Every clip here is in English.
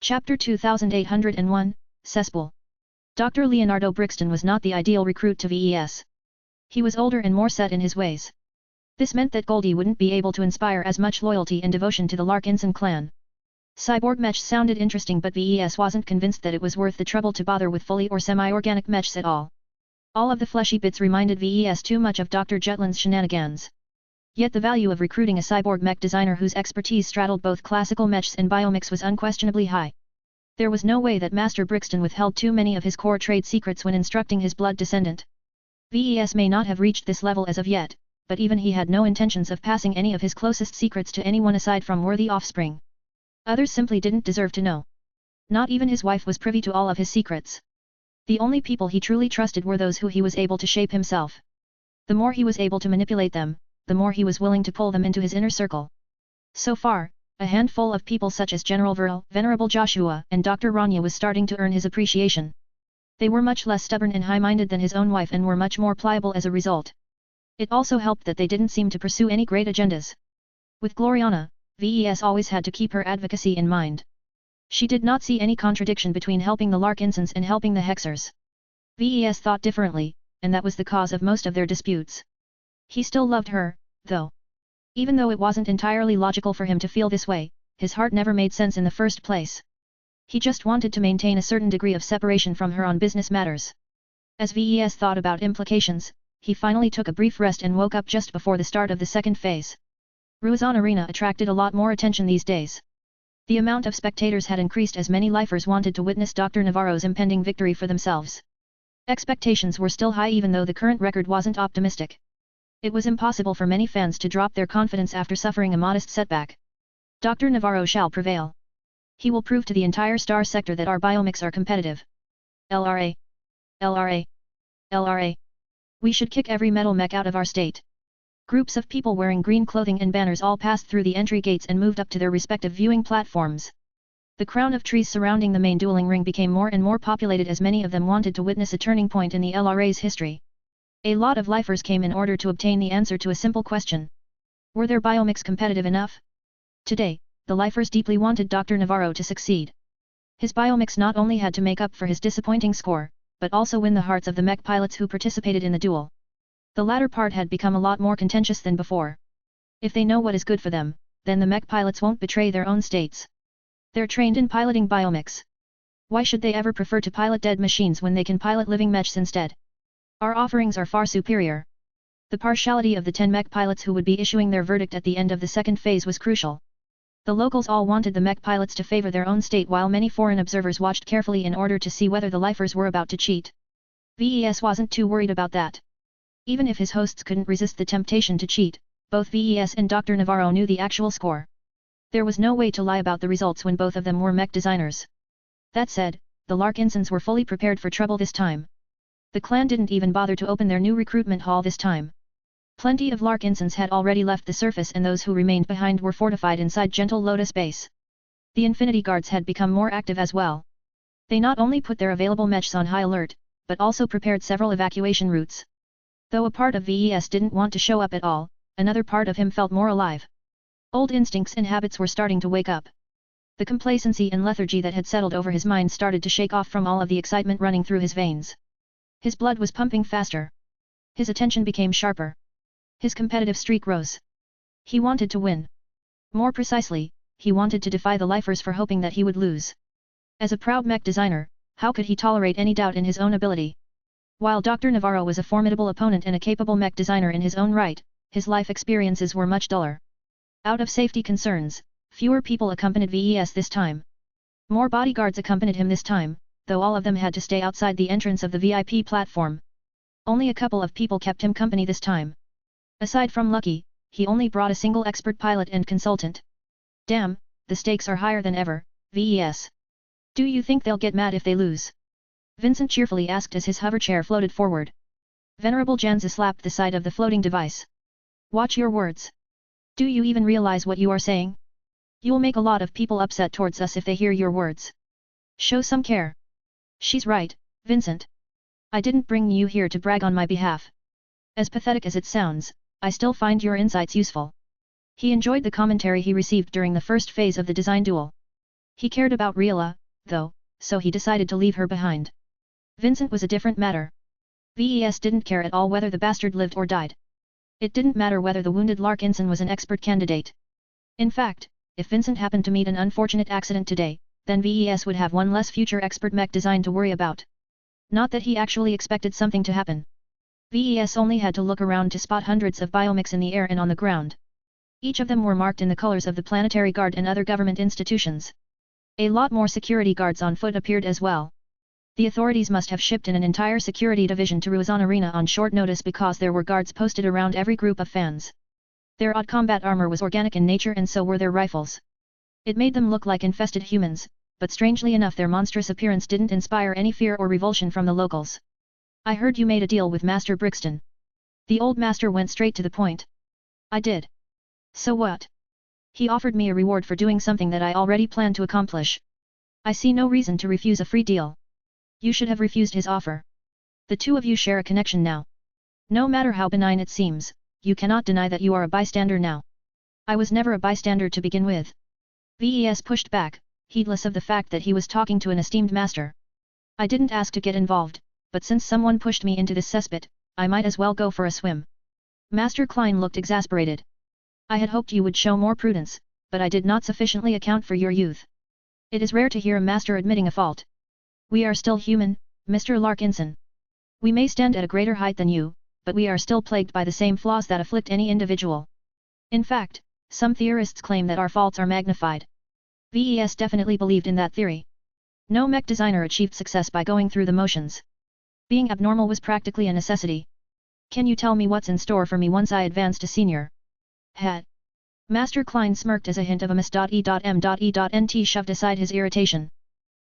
Chapter 2801, Cesspool. Dr. Leonardo Brixton was not the ideal recruit to VES. He was older and more set in his ways. This meant that Goldie wouldn't be able to inspire as much loyalty and devotion to the Larkinson clan. Cyborg Mech sounded interesting, but VES wasn't convinced that it was worth the trouble to bother with fully or semi-organic mechs at all. All of the fleshy bits reminded VES too much of Dr. Jutland's shenanigans. Yet the value of recruiting a cyborg mech designer whose expertise straddled both classical mechs and biomechs was unquestionably high. There was no way that Master Brixton withheld too many of his core trade secrets when instructing his blood descendant. VES may not have reached this level as of yet, but even he had no intentions of passing any of his closest secrets to anyone aside from worthy offspring. Others simply didn't deserve to know. Not even his wife was privy to all of his secrets. The only people he truly trusted were those who he was able to shape himself. The more he was able to manipulate them, the more he was willing to pull them into his inner circle. So far, a handful of people such as General Viril, Venerable Joshua, and Dr. Rania was starting to earn his appreciation. They were much less stubborn and high-minded than his own wife and were much more pliable as a result. It also helped that they didn't seem to pursue any great agendas. With Gloriana, VES always had to keep her advocacy in mind. She did not see any contradiction between helping the Larkinsons and helping the Hexers. VES thought differently, and that was the cause of most of their disputes. He still loved her, though. Even though it wasn't entirely logical for him to feel this way, his heart never made sense in the first place. He just wanted to maintain a certain degree of separation from her on business matters. As VES thought about implications, he finally took a brief rest and woke up just before the start of the second phase. Ruizan Arena attracted a lot more attention these days. The amount of spectators had increased as many lifers wanted to witness Dr. Navarro's impending victory for themselves. Expectations were still high even though the current record wasn't optimistic. It was impossible for many fans to drop their confidence after suffering a modest setback. Dr. Navarro shall prevail. He will prove to the entire star sector that our biomechs are competitive. LRA. LRA. LRA. We should kick every metal mech out of our state. Groups of people wearing green clothing and banners all passed through the entry gates and moved up to their respective viewing platforms. The crown of trees surrounding the main dueling ring became more and more populated as many of them wanted to witness a turning point in the LRA's history. A lot of lifers came in order to obtain the answer to a simple question. Were their biomechs competitive enough? Today, the lifers deeply wanted Dr. Navarro to succeed. His biomechs not only had to make up for his disappointing score, but also win the hearts of the mech pilots who participated in the duel. The latter part had become a lot more contentious than before. If they know what is good for them, then the mech pilots won't betray their own states. They're trained in piloting biomechs. Why should they ever prefer to pilot dead machines when they can pilot living mechs instead? Our offerings are far superior. The partiality of the 10 mech pilots who would be issuing their verdict at the end of the second phase was crucial. The locals all wanted the mech pilots to favor their own state while many foreign observers watched carefully in order to see whether the lifers were about to cheat. VES wasn't too worried about that. Even if his hosts couldn't resist the temptation to cheat, both VES and Dr. Navarro knew the actual score. There was no way to lie about the results when both of them were mech designers. That said, the Larkinsons were fully prepared for trouble this time. The clan didn't even bother to open their new recruitment hall this time. Plenty of Larkinsons had already left the surface and those who remained behind were fortified inside Gentle Lotus Base. The Infinity Guards had become more active as well. They not only put their available mechs on high alert, but also prepared several evacuation routes. Though a part of VES didn't want to show up at all, another part of him felt more alive. Old instincts and habits were starting to wake up. The complacency and lethargy that had settled over his mind started to shake off from all of the excitement running through his veins. His blood was pumping faster. His attention became sharper. His competitive streak rose. He wanted to win. More precisely, he wanted to defy the lifers for hoping that he would lose. As a proud mech designer, how could he tolerate any doubt in his own ability? While Dr. Navarro was a formidable opponent and a capable mech designer in his own right, his life experiences were much duller. Out of safety concerns, fewer people accompanied VES this time. More bodyguards accompanied him this time, though all of them had to stay outside the entrance of the VIP platform. Only a couple of people kept him company this time. Aside from Lucky, he only brought a single expert pilot and consultant. Damn, the stakes are higher than ever, VES. Do you think they'll get mad if they lose? Vincent cheerfully asked as his hoverchair floated forward. Venerable Janza slapped the side of the floating device. Watch your words. Do you even realize what you are saying? You'll make a lot of people upset towards us if they hear your words. Show some care. She's right, Vincent. I didn't bring you here to brag on my behalf. As pathetic as it sounds, I still find your insights useful. He enjoyed the commentary he received during the first phase of the design duel. He cared about Rila, though, so he decided to leave her behind. Vincent was a different matter. VES didn't care at all whether the bastard lived or died. It didn't matter whether the wounded Larkinson was an expert candidate. In fact, if Vincent happened to meet an unfortunate accident today, then VES would have one less future expert mech design to worry about. Not that he actually expected something to happen. VES only had to look around to spot hundreds of biomechs in the air and on the ground. Each of them were marked in the colors of the Planetary Guard and other government institutions. A lot more security guards on foot appeared as well. The authorities must have shipped in an entire security division to Ruizan Arena on short notice because there were guards posted around every group of fans. Their odd combat armor was organic in nature and so were their rifles. It made them look like infested humans, but strangely enough their monstrous appearance didn't inspire any fear or revulsion from the locals. I heard you made a deal with Master Brixton. The old master went straight to the point. I did. So what? He offered me a reward for doing something that I already planned to accomplish. I see no reason to refuse a free deal. You should have refused his offer. The two of you share a connection now. No matter how benign it seems, you cannot deny that you are a bystander now. I was never a bystander to begin with. VES pushed back, heedless of the fact that he was talking to an esteemed master. I didn't ask to get involved, but since someone pushed me into this cesspit, I might as well go for a swim. Master Klein looked exasperated. I had hoped you would show more prudence, but I did not sufficiently account for your youth. It is rare to hear a master admitting a fault. We are still human, Mr. Larkinson. We may stand at a greater height than you, but we are still plagued by the same flaws that afflict any individual. In fact, some theorists claim that our faults are magnified. VES definitely believed in that theory. No mech designer achieved success by going through the motions. Being abnormal was practically a necessity. Can you tell me what's in store for me once I advance to senior? Het. Master Klein smirked as a hint of a miss.e.m.e.nt shoved aside his irritation.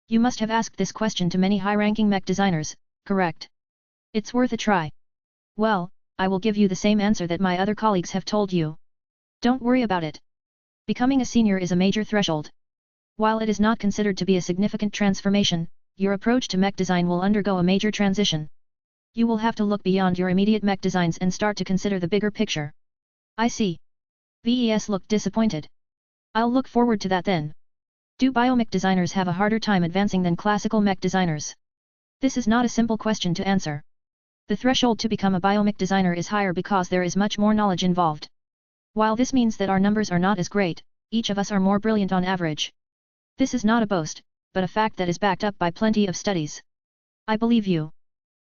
You must have asked this question to many high-ranking mech designers, correct? It's worth a try. Well, I will give you the same answer that my other colleagues have told you. Don't worry about it. Becoming a senior is a major threshold. While it is not considered to be a significant transformation, your approach to mech design will undergo a major transition. You will have to look beyond your immediate mech designs and start to consider the bigger picture. I see. VES looked disappointed. I'll look forward to that then. Do biomech designers have a harder time advancing than classical mech designers? This is not a simple question to answer. The threshold to become a biomech designer is higher because there is much more knowledge involved. While this means that our numbers are not as great, each of us are more brilliant on average. This is not a boast, but a fact that is backed up by plenty of studies. I believe you.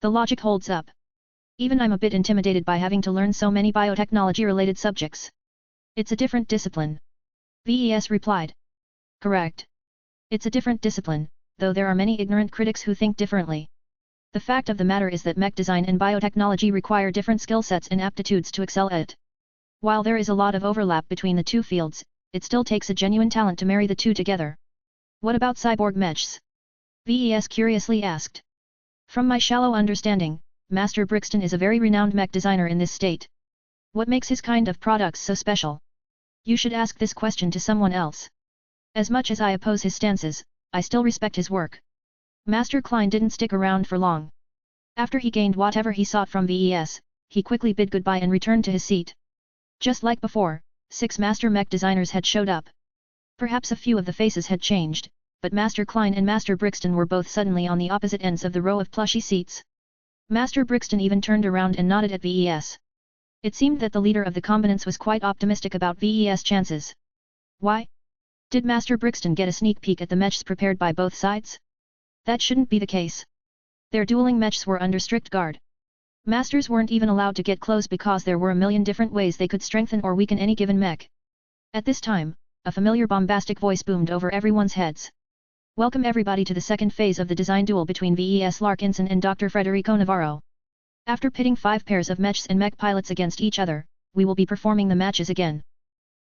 The logic holds up. Even I'm a bit intimidated by having to learn so many biotechnology-related subjects. It's a different discipline. VES replied. Correct. It's a different discipline, though there are many ignorant critics who think differently. The fact of the matter is that mech design and biotechnology require different skill sets and aptitudes to excel at it. While there is a lot of overlap between the two fields, it still takes a genuine talent to marry the two together. What about cyborg mechs? VES curiously asked. From my shallow understanding, Master Brixton is a very renowned mech designer in this state. What makes his kind of products so special? You should ask this question to someone else. As much as I oppose his stances, I still respect his work. Master Klein didn't stick around for long. After he gained whatever he sought from VES, he quickly bid goodbye and returned to his seat. Just like before, 6 master mech designers had showed up. Perhaps a few of the faces had changed, but Master Klein and Master Brixton were both suddenly on the opposite ends of the row of plushy seats. Master Brixton even turned around and nodded at VES. It seemed that the leader of the combinants was quite optimistic about VES chances. Why? Did Master Brixton get a sneak peek at the mechs prepared by both sides? That shouldn't be the case. Their dueling mechs were under strict guard. Masters weren't even allowed to get close because there were a million different ways they could strengthen or weaken any given mech. At this time, a familiar bombastic voice boomed over everyone's heads. Welcome everybody to the second phase of the design duel between VES Larkinson and Dr. Federico Navarro. After pitting 5 pairs of mechs and mech pilots against each other, we will be performing the matches again.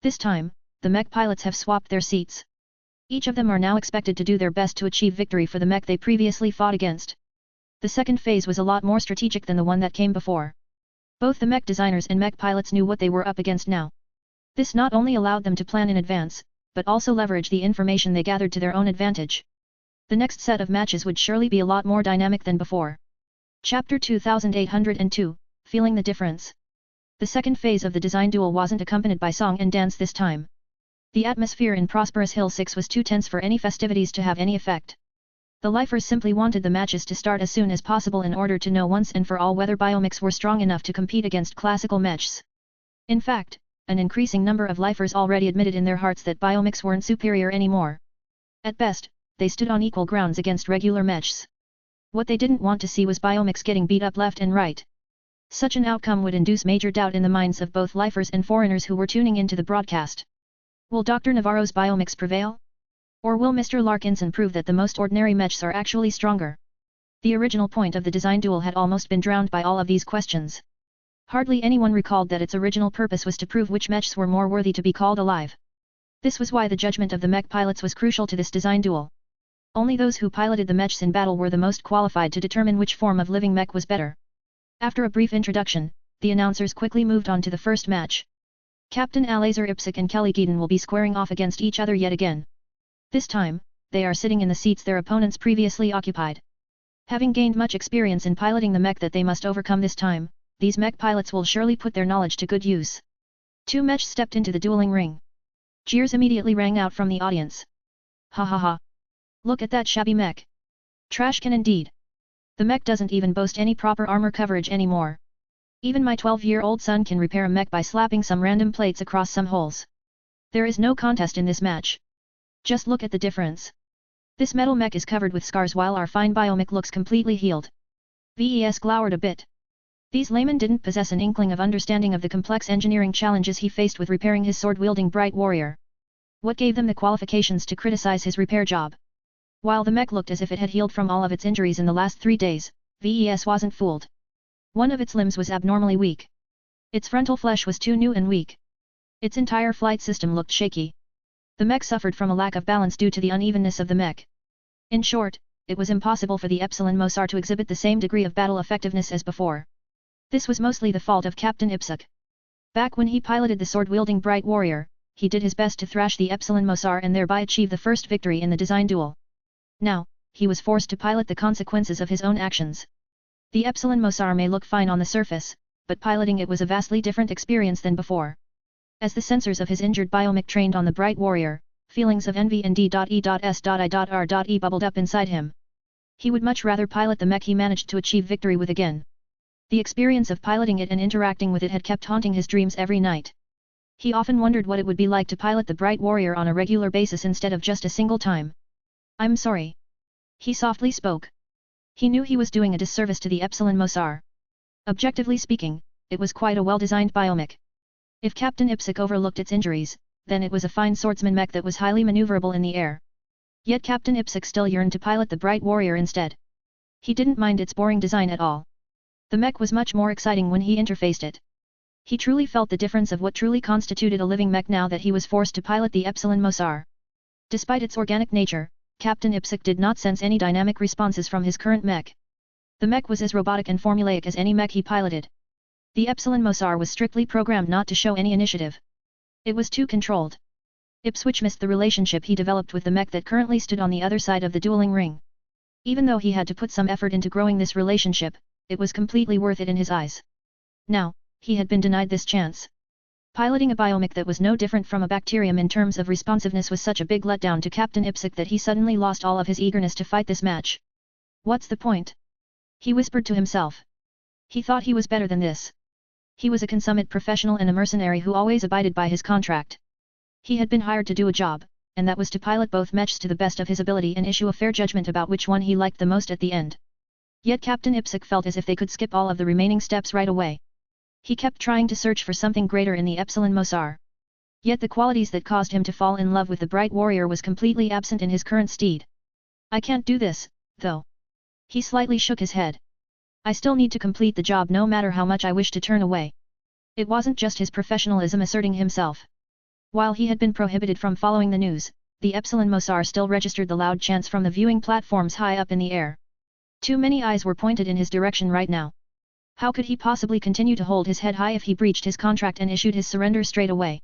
This time, the mech pilots have swapped their seats. Each of them are now expected to do their best to achieve victory for the mech they previously fought against. The second phase was a lot more strategic than the one that came before. Both the mech designers and mech pilots knew what they were up against now. This not only allowed them to plan in advance, but also leverage the information they gathered to their own advantage. The next set of matches would surely be a lot more dynamic than before. Chapter 2802, Feeling the Difference. The second phase of the design duel wasn't accompanied by song and dance this time. The atmosphere in Prosperous Hill 6 was too tense for any festivities to have any effect. The lifers simply wanted the matches to start as soon as possible in order to know once and for all whether biomechs were strong enough to compete against classical mechs. In fact, an increasing number of lifers already admitted in their hearts that biomechs weren't superior anymore. At best, they stood on equal grounds against regular mechs. What they didn't want to see was biomechs getting beat up left and right. Such an outcome would induce major doubt in the minds of both lifers and foreigners who were tuning into the broadcast. Will Dr. Navarro's biomechs prevail? Or will Mr. Larkinson prove that the most ordinary mechs are actually stronger? The original point of the design duel had almost been drowned by all of these questions. Hardly anyone recalled that its original purpose was to prove which mechs were more worthy to be called alive. This was why the judgment of the mech pilots was crucial to this design duel. Only those who piloted the mechs in battle were the most qualified to determine which form of living mech was better. After a brief introduction, the announcers quickly moved on to the first match. Captain Alazer Ipsik and Kelly Geedon will be squaring off against each other yet again. This time, they are sitting in the seats their opponents previously occupied. Having gained much experience in piloting the mech that they must overcome this time, these mech pilots will surely put their knowledge to good use. Two mechs stepped into the dueling ring. Jeers immediately rang out from the audience. Ha ha ha. Look at that shabby mech. Trash can indeed. The mech doesn't even boast any proper armor coverage anymore. Even my 12-year-old son can repair a mech by slapping some random plates across some holes. There is no contest in this match. Just look at the difference. This metal mech is covered with scars while our fine biomech looks completely healed. VES glowered a bit. These laymen didn't possess an inkling of understanding of the complex engineering challenges he faced with repairing his sword-wielding bright warrior. What gave them the qualifications to criticize his repair job? While the mech looked as if it had healed from all of its injuries in the last 3 days, VES wasn't fooled. One of its limbs was abnormally weak. Its frontal flesh was too new and weak. Its entire flight system looked shaky. The mech suffered from a lack of balance due to the unevenness of the mech. In short, it was impossible for the Epsilon Mosar to exhibit the same degree of battle effectiveness as before. This was mostly the fault of Captain Ipsuk. Back when he piloted the sword-wielding bright warrior, he did his best to thrash the Epsilon Mosar and thereby achieve the first victory in the design duel. Now, he was forced to pilot the consequences of his own actions. The Epsilon Mosar may look fine on the surface, but piloting it was a vastly different experience than before. As the sensors of his injured biomech trained on the bright warrior, feelings of envy and D.E.S.I.R.E bubbled up inside him. He would much rather pilot the mech he managed to achieve victory with again. The experience of piloting it and interacting with it had kept haunting his dreams every night. He often wondered what it would be like to pilot the bright warrior on a regular basis instead of just a single time. I'm sorry. He softly spoke. He knew he was doing a disservice to the Epsilon Mosar. Objectively speaking, it was quite a well-designed biomech. If Captain Ipsik overlooked its injuries, then it was a fine swordsman mech that was highly maneuverable in the air. Yet Captain Ipsik still yearned to pilot the bright warrior instead. He didn't mind its boring design at all. The mech was much more exciting when he interfaced it. He truly felt the difference of what truly constituted a living mech now that he was forced to pilot the Epsilon Mosar. Despite its organic nature, Captain Ipsik did not sense any dynamic responses from his current mech. The mech was as robotic and formulaic as any mech he piloted. The Epsilon Mosar was strictly programmed not to show any initiative. It was too controlled. Ipswich missed the relationship he developed with the mech that currently stood on the other side of the dueling ring. Even though he had to put some effort into growing this relationship, it was completely worth it in his eyes. Now, he had been denied this chance. Piloting a biomech that was no different from a bacterium in terms of responsiveness was such a big letdown to Captain Ipsik that he suddenly lost all of his eagerness to fight this match. What's the point? He whispered to himself. He thought he was better than this. He was a consummate professional and a mercenary who always abided by his contract. He had been hired to do a job, and that was to pilot both mechs to the best of his ability and issue a fair judgment about which one he liked the most at the end. Yet Captain Ipsik felt as if they could skip all of the remaining steps right away. He kept trying to search for something greater in the Epsilon Mosar. Yet the qualities that caused him to fall in love with the bright warrior was completely absent in his current steed. I can't do this, though. He slightly shook his head. I still need to complete the job no matter how much I wish to turn away. It wasn't just his professionalism asserting himself. While he had been prohibited from following the news, the Epsilon Mosar still registered the loud chants from the viewing platforms high up in the air. Too many eyes were pointed in his direction right now. How could he possibly continue to hold his head high if he breached his contract and issued his surrender straight away?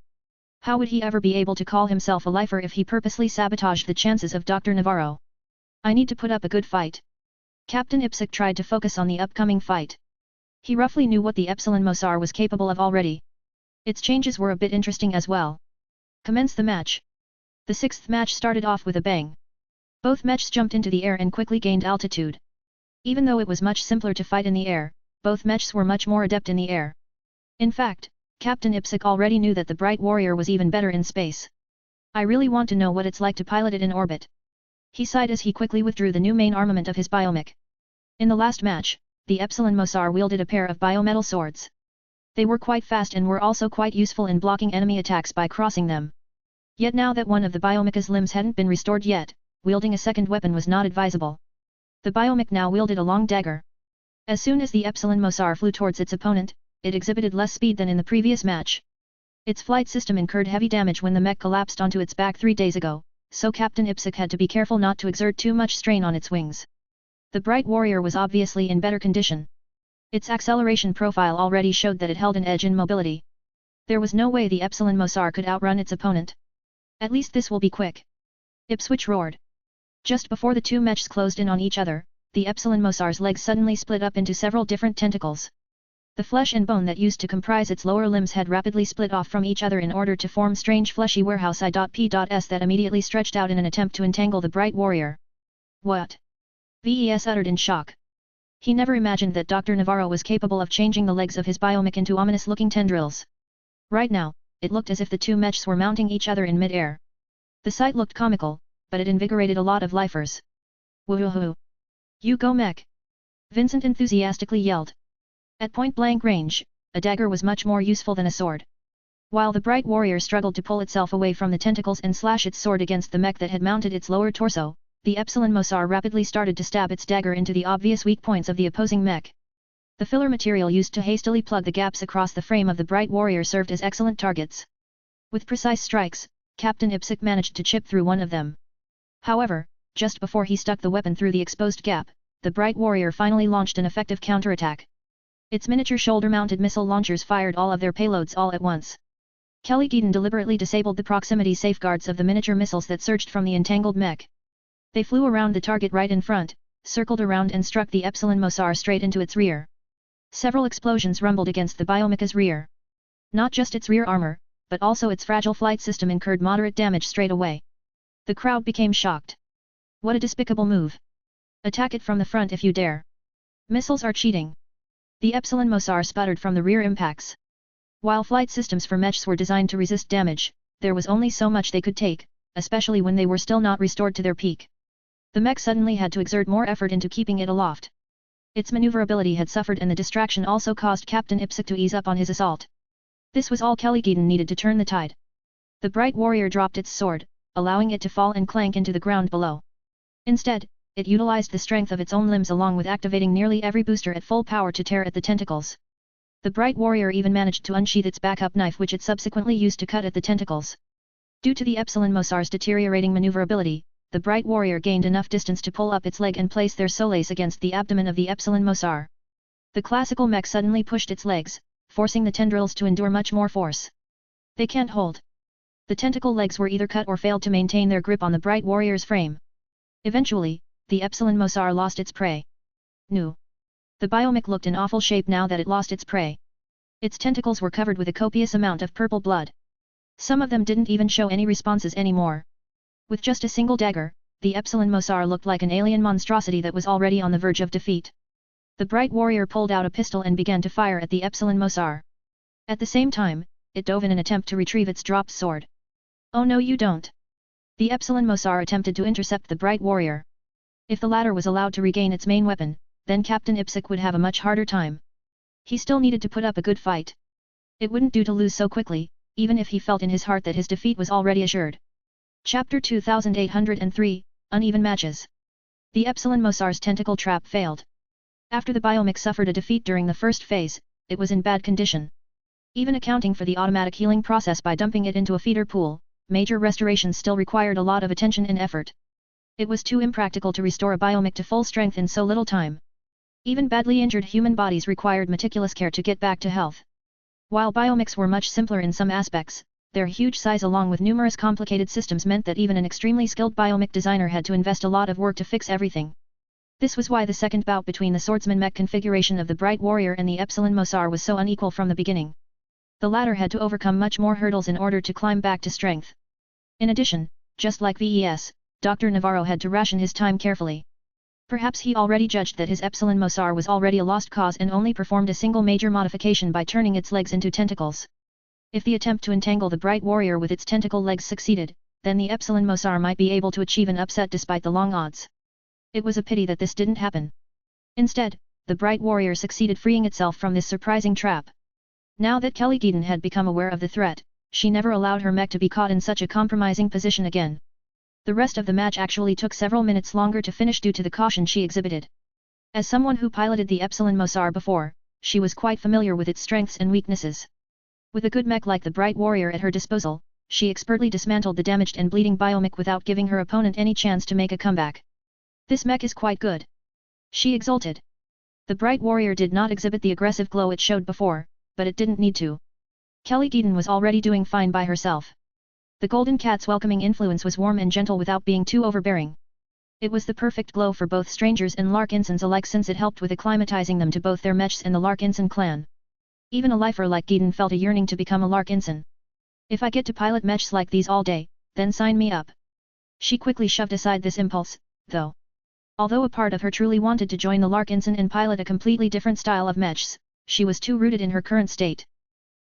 How would he ever be able to call himself a lifer if he purposely sabotaged the chances of Dr. Navarro? I need to put up a good fight. Captain Ipsik tried to focus on the upcoming fight. He roughly knew what the Epsilon Mosar was capable of already. Its changes were a bit interesting as well. Commence the match. The sixth match started off with a bang. Both mechs jumped into the air and quickly gained altitude. Even though it was much simpler to fight in the air, both mechs were much more adept in the air. In fact, Captain Ipsec already knew that the Bright Warrior was even better in space. I really want to know what it's like to pilot it in orbit. He sighed as he quickly withdrew the new main armament of his biomech. In the last match, the Epsilon Mosar wielded a pair of biometal swords. They were quite fast and were also quite useful in blocking enemy attacks by crossing them. Yet now that one of the biomecha's limbs hadn't been restored yet, wielding a second weapon was not advisable. The biomech now wielded a long dagger. As soon as the Epsilon Mosar flew towards its opponent, it exhibited less speed than in the previous match. Its flight system incurred heavy damage when the mech collapsed onto its back 3 days ago, so Captain Ipsec had to be careful not to exert too much strain on its wings. The Bright Warrior was obviously in better condition. Its acceleration profile already showed that it held an edge in mobility. There was no way the Epsilon Mosar could outrun its opponent. At least this will be quick. Ipswich roared. Just before the two mechs closed in on each other, the Epsilon Mosar's legs suddenly split up into several different tentacles. The flesh and bone that used to comprise its lower limbs had rapidly split off from each other in order to form strange fleshy warehouse I.P.S that immediately stretched out in an attempt to entangle the Bright Warrior. What? Ves uttered in shock. He never imagined that Dr. Navarro was capable of changing the legs of his biomech into ominous-looking tendrils. Right now, it looked as if the two mechs were mounting each other in mid-air. The sight looked comical, but it invigorated a lot of lifers. Woohoo! You go mech! Vincent enthusiastically yelled. At point-blank range, a dagger was much more useful than a sword. While the Bright Warrior struggled to pull itself away from the tentacles and slash its sword against the mech that had mounted its lower torso, the Epsilon Mosar rapidly started to stab its dagger into the obvious weak points of the opposing mech. The filler material used to hastily plug the gaps across the frame of the Bright Warrior served as excellent targets. With precise strikes, Captain Ipsec managed to chip through one of them. However, just before he stuck the weapon through the exposed gap, the Bright Warrior finally launched an effective counterattack. Its miniature shoulder-mounted missile launchers fired all of their payloads all at once. Kelly Geedon deliberately disabled the proximity safeguards of the miniature missiles that surged from the entangled mech. They flew around the target right in front, circled around and struck the Epsilon Mosar straight into its rear. Several explosions rumbled against the biomecha's rear. Not just its rear armor, but also its fragile flight system incurred moderate damage straight away. The crowd became shocked. What a despicable move! Attack it from the front if you dare. Missiles are cheating. The Epsilon Mosar sputtered from the rear impacts. While flight systems for mechs were designed to resist damage, there was only so much they could take, especially when they were still not restored to their peak. The mech suddenly had to exert more effort into keeping it aloft. Its maneuverability had suffered and the distraction also caused Captain Ipsec to ease up on his assault. This was all Kelly Geedon needed to turn the tide. The Bright Warrior dropped its sword, allowing it to fall and clank into the ground below. Instead, it utilized the strength of its own limbs along with activating nearly every booster at full power to tear at the tentacles. The Bright Warrior even managed to unsheath its backup knife which it subsequently used to cut at the tentacles. Due to the Epsilon Mosar's deteriorating maneuverability, the Bright Warrior gained enough distance to pull up its leg and place their soles against the abdomen of the Epsilon Mosar. The classical mech suddenly pushed its legs, forcing the tendrils to endure much more force. They can't hold. The tentacle legs were either cut or failed to maintain their grip on the Bright Warrior's frame. Eventually, the Epsilon Mosar lost its prey. No. The biomech looked in awful shape now that it lost its prey. Its tentacles were covered with a copious amount of purple blood. Some of them didn't even show any responses anymore. With just a single dagger, the Epsilon Mosar looked like an alien monstrosity that was already on the verge of defeat. The Bright Warrior pulled out a pistol and began to fire at the Epsilon Mosar. At the same time, it dove in an attempt to retrieve its dropped sword. Oh no you don't! The Epsilon Mosar attempted to intercept the Bright Warrior. If the latter was allowed to regain its main weapon, then Captain Ipsec would have a much harder time. He still needed to put up a good fight. It wouldn't do to lose so quickly, even if he felt in his heart that his defeat was already assured. Chapter 2803, Uneven Matches. The Epsilon Mosar's tentacle trap failed. After the biomech suffered a defeat during the first phase, it was in bad condition. Even accounting for the automatic healing process by dumping it into a feeder pool, major restorations still required a lot of attention and effort. It was too impractical to restore a biomech to full strength in so little time. Even badly injured human bodies required meticulous care to get back to health. While biomechs were much simpler in some aspects, their huge size along with numerous complicated systems meant that even an extremely skilled biomech designer had to invest a lot of work to fix everything. This was why the second bout between the swordsman mech configuration of the Bright Warrior and the Epsilon Mosar was so unequal from the beginning. The latter had to overcome much more hurdles in order to climb back to strength. In addition, just like VES, Dr. Navarro had to ration his time carefully. Perhaps he already judged that his Epsilon Mosar was already a lost cause and only performed a single major modification by turning its legs into tentacles. If the attempt to entangle the bright warrior with its tentacle legs succeeded, then the Epsilon Mosar might be able to achieve an upset despite the long odds. It was a pity that this didn't happen. Instead, the bright warrior succeeded freeing itself from this surprising trap. Now that Kelly Geedon had become aware of the threat, she never allowed her mech to be caught in such a compromising position again. The rest of the match actually took several minutes longer to finish due to the caution she exhibited. As someone who piloted the Epsilon Mosar before, she was quite familiar with its strengths and weaknesses. With a good mech like the Bright Warrior at her disposal, she expertly dismantled the damaged and bleeding biomech without giving her opponent any chance to make a comeback. This mech is quite good. She exulted. The Bright Warrior did not exhibit the aggressive glow it showed before, but it didn't need to. Kelly Geedon was already doing fine by herself. The Golden Cat's welcoming influence was warm and gentle without being too overbearing. It was the perfect glow for both strangers and Larkinsons alike since it helped with acclimatizing them to both their mechs and the Larkinson clan. Even a lifer like Geedon felt a yearning to become a Larkinson. If I get to pilot mechs like these all day, then sign me up. She quickly shoved aside this impulse, though. Although a part of her truly wanted to join the Larkinson and pilot a completely different style of mechs, she was too rooted in her current state.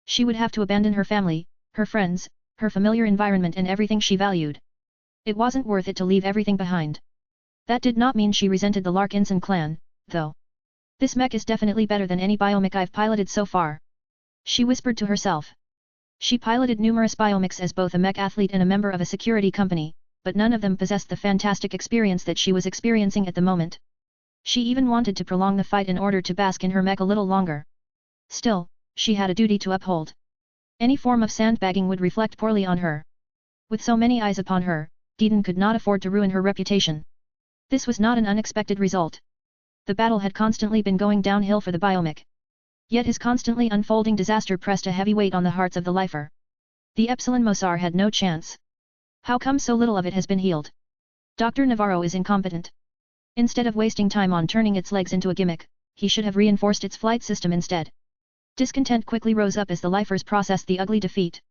She would have to abandon her family, her friends, her familiar environment and everything she valued. It wasn't worth it to leave everything behind. That did not mean she resented the Larkinson clan, though. This mech is definitely better than any biomech I've piloted so far. She whispered to herself. She piloted numerous biomechs as both a mech athlete and a member of a security company, but none of them possessed the fantastic experience that she was experiencing at the moment. She even wanted to prolong the fight in order to bask in her mech a little longer. Still, she had a duty to uphold. Any form of sandbagging would reflect poorly on her. With so many eyes upon her, Geedon could not afford to ruin her reputation. This was not an unexpected result. The battle had constantly been going downhill for the biomech. Yet his constantly unfolding disaster pressed a heavy weight on the hearts of the lifer. The Epsilon Mosar had no chance. How come so little of it has been healed? Dr. Navarro is incompetent. Instead of wasting time on turning its legs into a gimmick, he should have reinforced its flight system instead. Discontent quickly rose up as the lifers processed the ugly defeat.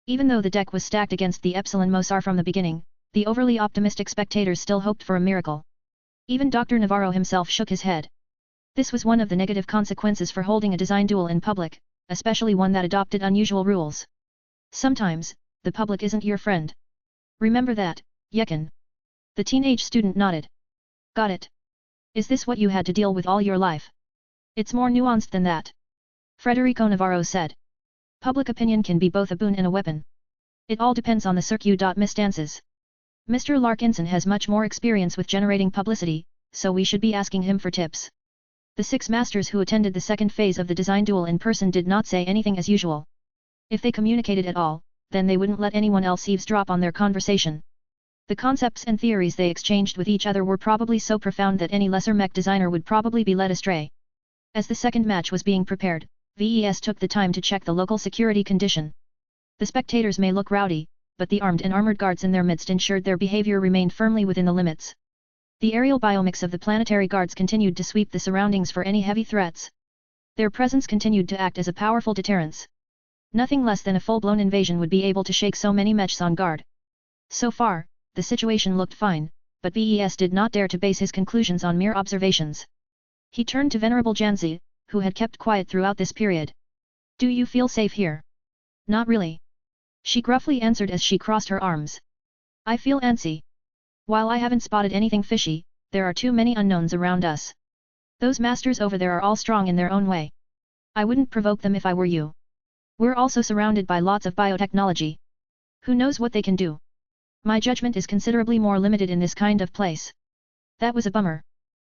Even though the deck was stacked against the Epsilon Mosar from the beginning, the overly optimistic spectators still hoped for a miracle. Even Dr. Navarro himself shook his head. This was one of the negative consequences for holding a design duel in public, especially one that adopted unusual rules. Sometimes, the public isn't your friend. Remember that, Yekin. The teenage student nodded. Got it. Is this what you had to deal with all your life? It's more nuanced than that. Federico Navarro said. Public opinion can be both a boon and a weapon. It all depends on the circuit.misstances. Mr. Larkinson has much more experience with generating publicity, so we should be asking him for tips. The 6 masters who attended the second phase of the design duel in person did not say anything as usual. If they communicated at all, then they wouldn't let anyone else eavesdrop on their conversation. The concepts and theories they exchanged with each other were probably so profound that any lesser mech designer would probably be led astray. As the second match was being prepared, VES took the time to check the local security condition. The spectators may look rowdy, but the armed and armored guards in their midst ensured their behavior remained firmly within the limits. The aerial biomechs of the planetary guards continued to sweep the surroundings for any heavy threats. Their presence continued to act as a powerful deterrence. Nothing less than a full-blown invasion would be able to shake so many mechs on guard. So far, the situation looked fine, but VES did not dare to base his conclusions on mere observations. He turned to Venerable Janzi, who had kept quiet throughout this period. Do you feel safe here? Not really. She gruffly answered as she crossed her arms. I feel antsy. While I haven't spotted anything fishy, there are too many unknowns around us. Those masters over there are all strong in their own way. I wouldn't provoke them if I were you. We're also surrounded by lots of biotechnology. Who knows what they can do? My judgment is considerably more limited in this kind of place. That was a bummer.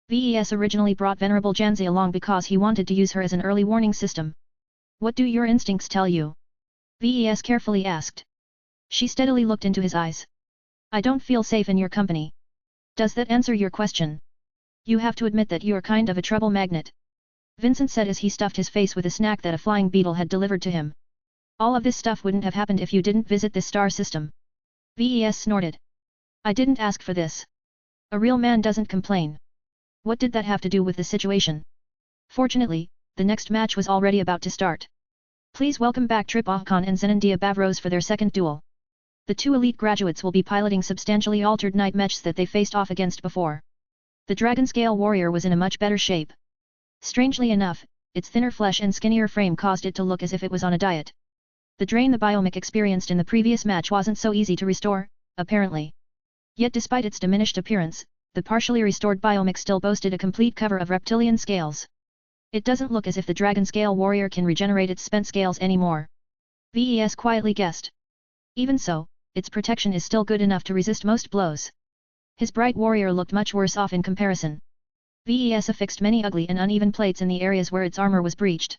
VES originally brought Venerable Janzi along because he wanted to use her as an early warning system. What do your instincts tell you? VES carefully asked. She steadily looked into his eyes. I don't feel safe in your company. Does that answer your question? You have to admit that you're kind of a trouble magnet. Vincent said as he stuffed his face with a snack that a flying beetle had delivered to him. All of this stuff wouldn't have happened if you didn't visit this star system. VES snorted. I didn't ask for this. A real man doesn't complain. What did that have to do with the situation? Fortunately, the next match was already about to start. Please welcome back Trip Ahkhan and Zenandia Bavros for their second duel. The two elite graduates will be piloting substantially altered night mechs that they faced off against before. The Dragon Scale Warrior was in a much better shape. Strangely enough, its thinner flesh and skinnier frame caused it to look as if it was on a diet. The drain the biomech experienced in the previous match wasn't so easy to restore, apparently. Yet despite its diminished appearance, the partially restored biomech still boasted a complete cover of reptilian scales. It doesn't look as if the Dragon Scale Warrior can regenerate its spent scales anymore. VES quietly guessed. Even so, its protection is still good enough to resist most blows. His bright warrior looked much worse off in comparison. VES affixed many ugly and uneven plates in the areas where its armor was breached.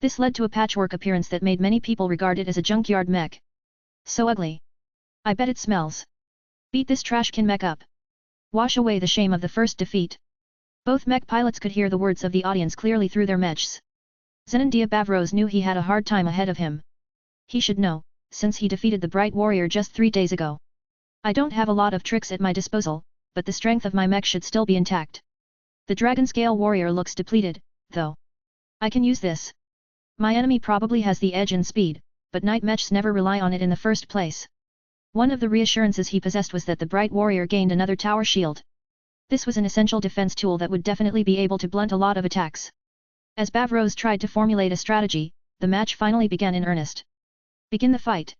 This led to a patchwork appearance that made many people regard it as a junkyard mech. So ugly. I bet it smells. Beat this trashkin mech up. Wash away the shame of the first defeat. Both mech pilots could hear the words of the audience clearly through their mechs. Zenandia Bavros knew he had a hard time ahead of him. He should know, since he defeated the Bright Warrior just 3 days ago. I don't have a lot of tricks at my disposal, but the strength of my mech should still be intact. The Dragon Scale Warrior looks depleted, though. I can use this. My enemy probably has the edge in speed, but night mechs never rely on it in the first place. One of the reassurances he possessed was that the Bright Warrior gained another tower shield. This was an essential defense tool that would definitely be able to blunt a lot of attacks. As Bavros tried to formulate a strategy, the match finally began in earnest. Begin the fight.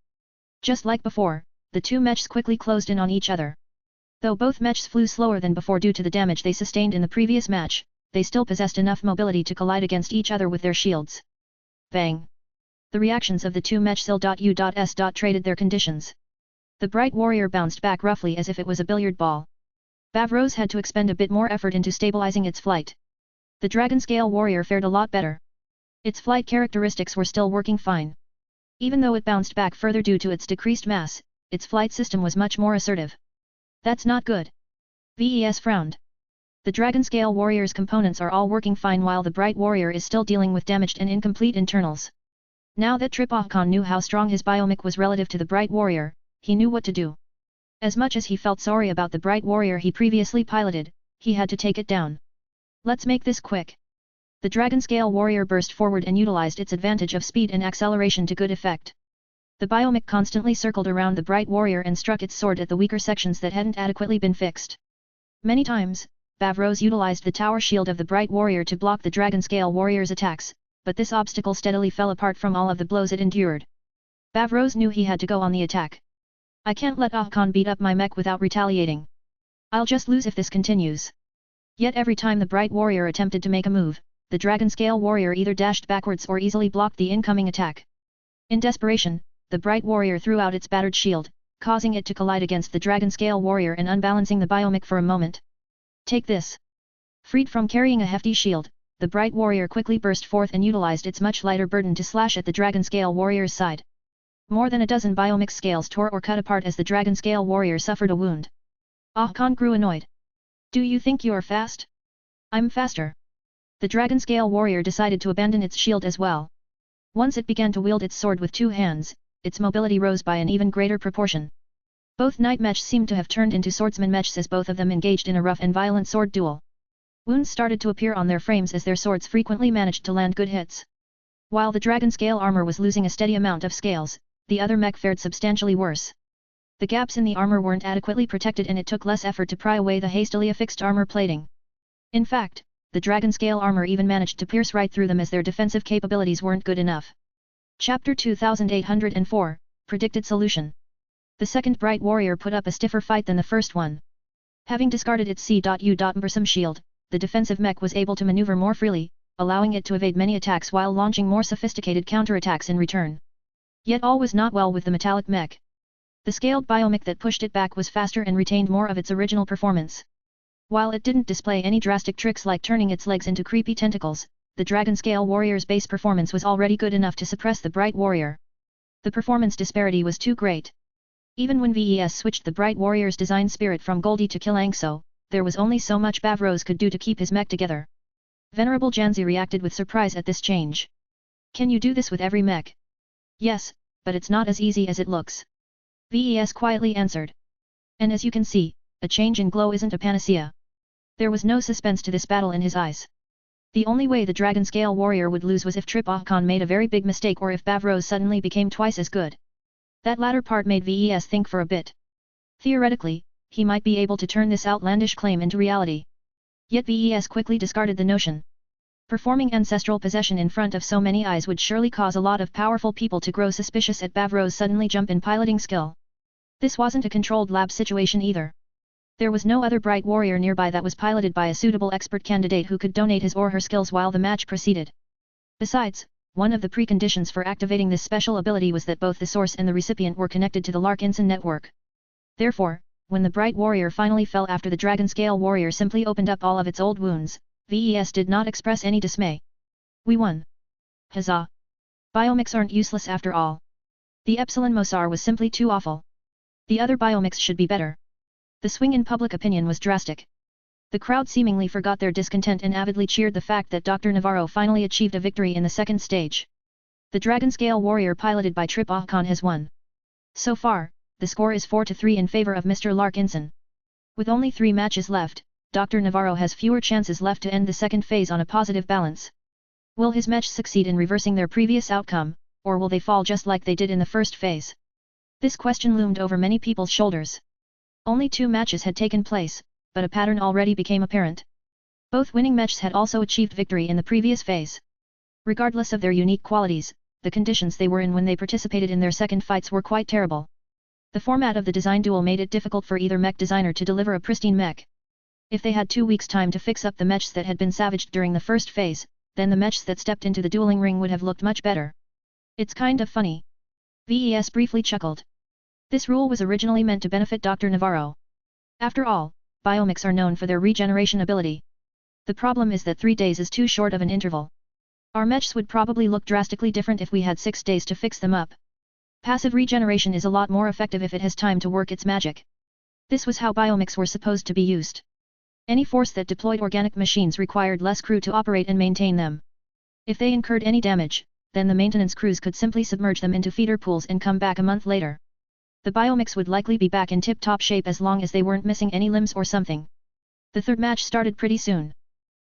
Just like before, the two mechs quickly closed in on each other. Though both mechs flew slower than before due to the damage they sustained in the previous match, they still possessed enough mobility to collide against each other with their shields. Bang! The reactions of the two mechs Il.U.S. traded their conditions. The Bright Warrior bounced back roughly as if it was a billiard ball. Bavros had to expend a bit more effort into stabilizing its flight. The Dragon Scale Warrior fared a lot better. Its flight characteristics were still working fine. Even though it bounced back further due to its decreased mass, its flight system was much more assertive. That's not good. VES frowned. The Dragon Scale Warrior's components are all working fine while the Bright Warrior is still dealing with damaged and incomplete internals. Now that Trip Ahkhan knew how strong his biomech was relative to the Bright Warrior, he knew what to do. As much as he felt sorry about the Bright Warrior he previously piloted, he had to take it down. Let's make this quick. The Dragon Scale Warrior burst forward and utilized its advantage of speed and acceleration to good effect. The biomech constantly circled around the Bright Warrior and struck its sword at the weaker sections that hadn't adequately been fixed. Many times, Bavros utilized the tower shield of the Bright Warrior to block the Dragon Scale Warrior's attacks, but this obstacle steadily fell apart from all of the blows it endured. Bavros knew he had to go on the attack. I can't let Ahkhan beat up my mech without retaliating. I'll just lose if this continues. Yet every time the Bright Warrior attempted to make a move, the Dragon Scale Warrior either dashed backwards or easily blocked the incoming attack. In desperation, the Bright Warrior threw out its battered shield, causing it to collide against the Dragon Scale Warrior and unbalancing the biomech for a moment. Take this! Freed from carrying a hefty shield, the Bright Warrior quickly burst forth and utilized its much lighter burden to slash at the Dragon Scale Warrior's side. More than a dozen biomech scales tore or cut apart as the Dragon Scale Warrior suffered a wound. Ahkhan grew annoyed. Do you think you're fast? I'm faster. The Dragon Scale Warrior decided to abandon its shield as well. Once it began to wield its sword with 2 hands, its mobility rose by an even greater proportion. Both night mechs seemed to have turned into swordsman mechs as both of them engaged in a rough and violent sword duel. Wounds started to appear on their frames as their swords frequently managed to land good hits. While the Dragon Scale armor was losing a steady amount of scales, the other mech fared substantially worse. The gaps in the armor weren't adequately protected and it took less effort to pry away the hastily affixed armor plating. In fact, the Dragon Scale armor even managed to pierce right through them as their defensive capabilities weren't good enough. Chapter 2804, Predicted Solution. The second Bright Warrior put up a stiffer fight than the first one. Having discarded its C.U.Mpersum shield, the defensive mech was able to maneuver more freely, allowing it to evade many attacks while launching more sophisticated counterattacks in return. Yet all was not well with the metallic mech. The scaled biomech that pushed it back was faster and retained more of its original performance. While it didn't display any drastic tricks like turning its legs into creepy tentacles, the Dragon Scale Warrior's base performance was already good enough to suppress the Bright Warrior. The performance disparity was too great. Even when VES switched the Bright Warrior's design spirit from Goldie to Kilangso, there was only so much Bavros could do to keep his mech together. Venerable Janzi reacted with surprise at this change. Can you do this with every mech? Yes, but it's not as easy as it looks. VES quietly answered. And as you can see, a change in glow isn't a panacea. There was no suspense to this battle in his eyes. The only way the Dragon Scale Warrior would lose was if Trip-Ah-Khan made a very big mistake or if Bavros suddenly became twice as good. That latter part made VES think for a bit. Theoretically, he might be able to turn this outlandish claim into reality. Yet VES quickly discarded the notion. Performing ancestral possession in front of so many eyes would surely cause a lot of powerful people to grow suspicious at Bavros' suddenly jump in piloting skill. This wasn't a controlled lab situation either. There was no other bright warrior nearby that was piloted by a suitable expert candidate who could donate his or her skills while the match proceeded. Besides, one of the preconditions for activating this special ability was that both the source and the recipient were connected to the Larkinson network. Therefore, when the bright warrior finally fell after the Dragon Scale Warrior simply opened up all of its old wounds, VES did not express any dismay. We won. Huzzah! Biomechs aren't useless after all. The Epsilon Mosar was simply too awful. The other biomechs should be better. The swing in public opinion was drastic. The crowd seemingly forgot their discontent and avidly cheered the fact that Dr. Navarro finally achieved a victory in the second stage. The Dragon Scale Warrior piloted by Trip-Ah-Khan has won. So far, the score is 4-3 in favor of Mr. Larkinson. With only 3 matches left, Dr. Navarro has fewer chances left to end the second phase on a positive balance. Will his match succeed in reversing their previous outcome, or will they fall just like they did in the first phase? This question loomed over many people's shoulders. Only 2 matches had taken place, but a pattern already became apparent. Both winning mechs had also achieved victory in the previous phase. Regardless of their unique qualities, the conditions they were in when they participated in their second fights were quite terrible. The format of the design duel made it difficult for either mech designer to deliver a pristine mech. If they had 2 weeks' time to fix up the mechs that had been savaged during the first phase, then the mechs that stepped into the dueling ring would have looked much better. It's kind of funny. VES briefly chuckled. This rule was originally meant to benefit Dr. Navarro. After all, biomechs are known for their regeneration ability. The problem is that 3 days is too short of an interval. Our mechs would probably look drastically different if we had 6 days to fix them up. Passive regeneration is a lot more effective if it has time to work its magic. This was how biomechs were supposed to be used. Any force that deployed organic machines required less crew to operate and maintain them. If they incurred any damage, then the maintenance crews could simply submerge them into feeder pools and come back a month later. The biomechs would likely be back in tip-top shape as long as they weren't missing any limbs or something. The third match started pretty soon.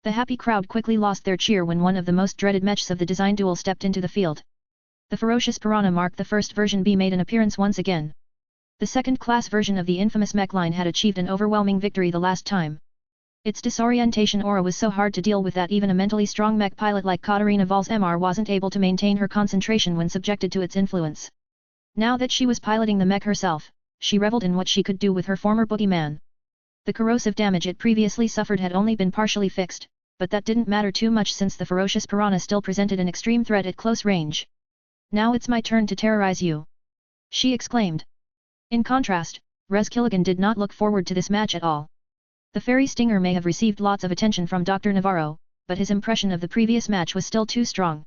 The happy crowd quickly lost their cheer when one of the most dreaded mechs of the design duel stepped into the field. The ferocious Piranha Mark the first version B made an appearance once again. The second-class version of the infamous mech line had achieved an overwhelming victory the last time. Its disorientation aura was so hard to deal with that even a mentally strong mech pilot like Katarina Valls-Mr wasn't able to maintain her concentration when subjected to its influence. Now that she was piloting the mech herself, she reveled in what she could do with her former boogeyman. The corrosive damage it previously suffered had only been partially fixed, but that didn't matter too much since the ferocious piranha still presented an extreme threat at close range. Now it's my turn to terrorize you! She exclaimed. In contrast, Rez Killigan did not look forward to this match at all. The fairy stinger may have received lots of attention from Dr. Navarro, but his impression of the previous match was still too strong.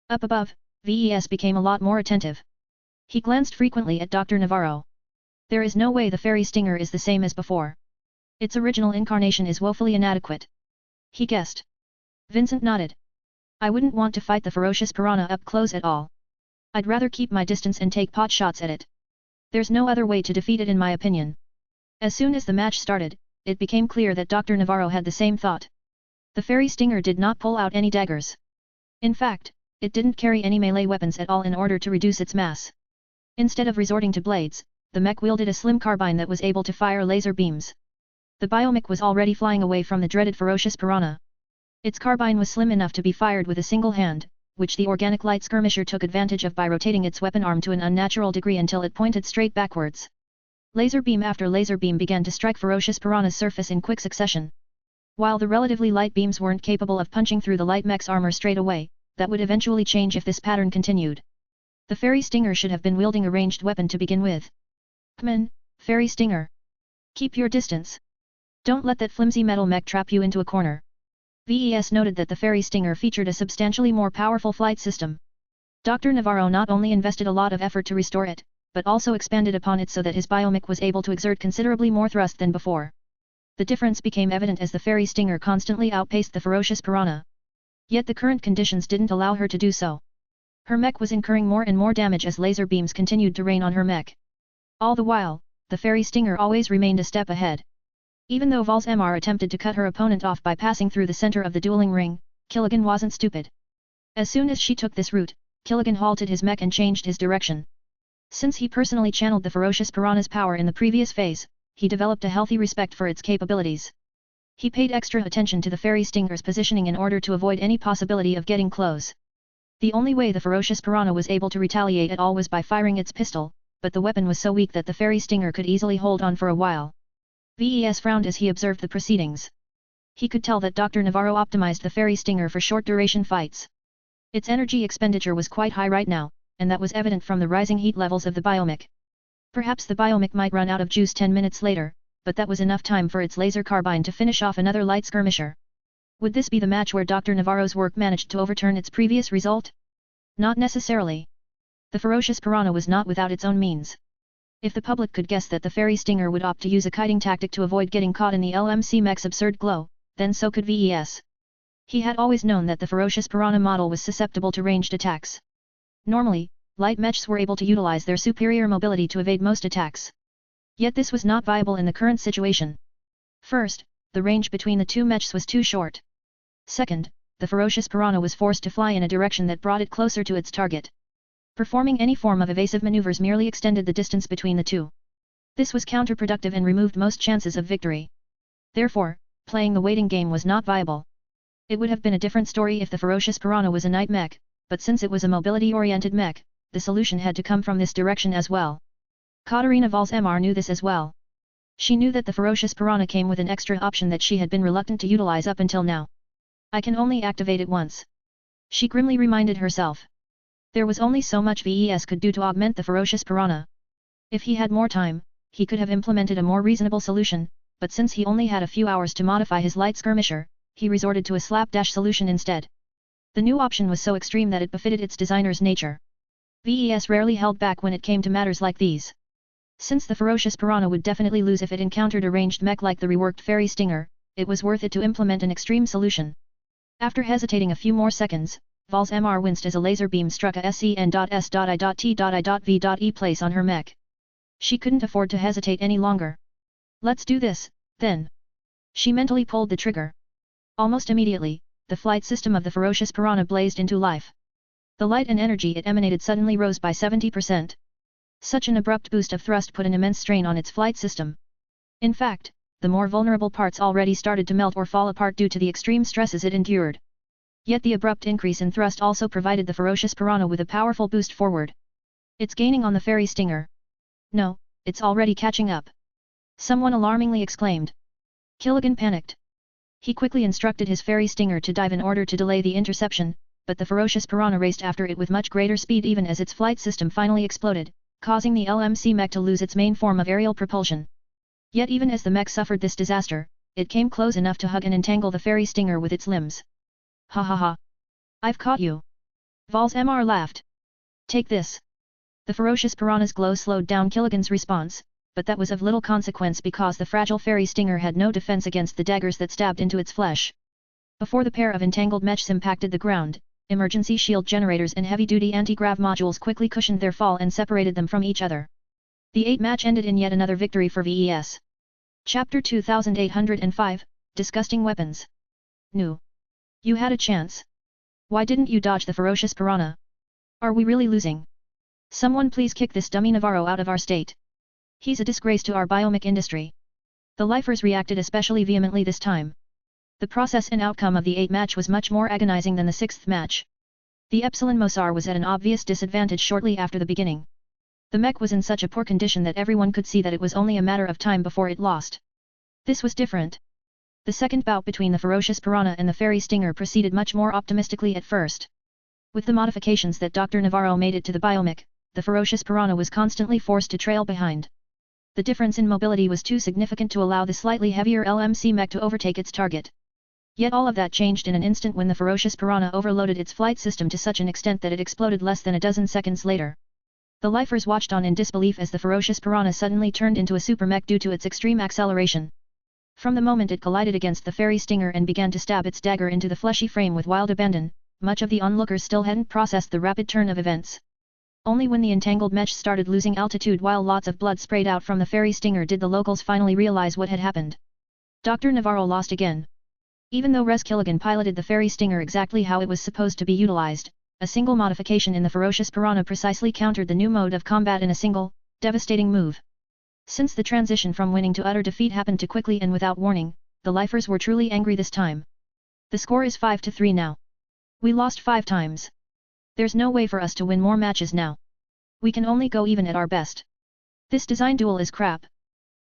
Up above, VES became a lot more attentive. He glanced frequently at Dr. Navarro. There is no way the fairy stinger is the same as before. Its original incarnation is woefully inadequate. He guessed. Vincent nodded. I wouldn't want to fight the ferocious piranha up close at all. I'd rather keep my distance and take pot shots at it. There's no other way to defeat it in my opinion. As soon as the match started, it became clear that Dr. Navarro had the same thought. The fairy stinger did not pull out any daggers. In fact, it didn't carry any melee weapons at all in order to reduce its mass. Instead of resorting to blades, the mech wielded a slim carbine that was able to fire laser beams. The biomech was already flying away from the dreaded ferocious piranha. Its carbine was slim enough to be fired with a single hand, which the organic light skirmisher took advantage of by rotating its weapon arm to an unnatural degree until it pointed straight backwards. Laser beam after laser beam began to strike ferocious piranha's surface in quick succession. While the relatively light beams weren't capable of punching through the light mech's armor straight away, that would eventually change if this pattern continued. The fairy stinger should have been wielding a ranged weapon to begin with. Come on, fairy stinger. Keep your distance. Don't let that flimsy metal mech trap you into a corner. VES noted that the fairy stinger featured a substantially more powerful flight system. Dr. Navarro not only invested a lot of effort to restore it, but also expanded upon it so that his biomech was able to exert considerably more thrust than before. The difference became evident as the fairy stinger constantly outpaced the ferocious piranha. Yet the current conditions didn't allow her to do so. Her mech was incurring more and more damage as laser beams continued to rain on her mech. All the while, the fairy stinger always remained a step ahead. Even though Valls-Mr attempted to cut her opponent off by passing through the center of the dueling ring, Killigan wasn't stupid. As soon as she took this route, Killigan halted his mech and changed his direction. Since he personally channeled the ferocious piranha's power in the previous phase, he developed a healthy respect for its capabilities. He paid extra attention to the fairy stinger's positioning in order to avoid any possibility of getting close. The only way the ferocious piranha was able to retaliate at all was by firing its pistol, but the weapon was so weak that the fairy stinger could easily hold on for a while. VES frowned as he observed the proceedings. He could tell that Dr. Navarro optimized the fairy stinger for short-duration fights. Its energy expenditure was quite high right now, and that was evident from the rising heat levels of the biomech. Perhaps the biomech might run out of juice 10 minutes later, but that was enough time for its laser carbine to finish off another light skirmisher. Would this be the match where Dr. Navarro's work managed to overturn its previous result? Not necessarily. The ferocious piranha was not without its own means. If the public could guess that the fairy stinger would opt to use a kiting tactic to avoid getting caught in the LMC mech's absurd glow, then so could VES. He had always known that the ferocious piranha model was susceptible to ranged attacks. Normally, light mechs were able to utilize their superior mobility to evade most attacks. Yet this was not viable in the current situation. First, the range between the two mechs was too short. Second, the ferocious piranha was forced to fly in a direction that brought it closer to its target. Performing any form of evasive maneuvers merely extended the distance between the two. This was counterproductive and removed most chances of victory. Therefore, playing the waiting game was not viable. It would have been a different story if the ferocious piranha was a night mech, but since it was a mobility-oriented mech, the solution had to come from this direction as well. Katarina Valls-Mr knew this as well. She knew that the ferocious piranha came with an extra option that she had been reluctant to utilize up until now. I can only activate it once. She grimly reminded herself. There was only so much VES could do to augment the ferocious piranha. If he had more time, he could have implemented a more reasonable solution, but since he only had a few hours to modify his light skirmisher, he resorted to a slapdash solution instead. The new option was so extreme that it befitted its designer's nature. VES rarely held back when it came to matters like these. Since the ferocious piranha would definitely lose if it encountered a ranged mech like the reworked fairy stinger, it was worth it to implement an extreme solution. After hesitating a few more seconds, Valls-Mr winced as a laser beam struck a SCN.S.I.T.V.E place on her mech. She couldn't afford to hesitate any longer. Let's do this, then. She mentally pulled the trigger. Almost immediately, the flight system of the ferocious piranha blazed into life. The light and energy it emanated suddenly rose by 70%. Such an abrupt boost of thrust put an immense strain on its flight system. In fact, the more vulnerable parts already started to melt or fall apart due to the extreme stresses it endured. Yet the abrupt increase in thrust also provided the ferocious piranha with a powerful boost forward. It's gaining on the fairy stinger. No, it's already catching up. Someone alarmingly exclaimed. Killigan panicked. He quickly instructed his fairy stinger to dive in order to delay the interception, but the ferocious piranha raced after it with much greater speed even as its flight system finally exploded, causing the LMC mech to lose its main form of aerial propulsion. Yet even as the mech suffered this disaster, it came close enough to hug and entangle the fairy stinger with its limbs. Ha ha ha! I've caught you! Valls-Mr laughed. Take this! The ferocious piranha's glow slowed down Killigan's response, but that was of little consequence because the fragile fairy stinger had no defense against the daggers that stabbed into its flesh. Before the pair of entangled mechs impacted the ground, emergency shield generators and heavy-duty anti-grav modules quickly cushioned their fall and separated them from each other. The 8 match ended in yet another victory for VES. Chapter 2805, Disgusting Weapons. Nu. You had a chance. Why didn't you dodge the ferocious piranha? Are we really losing? Someone please kick this dummy Navarro out of our state. He's a disgrace to our biomech industry. The lifers reacted especially vehemently this time. The process and outcome of the 8 match was much more agonizing than the 6th match. The Epsilon Mosar was at an obvious disadvantage shortly after the beginning. The mech was in such a poor condition that everyone could see that it was only a matter of time before it lost. This was different. The second bout between the ferocious piranha and the fairy stinger proceeded much more optimistically at first. With the modifications that Dr. Navarro made it to the biomech, the ferocious piranha was constantly forced to trail behind. The difference in mobility was too significant to allow the slightly heavier LMC mech to overtake its target. Yet all of that changed in an instant when the ferocious piranha overloaded its flight system to such an extent that it exploded less than a dozen seconds later. The lifers watched on in disbelief as the ferocious piranha suddenly turned into a super mech due to its extreme acceleration. From the moment it collided against the fairy stinger and began to stab its dagger into the fleshy frame with wild abandon, much of the onlookers still hadn't processed the rapid turn of events. Only when the entangled mech started losing altitude while lots of blood sprayed out from the fairy stinger did the locals finally realize what had happened. Dr. Navarro lost again. Even though Killigan piloted the Fairy Stinger exactly how it was supposed to be utilized, a single modification in the Ferocious Piranha precisely countered the new mode of combat in a single, devastating move. Since the transition from winning to utter defeat happened too quickly and without warning, the lifers were truly angry this time. The score is 5-3 now. We lost 5 times. There's no way for us to win more matches now. We can only go even at our best. This design duel is crap.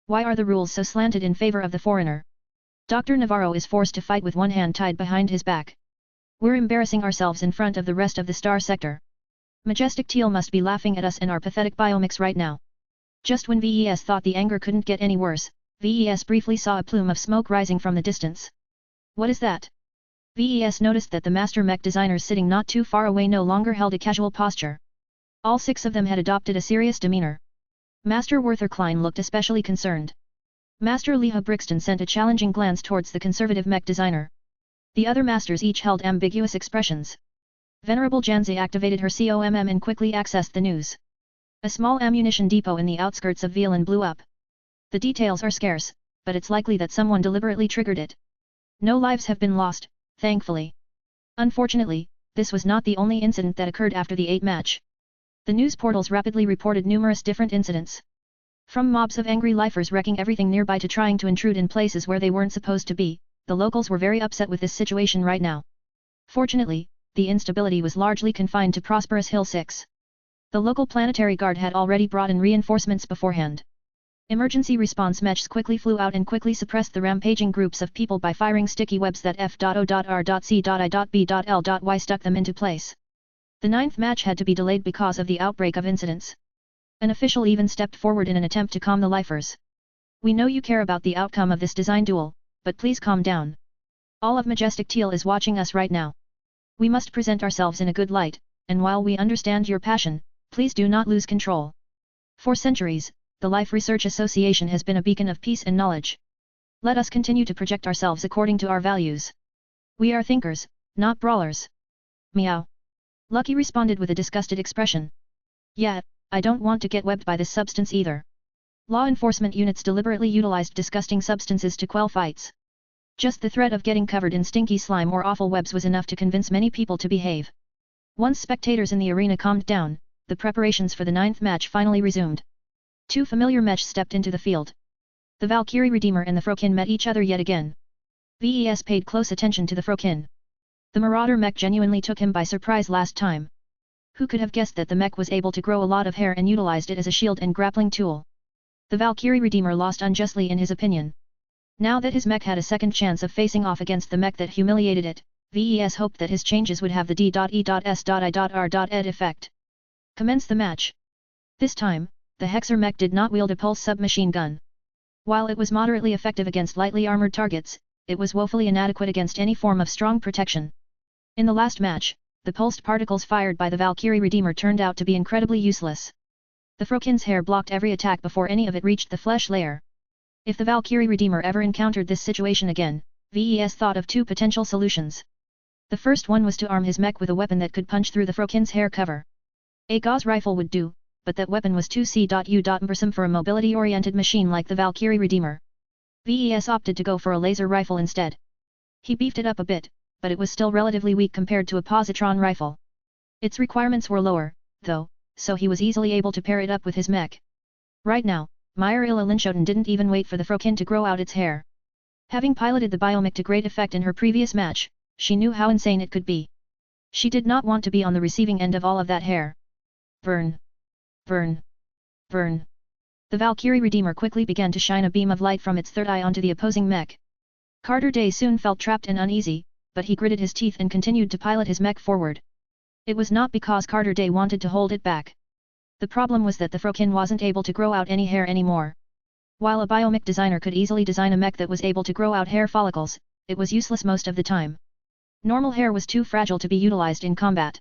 Why are the rules so slanted in favor of the foreigner? Dr. Navarro is forced to fight with one hand tied behind his back. We're embarrassing ourselves in front of the rest of the star sector. Majestic Teal must be laughing at us and our pathetic biomix right now. Just when VES thought the anger couldn't get any worse, VES briefly saw a plume of smoke rising from the distance. What is that? VES noticed that the master mech designers sitting not too far away no longer held a casual posture. All 6 of them had adopted a serious demeanor. Master Werther Klein looked especially concerned. Master Leha Brixton sent a challenging glance towards the conservative mech designer. The other masters each held ambiguous expressions. Venerable Janzi activated her COMM and quickly accessed the news. A small ammunition depot in the outskirts of Velan blew up. The details are scarce, but it's likely that someone deliberately triggered it. No lives have been lost, thankfully. Unfortunately, this was not the only incident that occurred after the 8 match. The news portals rapidly reported numerous different incidents. From mobs of angry lifers wrecking everything nearby to trying to intrude in places where they weren't supposed to be, the locals were very upset with this situation right now. Fortunately, the instability was largely confined to Prosperous Hill 6. The local planetary guard had already brought in reinforcements beforehand. Emergency response mechs quickly flew out and quickly suppressed the rampaging groups of people by firing sticky webs that F.O.R.C.I.B.L.Y stuck them into place. The 9th match had to be delayed because of the outbreak of incidents. An official even stepped forward in an attempt to calm the lifers. We know you care about the outcome of this design duel, but please calm down. All of Majestic Teal is watching us right now. We must present ourselves in a good light, and while we understand your passion, please do not lose control. For centuries, the Life Research Association has been a beacon of peace and knowledge. Let us continue to project ourselves according to our values. We are thinkers, not brawlers. Meow. Lucky responded with a disgusted expression. Yeah, I don't want to get webbed by this substance either. Law enforcement units deliberately utilized disgusting substances to quell fights. Just the threat of getting covered in stinky slime or awful webs was enough to convince many people to behave. Once spectators in the arena calmed down, the preparations for the 9th match finally resumed. 2 familiar mechs stepped into the field. The Valkyrie Redeemer and the Frokin met each other yet again. VES paid close attention to the Frokin. The Marauder mech genuinely took him by surprise last time. Who could have guessed that the mech was able to grow a lot of hair and utilized it as a shield and grappling tool? The Valkyrie Redeemer lost unjustly in his opinion. Now that his mech had a second chance of facing off against the mech that humiliated it, VES hoped that his changes would have the D.E.S.I.R.ed effect. Commence the match. This time, the Hexer mech did not wield a pulse submachine gun. While it was moderately effective against lightly armored targets, it was woefully inadequate against any form of strong protection. In the last match, the pulsed particles fired by the Valkyrie Redeemer turned out to be incredibly useless. The Frokin's hair blocked every attack before any of it reached the flesh layer. If the Valkyrie Redeemer ever encountered this situation again, VES thought of 2 potential solutions. The first one was to arm his mech with a weapon that could punch through the Frokin's hair cover. A gauze rifle would do, but that weapon was too cumbersome for a mobility-oriented machine like the Valkyrie Redeemer. VES opted to go for a laser rifle instead. He beefed it up a bit, but it was still relatively weak compared to a positron rifle. Its requirements were lower, though, so he was easily able to pair it up with his mech. Right now, Myra Linschoten didn't even wait for the Frokin to grow out its hair. Having piloted the biomech to great effect in her previous match, she knew how insane it could be. She did not want to be on the receiving end of all of that hair. Burn. Burn. Burn. The Valkyrie Redeemer quickly began to shine a beam of light from its third eye onto the opposing mech. Carter Day soon felt trapped and uneasy, but he gritted his teeth and continued to pilot his mech forward. It was not because Carter Day wanted to hold it back. The problem was that the Frokin wasn't able to grow out any hair anymore. While a biomech designer could easily design a mech that was able to grow out hair follicles, it was useless most of the time. Normal hair was too fragile to be utilized in combat.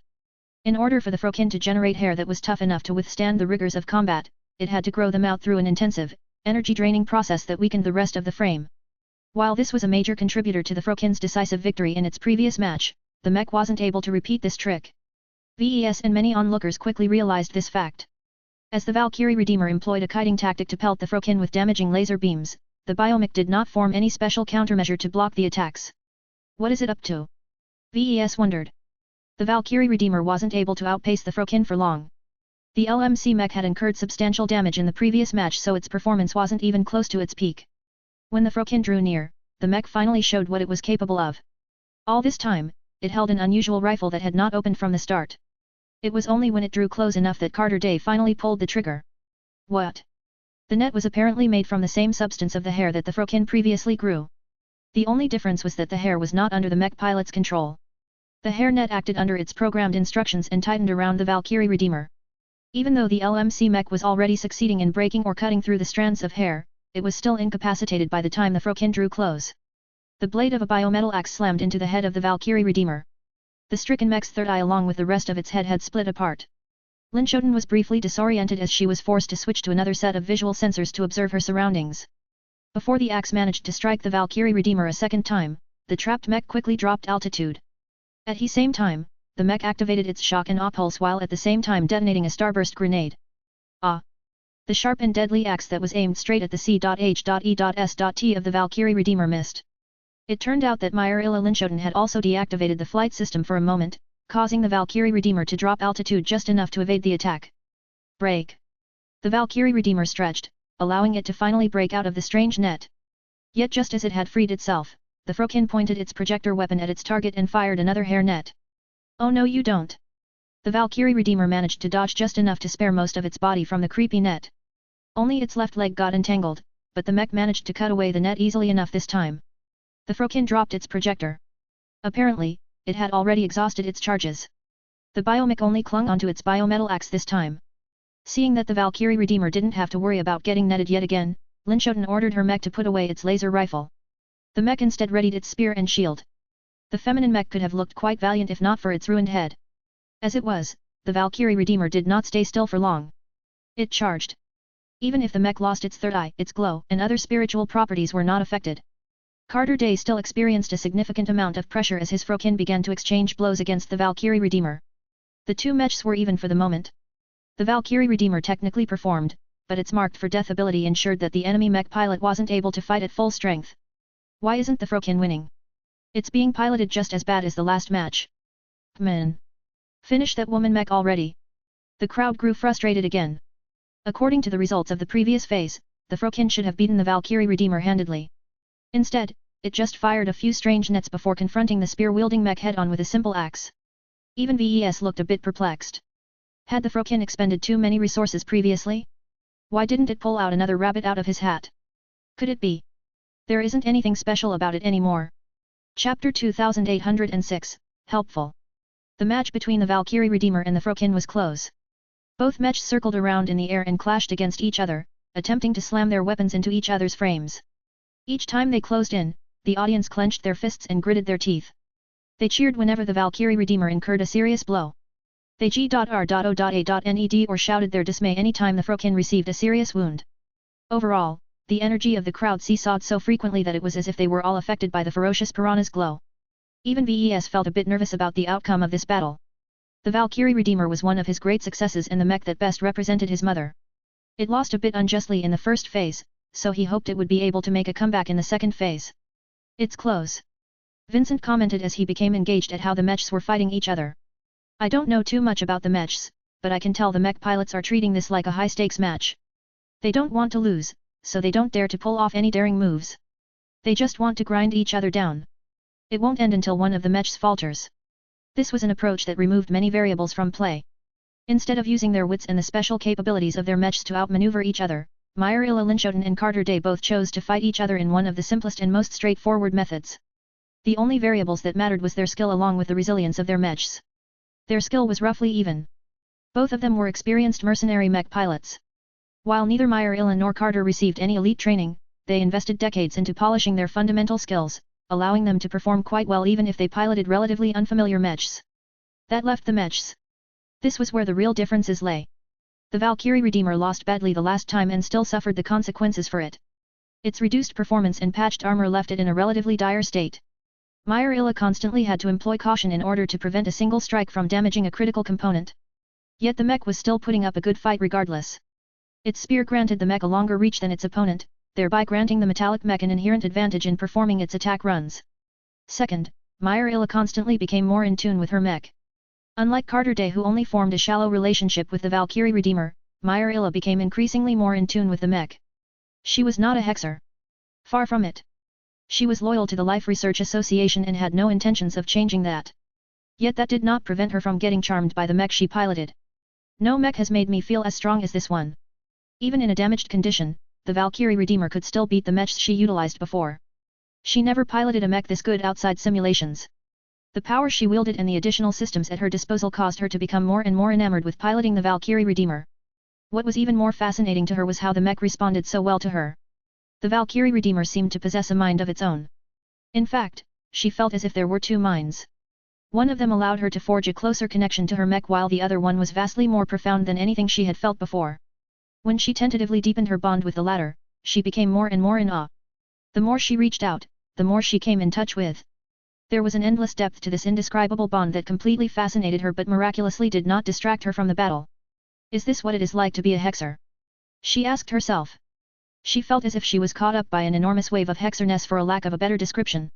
In order for the Frokin to generate hair that was tough enough to withstand the rigors of combat, it had to grow them out through an intensive, energy-draining process that weakened the rest of the frame. While this was a major contributor to the Frokin's decisive victory in its previous match, the mech wasn't able to repeat this trick. VES and many onlookers quickly realized this fact. As the Valkyrie Redeemer employed a kiting tactic to pelt the Frokin with damaging laser beams, the biomech did not form any special countermeasure to block the attacks. What is it up to? VES wondered. The Valkyrie Redeemer wasn't able to outpace the Frokin for long. The LMC mech had incurred substantial damage in the previous match, so its performance wasn't even close to its peak. When the Frokin drew near, the mech finally showed what it was capable of. All this time, it held an unusual rifle that had not opened from the start. It was only when it drew close enough that Carter Day finally pulled the trigger. What? The net was apparently made from the same substance of the hair that the Frokin previously grew. The only difference was that the hair was not under the mech pilot's control. The hair net acted under its programmed instructions and tightened around the Valkyrie Redeemer. Even though the LMC mech was already succeeding in breaking or cutting through the strands of hair, it was still incapacitated by the time the Frokin drew close. The blade of a biometal axe slammed into the head of the Valkyrie Redeemer. The stricken mech's third eye along with the rest of its head had split apart. Lin Shoten was briefly disoriented as she was forced to switch to another set of visual sensors to observe her surroundings. Before the axe managed to strike the Valkyrie Redeemer a second time, the trapped mech quickly dropped altitude. At the same time, the mech activated its shock and awe pulse while at the same time detonating a starburst grenade. Ah! The sharp and deadly axe that was aimed straight at the C.H.E.S.T of the Valkyrie Redeemer missed. It turned out that Meyer-Illa Linschoten had also deactivated the flight system for a moment, causing the Valkyrie Redeemer to drop altitude just enough to evade the attack. Break! The Valkyrie Redeemer stretched, allowing it to finally break out of the strange net. Yet just as it had freed itself, the Frokin pointed its projector weapon at its target and fired another hair net. Oh no, you don't! The Valkyrie Redeemer managed to dodge just enough to spare most of its body from the creepy net. Only its left leg got entangled, but the mech managed to cut away the net easily enough this time. The Frokin dropped its projector. Apparently, it had already exhausted its charges. The biomech only clung onto its biometal axe this time. Seeing that the Valkyrie Redeemer didn't have to worry about getting netted yet again, Lin Shoten ordered her mech to put away its laser rifle. The mech instead readied its spear and shield. The feminine mech could have looked quite valiant if not for its ruined head. As it was, the Valkyrie Redeemer did not stay still for long. It charged. Even if the mech lost its third eye, its glow and other spiritual properties were not affected. Carter Day still experienced a significant amount of pressure as his Frokin began to exchange blows against the Valkyrie Redeemer. The two mechs were even for the moment. The Valkyrie Redeemer technically performed, but its marked for death ability ensured that the enemy mech pilot wasn't able to fight at full strength. Why isn't the Frokin winning? It's being piloted just as bad as the last match. Man! Finish that woman mech already! The crowd grew frustrated again. According to the results of the previous phase, the Frokin should have beaten the Valkyrie Redeemer handedly. Instead, it just fired a few strange nets before confronting the spear-wielding mech head-on with a simple axe. Even VES looked a bit perplexed. Had the Frokin expended too many resources previously? Why didn't it pull out another rabbit out of his hat? Could it be? There isn't anything special about it anymore. Chapter 2806, Helpful. The match between the Valkyrie Redeemer and the Frokin was close. Both mechs circled around in the air and clashed against each other, attempting to slam their weapons into each other's frames. Each time they closed in, the audience clenched their fists and gritted their teeth. They cheered whenever the Valkyrie Redeemer incurred a serious blow. They g.r.o.a.ned or shouted their dismay anytime the Frokin received a serious wound. Overall, the energy of the crowd seesawed so frequently that it was as if they were all affected by the ferocious piranha's glow. Even VES felt a bit nervous about the outcome of this battle. The Valkyrie Redeemer was one of his great successes and the mech that best represented his mother. It lost a bit unjustly in the first phase, so he hoped it would be able to make a comeback in the second phase. It's close. Vincent commented as he became engaged at how the mechs were fighting each other. I don't know too much about the mechs, but I can tell the mech pilots are treating this like a high-stakes match. They don't want to lose, so they don't dare to pull off any daring moves. They just want to grind each other down. It won't end until one of the mechs falters. This was an approach that removed many variables from play. Instead of using their wits and the special capabilities of their mechs to outmaneuver each other, Meyer-Illa Linschoten and Carter Day both chose to fight each other in one of the simplest and most straightforward methods. The only variables that mattered was their skill along with the resilience of their mechs. Their skill was roughly even. Both of them were experienced mercenary mech pilots. While neither Meyer-Illa nor Carter received any elite training, they invested decades into polishing their fundamental skills, allowing them to perform quite well even if they piloted relatively unfamiliar mechs. That left the mechs. This was where the real differences lay. The Valkyrie Redeemer lost badly the last time and still suffered the consequences for it. Its reduced performance and patched armor left it in a relatively dire state. Meyer-Illa constantly had to employ caution in order to prevent a single strike from damaging a critical component. Yet the mech was still putting up a good fight regardless. Its spear granted the mech a longer reach than its opponent, thereby granting the metallic mech an inherent advantage in performing its attack runs. Second, Myra constantly became more in tune with her mech. Unlike Carter Day, who only formed a shallow relationship with the Valkyrie Redeemer, Myra became increasingly more in tune with the mech. She was not a hexer. Far from it. She was loyal to the Life Research Association and had no intentions of changing that. Yet that did not prevent her from getting charmed by the mech she piloted. No mech has made me feel as strong as this one. Even in a damaged condition, the Valkyrie Redeemer could still beat the mechs she utilized before. She never piloted a mech this good outside simulations. The power she wielded and the additional systems at her disposal caused her to become more and more enamored with piloting the Valkyrie Redeemer. What was even more fascinating to her was how the mech responded so well to her. The Valkyrie Redeemer seemed to possess a mind of its own. In fact, she felt as if there were two minds. One of them allowed her to forge a closer connection to her mech, while the other one was vastly more profound than anything she had felt before. When she tentatively deepened her bond with the latter, she became more and more in awe. The more she reached out, the more she came in touch with. There was an endless depth to this indescribable bond that completely fascinated her but miraculously did not distract her from the battle. Is this what it is like to be a hexer? She asked herself. She felt as if she was caught up by an enormous wave of hexerness, for a lack of a better description.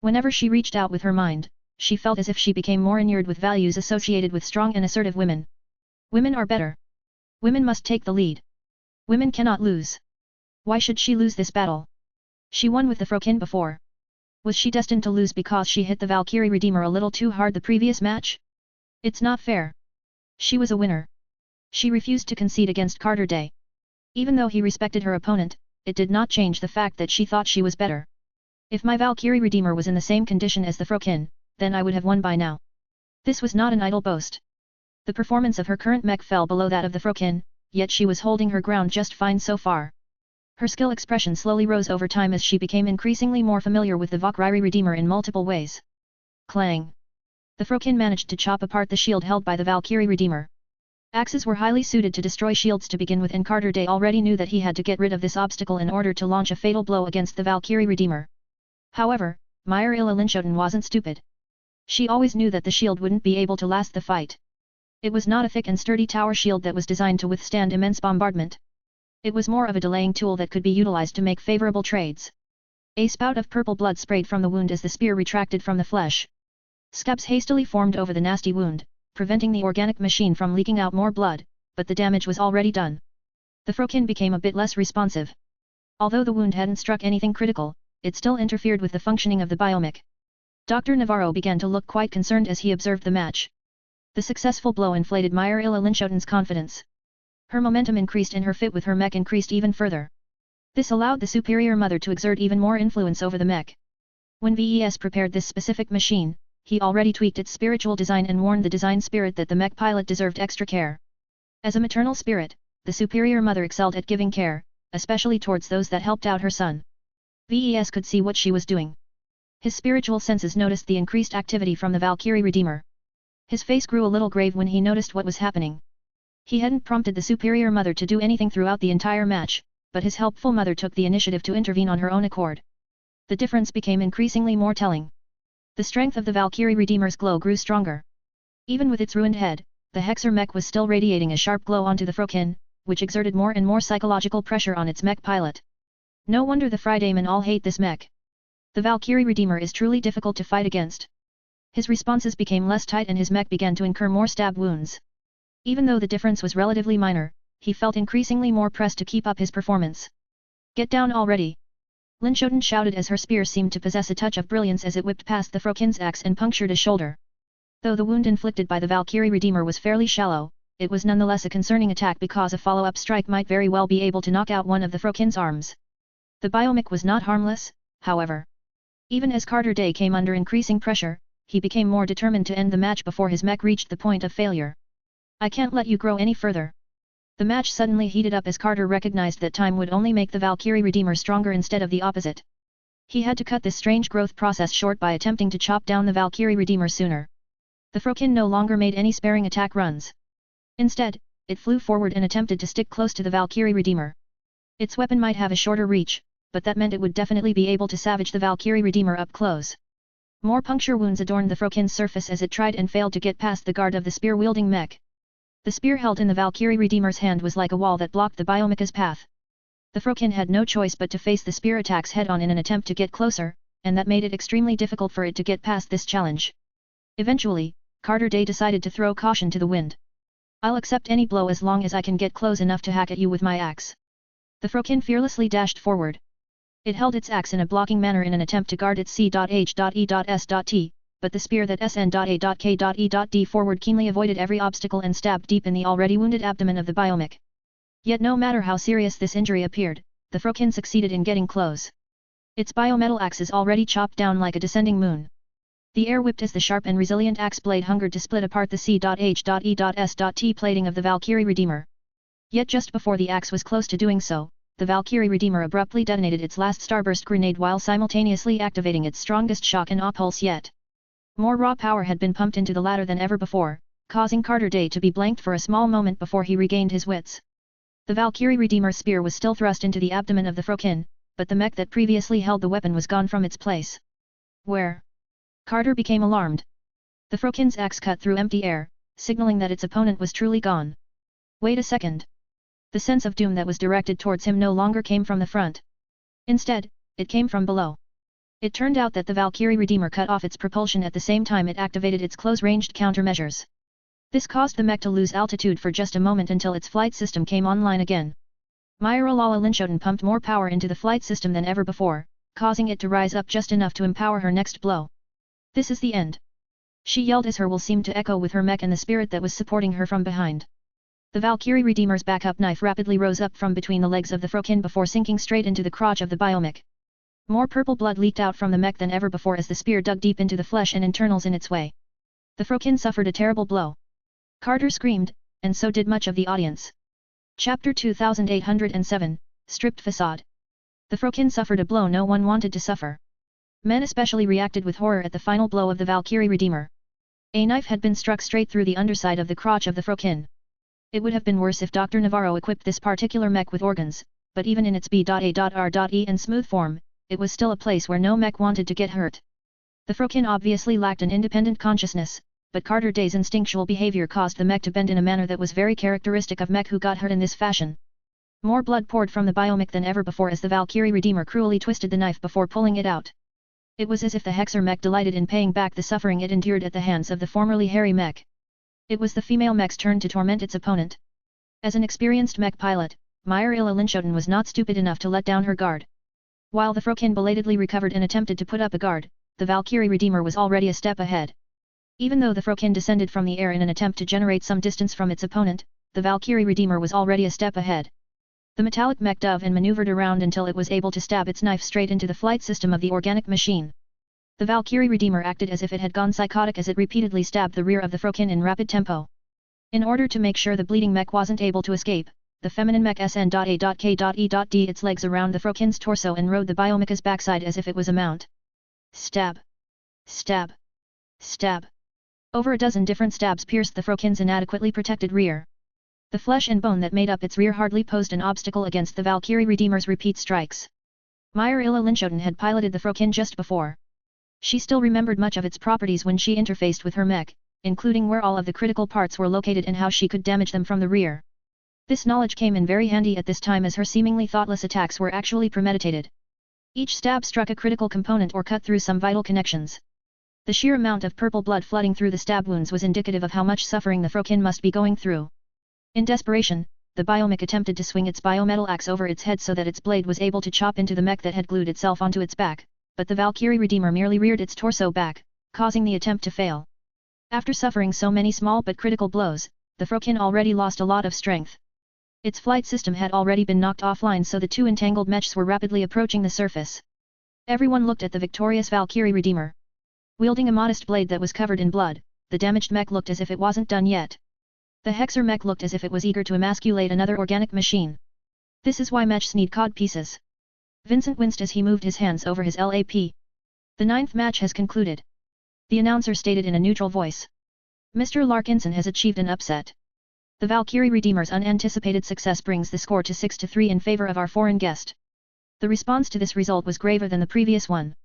Whenever she reached out with her mind, she felt as if she became more inured with values associated with strong and assertive women. Women are better. Women must take the lead. Women cannot lose. Why should she lose this battle? She won with the Frokin before. Was she destined to lose because she hit the Valkyrie Redeemer a little too hard the previous match? It's not fair. She was a winner. She refused to concede against Carter Day. Even though he respected her opponent, it did not change the fact that she thought she was better. If my Valkyrie Redeemer was in the same condition as the Frokin, then I would have won by now. This was not an idle boast. The performance of her current mech fell below that of the Frokin, yet she was holding her ground just fine so far. Her skill expression slowly rose over time as she became increasingly more familiar with the Valkyrie Redeemer in multiple ways. Clang! The Frokin managed to chop apart the shield held by the Valkyrie Redeemer. Axes were highly suited to destroy shields to begin with, and Carter Day already knew that he had to get rid of this obstacle in order to launch a fatal blow against the Valkyrie Redeemer. However, Myra Linschoten wasn't stupid. She always knew that the shield wouldn't be able to last the fight. It was not a thick and sturdy tower shield that was designed to withstand immense bombardment. It was more of a delaying tool that could be utilized to make favorable trades. A spout of purple blood sprayed from the wound as the spear retracted from the flesh. Scabs hastily formed over the nasty wound, preventing the organic machine from leaking out more blood, but the damage was already done. The Frokin became a bit less responsive. Although the wound hadn't struck anything critical, it still interfered with the functioning of the biomech. Dr. Navarro began to look quite concerned as he observed the match. The successful blow inflated Myra Linschoten's confidence. Her momentum increased and her fit with her mech increased even further. This allowed the superior mother to exert even more influence over the mech. When VES prepared this specific machine, he already tweaked its spiritual design and warned the design spirit that the mech pilot deserved extra care. As a maternal spirit, the superior mother excelled at giving care, especially towards those that helped out her son. VES could see what she was doing. His spiritual senses noticed the increased activity from the Valkyrie Redeemer. His face grew a little grave when he noticed what was happening. He hadn't prompted the superior mother to do anything throughout the entire match, but his helpful mother took the initiative to intervene on her own accord. The difference became increasingly more telling. The strength of the Valkyrie Redeemer's glow grew stronger. Even with its ruined head, the Hexer mech was still radiating a sharp glow onto the Frokin, which exerted more and more psychological pressure on its mech pilot. No wonder the Friedaymen all hate this mech. The Valkyrie Redeemer is truly difficult to fight against. His responses became less tight and his mech began to incur more stab wounds. Even though the difference was relatively minor, he felt increasingly more pressed to keep up his performance. Get down already! Linschoten shouted as her spear seemed to possess a touch of brilliance as it whipped past the Frokin's axe and punctured his shoulder. Though the wound inflicted by the Valkyrie Redeemer was fairly shallow, it was nonetheless a concerning attack because a follow-up strike might very well be able to knock out one of the Frokin's arms. The biomech was not harmless, however. Even as Carter Day came under increasing pressure, he became more determined to end the match before his mech reached the point of failure. I can't let you grow any further. The match suddenly heated up as Carter recognized that time would only make the Valkyrie Redeemer stronger instead of the opposite. He had to cut this strange growth process short by attempting to chop down the Valkyrie Redeemer sooner. The Frokin no longer made any sparing attack runs. Instead, it flew forward and attempted to stick close to the Valkyrie Redeemer. Its weapon might have a shorter reach, but that meant it would definitely be able to savage the Valkyrie Redeemer up close. More puncture wounds adorned the Frokin's surface as it tried and failed to get past the guard of the spear-wielding mech. The spear held in the Valkyrie Redeemer's hand was like a wall that blocked the biomecha's path. The Frokin had no choice but to face the spear attacks head-on in an attempt to get closer, and that made it extremely difficult for it to get past this challenge. Eventually, Carter Day decided to throw caution to the wind. I'll accept any blow as long as I can get close enough to hack at you with my axe. The Frokin fearlessly dashed forward. It held its axe in a blocking manner in an attempt to guard its C.H.E.S.T, but the spear that SN.A.K.E.D forward keenly avoided every obstacle and stabbed deep in the already wounded abdomen of the biomech. Yet no matter how serious this injury appeared, the Frokin succeeded in getting close. Its biometal axe is already chopped down like a descending moon. The air whipped as the sharp and resilient axe blade hungered to split apart the C.H.E.S.T plating of the Valkyrie Redeemer. Yet just before the axe was close to doing so, the Valkyrie Redeemer abruptly detonated its last starburst grenade while simultaneously activating its strongest shock and awe pulse yet. More raw power had been pumped into the latter than ever before, causing Carter Day to be blanked for a small moment before he regained his wits. The Valkyrie Redeemer's spear was still thrust into the abdomen of the Frokin, but the mech that previously held the weapon was gone from its place. Where? Carter became alarmed. The Frokin's axe cut through empty air, signaling that its opponent was truly gone. Wait a second. The sense of doom that was directed towards him no longer came from the front. Instead, it came from below. It turned out that the Valkyrie Redeemer cut off its propulsion at the same time it activated its close-ranged countermeasures. This caused the mech to lose altitude for just a moment until its flight system came online again. Myralala Linshoten pumped more power into the flight system than ever before, causing it to rise up just enough to empower her next blow. This is the end. She yelled as her will seemed to echo with her mech and the spirit that was supporting her from behind. The Valkyrie Redeemer's backup knife rapidly rose up from between the legs of the Frokin before sinking straight into the crotch of the biomech. More purple blood leaked out from the mech than ever before as the spear dug deep into the flesh and internals in its way. The Frokin suffered a terrible blow. Carter screamed, and so did much of the audience. Chapter 2807, Stripped Facade. The Frokin suffered a blow no one wanted to suffer. Men especially reacted with horror at the final blow of the Valkyrie Redeemer. A knife had been struck straight through the underside of the crotch of the Frokin. It would have been worse if Dr. Navarro equipped this particular mech with organs, but even in its B.A.R.E and smooth form, it was still a place where no mech wanted to get hurt. The Frokin obviously lacked an independent consciousness, but Carter Day's instinctual behavior caused the mech to bend in a manner that was very characteristic of mech who got hurt in this fashion. More blood poured from the biomech than ever before as the Valkyrie Redeemer cruelly twisted the knife before pulling it out. It was as if the Hexer mech delighted in paying back the suffering it endured at the hands of the formerly hairy mech. It was the female mech's turn to torment its opponent. As an experienced mech pilot, Myrila Linshoten was not stupid enough to let down her guard. While the Frokin belatedly recovered and attempted to put up a guard, the Valkyrie Redeemer was already a step ahead. Even though the Frokin descended from the air in an attempt to generate some distance from its opponent, the Valkyrie Redeemer was already a step ahead. The metallic mech dove and maneuvered around until it was able to stab its knife straight into the flight system of the organic machine. The Valkyrie Redeemer acted as if it had gone psychotic as it repeatedly stabbed the rear of the Frokin in rapid tempo. In order to make sure the bleeding mech wasn't able to escape, the feminine mech SN.A.K.E.D its legs around the Frokin's torso and rode the biomecha's backside as if it was a mount. Stab. Stab. Stab. Over a dozen different stabs pierced the Frokin's inadequately protected rear. The flesh and bone that made up its rear hardly posed an obstacle against the Valkyrie Redeemer's repeat strikes. Myrila Linshoten had piloted the Frokin just before. She still remembered much of its properties when she interfaced with her mech, including where all of the critical parts were located and how she could damage them from the rear. This knowledge came in very handy at this time as her seemingly thoughtless attacks were actually premeditated. Each stab struck a critical component or cut through some vital connections. The sheer amount of purple blood flooding through the stab wounds was indicative of how much suffering the Frokin must be going through. In desperation, the biomech attempted to swing its biometal axe over its head so that its blade was able to chop into the mech that had glued itself onto its back, but the Valkyrie Redeemer merely reared its torso back, causing the attempt to fail. After suffering so many small but critical blows, the Frokin already lost a lot of strength. Its flight system had already been knocked offline so the two entangled mechs were rapidly approaching the surface. Everyone looked at the victorious Valkyrie Redeemer. Wielding a modest blade that was covered in blood, the damaged mech looked as if it wasn't done yet. The Hexer mech looked as if it was eager to emasculate another organic machine. This is why mechs need cod pieces. Vincent winced as he moved his hands over his lap. The 9th match has concluded. The announcer stated in a neutral voice. Mr. Larkinson has achieved an upset. The Valkyrie Redeemer's unanticipated success brings the score to 6-3 in favor of our foreign guest. The response to this result was graver than the previous one.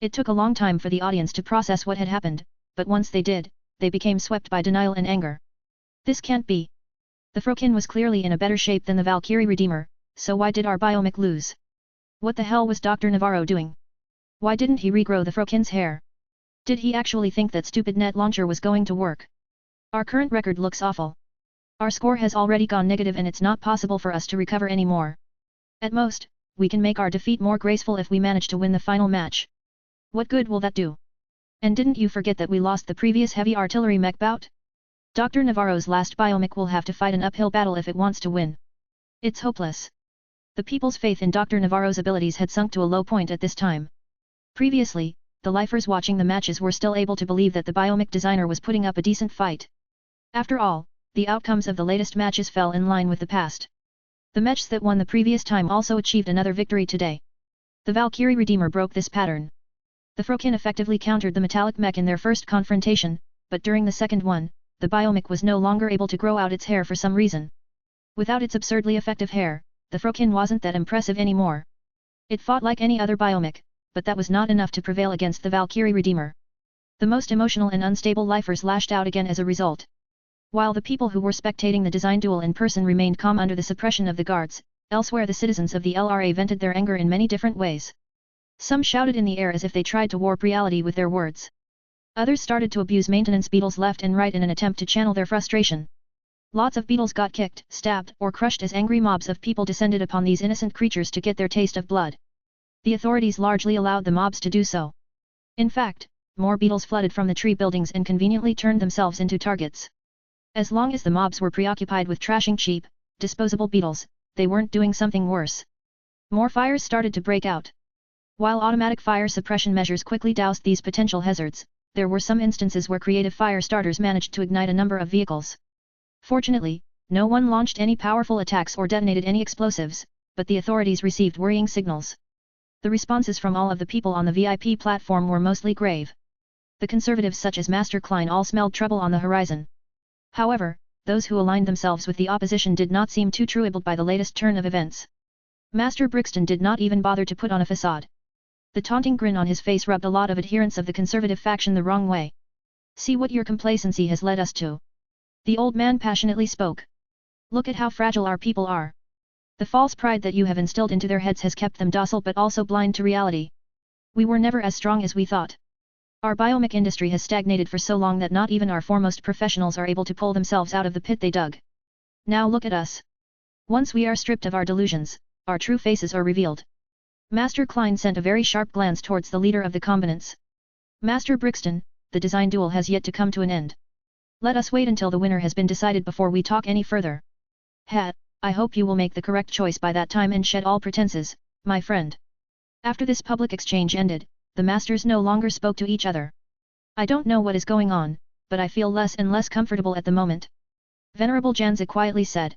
It took a long time for the audience to process what had happened, but once they did, they became swept by denial and anger. This can't be. The Frokin was clearly in a better shape than the Valkyrie Redeemer, so why did our biomech lose? What the hell was Dr. Navarro doing? Why didn't he regrow the Frokin's hair? Did he actually think that stupid net launcher was going to work? Our current record looks awful. Our score has already gone negative and it's not possible for us to recover anymore. At most, we can make our defeat more graceful if we manage to win the final match. What good will that do? And didn't you forget that we lost the previous heavy artillery mech bout? Dr. Navarro's last biomech will have to fight an uphill battle if it wants to win. It's hopeless. The people's faith in Dr. Navarro's abilities had sunk to a low point at this time. Previously, the lifers watching the matches were still able to believe that the biomech designer was putting up a decent fight. After all, the outcomes of the latest matches fell in line with the past. The mechs that won the previous time also achieved another victory today. The Valkyrie Redeemer broke this pattern. The Frokin effectively countered the metallic mech in their first confrontation, but during the second one, the biomech was no longer able to grow out its hair for some reason. Without its absurdly effective hair, the Frokin wasn't that impressive anymore. It fought like any other biomech, but that was not enough to prevail against the Valkyrie Redeemer. The most emotional and unstable lifers lashed out again as a result. While the people who were spectating the design duel in person remained calm under the suppression of the guards, elsewhere the citizens of the LRA vented their anger in many different ways. Some shouted in the air as if they tried to warp reality with their words. Others started to abuse maintenance beetles left and right in an attempt to channel their frustration. Lots of beetles got kicked, stabbed, or crushed as angry mobs of people descended upon these innocent creatures to get their taste of blood. The authorities largely allowed the mobs to do so. In fact, more beetles flooded from the tree buildings and conveniently turned themselves into targets. As long as the mobs were preoccupied with trashing cheap, disposable beetles, they weren't doing something worse. More fires started to break out. While automatic fire suppression measures quickly doused these potential hazards, there were some instances where creative fire starters managed to ignite a number of vehicles. Fortunately, no one launched any powerful attacks or detonated any explosives, but the authorities received worrying signals. The responses from all of the people on the VIP platform were mostly grave. The conservatives such as Master Klein all smelled trouble on the horizon. However, those who aligned themselves with the opposition did not seem too troubled by the latest turn of events. Master Brixton did not even bother to put on a facade. The taunting grin on his face rubbed a lot of adherents of the conservative faction the wrong way. See what your complacency has led us to. The old man passionately spoke. Look at how fragile our people are. The false pride that you have instilled into their heads has kept them docile but also blind to reality. We were never as strong as we thought. Our biomech industry has stagnated for so long that not even our foremost professionals are able to pull themselves out of the pit they dug. Now look at us. Once we are stripped of our delusions, our true faces are revealed. Master Klein sent a very sharp glance towards the leader of the combatants. Master Brixton, the design duel has yet to come to an end. Let us wait until the winner has been decided before we talk any further. I hope you will make the correct choice by that time and shed all pretenses, my friend. After this public exchange ended, the masters no longer spoke to each other. I don't know what is going on, but I feel less and less comfortable at the moment. Venerable Janza quietly said.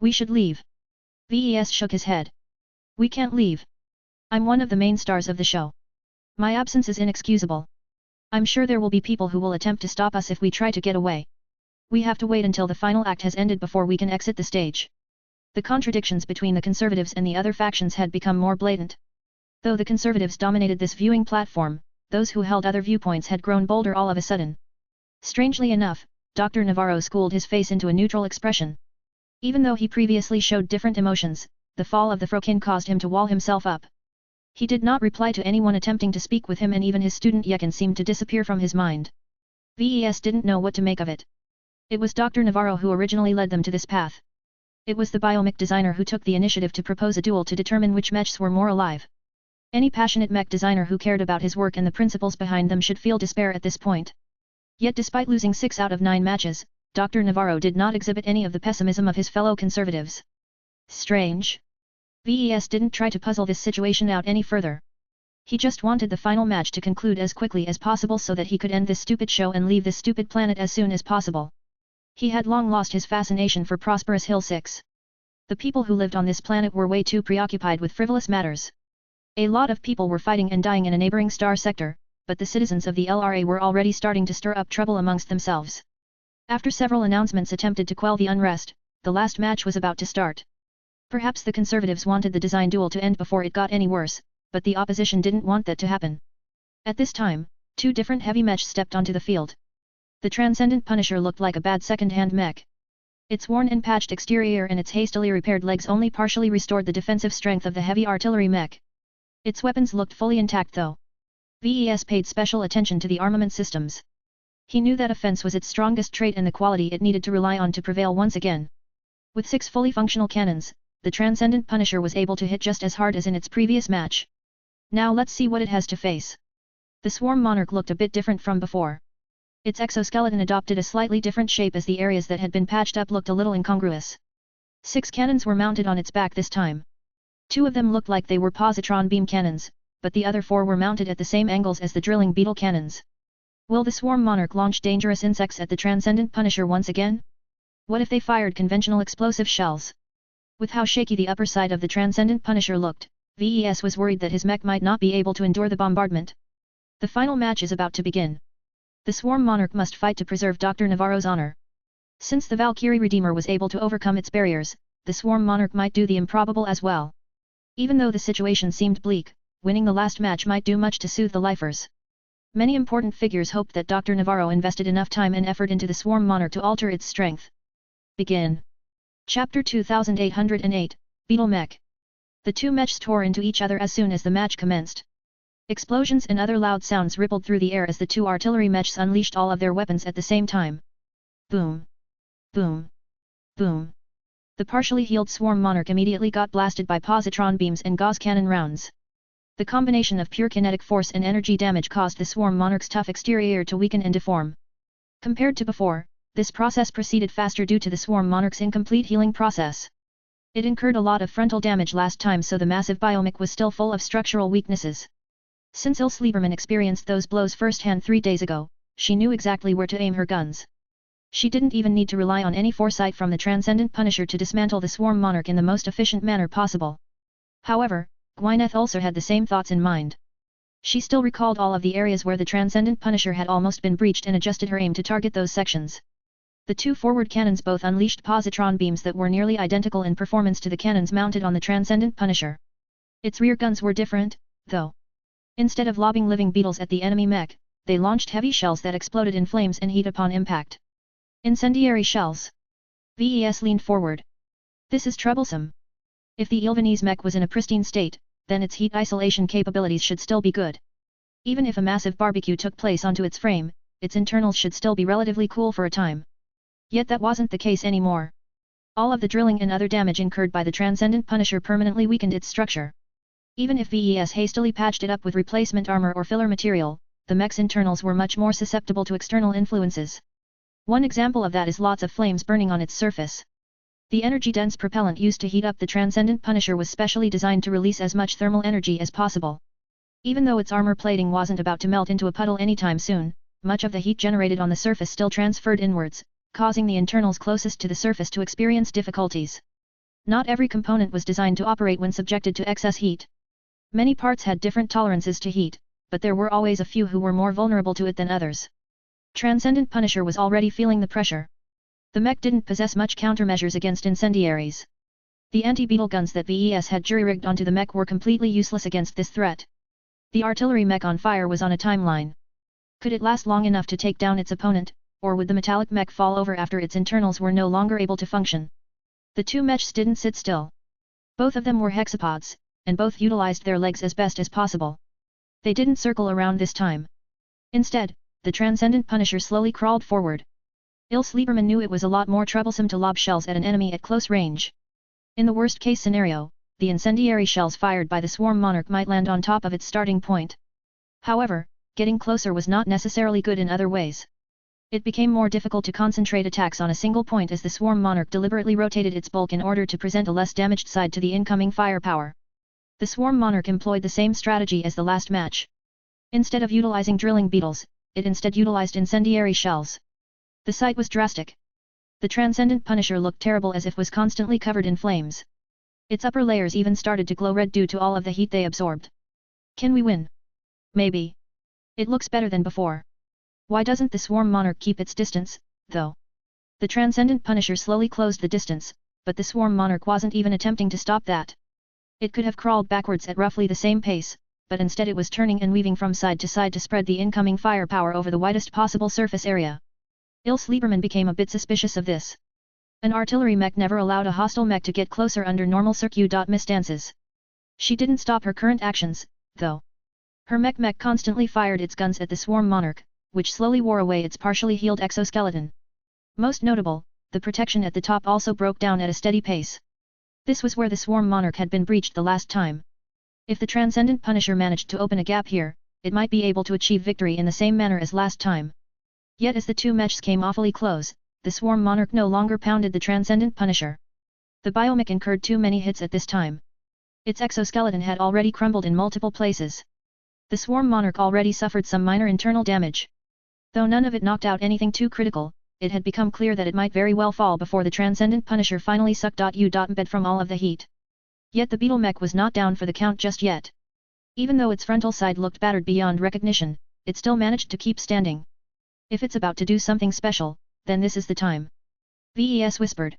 We should leave. Ves shook his head. We can't leave. I'm one of the main stars of the show. My absence is inexcusable. I'm sure there will be people who will attempt to stop us if we try to get away. We have to wait until the final act has ended before we can exit the stage. The contradictions between the conservatives and the other factions had become more blatant. Though the conservatives dominated this viewing platform, those who held other viewpoints had grown bolder all of a sudden. Strangely enough, Dr. Navarro schooled his face into a neutral expression. Even though he previously showed different emotions, the fall of the Frokin caused him to wall himself up. He did not reply to anyone attempting to speak with him, and even his student Yekin seemed to disappear from his mind. Ves didn't know what to make of it. It was Dr. Navarro who originally led them to this path. It was the biomech designer who took the initiative to propose a duel to determine which mechs were more alive. Any passionate mech designer who cared about his work and the principles behind them should feel despair at this point. Yet despite losing 6 out of 9 matches, Dr. Navarro did not exhibit any of the pessimism of his fellow conservatives. Strange. Ves didn't try to puzzle this situation out any further. He just wanted the final match to conclude as quickly as possible so that he could end this stupid show and leave this stupid planet as soon as possible. He had long lost his fascination for Prosperous Hill 6. The people who lived on this planet were way too preoccupied with frivolous matters. A lot of people were fighting and dying in a neighboring star sector, but the citizens of the LRA were already starting to stir up trouble amongst themselves. After several announcements attempted to quell the unrest, the last match was about to start. Perhaps the conservatives wanted the design duel to end before it got any worse, but the opposition didn't want that to happen. At this time, 2 different heavy mechs stepped onto the field. The Transcendent Punisher looked like a bad second-hand mech. Its worn and patched exterior and its hastily repaired legs only partially restored the defensive strength of the heavy artillery mech. Its weapons looked fully intact though. VES paid special attention to the armament systems. He knew that offense was its strongest trait and the quality it needed to rely on to prevail once again. With 6 fully functional cannons, the Transcendent Punisher was able to hit just as hard as in its previous match. Now let's see what it has to face. The Swarm Monarch looked a bit different from before. Its exoskeleton adopted a slightly different shape as the areas that had been patched up looked a little incongruous. 6 cannons were mounted on its back this time. 2 of them looked like they were positron beam cannons, but the other 4 were mounted at the same angles as the drilling beetle cannons. Will the Swarm Monarch launch dangerous insects at the Transcendent Punisher once again? What if they fired conventional explosive shells? With how shaky the upper side of the Transcendent Punisher looked, VES was worried that his mech might not be able to endure the bombardment. The final match is about to begin. The Swarm Monarch must fight to preserve Dr. Navarro's honor. Since the Valkyrie Redeemer was able to overcome its barriers, the Swarm Monarch might do the improbable as well. Even though the situation seemed bleak, winning the last match might do much to soothe the lifers. Many important figures hoped that Dr. Navarro invested enough time and effort into the Swarm Monarch to alter its strength. Begin. Chapter 2808, Beetle Mech. The 2 mechs tore into each other as soon as the match commenced. Explosions and other loud sounds rippled through the air as the 2 artillery mechs unleashed all of their weapons at the same time. Boom! Boom! Boom! The partially healed Swarm Monarch immediately got blasted by positron beams and gauze cannon rounds. The combination of pure kinetic force and energy damage caused the Swarm Monarch's tough exterior to weaken and deform. Compared to before, this process proceeded faster due to the Swarm Monarch's incomplete healing process. It incurred a lot of frontal damage last time, so the massive biomech was still full of structural weaknesses. Since Ilse Lieberman experienced those blows firsthand 3 days ago, she knew exactly where to aim her guns. She didn't even need to rely on any foresight from the Transcendent Punisher to dismantle the Swarm Monarch in the most efficient manner possible. However, Gwyneth also had the same thoughts in mind. She still recalled all of the areas where the Transcendent Punisher had almost been breached and adjusted her aim to target those sections. The 2 forward cannons both unleashed positron beams that were nearly identical in performance to the cannons mounted on the Transcendent Punisher. Its rear guns were different, though. Instead of lobbing living beetles at the enemy mech, they launched heavy shells that exploded in flames and heat upon impact. Incendiary shells. VES leaned forward. This is troublesome. If the Ilvanese mech was in a pristine state, then its heat isolation capabilities should still be good. Even if a massive barbecue took place onto its frame, its internals should still be relatively cool for a time. Yet that wasn't the case anymore. All of the drilling and other damage incurred by the Transcendent Punisher permanently weakened its structure. Even if VES hastily patched it up with replacement armor or filler material, the mech's internals were much more susceptible to external influences. One example of that is lots of flames burning on its surface. The energy-dense propellant used to heat up the Transcendent Punisher was specially designed to release as much thermal energy as possible. Even though its armor plating wasn't about to melt into a puddle anytime soon, much of the heat generated on the surface still transferred inwards, causing the internals closest to the surface to experience difficulties. Not every component was designed to operate when subjected to excess heat. Many parts had different tolerances to heat, but there were always a few who were more vulnerable to it than others. Transcendent Punisher was already feeling the pressure. The mech didn't possess much countermeasures against incendiaries. The anti-beetle guns that VES had jury-rigged onto the mech were completely useless against this threat. The artillery mech on fire was on a timeline. Could it last long enough to take down its opponent, or would the metallic mech fall over after its internals were no longer able to function? The 2 mechs didn't sit still. Both of them were hexapods, and both utilized their legs as best as possible. They didn't circle around this time. Instead, the Transcendent Punisher slowly crawled forward. Ilse Lieberman knew it was a lot more troublesome to lob shells at an enemy at close range. In the worst-case scenario, the incendiary shells fired by the Swarm Monarch might land on top of its starting point. However, getting closer was not necessarily good in other ways. It became more difficult to concentrate attacks on a single point as the Swarm Monarch deliberately rotated its bulk in order to present a less damaged side to the incoming firepower. The Swarm Monarch employed the same strategy as the last match. Instead of utilizing drilling beetles, it instead utilized incendiary shells. The sight was drastic. The Transcendent Punisher looked terrible as if was constantly covered in flames. Its upper layers even started to glow red due to all of the heat they absorbed. Can we win? Maybe. It looks better than before. Why doesn't the Swarm Monarch keep its distance, though? The Transcendent Punisher slowly closed the distance, but the Swarm Monarch wasn't even attempting to stop that. It could have crawled backwards at roughly the same pace, but instead it was turning and weaving from side to side to spread the incoming firepower over the widest possible surface area. Ilse Lieberman became a bit suspicious of this. An artillery mech never allowed a hostile mech to get closer under normal circuit-misstances. She didn't stop her current actions, though. Her mech constantly fired its guns at the swarm monarch, which slowly wore away its partially healed exoskeleton. Most notable, the protection at the top also broke down at a steady pace. This was where the swarm monarch had been breached the last time. If the Transcendent Punisher managed to open a gap here, it might be able to achieve victory in the same manner as last time. Yet as the two mechs came awfully close, the swarm monarch no longer pounded the Transcendent Punisher. The biomech incurred too many hits at this time. Its exoskeleton had already crumbled in multiple places. The swarm monarch already suffered some minor internal damage. Though none of it knocked out anything too critical, it had become clear that it might very well fall before the Transcendent Punisher finally sucked bed from all of the heat. Yet the beetle mech was not down for the count just yet. Even though its frontal side looked battered beyond recognition, it still managed to keep standing. If it's about to do something special, then this is the time. VES whispered.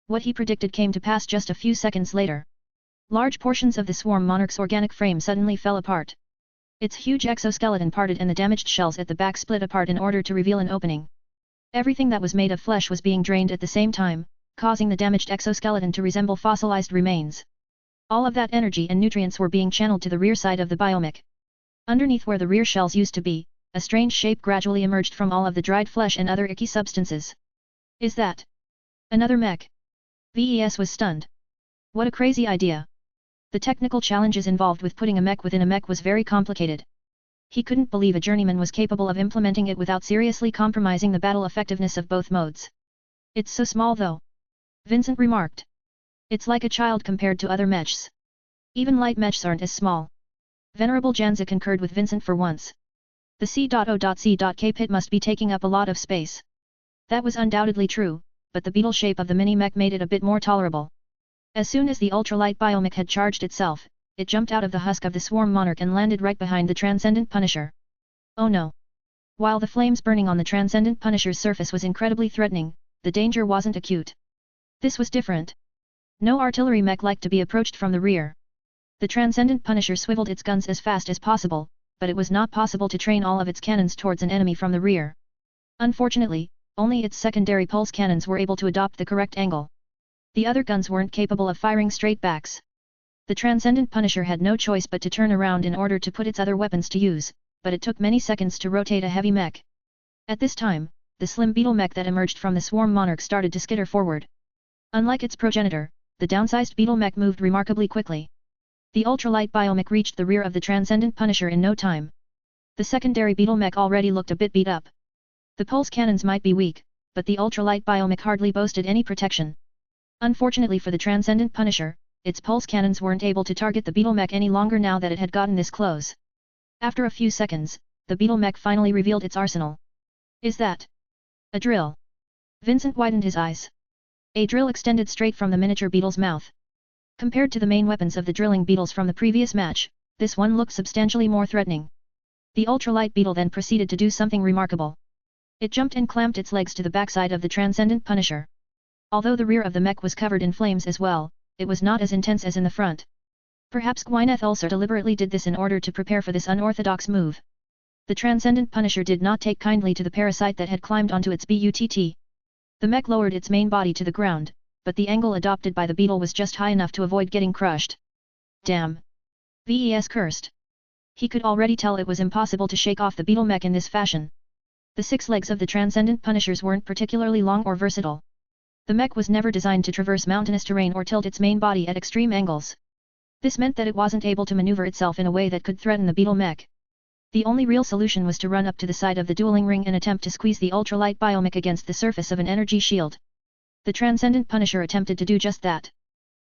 What he predicted came to pass just a few seconds later. Large portions of the swarm monarch's organic frame suddenly fell apart. Its huge exoskeleton parted and the damaged shells at the back split apart in order to reveal an opening. Everything that was made of flesh was being drained at the same time, causing the damaged exoskeleton to resemble fossilized remains. All of that energy and nutrients were being channeled to the rear side of the biomech. Underneath where the rear shells used to be, a strange shape gradually emerged from all of the dried flesh and other icky substances. Is that another mech? VES was stunned. What a crazy idea. The technical challenges involved with putting a mech within a mech was very complicated. He couldn't believe a journeyman was capable of implementing it without seriously compromising the battle effectiveness of both modes. It's so small though. Vincent remarked. It's like a child compared to other mechs. Even light mechs aren't as small. Venerable Janza concurred with Vincent for once. The C.O.C.K pit must be taking up a lot of space. That was undoubtedly true, but the beetle shape of the mini-mech made it a bit more tolerable. As soon as the ultralight biomech had charged itself, it jumped out of the husk of the swarm monarch and landed right behind the Transcendent Punisher. Oh no! While the flames burning on the Transcendent Punisher's surface was incredibly threatening, the danger wasn't acute. This was different. No artillery mech liked to be approached from the rear. The Transcendent Punisher swiveled its guns as fast as possible, but it was not possible to train all of its cannons towards an enemy from the rear. Unfortunately, only its secondary pulse cannons were able to adopt the correct angle. The other guns weren't capable of firing straight backs. The Transcendent Punisher had no choice but to turn around in order to put its other weapons to use, but it took many seconds to rotate a heavy mech. At this time, the slim beetle mech that emerged from the swarm monarch started to skitter forward. Unlike its progenitor, the downsized beetle mech moved remarkably quickly. The ultralight biomech reached the rear of the Transcendent Punisher in no time. The secondary beetle mech already looked a bit beat up. The pulse cannons might be weak, but the ultralight biomech hardly boasted any protection. Unfortunately for the Transcendent Punisher, its pulse cannons weren't able to target the beetle mech any longer now that it had gotten this close. After a few seconds, the beetle mech finally revealed its arsenal. Is that a drill? Vincent widened his eyes. A drill extended straight from the miniature beetle's mouth. Compared to the main weapons of the drilling beetles from the previous match, this one looked substantially more threatening. The ultralight beetle then proceeded to do something remarkable. It jumped and clamped its legs to the backside of the Transcendent Punisher. Although the rear of the mech was covered in flames as well, it was not as intense as in the front. Perhaps Gwyneth Ulcer deliberately did this in order to prepare for this unorthodox move. The Transcendent Punisher did not take kindly to the parasite that had climbed onto its butt. The mech lowered its main body to the ground, but the angle adopted by the beetle was just high enough to avoid getting crushed. Damn! VES cursed. He could already tell it was impossible to shake off the beetle mech in this fashion. The 6 legs of the Transcendent Punishers weren't particularly long or versatile. The mech was never designed to traverse mountainous terrain or tilt its main body at extreme angles. This meant that it wasn't able to maneuver itself in a way that could threaten the beetle mech. The only real solution was to run up to the side of the dueling ring and attempt to squeeze the ultralight biomech against the surface of an energy shield. The Transcendent Punisher attempted to do just that.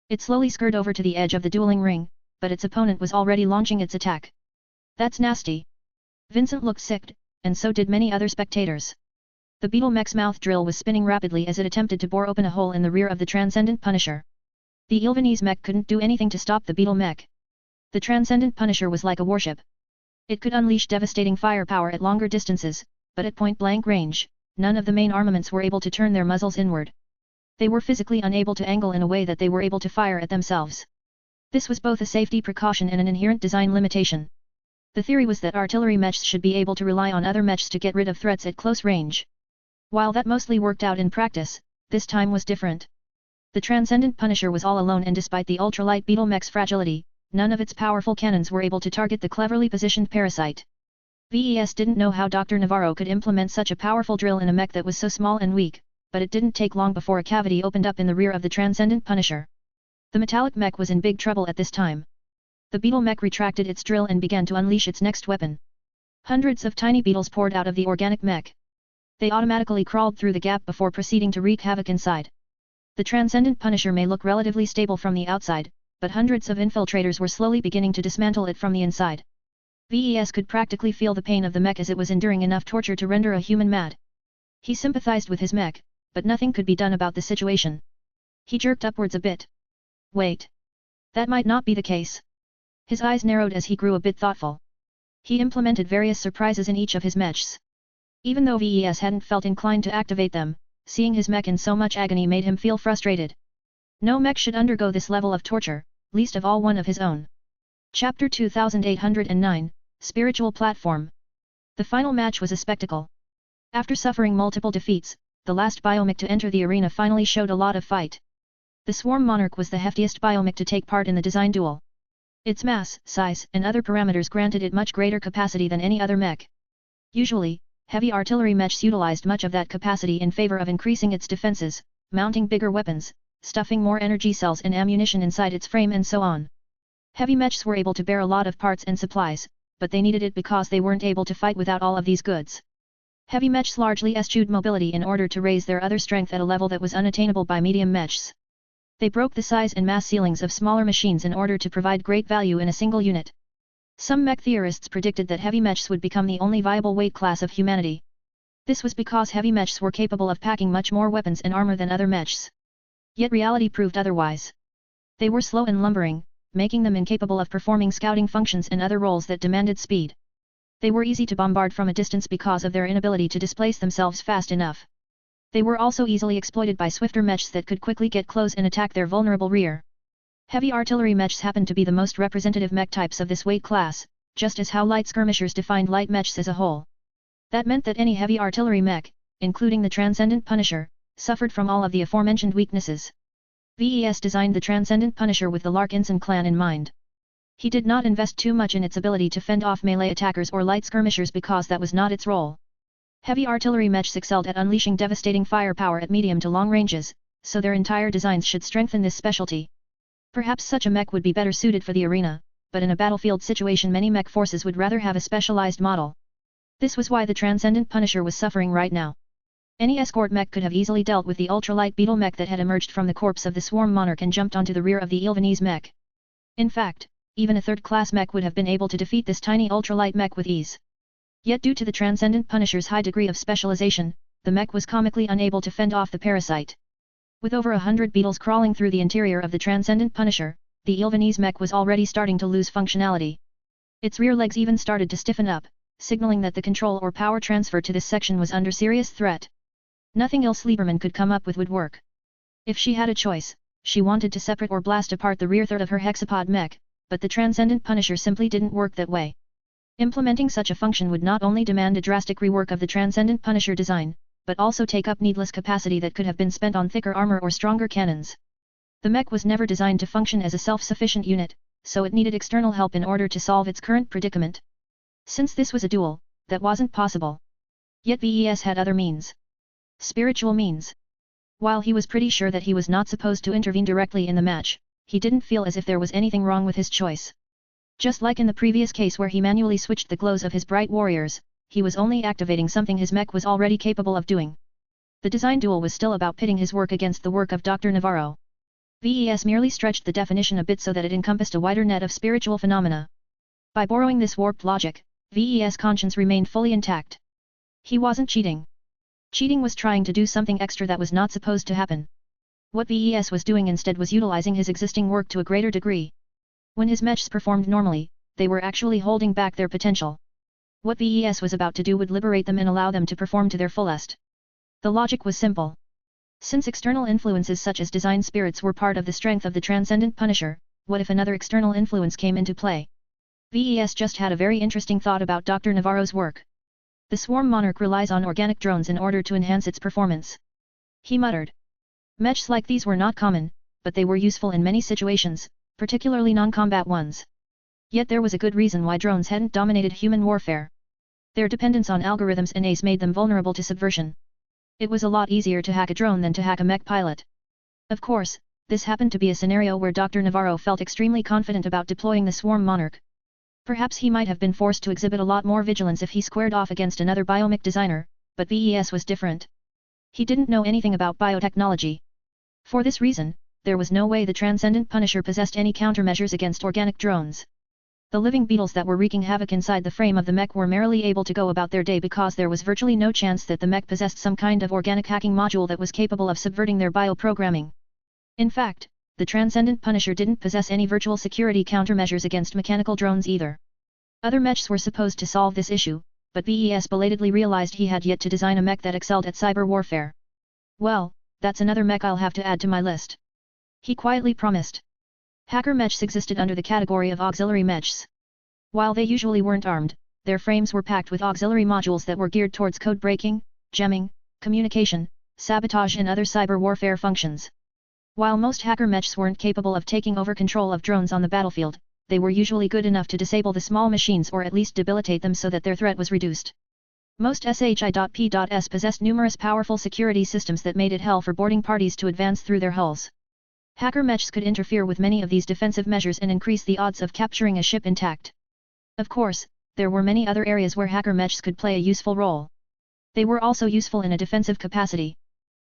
It slowly skirted over to the edge of the dueling ring, but its opponent was already launching its attack. That's nasty. Vincent looked sick, and so did many other spectators. The beetle mech's mouth drill was spinning rapidly as it attempted to bore open a hole in the rear of the Transcendent Punisher. The Ilvanese mech couldn't do anything to stop the beetle mech. The Transcendent Punisher was like a warship. It could unleash devastating firepower at longer distances, but at point-blank range, none of the main armaments were able to turn their muzzles inward. They were physically unable to angle in a way that they were able to fire at themselves. This was both a safety precaution and an inherent design limitation. The theory was that artillery mechs should be able to rely on other mechs to get rid of threats at close range. While that mostly worked out in practice, this time was different. The Transcendent Punisher was all alone and despite the ultralight beetle mech's fragility, none of its powerful cannons were able to target the cleverly positioned parasite. VES didn't know how Dr. Navarro could implement such a powerful drill in a mech that was so small and weak, but it didn't take long before a cavity opened up in the rear of the Transcendent Punisher. The metallic mech was in big trouble at this time. The beetle mech retracted its drill and began to unleash its next weapon. Hundreds of tiny beetles poured out of the organic mech. They automatically crawled through the gap before proceeding to wreak havoc inside. The Transcendent Punisher may look relatively stable from the outside, but hundreds of infiltrators were slowly beginning to dismantle it from the inside. VES could practically feel the pain of the mech as it was enduring enough torture to render a human mad. He sympathized with his mech, but nothing could be done about the situation. He jerked upwards a bit. Wait. That might not be the case. His eyes narrowed as he grew a bit thoughtful. He implemented various surprises in each of his mechs. Even though VES hadn't felt inclined to activate them, seeing his mech in so much agony made him feel frustrated. No mech should undergo this level of torture, least of all one of his own. Chapter 2809, Spiritual Platform. The final match was a spectacle. After suffering multiple defeats, the last biomech to enter the arena finally showed a lot of fight. The Swarm Monarch was the heftiest biomech to take part in the design duel. Its mass, size, and other parameters granted it much greater capacity than any other mech. Usually, heavy artillery mechs utilized much of that capacity in favor of increasing its defenses, mounting bigger weapons, stuffing more energy cells and ammunition inside its frame and so on. Heavy mechs were able to bear a lot of parts and supplies, but they needed it because they weren't able to fight without all of these goods. Heavy mechs largely eschewed mobility in order to raise their other strength at a level that was unattainable by medium mechs. They broke the size and mass ceilings of smaller machines in order to provide great value in a single unit. Some mech theorists predicted that heavy mechs would become the only viable weight class of humanity. This was because heavy mechs were capable of packing much more weapons and armor than other mechs. Yet reality proved otherwise. They were slow and lumbering, making them incapable of performing scouting functions and other roles that demanded speed. They were easy to bombard from a distance because of their inability to displace themselves fast enough. They were also easily exploited by swifter mechs that could quickly get close and attack their vulnerable rear. Heavy artillery mechs happened to be the most representative mech types of this weight class, just as how light skirmishers defined light mechs as a whole. That meant that any heavy artillery mech, including the Transcendent Punisher, suffered from all of the aforementioned weaknesses. VES designed the Transcendent Punisher with the Larkinson clan in mind. He did not invest too much in its ability to fend off melee attackers or light skirmishers because that was not its role. Heavy artillery mechs excelled at unleashing devastating firepower at medium to long ranges, so their entire designs should strengthen this specialty. Perhaps such a mech would be better suited for the arena, but in a battlefield situation many mech forces would rather have a specialized model. This was why the Transcendent Punisher was suffering right now. Any escort mech could have easily dealt with the ultralight beetle mech that had emerged from the corpse of the Swarm Monarch and jumped onto the rear of the Ilvanese mech. In fact, even a third-class mech would have been able to defeat this tiny ultralight mech with ease. Yet due to the Transcendent Punisher's high degree of specialization, the mech was comically unable to fend off the parasite. With over 100 beetles crawling through the interior of the Transcendent Punisher, the Ilvanese mech was already starting to lose functionality. Its rear legs even started to stiffen up, signaling that the control or power transfer to this section was under serious threat. Nothing else Lieberman could come up with would work. If she had a choice, she wanted to separate or blast apart the rear third of her hexapod mech, but the Transcendent Punisher simply didn't work that way. Implementing such a function would not only demand a drastic rework of the Transcendent Punisher design, but also take up needless capacity that could have been spent on thicker armor or stronger cannons. The mech was never designed to function as a self-sufficient unit, so it needed external help in order to solve its current predicament. Since this was a duel, that wasn't possible. Yet VES had other means. Spiritual means. While he was pretty sure that he was not supposed to intervene directly in the match, he didn't feel as if there was anything wrong with his choice. Just like in the previous case where he manually switched the glows of his bright warriors, he was only activating something his mech was already capable of doing. The design duel was still about pitting his work against the work of Dr. Navarro. VES merely stretched the definition a bit so that it encompassed a wider net of spiritual phenomena. By borrowing this warped logic, VES' conscience remained fully intact. He wasn't cheating. Cheating was trying to do something extra that was not supposed to happen. What VES was doing instead was utilizing his existing work to a greater degree. When his mechs performed normally, they were actually holding back their potential. What VES was about to do would liberate them and allow them to perform to their fullest. The logic was simple. Since external influences such as design spirits were part of the strength of the Transcendent Punisher, what if another external influence came into play? VES just had a very interesting thought about Dr. Navarro's work. The Swarm Monarch relies on organic drones in order to enhance its performance. He muttered. Mechs like these were not common, but they were useful in many situations, particularly non-combat ones. Yet there was a good reason why drones hadn't dominated human warfare. Their dependence on algorithms and AIs made them vulnerable to subversion. It was a lot easier to hack a drone than to hack a mech pilot. Of course, this happened to be a scenario where Dr. Navarro felt extremely confident about deploying the Swarm Monarch. Perhaps he might have been forced to exhibit a lot more vigilance if he squared off against another biomech designer, but VES was different. He didn't know anything about biotechnology. For this reason, there was no way the Transcendent Punisher possessed any countermeasures against organic drones. The living beetles that were wreaking havoc inside the frame of the mech were merely able to go about their day because there was virtually no chance that the mech possessed some kind of organic hacking module that was capable of subverting their bioprogramming. In fact, the Transcendent Punisher didn't possess any virtual security countermeasures against mechanical drones either. Other mechs were supposed to solve this issue, but VES belatedly realized he had yet to design a mech that excelled at cyber warfare. Well, that's another mech I'll have to add to my list. He quietly promised. Hacker mechs existed under the category of auxiliary mechs. While they usually weren't armed, their frames were packed with auxiliary modules that were geared towards code breaking, jamming, communication, sabotage and other cyber warfare functions. While most hacker mechs weren't capable of taking over control of drones on the battlefield, they were usually good enough to disable the small machines or at least debilitate them so that their threat was reduced. Most SHI.P.S possessed numerous powerful security systems that made it hell for boarding parties to advance through their hulls. Hacker mechs could interfere with many of these defensive measures and increase the odds of capturing a ship intact. Of course, there were many other areas where hacker mechs could play a useful role. They were also useful in a defensive capacity.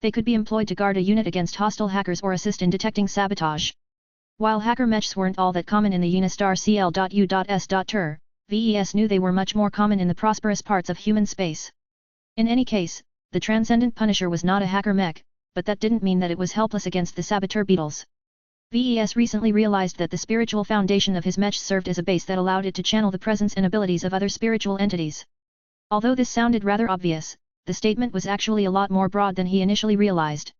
They could be employed to guard a unit against hostile hackers or assist in detecting sabotage. While hacker mechs weren't all that common in the Unistar CL.U.S.Ter, VES knew they were much more common in the prosperous parts of human space. In any case, the Transcendent Punisher was not a hacker mech, but that didn't mean that it was helpless against the saboteur beetles. VES recently realized that the spiritual foundation of his mech served as a base that allowed it to channel the presence and abilities of other spiritual entities. Although this sounded rather obvious, the statement was actually a lot more broad than he initially realized.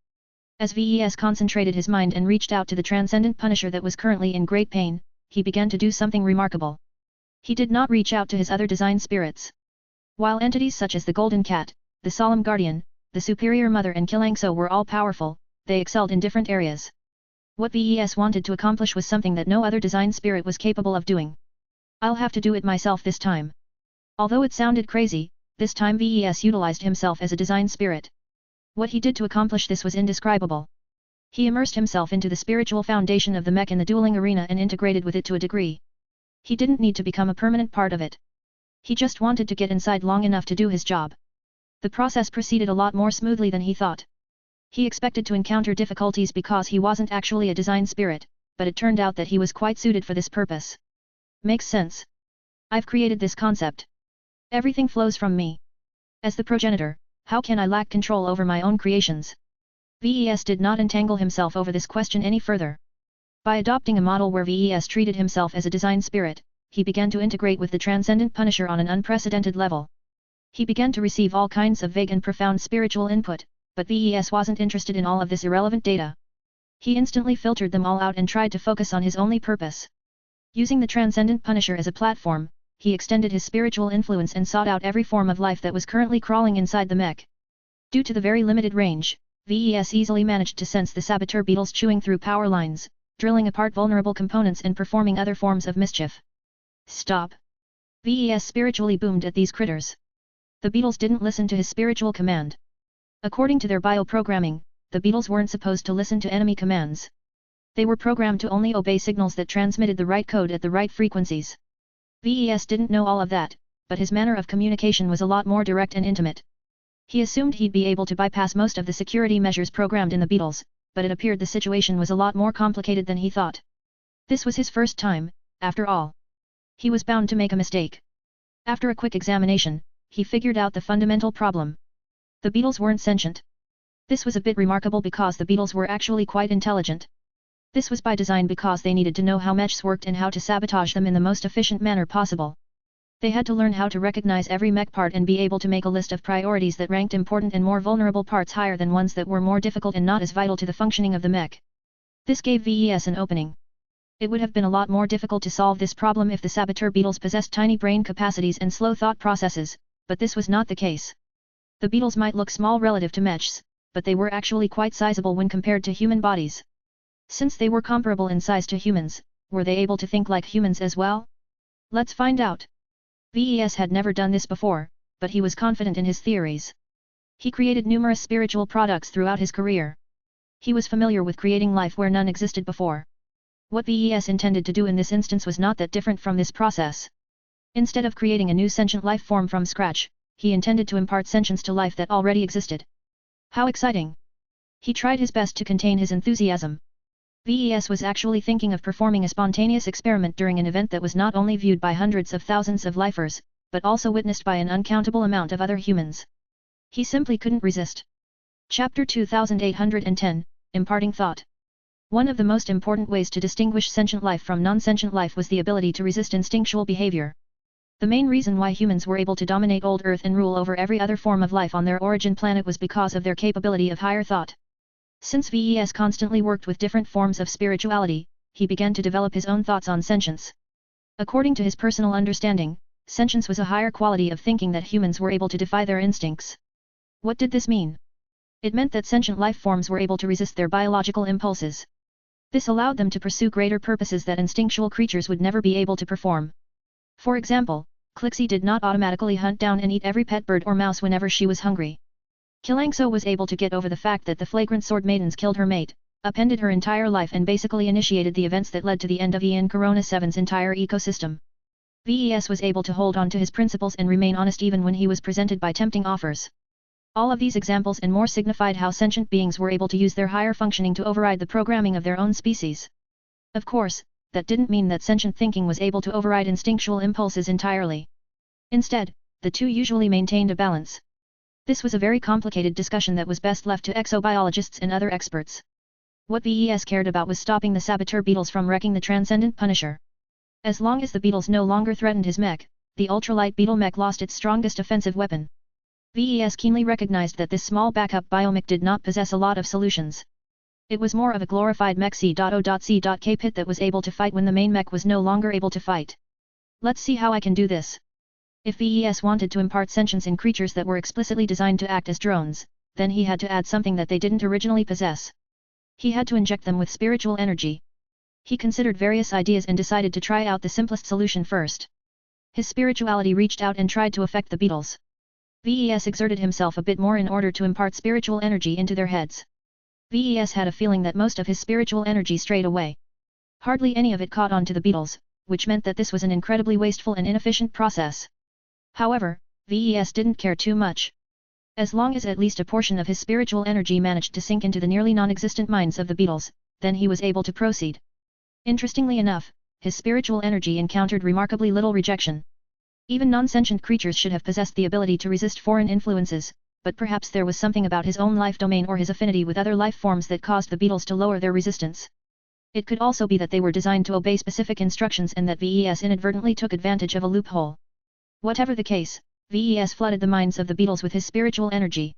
As VES concentrated his mind and reached out to the Transcendent Punisher that was currently in great pain, he began to do something remarkable. He did not reach out to his other design spirits. While entities such as the Golden Cat, the Solemn Guardian, the Superior Mother and Kilangso were all powerful, they excelled in different areas. What VES wanted to accomplish was something that no other design spirit was capable of doing. I'll have to do it myself this time. Although it sounded crazy, this time VES utilized himself as a design spirit. What he did to accomplish this was indescribable. He immersed himself into the spiritual foundation of the mech in the dueling arena and integrated with it to a degree. He didn't need to become a permanent part of it. He just wanted to get inside long enough to do his job. The process proceeded a lot more smoothly than he thought. He expected to encounter difficulties because he wasn't actually a design spirit, but it turned out that he was quite suited for this purpose. Makes sense. I've created this concept. Everything flows from me. As the progenitor, how can I lack control over my own creations? VES did not entangle himself over this question any further. By adopting a model where VES treated himself as a design spirit, he began to integrate with the Transcendent Punisher on an unprecedented level. He began to receive all kinds of vague and profound spiritual input, but VES wasn't interested in all of this irrelevant data. He instantly filtered them all out and tried to focus on his only purpose. Using the Transcendent Punisher as a platform, he extended his spiritual influence and sought out every form of life that was currently crawling inside the mech. Due to the very limited range, VES easily managed to sense the saboteur beetles chewing through power lines, drilling apart vulnerable components and performing other forms of mischief. Stop! VES spiritually boomed at these critters. The beetles didn't listen to his spiritual command. According to their bioprogramming, the beetles weren't supposed to listen to enemy commands. They were programmed to only obey signals that transmitted the right code at the right frequencies. VES didn't know all of that, but his manner of communication was a lot more direct and intimate. He assumed he'd be able to bypass most of the security measures programmed in the beetles, but it appeared the situation was a lot more complicated than he thought. This was his first time, after all. He was bound to make a mistake. After a quick examination, he figured out the fundamental problem. The beetles weren't sentient. This was a bit remarkable because the beetles were actually quite intelligent. This was by design because they needed to know how mechs worked and how to sabotage them in the most efficient manner possible. They had to learn how to recognize every mech part and be able to make a list of priorities that ranked important and more vulnerable parts higher than ones that were more difficult and not as vital to the functioning of the mech. This gave VES an opening. It would have been a lot more difficult to solve this problem if the saboteur beetles possessed tiny brain capacities and slow thought processes, but this was not the case. The beetles might look small relative to mechs, but they were actually quite sizable when compared to human bodies. Since they were comparable in size to humans, were they able to think like humans as well? Let's find out. VES had never done this before, but he was confident in his theories. He created numerous spiritual products throughout his career. He was familiar with creating life where none existed before. What VES intended to do in this instance was not that different from this process. Instead of creating a new sentient life form from scratch, he intended to impart sentience to life that already existed. How exciting! He tried his best to contain his enthusiasm. VES was actually thinking of performing a spontaneous experiment during an event that was not only viewed by hundreds of thousands of lifers, but also witnessed by an uncountable amount of other humans. He simply couldn't resist. Chapter 2810, Imparting Thought. One of the most important ways to distinguish sentient life from non-sentient life was the ability to resist instinctual behavior. The main reason why humans were able to dominate old Earth and rule over every other form of life on their origin planet was because of their capability of higher thought. Since VES constantly worked with different forms of spirituality, he began to develop his own thoughts on sentience. According to his personal understanding, sentience was a higher quality of thinking that humans were able to defy their instincts. What did this mean? It meant that sentient life forms were able to resist their biological impulses. This allowed them to pursue greater purposes that instinctual creatures would never be able to perform. For example, Clixie did not automatically hunt down and eat every pet bird or mouse whenever she was hungry. Kilangso was able to get over the fact that the flagrant sword maidens killed her mate, upended her entire life and basically initiated the events that led to the end of Ian Corona 7's entire ecosystem. VES was able to hold on to his principles and remain honest even when he was presented by tempting offers. All of these examples and more signified how sentient beings were able to use their higher functioning to override the programming of their own species. Of course, that didn't mean that sentient thinking was able to override instinctual impulses entirely. Instead, the two usually maintained a balance. This was a very complicated discussion that was best left to exobiologists and other experts. What VES cared about was stopping the saboteur beetles from wrecking the transcendent Punisher. As long as the beetles no longer threatened his mech, the ultralight beetle mech lost its strongest offensive weapon. VES keenly recognized that this small backup biomech did not possess a lot of solutions. It was more of a glorified mech C.O.C.K pit that was able to fight when the main mech was no longer able to fight. Let's see how I can do this. If VES wanted to impart sentience in creatures that were explicitly designed to act as drones, then he had to add something that they didn't originally possess. He had to inject them with spiritual energy. He considered various ideas and decided to try out the simplest solution first. His spirituality reached out and tried to affect the beetles. VES exerted himself a bit more in order to impart spiritual energy into their heads. VES had a feeling that most of his spiritual energy strayed away. Hardly any of it caught on to the beetles, which meant that this was an incredibly wasteful and inefficient process. However, VES didn't care too much. As long as at least a portion of his spiritual energy managed to sink into the nearly non-existent minds of the beetles, then he was able to proceed. Interestingly enough, his spiritual energy encountered remarkably little rejection. Even non-sentient creatures should have possessed the ability to resist foreign influences, but perhaps there was something about his own life domain or his affinity with other life forms that caused the beetles to lower their resistance. It could also be that they were designed to obey specific instructions and that VES inadvertently took advantage of a loophole. Whatever the case, VES flooded the minds of the beetles with his spiritual energy.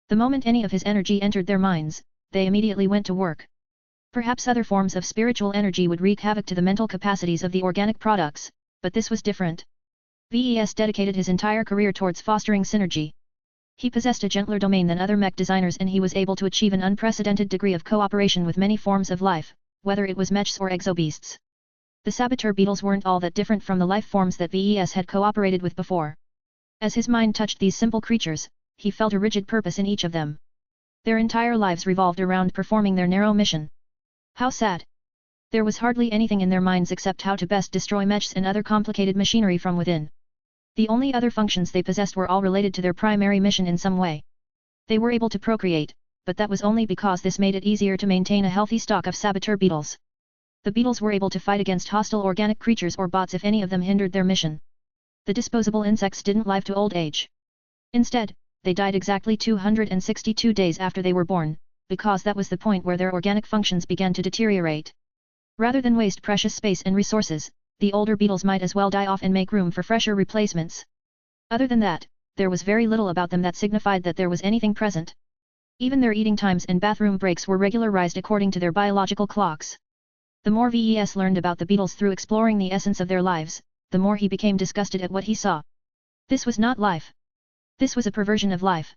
The moment any of his energy entered their minds, they immediately went to work. Perhaps other forms of spiritual energy would wreak havoc to the mental capacities of the organic products, but this was different. VES dedicated his entire career towards fostering synergy. He possessed a gentler domain than other mech designers and he was able to achieve an unprecedented degree of cooperation with many forms of life, whether it was mechs or exobeasts. The saboteur beetles weren't all that different from the life forms that VES had cooperated with before. As his mind touched these simple creatures, he felt a rigid purpose in each of them. Their entire lives revolved around performing their narrow mission. How sad! There was hardly anything in their minds except how to best destroy mechs and other complicated machinery from within. The only other functions they possessed were all related to their primary mission in some way. They were able to procreate, but that was only because this made it easier to maintain a healthy stock of saboteur beetles. The beetles were able to fight against hostile organic creatures or bots if any of them hindered their mission. The disposable insects didn't live to old age. Instead, they died exactly 262 days after they were born, because that was the point where their organic functions began to deteriorate. Rather than waste precious space and resources, the older beetles might as well die off and make room for fresher replacements. Other than that, there was very little about them that signified that there was anything present. Even their eating times and bathroom breaks were regularized according to their biological clocks. The more VES learned about the beetles through exploring the essence of their lives, the more he became disgusted at what he saw. This was not life. This was a perversion of life.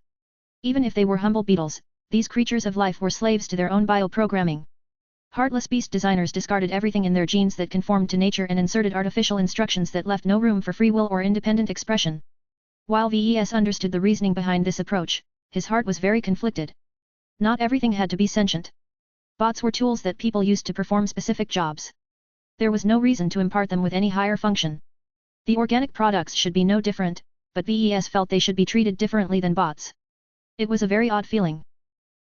Even if they were humble beetles, these creatures of life were slaves to their own bioprogramming. Heartless beast designers discarded everything in their genes that conformed to nature and inserted artificial instructions that left no room for free will or independent expression. While VES understood the reasoning behind this approach, his heart was very conflicted. Not everything had to be sentient. Bots were tools that people used to perform specific jobs. There was no reason to impart them with any higher function. The organic products should be no different, but VES felt they should be treated differently than bots. It was a very odd feeling.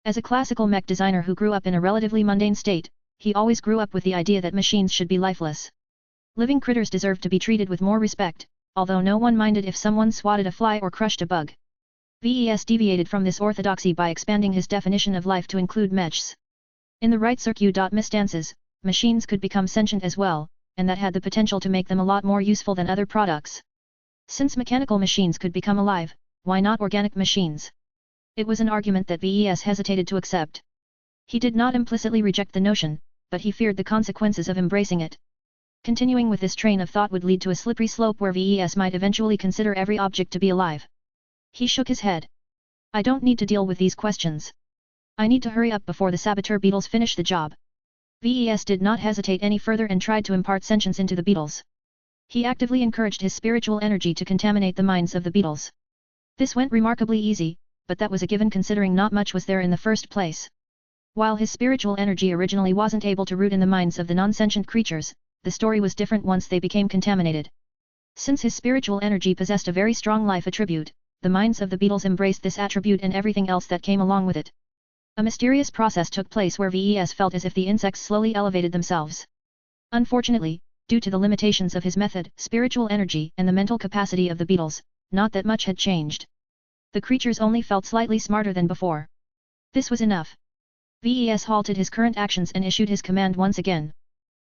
As a classical mech designer who grew up in a relatively mundane state, he always grew up with the idea that machines should be lifeless. Living critters deserved to be treated with more respect, although no one minded if someone swatted a fly or crushed a bug. VES deviated from this orthodoxy by expanding his definition of life to include mechs. In the right circumstances, machines could become sentient as well, and that had the potential to make them a lot more useful than other products. Since mechanical machines could become alive, why not organic machines? It was an argument that VES hesitated to accept. He did not implicitly reject the notion, but he feared the consequences of embracing it. Continuing with this train of thought would lead to a slippery slope where VES might eventually consider every object to be alive. He shook his head. I don't need to deal with these questions. I need to hurry up before the saboteur beetles finish the job. VES did not hesitate any further and tried to impart sentience into the beetles. He actively encouraged his spiritual energy to contaminate the minds of the beetles. This went remarkably easy, but that was a given considering not much was there in the first place. While his spiritual energy originally wasn't able to root in the minds of the non-sentient creatures, the story was different once they became contaminated. Since his spiritual energy possessed a very strong life attribute, the minds of the beetles embraced this attribute and everything else that came along with it. A mysterious process took place where VES felt as if the insects slowly elevated themselves. Unfortunately, due to the limitations of his method, spiritual energy and the mental capacity of the beetles, not that much had changed. The creatures only felt slightly smarter than before. This was enough. VES halted his current actions and issued his command once again.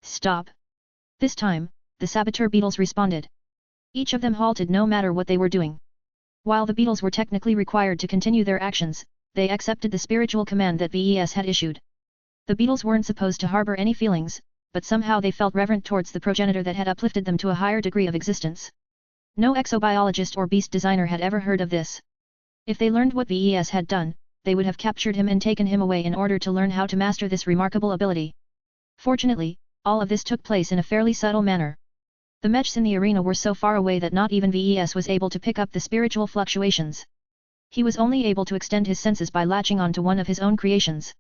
Stop. This time, the saboteur beetles responded. Each of them halted no matter what they were doing. While the beetles were technically required to continue their actions, they accepted the spiritual command that VES had issued. The beetles weren't supposed to harbor any feelings, but somehow they felt reverent towards the progenitor that had uplifted them to a higher degree of existence. No exobiologist or beast designer had ever heard of this. If they learned what VES had done, they would have captured him and taken him away in order to learn how to master this remarkable ability. Fortunately, all of this took place in a fairly subtle manner. The mechs in the arena were so far away that not even VES was able to pick up the spiritual fluctuations. He was only able to extend his senses by latching on to one of his own creations.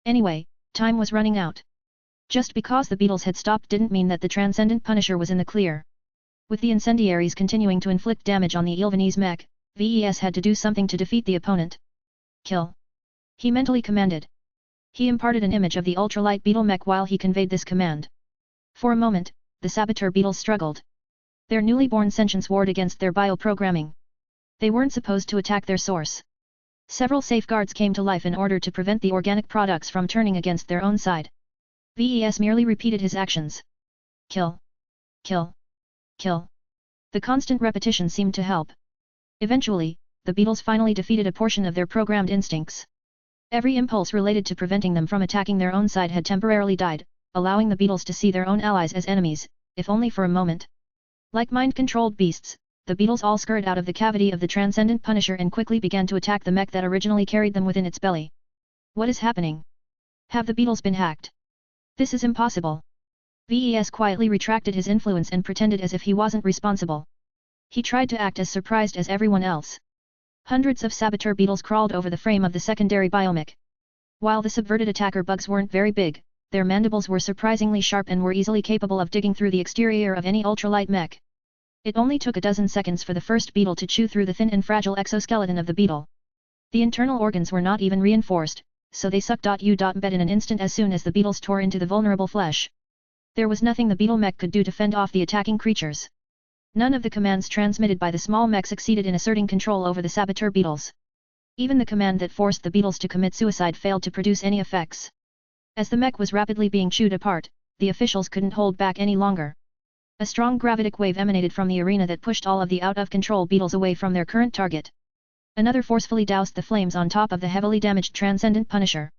Anyway, time was running out. Just because the beetles had stopped didn't mean that the Transcendent Punisher was in the clear. With the incendiaries continuing to inflict damage on the Ilvanese mech, VES had to do something to defeat the opponent. Kill. He mentally commanded. He imparted an image of the ultralight beetle mech while he conveyed this command. For a moment, the saboteur beetles struggled. Their newly born sentience warred against their bioprogramming. They weren't supposed to attack their source. Several safeguards came to life in order to prevent the organic products from turning against their own side. VES merely repeated his actions. Kill. Kill. Kill. The constant repetition seemed to help. Eventually, the beetles finally defeated a portion of their programmed instincts. Every impulse related to preventing them from attacking their own side had temporarily died, allowing the beetles to see their own allies as enemies, if only for a moment. Like mind-controlled beasts, the beetles all scurried out of the cavity of the Transcendent Punisher and quickly began to attack the mech that originally carried them within its belly. What is happening? Have the beetles been hacked? This is impossible. VES quietly retracted his influence and pretended as if he wasn't responsible. He tried to act as surprised as everyone else. Hundreds of saboteur beetles crawled over the frame of the secondary biomech. While the subverted attacker bugs weren't very big, their mandibles were surprisingly sharp and were easily capable of digging through the exterior of any ultralight mech. It only took a dozen seconds for the first beetle to chew through the thin and fragile exoskeleton of the beetle. The internal organs were not even reinforced, so they sucked.u.embed in an instant as soon as the beetles tore into the vulnerable flesh. There was nothing the beetle mech could do to fend off the attacking creatures. None of the commands transmitted by the small mech succeeded in asserting control over the saboteur beetles. Even the command that forced the beetles to commit suicide failed to produce any effects. As the mech was rapidly being chewed apart, the officials couldn't hold back any longer. A strong gravitic wave emanated from the arena that pushed all of the out-of-control beetles away from their current target. Another forcefully doused the flames on top of the heavily damaged Transcendent Punisher.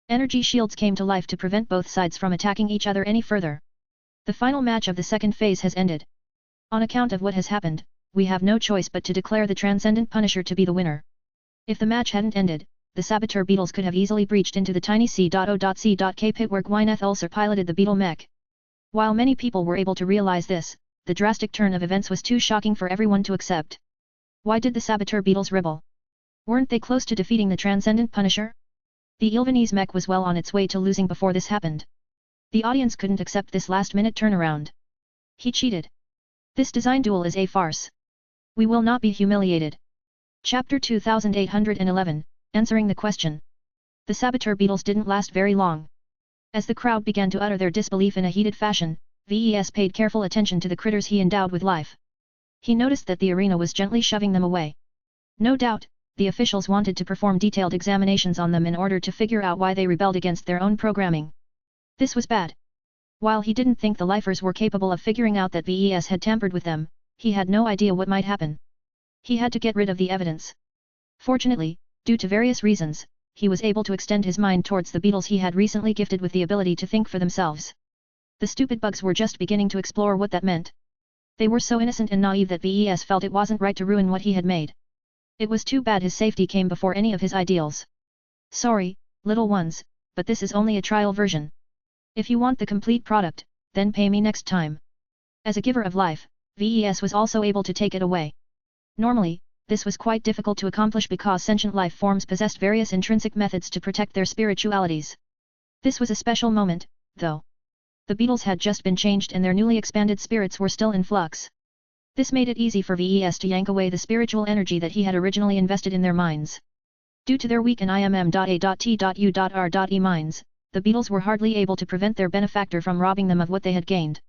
Energy shields came to life to prevent both sides from attacking each other any further. The final match of the second phase has ended. On account of what has happened, we have no choice but to declare the Transcendent Punisher to be the winner. If the match hadn't ended, the saboteur beetles could have easily breached into the tiny C.O.C.K pit where Gwyneth Ulcer piloted the beetle mech. While many people were able to realize this, the drastic turn of events was too shocking for everyone to accept. Why did the saboteur beetles rebel? Weren't they close to defeating the Transcendent Punisher? The Ilvanese mech was well on its way to losing before this happened. The audience couldn't accept this last-minute turnaround. He cheated. This design duel is a farce. We will not be humiliated. Chapter 2811, Answering the Question. The saboteur beetles didn't last very long. As the crowd began to utter their disbelief in a heated fashion, VES paid careful attention to the critters he endowed with life. He noticed that the arena was gently shoving them away. No doubt, the officials wanted to perform detailed examinations on them in order to figure out why they rebelled against their own programming. This was bad. While he didn't think the lifers were capable of figuring out that VES had tampered with them, he had no idea what might happen. He had to get rid of the evidence. Fortunately, due to various reasons, he was able to extend his mind towards the beetles he had recently gifted with the ability to think for themselves. The stupid bugs were just beginning to explore what that meant. They were so innocent and naive that VES felt it wasn't right to ruin what he had made. It was too bad his safety came before any of his ideals. Sorry, little ones, but this is only a trial version. If you want the complete product, then pay me next time. As a giver of life, VES was also able to take it away. Normally, this was quite difficult to accomplish because sentient life forms possessed various intrinsic methods to protect their spiritualities. This was a special moment, though. The beetles had just been changed and their newly expanded spirits were still in flux. This made it easy for VES to yank away the spiritual energy that he had originally invested in their minds. Due to their weak and IMM.A.T.U.R.E minds, the beetles were hardly able to prevent their benefactor from robbing them of what they had gained.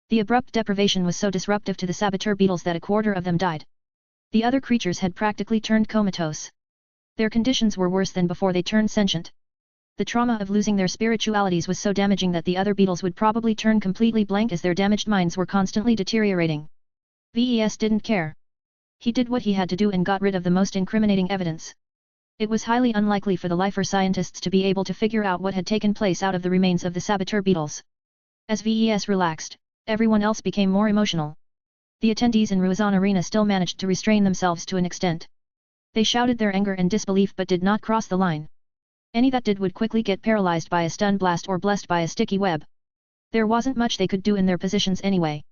The abrupt deprivation was so disruptive to the saboteur beetles that a quarter of them died. The other creatures had practically turned comatose. Their conditions were worse than before they turned sentient. The trauma of losing their spiritualities was so damaging that the other beetles would probably turn completely blank as their damaged minds were constantly deteriorating. VES didn't care. He did what he had to do and got rid of the most incriminating evidence. It was highly unlikely for the lifer scientists to be able to figure out what had taken place out of the remains of the saboteur beetles. As VES relaxed, everyone else became more emotional. The attendees in Ruizan Arena still managed to restrain themselves to an extent. They shouted their anger and disbelief but did not cross the line. Any that did would quickly get paralyzed by a stun blast or blessed by a sticky web. There wasn't much they could do in their positions anyway.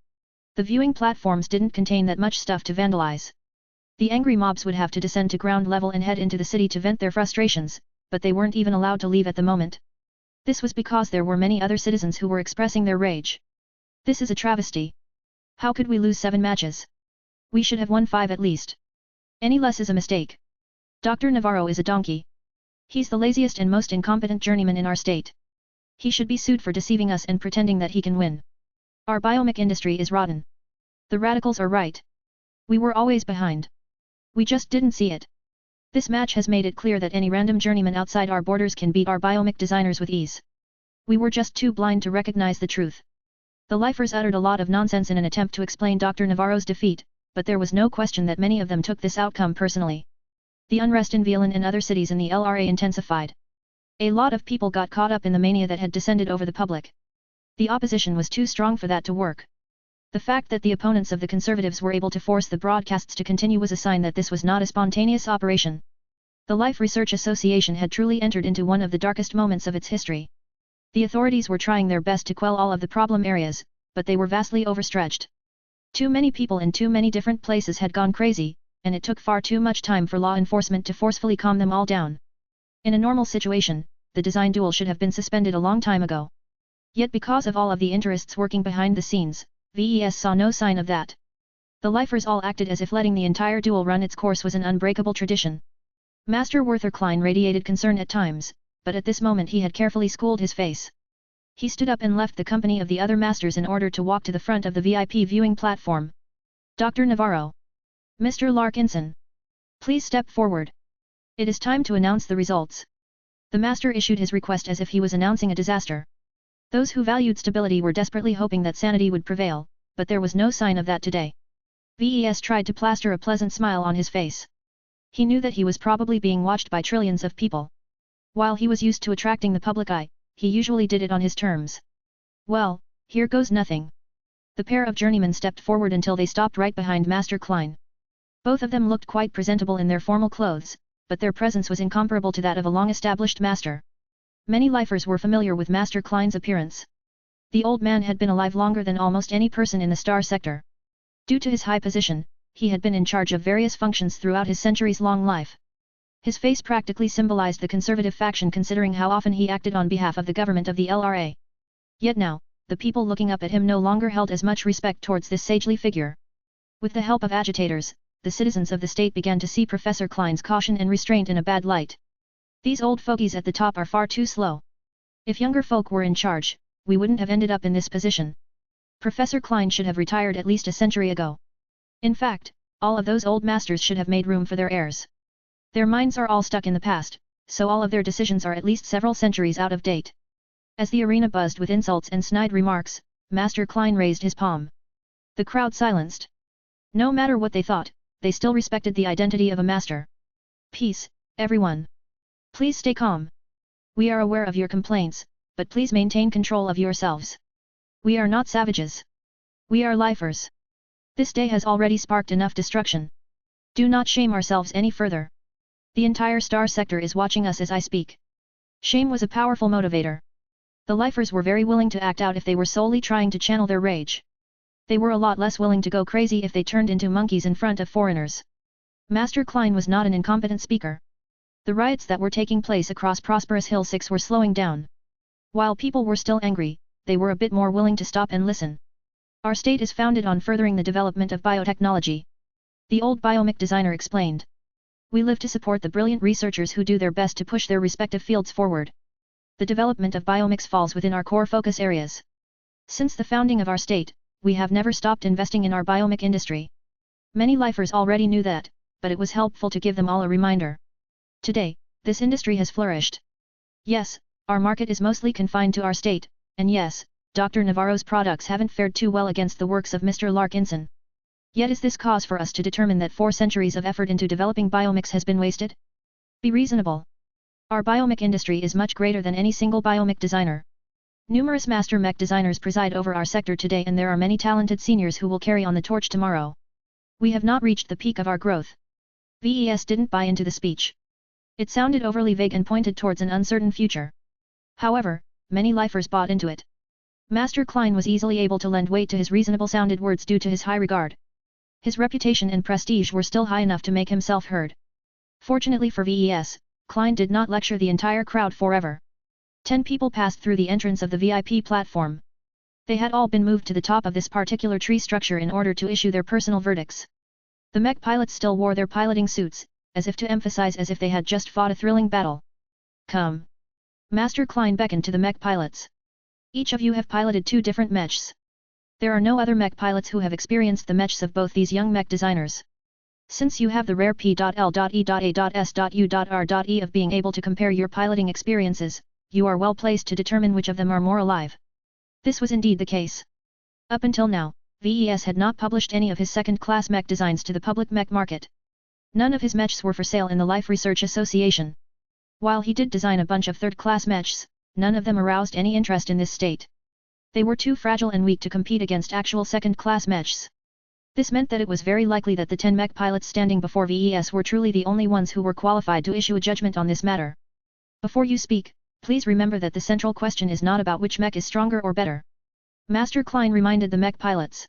The viewing platforms didn't contain that much stuff to vandalize. The angry mobs would have to descend to ground level and head into the city to vent their frustrations, but they weren't even allowed to leave at the moment. This was because there were many other citizens who were expressing their rage. This is a travesty. How could we lose 7 matches? We should have won 5 at least. Any less is a mistake. Dr. Navarro is a donkey. He's the laziest and most incompetent journeyman in our state. He should be sued for deceiving us and pretending that he can win. Our biomech industry is rotten. The radicals are right. We were always behind. We just didn't see it. This match has made it clear that any random journeyman outside our borders can beat our biomech designers with ease. We were just too blind to recognize the truth. The lifers uttered a lot of nonsense in an attempt to explain Dr. Navarro's defeat, but there was no question that many of them took this outcome personally. The unrest in Violin and other cities in the LRA intensified. A lot of people got caught up in the mania that had descended over the public. The opposition was too strong for that to work. The fact that the opponents of the conservatives were able to force the broadcasts to continue was a sign that this was not a spontaneous operation. The Life Research Association had truly entered into one of the darkest moments of its history. The authorities were trying their best to quell all of the problem areas, but they were vastly overstretched. Too many people in too many different places had gone crazy, and it took far too much time for law enforcement to forcefully calm them all down. In a normal situation, the design duel should have been suspended a long time ago. Yet because of all of the interests working behind the scenes, VES saw no sign of that. The lifers all acted as if letting the entire duel run its course was an unbreakable tradition. Master Werther Klein radiated concern at times, but at this moment he had carefully schooled his face. He stood up and left the company of the other masters in order to walk to the front of the VIP viewing platform. Dr. Navarro. Mr. Larkinson. Please step forward. It is time to announce the results. The master issued his request as if he was announcing a disaster. Those who valued stability were desperately hoping that sanity would prevail, but there was no sign of that today. VES tried to plaster a pleasant smile on his face. He knew that he was probably being watched by trillions of people. While he was used to attracting the public eye, he usually did it on his terms. Well, here goes nothing. The pair of journeymen stepped forward until they stopped right behind Master Klein. Both of them looked quite presentable in their formal clothes, but their presence was incomparable to that of a long-established master. Many lifers were familiar with Master Klein's appearance. The old man had been alive longer than almost any person in the star sector. Due to his high position, he had been in charge of various functions throughout his centuries-long life. His face practically symbolized the conservative faction considering how often he acted on behalf of the government of the LRA. Yet now, the people looking up at him no longer held as much respect towards this sagely figure. With the help of agitators, the citizens of the state began to see Professor Klein's caution and restraint in a bad light. These old fogies at the top are far too slow. If younger folk were in charge, we wouldn't have ended up in this position. Professor Klein should have retired at least a century ago. In fact, all of those old masters should have made room for their heirs. Their minds are all stuck in the past, so all of their decisions are at least several centuries out of date. As the arena buzzed with insults and snide remarks, Master Klein raised his palm. The crowd silenced. No matter what they thought, they still respected the identity of a master. Peace, everyone. Please stay calm. We are aware of your complaints, but please maintain control of yourselves. We are not savages. We are lifers. This day has already sparked enough destruction. Do not shame ourselves any further. The entire star sector is watching us as I speak. Shame was a powerful motivator. The lifers were very willing to act out if they were solely trying to channel their rage. They were a lot less willing to go crazy if they turned into monkeys in front of foreigners. Master Klein was not an incompetent speaker. The riots that were taking place across Prosperous Hill 6 were slowing down. While people were still angry, they were a bit more willing to stop and listen. Our state is founded on furthering the development of biotechnology. The old biomech designer explained. We live to support the brilliant researchers who do their best to push their respective fields forward. The development of biomechs falls within our core focus areas. Since the founding of our state, we have never stopped investing in our biomech industry. Many lifers already knew that, but it was helpful to give them all a reminder. Today, this industry has flourished. Yes, our market is mostly confined to our state, and yes, Dr. Navarro's products haven't fared too well against the works of Mr. Larkinson. Yet is this cause for us to determine that 4 centuries of effort into developing biomechs has been wasted? Be reasonable. Our biomech industry is much greater than any single biomech designer. Numerous master mech designers preside over our sector today and there are many talented seniors who will carry on the torch tomorrow. We have not reached the peak of our growth. VES didn't buy into the speech. It sounded overly vague and pointed towards an uncertain future. However, many lifers bought into it. Master Klein was easily able to lend weight to his reasonable-sounded words due to his high regard. His reputation and prestige were still high enough to make himself heard. Fortunately for VES, Klein did not lecture the entire crowd forever. 10 people passed through the entrance of the VIP platform. They had all been moved to the top of this particular tree structure in order to issue their personal verdicts. The mech pilots still wore their piloting suits, as if to emphasize as if they had just fought a thrilling battle. Come. Master Klein beckoned to the mech pilots. Each of you have piloted 2 different mechs. There are no other mech pilots who have experienced the mechs of both these young mech designers. Since you have the rare P.L.E.A.S.U.R.E of being able to compare your piloting experiences, you are well placed to determine which of them are more alive. This was indeed the case. Up until now, VES had not published any of his second-class mech designs to the public mech market. None of his mechs were for sale in the Life Research Association. While he did design a bunch of third-class mechs, none of them aroused any interest in this state. They were too fragile and weak to compete against actual second-class mechs. This meant that it was very likely that the 10 mech pilots standing before VES were truly the only ones who were qualified to issue a judgment on this matter. Before you speak, please remember that the central question is not about which mech is stronger or better. Master Klein reminded the mech pilots.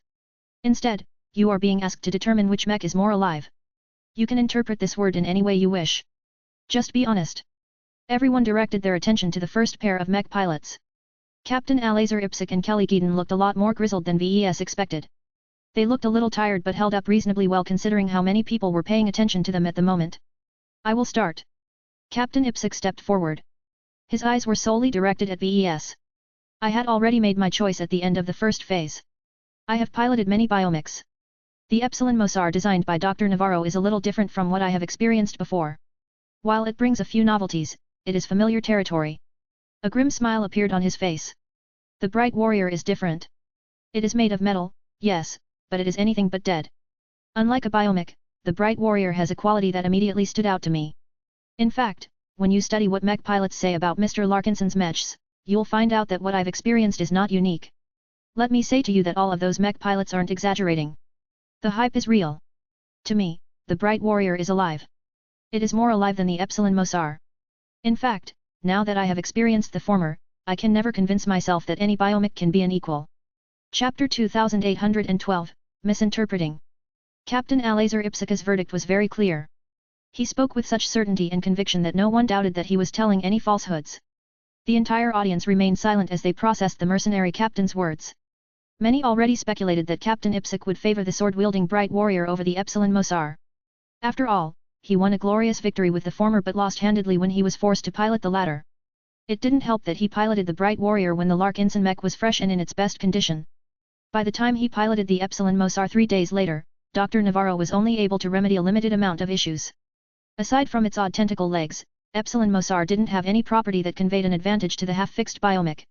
Instead, you are being asked to determine which mech is more alive. You can interpret this word in any way you wish. Just be honest. Everyone directed their attention to the first pair of mech pilots. Captain Alazer Ipsik and Kelly Geedon looked a lot more grizzled than VES expected. They looked a little tired but held up reasonably well considering how many people were paying attention to them at the moment. I will start. Captain Ipsik stepped forward. His eyes were solely directed at VES. I had already made my choice at the end of the first phase. I have piloted many biomechs. The Epsilon Mossar designed by Dr. Navarro is a little different from what I have experienced before. While it brings a few novelties, it is familiar territory. A grim smile appeared on his face. The Bright Warrior is different. It is made of metal, yes, but it is anything but dead. Unlike a biomech, the Bright Warrior has a quality that immediately stood out to me. In fact, when you study what mech pilots say about Mr. Larkinson's mechs, you'll find out that what I've experienced is not unique. Let me say to you that all of those mech pilots aren't exaggerating. The hype is real. To me, the Bright Warrior is alive. It is more alive than the Epsilon Mosar. In fact, now that I have experienced the former, I can never convince myself that any biomech can be an equal. Chapter 2812, Misinterpreting. Captain Alazer Ipsika's verdict was very clear. He spoke with such certainty and conviction that no one doubted that he was telling any falsehoods. The entire audience remained silent as they processed the mercenary captain's words. Many already speculated that Captain Ipsik would favor the sword-wielding bright warrior over the Epsilon Mosar. After all, he won a glorious victory with the former but lost handedly when he was forced to pilot the latter. It didn't help that he piloted the bright warrior when the Larkinson mech was fresh and in its best condition. By the time he piloted the Epsilon Mosar 3 days later, Dr. Navarro was only able to remedy a limited amount of issues. Aside from its odd tentacle legs, Epsilon Mosar didn't have any property that conveyed an advantage to the half-fixed biomech.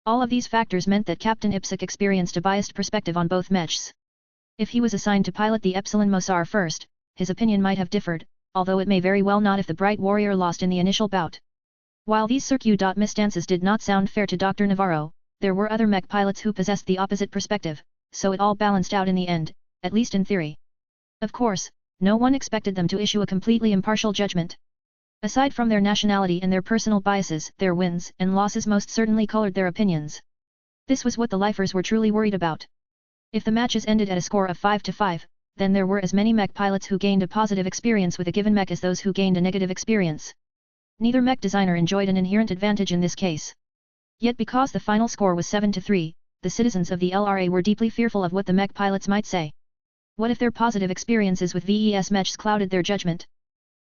All of these factors meant that Captain Ipsik experienced a biased perspective on both mechs. If he was assigned to pilot the Epsilon Mosar first, his opinion might have differed, although it may very well not if the bright warrior lost in the initial bout. While these circustances did not sound fair to Dr. Navarro, there were other mech pilots who possessed the opposite perspective, so it all balanced out in the end, at least in theory. Of course, no one expected them to issue a completely impartial judgment. Aside from their nationality and their personal biases, their wins and losses most certainly colored their opinions. This was what the lifers were truly worried about. If the matches ended at a score of 5-5, then there were as many mech pilots who gained a positive experience with a given mech as those who gained a negative experience. Neither mech designer enjoyed an inherent advantage in this case. Yet because the final score was 7-3, the citizens of the LRA were deeply fearful of what the mech pilots might say. What if their positive experiences with VES mechs clouded their judgment?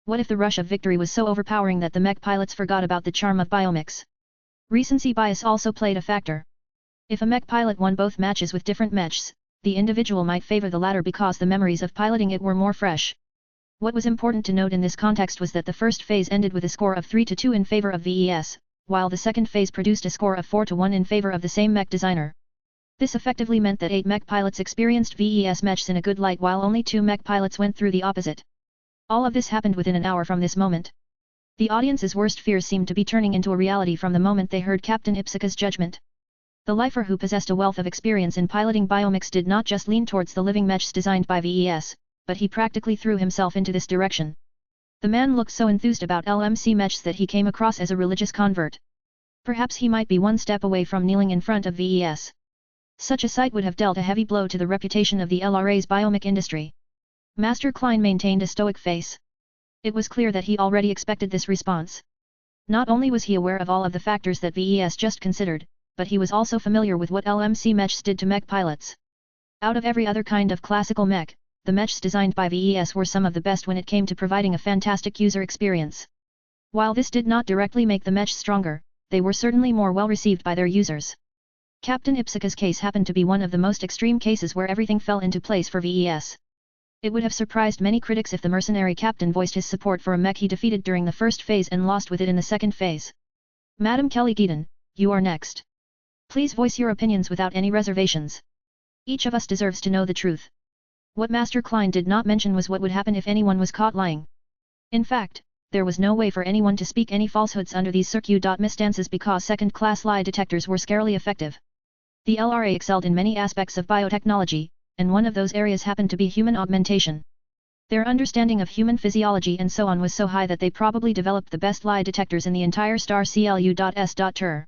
What if the rush of victory was so overpowering that the mech pilots forgot about the charm of biomechs? Recency bias also played a factor. If a mech pilot won both matches with different mechs, the individual might favor the latter because the memories of piloting it were more fresh. What was important to note in this context was that the first phase ended with a score of 3-2 in favor of VES, while the second phase produced a score of 4-1 in favor of the same mech designer. This effectively meant that 8 mech pilots experienced VES mechs in a good light while only 2 mech pilots went through the opposite. All of this happened within an hour from this moment. The audience's worst fears seemed to be turning into a reality from the moment they heard Captain Ipsika's judgment. The lifer who possessed a wealth of experience in piloting biomechs did not just lean towards the living mechs designed by VES, but he practically threw himself into this direction. The man looked so enthused about LMC mechs that he came across as a religious convert. Perhaps he might be one step away from kneeling in front of VES. Such a sight would have dealt a heavy blow to the reputation of the LRA's biomech industry. Master Klein maintained a stoic face. It was clear that he already expected this response. Not only was he aware of all of the factors that VES just considered, but he was also familiar with what LMC mechs did to mech pilots. Out of every other kind of classical mech, the mechs designed by VES were some of the best when it came to providing a fantastic user experience. While this did not directly make the mechs stronger, they were certainly more well received by their users. Captain Ipsika's case happened to be one of the most extreme cases where everything fell into place for VES. It would have surprised many critics if the mercenary captain voiced his support for a mech he defeated during the first phase and lost with it in the second phase. Madam Kelly Geedon, you are next. Please voice your opinions without any reservations. Each of us deserves to know the truth. What Master Klein did not mention was what would happen if anyone was caught lying. In fact, there was no way for anyone to speak any falsehoods under these circumstances because second-class lie detectors were scarcely effective. The LRA excelled in many aspects of biotechnology, and one of those areas happened to be human augmentation. Their understanding of human physiology and so on was so high that they probably developed the best lie detectors in the entire star CLU.S.Ter.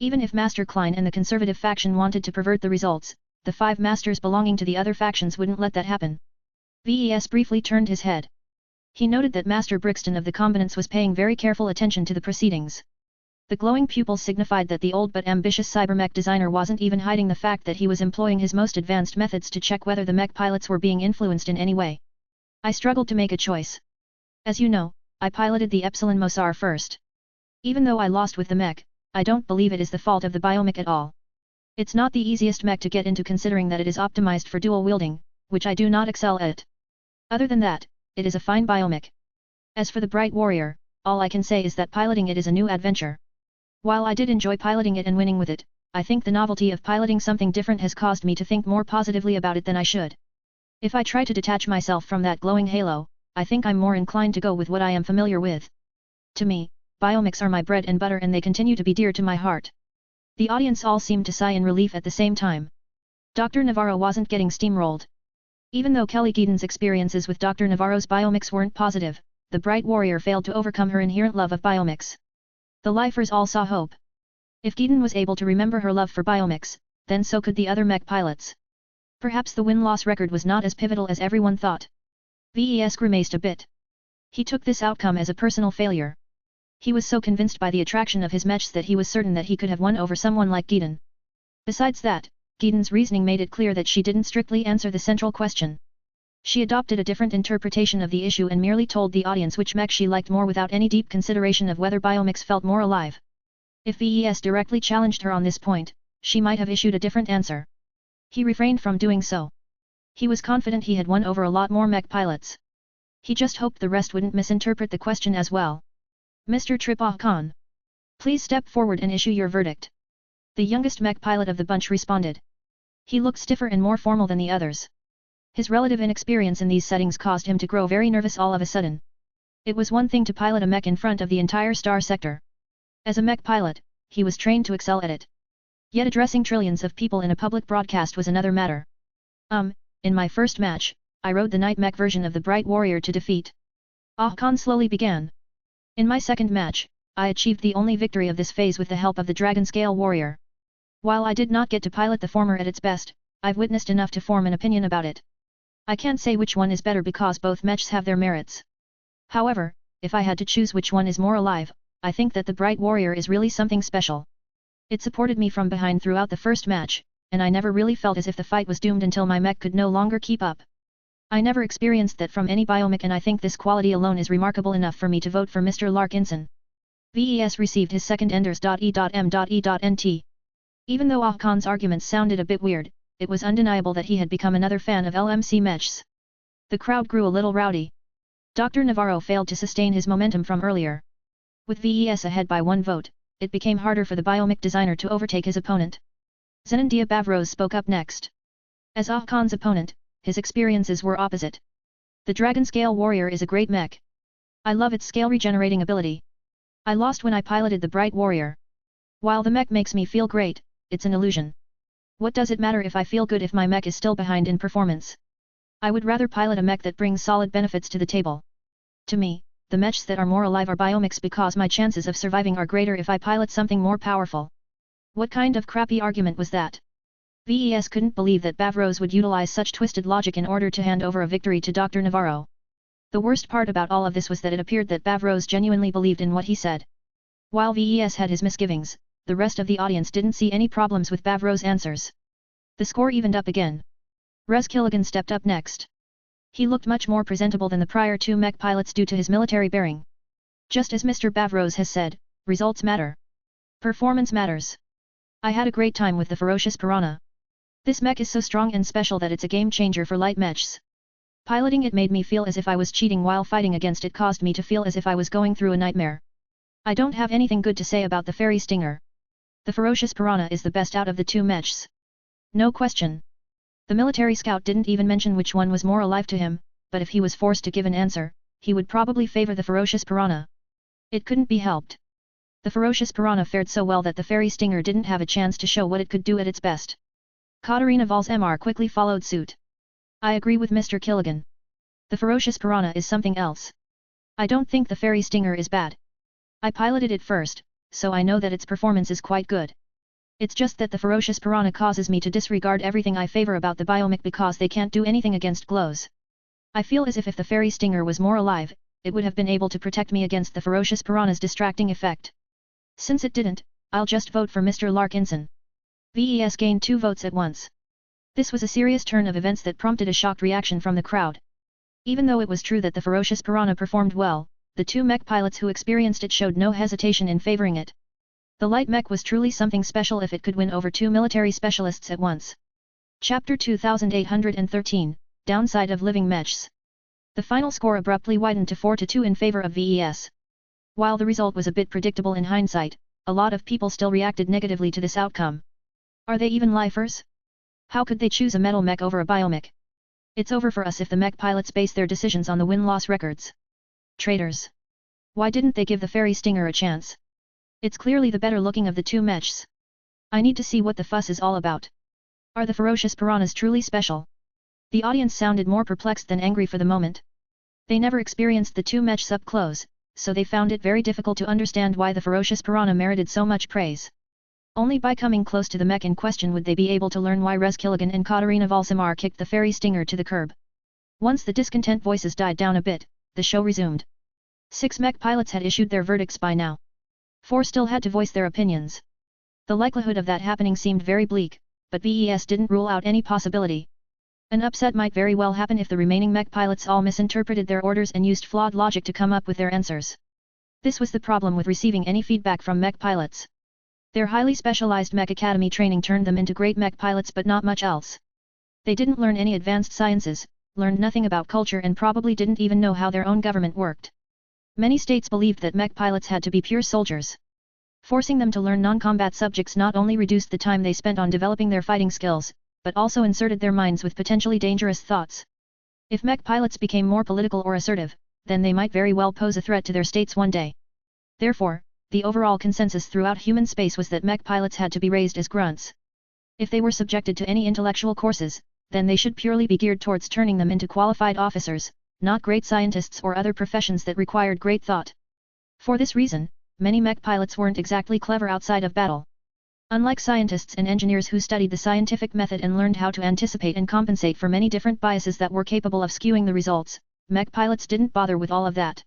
Even if Master Klein and the conservative faction wanted to pervert the results, the 5 masters belonging to the other factions wouldn't let that happen. VES briefly turned his head. He noted that Master Brixton of the Combinants was paying very careful attention to the proceedings. The glowing pupils signified that the old but ambitious cybermech designer wasn't even hiding the fact that he was employing his most advanced methods to check whether the mech pilots were being influenced in any way. I struggled to make a choice. As you know, I piloted the Epsilon Mosar first. Even though I lost with the mech, I don't believe it is the fault of the biomech at all. It's not the easiest mech to get into considering that it is optimized for dual wielding, which I do not excel at. Other than that, it is a fine biomech. As for the Bright Warrior, all I can say is that piloting it is a new adventure. While I did enjoy piloting it and winning with it, I think the novelty of piloting something different has caused me to think more positively about it than I should. If I try to detach myself from that glowing halo, I think I'm more inclined to go with what I am familiar with. To me, biomechs are my bread and butter and they continue to be dear to my heart. The audience all seemed to sigh in relief at the same time. Dr. Navarro wasn't getting steamrolled. Even though Kelly Geedon's experiences with Dr. Navarro's biomechs weren't positive, the bright warrior failed to overcome her inherent love of biomechs. The lifers all saw hope. If Geetan was able to remember her love for biomechs, then so could the other mech pilots. Perhaps the win-loss record was not as pivotal as everyone thought. VES grimaced a bit. He took this outcome as a personal failure. He was so convinced by the attraction of his mechs that he was certain that he could have won over someone like Geetan. Besides that, Geetan's reasoning made it clear that she didn't strictly answer the central question. She adopted a different interpretation of the issue and merely told the audience which mech she liked more without any deep consideration of whether biomechs felt more alive. If VES directly challenged her on this point, she might have issued a different answer. He refrained from doing so. He was confident he had won over a lot more mech pilots. He just hoped the rest wouldn't misinterpret the question as well. Mr. Tripah Khan. Please step forward and issue your verdict. The youngest mech pilot of the bunch responded. He looked stiffer and more formal than the others. His relative inexperience in these settings caused him to grow very nervous all of a sudden. It was one thing to pilot a mech in front of the entire star sector. As a mech pilot, he was trained to excel at it. Yet addressing trillions of people in a public broadcast was another matter. In my first match, I rode the night mech version of the Bright Warrior to defeat. Ah Khan slowly began. In my second match, I achieved the only victory of this phase with the help of the Dragon Scale Warrior. While I did not get to pilot the former at its best, I've witnessed enough to form an opinion about it. I can't say which one is better because both mechs have their merits. However, if I had to choose which one is more alive, I think that the Bright Warrior is really something special. It supported me from behind throughout the first match, and I never really felt as if the fight was doomed until my mech could no longer keep up. I never experienced that from any biomech and I think this quality alone is remarkable enough for me to vote for Mr. Larkinson. VES received his second enders.e.m.e.nt. Even though Ah Khan's arguments sounded a bit weird, it was undeniable that he had become another fan of LMC mechs. The crowd grew a little rowdy. Dr. Navarro failed to sustain his momentum from earlier. With VES ahead by one vote, it became harder for the biomech designer to overtake his opponent. Zenandia Bavros spoke up next. As Ah Khan's opponent, his experiences were opposite. The Dragon Scale Warrior is a great mech. I love its scale regenerating ability. I lost when I piloted the Bright Warrior. While the mech makes me feel great, it's an illusion. What does it matter if I feel good if my mech is still behind in performance? I would rather pilot a mech that brings solid benefits to the table. To me, the mechs that are more alive are biomechs because my chances of surviving are greater if I pilot something more powerful. What kind of crappy argument was that? VES couldn't believe that Bavros would utilize such twisted logic in order to hand over a victory to Dr. Navarro. The worst part about all of this was that it appeared that Bavros genuinely believed in what he said. While VES had his misgivings, the rest of the audience didn't see any problems with Bavros' answers. The score evened up again. Rez Killigan stepped up next. He looked much more presentable than the prior two mech pilots due to his military bearing. Just as Mr. Bavros has said, results matter. Performance matters. I had a great time with the Ferocious Piranha. This mech is so strong and special that it's a game changer for light mechs. Piloting it made me feel as if I was cheating while fighting against it caused me to feel as if I was going through a nightmare. I don't have anything good to say about the Fairy Stinger. The Ferocious Piranha is the best out of the two mechs. No question. The military scout didn't even mention which one was more alive to him, but if he was forced to give an answer, he would probably favor the Ferocious Piranha. It couldn't be helped. The Ferocious Piranha fared so well that the Fairy Stinger didn't have a chance to show what it could do at its best. Katarina Val's MR quickly followed suit. I agree with Mr. Killigan. The Ferocious Piranha is something else. I don't think the Fairy Stinger is bad. I piloted it first, so I know that its performance is quite good. It's just that the Ferocious Piranha causes me to disregard everything I favor about the biomech because they can't do anything against glows. I feel as if the Fairy Stinger was more alive, it would have been able to protect me against the Ferocious Piranha's distracting effect. Since it didn't, I'll just vote for Mr. Larkinson. VES gained 2 votes at once. This was a serious turn of events that prompted a shocked reaction from the crowd. Even though it was true that the Ferocious Piranha performed well, the 2 mech pilots who experienced it showed no hesitation in favoring it. The light mech was truly something special if it could win over 2 military specialists at once. Chapter 2813, Downside of Living Mechs. The final score abruptly widened to 4-2 in favor of VES. While the result was a bit predictable in hindsight, a lot of people still reacted negatively to this outcome. Are they even lifers? How could they choose a metal mech over a biomech? It's over for us if the mech pilots base their decisions on the win-loss records. Traitors. Why didn't they give the Fairy Stinger a chance? It's clearly the better looking of the 2 mechs. I need to see what the fuss is all about. Are the Ferocious Piranhas truly special? The audience sounded more perplexed than angry for the moment. They never experienced the two Mechs up close, so they found it very difficult to understand why the ferocious piranha merited so much praise. Only by coming close to the Mech in question would they be able to learn why Killigan and Katarina Valsimar kicked the fairy stinger to the curb. Once the discontent voices died down a bit, the show resumed. 6 Mech pilots had issued their verdicts by now. 4 still had to voice their opinions. The likelihood of that happening seemed very bleak, but VES didn't rule out any possibility. An upset might very well happen if the remaining Mech pilots all misinterpreted their orders and used flawed logic to come up with their answers. This was the problem with receiving any feedback from Mech pilots. Their highly specialized Mech Academy training turned them into great Mech pilots but not much else. They didn't learn any advanced sciences, learned nothing about culture and probably didn't even know how their own government worked. Many states believed that Mech pilots had to be pure soldiers. Forcing them to learn non-combat subjects not only reduced the time they spent on developing their fighting skills, but also inserted their minds with potentially dangerous thoughts. If Mech pilots became more political or assertive, then they might very well pose a threat to their states one day. Therefore, the overall consensus throughout human space was that Mech pilots had to be raised as grunts. If they were subjected to any intellectual courses, then they should purely be geared towards turning them into qualified officers, not great scientists or other professions that required great thought. For this reason, many Mech pilots weren't exactly clever outside of battle. Unlike scientists and engineers who studied the scientific method and learned how to anticipate and compensate for many different biases that were capable of skewing the results, Mech pilots didn't bother with all of that.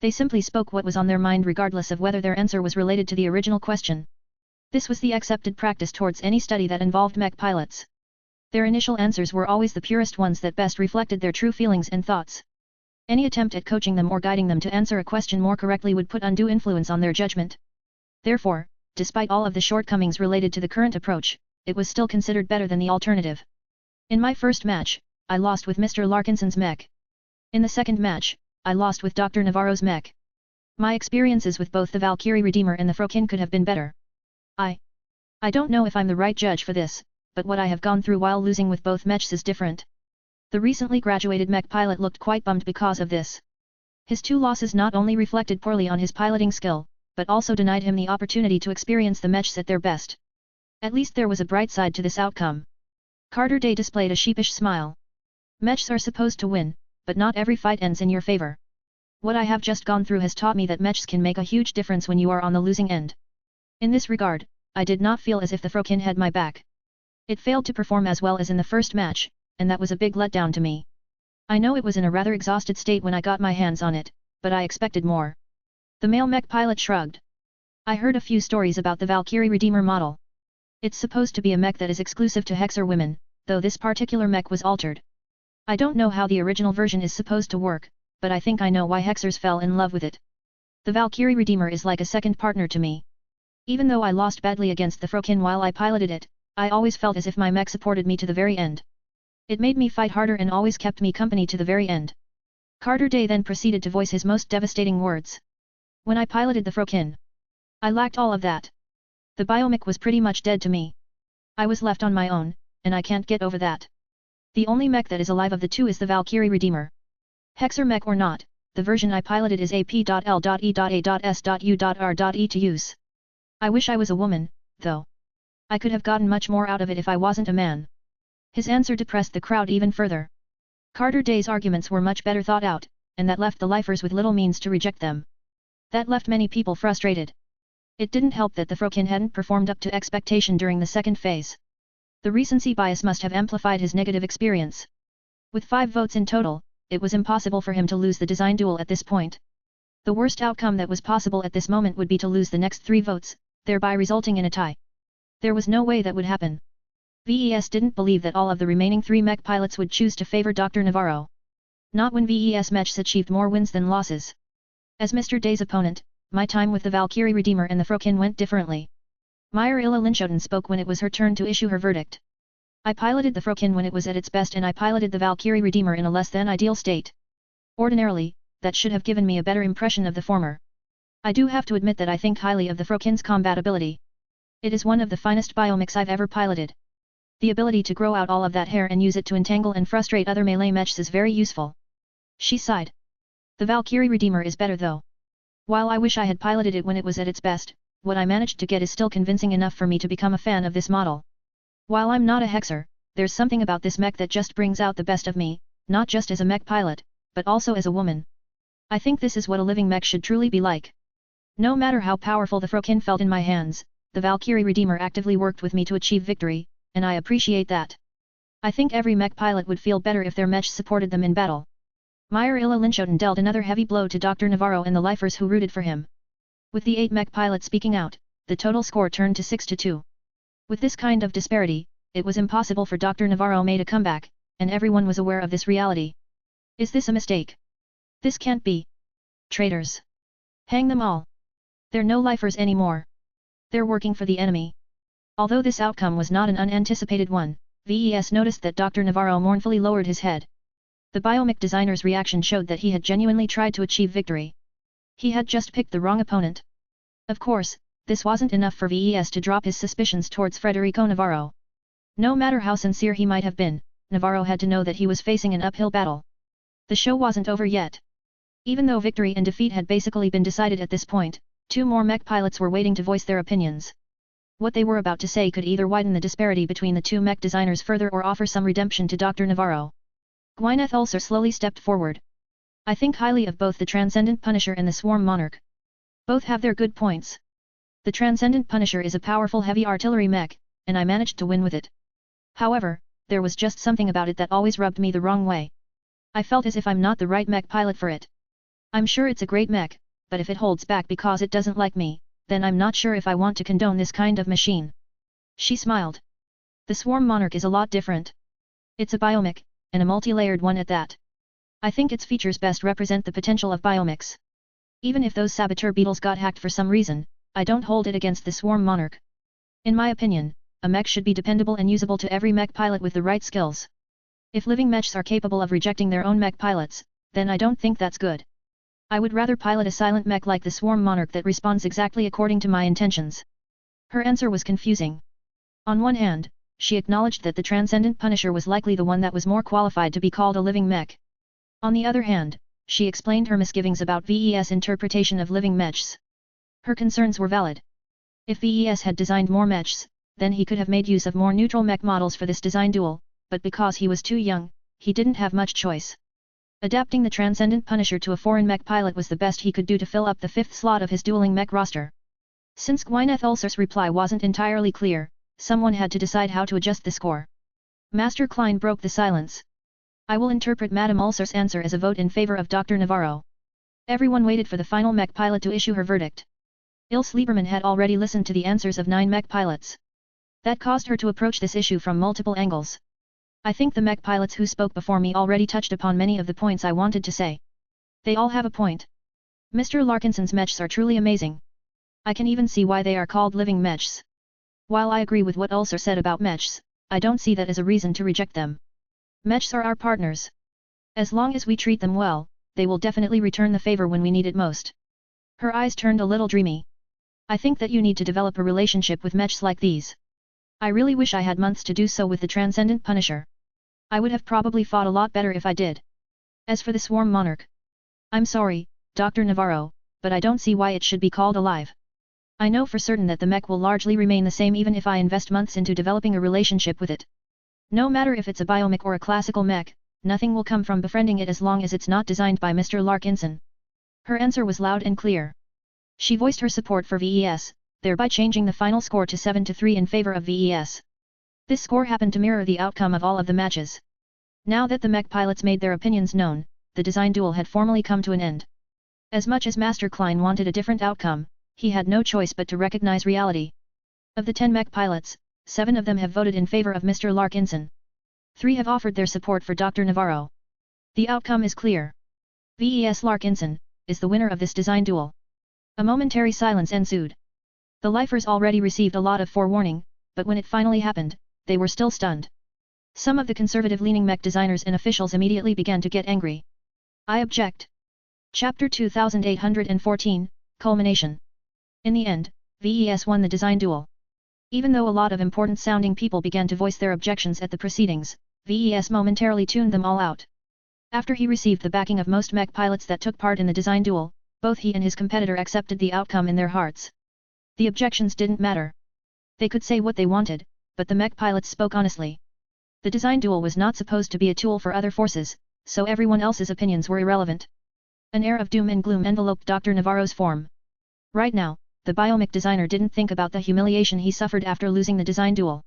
They simply spoke what was on their mind regardless of whether their answer was related to the original question. This was the accepted practice towards any study that involved Mech pilots. Their initial answers were always the purest ones that best reflected their true feelings and thoughts. Any attempt at coaching them or guiding them to answer a question more correctly would put undue influence on their judgment. Therefore, despite all of the shortcomings related to the current approach, it was still considered better than the alternative. In my first match, I lost with Mr. Larkinson's Mech. In the second match, I lost with Dr. Navarro's Mech. My experiences with both the Valkyrie Redeemer and the Frokin could have been better. I don't know if I'm the right judge for this, but what I have gone through while losing with both Mechs is different. The recently graduated Mech pilot looked quite bummed because of this. His 2 losses not only reflected poorly on his piloting skill, but also denied him the opportunity to experience the Mechs at their best. At least there was a bright side to this outcome. Carter Day displayed a sheepish smile. Mechs are supposed to win, but not every fight ends in your favor. What I have just gone through has taught me that Mechs can make a huge difference when you are on the losing end. In this regard, I did not feel as if the Frokin had my back. It failed to perform as well as in the first match, and that was a big letdown to me. I know it was in a rather exhausted state when I got my hands on it, but I expected more. The male Mech pilot shrugged. I heard a few stories about the Valkyrie Redeemer model. It's supposed to be a Mech that is exclusive to Hexer women, though this particular Mech was altered. I don't know how the original version is supposed to work, but I think I know why Hexers fell in love with it. The Valkyrie Redeemer is like a second partner to me. Even though I lost badly against the Frokin while I piloted it, I always felt as if my Mech supported me to the very end. It made me fight harder and always kept me company to the very end. Carter Day then proceeded to voice his most devastating words. When I piloted the Frokin, I lacked all of that. The biomech was pretty much dead to me. I was left on my own, and I can't get over that. The only mech that is alive of the 2 is the Valkyrie Redeemer. Hexer mech or not, the version I piloted is AP.L.E.A.S.U.R.E to use. I wish I was a woman, though. I could have gotten much more out of it if I wasn't a man. His answer depressed the crowd even further. Carter Day's arguments were much better thought out, and that left the lifers with little means to reject them. That left many people frustrated. It didn't help that the Frokin hadn't performed up to expectation during the second phase. The recency bias must have amplified his negative experience. With 5 votes in total, it was impossible for him to lose the design duel at this point. The worst outcome that was possible at this moment would be to lose the next 3 votes, thereby resulting in a tie. There was no way that would happen. VES didn't believe that all of the remaining 3 mech pilots would choose to favor Dr. Navarro. Not when VES Mechs achieved more wins than losses. As Mr. Day's opponent, my time with the Valkyrie Redeemer and the Frokin went differently. Meyer Illa Linschoten spoke when it was her turn to issue her verdict. I piloted the Frokin when it was at its best and I piloted the Valkyrie Redeemer in a less than ideal state. Ordinarily, that should have given me a better impression of the former. I do have to admit that I think highly of the Frokin's combat ability. It is one of the finest biomechs I've ever piloted. The ability to grow out all of that hair and use it to entangle and frustrate other melee mechs is very useful. She sighed. The Valkyrie Redeemer is better though. While I wish I had piloted it when it was at its best, what I managed to get is still convincing enough for me to become a fan of this model. While I'm not a hexer, there's something about this mech that just brings out the best of me, not just as a mech pilot, but also as a woman. I think this is what a living mech should truly be like. No matter how powerful the Frokin felt in my hands, the Valkyrie Redeemer actively worked with me to achieve victory, and I appreciate that. I think every mech pilot would feel better if their mechs supported them in battle. Meyer Illa Linschoten dealt another heavy blow to Dr. Navarro and the lifers who rooted for him. With the 8 mech pilots speaking out, the total score turned to 6-2. With this kind of disparity, it was impossible for Dr. Navarro made a comeback, and everyone was aware of this reality. Is this a mistake? This can't be. Traitors. Hang them all. They're no lifers anymore. They're working for the enemy. Although this outcome was not an unanticipated one, VES noticed that Dr. Navarro mournfully lowered his head. The biomech designer's reaction showed that he had genuinely tried to achieve victory. He had just picked the wrong opponent. Of course, this wasn't enough for VES to drop his suspicions towards Federico Navarro. No matter how sincere he might have been, Navarro had to know that he was facing an uphill battle. The show wasn't over yet. Even though victory and defeat had basically been decided at this point, 2 more mech pilots were waiting to voice their opinions. What they were about to say could either widen the disparity between the 2 mech designers further or offer some redemption to Dr. Navarro. Gwyneth Ulcer slowly stepped forward. I think highly of both the Transcendent Punisher and the Swarm Monarch. Both have their good points. The Transcendent Punisher is a powerful heavy artillery mech, and I managed to win with it. However, there was just something about it that always rubbed me the wrong way. I felt as if I'm not the right mech pilot for it. I'm sure it's a great mech, but if it holds back because it doesn't like me, then I'm not sure if I want to condone this kind of machine. She smiled. The Swarm Monarch is a lot different. It's a biomech, and a multi-layered one at that. I think its features best represent the potential of biomechs. Even if those saboteur beetles got hacked for some reason, I don't hold it against the Swarm Monarch. In my opinion, a mech should be dependable and usable to every mech pilot with the right skills. If living mechs are capable of rejecting their own mech pilots, then I don't think that's good. I would rather pilot a silent mech like the Swarm Monarch that responds exactly according to my intentions. Her answer was confusing. On one hand, she acknowledged that the Transcendent Punisher was likely the one that was more qualified to be called a living mech. On the other hand, she explained her misgivings about VES' interpretation of living mechs. Her concerns were valid. If VES had designed more mechs, then he could have made use of more neutral mech models for this design duel, but because he was too young, he didn't have much choice. Adapting the Transcendent Punisher to a foreign mech pilot was the best he could do to fill up the 5th slot of his dueling mech roster. Since Gwyneth Ulcer's reply wasn't entirely clear, someone had to decide how to adjust the score. Master Klein broke the silence. I will interpret Madame Ulcer's answer as a vote in favor of Dr. Navarro. Everyone waited for the final mech pilot to issue her verdict. Ilse Lieberman had already listened to the answers of 9 mech pilots. That caused her to approach this issue from multiple angles. I think the mech pilots who spoke before me already touched upon many of the points I wanted to say. They all have a point. Mr. Larkinson's mechs are truly amazing. I can even see why they are called living mechs. While I agree with what Ulcer said about mechs, I don't see that as a reason to reject them. Mechs are our partners. As long as we treat them well, they will definitely return the favor when we need it most. Her eyes turned a little dreamy. I think that you need to develop a relationship with mechs like these. I really wish I had months to do so with the Transcendent Punisher. I would have probably fought a lot better if I did. As for the Swarm Monarch. I'm sorry, Dr. Navarro, but I don't see why it should be called alive. I know for certain that the mech will largely remain the same even if I invest months into developing a relationship with it. No matter if it's a biomech or a classical mech, nothing will come from befriending it as long as it's not designed by Mr. Larkinson. Her answer was loud and clear. She voiced her support for VES, thereby changing the final score to 7-3 in favor of VES. This score happened to mirror the outcome of all of the matches. Now that the mech pilots made their opinions known, the design duel had formally come to an end. As much as Master Klein wanted a different outcome, he had no choice but to recognize reality. Of the 10 mech pilots, 7 of them have voted in favor of Mr. Larkinson. 3 have offered their support for Dr. Navarro. The outcome is clear. VES Larkinson is the winner of this design duel. A momentary silence ensued. The lifers already received a lot of forewarning, but when it finally happened, they were still stunned. Some of the conservative-leaning mech designers and officials immediately began to get angry. I object. Chapter 2814, Culmination. In the end, VES won the design duel. Even though a lot of important-sounding people began to voice their objections at the proceedings, VES momentarily tuned them all out. After he received the backing of most mech pilots that took part in the design duel, both he and his competitor accepted the outcome in their hearts. The objections didn't matter. They could say what they wanted, but the mech pilots spoke honestly. The design duel was not supposed to be a tool for other forces, so everyone else's opinions were irrelevant. An air of doom and gloom enveloped Dr. Navarro's form. Right now, the biomech designer didn't think about the humiliation he suffered after losing the design duel.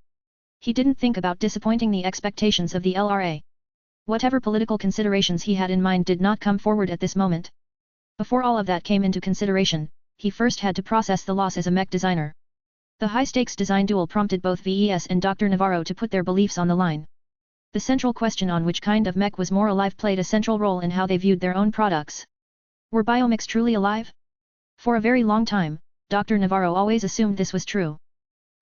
He didn't think about disappointing the expectations of the LRA. Whatever political considerations he had in mind did not come forward at this moment. Before all of that came into consideration, he first had to process the loss as a mech designer. The high-stakes design duel prompted both VES and Dr. Navarro to put their beliefs on the line. The central question on which kind of mech was more alive played a central role in how they viewed their own products. Were biomechs truly alive? For a very long time, Dr. Navarro always assumed this was true.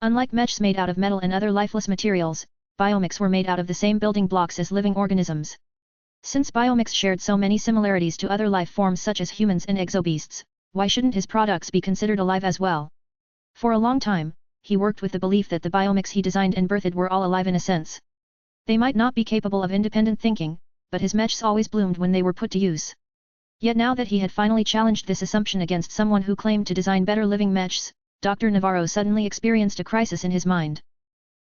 Unlike mechs made out of metal and other lifeless materials, biomechs were made out of the same building blocks as living organisms. Since biomechs shared so many similarities to other life forms such as humans and exobeasts, why shouldn't his products be considered alive as well? For a long time, he worked with the belief that the biomechs he designed and birthed were all alive in a sense. They might not be capable of independent thinking, but his mechs always bloomed when they were put to use. Yet now that he had finally challenged this assumption against someone who claimed to design better living mechs, Dr. Navarro suddenly experienced a crisis in his mind.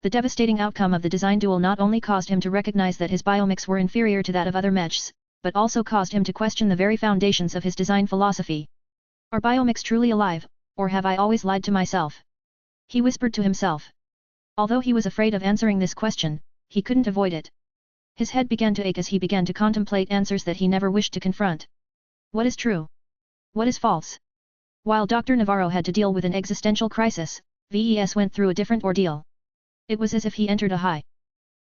The devastating outcome of the design duel not only caused him to recognize that his biomechs were inferior to that of other mechs, but also caused him to question the very foundations of his design philosophy. Are biomechs truly alive, or have I always lied to myself? He whispered to himself. Although he was afraid of answering this question, he couldn't avoid it. His head began to ache as he began to contemplate answers that he never wished to confront. What is true? What is false? While Dr. Navarro had to deal with an existential crisis, VES went through a different ordeal. It was as if he entered a high.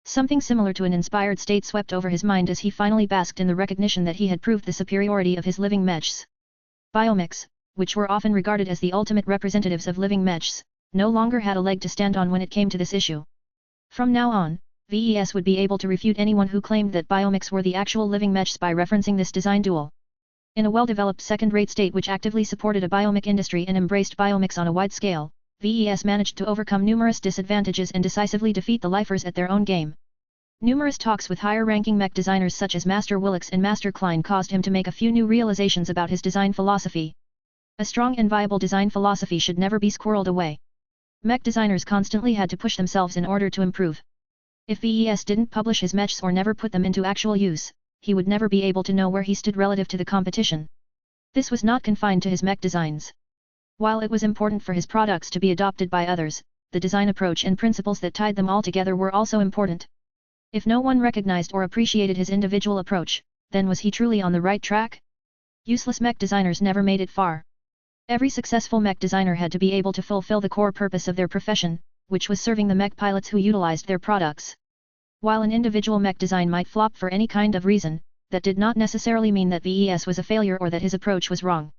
Something similar to an inspired state swept over his mind as he finally basked in the recognition that he had proved the superiority of his living mechs. Biomechs, which were often regarded as the ultimate representatives of living mechs, no longer had a leg to stand on when it came to this issue. From now on, VES would be able to refute anyone who claimed that biomechs were the actual living mechs by referencing this design duel. In a well-developed second-rate state which actively supported a biomech industry and embraced biomechs on a wide scale, VES managed to overcome numerous disadvantages and decisively defeat the lifers at their own game. Numerous talks with higher-ranking mech designers such as Master Willix and Master Klein caused him to make a few new realizations about his design philosophy. A strong and viable design philosophy should never be squirreled away. Mech designers constantly had to push themselves in order to improve. If VES didn't publish his mechs or never put them into actual use, he would never be able to know where he stood relative to the competition. This was not confined to his mech designs. While it was important for his products to be adopted by others, the design approach and principles that tied them all together were also important. If no one recognized or appreciated his individual approach, then was he truly on the right track? Useless mech designers never made it far. Every successful mech designer had to be able to fulfill the core purpose of their profession, which was serving the mech pilots who utilized their products. While an individual mech design might flop for any kind of reason, that did not necessarily mean that VES was a failure or that his approach was wrong.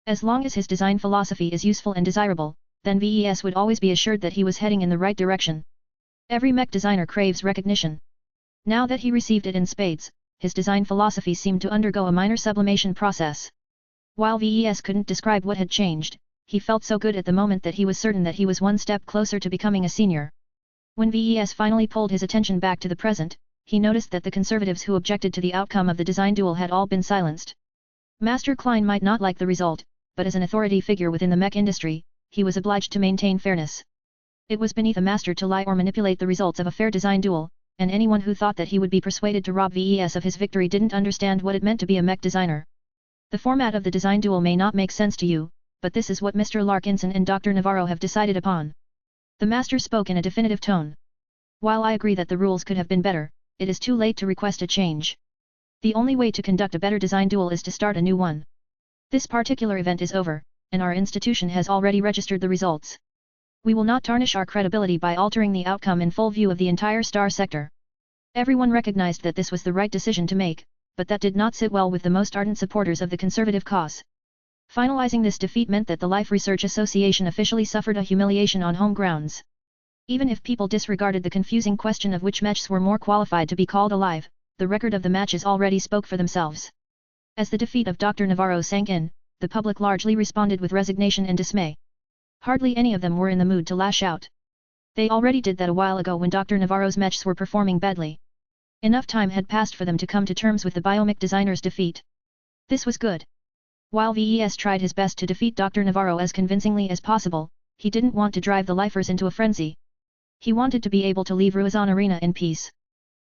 As long as his design philosophy is useful and desirable, then VES would always be assured that he was heading in the right direction. Every mech designer craves recognition. Now that he received it in spades, his design philosophy seemed to undergo a minor sublimation process. While VES couldn't describe what had changed, he felt so good at the moment that he was certain that he was one step closer to becoming a senior. When VES finally pulled his attention back to the present, he noticed that the conservatives who objected to the outcome of the design duel had all been silenced. Master Klein might not like the result, but as an authority figure within the mech industry, he was obliged to maintain fairness. It was beneath a master to lie or manipulate the results of a fair design duel, and anyone who thought that he would be persuaded to rob VES of his victory didn't understand what it meant to be a mech designer. The format of the design duel may not make sense to you, but this is what Mr. Larkinson and Dr. Navarro have decided upon. The master spoke in a definitive tone. While I agree that the rules could have been better, it is too late to request a change. The only way to conduct a better design duel is to start a new one. This particular event is over, and our institution has already registered the results. We will not tarnish our credibility by altering the outcome in full view of the entire star sector. Everyone recognized that this was the right decision to make, but that did not sit well with the most ardent supporters of the conservative cause. Finalizing this defeat meant that the Life Research Association officially suffered a humiliation on home grounds. Even if people disregarded the confusing question of which mechs were more qualified to be called alive, the record of the matches already spoke for themselves. As the defeat of Dr. Navarro sank in, the public largely responded with resignation and dismay. Hardly any of them were in the mood to lash out. They already did that a while ago when Dr. Navarro's mechs were performing badly. Enough time had passed for them to come to terms with the biomech designer's defeat. This was good. While VES tried his best to defeat Dr. Navarro as convincingly as possible, he didn't want to drive the lifers into a frenzy. He wanted to be able to leave Ruizan Arena in peace.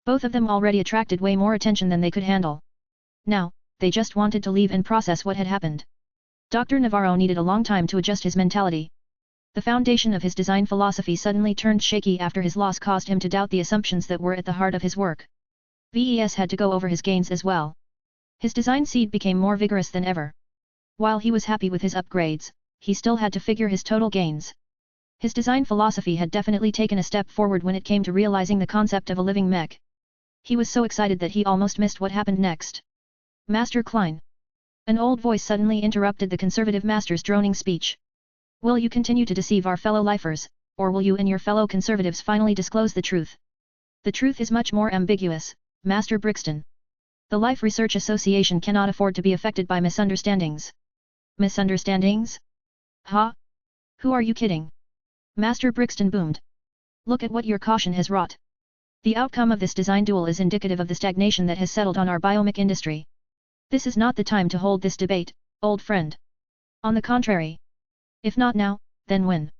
Both of them already attracted way more attention than they could handle. Now, they just wanted to leave and process what had happened. Dr. Navarro needed a long time to adjust his mentality. The foundation of his design philosophy suddenly turned shaky after his loss caused him to doubt the assumptions that were at the heart of his work. VES had to go over his gains as well. His design seed became more vigorous than ever. While he was happy with his upgrades, he still had to figure his total gains. His design philosophy had definitely taken a step forward when it came to realizing the concept of a living mech. He was so excited that he almost missed what happened next. Master Klein. An old voice suddenly interrupted the conservative master's droning speech. Will you continue to deceive our fellow lifers, or will you and your fellow conservatives finally disclose the truth? The truth is much more ambiguous, Master Brixton. The Life Research Association cannot afford to be affected by misunderstandings. Misunderstandings? Huh? Who are you kidding? Master Brixton boomed. Look at what your caution has wrought. The outcome of this design duel is indicative of the stagnation that has settled on our biomech industry. This is not the time to hold this debate, old friend. On the contrary. If not now, then when?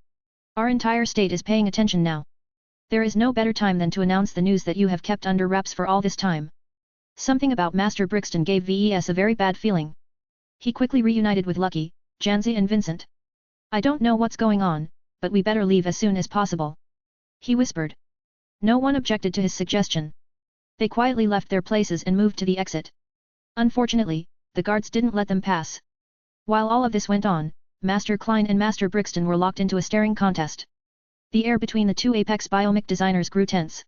Our entire state is paying attention now. There is no better time than to announce the news that you have kept under wraps for all this time. Something about Master Brixton gave VES a very bad feeling. He quickly reunited with Lucky, Janzi and Vincent. I don't know what's going on, but we better leave as soon as possible. He whispered. No one objected to his suggestion. They quietly left their places and moved to the exit. Unfortunately, the guards didn't let them pass. While all of this went on, Master Klein and Master Brixton were locked into a staring contest. The air between the two apex biomech designers grew tense.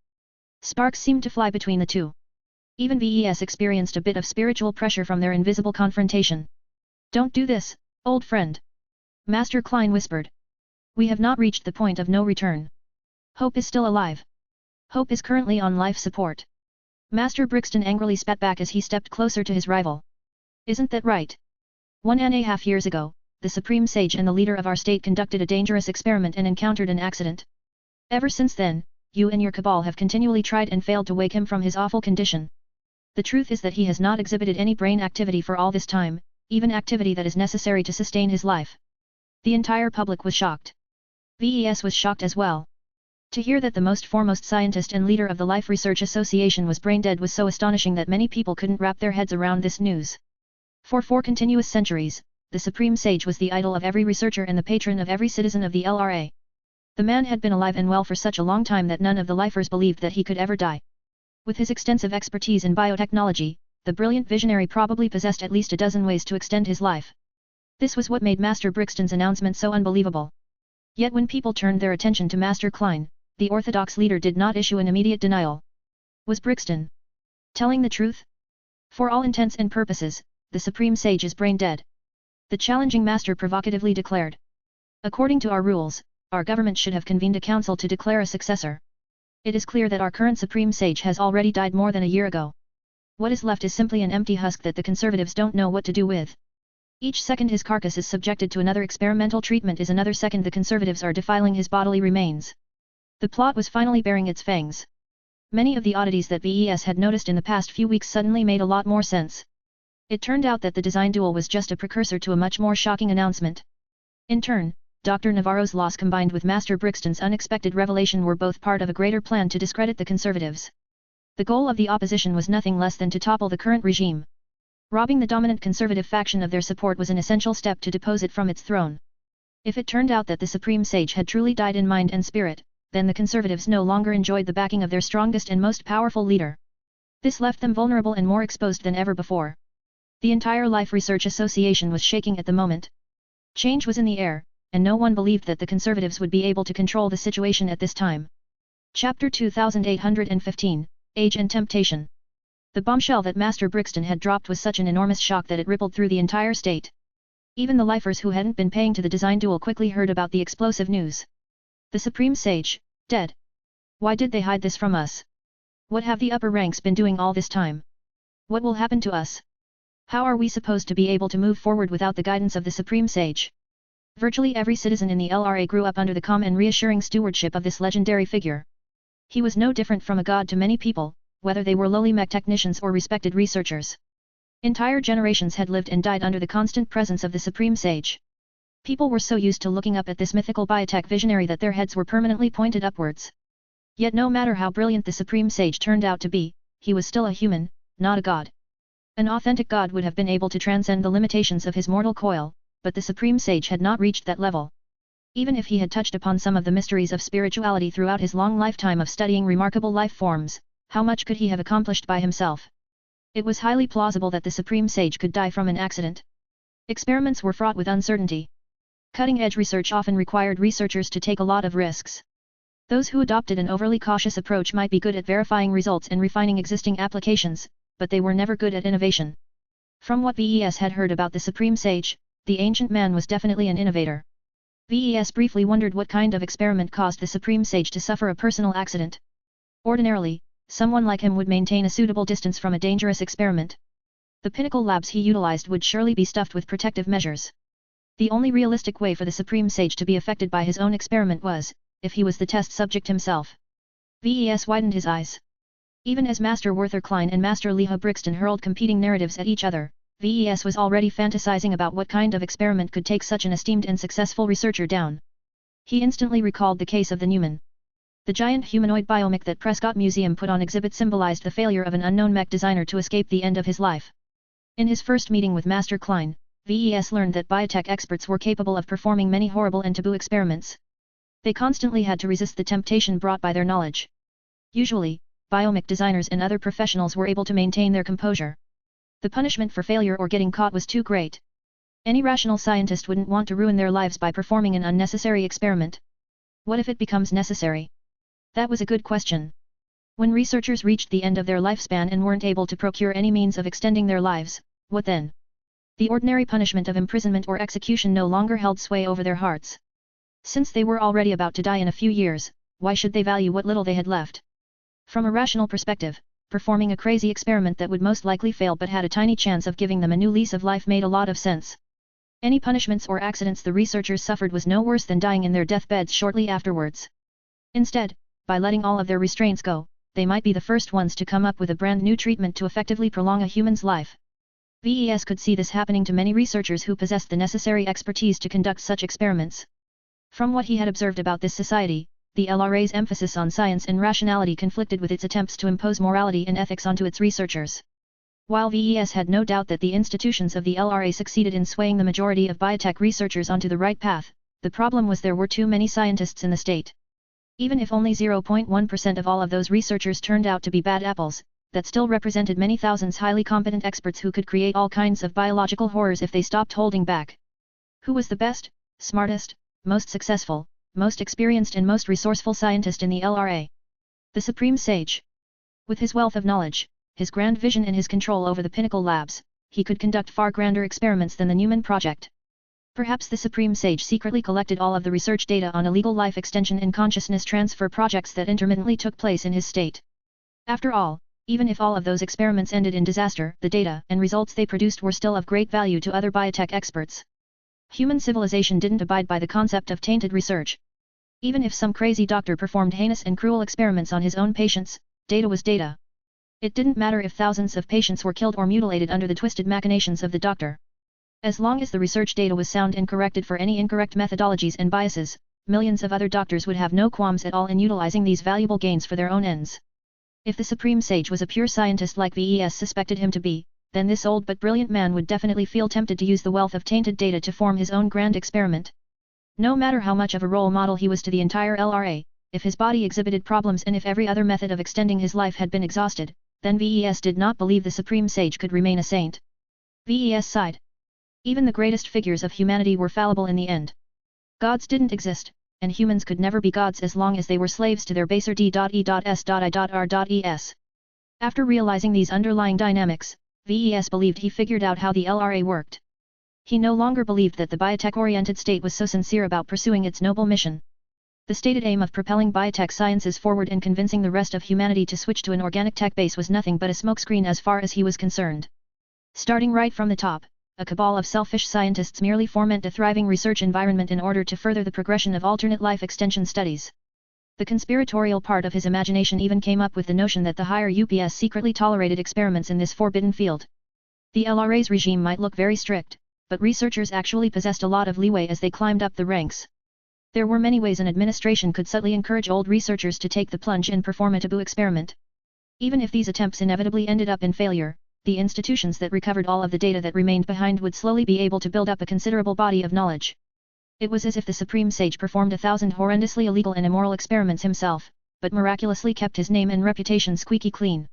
Sparks seemed to fly between the two. Even VES experienced a bit of spiritual pressure from their invisible confrontation. Don't do this, old friend. Master Klein whispered. We have not reached the point of no return. Hope is still alive. Hope is currently on life support. Master Brixton angrily spat back as he stepped closer to his rival. Isn't that right? 1.5 years ago, the Supreme Sage and the leader of our state conducted a dangerous experiment and encountered an accident. Ever since then, you and your cabal have continually tried and failed to wake him from his awful condition. The truth is that he has not exhibited any brain activity for all this time, even activity that is necessary to sustain his life. The entire public was shocked. VES was shocked as well. To hear that the most foremost scientist and leader of the Life Research Association was brain dead was so astonishing that many people couldn't wrap their heads around this news. For 4 continuous centuries, the Supreme Sage was the idol of every researcher and the patron of every citizen of the LRA. The man had been alive and well for such a long time that none of the lifers believed that he could ever die. With his extensive expertise in biotechnology, the brilliant visionary probably possessed at least a dozen ways to extend his life. This was what made Master Brixton's announcement so unbelievable. Yet when people turned their attention to Master Klein, the orthodox leader did not issue an immediate denial. Was Brixton telling the truth? For all intents and purposes, the Supreme Sage is brain dead. The challenging master provocatively declared. According to our rules, our government should have convened a council to declare a successor. It is clear that our current Supreme Sage has already died more than a year ago. What is left is simply an empty husk that the conservatives don't know what to do with. Each second his carcass is subjected to another experimental treatment is another second the conservatives are defiling his bodily remains. The plot was finally bearing its fangs. Many of the oddities that VES had noticed in the past few weeks suddenly made a lot more sense. It turned out that the design duel was just a precursor to a much more shocking announcement. In turn, Dr. Navarro's loss combined with Master Brixton's unexpected revelation were both part of a greater plan to discredit the conservatives. The goal of the opposition was nothing less than to topple the current regime. Robbing the dominant conservative faction of their support was an essential step to depose it from its throne. If it turned out that the Supreme Sage had truly died in mind and spirit, then the conservatives no longer enjoyed the backing of their strongest and most powerful leader. This left them vulnerable and more exposed than ever before. The entire Life Research Association was shaking at the moment. Change was in the air, and no one believed that the conservatives would be able to control the situation at this time. Chapter 2815, Age and Temptation. The bombshell that Master Brixton had dropped was such an enormous shock that it rippled through the entire state. Even the lifers who hadn't been paying to the design duel quickly heard about the explosive news. The Supreme Sage, dead. Why did they hide this from us? What have the upper ranks been doing all this time? What will happen to us? How are we supposed to be able to move forward without the guidance of the Supreme Sage? Virtually every citizen in the LRA grew up under the calm and reassuring stewardship of this legendary figure. He was no different from a god to many people, whether they were lowly mech technicians or respected researchers. Entire generations had lived and died under the constant presence of the Supreme Sage. People were so used to looking up at this mythical biotech visionary that their heads were permanently pointed upwards. Yet no matter how brilliant the Supreme Sage turned out to be, he was still a human, not a god. An authentic god would have been able to transcend the limitations of his mortal coil, but the Supreme Sage had not reached that level. Even if he had touched upon some of the mysteries of spirituality throughout his long lifetime of studying remarkable life forms, how much could he have accomplished by himself? It was highly plausible that the Supreme Sage could die from an accident. Experiments were fraught with uncertainty. Cutting-edge research often required researchers to take a lot of risks. Those who adopted an overly cautious approach might be good at verifying results and refining existing applications, but they were never good at innovation. From what VES had heard about the Supreme Sage, the ancient man was definitely an innovator. VES briefly wondered what kind of experiment caused the Supreme Sage to suffer a personal accident. Ordinarily, someone like him would maintain a suitable distance from a dangerous experiment. The pinnacle labs he utilized would surely be stuffed with protective measures. The only realistic way for the Supreme Sage to be affected by his own experiment was, if he was the test subject himself. VES widened his eyes. Even as Master Werther Klein and Master Leho Brixton hurled competing narratives at each other, VES was already fantasizing about what kind of experiment could take such an esteemed and successful researcher down. He instantly recalled the case of the Newman. The giant humanoid biomech that Prescott Museum put on exhibit symbolized the failure of an unknown mech designer to escape the end of his life. In his first meeting with Master Klein, VES learned that biotech experts were capable of performing many horrible and taboo experiments. They constantly had to resist the temptation brought by their knowledge. Usually, biomech designers and other professionals were able to maintain their composure. The punishment for failure or getting caught was too great. Any rational scientist wouldn't want to ruin their lives by performing an unnecessary experiment. What if it becomes necessary? That was a good question. When researchers reached the end of their lifespan and weren't able to procure any means of extending their lives, what then? The ordinary punishment of imprisonment or execution no longer held sway over their hearts. Since they were already about to die in a few years, why should they value what little they had left? From a rational perspective, performing a crazy experiment that would most likely fail but had a tiny chance of giving them a new lease of life made a lot of sense. Any punishments or accidents the researchers suffered was no worse than dying in their deathbeds shortly afterwards. Instead, by letting all of their restraints go, they might be the first ones to come up with a brand new treatment to effectively prolong a human's life. VES could see this happening to many researchers who possessed the necessary expertise to conduct such experiments. From what he had observed about this society, the LRA's emphasis on science and rationality conflicted with its attempts to impose morality and ethics onto its researchers. While VES had no doubt that the institutions of the LRA succeeded in swaying the majority of biotech researchers onto the right path, the problem was there were too many scientists in the state. Even if only 0.1% of all of those researchers turned out to be bad apples, that still represented many thousands highly competent experts who could create all kinds of biological horrors if they stopped holding back. Who was the best, smartest, most successful, most experienced and most resourceful scientist in the LRA? The Supreme Sage. With his wealth of knowledge, his grand vision and his control over the pinnacle labs, he could conduct far grander experiments than the Newman Project. Perhaps the Supreme Sage secretly collected all of the research data on illegal life extension and consciousness transfer projects that intermittently took place in his state. After all, even if all of those experiments ended in disaster, the data and results they produced were still of great value to other biotech experts. Human civilization didn't abide by the concept of tainted research. Even if some crazy doctor performed heinous and cruel experiments on his own patients, data was data. It didn't matter if thousands of patients were killed or mutilated under the twisted machinations of the doctor. As long as the research data was sound and corrected for any incorrect methodologies and biases, millions of other doctors would have no qualms at all in utilizing these valuable gains for their own ends. If the Supreme Sage was a pure scientist like VES suspected him to be, then this old but brilliant man would definitely feel tempted to use the wealth of tainted data to form his own grand experiment. No matter how much of a role model he was to the entire LRA, if his body exhibited problems and if every other method of extending his life had been exhausted, then VES did not believe the Supreme Sage could remain a saint. VES sighed. Even the greatest figures of humanity were fallible in the end. Gods didn't exist, and humans could never be gods as long as they were slaves to their baser d.e.s.i.r.es. After realizing these underlying dynamics, VES believed he figured out how the LRA worked. He no longer believed that the biotech-oriented state was so sincere about pursuing its noble mission. The stated aim of propelling biotech sciences forward and convincing the rest of humanity to switch to an organic tech base was nothing but a smokescreen as far as he was concerned. Starting right from the top, a cabal of selfish scientists merely foment a thriving research environment in order to further the progression of alternate life extension studies. The conspiratorial part of his imagination even came up with the notion that the higher UPS secretly tolerated experiments in this forbidden field. The LRA's regime might look very strict, but researchers actually possessed a lot of leeway as they climbed up the ranks. There were many ways an administration could subtly encourage old researchers to take the plunge and perform a taboo experiment. Even if these attempts inevitably ended up in failure, the institutions that recovered all of the data that remained behind would slowly be able to build up a considerable body of knowledge. It was as if the Supreme Sage performed 1,000 horrendously illegal and immoral experiments himself, but miraculously kept his name and reputation squeaky clean.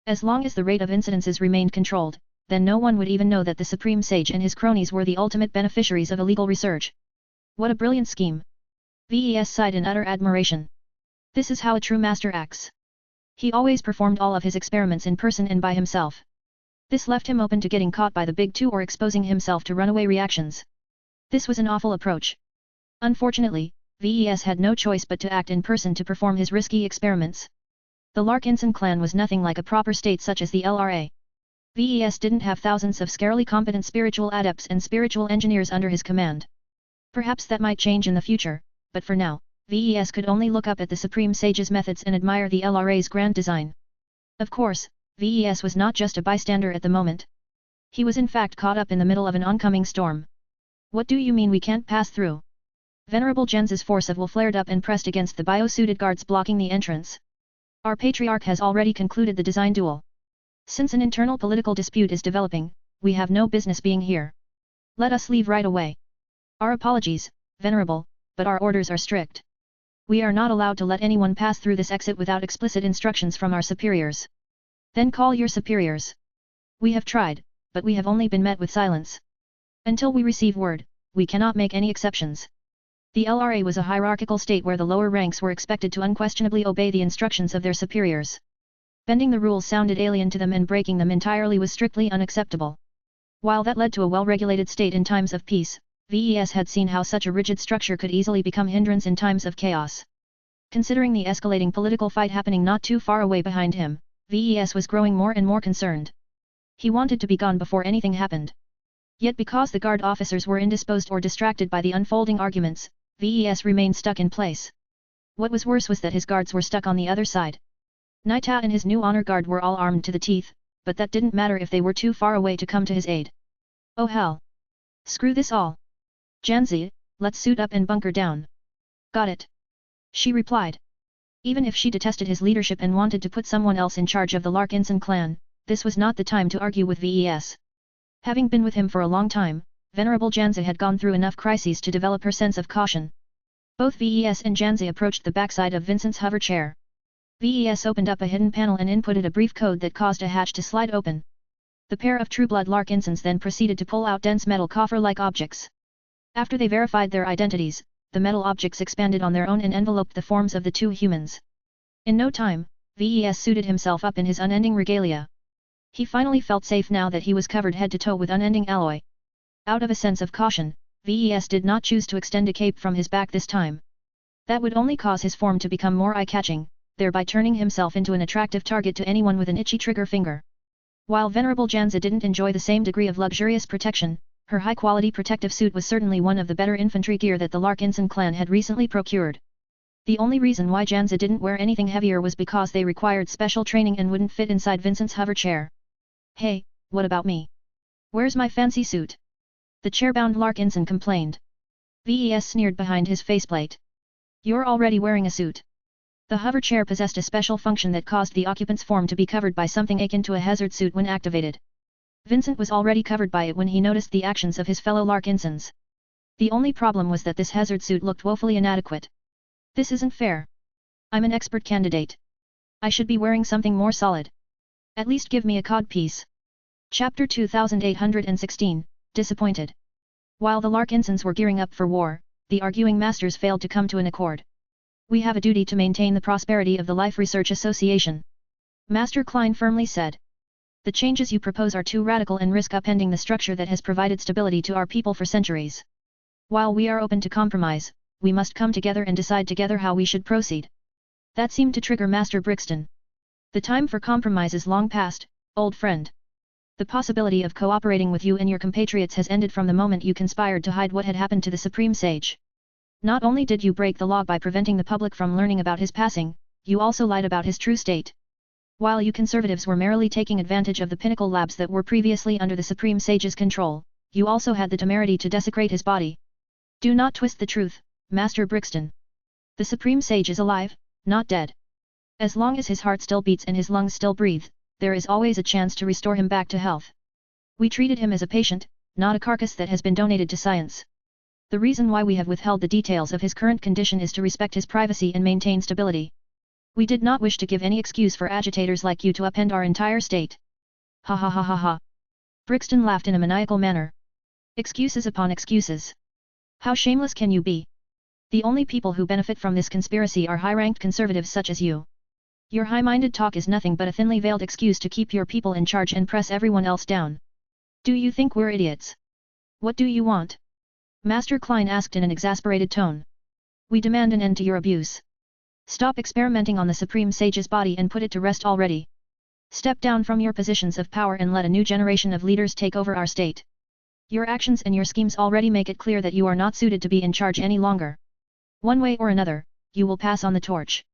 As long as the rate of incidences remained controlled, then no one would even know that the Supreme Sage and his cronies were the ultimate beneficiaries of illegal research. What a brilliant scheme! VES sighed in utter admiration. This is how a true master acts. He always performed all of his experiments in person and by himself. This left him open to getting caught by the big two or exposing himself to runaway reactions. This was an awful approach. Unfortunately, VES had no choice but to act in person to perform his risky experiments. The Larkinson clan was nothing like a proper state such as the LRA. VES didn't have thousands of scarily competent spiritual adepts and spiritual engineers under his command. Perhaps that might change in the future, but for now, VES could only look up at the Supreme Sage's methods and admire the LRA's grand design. Of course, VES was not just a bystander at the moment. He was in fact caught up in the middle of an oncoming storm. What do you mean we can't pass through? Venerable Jens's force of will flared up and pressed against the bio-suited guards blocking the entrance. Our patriarch has already concluded the design duel. Since an internal political dispute is developing, we have no business being here. Let us leave right away. Our apologies, Venerable, but our orders are strict. We are not allowed to let anyone pass through this exit without explicit instructions from our superiors. Then call your superiors. We have tried, but we have only been met with silence. Until we receive word, we cannot make any exceptions. The LRA was a hierarchical state where the lower ranks were expected to unquestionably obey the instructions of their superiors. Bending the rules sounded alien to them and breaking them entirely was strictly unacceptable. While that led to a well-regulated state in times of peace, VES had seen how such a rigid structure could easily become hindrance in times of chaos. Considering the escalating political fight happening not too far away behind him, VES was growing more and more concerned. He wanted to be gone before anything happened. Yet because the guard officers were indisposed or distracted by the unfolding arguments, VES remained stuck in place. What was worse was that his guards were stuck on the other side. Naita and his new honor guard were all armed to the teeth, but that didn't matter if they were too far away to come to his aid. Oh hell! Screw this all! Janzi, let's suit up and bunker down. Got it. She replied. Even if she detested his leadership and wanted to put someone else in charge of the Larkinson clan, this was not the time to argue with VES. Having been with him for a long time, Venerable Janzi had gone through enough crises to develop her sense of caution. Both VES and Janzi approached the backside of Vincent's hover chair. VES opened up a hidden panel and inputted a brief code that caused a hatch to slide open. The pair of true-blood Larkinsons then proceeded to pull out dense metal coffer-like objects. After they verified their identities, the metal objects expanded on their own and enveloped the forms of the two humans. In no time, VES suited himself up in his unending regalia. He finally felt safe now that he was covered head to toe with unending alloy. Out of a sense of caution, VES did not choose to extend a cape from his back this time. That would only cause his form to become more eye-catching, thereby turning himself into an attractive target to anyone with an itchy trigger finger. While Venerable Janza didn't enjoy the same degree of luxurious protection, her high-quality protective suit was certainly one of the better infantry gear that the Larkinson clan had recently procured. The only reason why Janza didn't wear anything heavier was because they required special training and wouldn't fit inside Vincent's hover chair. Hey, what about me? Where's my fancy suit? The chair-bound Larkinson complained. VES sneered behind his faceplate. You're already wearing a suit. The hover chair possessed a special function that caused the occupant's form to be covered by something akin to a hazard suit when activated. Vincent was already covered by it when he noticed the actions of his fellow Larkinsons. The only problem was that this hazard suit looked woefully inadequate. This isn't fair. I'm an expert candidate. I should be wearing something more solid. At least give me a codpiece. Chapter 2816, Disappointed. While the Larkinsons were gearing up for war, the arguing masters failed to come to an accord. We have a duty to maintain the prosperity of the Life Research Association. Master Klein firmly said. The changes you propose are too radical and risk upending the structure that has provided stability to our people for centuries. While we are open to compromise, we must come together and decide together how we should proceed. That seemed to trigger Master Brixton. The time for compromise is long past, old friend. The possibility of cooperating with you and your compatriots has ended from the moment you conspired to hide what had happened to the Supreme Sage. Not only did you break the law by preventing the public from learning about his passing, you also lied about his true state. While you conservatives were merely taking advantage of the pinnacle labs that were previously under the Supreme Sage's control, you also had the temerity to desecrate his body. Do not twist the truth, Master Brixton. The Supreme Sage is alive, not dead. As long as his heart still beats and his lungs still breathe, there is always a chance to restore him back to health. We treated him as a patient, not a carcass that has been donated to science. The reason why we have withheld the details of his current condition is to respect his privacy and maintain stability. We did not wish to give any excuse for agitators like you to upend our entire state. Ha ha ha ha ha. Brixton laughed in a maniacal manner. Excuses upon excuses. How shameless can you be? The only people who benefit from this conspiracy are high-ranked conservatives such as you. Your high-minded talk is nothing but a thinly veiled excuse to keep your people in charge and press everyone else down. Do you think we're idiots? What do you want? Master Klein asked in an exasperated tone. We demand an end to your abuse. Stop experimenting on the Supreme Sage's body and put it to rest already. Step down from your positions of power and let a new generation of leaders take over our state. Your actions and your schemes already make it clear that you are not suited to be in charge any longer. One way or another, you will pass on the torch.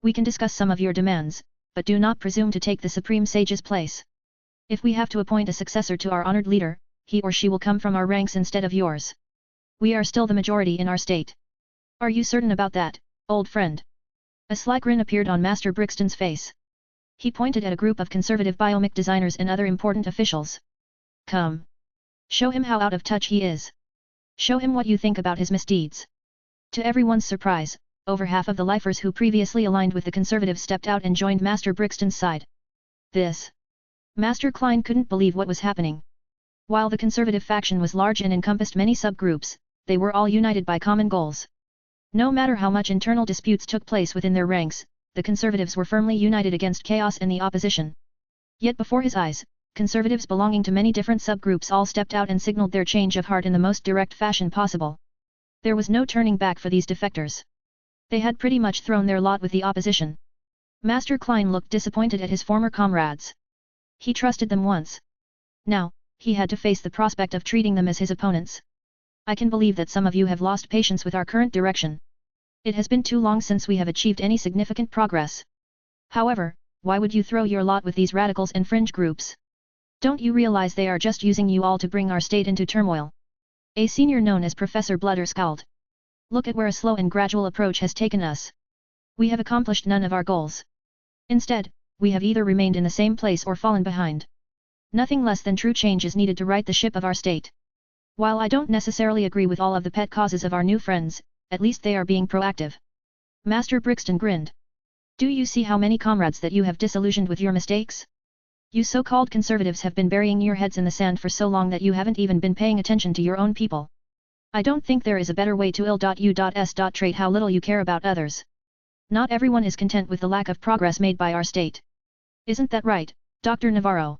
We can discuss some of your demands, but do not presume to take the Supreme Sage's place. If we have to appoint a successor to our honored leader, he or she will come from our ranks instead of yours. We are still the majority in our state. Are you certain about that, old friend? A sly grin appeared on Master Brixton's face. He pointed at a group of conservative biomech designers and other important officials. Come. Show him how out of touch he is. Show him what you think about his misdeeds. To everyone's surprise, over half of the lifers who previously aligned with the conservatives stepped out and joined Master Brixton's side. This. Master Klein couldn't believe what was happening. While the conservative faction was large and encompassed many subgroups, they were all united by common goals. No matter how much internal disputes took place within their ranks, the conservatives were firmly united against chaos and the opposition. Yet before his eyes, conservatives belonging to many different subgroups all stepped out and signaled their change of heart in the most direct fashion possible. There was no turning back for these defectors. They had pretty much thrown their lot with the opposition. Master Klein looked disappointed at his former comrades. He trusted them once. Now, he had to face the prospect of treating them as his opponents. I can believe that some of you have lost patience with our current direction. It has been too long since we have achieved any significant progress. However, why would you throw your lot with these radicals and fringe groups? Don't you realize they are just using you all to bring our state into turmoil? A senior known as Professor Bludder scowled. Look at where a slow and gradual approach has taken us. We have accomplished none of our goals. Instead, we have either remained in the same place or fallen behind. Nothing less than true change is needed to right the ship of our state. While I don't necessarily agree with all of the pet causes of our new friends, at least they are being proactive. Master Brixton grinned. Do you see how many comrades that you have disillusioned with your mistakes? You so-called conservatives have been burying your heads in the sand for so long that you haven't even been paying attention to your own people. I don't think there is a better way to ill.u.s. How little you care about others. Not everyone is content with the lack of progress made by our state. Isn't that right, Dr. Navarro?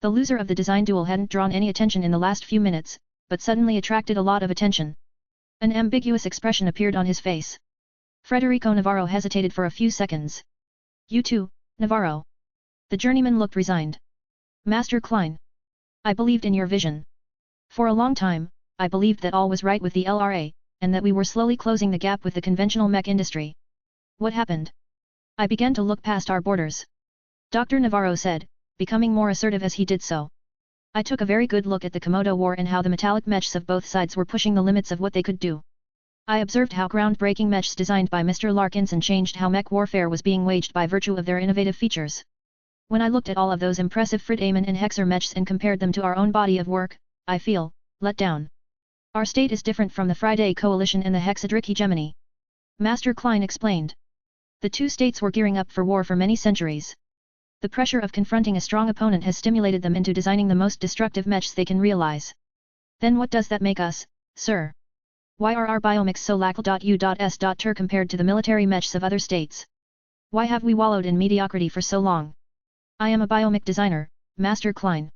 The loser of the design duel hadn't drawn any attention in the last few minutes, but suddenly attracted a lot of attention. An ambiguous expression appeared on his face. Federico Navarro hesitated for a few seconds. You too, Navarro. The journeyman looked resigned. Master Klein. I believed in your vision. For a long time, I believed that all was right with the LRA, and that we were slowly closing the gap with the conventional mech industry. What happened? I began to look past our borders. Dr. Navarro said, becoming more assertive as he did so. I took a very good look at the Komodo War and how the metallic mechs of both sides were pushing the limits of what they could do. I observed how groundbreaking mechs designed by Mr. Larkinson changed how mech warfare was being waged by virtue of their innovative features. When I looked at all of those impressive Friedman and Hexer mechs and compared them to our own body of work, I feel let down. Our state is different from the Friday Coalition and the Hexadric hegemony. Master Klein explained. The two states were gearing up for war for many centuries. The pressure of confronting a strong opponent has stimulated them into designing the most destructive mechs they can realize. Then what does that make us, sir? Why are our biomechs so lackal.u.s.ter compared to the military mechs of other states? Why have we wallowed in mediocrity for so long? I am a biomech designer, Master Klein.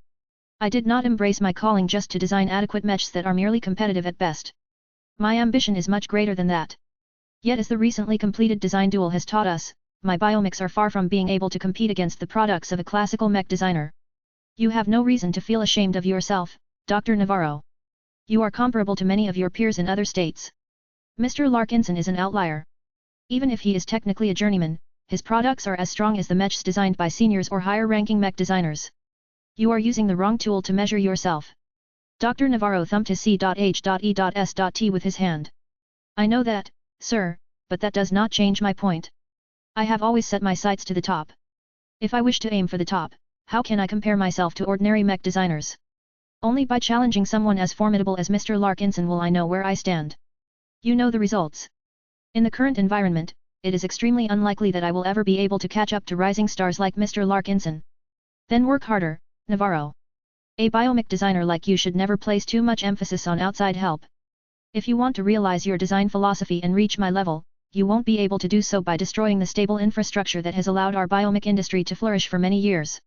I did not embrace my calling just to design adequate mechs that are merely competitive at best. My ambition is much greater than that. Yet as the recently completed design duel has taught us, my biomechs are far from being able to compete against the products of a classical mech designer. You have no reason to feel ashamed of yourself, Dr. Navarro. You are comparable to many of your peers in other states. Mr. Larkinson is an outlier. Even if he is technically a journeyman, his products are as strong as the mechs designed by seniors or higher-ranking mech designers. You are using the wrong tool to measure yourself. Dr. Navarro thumped his C.H.E.S.T with his hand. I know that, sir, but that does not change my point. I have always set my sights to the top. If I wish to aim for the top, how can I compare myself to ordinary mech designers? Only by challenging someone as formidable as Mr. Larkinson will I know where I stand. You know the results. In the current environment, it is extremely unlikely that I will ever be able to catch up to rising stars like Mr. Larkinson. Then work harder, Navarro. A biomech designer like you should never place too much emphasis on outside help. If you want to realize your design philosophy and reach my level, you won't be able to do so by destroying the stable infrastructure that has allowed our biomech industry to flourish for many years.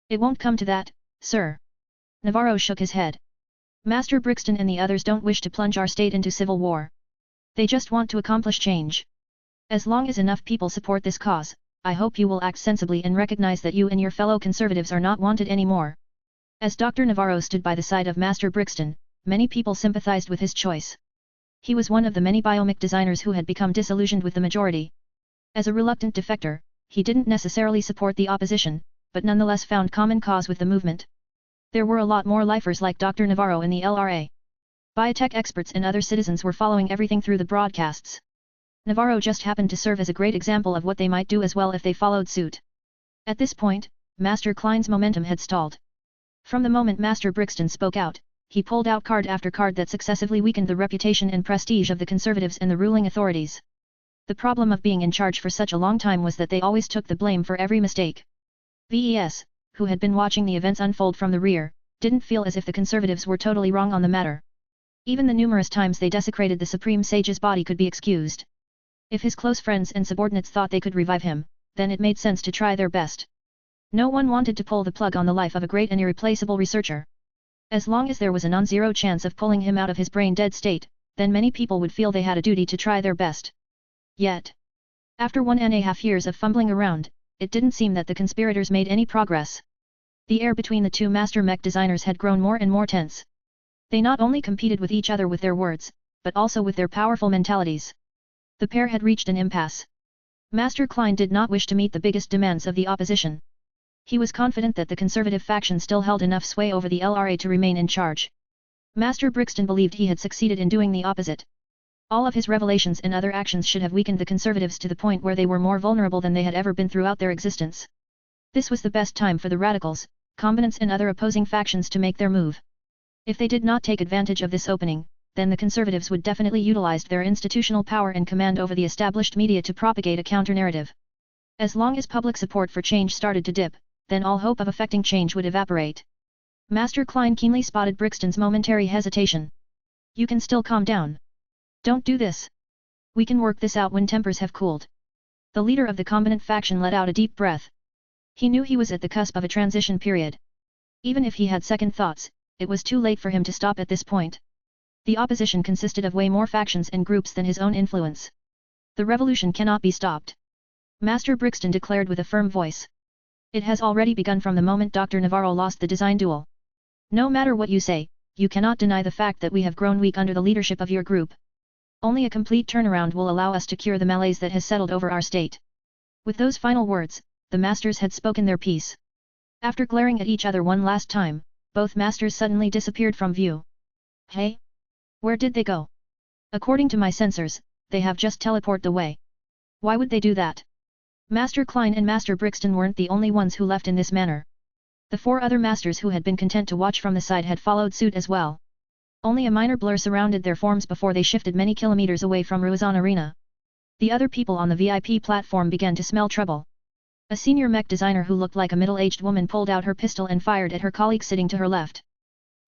It won't come to that, sir. Navarro shook his head. Master Brixton and the others don't wish to plunge our state into civil war. They just want to accomplish change. As long as enough people support this cause, I hope you will act sensibly and recognize that you and your fellow conservatives are not wanted anymore. As Dr. Navarro stood by the side of Master Brixton, many people sympathized with his choice. He was one of the many biomech designers who had become disillusioned with the majority. As a reluctant defector, he didn't necessarily support the opposition, but nonetheless found common cause with the movement. There were a lot more lifers like Dr. Navarro in the LRA. Biotech experts and other citizens were following everything through the broadcasts. Navarro just happened to serve as a great example of what they might do as well if they followed suit. At this point, Master Klein's momentum had stalled. From the moment Master Brixton spoke out, he pulled out card after card that successively weakened the reputation and prestige of the conservatives and the ruling authorities. The problem of being in charge for such a long time was that they always took the blame for every mistake. VES, who had been watching the events unfold from the rear, didn't feel as if the conservatives were totally wrong on the matter. Even the numerous times they desecrated the Supreme Sage's body could be excused. If his close friends and subordinates thought they could revive him, then it made sense to try their best. No one wanted to pull the plug on the life of a great and irreplaceable researcher. As long as there was a non-zero chance of pulling him out of his brain-dead state, then many people would feel they had a duty to try their best. Yet, after 1.5 years of fumbling around, it didn't seem that the conspirators made any progress. The air between the two master mech designers had grown more and more tense. They not only competed with each other with their words, but also with their powerful mentalities. The pair had reached an impasse. Master Klein did not wish to meet the biggest demands of the opposition. He was confident that the conservative faction still held enough sway over the LRA to remain in charge. Master Brixton believed he had succeeded in doing the opposite. All of his revelations and other actions should have weakened the conservatives to the point where they were more vulnerable than they had ever been throughout their existence. This was the best time for the radicals, combinants and other opposing factions to make their move. If they did not take advantage of this opening, then the conservatives would definitely utilize their institutional power and command over the established media to propagate a counter-narrative. As long as public support for change started to dip, then all hope of affecting change would evaporate. Master Klein keenly spotted Brixton's momentary hesitation. You can still calm down. Don't do this. We can work this out when tempers have cooled. The leader of the combinant faction let out a deep breath. He knew he was at the cusp of a transition period. Even if he had second thoughts, it was too late for him to stop at this point. The opposition consisted of way more factions and groups than his own influence. The revolution cannot be stopped. Master Brixton declared with a firm voice. It has already begun from the moment Dr. Navarro lost the design duel. No matter what you say, you cannot deny the fact that we have grown weak under the leadership of your group. Only a complete turnaround will allow us to cure the malaise that has settled over our state. With those final words, the masters had spoken their piece. After glaring at each other one last time, both masters suddenly disappeared from view. Hey? Where did they go? According to my sensors, they have just teleported away. Why would they do that? Master Klein and Master Brixton weren't the only ones who left in this manner. The 4 other masters who had been content to watch from the side had followed suit as well. Only a minor blur surrounded their forms before they shifted many kilometers away from Ruizan Arena. The other people on the VIP platform began to smell trouble. A senior mech designer who looked like a middle-aged woman pulled out her pistol and fired at her colleague sitting to her left.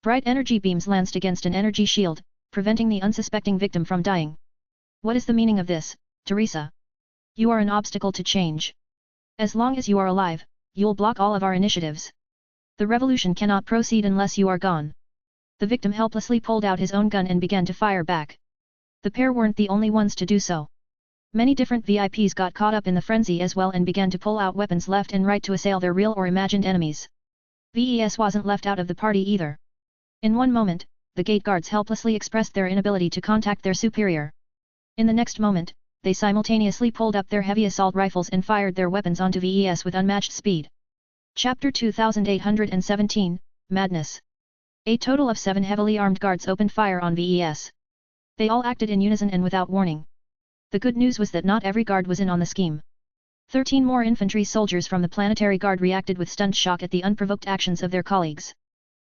Bright energy beams lanced against an energy shield, preventing the unsuspecting victim from dying. What is the meaning of this, Teresa? You are an obstacle to change. As long as you are alive, you'll block all of our initiatives. The revolution cannot proceed unless you are gone. The victim helplessly pulled out his own gun and began to fire back. The pair weren't the only ones to do so. Many different VIPs got caught up in the frenzy as well and began to pull out weapons left and right to assail their real or imagined enemies. VES wasn't left out of the party either. In one moment, the gate guards helplessly expressed their inability to contact their superior. In the next moment, they simultaneously pulled up their heavy assault rifles and fired their weapons onto VES with unmatched speed. Chapter 2817, Madness. A total of 7 heavily armed guards opened fire on VES. They all acted in unison and without warning. The good news was that not every guard was in on the scheme. 13 more infantry soldiers from the Planetary Guard reacted with stunned shock at the unprovoked actions of their colleagues.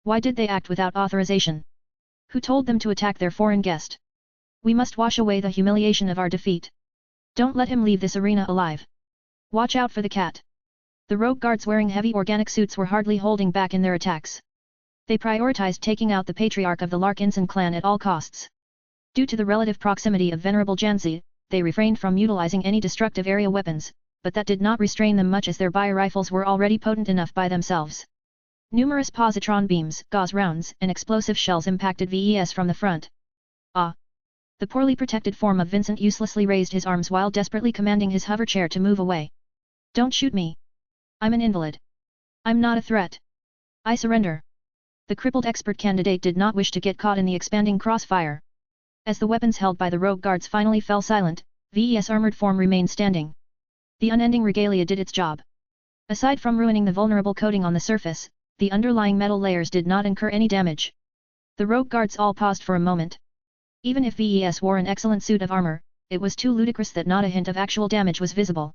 Why did they act without authorization? Who told them to attack their foreign guest? We must wash away the humiliation of our defeat. Don't let him leave this arena alive. Watch out for the cat. The rogue guards wearing heavy organic suits were hardly holding back in their attacks. They prioritized taking out the patriarch of the Larkinson clan at all costs. Due to the relative proximity of Venerable Janzi, they refrained from utilizing any destructive area weapons, but that did not restrain them much as their bio-rifles were already potent enough by themselves. Numerous positron beams, gauze rounds, and explosive shells impacted VES from the front. Ah! The poorly protected form of Vincent uselessly raised his arms while desperately commanding his hover chair to move away. Don't shoot me. I'm an invalid. I'm not a threat. I surrender. The crippled expert candidate did not wish to get caught in the expanding crossfire. As the weapons held by the rogue guards finally fell silent, VES' armored form remained standing. The unending regalia did its job. Aside from ruining the vulnerable coating on the surface, the underlying metal layers did not incur any damage. The rogue guards all paused for a moment. Even if VES wore an excellent suit of armor, it was too ludicrous that not a hint of actual damage was visible.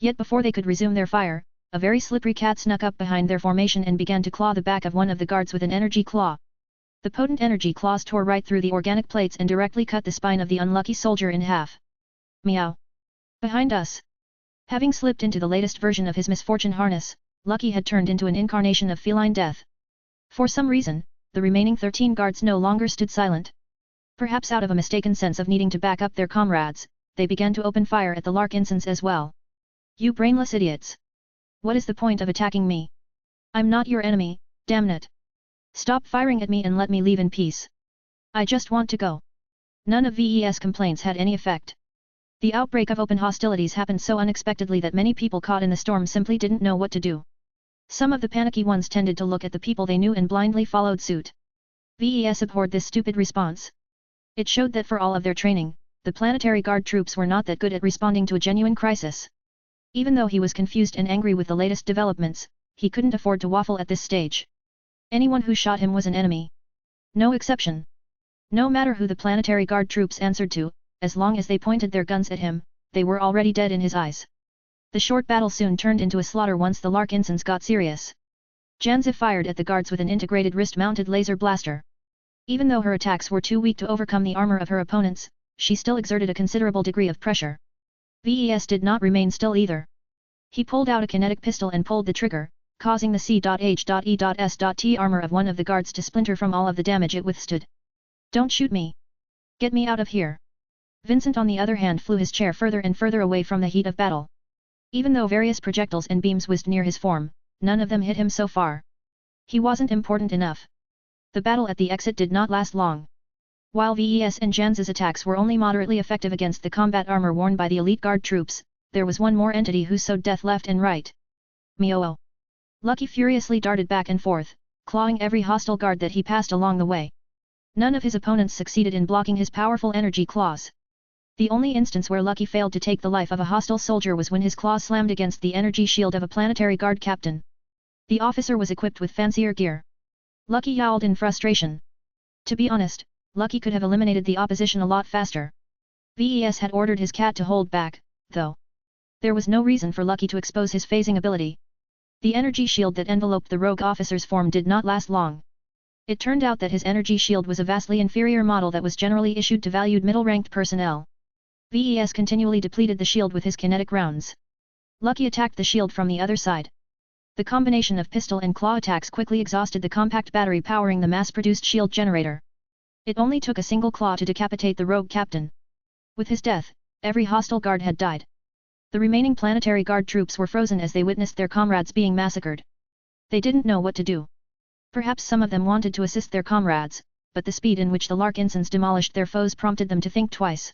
Yet before they could resume their fire, a very slippery cat snuck up behind their formation and began to claw the back of one of the guards with an energy claw. The potent energy claws tore right through the organic plates and directly cut the spine of the unlucky soldier in half. Meow. Behind us. Having slipped into the latest version of his misfortune harness, Lucky had turned into an incarnation of feline death. For some reason, the remaining 13 guards no longer stood silent. Perhaps out of a mistaken sense of needing to back up their comrades, they began to open fire at the Larkinsons as well. You brainless idiots! What is the point of attacking me? I'm not your enemy, damn it! Stop firing at me and let me leave in peace. I just want to go. None of VES complaints had any effect. The outbreak of open hostilities happened so unexpectedly that many people caught in the storm simply didn't know what to do. Some of the panicky ones tended to look at the people they knew and blindly followed suit. VES abhorred this stupid response. It showed that for all of their training, the Planetary Guard troops were not that good at responding to a genuine crisis. Even though he was confused and angry with the latest developments, he couldn't afford to waffle at this stage. Anyone who shot him was an enemy. No exception. No matter who the Planetary Guard troops answered to, as long as they pointed their guns at him, they were already dead in his eyes. The short battle soon turned into a slaughter once the Larkinsons got serious. Janzi fired at the guards with an integrated wrist-mounted laser blaster. Even though her attacks were too weak to overcome the armor of her opponents, she still exerted a considerable degree of pressure. VES did not remain still either. He pulled out a kinetic pistol and pulled the trigger, causing the C.H.E.S.T armor of one of the guards to splinter from all of the damage it withstood. Don't shoot me! Get me out of here! Vincent on the other hand flew his chair further and further away from the heat of battle. Even though various projectiles and beams whizzed near his form, none of them hit him so far. He wasn't important enough. The battle at the exit did not last long. While VES and Janzi's attacks were only moderately effective against the combat armor worn by the elite guard troops, there was one more entity who sowed death left and right. Meow. Lucky furiously darted back and forth, clawing every hostile guard that he passed along the way. None of his opponents succeeded in blocking his powerful energy claws. The only instance where Lucky failed to take the life of a hostile soldier was when his claw slammed against the energy shield of a Planetary Guard captain. The officer was equipped with fancier gear. Lucky yowled in frustration. To be honest, Lucky could have eliminated the opposition a lot faster. VES had ordered his cat to hold back, though. There was no reason for Lucky to expose his phasing ability. The energy shield that enveloped the rogue officer's form did not last long. It turned out that his energy shield was a vastly inferior model that was generally issued to valued middle-ranked personnel. VES continually depleted the shield with his kinetic rounds. Lucky attacked the shield from the other side. The combination of pistol and claw attacks quickly exhausted the compact battery powering the mass-produced shield generator. It only took a single claw to decapitate the rogue captain. With his death, every hostile guard had died. The remaining Planetary Guard troops were frozen as they witnessed their comrades being massacred. They didn't know what to do. Perhaps some of them wanted to assist their comrades, but the speed in which the Larkinsons demolished their foes prompted them to think twice.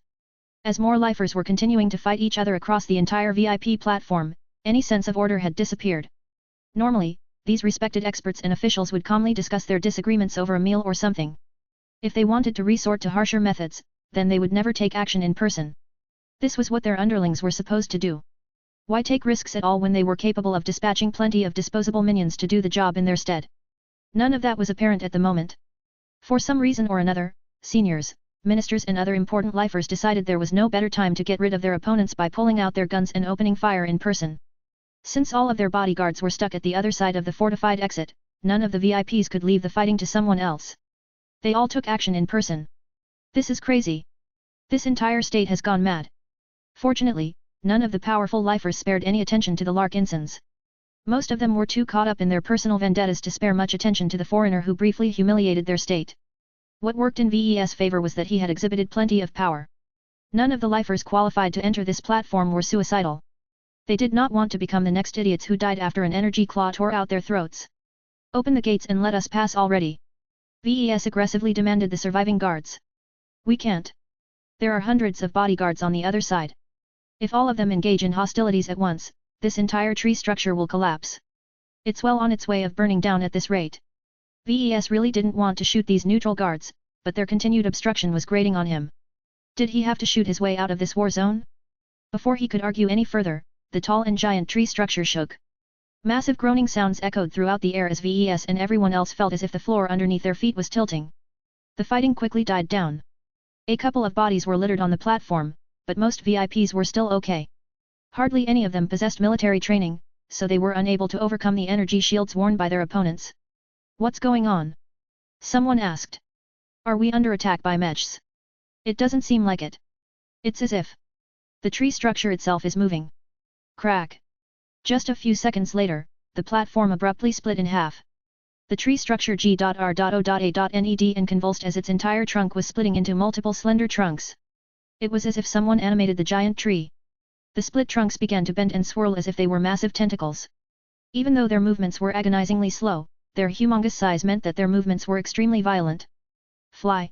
As more lifers were continuing to fight each other across the entire VIP platform, any sense of order had disappeared. Normally, these respected experts and officials would calmly discuss their disagreements over a meal or something. If they wanted to resort to harsher methods, then they would never take action in person. This was what their underlings were supposed to do. Why take risks at all when they were capable of dispatching plenty of disposable minions to do the job in their stead? None of that was apparent at the moment. For some reason or another, seniors, ministers and other important lifers decided there was no better time to get rid of their opponents by pulling out their guns and opening fire in person. Since all of their bodyguards were stuck at the other side of the fortified exit, none of the VIPs could leave the fighting to someone else. They all took action in person. This is crazy. This entire state has gone mad. Fortunately, none of the powerful lifers spared any attention to the Larkinsons. Most of them were too caught up in their personal vendettas to spare much attention to the foreigner who briefly humiliated their state. What worked in VE's favor was that he had exhibited plenty of power. None of the lifers qualified to enter this platform were suicidal. They did not want to become the next idiots who died after an energy claw tore out their throats. Open the gates and let us pass already. VES aggressively demanded the surviving guards. We can't. There are hundreds of bodyguards on the other side. If all of them engage in hostilities at once, this entire tree structure will collapse. It's well on its way of burning down at this rate. VES really didn't want to shoot these neutral guards, but their continued obstruction was grating on him. Did he have to shoot his way out of this war zone? Before he could argue any further, the tall and giant tree structure shook. Massive groaning sounds echoed throughout the air as VES and everyone else felt as if the floor underneath their feet was tilting. The fighting quickly died down. A couple of bodies were littered on the platform, but most VIPs were still okay. Hardly any of them possessed military training, so they were unable to overcome the energy shields worn by their opponents. What's going on? Someone asked. Are we under attack by Mechs? It doesn't seem like it. It's as if the tree structure itself is moving. Crack. Just a few seconds later, the platform abruptly split in half. The tree structure G.R.O.A.Ned and convulsed as its entire trunk was splitting into multiple slender trunks. It was as if someone animated the giant tree. The split trunks began to bend and swirl as if they were massive tentacles. Even though their movements were agonizingly slow, their humongous size meant that their movements were extremely violent. Fly.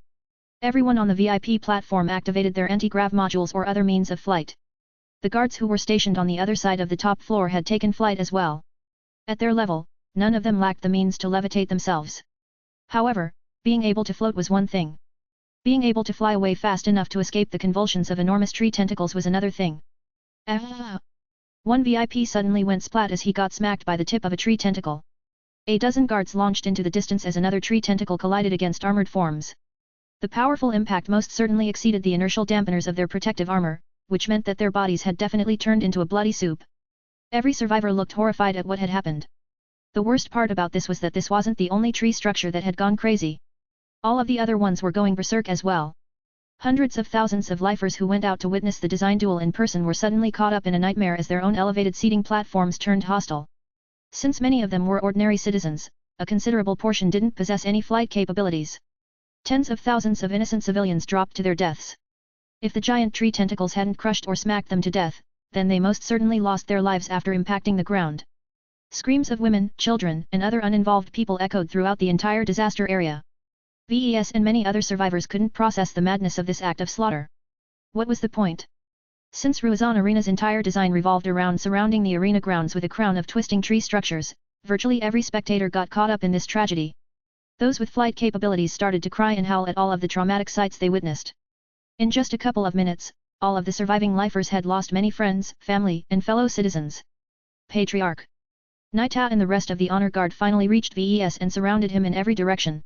Everyone on the VIP platform activated their anti-grav modules or other means of flight. The guards who were stationed on the other side of the top floor had taken flight as well. At their level, none of them lacked the means to levitate themselves. However, being able to float was one thing. Being able to fly away fast enough to escape the convulsions of enormous tree tentacles was another thing. Ah! One VIP suddenly went splat as he got smacked by the tip of a tree tentacle. A dozen guards launched into the distance as another tree tentacle collided against armored forms. The powerful impact most certainly exceeded the inertial dampeners of their protective armor, which meant that their bodies had definitely turned into a bloody soup. Every survivor looked horrified at what had happened. The worst part about this was that this wasn't the only tree structure that had gone crazy. All of the other ones were going berserk as well. Hundreds of thousands of lifers who went out to witness the design duel in person were suddenly caught up in a nightmare as their own elevated seating platforms turned hostile. Since many of them were ordinary citizens, a considerable portion didn't possess any flight capabilities. Tens of thousands of innocent civilians dropped to their deaths. If the giant tree tentacles hadn't crushed or smacked them to death, then they most certainly lost their lives after impacting the ground. Screams of women, children, and other uninvolved people echoed throughout the entire disaster area. VES and many other survivors couldn't process the madness of this act of slaughter. What was the point? Since Ruizan Arena's entire design revolved around surrounding the arena grounds with a crown of twisting tree structures, virtually every spectator got caught up in this tragedy. Those with flight capabilities started to cry and howl at all of the traumatic sights they witnessed. In just a couple of minutes, all of the surviving lifers had lost many friends, family, and fellow citizens. Patriarch Naita and the rest of the honor guard finally reached VES and surrounded him in every direction.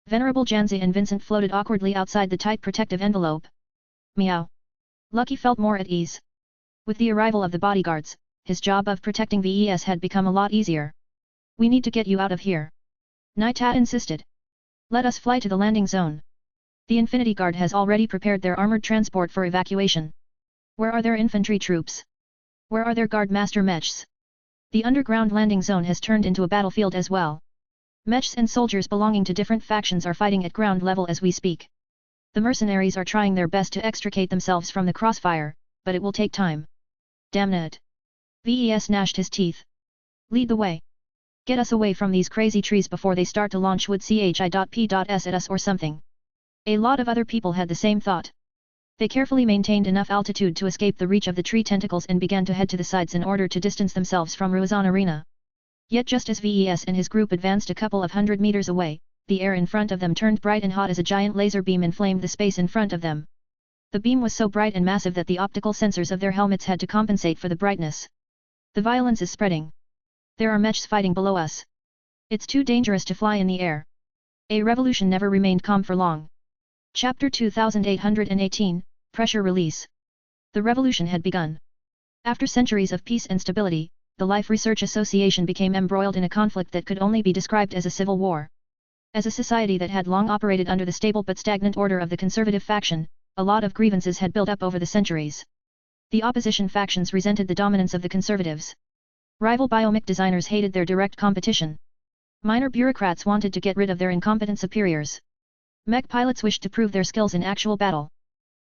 Venerable Janzi and Vincent floated awkwardly outside the tight protective envelope. Meow. Lucky felt more at ease. With the arrival of the bodyguards, his job of protecting VES had become a lot easier. We need to get you out of here. Naita insisted. Let us fly to the landing zone. The Infinity Guard has already prepared their armored transport for evacuation. Where are their infantry troops? Where are their guard master Mechs? The underground landing zone has turned into a battlefield as well. Mechs and soldiers belonging to different factions are fighting at ground level as we speak. The mercenaries are trying their best to extricate themselves from the crossfire, but it will take time. Damn it. VES gnashed his teeth. Lead the way. Get us away from these crazy trees before they start to launch wood chi.p.s at us or something. A lot of other people had the same thought. They carefully maintained enough altitude to escape the reach of the tree tentacles and began to head to the sides in order to distance themselves from Ruizan Arena. Yet just as VES and his group advanced a couple of hundred meters away, the air in front of them turned bright and hot as a giant laser beam inflamed the space in front of them. The beam was so bright and massive that the optical sensors of their helmets had to compensate for the brightness. The violence is spreading. There are Mechs fighting below us. It's too dangerous to fly in the air. A revolution never remained calm for long. Chapter 2818, Pressure Release. The revolution had begun. After centuries of peace and stability, the Life Research Association became embroiled in a conflict that could only be described as a civil war. As a society that had long operated under the stable but stagnant order of the conservative faction, a lot of grievances had built up over the centuries. The opposition factions resented the dominance of the conservatives. Rival biomech designers hated their direct competition. Minor bureaucrats wanted to get rid of their incompetent superiors. Mech pilots wished to prove their skills in actual battle.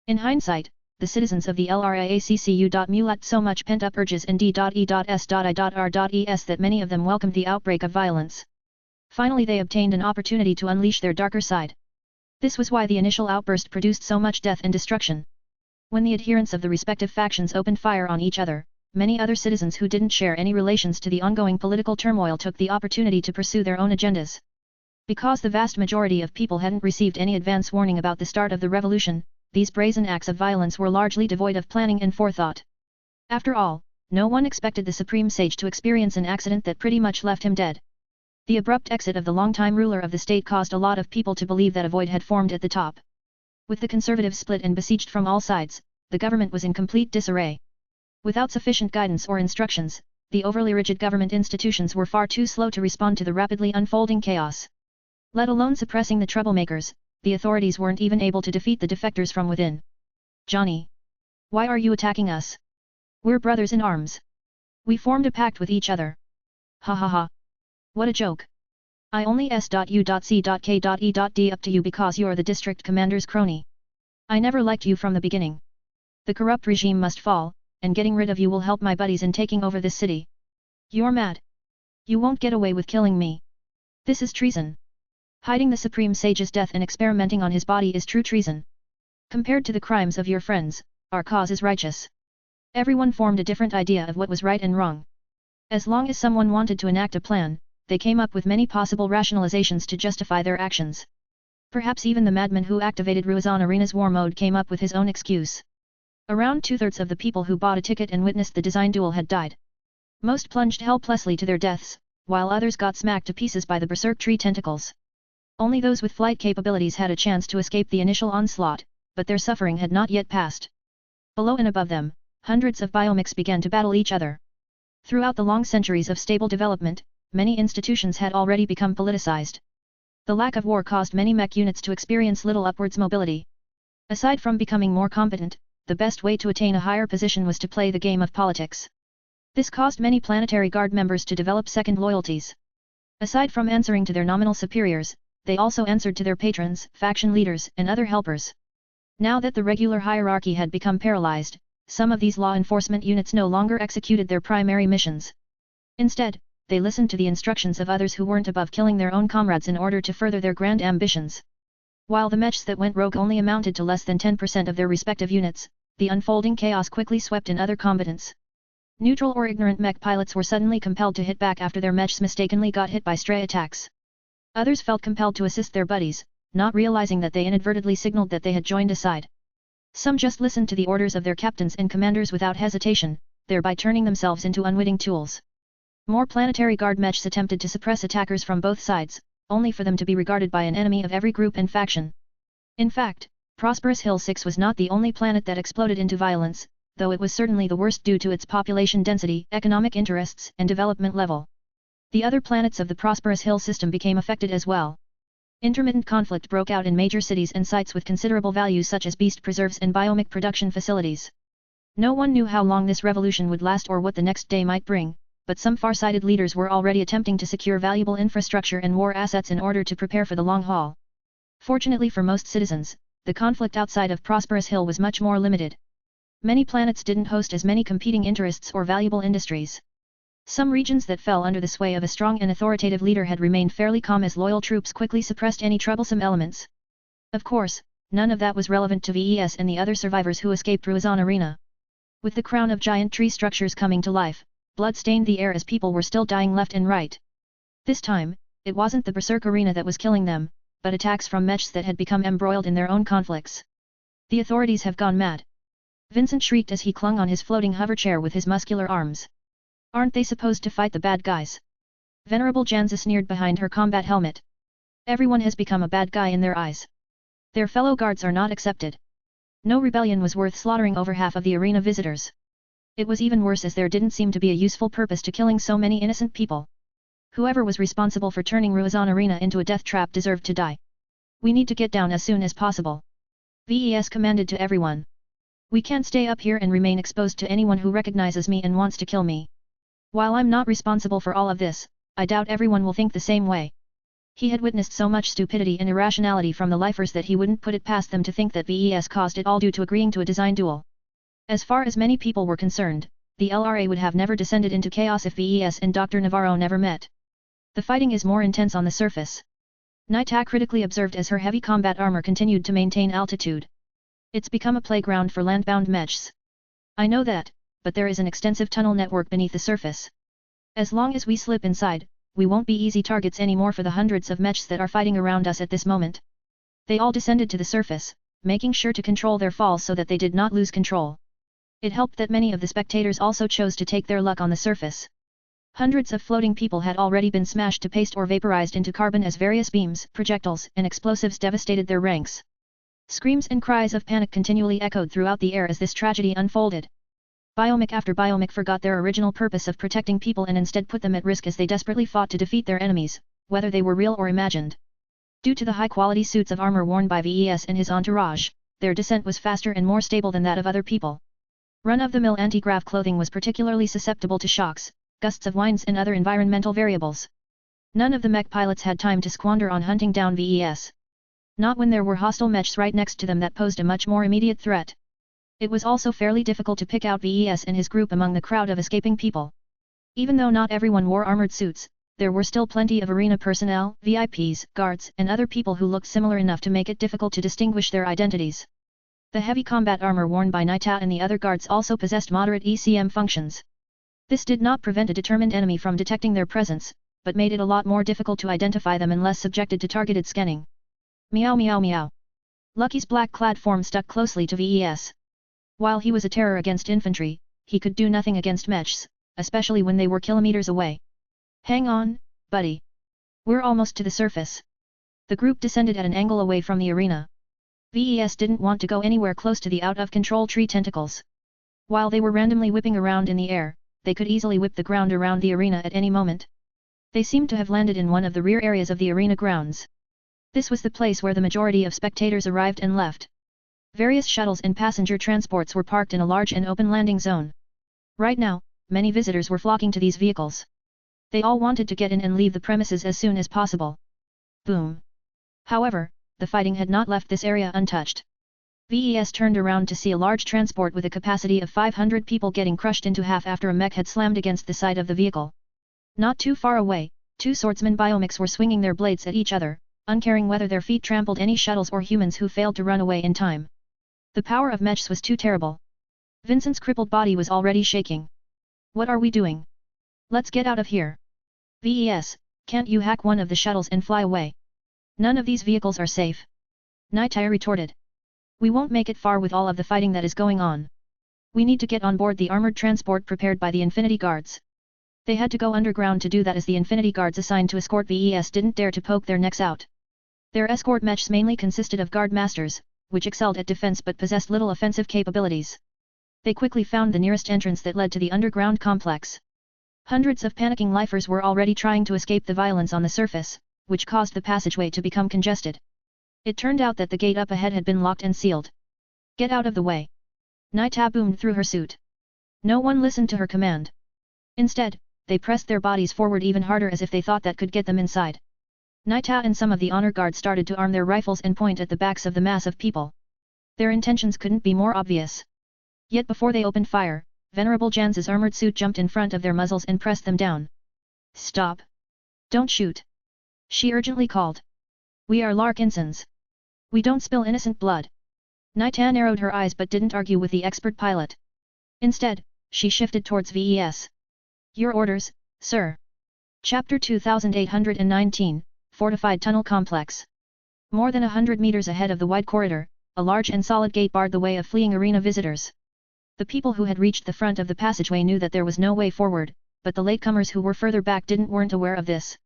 In hindsight, the citizens of the LRAACCU mulat so much pent-up urges and D.E.S.I.R.es that many of them welcomed the outbreak of violence. Finally they obtained an opportunity to unleash their darker side. This was why the initial outburst produced so much death and destruction. When the adherents of the respective factions opened fire on each other, many other citizens who didn't share any relations to the ongoing political turmoil took the opportunity to pursue their own agendas. Because the vast majority of people hadn't received any advance warning about the start of the revolution, these brazen acts of violence were largely devoid of planning and forethought. After all, no one expected the Supreme Sage to experience an accident that pretty much left him dead. The abrupt exit of the longtime ruler of the state caused a lot of people to believe that a void had formed at the top. With the conservatives split and besieged from all sides, the government was in complete disarray. Without sufficient guidance or instructions, the overly rigid government institutions were far too slow to respond to the rapidly unfolding chaos. Let alone suppressing the troublemakers, the authorities weren't even able to defeat the defectors from within. Johnny! Why are you attacking us? We're brothers in arms. We formed a pact with each other. Ha ha ha. What a joke. I only S.U.C.K.E.D up to you because you're the district commander's crony. I never liked you from the beginning. The corrupt regime must fall, and getting rid of you will help my buddies in taking over this city. You're mad. You won't get away with killing me. This is treason. Hiding the Supreme Sage's death and experimenting on his body is true treason. Compared to the crimes of your friends, our cause is righteous. Everyone formed a different idea of what was right and wrong. As long as someone wanted to enact a plan, they came up with many possible rationalizations to justify their actions. Perhaps even the madman who activated Ruizan Arena's war mode came up with his own excuse. Around two-thirds of the people who bought a ticket and witnessed the design duel had died. Most plunged helplessly to their deaths, while others got smacked to pieces by the berserk tree tentacles. Only those with flight capabilities had a chance to escape the initial onslaught, but their suffering had not yet passed. Below and above them, hundreds of biomechs began to battle each other. Throughout the long centuries of stable development, many institutions had already become politicized. The lack of war caused many mech units to experience little upwards mobility. Aside from becoming more competent, the best way to attain a higher position was to play the game of politics. This caused many Planetary Guard members to develop second loyalties. Aside from answering to their nominal superiors, they also answered to their patrons, faction leaders, and other helpers. Now that the regular hierarchy had become paralyzed, some of these law enforcement units no longer executed their primary missions. Instead, they listened to the instructions of others who weren't above killing their own comrades in order to further their grand ambitions. While the mechs that went rogue only amounted to less than 10% of their respective units, the unfolding chaos quickly swept in other combatants. Neutral or ignorant mech pilots were suddenly compelled to hit back after their mechs mistakenly got hit by stray attacks. Others felt compelled to assist their buddies, not realizing that they inadvertently signaled that they had joined a side. Some just listened to the orders of their captains and commanders without hesitation, thereby turning themselves into unwitting tools. More Planetary Guard mechs attempted to suppress attackers from both sides, only for them to be regarded by an enemy of every group and faction. In fact, Prosperous Hill 6 was not the only planet that exploded into violence, though it was certainly the worst due to its population density, economic interests, and development level. The other planets of the Prosperous Hill system became affected as well. Intermittent conflict broke out in major cities and sites with considerable values such as beast preserves and biomech production facilities. No one knew how long this revolution would last or what the next day might bring, but some far-sighted leaders were already attempting to secure valuable infrastructure and war assets in order to prepare for the long haul. Fortunately for most citizens, the conflict outside of Prosperous Hill was much more limited. Many planets didn't host as many competing interests or valuable industries. Some regions that fell under the sway of a strong and authoritative leader had remained fairly calm as loyal troops quickly suppressed any troublesome elements. Of course, none of that was relevant to VES and the other survivors who escaped Ruizan Arena. With the crown of giant tree structures coming to life, blood stained the air as people were still dying left and right. This time, it wasn't the Berserk Arena that was killing them, but attacks from mechs that had become embroiled in their own conflicts. The authorities have gone mad. Vincent shrieked as he clung on his floating hover chair with his muscular arms. Aren't they supposed to fight the bad guys? Venerable Janza sneered behind her combat helmet. Everyone has become a bad guy in their eyes. Their fellow guards are not accepted. No rebellion was worth slaughtering over half of the arena visitors. It was even worse as there didn't seem to be a useful purpose to killing so many innocent people. Whoever was responsible for turning Ruizan Arena into a death trap deserved to die. We need to get down as soon as possible. VES commanded to everyone. We can't stay up here and remain exposed to anyone who recognizes me and wants to kill me. While I'm not responsible for all of this, I doubt everyone will think the same way. He had witnessed so much stupidity and irrationality from the lifers that he wouldn't put it past them to think that VES caused it all due to agreeing to a design duel. As far as many people were concerned, the LRA would have never descended into chaos if VES and Dr. Navarro never met. The fighting is more intense on the surface. Naita critically observed as her heavy combat armor continued to maintain altitude. It's become a playground for landbound mechs. I know that, but there is an extensive tunnel network beneath the surface. As long as we slip inside, we won't be easy targets anymore for the hundreds of mechs that are fighting around us at this moment. They all descended to the surface, making sure to control their falls so that they did not lose control. It helped that many of the spectators also chose to take their luck on the surface. Hundreds of floating people had already been smashed to paste or vaporized into carbon as various beams, projectiles, and explosives devastated their ranks. Screams and cries of panic continually echoed throughout the air as this tragedy unfolded. Biomech after Biomech forgot their original purpose of protecting people and instead put them at risk as they desperately fought to defeat their enemies, whether they were real or imagined. Due to the high-quality suits of armor worn by VES and his entourage, their descent was faster and more stable than that of other people. Run-of-the-mill anti-grav clothing was particularly susceptible to shocks, gusts of winds and other environmental variables. None of the mech pilots had time to squander on hunting down VES. Not when there were hostile mechs right next to them that posed a much more immediate threat. It was also fairly difficult to pick out VES and his group among the crowd of escaping people. Even though not everyone wore armored suits, there were still plenty of arena personnel, VIPs, guards, and other people who looked similar enough to make it difficult to distinguish their identities. The heavy combat armor worn by Naita and the other guards also possessed moderate ECM functions. This did not prevent a determined enemy from detecting their presence, but made it a lot more difficult to identify them and less subjected to targeted scanning. Meow meow meow. Lucky's black-clad form stuck closely to VES. While he was a terror against infantry, he could do nothing against mechs, especially when they were kilometers away. Hang on, buddy. We're almost to the surface. The group descended at an angle away from the arena. VES didn't want to go anywhere close to the out-of-control tree tentacles. While they were randomly whipping around in the air, they could easily whip the ground around the arena at any moment. They seemed to have landed in one of the rear areas of the arena grounds. This was the place where the majority of spectators arrived and left. Various shuttles and passenger transports were parked in a large and open landing zone. Right now, many visitors were flocking to these vehicles. They all wanted to get in and leave the premises as soon as possible. Boom. However, the fighting had not left this area untouched. VES turned around to see a large transport with a capacity of 500 people getting crushed into half after a mech had slammed against the side of the vehicle. Not too far away, two swordsman biomechs were swinging their blades at each other, uncaring whether their feet trampled any shuttles or humans who failed to run away in time. The power of mechs was too terrible. Vincent's crippled body was already shaking. What are we doing? Let's get out of here. VES, can't you hack one of the shuttles and fly away? None of these vehicles are safe. Naitaya retorted. We won't make it far with all of the fighting that is going on. We need to get on board the armored transport prepared by the Infinity Guards. They had to go underground to do that as the Infinity Guards assigned to escort VES didn't dare to poke their necks out. Their escort mechs mainly consisted of guard masters, which excelled at defense but possessed little offensive capabilities. They quickly found the nearest entrance that led to the underground complex. Hundreds of panicking lifers were already trying to escape the violence on the surface, which caused the passageway to become congested. It turned out that the gate up ahead had been locked and sealed. Get out of the way. Naita boomed through her suit. No one listened to her command. Instead, they pressed their bodies forward even harder as if they thought that could get them inside. Naita and some of the honor guards started to arm their rifles and point at the backs of the mass of people. Their intentions couldn't be more obvious. Yet before they opened fire, Venerable Jan's armored suit jumped in front of their muzzles and pressed them down. Stop! Don't shoot! She urgently called. We are Larkinsons. We don't spill innocent blood. Naita narrowed her eyes but didn't argue with the expert pilot. Instead, she shifted towards VES. Your orders, sir. Chapter 2819, Fortified Tunnel Complex. More than 100 meters ahead of the wide corridor, a large and solid gate barred the way of fleeing arena visitors. The people who had reached the front of the passageway knew that there was no way forward, but the latecomers who were further back weren't aware of this.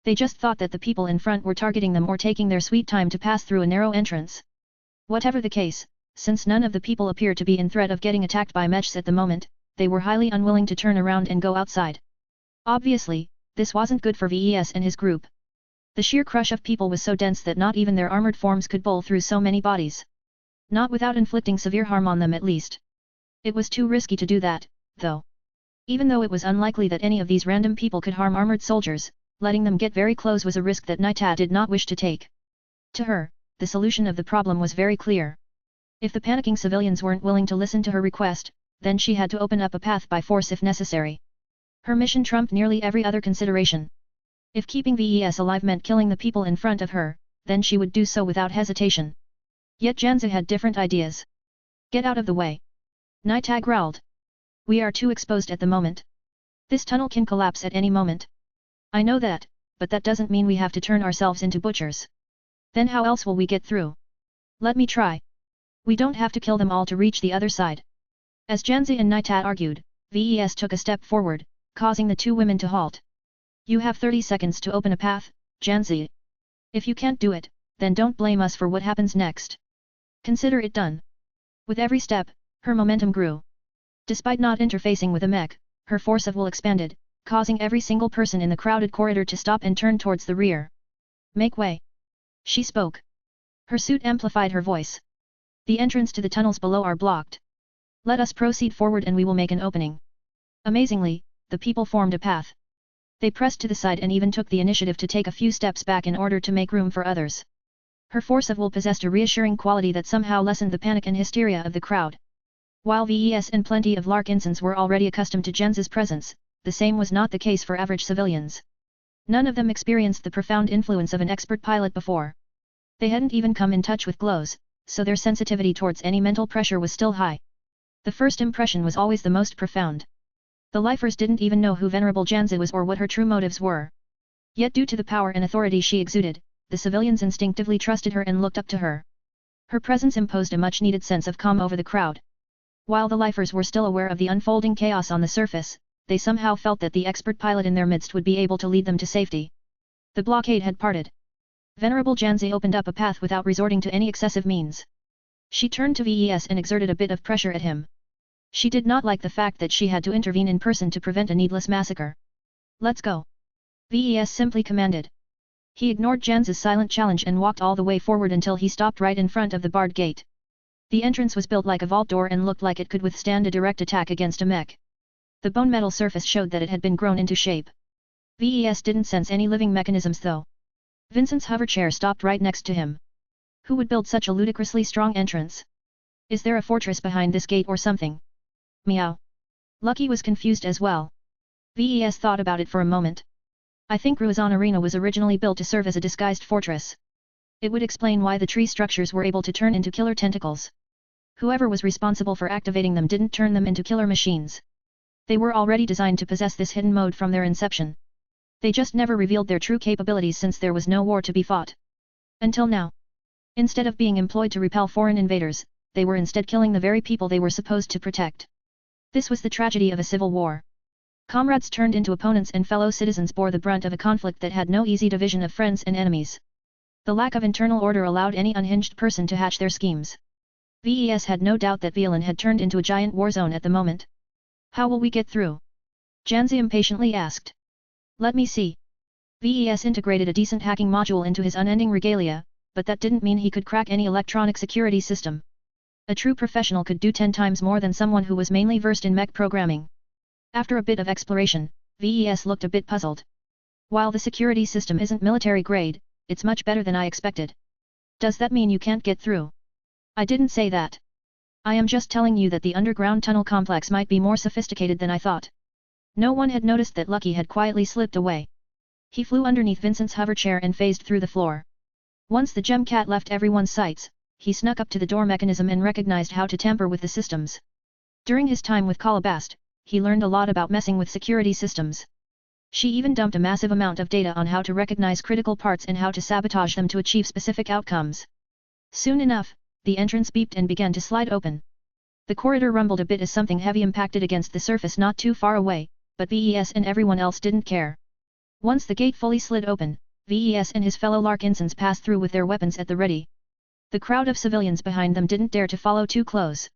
They just thought that the people in front were targeting them or taking their sweet time to pass through a narrow entrance. Whatever the case, since none of the people appeared to be in threat of getting attacked by mechs at the moment, they were highly unwilling to turn around and go outside. Obviously, this wasn't good for VES and his group. The sheer crush of people was so dense that not even their armored forms could bowl through so many bodies. Not without inflicting severe harm on them at least. It was too risky to do that, though. Even though it was unlikely that any of these random people could harm armored soldiers, letting them get very close was a risk that Nita did not wish to take. To her, the solution of the problem was very clear. If the panicking civilians weren't willing to listen to her request, then she had to open up a path by force if necessary. Her mission trumped nearly every other consideration. If keeping VES alive meant killing the people in front of her, then she would do so without hesitation. Yet Janzu had different ideas. Get out of the way. Nita growled. We are too exposed at the moment. This tunnel can collapse at any moment. I know that, but that doesn't mean we have to turn ourselves into butchers. Then how else will we get through? Let me try. We don't have to kill them all to reach the other side. As Janzi and Nita argued, VES took a step forward, causing the two women to halt. You have 30 seconds to open a path, Janzi. If you can't do it, then don't blame us for what happens next. Consider it done. With every step, her momentum grew. Despite not interfacing with a mech, her force of will expanded, causing every single person in the crowded corridor to stop and turn towards the rear. Make way. She spoke. Her suit amplified her voice. The entrance to the tunnels below are blocked. Let us proceed forward and we will make an opening. Amazingly, the people formed a path. They pressed to the side and even took the initiative to take a few steps back in order to make room for others. Her force of will possessed a reassuring quality that somehow lessened the panic and hysteria of the crowd. While VES and plenty of Larkinsons were already accustomed to Jen's presence, the same was not the case for average civilians. None of them experienced the profound influence of an expert pilot before. They hadn't even come in touch with glows, so their sensitivity towards any mental pressure was still high. The first impression was always the most profound. The lifers didn't even know who Venerable Janzi was or what her true motives were. Yet due to the power and authority she exuded, the civilians instinctively trusted her and looked up to her. Her presence imposed a much-needed sense of calm over the crowd. While the lifers were still aware of the unfolding chaos on the surface, they somehow felt that the expert pilot in their midst would be able to lead them to safety. The blockade had parted. Venerable Janzi opened up a path without resorting to any excessive means. She turned to VES and exerted a bit of pressure at him. She did not like the fact that she had to intervene in person to prevent a needless massacre. Let's go. VES simply commanded. He ignored Janzi's silent challenge and walked all the way forward until he stopped right in front of the barred gate. The entrance was built like a vault door and looked like it could withstand a direct attack against a mech. The bone metal surface showed that it had been grown into shape. VES didn't sense any living mechanisms though. Vincent's hoverchair stopped right next to him. Who would build such a ludicrously strong entrance? Is there a fortress behind this gate or something? Meow. Lucky was confused as well. VES thought about it for a moment. I think Ruizan Arena was originally built to serve as a disguised fortress. It would explain why the tree structures were able to turn into killer tentacles. Whoever was responsible for activating them didn't turn them into killer machines. They were already designed to possess this hidden mode from their inception. They just never revealed their true capabilities since there was no war to be fought. Until now. Instead of being employed to repel foreign invaders, they were instead killing the very people they were supposed to protect. This was the tragedy of a civil war. Comrades turned into opponents and fellow citizens bore the brunt of a conflict that had no easy division of friends and enemies. The lack of internal order allowed any unhinged person to hatch their schemes. VES had no doubt that Velen had turned into a giant war zone at the moment. How will we get through? Janzi impatiently asked. Let me see. VES integrated a decent hacking module into his unending regalia, but that didn't mean he could crack any electronic security system. A true professional could do 10 times more than someone who was mainly versed in mech programming. After a bit of exploration, VES looked a bit puzzled. While the security system isn't military grade, it's much better than I expected. Does that mean you can't get through? I didn't say that. I am just telling you that the underground tunnel complex might be more sophisticated than I thought. No one had noticed that Lucky had quietly slipped away. He flew underneath Vincent's hoverchair and phased through the floor. Once the gem cat left everyone's sights, he snuck up to the door mechanism and recognized how to tamper with the systems. During his time with Calabast, he learned a lot about messing with security systems. She even dumped a massive amount of data on how to recognize critical parts and how to sabotage them to achieve specific outcomes. Soon enough, the entrance beeped and began to slide open. The corridor rumbled a bit as something heavy impacted against the surface not too far away, but VES and everyone else didn't care. Once the gate fully slid open, VES and his fellow Larkinsons passed through with their weapons at the ready. The crowd of civilians behind them didn't dare to follow too close.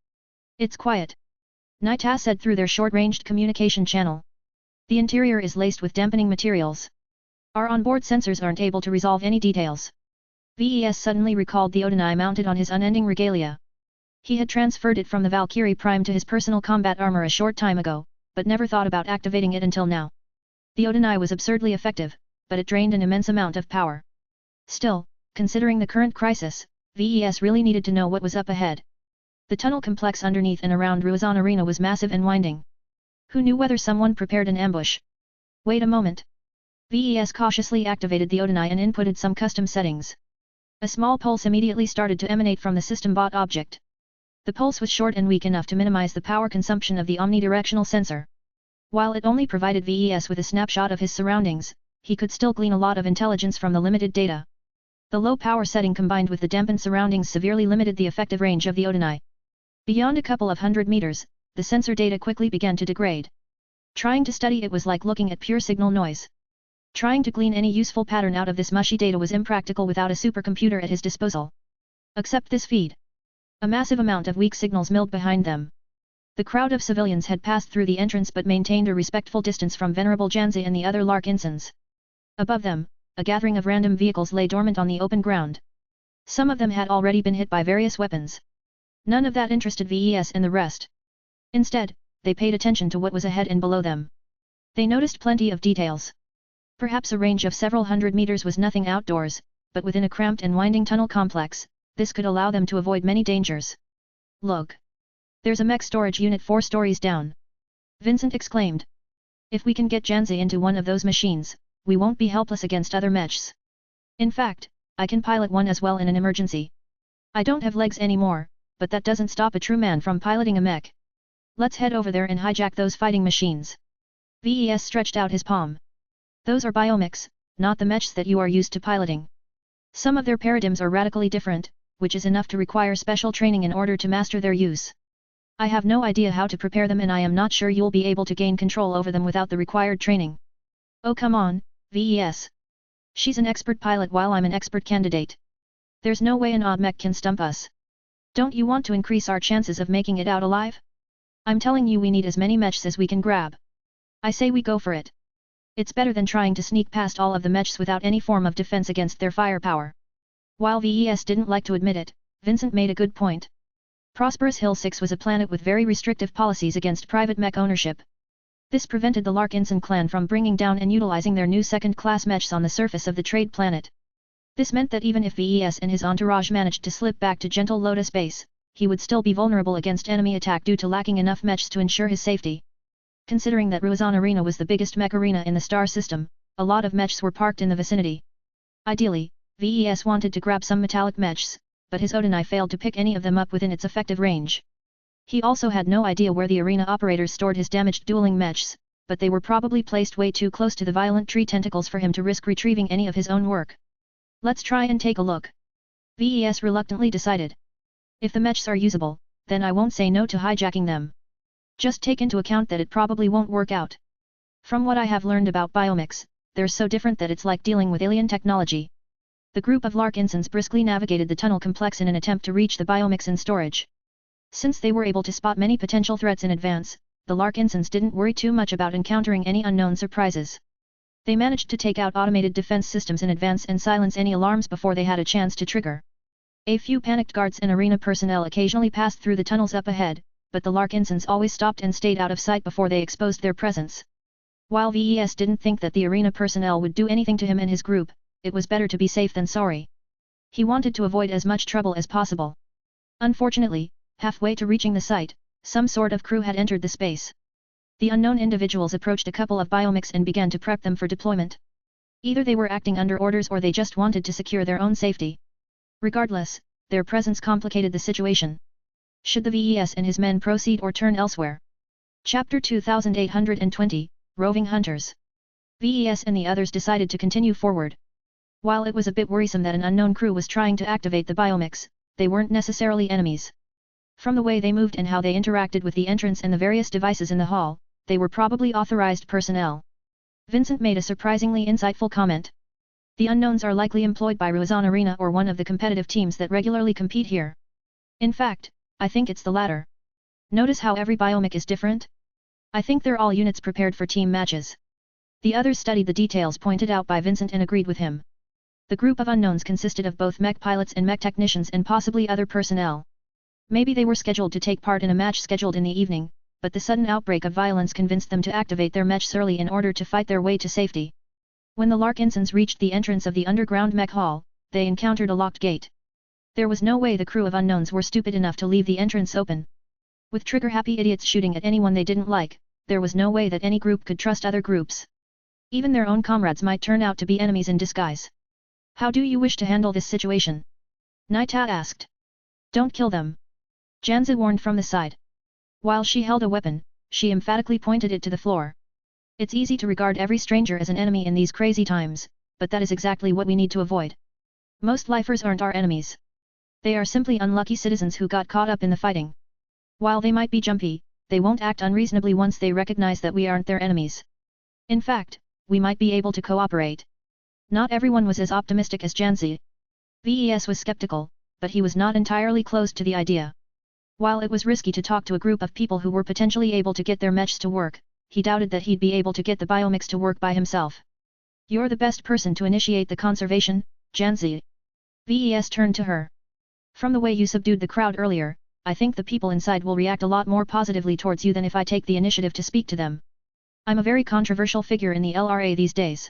It's quiet, Naita said through their short-ranged communication channel. The interior is laced with dampening materials. Our onboard sensors aren't able to resolve any details. VES suddenly recalled the Odinai mounted on his unending regalia. He had transferred it from the Valkyrie Prime to his personal combat armor a short time ago, but never thought about activating it until now. The Odinai was absurdly effective, but it drained an immense amount of power. Still, considering the current crisis, VES really needed to know what was up ahead. The tunnel complex underneath and around Ruizan Arena was massive and winding. Who knew whether someone prepared an ambush? Wait a moment. VES cautiously activated the Odinai and inputted some custom settings. A small pulse immediately started to emanate from the system bot object. The pulse was short and weak enough to minimize the power consumption of the omnidirectional sensor. While it only provided VES with a snapshot of his surroundings, he could still glean a lot of intelligence from the limited data. The low power setting combined with the dampened surroundings severely limited the effective range of the Odinai. Beyond a couple of hundred meters, the sensor data quickly began to degrade. Trying to study it was like looking at pure signal noise. Trying to glean any useful pattern out of this mushy data was impractical without a supercomputer at his disposal. Accept this feed. A massive amount of weak signals milled behind them. The crowd of civilians had passed through the entrance but maintained a respectful distance from Venerable Janzi and the other Larkinsons. Above them, a gathering of random vehicles lay dormant on the open ground. Some of them had already been hit by various weapons. None of that interested VES and the rest. Instead, they paid attention to what was ahead and below them. They noticed plenty of details. Perhaps a range of several hundred meters was nothing outdoors, but within a cramped and winding tunnel complex, this could allow them to avoid many dangers. Look! There's a mech storage unit 4 stories down. Vincent exclaimed. If we can get Janzi into one of those machines, we won't be helpless against other mechs. In fact, I can pilot one as well in an emergency. I don't have legs anymore, but that doesn't stop a true man from piloting a mech. Let's head over there and hijack those fighting machines. VES stretched out his palm. Those are biomechs, not the mechs that you are used to piloting. Some of their paradigms are radically different, which is enough to require special training in order to master their use. I have no idea how to prepare them and I am not sure you'll be able to gain control over them without the required training. Oh come on, VES. She's an expert pilot while I'm an expert candidate. There's no way an odd mech can stump us. Don't you want to increase our chances of making it out alive? I'm telling you we need as many mechs as we can grab. I say we go for it. It's better than trying to sneak past all of the mechs without any form of defense against their firepower. While VES didn't like to admit it, Vincent made a good point. Prosperous Hill 6 was a planet with very restrictive policies against private mech ownership. This prevented the Larkinson clan from bringing down and utilizing their new second-class mechs on the surface of the trade planet. This meant that even if VES and his entourage managed to slip back to Gentle Lotus Base, he would still be vulnerable against enemy attack due to lacking enough mechs to ensure his safety. Considering that Ruizan Arena was the biggest mech arena in the star system, a lot of mechs were parked in the vicinity. Ideally, VES wanted to grab some metallic mechs, but his Odinai failed to pick any of them up within its effective range. He also had no idea where the arena operators stored his damaged dueling mechs, but they were probably placed way too close to the violent tree tentacles for him to risk retrieving any of his own work. Let's try and take a look. VES reluctantly decided. If the mechs are usable, then I won't say no to hijacking them. Just take into account that it probably won't work out. From what I have learned about biomechs, they're so different that it's like dealing with alien technology. The group of Larkinsons briskly navigated the tunnel complex in an attempt to reach the biomechs in storage. Since they were able to spot many potential threats in advance, the Larkinsons didn't worry too much about encountering any unknown surprises. They managed to take out automated defense systems in advance and silence any alarms before they had a chance to trigger. A few panicked guards and arena personnel occasionally passed through the tunnels up ahead, but the Larkinsons always stopped and stayed out of sight before they exposed their presence. While VES didn't think that the arena personnel would do anything to him and his group, it was better to be safe than sorry. He wanted to avoid as much trouble as possible. Unfortunately, halfway to reaching the site, some sort of crew had entered the space. The unknown individuals approached a couple of biomechs and began to prep them for deployment. Either they were acting under orders or they just wanted to secure their own safety. Regardless, their presence complicated the situation. Should the VES and his men proceed or turn elsewhere? Chapter 2820, Roving Hunters. VES and the others decided to continue forward. While it was a bit worrisome that an unknown crew was trying to activate the biomechs, they weren't necessarily enemies. From the way they moved and how they interacted with the entrance and the various devices in the hall, they were probably authorized personnel. Vincent made a surprisingly insightful comment. The unknowns are likely employed by Ruizan Arena or one of the competitive teams that regularly compete here. In fact, I think it's the latter. Notice how every biomech is different? I think they're all units prepared for team matches. The others studied the details pointed out by Vincent and agreed with him. The group of unknowns consisted of both mech pilots and mech technicians and possibly other personnel. Maybe they were scheduled to take part in a match scheduled in the evening, but the sudden outbreak of violence convinced them to activate their mechs early in order to fight their way to safety. When the Larkinsons reached the entrance of the underground mech hall, they encountered a locked gate. There was no way the crew of unknowns were stupid enough to leave the entrance open. With trigger-happy idiots shooting at anyone they didn't like, there was no way that any group could trust other groups. Even their own comrades might turn out to be enemies in disguise. How do you wish to handle this situation? Naita asked. Don't kill them. Janzi warned from the side. While she held a weapon, she emphatically pointed it to the floor. It's easy to regard every stranger as an enemy in these crazy times, but that is exactly what we need to avoid. Most lifers aren't our enemies. They are simply unlucky citizens who got caught up in the fighting. While they might be jumpy, they won't act unreasonably once they recognize that we aren't their enemies. In fact, we might be able to cooperate. Not everyone was as optimistic as Janzi. Ves was skeptical, but he was not entirely closed to the idea. While it was risky to talk to a group of people who were potentially able to get their mechs to work, he doubted that he'd be able to get the biomechs to work by himself. You're the best person to initiate the conservation, Janzi. Ves turned to her. From the way you subdued the crowd earlier, I think the people inside will react a lot more positively towards you than if I take the initiative to speak to them. I'm a very controversial figure in the LRA these days.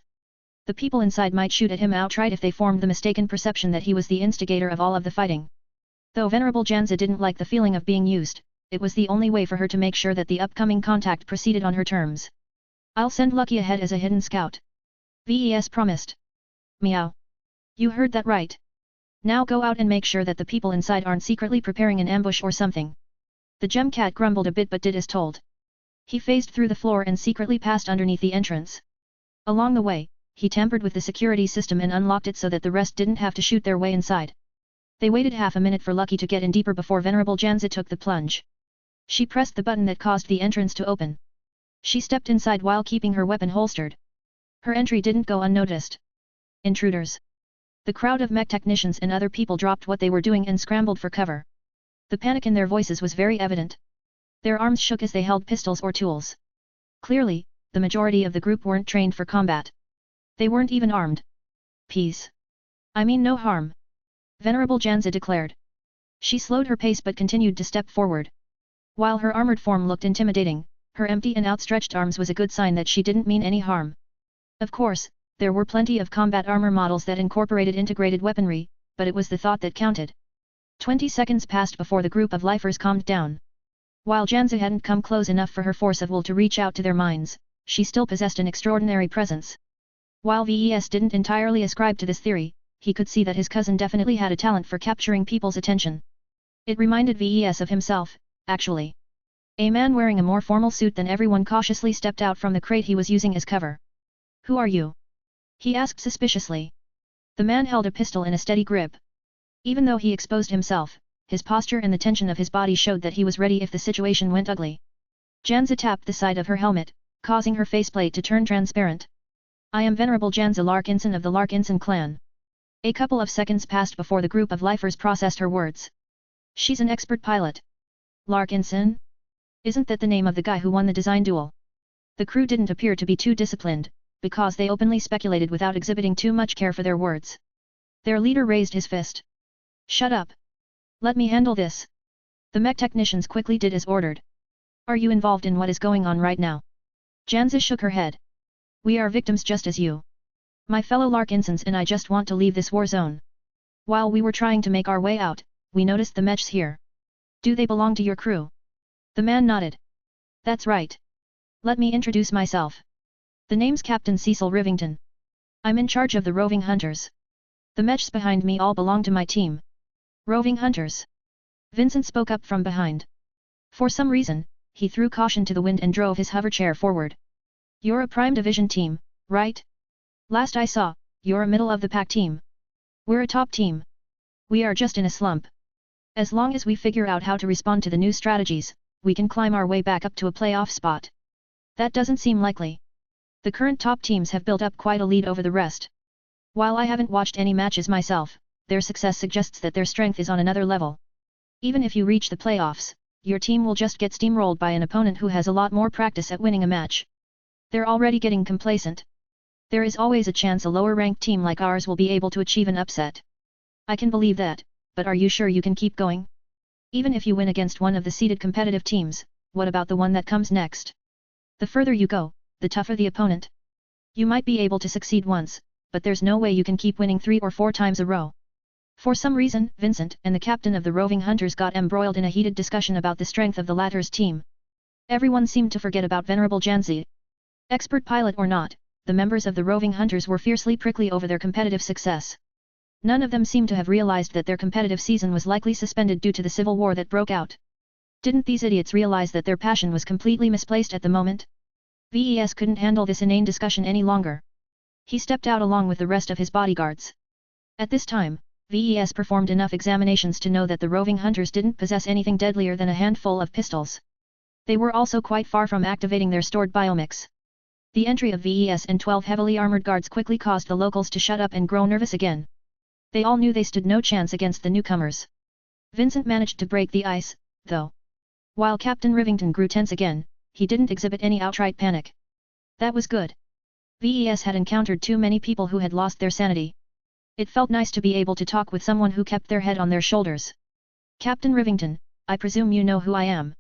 The people inside might shoot at him outright if they formed the mistaken perception that he was the instigator of all of the fighting. Though Venerable Janzi didn't like the feeling of being used, it was the only way for her to make sure that the upcoming contact proceeded on her terms. I'll send Lucky ahead as a hidden scout. Ves promised. Meow. You heard that right. Now go out and make sure that the people inside aren't secretly preparing an ambush or something. The gem cat grumbled a bit but did as told. He phased through the floor and secretly passed underneath the entrance. Along the way, he tampered with the security system and unlocked it so that the rest didn't have to shoot their way inside. They waited half a minute for Lucky to get in deeper before Venerable Janzi took the plunge. She pressed the button that caused the entrance to open. She stepped inside while keeping her weapon holstered. Her entry didn't go unnoticed. Intruders. The crowd of mech technicians and other people dropped what they were doing and scrambled for cover. The panic in their voices was very evident. Their arms shook as they held pistols or tools. Clearly, the majority of the group weren't trained for combat. They weren't even armed. Peace. I mean no harm. Venerable Janzi declared. She slowed her pace but continued to step forward. While her armored form looked intimidating, her empty and outstretched arms was a good sign that she didn't mean any harm. Of course, there were plenty of combat armor models that incorporated integrated weaponry, but it was the thought that counted. 20 seconds passed before the group of lifers calmed down. While Janzi hadn't come close enough for her force of will to reach out to their minds, she still possessed an extraordinary presence. While Ves didn't entirely ascribe to this theory, he could see that his cousin definitely had a talent for capturing people's attention. It reminded Ves of himself, actually. A man wearing a more formal suit than everyone cautiously stepped out from the crate he was using as cover. Who are you? He asked suspiciously. The man held a pistol in a steady grip. Even though he exposed himself, his posture and the tension of his body showed that he was ready if the situation went ugly. Janzi tapped the side of her helmet, causing her faceplate to turn transparent. I am Venerable Janzi Larkinson of the Larkinson clan. A couple of seconds passed before the group of lifers processed her words. She's an expert pilot. Larkinson? Isn't that the name of the guy who won the design duel? The crew didn't appear to be too disciplined, because they openly speculated without exhibiting too much care for their words. Their leader raised his fist. Shut up. Let me handle this. The mech technicians quickly did as ordered. Are you involved in what is going on right now? Janzi shook her head. We are victims just as you. My fellow Larkinsons and I just want to leave this war zone. While we were trying to make our way out, we noticed the mechs here. Do they belong to your crew? The man nodded. That's right. Let me introduce myself. The name's Captain Cecil Rivington. I'm in charge of the roving hunters. The mechs behind me all belong to my team. Roving hunters. Vincent spoke up from behind. For some reason, he threw caution to the wind and drove his hover chair forward. You're a Prime Division team, right? Last I saw, you're a middle-of-the-pack team. We're a top team. We are just in a slump. As long as we figure out how to respond to the new strategies, we can climb our way back up to a playoff spot. That doesn't seem likely. The current top teams have built up quite a lead over the rest. While I haven't watched any matches myself, their success suggests that their strength is on another level. Even if you reach the playoffs, your team will just get steamrolled by an opponent who has a lot more practice at winning a match. They're already getting complacent. There is always a chance a lower-ranked team like ours will be able to achieve an upset. I can believe that, but are you sure you can keep going? Even if you win against one of the seeded competitive teams, what about the one that comes next? The further you go, the tougher the opponent. You might be able to succeed once, but there's no way you can keep winning 3 or 4 times a row. For some reason, Vincent and the captain of the Roving Hunters got embroiled in a heated discussion about the strength of the latter's team. Everyone seemed to forget about Venerable Janzi. Expert pilot or not, the members of the Roving Hunters were fiercely prickly over their competitive success. None of them seemed to have realized that their competitive season was likely suspended due to the civil war that broke out. Didn't these idiots realize that their passion was completely misplaced at the moment? VES couldn't handle this inane discussion any longer. He stepped out along with the rest of his bodyguards. At this time, VES performed enough examinations to know that the Roving Hunters didn't possess anything deadlier than a handful of pistols. They were also quite far from activating their stored biomechs. The entry of VES and 12 heavily armored guards quickly caused the locals to shut up and grow nervous again. They all knew they stood no chance against the newcomers. Vincent managed to break the ice, though. While Captain Rivington grew tense again, he didn't exhibit any outright panic. That was good. VES had encountered too many people who had lost their sanity. It felt nice to be able to talk with someone who kept their head on their shoulders. Captain Rivington, I presume you know who I am.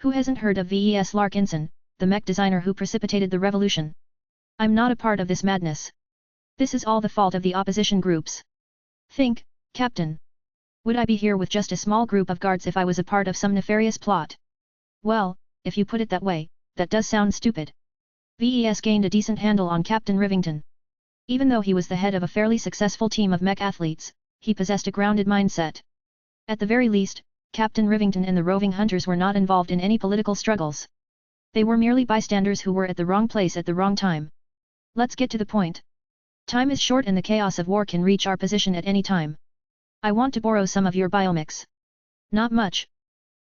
Who hasn't heard of VES Larkinson, the mech designer who precipitated the revolution? I'm not a part of this madness. This is all the fault of the opposition groups. Think, Captain. Would I be here with just a small group of guards if I was a part of some nefarious plot? Well, if you put it that way, that does sound stupid. VES gained a decent handle on Captain Rivington. Even though he was the head of a fairly successful team of mech athletes, he possessed a grounded mindset. At the very least, Captain Rivington and the Roving Hunters were not involved in any political struggles. They were merely bystanders who were at the wrong place at the wrong time. Let's get to the point. Time is short and the chaos of war can reach our position at any time. I want to borrow some of your biomechs. Not much.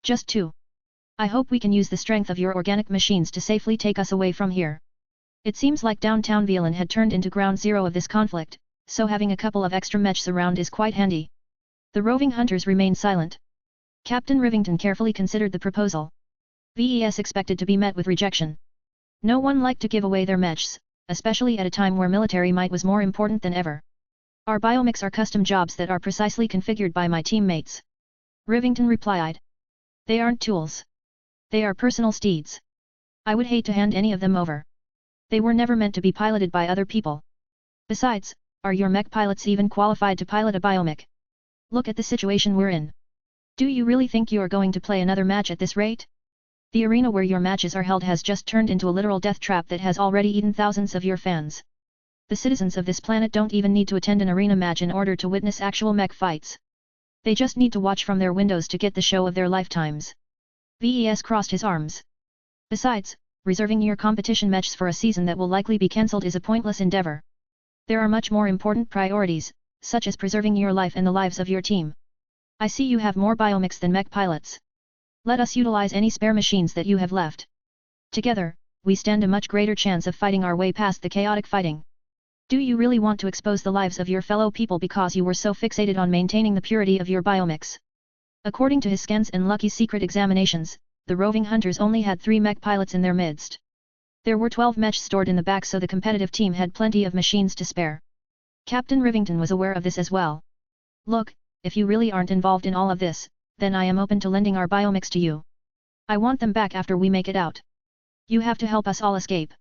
Just 2. I hope we can use the strength of your organic machines to safely take us away from here. It seems like downtown Villain had turned into ground zero of this conflict, so having a couple of extra mechs around is quite handy. The Roving Hunters remained silent. Captain Rivington carefully considered the proposal. VES expected to be met with rejection. No one liked to give away their mechs, especially at a time where military might was more important than ever. Our biomechs are custom jobs that are precisely configured by my teammates. Rivington replied. They aren't tools. They are personal steeds. I would hate to hand any of them over. They were never meant to be piloted by other people. Besides, are your mech pilots even qualified to pilot a biomech? Look at the situation we're in. Do you really think you are going to play another match at this rate? The arena where your matches are held has just turned into a literal death trap that has already eaten thousands of your fans. The citizens of this planet don't even need to attend an arena match in order to witness actual mech fights. They just need to watch from their windows to get the show of their lifetimes. VES crossed his arms. Besides, reserving your competition matches for a season that will likely be cancelled is a pointless endeavor. There are much more important priorities, such as preserving your life and the lives of your team. I see you have more biomechs than mech pilots. Let us utilize any spare machines that you have left. Together, we stand a much greater chance of fighting our way past the chaotic fighting. Do you really want to expose the lives of your fellow people because you were so fixated on maintaining the purity of your biomechs? According to his scans and Lucky's secret examinations, the Roving Hunters only had 3 mech pilots in their midst. There were 12 mechs stored in the back, so the competitive team had plenty of machines to spare. Captain Rivington was aware of this as well. Look, if you really aren't involved in all of this, then I am open to lending our biomechs to you. I want them back after we make it out. You have to help us all escape.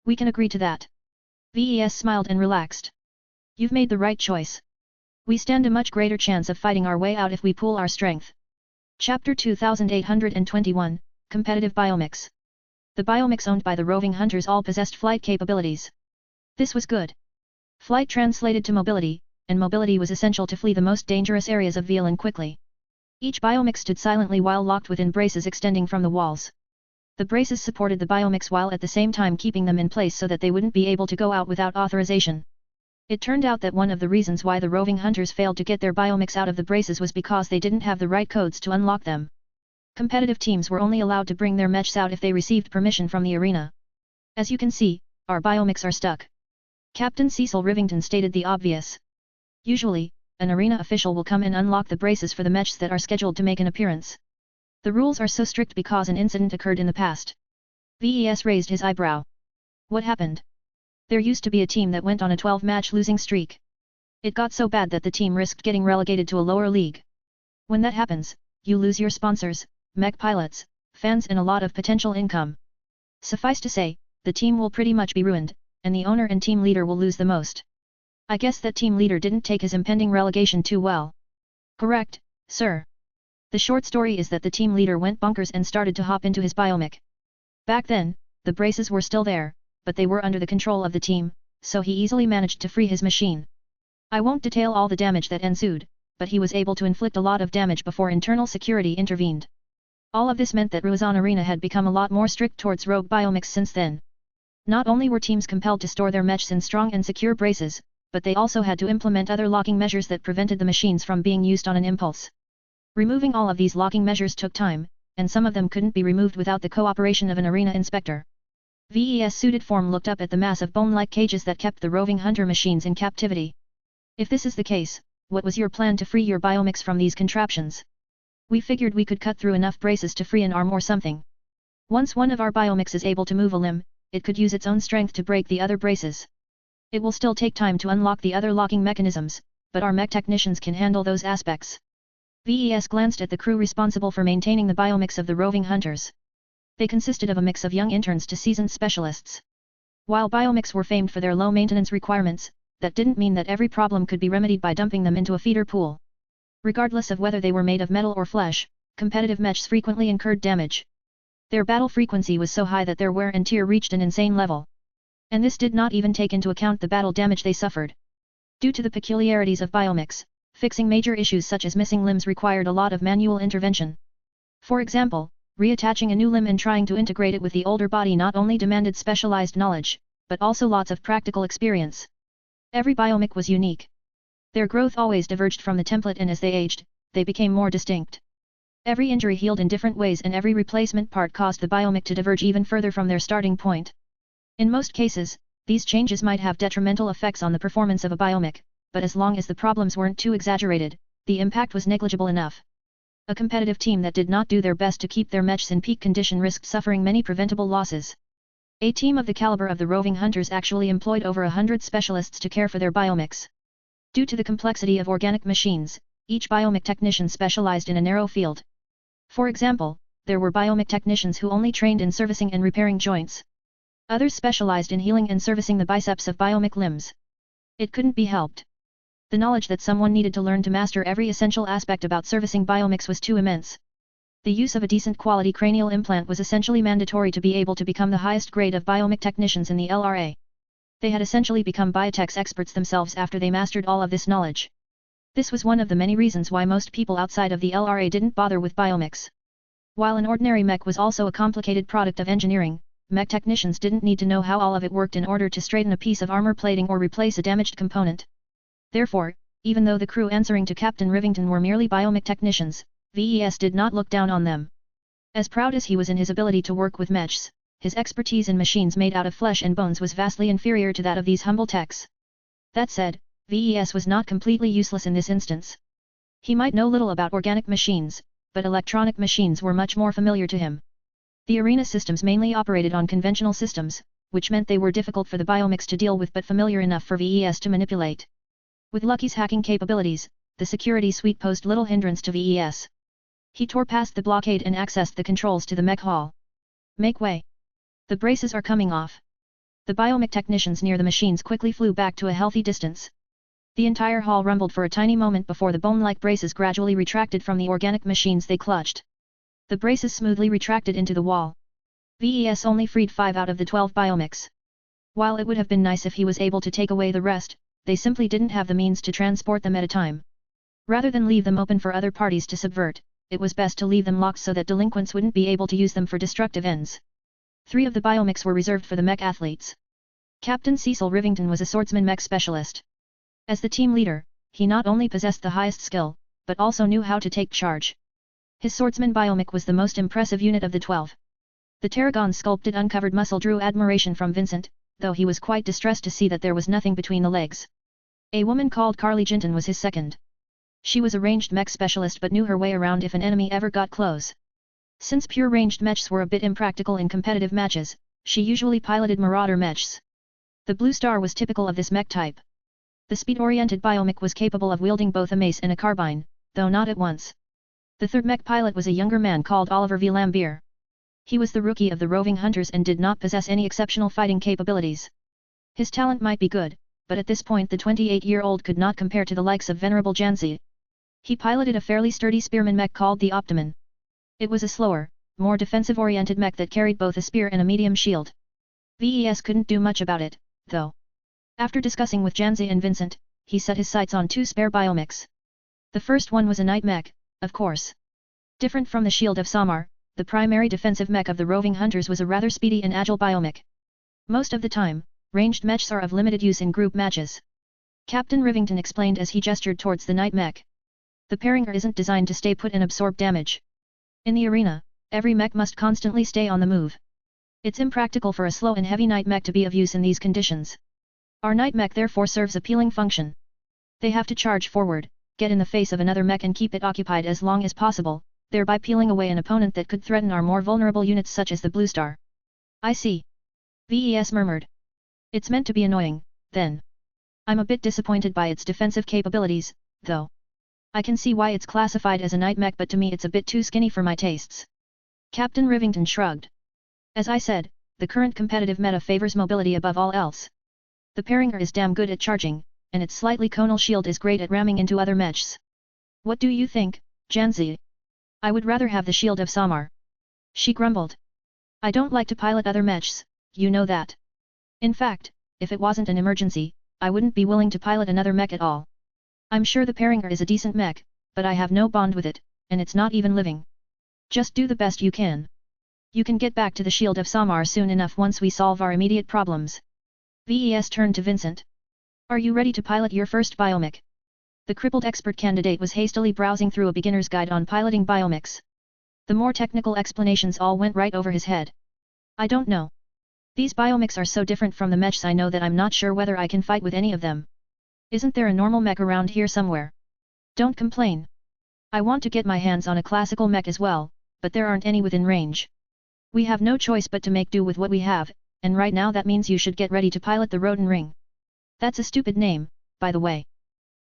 We can agree to that. VES smiled and relaxed. You've made the right choice. We stand a much greater chance of fighting our way out if we pool our strength. Chapter 2821, Competitive Biomechs. The biomechs owned by the Roving Hunters all possessed flight capabilities. This was good. Flight translated to mobility, and mobility was essential to flee the most dangerous areas of Villain quickly. Each biomech stood silently while locked within braces extending from the walls. The braces supported the biomechs while at the same time keeping them in place so that they wouldn't be able to go out without authorization. It turned out that one of the reasons why the Roving Hunters failed to get their biomechs out of the braces was because they didn't have the right codes to unlock them. Competitive teams were only allowed to bring their mechs out if they received permission from the arena. As you can see, our biomechs are stuck. Captain Cecil Rivington stated the obvious. Usually, an arena official will come and unlock the braces for the mechs that are scheduled to make an appearance. The rules are so strict because an incident occurred in the past. VES raised his eyebrow. What happened? There used to be a team that went on a 12-match losing streak. It got so bad that the team risked getting relegated to a lower league. When that happens, you lose your sponsors, mech pilots, fans and a lot of potential income. Suffice to say, the team will pretty much be ruined, and the owner and team leader will lose the most. I guess that team leader didn't take his impending relegation too well. Correct, sir. The short story is that the team leader went bonkers and started to hop into his biomech. Back then, the braces were still there, but they were under the control of the team, so he easily managed to free his machine. I won't detail all the damage that ensued, but he was able to inflict a lot of damage before internal security intervened. All of this meant that Ruizan Arena had become a lot more strict towards rogue biomechs since then. Not only were teams compelled to store their mechs in strong and secure braces, but they also had to implement other locking measures that prevented the machines from being used on an impulse. Removing all of these locking measures took time, and some of them couldn't be removed without the cooperation of an arena inspector. VES suited form looked up at the mass of bone-like cages that kept the roving hunter machines in captivity. If this is the case, what was your plan to free your biomechs from these contraptions? We figured we could cut through enough braces to free an arm or something. Once one of our biomechs is able to move a limb, it could use its own strength to break the other braces. It will still take time to unlock the other locking mechanisms, but our mech technicians can handle those aspects. VES glanced at the crew responsible for maintaining the biomechs of the roving hunters. They consisted of a mix of young interns to seasoned specialists. While biomechs were famed for their low maintenance requirements, that didn't mean that every problem could be remedied by dumping them into a feeder pool. Regardless of whether they were made of metal or flesh, competitive mechs frequently incurred damage. Their battle frequency was so high that their wear and tear reached an insane level. And this did not even take into account the battle damage they suffered. Due to the peculiarities of biomechs, fixing major issues such as missing limbs required a lot of manual intervention. For example, reattaching a new limb and trying to integrate it with the older body not only demanded specialized knowledge, but also lots of practical experience. Every biomech was unique. Their growth always diverged from the template, and as they aged, they became more distinct. Every injury healed in different ways, and every replacement part caused the biomech to diverge even further from their starting point. In most cases, these changes might have detrimental effects on the performance of a biomech, but as long as the problems weren't too exaggerated, the impact was negligible enough. A competitive team that did not do their best to keep their mechs in peak condition risked suffering many preventable losses. A team of the caliber of the roving hunters actually employed over 100 specialists to care for their biomechs. Due to the complexity of organic machines, each biomech technician specialized in a narrow field. For example, there were biomech technicians who only trained in servicing and repairing joints. Others specialized in healing and servicing the biceps of biomech limbs. It couldn't be helped. The knowledge that someone needed to learn to master every essential aspect about servicing biomechs was too immense. The use of a decent quality cranial implant was essentially mandatory to be able to become the highest grade of biomech technicians in the LRA. They had essentially become biotechs experts themselves after they mastered all of this knowledge. This was one of the many reasons why most people outside of the LRA didn't bother with biomechs. While an ordinary mech was also a complicated product of engineering, mech technicians didn't need to know how all of it worked in order to straighten a piece of armor plating or replace a damaged component. Therefore, even though the crew answering to Captain Rivington were merely biomech technicians, VES did not look down on them. As proud as he was in his ability to work with mechs, his expertise in machines made out of flesh and bones was vastly inferior to that of these humble techs. That said, VES was not completely useless in this instance. He might know little about organic machines, but electronic machines were much more familiar to him. The arena systems mainly operated on conventional systems, which meant they were difficult for the biomechs to deal with but familiar enough for VES to manipulate. With Lucky's hacking capabilities, the security suite posed little hindrance to VES. He tore past the blockade and accessed the controls to the mech hall. Make way. The braces are coming off. The biomech technicians near the machines quickly flew back to a healthy distance. The entire hall rumbled for a tiny moment before the bone-like braces gradually retracted from the organic machines they clutched. The braces smoothly retracted into the wall. VES only freed 5 out of the 12 biomechs. While it would have been nice if he was able to take away the rest, they simply didn't have the means to transport them at a time. Rather than leave them open for other parties to subvert, it was best to leave them locked so that delinquents wouldn't be able to use them for destructive ends. 3 of the biomechs were reserved for the mech athletes. Captain Cecil Rivington was a swordsman mech specialist. As the team leader, he not only possessed the highest skill, but also knew how to take charge. His swordsman biomech was the most impressive unit of the 12. The Tarragon's sculpted uncovered muscle drew admiration from Vincent, though he was quite distressed to see that there was nothing between the legs. A woman called Carly Jinton was his second. She was a ranged mech specialist but knew her way around if an enemy ever got close. Since pure ranged mechs were a bit impractical in competitive matches, she usually piloted marauder mechs. The Blue Star was typical of this mech type. The speed-oriented biomech was capable of wielding both a mace and a carbine, though not at once. The third mech pilot was a younger man called Oliver V. Lambier. He was the rookie of the roving hunters and did not possess any exceptional fighting capabilities. His talent might be good, but at this point the 28-year-old could not compare to the likes of Venerable Janzi. He piloted a fairly sturdy spearman mech called the Optimon. It was a slower, more defensive-oriented mech that carried both a spear and a medium shield. VES couldn't do much about it, though. After discussing with Janzi and Vincent, he set his sights on two spare biomechs. The first one was a night mech, of course. Different from the Shield of Samar, the primary defensive mech of the roving hunters was a rather speedy and agile biomech. Most of the time, ranged mechs are of limited use in group matches. Captain Rivington explained as he gestured towards the night mech. The Paringer isn't designed to stay put and absorb damage. In the arena, every mech must constantly stay on the move. It's impractical for a slow and heavy night mech to be of use in these conditions. Our night mech therefore serves a peeling function. They have to charge forward, get in the face of another mech and keep it occupied as long as possible, thereby peeling away an opponent that could threaten our more vulnerable units such as the Blue Star. I see. VES murmured. It's meant to be annoying, then. I'm a bit disappointed by its defensive capabilities, though. I can see why it's classified as a night mech, but to me it's a bit too skinny for my tastes. Captain Rivington shrugged. As I said, the current competitive meta favors mobility above all else. The Paringer is damn good at charging, and its slightly conal shield is great at ramming into other mechs. What do you think, Janzi? I would rather have the Shield of Samar. She grumbled. I don't like to pilot other mechs, you know that. In fact, if it wasn't an emergency, I wouldn't be willing to pilot another mech at all. I'm sure the Paringer is a decent mech, but I have no bond with it, and it's not even living. Just do the best you can. You can get back to the Shield of Samar soon enough once we solve our immediate problems. VES turned to Vincent. Are you ready to pilot your first biomech? The crippled expert candidate was hastily browsing through a beginner's guide on piloting biomechs. The more technical explanations all went right over his head. I don't know. These biomechs are so different from the mechs I know that I'm not sure whether I can fight with any of them. Isn't there a normal mech around here somewhere? Don't complain. I want to get my hands on a classical mech as well, but there aren't any within range. We have no choice but to make do with what we have, and right now that means you should get ready to pilot the Roden Ring. That's a stupid name, by the way.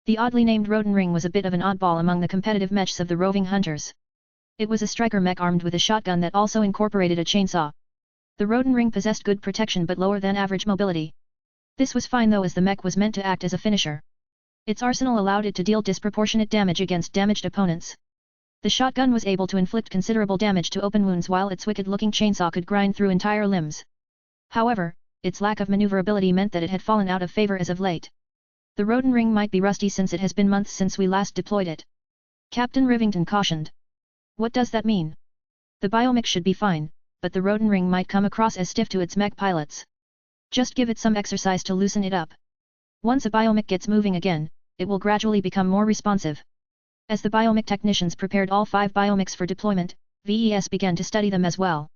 The oddly named Roden Ring was a bit of an oddball among the competitive mechs of the roving hunters. It was a striker mech armed with a shotgun that also incorporated a chainsaw. The Roden Ring possessed good protection but lower than average mobility. This was fine though, as the mech was meant to act as a finisher. Its arsenal allowed it to deal disproportionate damage against damaged opponents. The shotgun was able to inflict considerable damage to open wounds while its wicked-looking chainsaw could grind through entire limbs. However, its lack of maneuverability meant that it had fallen out of favor as of late. The Roden Ring might be rusty since it has been months since we last deployed it. Captain Rivington cautioned. What does that mean? The biomech should be fine, but the Roden Ring might come across as stiff to its mech pilots. Just give it some exercise to loosen it up. Once a biomech gets moving again, it will gradually become more responsive. As the biomech technicians prepared all 5 biomechs for deployment, VES began to study them as well.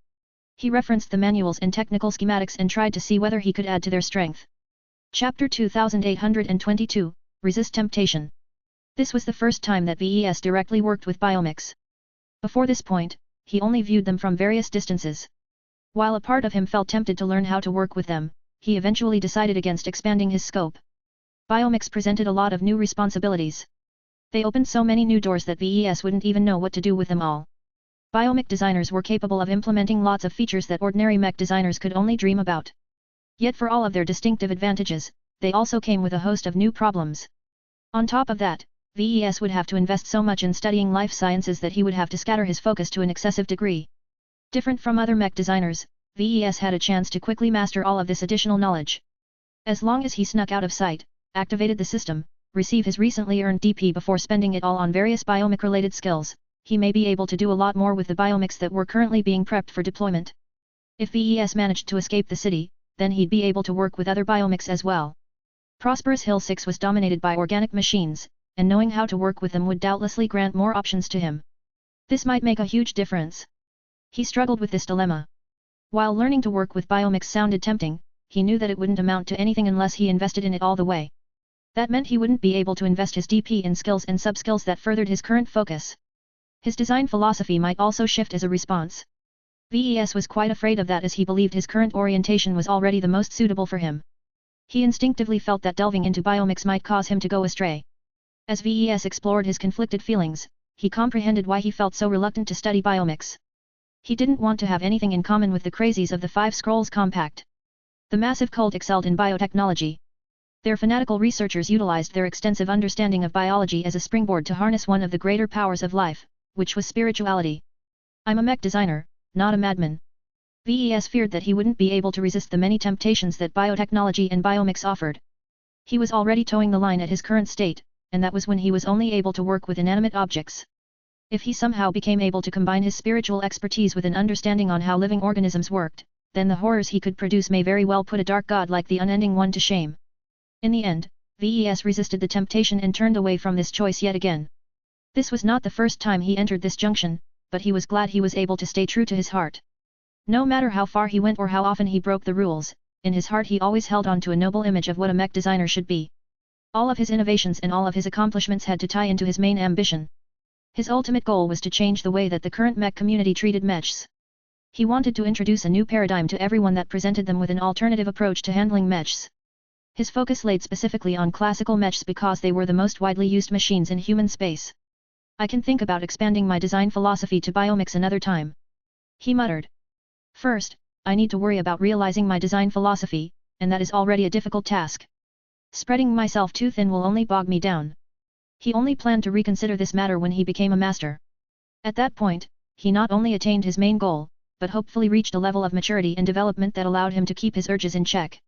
He referenced the manuals and technical schematics and tried to see whether he could add to their strength. Chapter 2822, Resist Temptation. This was the first time that VES directly worked with biomechs. Before this point, he only viewed them from various distances. While a part of him felt tempted to learn how to work with them, he eventually decided against expanding his scope. Biomechs presented a lot of new responsibilities. They opened so many new doors that VES wouldn't even know what to do with them all. Biomech designers were capable of implementing lots of features that ordinary mech designers could only dream about. Yet for all of their distinctive advantages, they also came with a host of new problems. On top of that, VES would have to invest so much in studying life sciences that he would have to scatter his focus to an excessive degree. Different from other mech designers, VES had a chance to quickly master all of this additional knowledge. As long as he snuck out of sight, activated the system, receive his recently earned DP before spending it all on various biomech-related skills, he may be able to do a lot more with the biomechs that were currently being prepped for deployment. If VES managed to escape the city, then he'd be able to work with other biomechs as well. Prosperous Hill 6 was dominated by organic machines, and knowing how to work with them would doubtlessly grant more options to him. This might make a huge difference. He struggled with this dilemma. While learning to work with biomechs sounded tempting, he knew that it wouldn't amount to anything unless he invested in it all the way. That meant he wouldn't be able to invest his DP in skills and sub-skills that furthered his current focus. His design philosophy might also shift as a response. VES was quite afraid of that as he believed his current orientation was already the most suitable for him. He instinctively felt that delving into biomechs might cause him to go astray. As VES explored his conflicted feelings, he comprehended why he felt so reluctant to study biomechs. He didn't want to have anything in common with the crazies of the Five Scrolls Compact. The massive cult excelled in biotechnology. Their fanatical researchers utilized their extensive understanding of biology as a springboard to harness one of the greater powers of life, which was spirituality. I'm a mech designer, not a madman. VES feared that he wouldn't be able to resist the many temptations that biotechnology and biomechs offered. He was already towing the line at his current state, and that was when he was only able to work with inanimate objects. If he somehow became able to combine his spiritual expertise with an understanding on how living organisms worked, then the horrors he could produce may very well put a dark god like the Unending One to shame. In the end, VES resisted the temptation and turned away from this choice yet again. This was not the first time he entered this junction, but he was glad he was able to stay true to his heart. No matter how far he went or how often he broke the rules, in his heart he always held on to a noble image of what a mech designer should be. All of his innovations and all of his accomplishments had to tie into his main ambition. His ultimate goal was to change the way that the current mech community treated mechs. He wanted to introduce a new paradigm to everyone that presented them with an alternative approach to handling mechs. His focus laid specifically on classical mechs because they were the most widely used machines in human space. I can think about expanding my design philosophy to biomechs another time. He muttered. First, I need to worry about realizing my design philosophy, and that is already a difficult task. Spreading myself too thin will only bog me down. He only planned to reconsider this matter when he became a master. At that point, he not only attained his main goal, but hopefully reached a level of maturity and development that allowed him to keep his urges in check.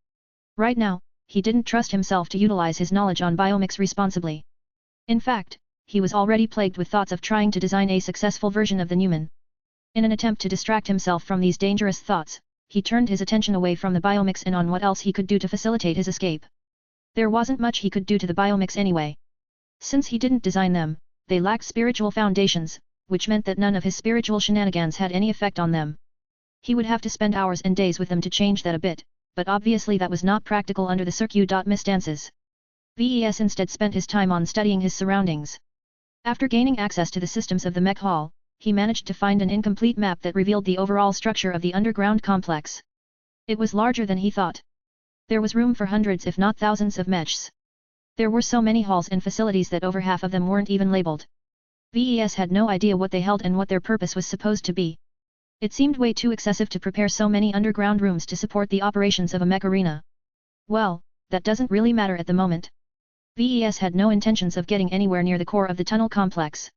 Right now, he didn't trust himself to utilize his knowledge on biomechs responsibly. In fact, he was already plagued with thoughts of trying to design a successful version of the Newman. In an attempt to distract himself from these dangerous thoughts, he turned his attention away from the biomechs and on what else he could do to facilitate his escape. There wasn't much he could do to the biomechs anyway. Since he didn't design them, they lacked spiritual foundations, which meant that none of his spiritual shenanigans had any effect on them. He would have to spend hours and days with them to change that a bit, but obviously that was not practical under the circuit.misstances. VES instead spent his time on studying his surroundings. After gaining access to the systems of the mech hall, he managed to find an incomplete map that revealed the overall structure of the underground complex. It was larger than he thought. There was room for hundreds if not thousands of mechs. There were so many halls and facilities that over half of them weren't even labeled. VES had no idea what they held and what their purpose was supposed to be. It seemed way too excessive to prepare so many underground rooms to support the operations of a mech arena. Well, that doesn't really matter at the moment. VES had no intentions of getting anywhere near the core of the tunnel complex.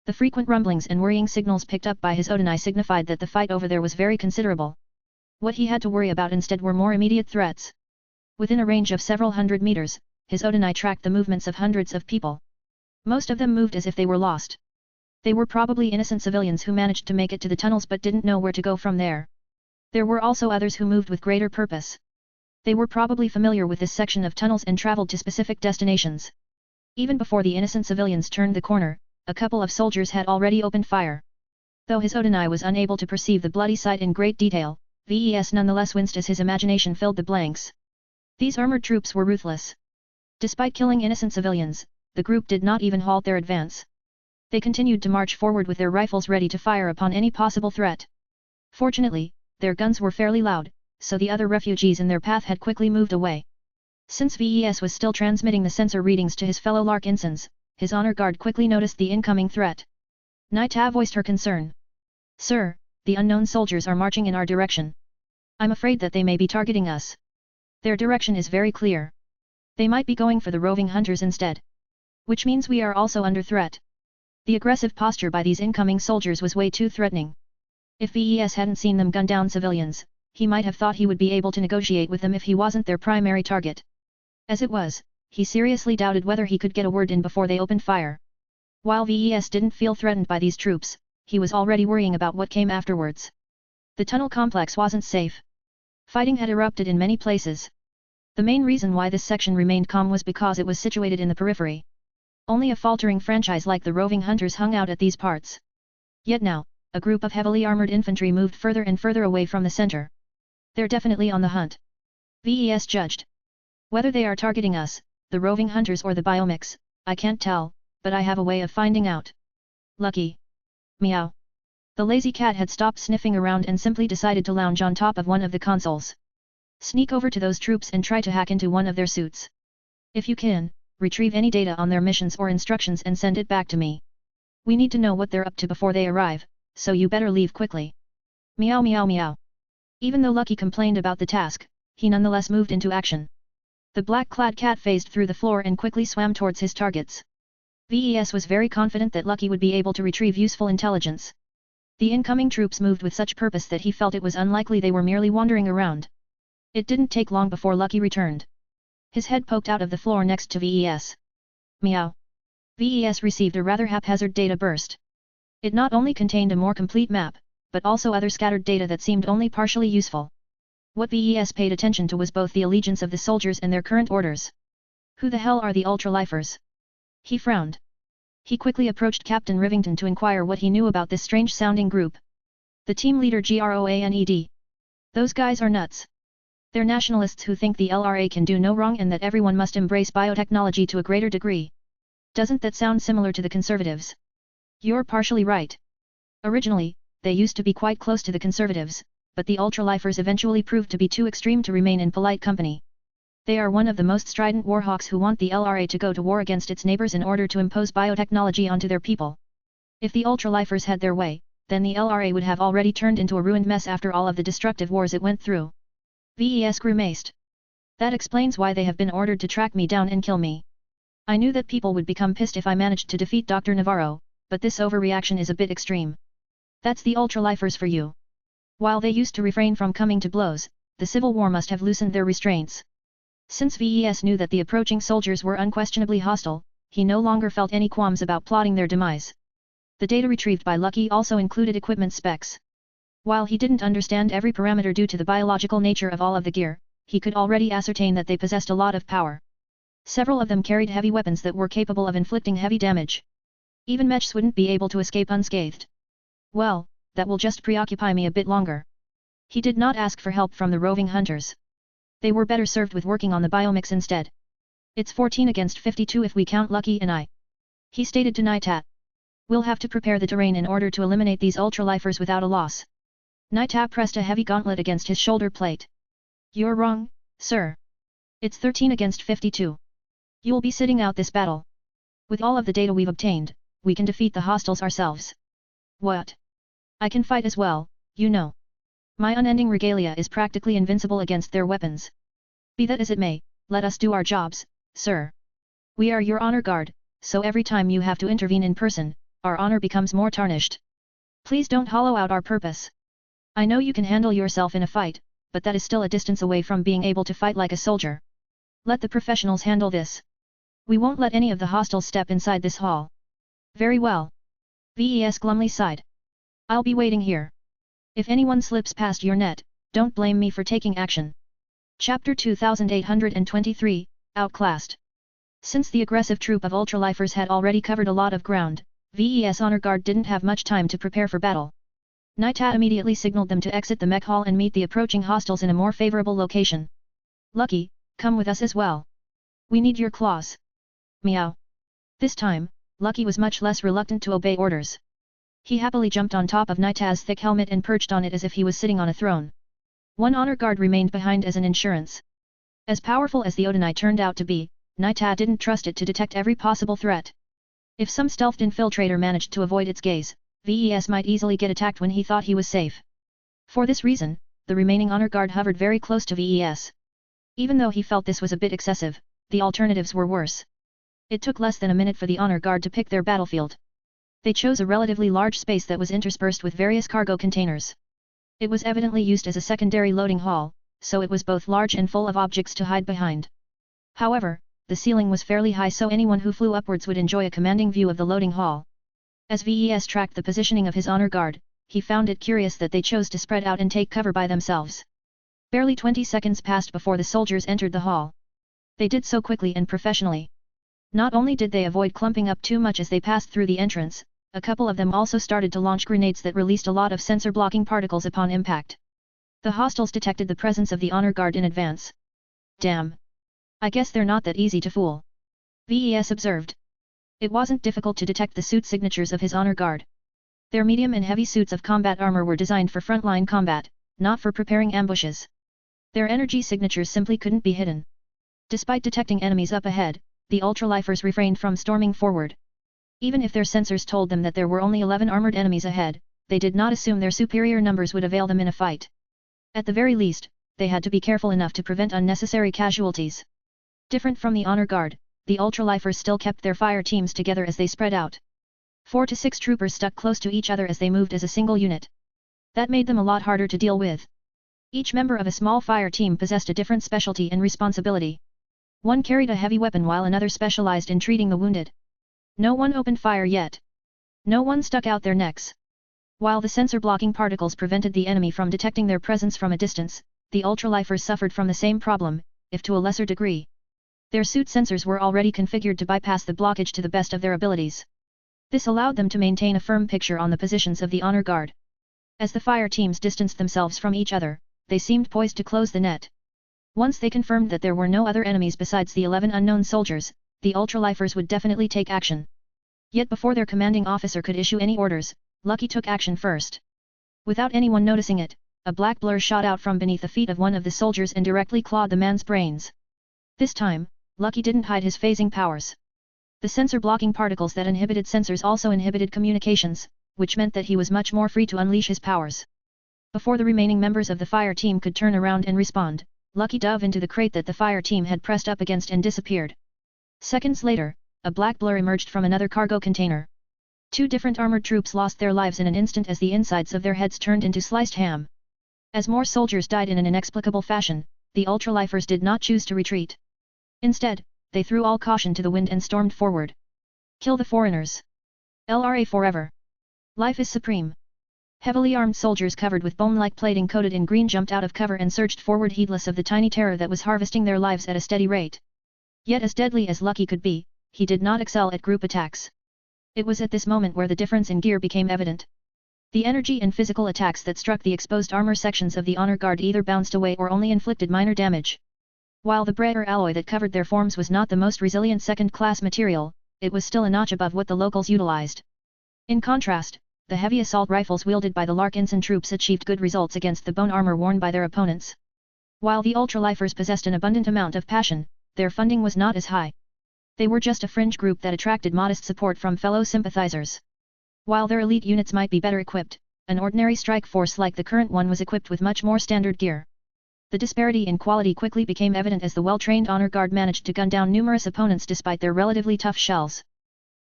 The frequent rumblings and worrying signals picked up by his Odinai signified that the fight over there was very considerable. What he had to worry about instead were more immediate threats. Within a range of several hundred meters, his Odinai tracked the movements of hundreds of people. Most of them moved as if they were lost. They were probably innocent civilians who managed to make it to the tunnels but didn't know where to go from there. There were also others who moved with greater purpose. They were probably familiar with this section of tunnels and traveled to specific destinations. Even before the innocent civilians turned the corner, a couple of soldiers had already opened fire. Though his Odinai was unable to perceive the bloody sight in great detail, VES nonetheless winced as his imagination filled the blanks. These armored troops were ruthless. Despite killing innocent civilians, the group did not even halt their advance. They continued to march forward with their rifles ready to fire upon any possible threat. Fortunately, their guns were fairly loud, so the other refugees in their path had quickly moved away. Since VES was still transmitting the sensor readings to his fellow Larkinsons, his honor guard quickly noticed the incoming threat. Naita voiced her concern. Sir, the unknown soldiers are marching in our direction. I'm afraid that they may be targeting us. Their direction is very clear. They might be going for the roving hunters instead. Which means we are also under threat. The aggressive posture by these incoming soldiers was way too threatening. If VES hadn't seen them gun down civilians, he might have thought he would be able to negotiate with them if he wasn't their primary target. As it was, he seriously doubted whether he could get a word in before they opened fire. While VES didn't feel threatened by these troops, he was already worrying about what came afterwards. The tunnel complex wasn't safe. Fighting had erupted in many places. The main reason why this section remained calm was because it was situated in the periphery. Only a faltering franchise like the roving hunters hung out at these parts. Yet now, a group of heavily armored infantry moved further and further away from the center. They're definitely on the hunt. VES judged. Whether they are targeting us, the roving hunters or the biomechs, I can't tell, but I have a way of finding out. Lucky. Meow. The lazy cat had stopped sniffing around and simply decided to lounge on top of one of the consoles. Sneak over to those troops and try to hack into one of their suits. If you can, retrieve any data on their missions or instructions and send it back to me. We need to know what they're up to before they arrive, so you better leave quickly. Meow meow meow. Even though Lucky complained about the task, he nonetheless moved into action. The black-clad cat phased through the floor and quickly swam towards his targets. VES was very confident that Lucky would be able to retrieve useful intelligence. The incoming troops moved with such purpose that he felt it was unlikely they were merely wandering around. It didn't take long before Lucky returned. His head poked out of the floor next to VES. Meow. VES received a rather haphazard data burst. It not only contained a more complete map, but also other scattered data that seemed only partially useful. What VES paid attention to was both the allegiance of the soldiers and their current orders. Who the hell are the ultralifers? He frowned. He quickly approached Captain Rivington to inquire what he knew about this strange-sounding group. The team leader GROANED. Those guys are nuts. They're nationalists who think the LRA can do no wrong and that everyone must embrace biotechnology to a greater degree. Doesn't that sound similar to the conservatives? You're partially right. Originally, they used to be quite close to the conservatives, but the ultralifers eventually proved to be too extreme to remain in polite company. They are one of the most strident warhawks who want the LRA to go to war against its neighbors in order to impose biotechnology onto their people. If the ultralifers had their way, then the LRA would have already turned into a ruined mess after all of the destructive wars it went through. VES grimaced. That explains why they have been ordered to track me down and kill me. I knew that people would become pissed if I managed to defeat Dr. Navarro, but this overreaction is a bit extreme. That's the ultralifers for you. While they used to refrain from coming to blows, the Civil War must have loosened their restraints. Since VES knew that the approaching soldiers were unquestionably hostile, he no longer felt any qualms about plotting their demise. The data retrieved by Lucky also included equipment specs. While he didn't understand every parameter due to the biological nature of all of the gear, he could already ascertain that they possessed a lot of power. Several of them carried heavy weapons that were capable of inflicting heavy damage. Even Mechs wouldn't be able to escape unscathed. Well, that will just preoccupy me a bit longer. He did not ask for help from the roving hunters. They were better served with working on the biomechs instead. It's 14 against 52 if we count Lucky and I. He stated to Naitat. We'll have to prepare the terrain in order to eliminate these ultralifers without a loss. Naitat pressed a heavy gauntlet against his shoulder plate. You're wrong, sir. It's 13 against 52. You'll be sitting out this battle. With all of the data we've obtained, we can defeat the hostiles ourselves. What? I can fight as well, you know. My unending regalia is practically invincible against their weapons. Be that as it may, let us do our jobs, sir. We are your honor guard, so every time you have to intervene in person, our honor becomes more tarnished. Please don't hollow out our purpose. I know you can handle yourself in a fight, but that is still a distance away from being able to fight like a soldier. Let the professionals handle this. We won't let any of the hostiles step inside this hall. Very well. VES glumly sighed. I'll be waiting here. If anyone slips past your net, don't blame me for taking action. Chapter 2823, Outclassed. Since the aggressive troop of ultralifers had already covered a lot of ground, VES Honor Guard didn't have much time to prepare for battle. Naitat immediately signaled them to exit the mech hall and meet the approaching hostiles in a more favorable location. Lucky, come with us as well. We need your claws. Meow. This time, Lucky was much less reluctant to obey orders. He happily jumped on top of Naitat's thick helmet and perched on it as if he was sitting on a throne. One honor guard remained behind as an insurance. As powerful as the Odinite turned out to be, Naitat didn't trust it to detect every possible threat. If some stealthed infiltrator managed to avoid its gaze, VES might easily get attacked when he thought he was safe. For this reason, the remaining honor guard hovered very close to VES. Even though he felt this was a bit excessive, the alternatives were worse. It took less than a minute for the honor guard to pick their battlefield. They chose a relatively large space that was interspersed with various cargo containers. It was evidently used as a secondary loading hall, so it was both large and full of objects to hide behind. However, the ceiling was fairly high so anyone who flew upwards would enjoy a commanding view of the loading hall. As VES tracked the positioning of his honor guard, he found it curious that they chose to spread out and take cover by themselves. Barely 20 seconds passed before the soldiers entered the hall. They did so quickly and professionally. Not only did they avoid clumping up too much as they passed through the entrance, a couple of them also started to launch grenades that released a lot of sensor-blocking particles upon impact. The hostiles detected the presence of the honor guard in advance, Damn. I guess they're not that easy to fool. VES observed. It wasn't difficult to detect the suit signatures of his honor guard. Their medium and heavy suits of combat armor were designed for frontline combat, not for preparing ambushes. Their energy signatures simply couldn't be hidden. Despite detecting enemies up ahead, the ultralifers refrained from storming forward. Even if their sensors told them that there were only 11 armored enemies ahead, they did not assume their superior numbers would avail them in a fight. At the very least, they had to be careful enough to prevent unnecessary casualties. Different from the honor guard, the ultralifers still kept their fire teams together as they spread out. 4 to 6 troopers stuck close to each other as they moved as a single unit. That made them a lot harder to deal with. Each member of a small fire team possessed a different specialty and responsibility. One carried a heavy weapon while another specialized in treating the wounded. No one opened fire yet. No one stuck out their necks. While the sensor-blocking particles prevented the enemy from detecting their presence from a distance, the ultralifers suffered from the same problem, if to a lesser degree. Their suit sensors were already configured to bypass the blockage to the best of their abilities. This allowed them to maintain a firm picture on the positions of the honor guard. As the fire teams distanced themselves from each other, they seemed poised to close the net. Once they confirmed that there were no other enemies besides the 11 unknown soldiers, the ultralifers would definitely take action. Yet before their commanding officer could issue any orders, Lucky took action first. Without anyone noticing it, a black blur shot out from beneath the feet of one of the soldiers and directly clawed the man's brains. This time, Lucky didn't hide his phasing powers. The sensor-blocking particles that inhibited sensors also inhibited communications, which meant that he was much more free to unleash his powers. Before the remaining members of the fire team could turn around and respond, Lucky dove into the crate that the fire team had pressed up against and disappeared. Seconds later, a black blur emerged from another cargo container. 2 different armored troops lost their lives in an instant as the insides of their heads turned into sliced ham. As more soldiers died in an inexplicable fashion, the ultralifers did not choose to retreat. Instead, they threw all caution to the wind and stormed forward. Kill the foreigners. LRA forever. Life is supreme. Heavily armed soldiers covered with bone-like plating coated in green jumped out of cover and surged forward heedless of the tiny terror that was harvesting their lives at a steady rate. Yet as deadly as Lucky could be, he did not excel at group attacks. It was at this moment where the difference in gear became evident. The energy and physical attacks that struck the exposed armor sections of the honor guard either bounced away or only inflicted minor damage. While the brayer alloy that covered their forms was not the most resilient second-class material, it was still a notch above what the locals utilized. In contrast, the heavy assault rifles wielded by the Larkinson troops achieved good results against the bone armor worn by their opponents. While the ultralifers possessed an abundant amount of passion, their funding was not as high. They were just a fringe group that attracted modest support from fellow sympathizers. While their elite units might be better equipped, an ordinary strike force like the current one was equipped with much more standard gear. The disparity in quality quickly became evident as the well-trained honor guard managed to gun down numerous opponents despite their relatively tough shells.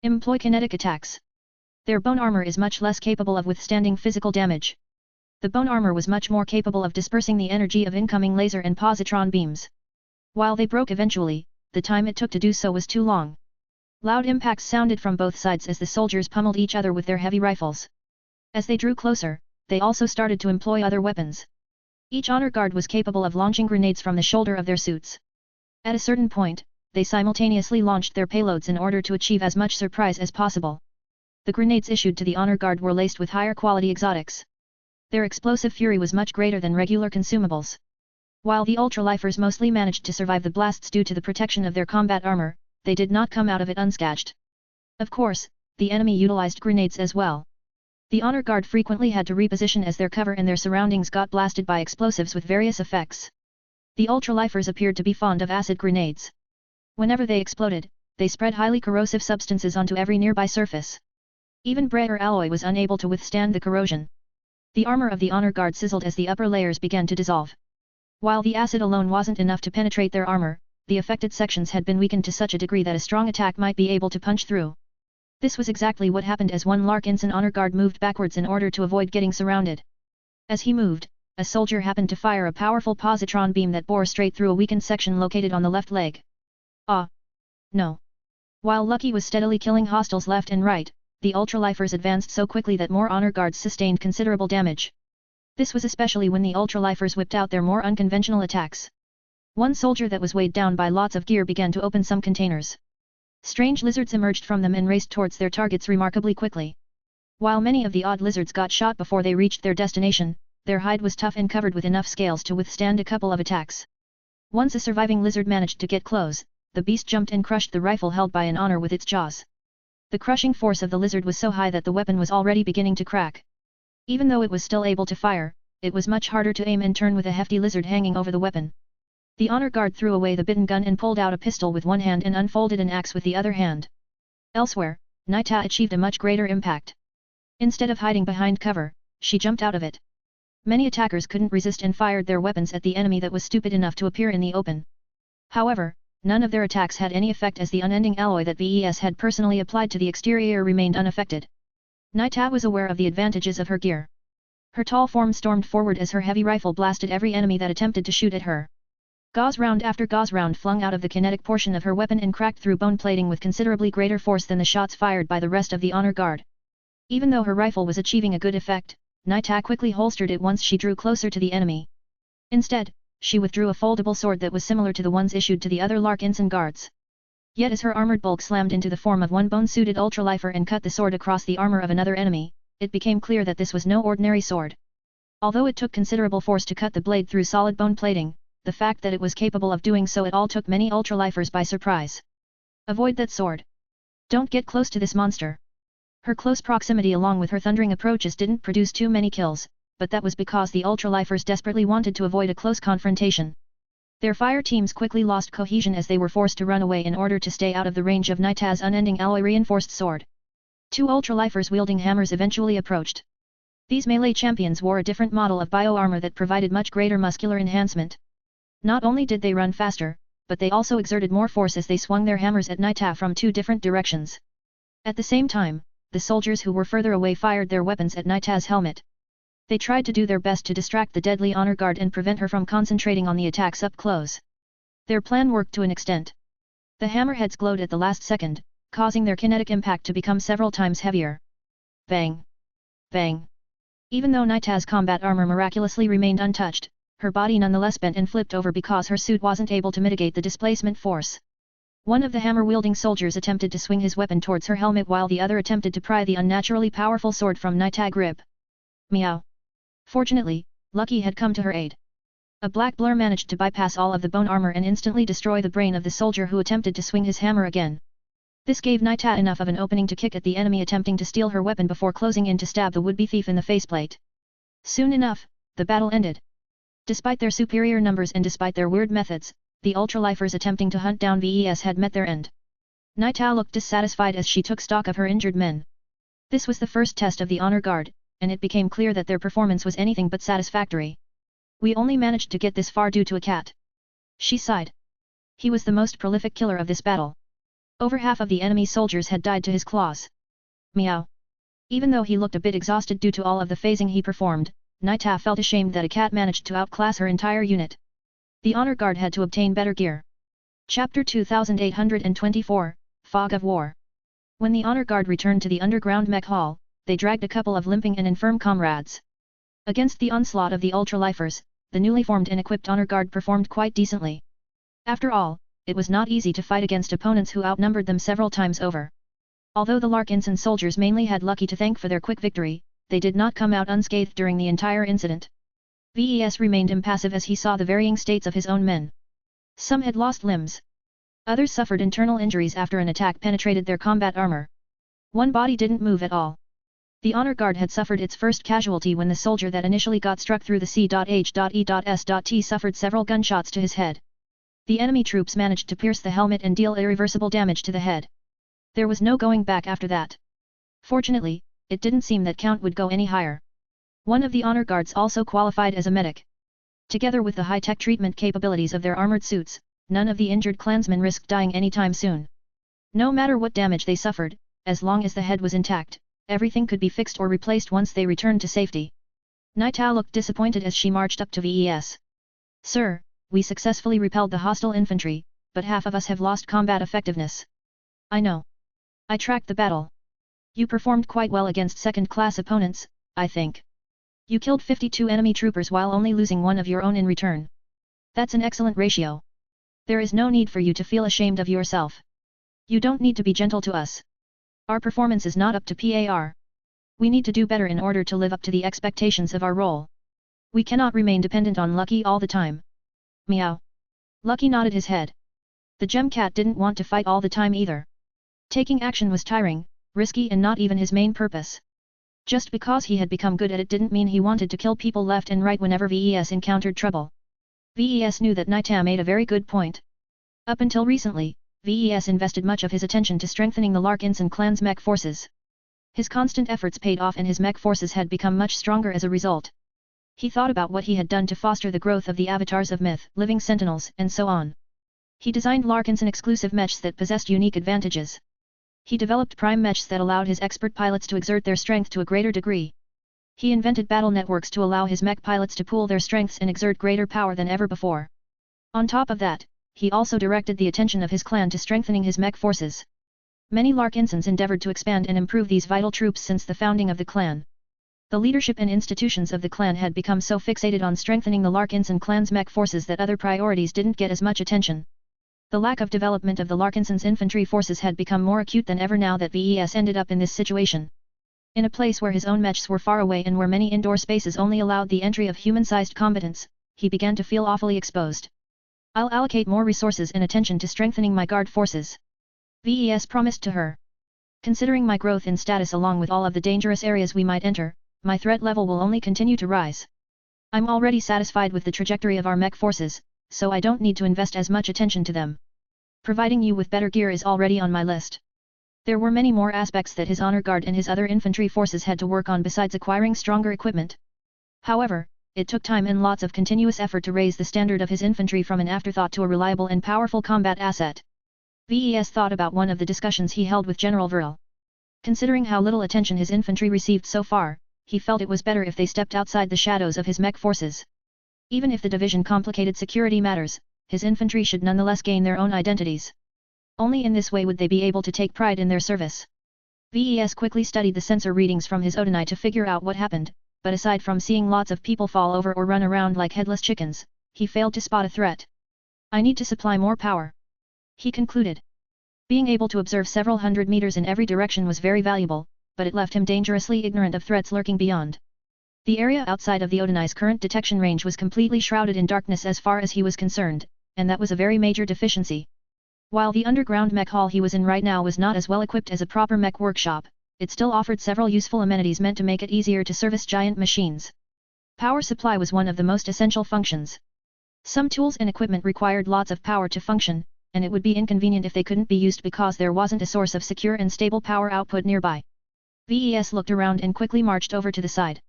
Employ kinetic attacks. Their bone armor is much less capable of withstanding physical damage. The bone armor was much more capable of dispersing the energy of incoming laser and positron beams. While they broke eventually, the time it took to do so was too long. Loud impacts sounded from both sides as the soldiers pummeled each other with their heavy rifles. As they drew closer, they also started to employ other weapons. Each honor guard was capable of launching grenades from the shoulder of their suits. At a certain point, they simultaneously launched their payloads in order to achieve as much surprise as possible. The grenades issued to the honor guard were laced with higher quality exotics. Their explosive fury was much greater than regular consumables. While the ultralifers mostly managed to survive the blasts due to the protection of their combat armor, they did not come out of it unscathed. Of course, the enemy utilized grenades as well. The honor guard frequently had to reposition as their cover and their surroundings got blasted by explosives with various effects. The ultralifers appeared to be fond of acid grenades. Whenever they exploded, they spread highly corrosive substances onto every nearby surface. Even brayer alloy was unable to withstand the corrosion. The armor of the honor guard sizzled as the upper layers began to dissolve. While the acid alone wasn't enough to penetrate their armor, the affected sections had been weakened to such a degree that a strong attack might be able to punch through. This was exactly what happened as one Larkinson honor guard moved backwards in order to avoid getting surrounded. As he moved, a soldier happened to fire a powerful positron beam that bore straight through a weakened section located on the left leg. Ah! No! While Lucky was steadily killing hostiles left and right, the ultralifers advanced so quickly that more honor guards sustained considerable damage. This was especially when the ultralifers whipped out their more unconventional attacks. One soldier that was weighed down by lots of gear began to open some containers. Strange lizards emerged from them and raced towards their targets remarkably quickly. While many of the odd lizards got shot before they reached their destination, their hide was tough and covered with enough scales to withstand a couple of attacks. Once a surviving lizard managed to get close, the beast jumped and crushed the rifle held by an honor with its jaws. The crushing force of the lizard was so high that the weapon was already beginning to crack. Even though it was still able to fire, it was much harder to aim and turn with a hefty lizard hanging over the weapon. The honor guard threw away the bitten gun and pulled out a pistol with one hand and unfolded an axe with the other hand. Elsewhere, Naita achieved a much greater impact. Instead of hiding behind cover, she jumped out of it. Many attackers couldn't resist and fired their weapons at the enemy that was stupid enough to appear in the open. However, none of their attacks had any effect as the unending alloy that VES had personally applied to the exterior remained unaffected. Naita was aware of the advantages of her gear. Her tall form stormed forward as her heavy rifle blasted every enemy that attempted to shoot at her. Gauze round after gauze round flung out of the kinetic portion of her weapon and cracked through bone plating with considerably greater force than the shots fired by the rest of the honor guard. Even though her rifle was achieving a good effect, Naita quickly holstered it once she drew closer to the enemy. Instead, she withdrew a foldable sword that was similar to the ones issued to the other Larkinson guards. Yet as her armored bulk slammed into the form of one bone-suited ultralifer and cut the sword across the armor of another enemy, it became clear that this was no ordinary sword. Although it took considerable force to cut the blade through solid bone plating, the fact that it was capable of doing so at all took many ultralifers by surprise. Avoid that sword. Don't get close to this monster. Her close proximity along with her thundering approaches didn't produce too many kills, but that was because the ultralifers desperately wanted to avoid a close confrontation. Their fire teams quickly lost cohesion as they were forced to run away in order to stay out of the range of Naita's unending alloy reinforced sword. Two ultralifers wielding hammers eventually approached. These melee champions wore a different model of bio-armor that provided much greater muscular enhancement. Not only did they run faster, but they also exerted more force as they swung their hammers at Naita from two different directions. At the same time, the soldiers who were further away fired their weapons at Naita's helmet. They tried to do their best to distract the deadly honor guard and prevent her from concentrating on the attacks up close. Their plan worked to an extent. The hammerheads glowed at the last second, causing their kinetic impact to become several times heavier. Bang! Bang! Even though Naita's combat armor miraculously remained untouched, her body nonetheless bent and flipped over because her suit wasn't able to mitigate the displacement force. One of the hammer-wielding soldiers attempted to swing his weapon towards her helmet while the other attempted to pry the unnaturally powerful sword from Naita's grip. Meow. Fortunately, Lucky had come to her aid. A black blur managed to bypass all of the bone armor and instantly destroy the brain of the soldier who attempted to swing his hammer again. This gave Naita enough of an opening to kick at the enemy attempting to steal her weapon before closing in to stab the would-be thief in the faceplate. Soon enough, the battle ended. Despite their superior numbers and despite their weird methods, the ultralifers attempting to hunt down VES had met their end. Naita looked dissatisfied as she took stock of her injured men. This was the first test of the honor guard, and it became clear that their performance was anything but satisfactory. We only managed to get this far due to a cat. She sighed. He was the most prolific killer of this battle. Over half of the enemy soldiers had died to his claws. Meow. Even though he looked a bit exhausted due to all of the phasing he performed, Naita felt ashamed that a cat managed to outclass her entire unit. The honor guard had to obtain better gear. Chapter 2824, Fog of War. When the honor guard returned to the underground mech hall, they dragged a couple of limping and infirm comrades. Against the onslaught of the ultralifers, the newly formed and equipped honor guard performed quite decently. After all, it was not easy to fight against opponents who outnumbered them several times over. Although the Larkinson soldiers mainly had Lucky to thank for their quick victory, they did not come out unscathed during the entire incident. VES remained impassive as he saw the varying states of his own men. Some had lost limbs. Others suffered internal injuries after an attack penetrated their combat armor. One body didn't move at all. The honor guard had suffered its first casualty when the soldier that initially got struck through the C.H.E.S.T suffered several gunshots to his head. The enemy troops managed to pierce the helmet and deal irreversible damage to the head. There was no going back after that. Fortunately, it didn't seem that count would go any higher. One of the honor guards also qualified as a medic. Together with the high-tech treatment capabilities of their armored suits, none of the injured clansmen risked dying anytime soon. No matter what damage they suffered, as long as the head was intact, everything could be fixed or replaced once they returned to safety. Naita looked disappointed as she marched up to VES. Sir, we successfully repelled the hostile infantry, but half of us have lost combat effectiveness. I know. I tracked the battle. You performed quite well against second-class opponents, I think. You killed 52 enemy troopers while only losing one of your own in return. That's an excellent ratio. There is no need for you to feel ashamed of yourself. You don't need to be gentle to us. Our performance is not up to par. We need to do better in order to live up to the expectations of our role. We cannot remain dependent on Lucky all the time. Meow. Lucky nodded his head. The gem cat didn't want to fight all the time either. Taking action was tiring, risky and not even his main purpose. Just because he had become good at it didn't mean he wanted to kill people left and right whenever VES encountered trouble. VES knew that Naita made a very good point. Up until recently, VES invested much of his attention to strengthening the Larkinson clan's mech forces. His constant efforts paid off and his mech forces had become much stronger as a result. He thought about what he had done to foster the growth of the avatars of myth, living sentinels, and so on. He designed Larkinson exclusive mechs that possessed unique advantages. He developed prime mechs that allowed his expert pilots to exert their strength to a greater degree. He invented battle networks to allow his mech pilots to pool their strengths and exert greater power than ever before. On top of that, he also directed the attention of his clan to strengthening his mech forces. Many Larkinsons endeavored to expand and improve these vital troops since the founding of the clan. The leadership and institutions of the clan had become so fixated on strengthening the Larkinson clan's mech forces that other priorities didn't get as much attention. The lack of development of the Larkinsons' infantry forces had become more acute than ever now that VES ended up in this situation. In a place where his own mechs were far away and where many indoor spaces only allowed the entry of human-sized combatants, he began to feel awfully exposed. I'll allocate more resources and attention to strengthening my guard forces. VES promised to her. Considering my growth in status along with all of the dangerous areas we might enter, my threat level will only continue to rise. I'm already satisfied with the trajectory of our mech forces, so I don't need to invest as much attention to them. Providing you with better gear is already on my list. There were many more aspects that his honor guard and his other infantry forces had to work on besides acquiring stronger equipment. However, it took time and lots of continuous effort to raise the standard of his infantry from an afterthought to a reliable and powerful combat asset. VES thought about one of the discussions he held with General Vril. Considering how little attention his infantry received so far, he felt it was better if they stepped outside the shadows of his mech forces. Even if the division complicated security matters, his infantry should nonetheless gain their own identities. Only in this way would they be able to take pride in their service. VES quickly studied the sensor readings from his Odinai to figure out what happened, but aside from seeing lots of people fall over or run around like headless chickens, he failed to spot a threat. I need to supply more power, he concluded. Being able to observe several hundred meters in every direction was very valuable, but it left him dangerously ignorant of threats lurking beyond. The area outside of the Odinai's current detection range was completely shrouded in darkness as far as he was concerned, and that was a very major deficiency. While the underground mech hall he was in right now was not as well equipped as a proper mech workshop, it still offered several useful amenities meant to make it easier to service giant machines. Power supply was one of the most essential functions. Some tools and equipment required lots of power to function, and it would be inconvenient if they couldn't be used because there wasn't a source of secure and stable power output nearby. VES looked around and quickly marched over to the side.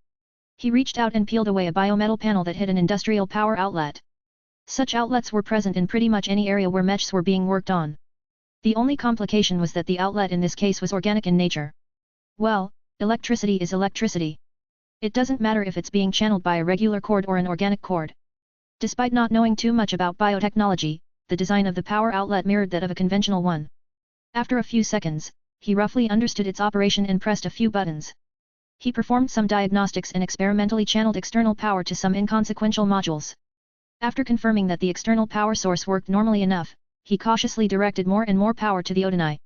He reached out and peeled away a biometal panel that hid an industrial power outlet. Such outlets were present in pretty much any area where mechs were being worked on. The only complication was that the outlet in this case was organic in nature. Well, electricity is electricity. It doesn't matter if it's being channeled by a regular cord or an organic cord. Despite not knowing too much about biotechnology, the design of the power outlet mirrored that of a conventional one. After a few seconds, he roughly understood its operation and pressed a few buttons. He performed some diagnostics and experimentally channeled external power to some inconsequential modules. After confirming that the external power source worked normally enough, he cautiously directed more and more power to the Odinai.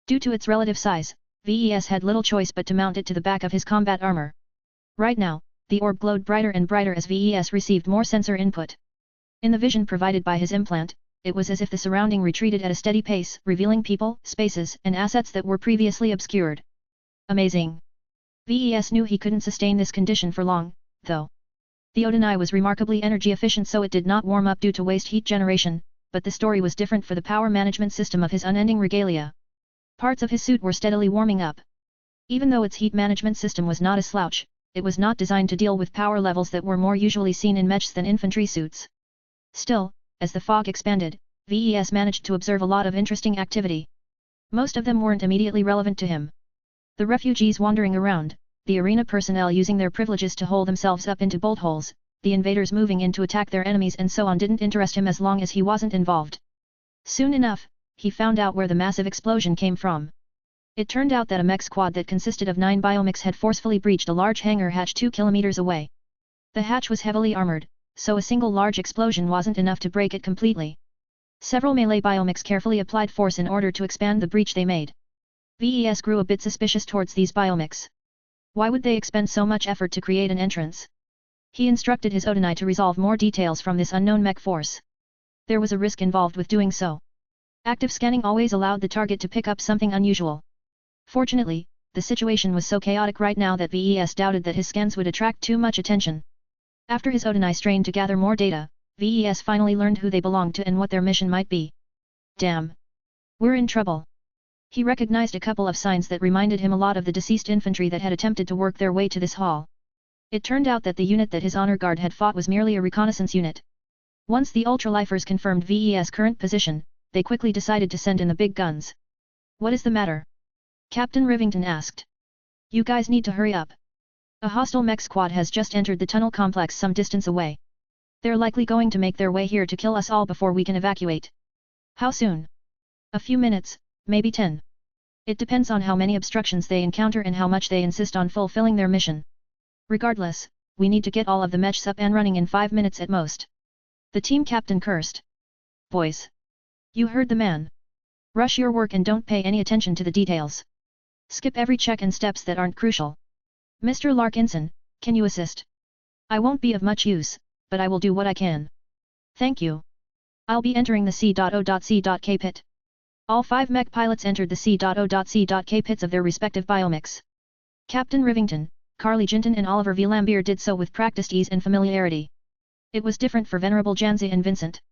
Due to its relative size, VES had little choice but to mount it to the back of his combat armor. Right now, the orb glowed brighter and brighter as VES received more sensor input. In the vision provided by his implant, it was as if the surrounding retreated at a steady pace, revealing people, spaces, and assets that were previously obscured. Amazing! VES knew he couldn't sustain this condition for long, though. The Odinai was remarkably energy efficient so it did not warm up due to waste heat generation, but the story was different for the power management system of his unending regalia. Parts of his suit were steadily warming up. Even though its heat management system was not a slouch, it was not designed to deal with power levels that were more usually seen in mechs than infantry suits. Still, as the fog expanded, VES managed to observe a lot of interesting activity. Most of them weren't immediately relevant to him. The refugees wandering around, the arena personnel using their privileges to hole themselves up into bolt holes, the invaders moving in to attack their enemies and so on didn't interest him as long as he wasn't involved. Soon enough, he found out where the massive explosion came from. It turned out that a mech squad that consisted of 9 biomechs had forcefully breached a large hangar hatch 2 kilometers away. The hatch was heavily armored, so a single large explosion wasn't enough to break it completely. Several melee biomechs carefully applied force in order to expand the breach they made. VES grew a bit suspicious towards these biomechs. Why would they expend so much effort to create an entrance? He instructed his Odinai to resolve more details from this unknown mech force. There was a risk involved with doing so. Active scanning always allowed the target to pick up something unusual. Fortunately, the situation was so chaotic right now that VES doubted that his scans would attract too much attention. After his Odinai strained to gather more data, VES finally learned who they belonged to and what their mission might be. Damn! We're in trouble. He recognized a couple of signs that reminded him a lot of the deceased infantry that had attempted to work their way to this hall. It turned out that the unit that his honor guard had fought was merely a reconnaissance unit. Once the ultralifers confirmed VES' current position, they quickly decided to send in the big guns. What is the matter? Captain Rivington asked. You guys need to hurry up. A hostile mech squad has just entered the tunnel complex some distance away. They're likely going to make their way here to kill us all before we can evacuate. How soon? A few minutes, maybe 10. It depends on how many obstructions they encounter and how much they insist on fulfilling their mission. Regardless, we need to get all of the Mechs up and running in 5 minutes at most. The team captain cursed. Boys! You heard the man. Rush your work and don't pay any attention to the details. Skip every check and steps that aren't crucial. Mr. Larkinson, can you assist? I won't be of much use, but I will do what I can. Thank you. I'll be entering the C.O.C.K pit. All 5 mech pilots entered the C.O.C.K pits of their respective biomechs. Captain Rivington, Carly Jinton and Oliver V. Lambier did so with practiced ease and familiarity. It was different for Venerable Janzi and Vincent.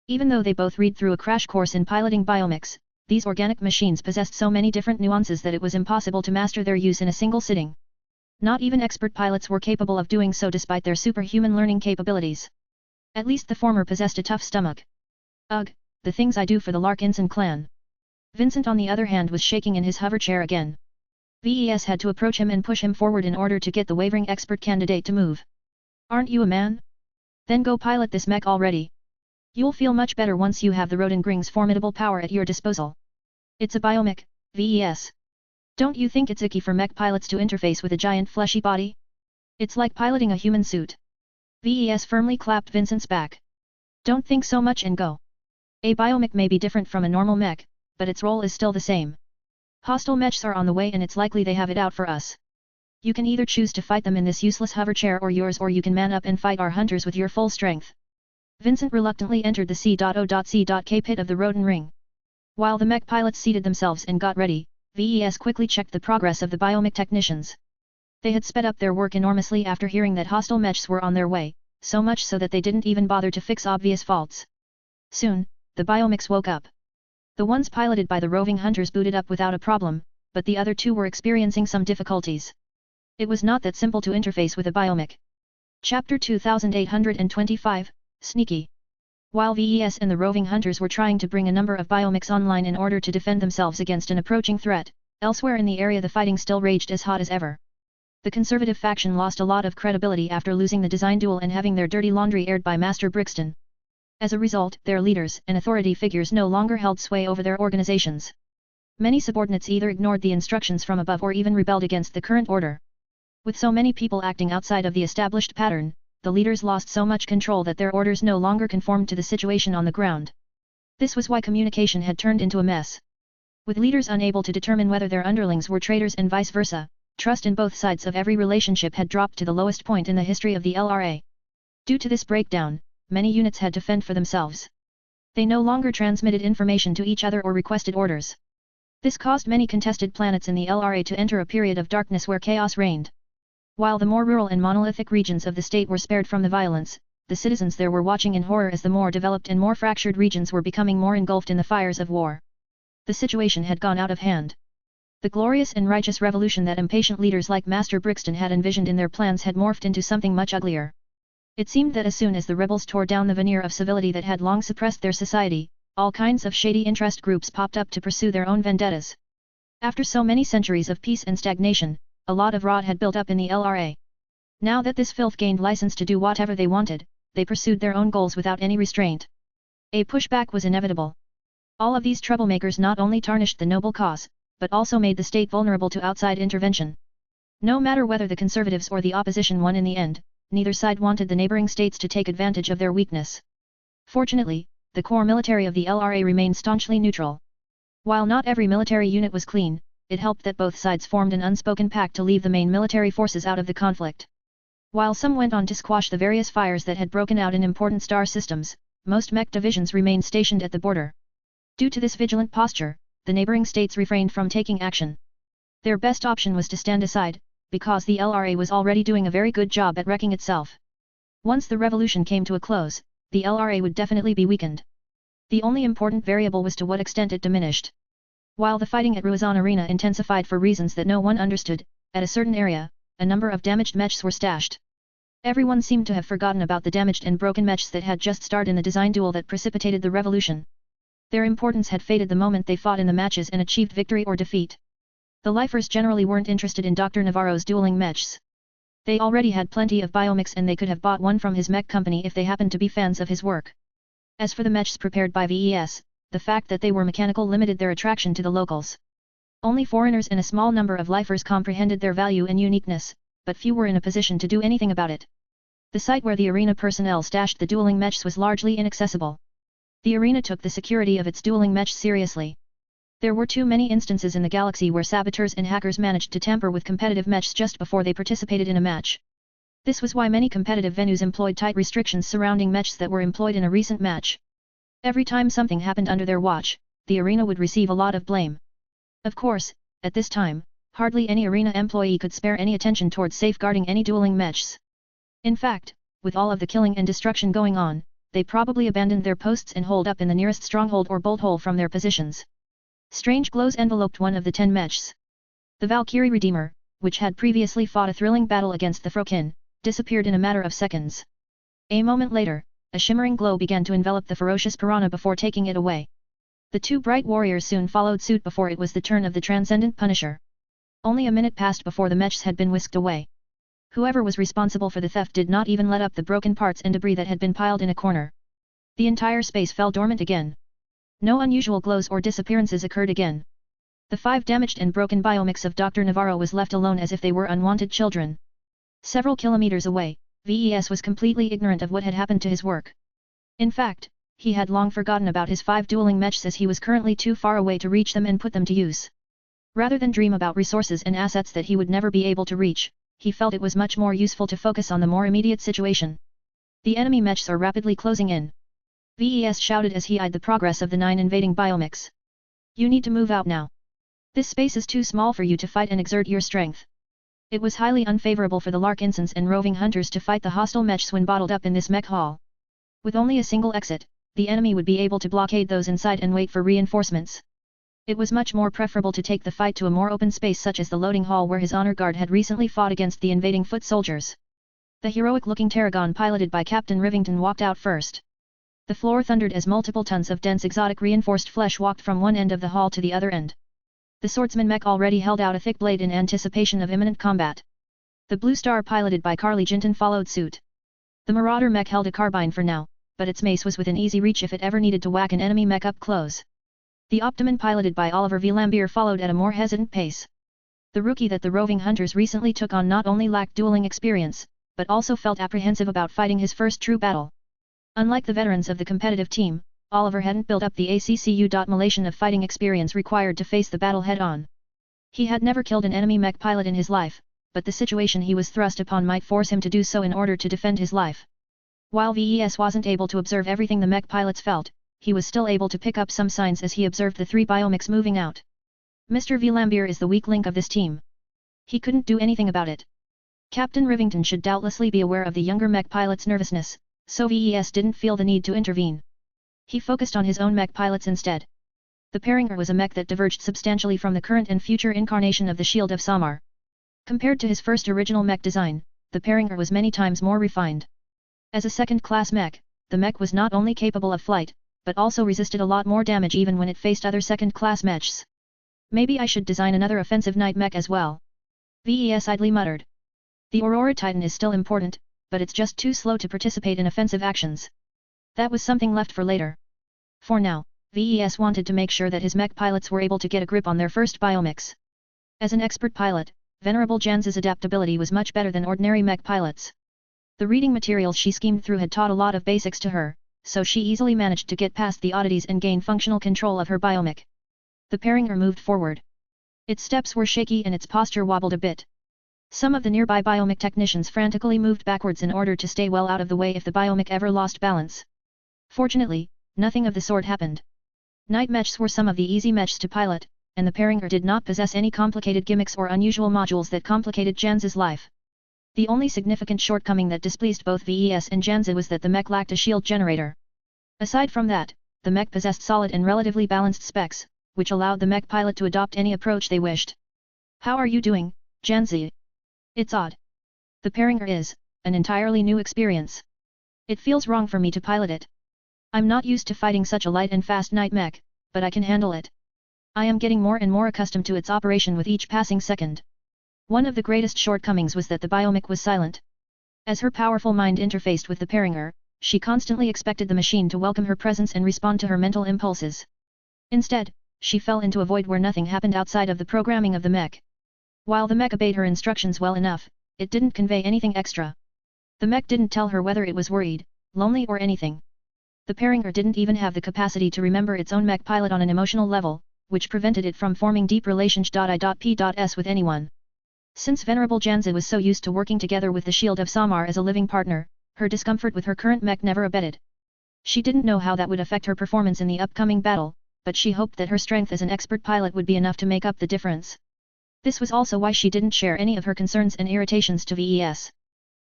Even though they both read through a crash course in piloting biomechs, these organic machines possessed so many different nuances that it was impossible to master their use in a single sitting. Not even expert pilots were capable of doing so despite their superhuman learning capabilities. At least the former possessed a tough stomach. Ugh, the things I do for the Larkinson clan. Vincent on the other hand was shaking in his hoverchair again. VES had to approach him and push him forward in order to get the wavering expert candidate to move. Aren't you a man? Then go pilot this mech already. You'll feel much better once you have the Rodengring's formidable power at your disposal. It's a biomech, VES. Don't you think it's icky for mech pilots to interface with a giant fleshy body? It's like piloting a human suit. VES firmly clapped Vincent's back. Don't think so much and go. A biomech may be different from a normal mech, but its role is still the same. Hostile mechs are on the way and it's likely they have it out for us. You can either choose to fight them in this useless hoverchair or yours, or you can man up and fight our hunters with your full strength. Vincent reluctantly entered the C.O.C.K pit of the Roden Ring. While the mech pilots seated themselves and got ready, VES quickly checked the progress of the biomech technicians. They had sped up their work enormously after hearing that hostile mechs were on their way, so much so that they didn't even bother to fix obvious faults. Soon, the biomechs woke up. The ones piloted by the roving hunters booted up without a problem, but the other two were experiencing some difficulties. It was not that simple to interface with a biomech. Chapter 2825, Sneaky. While VES and the roving hunters were trying to bring a number of biomechs online in order to defend themselves against an approaching threat, elsewhere in the area the fighting still raged as hot as ever. The conservative faction lost a lot of credibility after losing the design duel and having their dirty laundry aired by Master Brixton. As a result, their leaders and authority figures no longer held sway over their organizations. Many subordinates either ignored the instructions from above or even rebelled against the current order. With so many people acting outside of the established pattern, the leaders lost so much control that their orders no longer conformed to the situation on the ground. This was why communication had turned into a mess. With leaders unable to determine whether their underlings were traitors and vice versa, trust in both sides of every relationship had dropped to the lowest point in the history of the LRA. Due to this breakdown, many units had to fend for themselves. They no longer transmitted information to each other or requested orders. This caused many contested planets in the LRA to enter a period of darkness where chaos reigned. While the more rural and monolithic regions of the state were spared from the violence, the citizens there were watching in horror as the more developed and more fractured regions were becoming more engulfed in the fires of war. The situation had gone out of hand. The glorious and righteous revolution that impatient leaders like Master Brixton had envisioned in their plans had morphed into something much uglier. It seemed that as soon as the rebels tore down the veneer of civility that had long suppressed their society, all kinds of shady interest groups popped up to pursue their own vendettas. After so many centuries of peace and stagnation, a lot of rot had built up in the LRA. Now that this filth gained license to do whatever they wanted, they pursued their own goals without any restraint. A pushback was inevitable. All of these troublemakers not only tarnished the noble cause, but also made the state vulnerable to outside intervention. No matter whether the conservatives or the opposition won in the end, neither side wanted the neighboring states to take advantage of their weakness. Fortunately, the core military of the LRA remained staunchly neutral. While not every military unit was clean, it helped that both sides formed an unspoken pact to leave the main military forces out of the conflict. While some went on to squash the various fires that had broken out in important star systems, most mech divisions remained stationed at the border. Due to this vigilant posture, the neighboring states refrained from taking action. Their best option was to stand aside, because the LRA was already doing a very good job at wrecking itself. Once the revolution came to a close, the LRA would definitely be weakened. The only important variable was to what extent it diminished. While the fighting at Ruizan Arena intensified for reasons that no one understood, at a certain area, a number of damaged mechs were stashed. Everyone seemed to have forgotten about the damaged and broken mechs that had just starred in the design duel that precipitated the revolution. Their importance had faded the moment they fought in the matches and achieved victory or defeat. The lifers generally weren't interested in Dr. Navarro's dueling mechs. They already had plenty of biomechs and they could have bought one from his mech company if they happened to be fans of his work. As for the mechs prepared by VES, the fact that they were mechanical limited their attraction to the locals. Only foreigners and a small number of lifers comprehended their value and uniqueness, but few were in a position to do anything about it. The site where the arena personnel stashed the dueling mechs was largely inaccessible. The arena took the security of its dueling mechs seriously. There were too many instances in the galaxy where saboteurs and hackers managed to tamper with competitive mechs just before they participated in a match. This was why many competitive venues employed tight restrictions surrounding mechs that were employed in a recent match. Every time something happened under their watch, the arena would receive a lot of blame. Of course, at this time, hardly any arena employee could spare any attention towards safeguarding any dueling mechs. In fact, with all of the killing and destruction going on, they probably abandoned their posts and holed up in the nearest stronghold or bolt hole from their positions. Strange glows enveloped one of the 10 mechs. The Valkyrie Redeemer, which had previously fought a thrilling battle against the Frokin, disappeared in a matter of seconds. A moment later, a shimmering glow began to envelop the ferocious piranha before taking it away. The two bright warriors soon followed suit before it was the turn of the transcendent Punisher. Only a minute passed before the mechs had been whisked away. Whoever was responsible for the theft did not even let up the broken parts and debris that had been piled in a corner. The entire space fell dormant again. No unusual glows or disappearances occurred again. The 5 damaged and broken biomechs of Dr. Navarro was left alone as if they were unwanted children. Several kilometers away, VES was completely ignorant of what had happened to his work. In fact, he had long forgotten about his 5 dueling mechs as he was currently too far away to reach them and put them to use. Rather than dream about resources and assets that he would never be able to reach, he felt it was much more useful to focus on the more immediate situation. The enemy mechs are rapidly closing in. VES shouted as he eyed the progress of the 9 invading biomechs. You need to move out now. This space is too small for you to fight and exert your strength. It was highly unfavorable for the Larkinsons and roving hunters to fight the hostile mechs when bottled up in this mech hall. With only a single exit, the enemy would be able to blockade those inside and wait for reinforcements. It was much more preferable to take the fight to a more open space such as the loading hall where his honor guard had recently fought against the invading foot soldiers. The heroic-looking Tarragon piloted by Captain Rivington walked out first. The floor thundered as multiple tons of dense exotic reinforced flesh walked from one end of the hall to the other end. The swordsman mech already held out a thick blade in anticipation of imminent combat. The Blue Star piloted by Carly Jinton followed suit. The Marauder mech held a carbine for now, but its mace was within easy reach if it ever needed to whack an enemy mech up close. The Optimon piloted by Oliver V. Lambier followed at a more hesitant pace. The rookie that the roving hunters recently took on not only lacked dueling experience, but also felt apprehensive about fighting his first true battle. Unlike the veterans of the competitive team, Oliver hadn't built up the ACCU.Malation of fighting experience required to face the battle head-on. He had never killed an enemy mech pilot in his life, but the situation he was thrust upon might force him to do so in order to defend his life. While VES wasn't able to observe everything the mech pilots felt, he was still able to pick up some signs as he observed the 3 biomechs moving out. Mr. V. Lambier is the weak link of this team. He couldn't do anything about it. Captain Rivington should doubtlessly be aware of the younger mech pilot's nervousness, so VES didn't feel the need to intervene. He focused on his own mech pilots instead. The Paringer was a mech that diverged substantially from the current and future incarnation of the Shield of Samar. Compared to his first original mech design, the Paringer was many times more refined. As a second-class mech, the mech was not only capable of flight, but also resisted a lot more damage even when it faced other second-class mechs. Maybe I should design another offensive night mech as well. VES idly muttered. The Aurora Titan is still important, but it's just too slow to participate in offensive actions. That was something left for later. For now, VES wanted to make sure that his mech pilots were able to get a grip on their first biomechs. As an expert pilot, Venerable Jan's adaptability was much better than ordinary mech pilots. The reading materials she schemed through had taught a lot of basics to her, so she easily managed to get past the oddities and gain functional control of her biomech. The Paringer moved forward. Its steps were shaky and its posture wobbled a bit. Some of the nearby biomech technicians frantically moved backwards in order to stay well out of the way if the biomech ever lost balance. Fortunately, nothing of the sort happened. Night mechs were some of the easy mechs to pilot, and the Paringer did not possess any complicated gimmicks or unusual modules that complicated Janzi's life. The only significant shortcoming that displeased both VES and Janzi was that the mech lacked a shield generator. Aside from that, the mech possessed solid and relatively balanced specs, which allowed the mech pilot to adopt any approach they wished. How are you doing, Janzi? It's odd. The Paringer is an entirely new experience. It feels wrong for me to pilot it. I'm not used to fighting such a light and fast night mech, but I can handle it. I am getting more and more accustomed to its operation with each passing second. One of the greatest shortcomings was that the biomech was silent. As her powerful mind interfaced with the Paringer, she constantly expected the machine to welcome her presence and respond to her mental impulses. Instead, she fell into a void where nothing happened outside of the programming of the mech. While the mech obeyed her instructions well enough, it didn't convey anything extra. The mech didn't tell her whether it was worried, lonely or anything. The Paringer didn't even have the capacity to remember its own mech pilot on an emotional level, which prevented it from forming deep relations.I.P.S. with anyone. Since Venerable Janzi was so used to working together with the Shield of Samar as a living partner, her discomfort with her current mech never abated. She didn't know how that would affect her performance in the upcoming battle, but she hoped that her strength as an expert pilot would be enough to make up the difference. This was also why she didn't share any of her concerns and irritations to VES.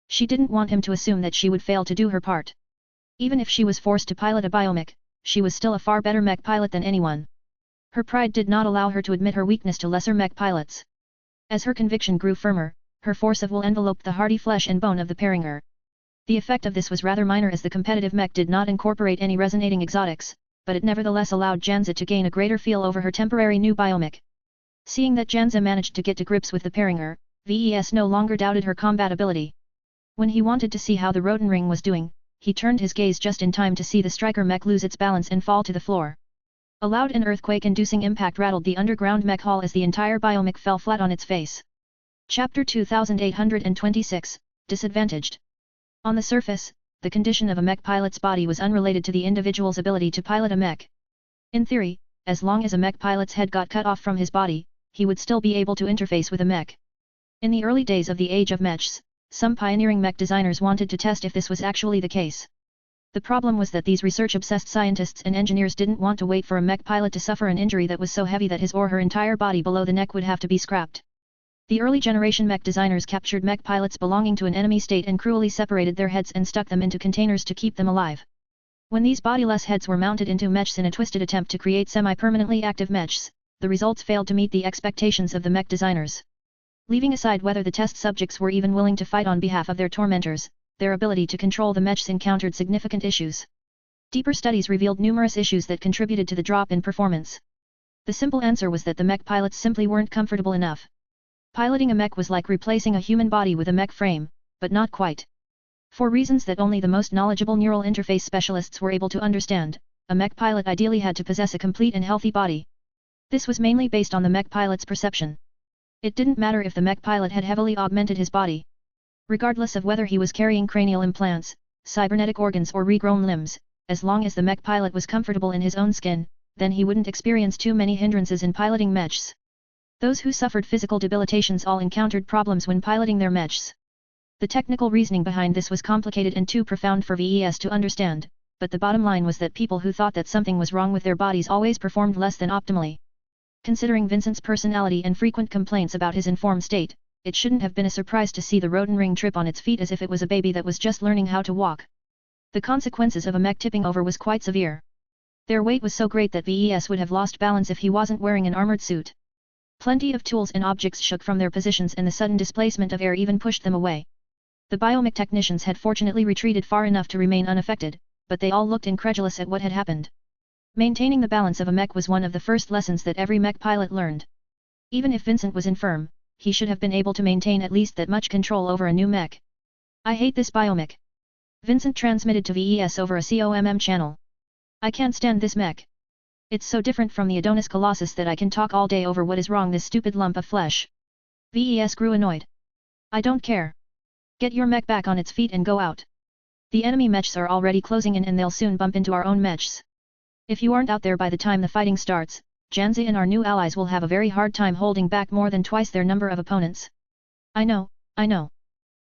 She didn't want him to assume that she would fail to do her part. Even if she was forced to pilot a biomech, she was still a far better mech pilot than anyone. Her pride did not allow her to admit her weakness to lesser mech pilots. As her conviction grew firmer, her force of will enveloped the hardy flesh and bone of the Paringer. The effect of this was rather minor as the competitive mech did not incorporate any resonating exotics, but it nevertheless allowed Janzi to gain a greater feel over her temporary new biomech. Seeing that Janzi managed to get to grips with the Paringer, VES no longer doubted her combat ability. When he wanted to see how the Rotenring was doing, he turned his gaze just in time to see the striker mech lose its balance and fall to the floor. A loud and earthquake-inducing impact rattled the underground mech hall as the entire biomech fell flat on its face. Chapter 2826, Disadvantaged. On the surface, the condition of a mech pilot's body was unrelated to the individual's ability to pilot a mech. In theory, as long as a mech pilot's head got cut off from his body, he would still be able to interface with a mech. In the early days of the age of mechs, some pioneering mech designers wanted to test if this was actually the case. The problem was that these research-obsessed scientists and engineers didn't want to wait for a mech pilot to suffer an injury that was so heavy that his or her entire body below the neck would have to be scrapped. The early generation mech designers captured mech pilots belonging to an enemy state and cruelly separated their heads and stuck them into containers to keep them alive. When these bodiless heads were mounted into mechs in a twisted attempt to create semi-permanently active mechs, the results failed to meet the expectations of the mech designers. Leaving aside whether the test subjects were even willing to fight on behalf of their tormentors, their ability to control the mechs encountered significant issues. Deeper studies revealed numerous issues that contributed to the drop in performance. The simple answer was that the mech pilots simply weren't comfortable enough. Piloting a mech was like replacing a human body with a mech frame, but not quite. For reasons that only the most knowledgeable neural interface specialists were able to understand, a mech pilot ideally had to possess a complete and healthy body. This was mainly based on the mech pilot's perception. It didn't matter if the mech pilot had heavily augmented his body. Regardless of whether he was carrying cranial implants, cybernetic organs or regrown limbs, as long as the mech pilot was comfortable in his own skin, then he wouldn't experience too many hindrances in piloting mechs. Those who suffered physical debilitations all encountered problems when piloting their mechs. The technical reasoning behind this was complicated and too profound for VES to understand, but the bottom line was that people who thought that something was wrong with their bodies always performed less than optimally. Considering Vincent's personality and frequent complaints about his informed state, it shouldn't have been a surprise to see the Rotenring trip on its feet as if it was a baby that was just learning how to walk. The consequences of a mech tipping over was quite severe. Their weight was so great that VES would have lost balance if he wasn't wearing an armored suit. Plenty of tools and objects shook from their positions and the sudden displacement of air even pushed them away. The biomech technicians had fortunately retreated far enough to remain unaffected, but they all looked incredulous at what had happened. Maintaining the balance of a mech was one of the first lessons that every mech pilot learned. Even if Vincent was infirm, he should have been able to maintain at least that much control over a new mech. I hate this biomech. Vincent transmitted to VES over a COMM channel. I can't stand this mech. It's so different from the Adonis Colossus that I can talk all day over what is wrong this stupid lump of flesh. VES grew annoyed. I don't care. Get your mech back on its feet and go out. The enemy mechs are already closing in and they'll soon bump into our own mechs. If you aren't out there by the time the fighting starts, Janzi and our new allies will have a very hard time holding back more than twice their number of opponents. I know.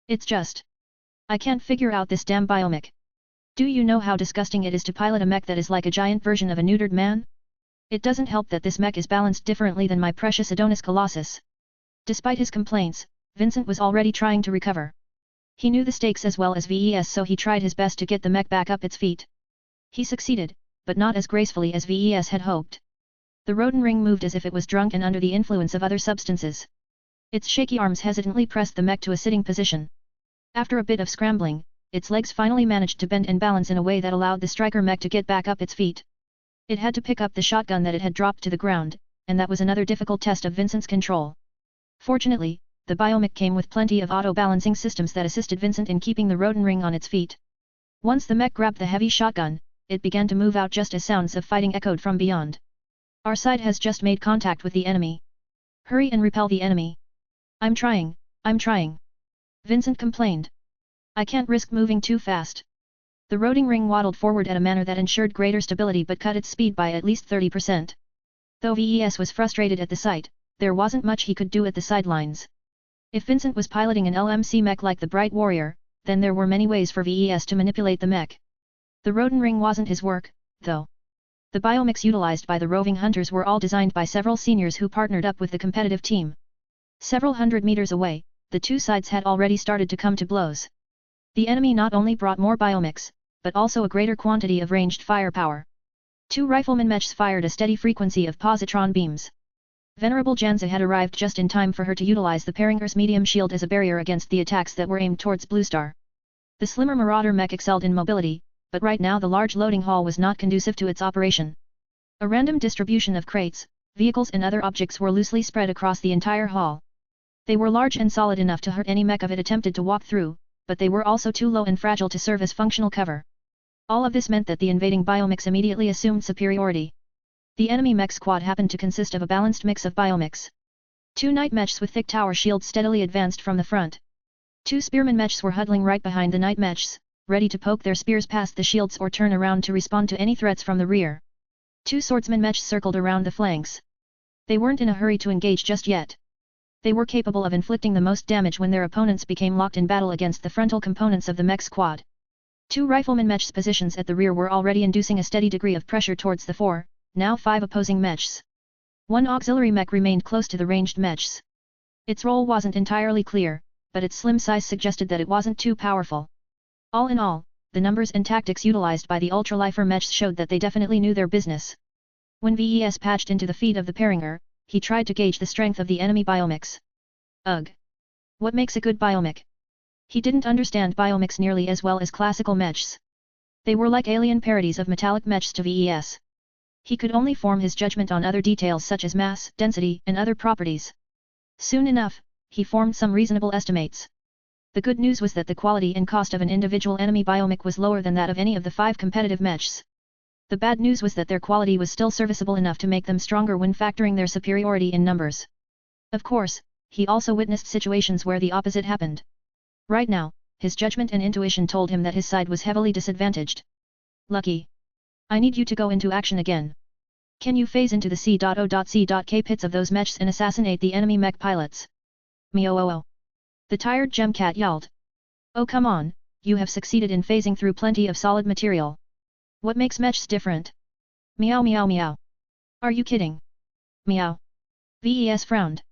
It's just. I can't figure out this damn biomech. Do you know how disgusting it is to pilot a mech that is like a giant version of a neutered man? It doesn't help that this mech is balanced differently than my precious Adonis Colossus. Despite his complaints, Vincent was already trying to recover. He knew the stakes as well as VES, so he tried his best to get the mech back up its feet. He succeeded, but not as gracefully as VES had hoped. The Roden ring moved as if it was drunk and under the influence of other substances. Its shaky arms hesitantly pressed the mech to a sitting position. After a bit of scrambling, its legs finally managed to bend and balance in a way that allowed the striker mech to get back up its feet. It had to pick up the shotgun that it had dropped to the ground, and that was another difficult test of Vincent's control. Fortunately, the biomech came with plenty of auto-balancing systems that assisted Vincent in keeping the Roden ring on its feet. Once the mech grabbed the heavy shotgun, it began to move out just as sounds of fighting echoed from beyond. Our side has just made contact with the enemy. Hurry and repel the enemy. I'm trying. Vincent complained. I can't risk moving too fast. The Roden ring waddled forward at a manner that ensured greater stability but cut its speed by at least 30%. Though VES was frustrated at the sight, there wasn't much he could do at the sidelines. If Vincent was piloting an LMC mech like the Bright Warrior, then there were many ways for VES to manipulate the mech. The Roden ring wasn't his work, though. The biomechs utilized by the roving hunters were all designed by several seniors who partnered up with the competitive team. Several hundred meters away, the two sides had already started to come to blows. The enemy not only brought more biomechs, but also a greater quantity of ranged firepower. Two rifleman mechs fired a steady frequency of positron beams. Venerable Janza had arrived just in time for her to utilize the Paringer's medium shield as a barrier against the attacks that were aimed towards Blue Star. The slimmer Marauder mech excelled in mobility, but right now the large loading hall was not conducive to its operation. A random distribution of crates, vehicles and other objects were loosely spread across the entire hall. They were large and solid enough to hurt any mech of it attempted to walk through, but they were also too low and fragile to serve as functional cover. All of this meant that the invading biomechs immediately assumed superiority. The enemy mech squad happened to consist of a balanced mix of biomechs. Two night mechs with thick tower shields steadily advanced from the front. Two spearman mechs were huddling right behind the night mechs, ready to poke their spears past the shields or turn around to respond to any threats from the rear. Two swordsman mechs circled around the flanks. They weren't in a hurry to engage just yet. They were capable of inflicting the most damage when their opponents became locked in battle against the frontal components of the mech squad. Two rifleman mechs positions at the rear were already inducing a steady degree of pressure towards the four, now five opposing mechs. One auxiliary mech remained close to the ranged mechs. Its role wasn't entirely clear, but its slim size suggested that it wasn't too powerful. All in all, the numbers and tactics utilized by the ultralifer mechs showed that they definitely knew their business. When VES patched into the feet of the Paringer, he tried to gauge the strength of the enemy biomechs. Ugh! What makes a good biomech? He didn't understand biomechs nearly as well as classical mechs. They were like alien parodies of metallic mechs to VES. He could only form his judgment on other details such as mass, density, and other properties. Soon enough, he formed some reasonable estimates. The good news was that the quality and cost of an individual enemy biomech was lower than that of any of the 5 competitive mechs. The bad news was that their quality was still serviceable enough to make them stronger when factoring their superiority in numbers. Of course, he also witnessed situations where the opposite happened. Right now, his judgment and intuition told him that his side was heavily disadvantaged. Lucky. I need you to go into action again. Can you phase into the C.O.C.K pits of those mechs and assassinate the enemy mech pilots? Meow. The tired Gemcat yelled. Oh come on, you have succeeded in phasing through plenty of solid material. What makes mechs different? Meow. Are you kidding? Meow. VES frowned.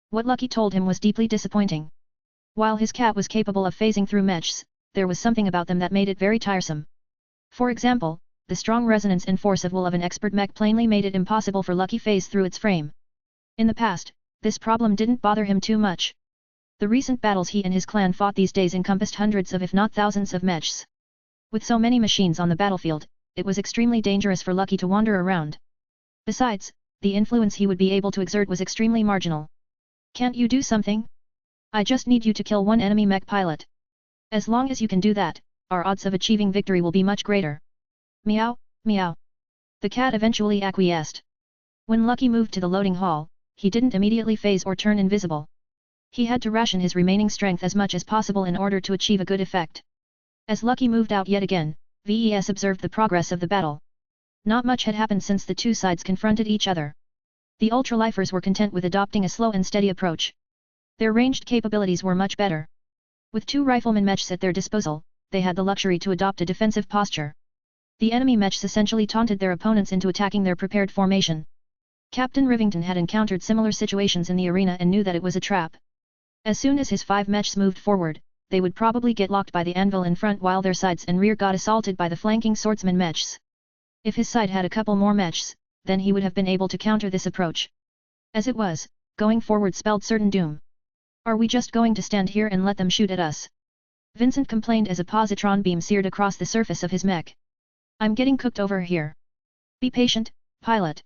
What Lucky told him was deeply disappointing. While his cat was capable of phasing through mechs, there was something about them that made it very tiresome. For example, the strong resonance and force of will of an expert mech plainly made it impossible for Lucky phase through its frame. In the past, this problem didn't bother him too much. The recent battles he and his clan fought these days encompassed hundreds of if not thousands of mechs. With so many machines on the battlefield, it was extremely dangerous for Lucky to wander around. Besides, the influence he would be able to exert was extremely marginal. Can't you do something? I just need you to kill one enemy mech pilot. As long as you can do that, our odds of achieving victory will be much greater. Meow. The cat eventually acquiesced. When Lucky moved to the loading hall, he didn't immediately phase or turn invisible. He had to ration his remaining strength as much as possible in order to achieve a good effect. As Lucky moved out yet again, VES observed the progress of the battle. Not much had happened since the two sides confronted each other. The ultralifers were content with adopting a slow and steady approach. Their ranged capabilities were much better. With 2 rifleman mechs at their disposal, they had the luxury to adopt a defensive posture. The enemy mechs essentially taunted their opponents into attacking their prepared formation. Captain Rivington had encountered similar situations in the arena and knew that it was a trap. As soon as his 5 mechs moved forward, they would probably get locked by the anvil in front while their sides and rear got assaulted by the flanking swordsman mechs. If his side had a couple more mechs, then he would have been able to counter this approach. As it was, going forward spelled certain doom. Are we just going to stand here and let them shoot at us? Vincent complained as a positron beam seared across the surface of his mech. I'm getting cooked over here. Be patient, pilot.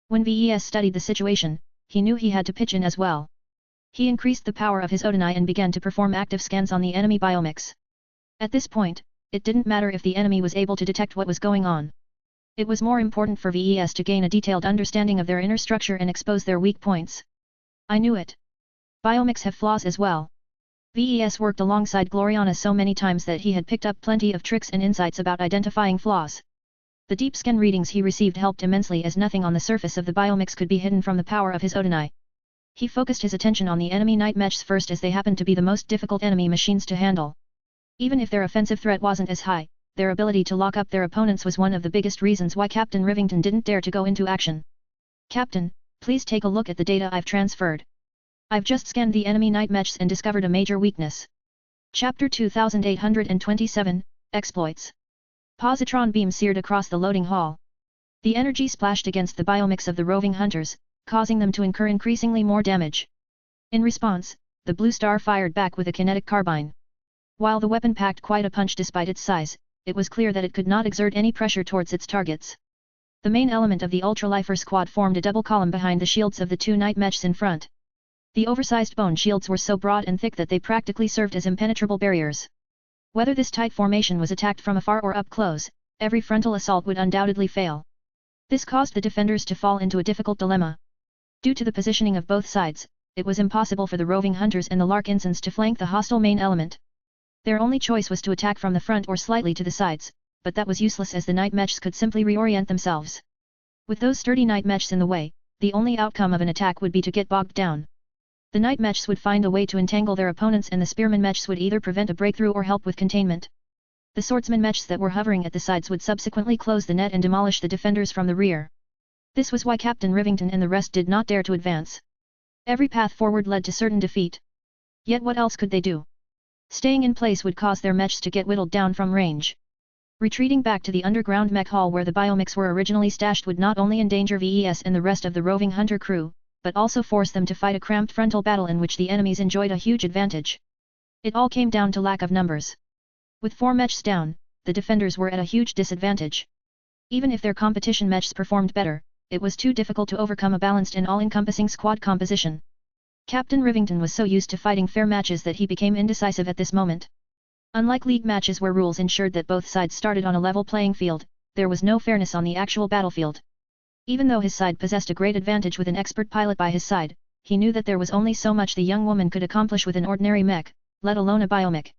When VES studied the situation, he knew he had to pitch in as well. He increased the power of his Odinai and began to perform active scans on the enemy biomechs. At this point, it didn't matter if the enemy was able to detect what was going on. It was more important for VES to gain a detailed understanding of their inner structure and expose their weak points. I knew it. Biomechs have flaws as well. VES worked alongside Gloriana so many times that he had picked up plenty of tricks and insights about identifying flaws. The deep scan readings he received helped immensely as nothing on the surface of the biomechs could be hidden from the power of his Odinai. He focused his attention on the enemy night mechs first as they happened to be the most difficult enemy machines to handle. Even if their offensive threat wasn't as high, their ability to lock up their opponents was one of the biggest reasons why Captain Rivington didn't dare to go into action. Captain, please take a look at the data I've transferred. I've just scanned the enemy night mechs and discovered a major weakness. Chapter 2827, Exploits. Positron beam seared across the loading hall. The energy splashed against the biomechs of the roving hunters, causing them to incur increasingly more damage. In response, the Blue Star fired back with a kinetic carbine. While the weapon packed quite a punch despite its size, it was clear that it could not exert any pressure towards its targets. The main element of the Ultralifer squad formed a double column behind the shields of the 2 night mechs in front. The oversized bone shields were so broad and thick that they practically served as impenetrable barriers. Whether this tight formation was attacked from afar or up close, every frontal assault would undoubtedly fail. This caused the defenders to fall into a difficult dilemma. Due to the positioning of both sides, it was impossible for the roving hunters and the Larkinsons to flank the hostile main element. Their only choice was to attack from the front or slightly to the sides, but that was useless as the night mechs could simply reorient themselves. With those sturdy night mechs in the way, the only outcome of an attack would be to get bogged down. The night mechs would find a way to entangle their opponents and the spearman mechs would either prevent a breakthrough or help with containment. The swordsman mechs that were hovering at the sides would subsequently close the net and demolish the defenders from the rear. This was why Captain Rivington and the rest did not dare to advance. Every path forward led to certain defeat. Yet what else could they do? Staying in place would cause their mechs to get whittled down from range. Retreating back to the underground mech hall where the biomechs were originally stashed would not only endanger VES and the rest of the roving hunter crew, but also force them to fight a cramped frontal battle in which the enemies enjoyed a huge advantage. It all came down to lack of numbers. With 4 mechs down, the defenders were at a huge disadvantage. Even if their competition mechs performed better, it was too difficult to overcome a balanced and all-encompassing squad composition. Captain Rivington was so used to fighting fair matches that he became indecisive at this moment. Unlike league matches where rules ensured that both sides started on a level playing field, there was no fairness on the actual battlefield. Even though his side possessed a great advantage with an expert pilot by his side, he knew that there was only so much the young woman could accomplish with an ordinary mech, let alone a biomech.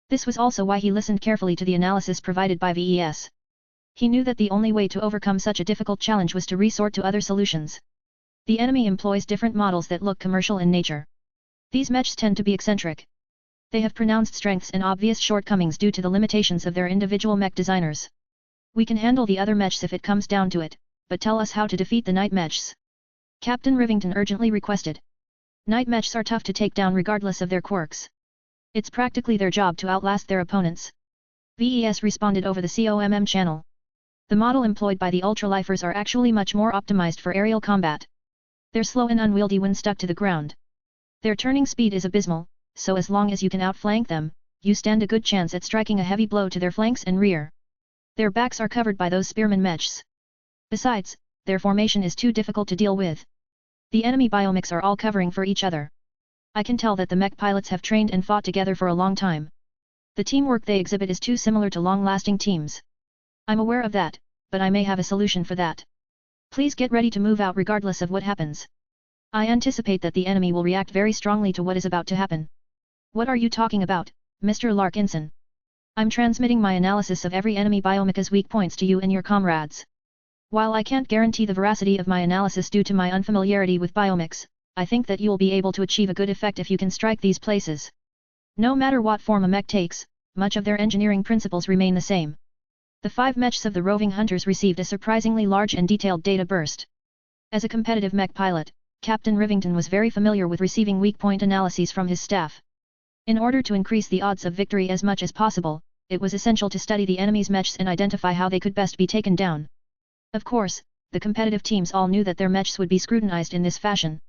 This was also why he listened carefully to the analysis provided by VES. He knew that the only way to overcome such a difficult challenge was to resort to other solutions. The enemy employs different models that look commercial in nature. These mechs tend to be eccentric. They have pronounced strengths and obvious shortcomings due to the limitations of their individual mech designers. We can handle the other mechs if it comes down to it, but tell us how to defeat the night mechs. Captain Rivington urgently requested. Night mechs are tough to take down regardless of their quirks. It's practically their job to outlast their opponents. VES responded over the COMM channel. The model employed by the Ultralifers are actually much more optimized for aerial combat. They're slow and unwieldy when stuck to the ground. Their turning speed is abysmal, so as long as you can outflank them, you stand a good chance at striking a heavy blow to their flanks and rear. Their backs are covered by those spearman mechs. Besides, their formation is too difficult to deal with. The enemy biomechs are all covering for each other. I can tell that the mech pilots have trained and fought together for a long time. The teamwork they exhibit is too similar to long-lasting teams. I'm aware of that, but I may have a solution for that. Please get ready to move out regardless of what happens. I anticipate that the enemy will react very strongly to what is about to happen. What are you talking about, Mr. Larkinson? I'm transmitting my analysis of every enemy biomecha's weak points to you and your comrades. While I can't guarantee the veracity of my analysis due to my unfamiliarity with biomechs, I think that you will be able to achieve a good effect if you can strike these places. No matter what form a mech takes, much of their engineering principles remain the same. The 5 mechs of the roving hunters received a surprisingly large and detailed data burst. As a competitive mech pilot, Captain Rivington was very familiar with receiving weak point analyses from his staff. In order to increase the odds of victory as much as possible, it was essential to study the enemy's mechs and identify how they could best be taken down. Of course, the competitive teams all knew that their mechs would be scrutinized in this fashion.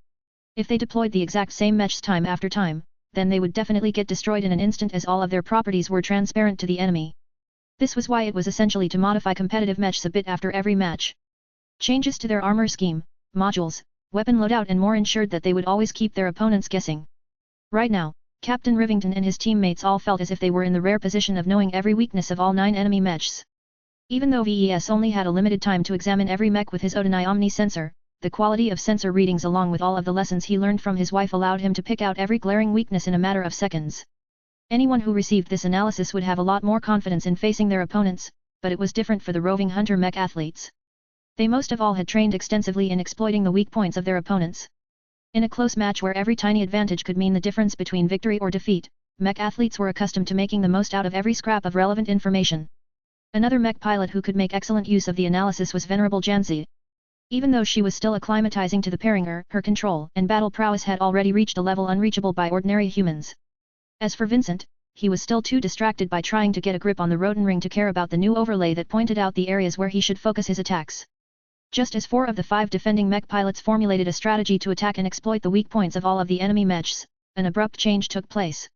If they deployed the exact same mechs time after time, then they would definitely get destroyed in an instant, as all of their properties were transparent to the enemy. This was why it was essentially to modify competitive mechs a bit after every match. Changes to their armor scheme, modules, weapon loadout and more ensured that they would always keep their opponents guessing. Right now, Captain Rivington and his teammates all felt as if they were in the rare position of knowing every weakness of all 9 enemy mechs. Even though VES only had a limited time to examine every mech with his Odinai Omni sensor, the quality of sensor readings along with all of the lessons he learned from his wife allowed him to pick out every glaring weakness in a matter of seconds. Anyone who received this analysis would have a lot more confidence in facing their opponents, but it was different for the roving hunter mech athletes. They most of all had trained extensively in exploiting the weak points of their opponents. In a close match where every tiny advantage could mean the difference between victory or defeat, mech athletes were accustomed to making the most out of every scrap of relevant information. Another mech pilot who could make excellent use of the analysis was Venerable Janzi. Even though she was still acclimatizing to the Paringer, her control and battle prowess had already reached a level unreachable by ordinary humans. As for Vincent, he was still too distracted by trying to get a grip on the Rodenring to care about the new overlay that pointed out the areas where he should focus his attacks. Just as 4 of the 5 defending mech pilots formulated a strategy to attack and exploit the weak points of all of the enemy mechs, an abrupt change took place.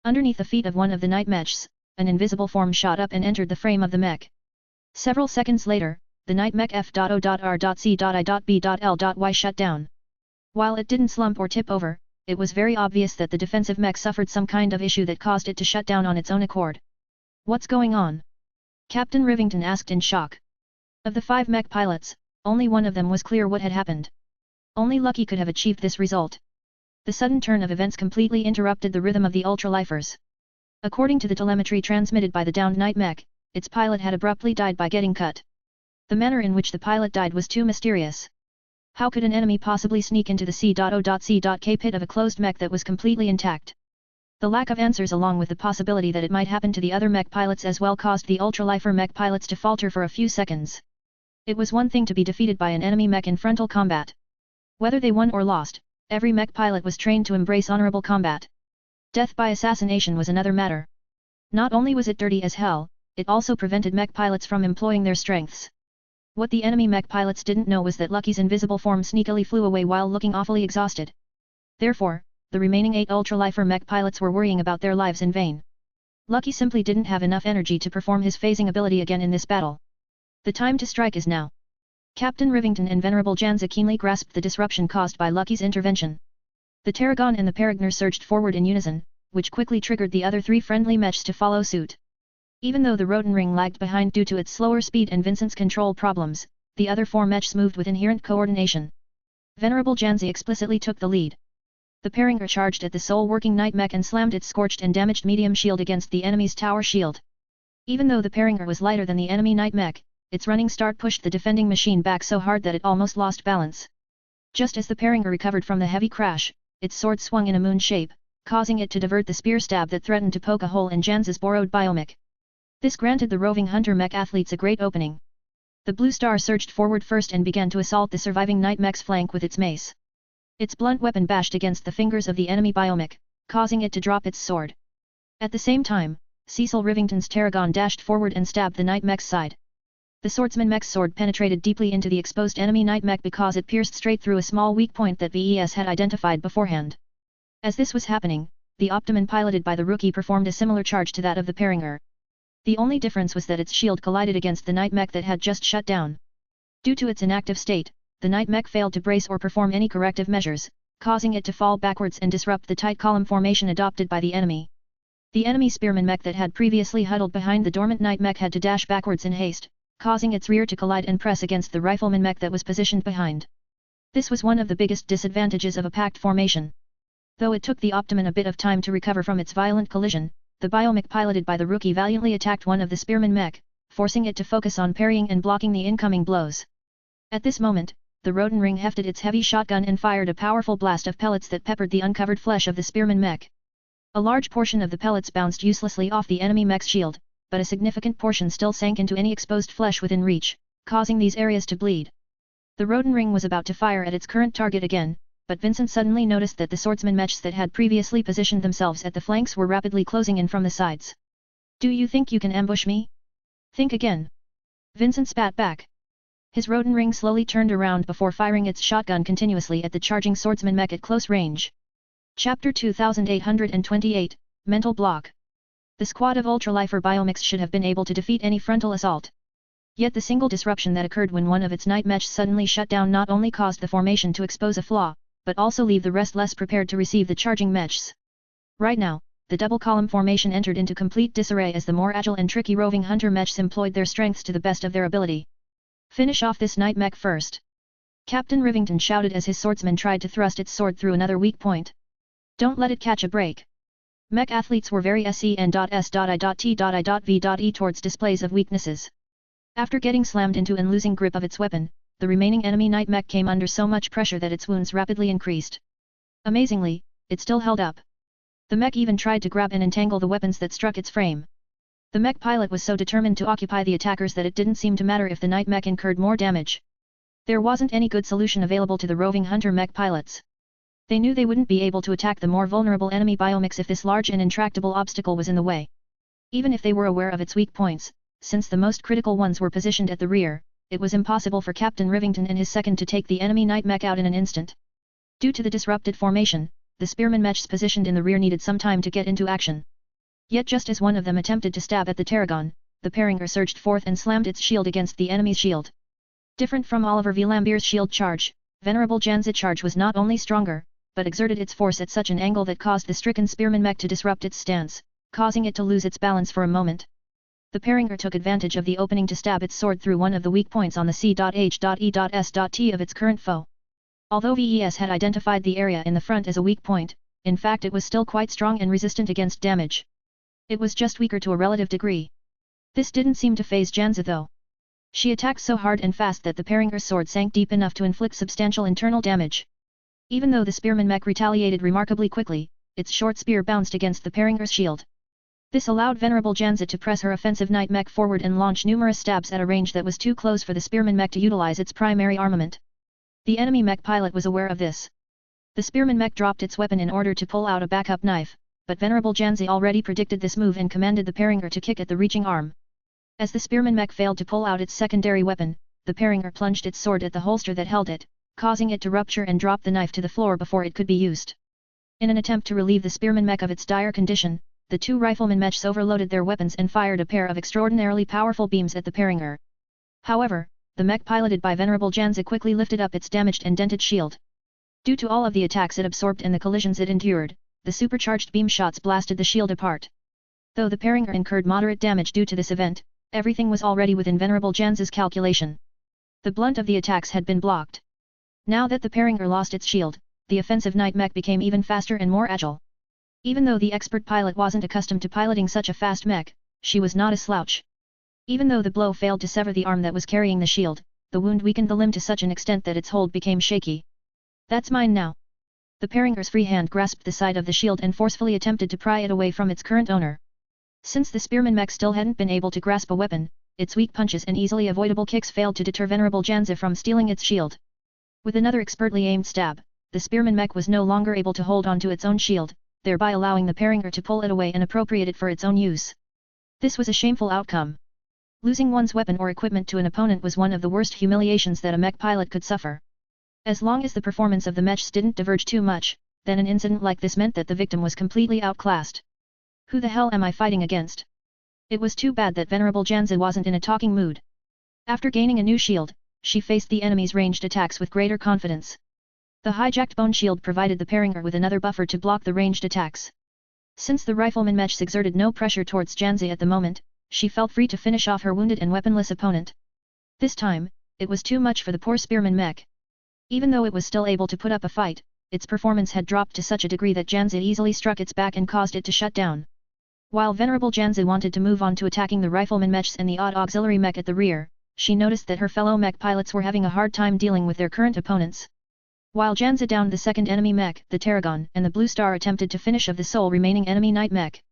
Underneath the feet of one of the night mechs, an invisible form shot up and entered the frame of the mech. Several seconds later, the night mech F.O.R.C.I.B.L.Y shut down. While it didn't slump or tip over, it was very obvious that the defensive mech suffered some kind of issue that caused it to shut down on its own accord. What's going on? Captain Rivington asked in shock. Of the 5 mech pilots, only one of them was clear what had happened. Only Lucky could have achieved this result. The sudden turn of events completely interrupted the rhythm of the ultralifers. According to the telemetry transmitted by the downed night mech, its pilot had abruptly died by getting cut. The manner in which the pilot died was too mysterious. How could an enemy possibly sneak into the C.O.C.K pit of a closed mech that was completely intact? The lack of answers along with the possibility that it might happen to the other mech pilots as well caused the ultralifer mech pilots to falter for a few seconds. It was one thing to be defeated by an enemy mech in frontal combat. Whether they won or lost, every mech pilot was trained to embrace honorable combat. Death by assassination was another matter. Not only was it dirty as hell, it also prevented mech pilots from employing their strengths. What the enemy mech pilots didn't know was that Lucky's invisible form sneakily flew away while looking awfully exhausted. Therefore, the remaining 8 ultralifer mech pilots were worrying about their lives in vain. Lucky simply didn't have enough energy to perform his phasing ability again in this battle. The time to strike is now. Captain Rivington and Venerable Janza keenly grasped the disruption caused by Lucky's intervention. The Tarragon and the Perigner surged forward in unison, which quickly triggered the other 3 friendly mechs to follow suit. Even though the Rodenring lagged behind due to its slower speed and Vincent's control problems, the other 4 mechs moved with inherent coordination. Venerable Janzi explicitly took the lead. The Perigner charged at the sole working night mech and slammed its scorched and damaged medium shield against the enemy's tower shield. Even though the Perigner was lighter than the enemy night mech, its running start pushed the defending machine back so hard that it almost lost balance. Just as the Perigner recovered from the heavy crash, its sword swung in a moon shape, causing it to divert the spear stab that threatened to poke a hole in Janza's borrowed biomech. This granted the roving hunter mech athletes a great opening. The Blue Star surged forward first and began to assault the surviving night mech's flank with its mace. Its blunt weapon bashed against the fingers of the enemy biomech, causing it to drop its sword. At the same time, Cecil Rivington's Tarragon dashed forward and stabbed the night mech's side. The swordsman mech's sword penetrated deeply into the exposed enemy night mech because it pierced straight through a small weak point that VES had identified beforehand. As this was happening, the Optimon piloted by the rookie performed a similar charge to that of the Perigner. The only difference was that its shield collided against the night mech that had just shut down. Due to its inactive state, the night mech failed to brace or perform any corrective measures, causing it to fall backwards and disrupt the tight column formation adopted by the enemy. The enemy spearman mech that had previously huddled behind the dormant night mech had to dash backwards in haste, causing its rear to collide and press against the rifleman mech that was positioned behind. This was one of the biggest disadvantages of a packed formation. Though it took the Optimon a bit of time to recover from its violent collision, the biomech piloted by the rookie valiantly attacked one of the spearman mech, forcing it to focus on parrying and blocking the incoming blows. At this moment, the Rodenring hefted its heavy shotgun and fired a powerful blast of pellets that peppered the uncovered flesh of the spearman mech. A large portion of the pellets bounced uselessly off the enemy mech's shield, but a significant portion still sank into any exposed flesh within reach, causing these areas to bleed. The Roden ring was about to fire at its current target again, but Vincent suddenly noticed that the swordsman mechs that had previously positioned themselves at the flanks were rapidly closing in from the sides. Do you think you can ambush me? Think again. Vincent spat back. His Roden ring slowly turned around before firing its shotgun continuously at the charging swordsman mech at close range. Chapter 2828, Mental Block. The squad of ultralifer biomechs should have been able to defeat any frontal assault. Yet the single disruption that occurred when one of its night mechs suddenly shut down not only caused the formation to expose a flaw, but also leave the rest less prepared to receive the charging mechs. Right now, the double-column formation entered into complete disarray as the more agile and tricky roving hunter mechs employed their strengths to the best of their ability. Finish off this night mech first. Captain Rivington shouted as his swordsman tried to thrust its sword through another weak point. Don't let it catch a break. Mech athletes were very sen.s.i.t.i.v.e towards displays of weaknesses. After getting slammed into and losing grip of its weapon, the remaining enemy night mech came under so much pressure that its wounds rapidly increased. Amazingly, it still held up. The mech even tried to grab and entangle the weapons that struck its frame. The mech pilot was so determined to occupy the attackers that it didn't seem to matter if the night mech incurred more damage. There wasn't any good solution available to the roving hunter mech pilots. They knew they wouldn't be able to attack the more vulnerable enemy biomechs if this large and intractable obstacle was in the way. Even if they were aware of its weak points, since the most critical ones were positioned at the rear, it was impossible for Captain Rivington and his second to take the enemy night mech out in an instant. Due to the disrupted formation, the spearman mechs positioned in the rear needed some time to get into action. Yet just as one of them attempted to stab at the Tarragon, the Paringer surged forth and slammed its shield against the enemy's shield. Different from Oliver V. Lambier's shield charge, Venerable Jan's charge was not only stronger, but exerted its force at such an angle that caused the stricken spearman mech to disrupt its stance, causing it to lose its balance for a moment. The Paringer took advantage of the opening to stab its sword through one of the weak points on the C.H.E.S.T of its current foe. Although VES had identified the area in the front as a weak point, in fact it was still quite strong and resistant against damage. It was just weaker to a relative degree. This didn't seem to faze Janza though. She attacked so hard and fast that the Paringer's sword sank deep enough to inflict substantial internal damage. Even though the spearman mech retaliated remarkably quickly, its short spear bounced against the Paringer's shield. This allowed Venerable Janza to press her offensive night mech forward and launch numerous stabs at a range that was too close for the spearman mech to utilize its primary armament. The enemy mech pilot was aware of this. The spearman mech dropped its weapon in order to pull out a backup knife, but Venerable Janza already predicted this move and commanded the Paringer to kick at the reaching arm. As the spearman mech failed to pull out its secondary weapon, the Paringer plunged its sword at the holster that held it, causing it to rupture and drop the knife to the floor before it could be used. In an attempt to relieve the spearman mech of its dire condition, the two riflemen mechs overloaded their weapons and fired a pair of extraordinarily powerful beams at the Paringer. However, the mech piloted by Venerable Janza quickly lifted up its damaged and dented shield. Due to all of the attacks it absorbed and the collisions it endured, the supercharged beam shots blasted the shield apart. Though the Paringer incurred moderate damage due to this event, everything was already within Venerable Janza's calculation. The blunt of the attacks had been blocked. Now that the Paringer lost its shield, the offensive night mech became even faster and more agile. Even though the expert pilot wasn't accustomed to piloting such a fast mech, she was not a slouch. Even though the blow failed to sever the arm that was carrying the shield, the wound weakened the limb to such an extent that its hold became shaky. That's mine now. The Paringer's free hand grasped the side of the shield and forcefully attempted to pry it away from its current owner. Since the spearman mech still hadn't been able to grasp a weapon, its weak punches and easily avoidable kicks failed to deter Venerable Janza from stealing its shield. With another expertly aimed stab, the spearman mech was no longer able to hold onto its own shield, thereby allowing the Paringer to pull it away and appropriate it for its own use. This was a shameful outcome. Losing one's weapon or equipment to an opponent was one of the worst humiliations that a mech pilot could suffer. As long as the performance of the mechs didn't diverge too much, then an incident like this meant that the victim was completely outclassed. Who the hell am I fighting against? It was too bad that Venerable Janza wasn't in a talking mood. After gaining a new shield, she faced the enemy's ranged attacks with greater confidence. The hijacked bone shield provided the Paringer with another buffer to block the ranged attacks. Since the rifleman mechs exerted no pressure towards Janza at the moment, she felt free to finish off her wounded and weaponless opponent. This time, it was too much for the poor spearman mech. Even though it was still able to put up a fight, its performance had dropped to such a degree that Janza easily struck its back and caused it to shut down. While Venerable Janza wanted to move on to attacking the rifleman mechs and the odd auxiliary mech at the rear, she noticed that her fellow mech pilots were having a hard time dealing with their current opponents. While Janzi downed the second enemy mech, the Tarragon, and the Blue Star attempted to finish of the sole remaining enemy Night Mech.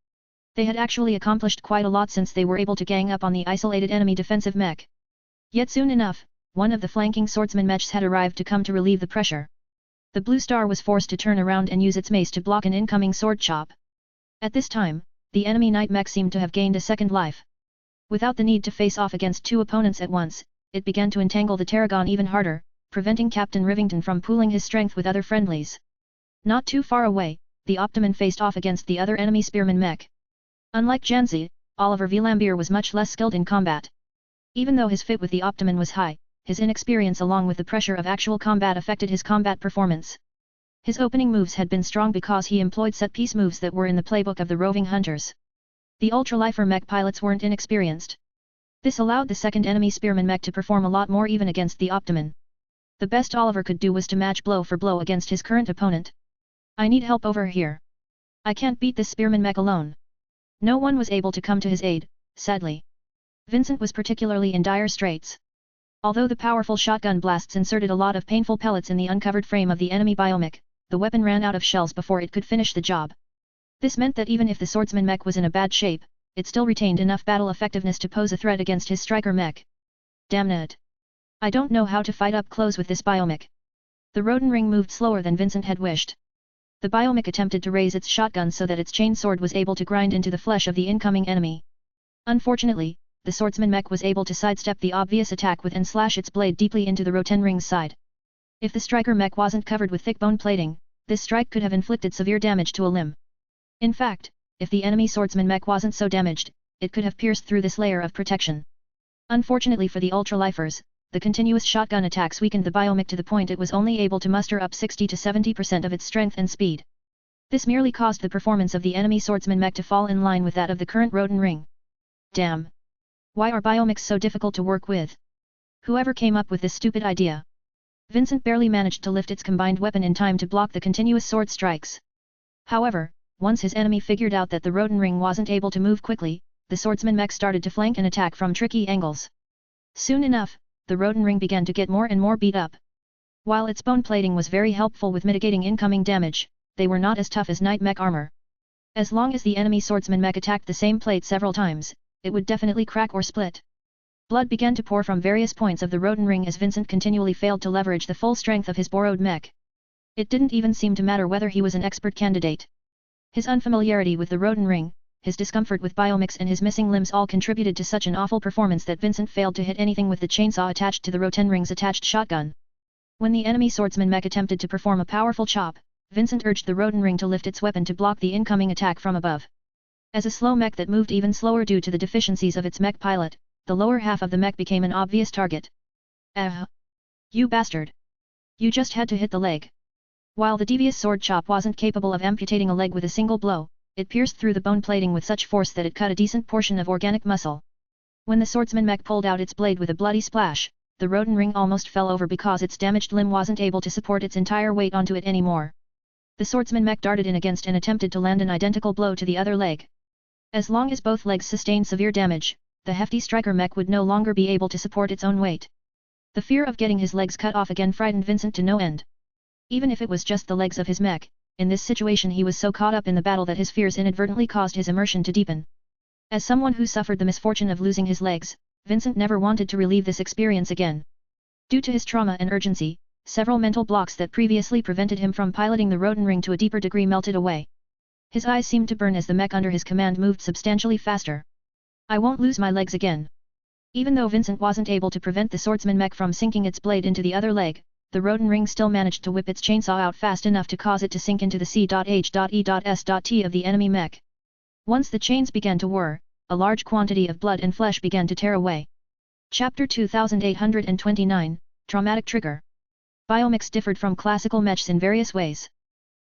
They had actually accomplished quite a lot since they were able to gang up on the isolated enemy defensive mech. Yet soon enough, one of the flanking swordsman mechs had arrived to come to relieve the pressure. The Blue Star was forced to turn around and use its mace to block an incoming sword chop. At this time, the enemy Night Mech seemed to have gained a second life. Without the need to face off against two opponents at once, it began to entangle the Tarragon even harder, preventing Captain Rivington from pooling his strength with other friendlies. Not too far away, the Optiman faced off against the other enemy spearman mech. Unlike Janzi, Oliver Vlambeer was much less skilled in combat. Even though his fit with the Optiman was high, his inexperience along with the pressure of actual combat affected his combat performance. His opening moves had been strong because he employed set-piece moves that were in the playbook of the roving hunters. The ultralifer mech pilots weren't inexperienced. This allowed the second enemy spearman mech to perform a lot more even against the Optiman. The best Oliver could do was to match blow for blow against his current opponent. I need help over here. I can't beat this spearman mech alone. No one was able to come to his aid, sadly. Vincent was particularly in dire straits. Although the powerful shotgun blasts inserted a lot of painful pellets in the uncovered frame of the enemy biomech, the weapon ran out of shells before it could finish the job. This meant that even if the swordsman mech was in a bad shape, it still retained enough battle effectiveness to pose a threat against his striker mech. Damn it! I don't know how to fight up close with this biomech. The Roden ring moved slower than Vincent had wished. The biomech attempted to raise its shotgun so that its chain sword was able to grind into the flesh of the incoming enemy. Unfortunately, the swordsman mech was able to sidestep the obvious attack with and slash its blade deeply into the Roten ring's side. If the striker mech wasn't covered with thick bone plating, this strike could have inflicted severe damage to a limb. In fact, if the enemy swordsman mech wasn't so damaged, it could have pierced through this layer of protection. Unfortunately for the ultralifers, the continuous shotgun attacks weakened the biomech to the point it was only able to muster up 60 to 70% of its strength and speed. This merely caused the performance of the enemy swordsman mech to fall in line with that of the current Roden ring. Damn! Why are biomechs so difficult to work with? Whoever came up with this stupid idea? Vincent barely managed to lift its combined weapon in time to block the continuous sword strikes. However, once his enemy figured out that the Roden ring wasn't able to move quickly, the swordsman mech started to flank and attack from tricky angles. Soon enough, the Roden ring began to get more and more beat up. While its bone plating was very helpful with mitigating incoming damage, they were not as tough as Night Mech armor. As long as the enemy swordsman mech attacked the same plate several times, it would definitely crack or split. Blood began to pour from various points of the Roden ring as Vincent continually failed to leverage the full strength of his borrowed mech. It didn't even seem to matter whether he was an expert candidate. His unfamiliarity with the Roden ring, his discomfort with biomechs and his missing limbs all contributed to such an awful performance that Vincent failed to hit anything with the chainsaw attached to the Roten ring's attached shotgun. When the enemy swordsman mech attempted to perform a powerful chop, Vincent urged the Roden ring to lift its weapon to block the incoming attack from above. As a slow mech that moved even slower due to the deficiencies of its mech pilot, the lower half of the mech became an obvious target. You bastard! You just had to hit the leg. While the devious sword chop wasn't capable of amputating a leg with a single blow, it pierced through the bone plating with such force that it cut a decent portion of organic muscle. When the swordsman mech pulled out its blade with a bloody splash, the Roden ring almost fell over because its damaged limb wasn't able to support its entire weight onto it anymore. The swordsman mech darted in against and attempted to land an identical blow to the other leg. As long as both legs sustained severe damage, the hefty striker mech would no longer be able to support its own weight. The fear of getting his legs cut off again frightened Vincent to no end. Even if it was just the legs of his mech, in this situation he was so caught up in the battle that his fears inadvertently caused his immersion to deepen. As someone who suffered the misfortune of losing his legs, Vincent never wanted to relive this experience again. Due to his trauma and urgency, several mental blocks that previously prevented him from piloting the Roden ring to a deeper degree melted away. His eyes seemed to burn as the mech under his command moved substantially faster. I won't lose my legs again. Even though Vincent wasn't able to prevent the swordsman mech from sinking its blade into the other leg, the Roden ring still managed to whip its chainsaw out fast enough to cause it to sink into the C.H.E.S.T of the enemy mech. Once the chains began to whir, a large quantity of blood and flesh began to tear away. Chapter 2829, Traumatic Trigger. Biomechs differed from classical mechs in various ways.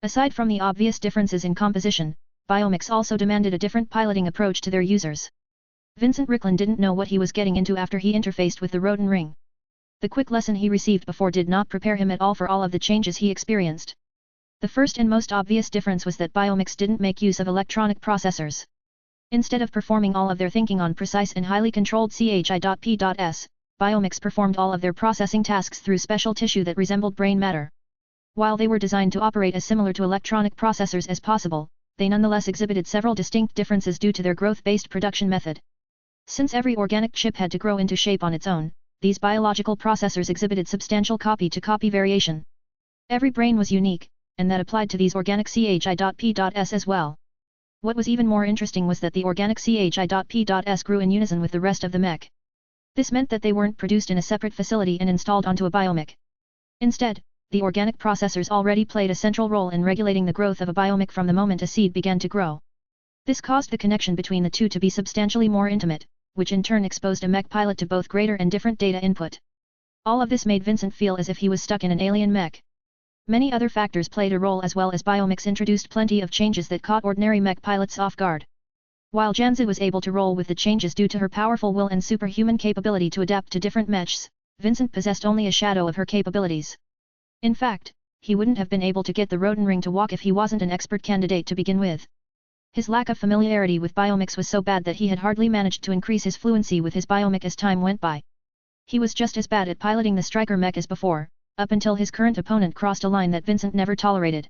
Aside from the obvious differences in composition, biomechs also demanded a different piloting approach to their users. Vincent Ricklin didn't know what he was getting into after he interfaced with the Roden ring. The quick lesson he received before did not prepare him at all for all of the changes he experienced. The first and most obvious difference was that biomechs didn't make use of electronic processors. Instead of performing all of their thinking on precise and highly controlled CHI.P.S, biomechs performed all of their processing tasks through special tissue that resembled brain matter. While they were designed to operate as similar to electronic processors as possible, they nonetheless exhibited several distinct differences due to their growth-based production method. Since every organic chip had to grow into shape on its own, these biological processors exhibited substantial copy-to-copy variation. Every brain was unique, and that applied to these organic CHI.P.S as well. What was even more interesting was that the organic CHI.P.S grew in unison with the rest of the mech. This meant that they weren't produced in a separate facility and installed onto a biomech. Instead, the organic processors already played a central role in regulating the growth of a biomech from the moment a seed began to grow. This caused the connection between the two to be substantially more intimate, which in turn exposed a mech pilot to both greater and different data input. All of this made Vincent feel as if he was stuck in an alien mech. Many other factors played a role as well as biomechs introduced plenty of changes that caught ordinary mech pilots off guard. While Janzi was able to roll with the changes due to her powerful will and superhuman capability to adapt to different mechs, Vincent possessed only a shadow of her capabilities. In fact, he wouldn't have been able to get the Roden ring to walk if he wasn't an expert candidate to begin with. His lack of familiarity with biomechs was so bad that he had hardly managed to increase his fluency with his biomech as time went by. He was just as bad at piloting the striker mech as before, up until his current opponent crossed a line that Vincent never tolerated.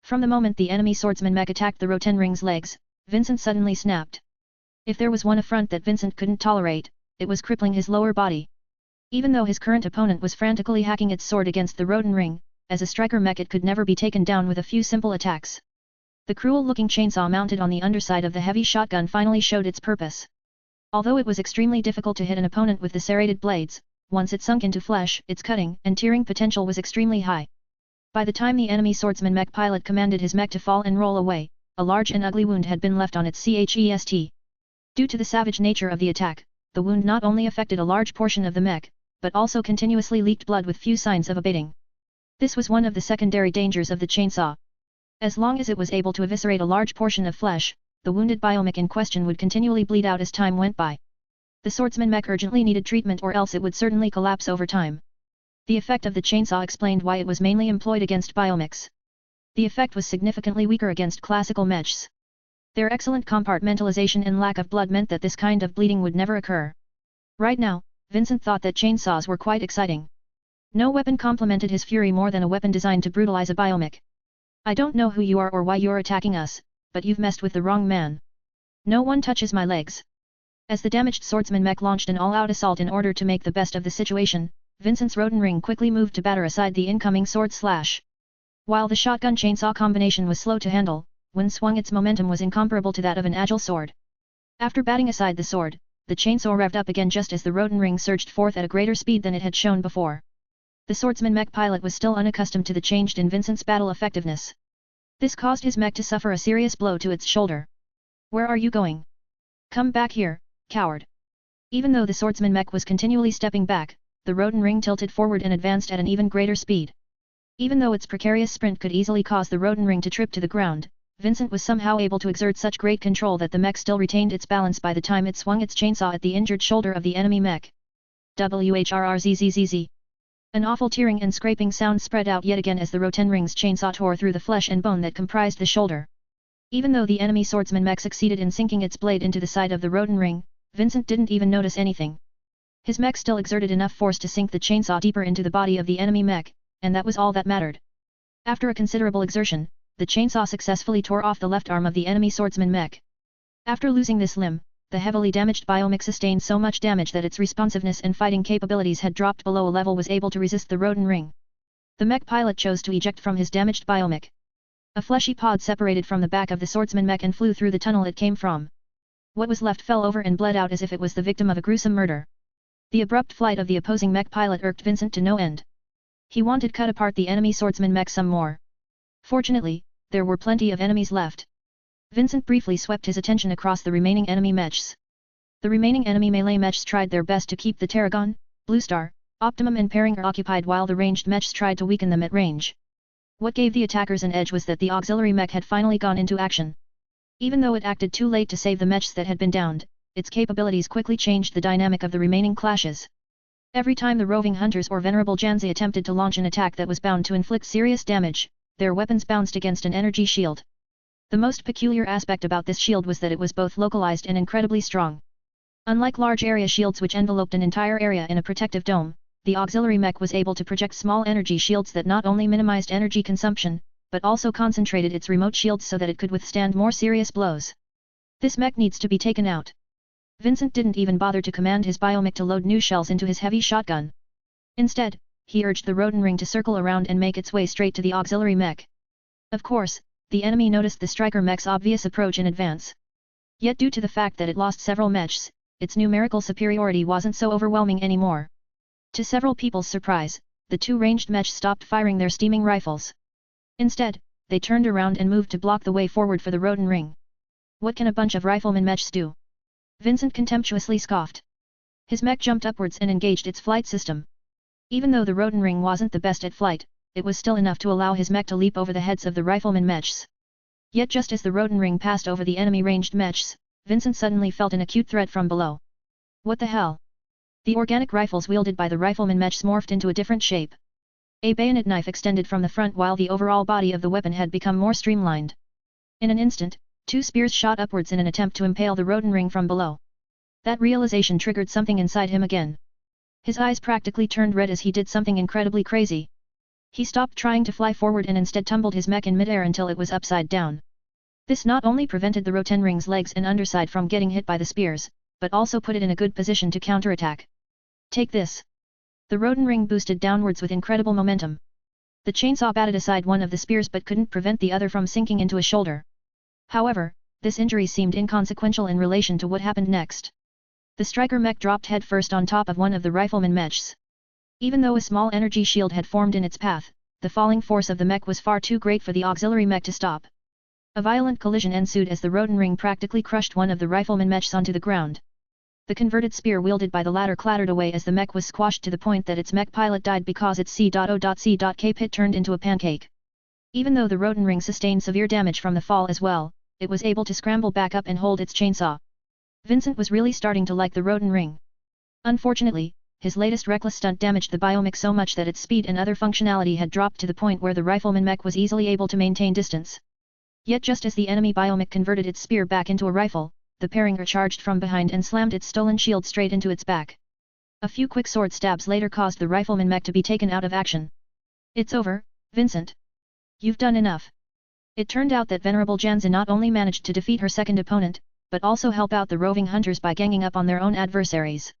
From the moment the enemy swordsman mech attacked the Rotenring's legs, Vincent suddenly snapped. If there was one affront that Vincent couldn't tolerate, it was crippling his lower body. Even though his current opponent was frantically hacking its sword against the Rotenring, as a striker mech it could never be taken down with a few simple attacks. The cruel-looking chainsaw mounted on the underside of the heavy shotgun finally showed its purpose. Although it was extremely difficult to hit an opponent with the serrated blades, once it sunk into flesh, its cutting and tearing potential was extremely high. By the time the enemy swordsman mech pilot commanded his mech to fall and roll away, a large and ugly wound had been left on its chest. Due to the savage nature of the attack, the wound not only affected a large portion of the mech, but also continuously leaked blood with few signs of abating. This was one of the secondary dangers of the chainsaw. As long as it was able to eviscerate a large portion of flesh, the wounded biomech in question would continually bleed out as time went by. The swordsman mech urgently needed treatment or else it would certainly collapse over time. The effect of the chainsaw explained why it was mainly employed against biomechs. The effect was significantly weaker against classical mechs. Their excellent compartmentalization and lack of blood meant that this kind of bleeding would never occur. Right now, Vincent thought that chainsaws were quite exciting. No weapon complemented his fury more than a weapon designed to brutalize a biomech. I don't know who you are or why you're attacking us, but you've messed with the wrong man. No one touches my legs. As the damaged swordsman mech launched an all-out assault in order to make the best of the situation, Vincent's Rotenring quickly moved to batter aside the incoming sword slash. While the shotgun-chainsaw combination was slow to handle, when swung its momentum was incomparable to that of an agile sword. After batting aside the sword, the chainsaw revved up again just as the Rotenring surged forth at a greater speed than it had shown before. The swordsman mech pilot was still unaccustomed to the change in Vincent's battle effectiveness. This caused his mech to suffer a serious blow to its shoulder. Where are you going? Come back here, coward. Even though the swordsman mech was continually stepping back, the Rotenring tilted forward and advanced at an even greater speed. Even though its precarious sprint could easily cause the Rotenring to trip to the ground, Vincent was somehow able to exert such great control that the mech still retained its balance by the time it swung its chainsaw at the injured shoulder of the enemy mech. WHRRZZZZ. An awful tearing and scraping sound spread out yet again as the Rotenring's chainsaw tore through the flesh and bone that comprised the shoulder. Even though the enemy swordsman mech succeeded in sinking its blade into the side of the Rotenring, Vincent didn't even notice anything. His mech still exerted enough force to sink the chainsaw deeper into the body of the enemy mech, and that was all that mattered. After a considerable exertion, the chainsaw successfully tore off the left arm of the enemy swordsman mech. After losing this limb, the heavily damaged biomech sustained so much damage that its responsiveness and fighting capabilities had dropped below a level was able to resist the Rotenring. The mech pilot chose to eject from his damaged biomech. A fleshy pod separated from the back of the swordsman mech and flew through the tunnel it came from. What was left fell over and bled out as if it was the victim of a gruesome murder. The abrupt flight of the opposing mech pilot irked Vincent to no end. He wanted to cut apart the enemy swordsman mech some more. Fortunately, there were plenty of enemies left. Vincent briefly swept his attention across the remaining enemy mechs. The remaining enemy melee mechs tried their best to keep the Tarragon, Blue Star, Optimum and Paringer occupied while the ranged mechs tried to weaken them at range. What gave the attackers an edge was that the auxiliary mech had finally gone into action. Even though it acted too late to save the mechs that had been downed, its capabilities quickly changed the dynamic of the remaining clashes. Every time the roving hunters or venerable Janzi attempted to launch an attack that was bound to inflict serious damage, their weapons bounced against an energy shield. The most peculiar aspect about this shield was that it was both localized and incredibly strong. Unlike large area shields which enveloped an entire area in a protective dome, the auxiliary mech was able to project small energy shields that not only minimized energy consumption, but also concentrated its remote shields so that it could withstand more serious blows. This mech needs to be taken out. Vincent didn't even bother to command his biomech to load new shells into his heavy shotgun. Instead, he urged the Roden ring to circle around and make its way straight to the auxiliary mech. Of course, the enemy noticed the striker mech's obvious approach in advance. Yet due to the fact that it lost several mechs, its numerical superiority wasn't so overwhelming anymore. To several people's surprise, the two ranged mechs stopped firing their steaming rifles. Instead, they turned around and moved to block the way forward for the Roden ring. What can a bunch of riflemen mechs do? Vincent contemptuously scoffed. His mech jumped upwards and engaged its flight system. Even though the Roden ring wasn't the best at flight, it was still enough to allow his mech to leap over the heads of the riflemen mechs. Yet just as the Roden ring passed over the enemy ranged mechs, Vincent suddenly felt an acute threat from below. What the hell? The organic rifles wielded by the rifleman mechs morphed into a different shape. A bayonet knife extended from the front while the overall body of the weapon had become more streamlined. In an instant, two spears shot upwards in an attempt to impale the Roden ring from below. That realization triggered something inside him again. His eyes practically turned red as he did something incredibly crazy. He stopped trying to fly forward and instead tumbled his mech in midair until it was upside down. This not only prevented the Roten ring's legs and underside from getting hit by the spears, but also put it in a good position to counterattack. Take this! The Roden ring boosted downwards with incredible momentum. The chainsaw batted aside one of the spears but couldn't prevent the other from sinking into a shoulder. However, this injury seemed inconsequential in relation to what happened next. The striker mech dropped headfirst on top of one of the rifleman mechs. Even though a small energy shield had formed in its path, the falling force of the mech was far too great for the auxiliary mech to stop. A violent collision ensued as the Roden ring practically crushed one of the rifleman mechs onto the ground. The converted spear wielded by the latter clattered away as the mech was squashed to the point that its mech pilot died because its C.O.C.K pit turned into a pancake. Even though the Roden ring sustained severe damage from the fall as well, it was able to scramble back up and hold its chainsaw. Vincent was really starting to like the Roden ring. Unfortunately, his latest reckless stunt damaged the biomech so much that its speed and other functionality had dropped to the point where the rifleman mech was easily able to maintain distance. Yet just as the enemy biomech converted its spear back into a rifle, the Paringer charged from behind and slammed its stolen shield straight into its back. A few quick sword stabs later caused the rifleman mech to be taken out of action. It's over, Vincent. You've done enough. It turned out that Venerable Jansen not only managed to defeat her second opponent, but also help out the roving hunters by ganging up on their own adversaries.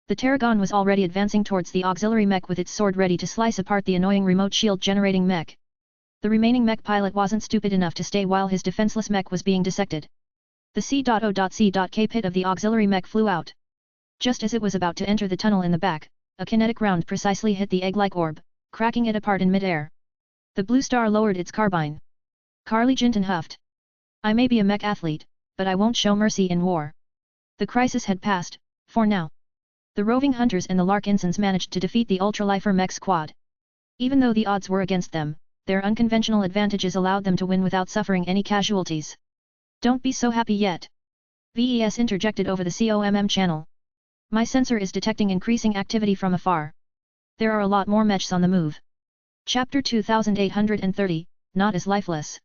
The Tarragon was already advancing towards the auxiliary mech with its sword ready to slice apart the annoying remote shield-generating mech. The remaining mech pilot wasn't stupid enough to stay while his defenseless mech was being dissected. The C.O.C.K pit of the auxiliary mech flew out. Just as it was about to enter the tunnel in the back, a kinetic round precisely hit the egg-like orb, cracking it apart in mid-air. The Blue Star lowered its carbine. Carly Jinton huffed. I may be a mech athlete, but I won't show mercy in war. The crisis had passed, for now. The roving hunters and the Larkinsons managed to defeat the Ultralifer mech squad. Even though the odds were against them, their unconventional advantages allowed them to win without suffering any casualties. Don't be so happy yet. VES interjected over the COMM channel. My sensor is detecting increasing activity from afar. There are a lot more mechs on the move. Chapter 2830, Not as Lifeless.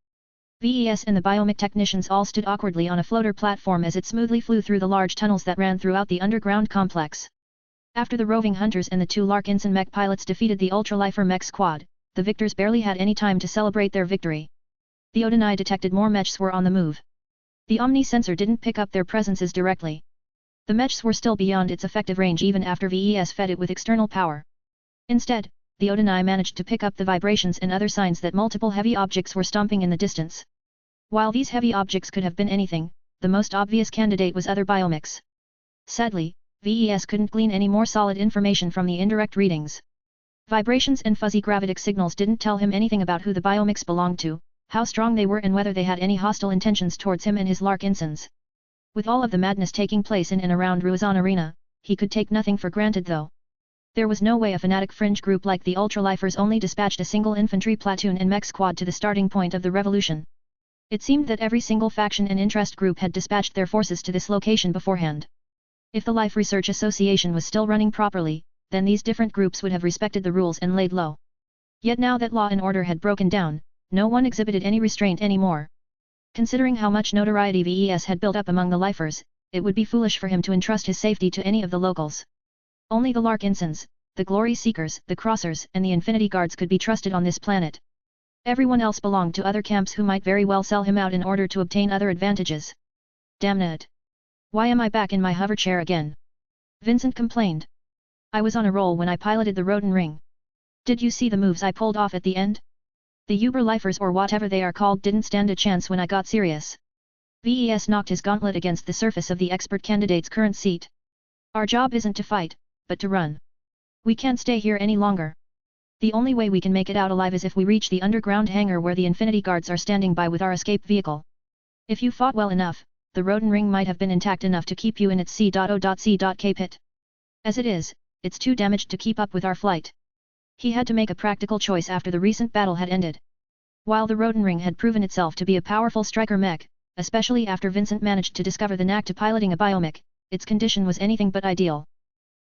VES and the biomech technicians all stood awkwardly on a floater platform as it smoothly flew through the large tunnels that ran throughout the underground complex. After the roving hunters and the two Larkinson mech pilots defeated the Ultralifer mech squad, the victors barely had any time to celebrate their victory. The Odinai detected more mechs were on the move. The Omni sensor didn't pick up their presences directly. The mechs were still beyond its effective range even after VES fed it with external power. Instead, the Odinai managed to pick up the vibrations and other signs that multiple heavy objects were stomping in the distance. While these heavy objects could have been anything, the most obvious candidate was other biomechs. Sadly, VES couldn't glean any more solid information from the indirect readings. Vibrations and fuzzy gravitic signals didn't tell him anything about who the biomechs belonged to, how strong they were and whether they had any hostile intentions towards him and his Larkinsons. With all of the madness taking place in and around Ruizan Arena, he could take nothing for granted though. There was no way a fanatic fringe group like the Ultralifers only dispatched a single infantry platoon and mech squad to the starting point of the revolution. It seemed that every single faction and interest group had dispatched their forces to this location beforehand. If the Life Research Association was still running properly, then these different groups would have respected the rules and laid low. Yet now that law and order had broken down, no one exhibited any restraint anymore. Considering how much notoriety VES had built up among the Lifers, it would be foolish for him to entrust his safety to any of the locals. Only the Larkinsons, the Glory Seekers, the Crossers, and the Infinity Guards could be trusted on this planet. Everyone else belonged to other camps who might very well sell him out in order to obtain other advantages. Damn it! Why am I back in my hover chair again? Vincent complained. I was on a roll when I piloted the Roden Ring. Did you see the moves I pulled off at the end? The Uber-lifers or whatever they are called didn't stand a chance when I got serious. VES knocked his gauntlet against the surface of the expert candidate's current seat. Our job isn't to fight, but to run. We can't stay here any longer. The only way we can make it out alive is if we reach the underground hangar where the Infinity Guards are standing by with our escape vehicle. If you fought well enough, the Roden Ring might have been intact enough to keep you in its C.O.C.K pit. As it is, it's too damaged to keep up with our flight. He had to make a practical choice after the recent battle had ended. While the Roden Ring had proven itself to be a powerful striker mech, especially after Vincent managed to discover the knack to piloting a biomech, its condition was anything but ideal.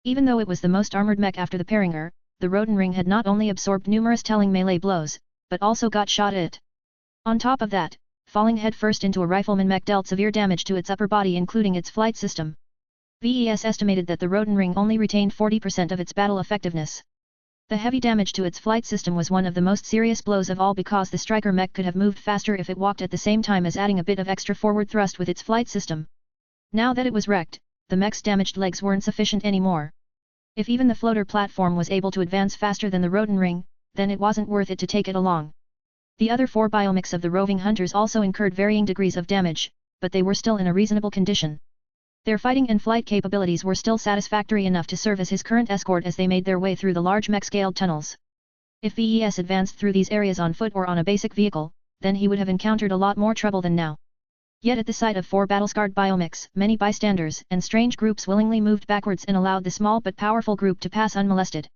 Even though it was the most armored mech after the Peringer, the Roden Ring had not only absorbed numerous telling melee blows, but also got shot at. On top of that, falling headfirst into a rifleman mech dealt severe damage to its upper body including its flight system. VES estimated that the Roden Ring only retained 40% of its battle effectiveness. The heavy damage to its flight system was one of the most serious blows of all because the striker mech could have moved faster if it walked at the same time as adding a bit of extra forward thrust with its flight system. Now that it was wrecked, the mech's damaged legs weren't sufficient anymore. If even the floater platform was able to advance faster than the Roden Ring, then it wasn't worth it to take it along. The other 4 biomechs of the roving hunters also incurred varying degrees of damage, but they were still in a reasonable condition. Their fighting and flight capabilities were still satisfactory enough to serve as his current escort as they made their way through the large mech-scaled tunnels. If VES advanced through these areas on foot or on a basic vehicle, then he would have encountered a lot more trouble than now. Yet at the sight of 4 battle-scarred biomechs, many bystanders and strange groups willingly moved backwards and allowed the small but powerful group to pass unmolested.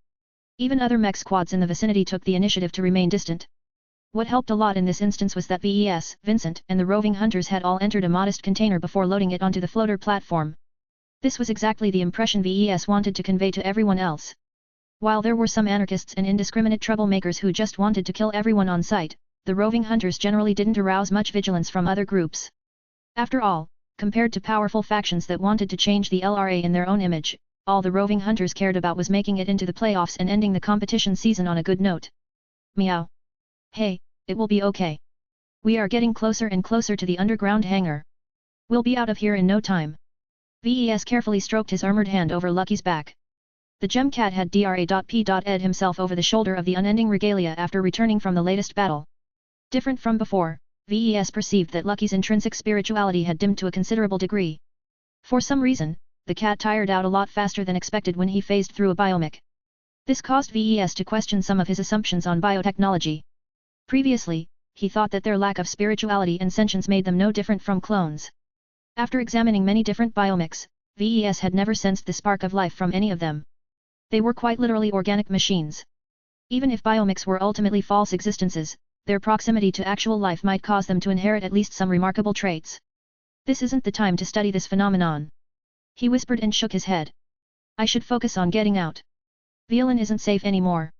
Even other mech squads in the vicinity took the initiative to remain distant. What helped a lot in this instance was that VES, Vincent, and the roving hunters had all entered a modest container before loading it onto the floater platform. This was exactly the impression VES wanted to convey to everyone else. While there were some anarchists and indiscriminate troublemakers who just wanted to kill everyone on sight, the roving hunters generally didn't arouse much vigilance from other groups. After all, compared to powerful factions that wanted to change the LRA in their own image, all the roving hunters cared about was making it into the playoffs and ending the competition season on a good note. Meow. Hey, it will be okay. We are getting closer and closer to the underground hangar. We'll be out of here in no time. VES carefully stroked his armored hand over Lucky's back. The Gemcat had Dra.P.Ed himself over the shoulder of the unending regalia after returning from the latest battle. Different from before, VES perceived that Lucky's intrinsic spirituality had dimmed to a considerable degree. For some reason, the cat tired out a lot faster than expected when he phased through a biomech. This caused VES to question some of his assumptions on biotechnology. Previously, he thought that their lack of spirituality and sentience made them no different from clones. After examining many different biomechs, VES had never sensed the spark of life from any of them. They were quite literally organic machines. Even if biomechs were ultimately false existences, their proximity to actual life might cause them to inherit at least some remarkable traits. This isn't the time to study this phenomenon. He whispered and shook his head. I should focus on getting out. Violin isn't safe anymore.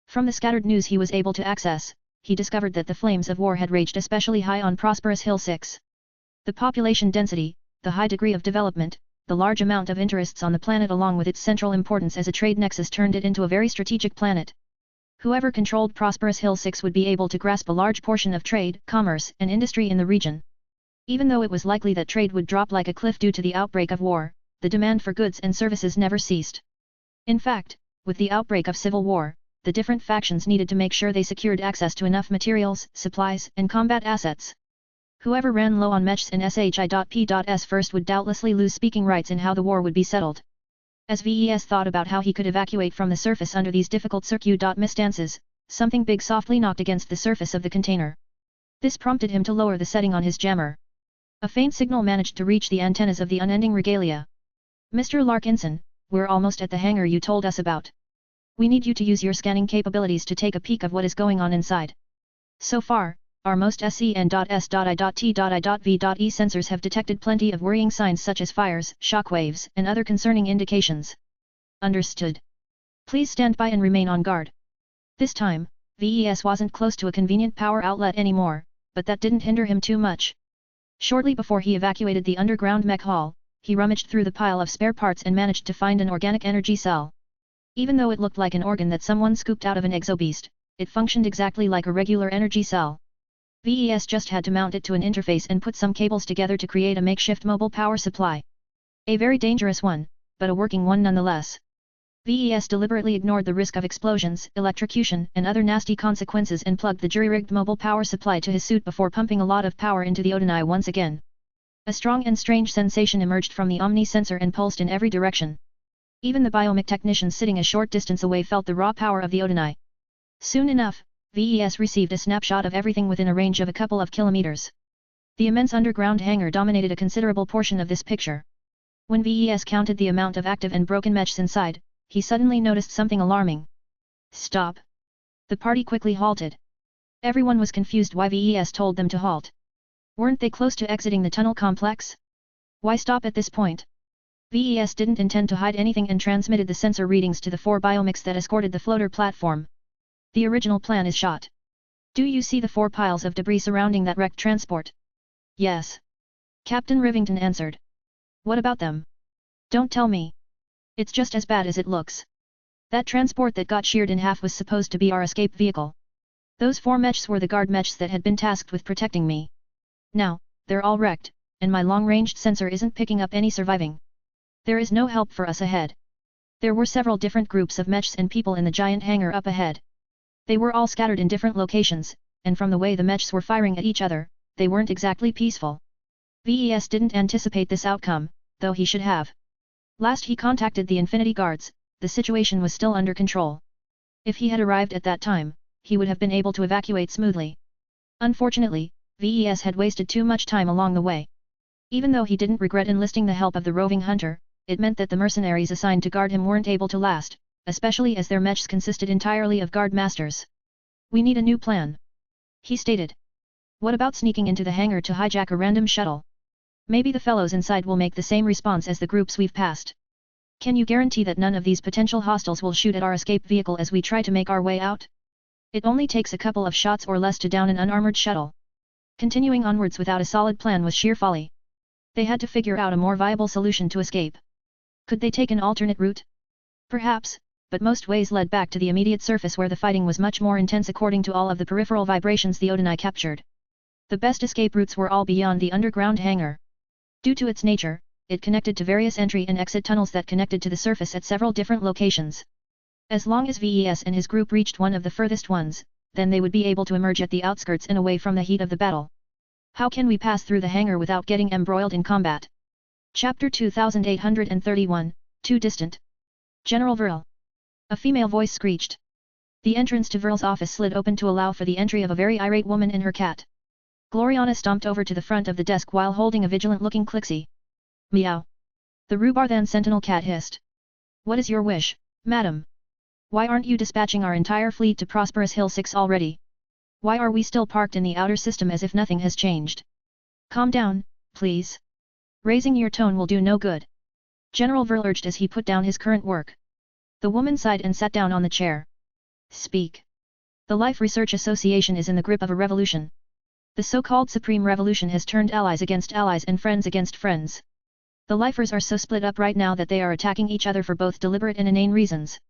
From the scattered news he was able to access, he discovered that the flames of war had raged especially high on Prosperous Hill 6. The population density, the high degree of development, the large amount of interests on the planet along with its central importance as a trade nexus turned it into a very strategic planet. Whoever controlled Prosperous Hill 6 would be able to grasp a large portion of trade, commerce, and industry in the region. Even though it was likely that trade would drop like a cliff due to the outbreak of war, the demand for goods and services never ceased. In fact, with the outbreak of civil war, the different factions needed to make sure they secured access to enough materials, supplies, and combat assets. Whoever ran low on mechs and SHI.P.S first would doubtlessly lose speaking rights in how the war would be settled. As VES thought about how he could evacuate from the surface under these difficult circustances, something big softly knocked against the surface of the container. This prompted him to lower the setting on his jammer. A faint signal managed to reach the antennas of the unending regalia. Mr. Larkinson, we're almost at the hangar you told us about. We need you to use your scanning capabilities to take a peek of what is going on inside. So far, our most SEN.S.I.T.I.V sensors have detected plenty of worrying signs such as fires, shockwaves, and other concerning indications. Understood. Please stand by and remain on guard. This time, VES wasn't close to a convenient power outlet anymore, but that didn't hinder him too much. Shortly before he evacuated the underground mech hall, he rummaged through the pile of spare parts and managed to find an organic energy cell. Even though it looked like an organ that someone scooped out of an exobeast, it functioned exactly like a regular energy cell. VES just had to mount it to an interface and put some cables together to create a makeshift mobile power supply. A very dangerous one, but a working one nonetheless. VES deliberately ignored the risk of explosions, electrocution, and other nasty consequences and plugged the jury-rigged mobile power supply to his suit before pumping a lot of power into the Odinai once again. A strong and strange sensation emerged from the Omni sensor and pulsed in every direction. Even the biomech technicians sitting a short distance away felt the raw power of the Odinai. Soon enough, VES received a snapshot of everything within a range of a couple of kilometers. The immense underground hangar dominated a considerable portion of this picture. When VES counted the amount of active and broken mechs inside, he suddenly noticed something alarming. Stop! The party quickly halted. Everyone was confused why VES told them to halt. Weren't they close to exiting the tunnel complex? Why stop at this point? VES didn't intend to hide anything and transmitted the sensor readings to the 4 biomechs that escorted the floater platform. The original plan is shot. Do you see the 4 piles of debris surrounding that wrecked transport? Yes. Captain Rivington answered. What about them? Don't tell me. It's just as bad as it looks. That transport that got sheared in half was supposed to be our escape vehicle. Those 4 mechs were the guard mechs that had been tasked with protecting me. Now, they're all wrecked, and my long-ranged sensor isn't picking up any surviving. There is no help for us ahead. There were several different groups of mechs and people in the giant hangar up ahead. They were all scattered in different locations, and from the way the mechs were firing at each other, they weren't exactly peaceful. VES didn't anticipate this outcome, though he should have. Last he contacted the Infinity Guards, the situation was still under control. If he had arrived at that time, he would have been able to evacuate smoothly. Unfortunately, VES had wasted too much time along the way. Even though he didn't regret enlisting the help of the roving hunter, it meant that the mercenaries assigned to guard him weren't able to last, especially as their mechs consisted entirely of guard masters. We need a new plan. He stated. What about sneaking into the hangar to hijack a random shuttle? Maybe the fellows inside will make the same response as the groups we've passed. Can you guarantee that none of these potential hostiles will shoot at our escape vehicle as we try to make our way out? It only takes a couple of shots or less to down an unarmored shuttle. Continuing onwards without a solid plan was sheer folly. They had to figure out a more viable solution to escape. Could they take an alternate route? Perhaps, but most ways led back to the immediate surface where the fighting was much more intense according to all of the peripheral vibrations the Odinai captured. The best escape routes were all beyond the underground hangar. Due to its nature, it connected to various entry and exit tunnels that connected to the surface at several different locations. As long as VES and his group reached one of the furthest ones, then they would be able to emerge at the outskirts and away from the heat of the battle. How can we pass through the hangar without getting embroiled in combat? Chapter 2831, Too Distant. General Vril. A female voice screeched. The entrance to Vril's office slid open to allow for the entry of a very irate woman and her cat. Gloriana stomped over to the front of the desk while holding a vigilant-looking Clixie. Meow. The Rubarthan sentinel cat hissed. What is your wish, madam? Why aren't you dispatching our entire fleet to Prosperous Hill 6 already? Why are we still parked in the outer system as if nothing has changed? Calm down, please. Raising your tone will do no good. General Vril urged as he put down his current work. The woman sighed and sat down on the chair. Speak. The Life Research Association is in the grip of a revolution. The so-called Supreme Revolution has turned allies against allies and friends against friends. The Lifers are so split up right now that they are attacking each other for both deliberate and inane reasons.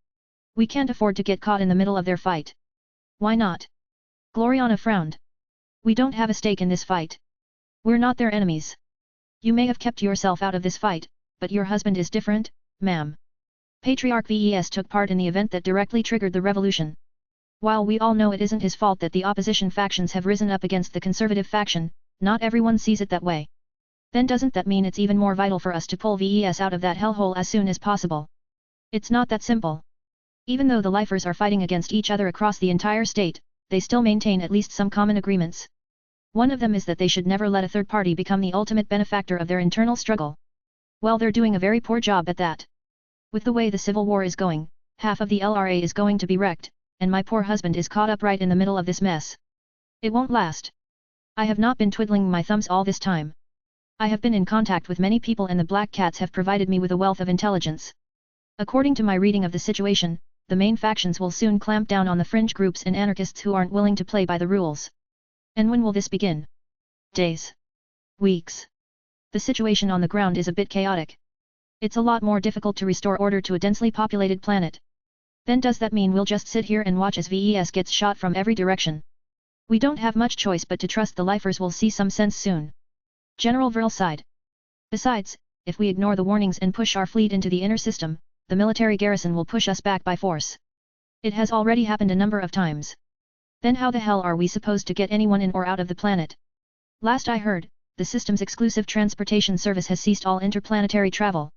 We can't afford to get caught in the middle of their fight. Why not? Gloriana frowned. We don't have a stake in this fight. We're not their enemies. You may have kept yourself out of this fight, but your husband is different, ma'am. Patriarch VES took part in the event that directly triggered the revolution. While we all know it isn't his fault that the opposition factions have risen up against the conservative faction, not everyone sees it that way. Then doesn't that mean it's even more vital for us to pull VES out of that hellhole as soon as possible? It's not that simple. Even though the Lifers are fighting against each other across the entire state, they still maintain at least some common agreements. One of them is that they should never let a third party become the ultimate benefactor of their internal struggle. Well, they're doing a very poor job at that. With the way the civil war is going, half of the LRA is going to be wrecked, and my poor husband is caught up right in the middle of this mess. It won't last. I have not been twiddling my thumbs all this time. I have been in contact with many people and the Black Cats have provided me with a wealth of intelligence. According to my reading of the situation, the main factions will soon clamp down on the fringe groups and anarchists who aren't willing to play by the rules. And when will this begin? Days. Weeks. The situation on the ground is a bit chaotic. It's a lot more difficult to restore order to a densely populated planet. Then does that mean we'll just sit here and watch as VES gets shot from every direction? We don't have much choice but to trust the lifers will see some sense soon. General Vril sighed. Besides, if we ignore the warnings and push our fleet into the inner system, the military garrison will push us back by force. It has already happened a number of times. Then how the hell are we supposed to get anyone in or out of the planet? Last I heard, the system's exclusive transportation service has ceased all interplanetary travel.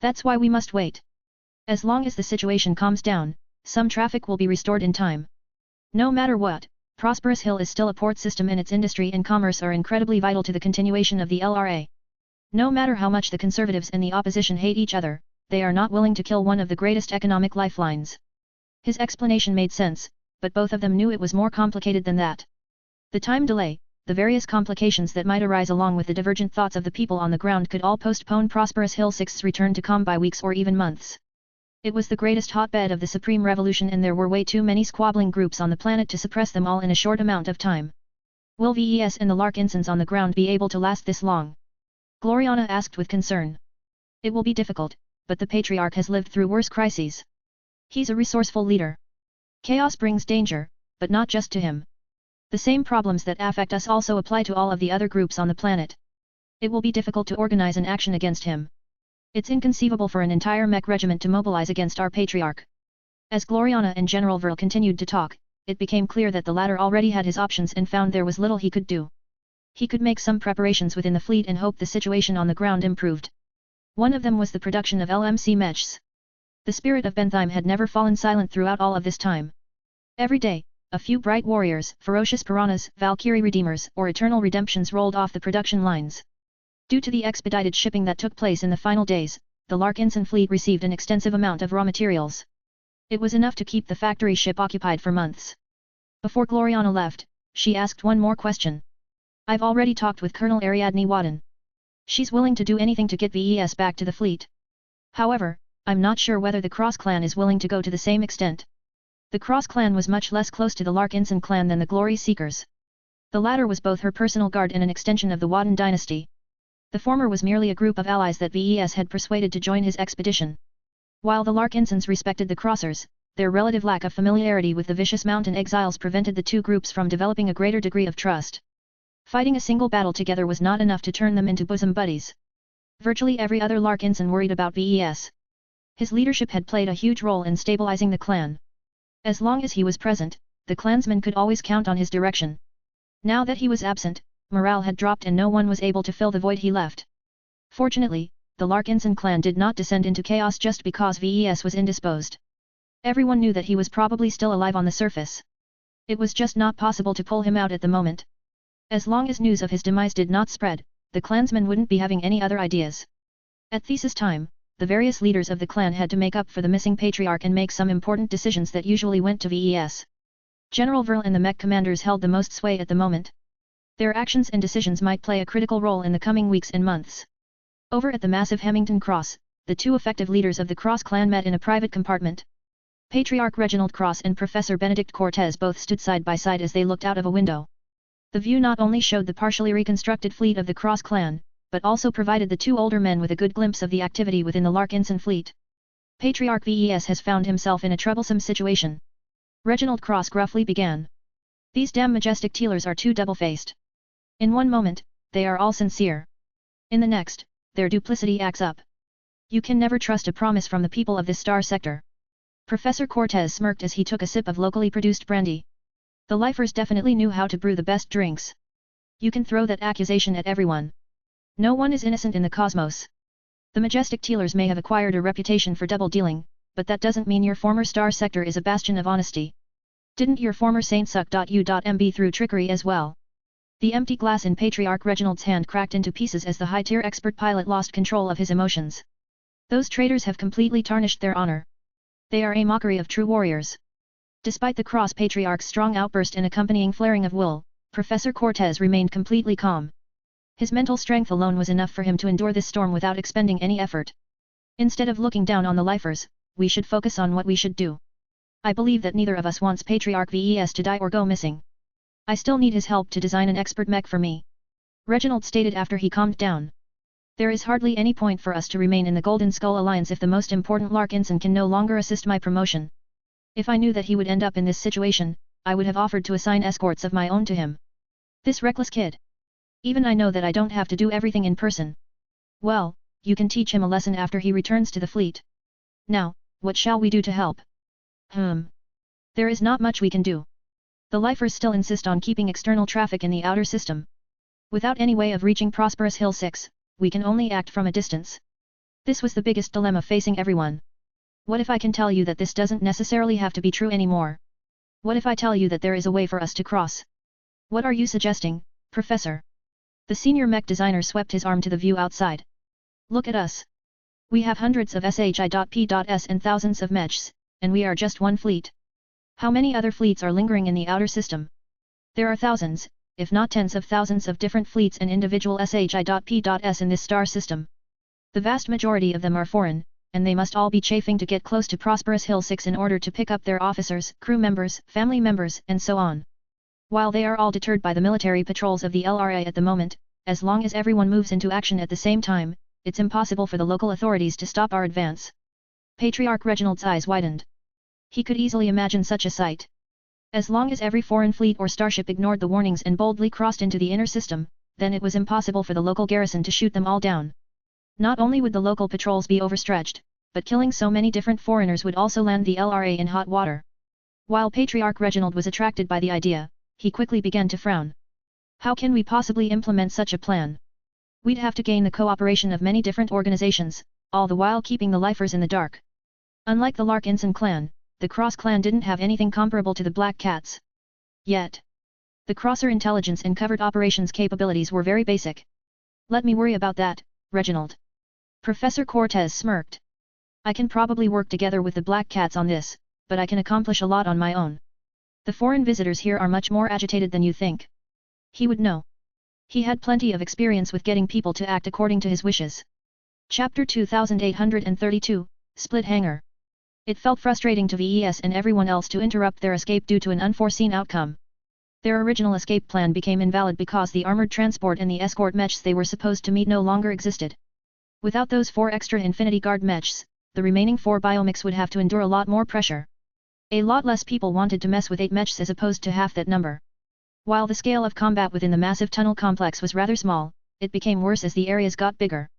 That's why we must wait. As long as the situation calms down, some traffic will be restored in time. No matter what, Prosperous Hill is still a port system and its industry and commerce are incredibly vital to the continuation of the LRA. No matter how much the conservatives and the opposition hate each other, they are not willing to kill one of the greatest economic lifelines. His explanation made sense, but both of them knew it was more complicated than that. The time delay, the various complications that might arise along with the divergent thoughts of the people on the ground could all postpone Prosperous Hill 6's return to calm by weeks or even months. It was the greatest hotbed of the Supreme Revolution and there were way too many squabbling groups on the planet to suppress them all in a short amount of time. Will VES and the Larkinsons on the ground be able to last this long? Gloriana asked with concern. It will be difficult, but the Patriarch has lived through worse crises. He's a resourceful leader. Chaos brings danger, but not just to him. The same problems that affect us also apply to all of the other groups on the planet. It will be difficult to organize an action against him. It's inconceivable for an entire mech regiment to mobilize against our Patriarch. As Gloriana and General Vril continued to talk, it became clear that the latter already had his options and found there was little he could do. He could make some preparations within the fleet and hope the situation on the ground improved. One of them was the production of LMC Mechs. The spirit of Bentheim had never fallen silent throughout all of this time. Every day, a few bright warriors, ferocious piranhas, Valkyrie redeemers, or eternal redemptions rolled off the production lines. Due to the expedited shipping that took place in the final days, the Larkinson fleet received an extensive amount of raw materials. It was enough to keep the factory ship occupied for months. Before Gloriana left, she asked one more question. I've already talked with Colonel Ariadne Wadden. She's willing to do anything to get VES back to the fleet. However, I'm not sure whether the Cross clan is willing to go to the same extent. The Cross clan was much less close to the Larkinson clan than the Glory Seekers. The latter was both her personal guard and an extension of the Wadden dynasty. The former was merely a group of allies that VES had persuaded to join his expedition. While the Larkinsons respected the Crossers, their relative lack of familiarity with the vicious mountain exiles prevented the two groups from developing a greater degree of trust. Fighting a single battle together was not enough to turn them into bosom buddies. Virtually every other Larkinson worried about VES. His leadership had played a huge role in stabilizing the clan. As long as he was present, the clansmen could always count on his direction. Now that he was absent, morale had dropped and no one was able to fill the void he left. Fortunately, the Larkinson clan did not descend into chaos just because VES was indisposed. Everyone knew that he was probably still alive on the surface. It was just not possible to pull him out at the moment. As long as news of his demise did not spread, the clansmen wouldn't be having any other ideas. At thesis time, the various leaders of the clan had to make up for the missing Patriarch and make some important decisions that usually went to VES. General Vril and the mech commanders held the most sway at the moment. Their actions and decisions might play a critical role in the coming weeks and months. Over at the massive Hemmington Cross, the two effective leaders of the Cross clan met in a private compartment. Patriarch Reginald Cross and Professor Benedict Cortez both stood side by side as they looked out of a window. The view not only showed the partially reconstructed fleet of the Cross clan, but also provided the two older men with a good glimpse of the activity within the Larkinson fleet. Patriarch VES has found himself in a troublesome situation. Reginald Cross gruffly began. These damn majestic Tealers are too double-faced. In one moment, they are all sincere. In the next, their duplicity acts up. You can never trust a promise from the people of this star sector. Professor Cortez smirked as he took a sip of locally produced brandy. The lifers definitely knew how to brew the best drinks. You can throw that accusation at everyone. No one is innocent in the cosmos. The majestic Tealers may have acquired a reputation for double-dealing, but that doesn't mean your former star sector is a bastion of honesty. Didn't your former saint suck you through trickery as well? The empty glass in Patriarch Reginald's hand cracked into pieces as the high-tier expert pilot lost control of his emotions. Those traitors have completely tarnished their honor. They are a mockery of true warriors. Despite the Cross Patriarch's strong outburst and accompanying flaring of will, Professor Cortez remained completely calm. His mental strength alone was enough for him to endure this storm without expending any effort. Instead of looking down on the lifers, we should focus on what we should do. I believe that neither of us wants Patriarch VES to die or go missing. I still need his help to design an expert mech for me. Reginald stated after he calmed down. There is hardly any point for us to remain in the Golden Skull Alliance if the most important Larkinson can no longer assist my promotion. If I knew that he would end up in this situation, I would have offered to assign escorts of my own to him. This reckless kid. Even I know that I don't have to do everything in person. Well, you can teach him a lesson after he returns to the fleet. Now, what shall we do to help? There is not much we can do. The lifers still insist on keeping external traffic in the outer system. Without any way of reaching Prosperous Hill 6, we can only act from a distance. This was the biggest dilemma facing everyone. What if I can tell you that this doesn't necessarily have to be true anymore? What if I tell you that there is a way for us to cross? What are you suggesting, Professor? The senior mech designer swept his arm to the view outside. Look at us. We have hundreds of SHI.P.S and thousands of mechs, and we are just one fleet. How many other fleets are lingering in the outer system? There are thousands, if not tens of thousands of different fleets and individual SHI.P.S in this star system. The vast majority of them are foreign, and they must all be chafing to get close to Prosperous Hill 6 in order to pick up their officers, crew members, family members, and so on. While they are all deterred by the military patrols of the LRA at the moment, as long as everyone moves into action at the same time, it's impossible for the local authorities to stop our advance. Patriarch Reginald's eyes widened. He could easily imagine such a sight. As long as every foreign fleet or starship ignored the warnings and boldly crossed into the inner system, then it was impossible for the local garrison to shoot them all down. Not only would the local patrols be overstretched, but killing so many different foreigners would also land the LRA in hot water. While Patriarch Reginald was attracted by the idea, he quickly began to frown. How can we possibly implement such a plan? We'd have to gain the cooperation of many different organizations, all the while keeping the lifers in the dark. Unlike the Larkinson clan, the Cross clan didn't have anything comparable to the Black Cats. Yet, the Crosser intelligence and covert operations capabilities were very basic. Let me worry about that, Reginald. Professor Cortez smirked. I can probably work together with the Black Cats on this, but I can accomplish a lot on my own. The foreign visitors here are much more agitated than you think. He would know. He had plenty of experience with getting people to act according to his wishes. Chapter 2832, Split Hanger. It felt frustrating to VES and everyone else to interrupt their escape due to an unforeseen outcome. Their original escape plan became invalid because the armored transport and the escort mechs they were supposed to meet no longer existed. Without those 4 extra Infinity Guard mechs, the remaining 4 biomechs would have to endure a lot more pressure. A lot less people wanted to mess with 8 mechs as opposed to half that number. While the scale of combat within the massive tunnel complex was rather small, it became worse as the areas got bigger.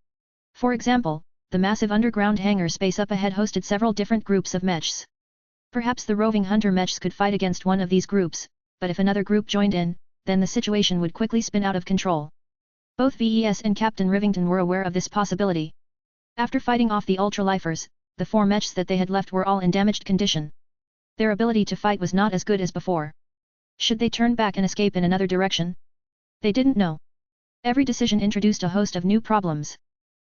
For example, the massive underground hangar space up ahead hosted several different groups of mechs. Perhaps the roving hunter mechs could fight against one of these groups, but if another group joined in, then the situation would quickly spin out of control. Both VES and Captain Rivington were aware of this possibility. After fighting off the ultralifers, the 4 mechs that they had left were all in damaged condition. Their ability to fight was not as good as before. Should they turn back and escape in another direction? They didn't know. Every decision introduced a host of new problems.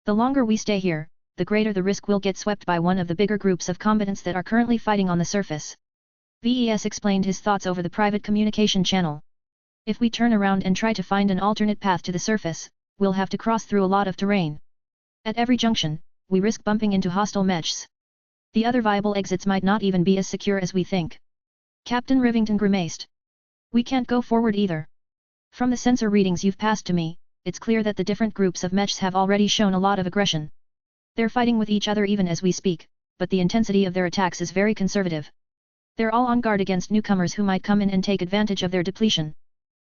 The longer we stay here, the greater the risk we'll get swept by one of the bigger groups of combatants that are currently fighting on the surface. VES explained his thoughts over the private communication channel. If we turn around and try to find an alternate path to the surface, we'll have to cross through a lot of terrain. At every junction, we risk bumping into hostile mechs. The other viable exits might not even be as secure as we think. Captain Rivington grimaced. We can't go forward either. From the sensor readings you've passed to me, it's clear that the different groups of mechs have already shown a lot of aggression. They're fighting with each other even as we speak, but the intensity of their attacks is very conservative. They're all on guard against newcomers who might come in and take advantage of their depletion.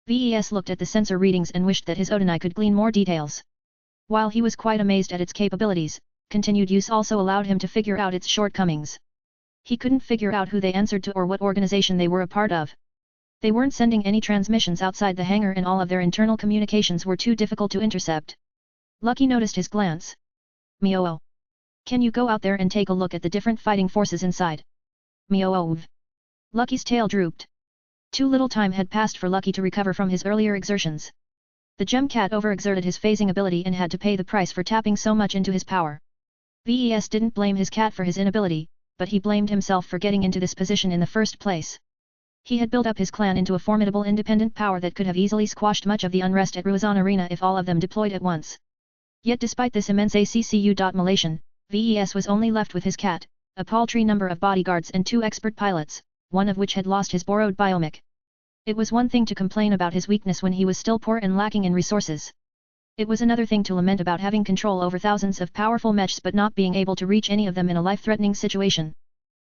VES looked at the sensor readings and wished that his Odinai could glean more details. While he was quite amazed at its capabilities, continued use also allowed him to figure out its shortcomings. He couldn't figure out who they answered to or what organization they were a part of. They weren't sending any transmissions outside the hangar and all of their internal communications were too difficult to intercept. Lucky noticed his glance. Mio. Can you go out there and take a look at the different fighting forces inside? Mio. Lucky's tail drooped. Too little time had passed for Lucky to recover from his earlier exertions. The gem cat overexerted his phasing ability and had to pay the price for tapping so much into his power. VES didn't blame his cat for his inability, but he blamed himself for getting into this position in the first place. He had built up his clan into a formidable independent power that could have easily squashed much of the unrest at Ruizan Arena if all of them deployed at once. Yet despite this immense ACCU.malation, VES was only left with his cat, a paltry number of bodyguards and 2 expert pilots, one of which had lost his borrowed biomech. It was one thing to complain about his weakness when he was still poor and lacking in resources. It was another thing to lament about having control over thousands of powerful mechs but not being able to reach any of them in a life-threatening situation.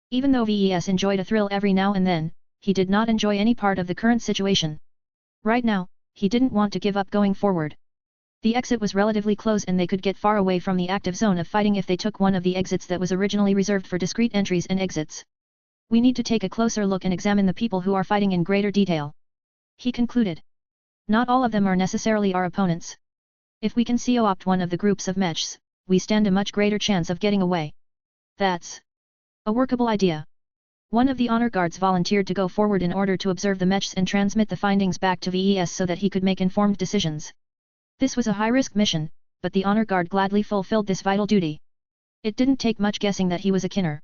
Even though VES enjoyed a thrill every now and then, he did not enjoy any part of the current situation. Right now, he didn't want to give up going forward. The exit was relatively close and they could get far away from the active zone of fighting if they took one of the exits that was originally reserved for discrete entries and exits. We need to take a closer look and examine the people who are fighting in greater detail. He concluded. Not all of them are necessarily our opponents. If we can co-opt one of the groups of mechs, we stand a much greater chance of getting away. That's a workable idea. One of the honor guards volunteered to go forward in order to observe the mechs and transmit the findings back to VES so that he could make informed decisions. This was a high-risk mission, but the honor guard gladly fulfilled this vital duty. It didn't take much guessing that he was a kinner.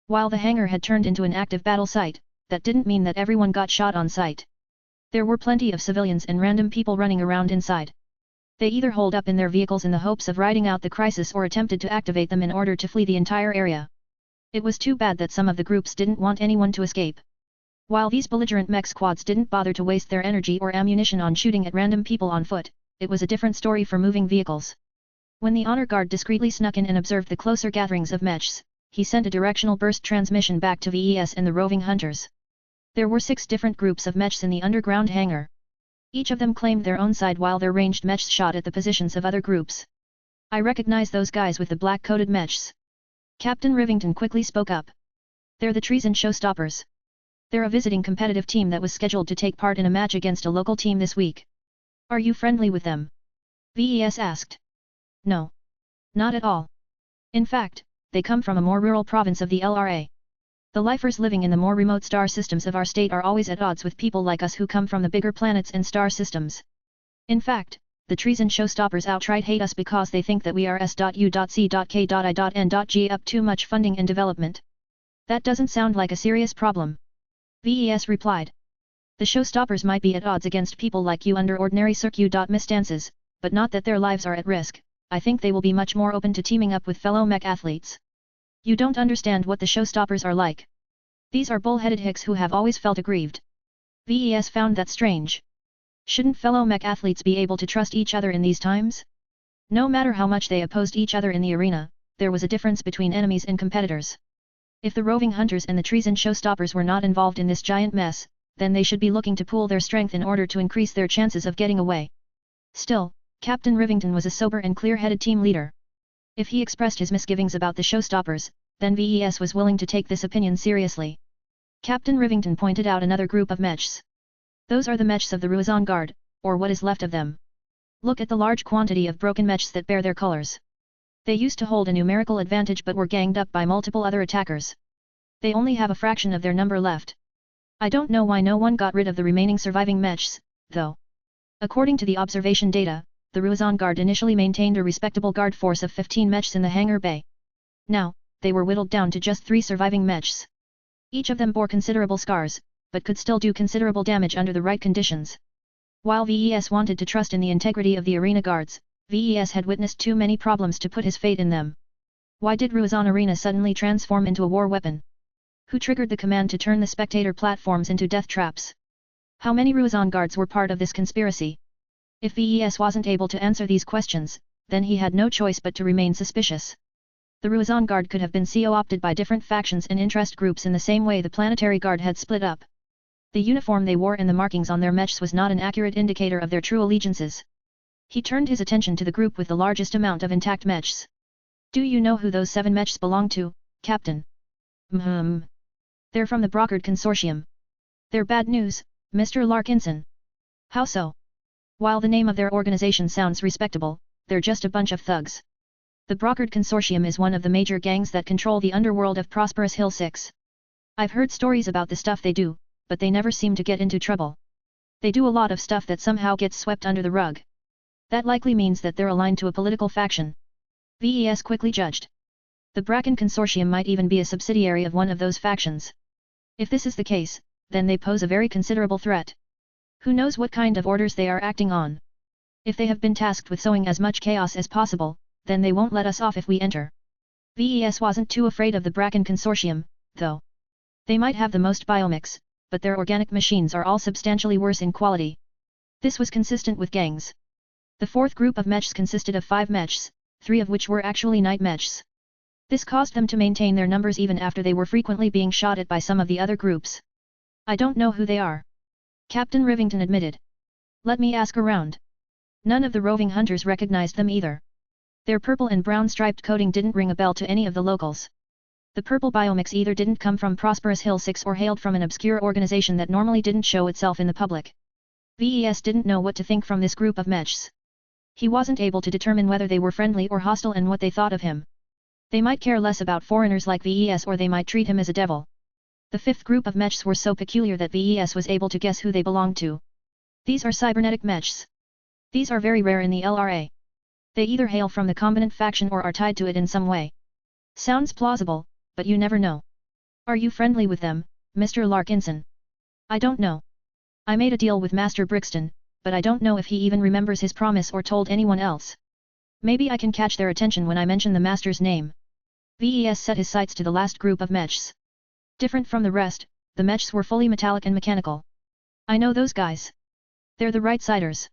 While the hangar had turned into an active battle site, that didn't mean that everyone got shot on sight. There were plenty of civilians and random people running around inside. They either holed up in their vehicles in the hopes of riding out the crisis or attempted to activate them in order to flee the entire area. It was too bad that some of the groups didn't want anyone to escape. While these belligerent mech squads didn't bother to waste their energy or ammunition on shooting at random people on foot, it was a different story for moving vehicles. When the honor guard discreetly snuck in and observed the closer gatherings of mechs, he sent a directional burst transmission back to VES and the roving hunters. There were 6 different groups of mechs in the underground hangar. Each of them claimed their own side while their ranged mechs shot at the positions of other groups. I recognize those guys with the black-coated mechs. Captain Rivington quickly spoke up. They're the Treason Showstoppers. They're a visiting competitive team that was scheduled to take part in a match against a local team this week. Are you friendly with them? VES asked. No. Not at all. In fact, they come from a more rural province of the LRA. The lifers living in the more remote star systems of our state are always at odds with people like us who come from the bigger planets and star systems. In fact, the Treason Showstoppers outright hate us because they think that we are S.U.C.K.I.N.G up too much funding and development. That doesn't sound like a serious problem. VES replied. The Showstoppers might be at odds against people like you under ordinary circustances, but not that their lives are at risk. I think they will be much more open to teaming up with fellow mech athletes. You don't understand what the Showstoppers are like. These are bull-headed hicks who have always felt aggrieved. VES found that strange. Shouldn't fellow mech athletes be able to trust each other in these times? No matter how much they opposed each other in the arena, there was a difference between enemies and competitors. If the roving hunters and the Treason Showstoppers were not involved in this giant mess, then they should be looking to pool their strength in order to increase their chances of getting away. Still, Captain Rivington was a sober and clear-headed team leader. If he expressed his misgivings about the Showstoppers, then VES was willing to take this opinion seriously. Captain Rivington pointed out another group of mechs. Those are the mechs of the Ruizan Guard, or what is left of them. Look at the large quantity of broken mechs that bear their colors. They used to hold a numerical advantage but were ganged up by multiple other attackers. They only have a fraction of their number left. I don't know why no one got rid of the remaining surviving mechs, though. According to the observation data, the Ruizan Guard initially maintained a respectable guard force of 15 mechs in the hangar bay. Now, they were whittled down to just 3 surviving mechs. Each of them bore considerable scars, but could still do considerable damage under the right conditions. While VES wanted to trust in the integrity of the arena guards, VES had witnessed too many problems to put his faith in them. Why did Ruizan Arena suddenly transform into a war weapon? Who triggered the command to turn the spectator platforms into death traps? How many Ruizan guards were part of this conspiracy? If VES wasn't able to answer these questions, then he had no choice but to remain suspicious. The Ruizan Guard could have been co-opted by different factions and interest groups in the same way the Planetary Guard had split up. The uniform they wore and the markings on their mechs was not an accurate indicator of their true allegiances. He turned his attention to the group with the largest amount of intact mechs. Do you know who those 7 mechs belong to, Captain? They're from the Brockard Consortium. They're bad news, Mr. Larkinson. How so? While the name of their organization sounds respectable, they're just a bunch of thugs. The Brockard Consortium is one of the major gangs that control the underworld of Prosperous Hill 6. I've heard stories about the stuff they do, but they never seem to get into trouble. They do a lot of stuff that somehow gets swept under the rug. That likely means that they're aligned to a political faction. VES quickly judged. The Bracken Consortium might even be a subsidiary of one of those factions. If this is the case, then they pose a very considerable threat. Who knows what kind of orders they are acting on? If they have been tasked with sowing as much chaos as possible, then they won't let us off if we enter. VES wasn't too afraid of the Bracken Consortium, though. They might have the most biomechs, but their organic machines are all substantially worse in quality. This was consistent with gangs. The 4th group of mechs consisted of 5 mechs, 3 of which were actually night mechs. This caused them to maintain their numbers even after they were frequently being shot at by some of the other groups. I don't know who they are, Captain Rivington admitted. Let me ask around. None of the roving hunters recognized them either. Their purple and brown striped coating didn't ring a bell to any of the locals. The purple biomechs either didn't come from prosperous Hill 6 or hailed from an obscure organization that normally didn't show itself in the public. VES didn't know what to think from this group of mechs. He wasn't able to determine whether they were friendly or hostile and what they thought of him. They might care less about foreigners like VES or they might treat him as a devil. The fifth group of mechs were so peculiar that VES was able to guess who they belonged to. These are cybernetic mechs. These are very rare in the LRA. They either hail from the Combinant faction or are tied to it in some way. Sounds plausible, but you never know. Are you friendly with them, Mr. Larkinson? I don't know. I made a deal with Master Brixton, but I don't know if he even remembers his promise or told anyone else. Maybe I can catch their attention when I mention the Master's name. VES set his sights to the last group of mechs. Different from the rest, the mechs were fully metallic and mechanical. I know those guys. They're the Right-Siders.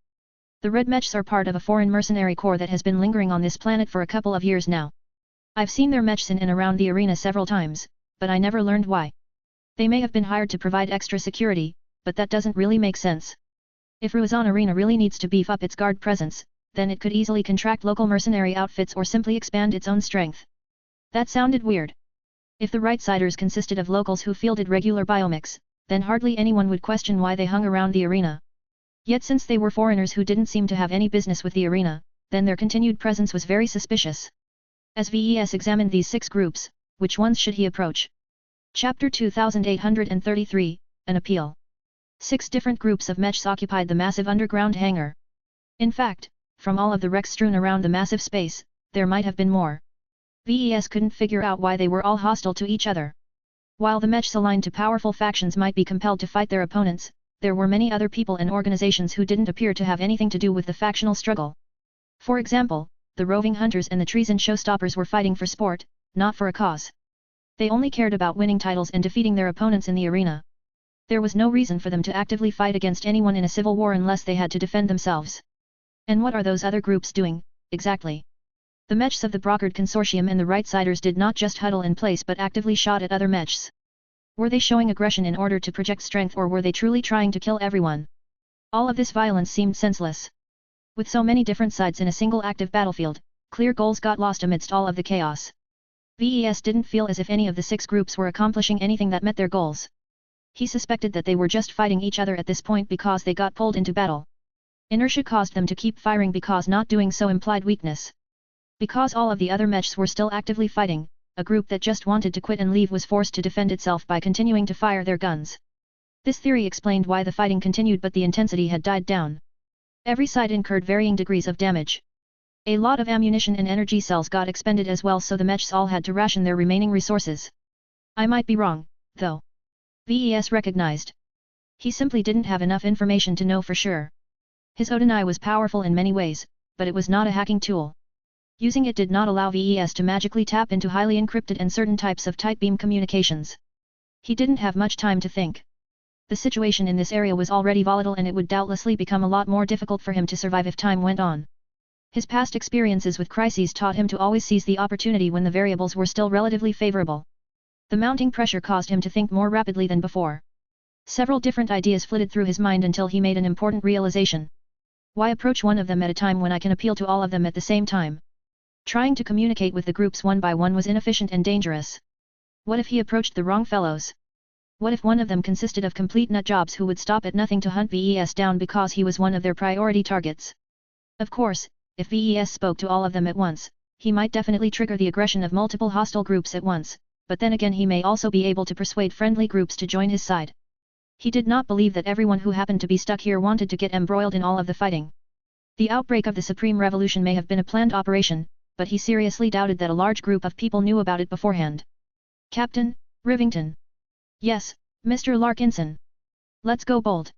The Red Mechs are part of a foreign mercenary corps that has been lingering on this planet for a couple of years now. I've seen their mechs in and around the arena several times, but I never learned why. They may have been hired to provide extra security, but that doesn't really make sense. If Ruizan Arena really needs to beef up its guard presence, then it could easily contract local mercenary outfits or simply expand its own strength. That sounded weird. If the Right-Siders consisted of locals who fielded regular biomechs, then hardly anyone would question why they hung around the arena. Yet since they were foreigners who didn't seem to have any business with the arena, then their continued presence was very suspicious. As VES examined these 6 groups, which ones should he approach? Chapter 2833, An Appeal. 6 different groups of mechs occupied the massive underground hangar. In fact, from all of the wrecks strewn around the massive space, there might have been more. VES couldn't figure out why they were all hostile to each other. While the mechs aligned to powerful factions might be compelled to fight their opponents, there were many other people and organizations who didn't appear to have anything to do with the factional struggle. For example, the roving hunters and the treason showstoppers were fighting for sport, not for a cause. They only cared about winning titles and defeating their opponents in the arena. There was no reason for them to actively fight against anyone in a civil war unless they had to defend themselves. And what are those other groups doing, exactly? The mechs of the Brockard Consortium and the Right-Siders did not just huddle in place but actively shot at other mechs. Were they showing aggression in order to project strength or were they truly trying to kill everyone? All of this violence seemed senseless. With so many different sides in a single active battlefield, clear goals got lost amidst all of the chaos. VES didn't feel as if any of the 6 groups were accomplishing anything that met their goals. He suspected that they were just fighting each other at this point because they got pulled into battle. Inertia caused them to keep firing because not doing so implied weakness. Because all of the other mechs were still actively fighting, a group that just wanted to quit and leave was forced to defend itself by continuing to fire their guns. This theory explained why the fighting continued but the intensity had died down. Every side incurred varying degrees of damage. A lot of ammunition and energy cells got expended as well, so the mechs all had to ration their remaining resources. I might be wrong, though. VES recognized. He simply didn't have enough information to know for sure. His Odinai was powerful in many ways, but it was not a hacking tool. Using it did not allow VES to magically tap into highly encrypted and certain types of tight beam communications. He didn't have much time to think. The situation in this area was already volatile and it would doubtlessly become a lot more difficult for him to survive if time went on. His past experiences with crises taught him to always seize the opportunity when the variables were still relatively favorable. The mounting pressure caused him to think more rapidly than before. Several different ideas flitted through his mind until he made an important realization. Why approach one of them at a time when I can appeal to all of them at the same time? Trying to communicate with the groups one by one was inefficient and dangerous. What if he approached the wrong fellows? What if one of them consisted of complete nutjobs who would stop at nothing to hunt VES down because he was one of their priority targets? Of course, if VES spoke to all of them at once, he might definitely trigger the aggression of multiple hostile groups at once, but then again he may also be able to persuade friendly groups to join his side. He did not believe that everyone who happened to be stuck here wanted to get embroiled in all of the fighting. The outbreak of the Supreme Revolution may have been a planned operation, but he seriously doubted that a large group of people knew about it beforehand. Captain Rivington. Yes, Mr. Larkinson. Let's go bold.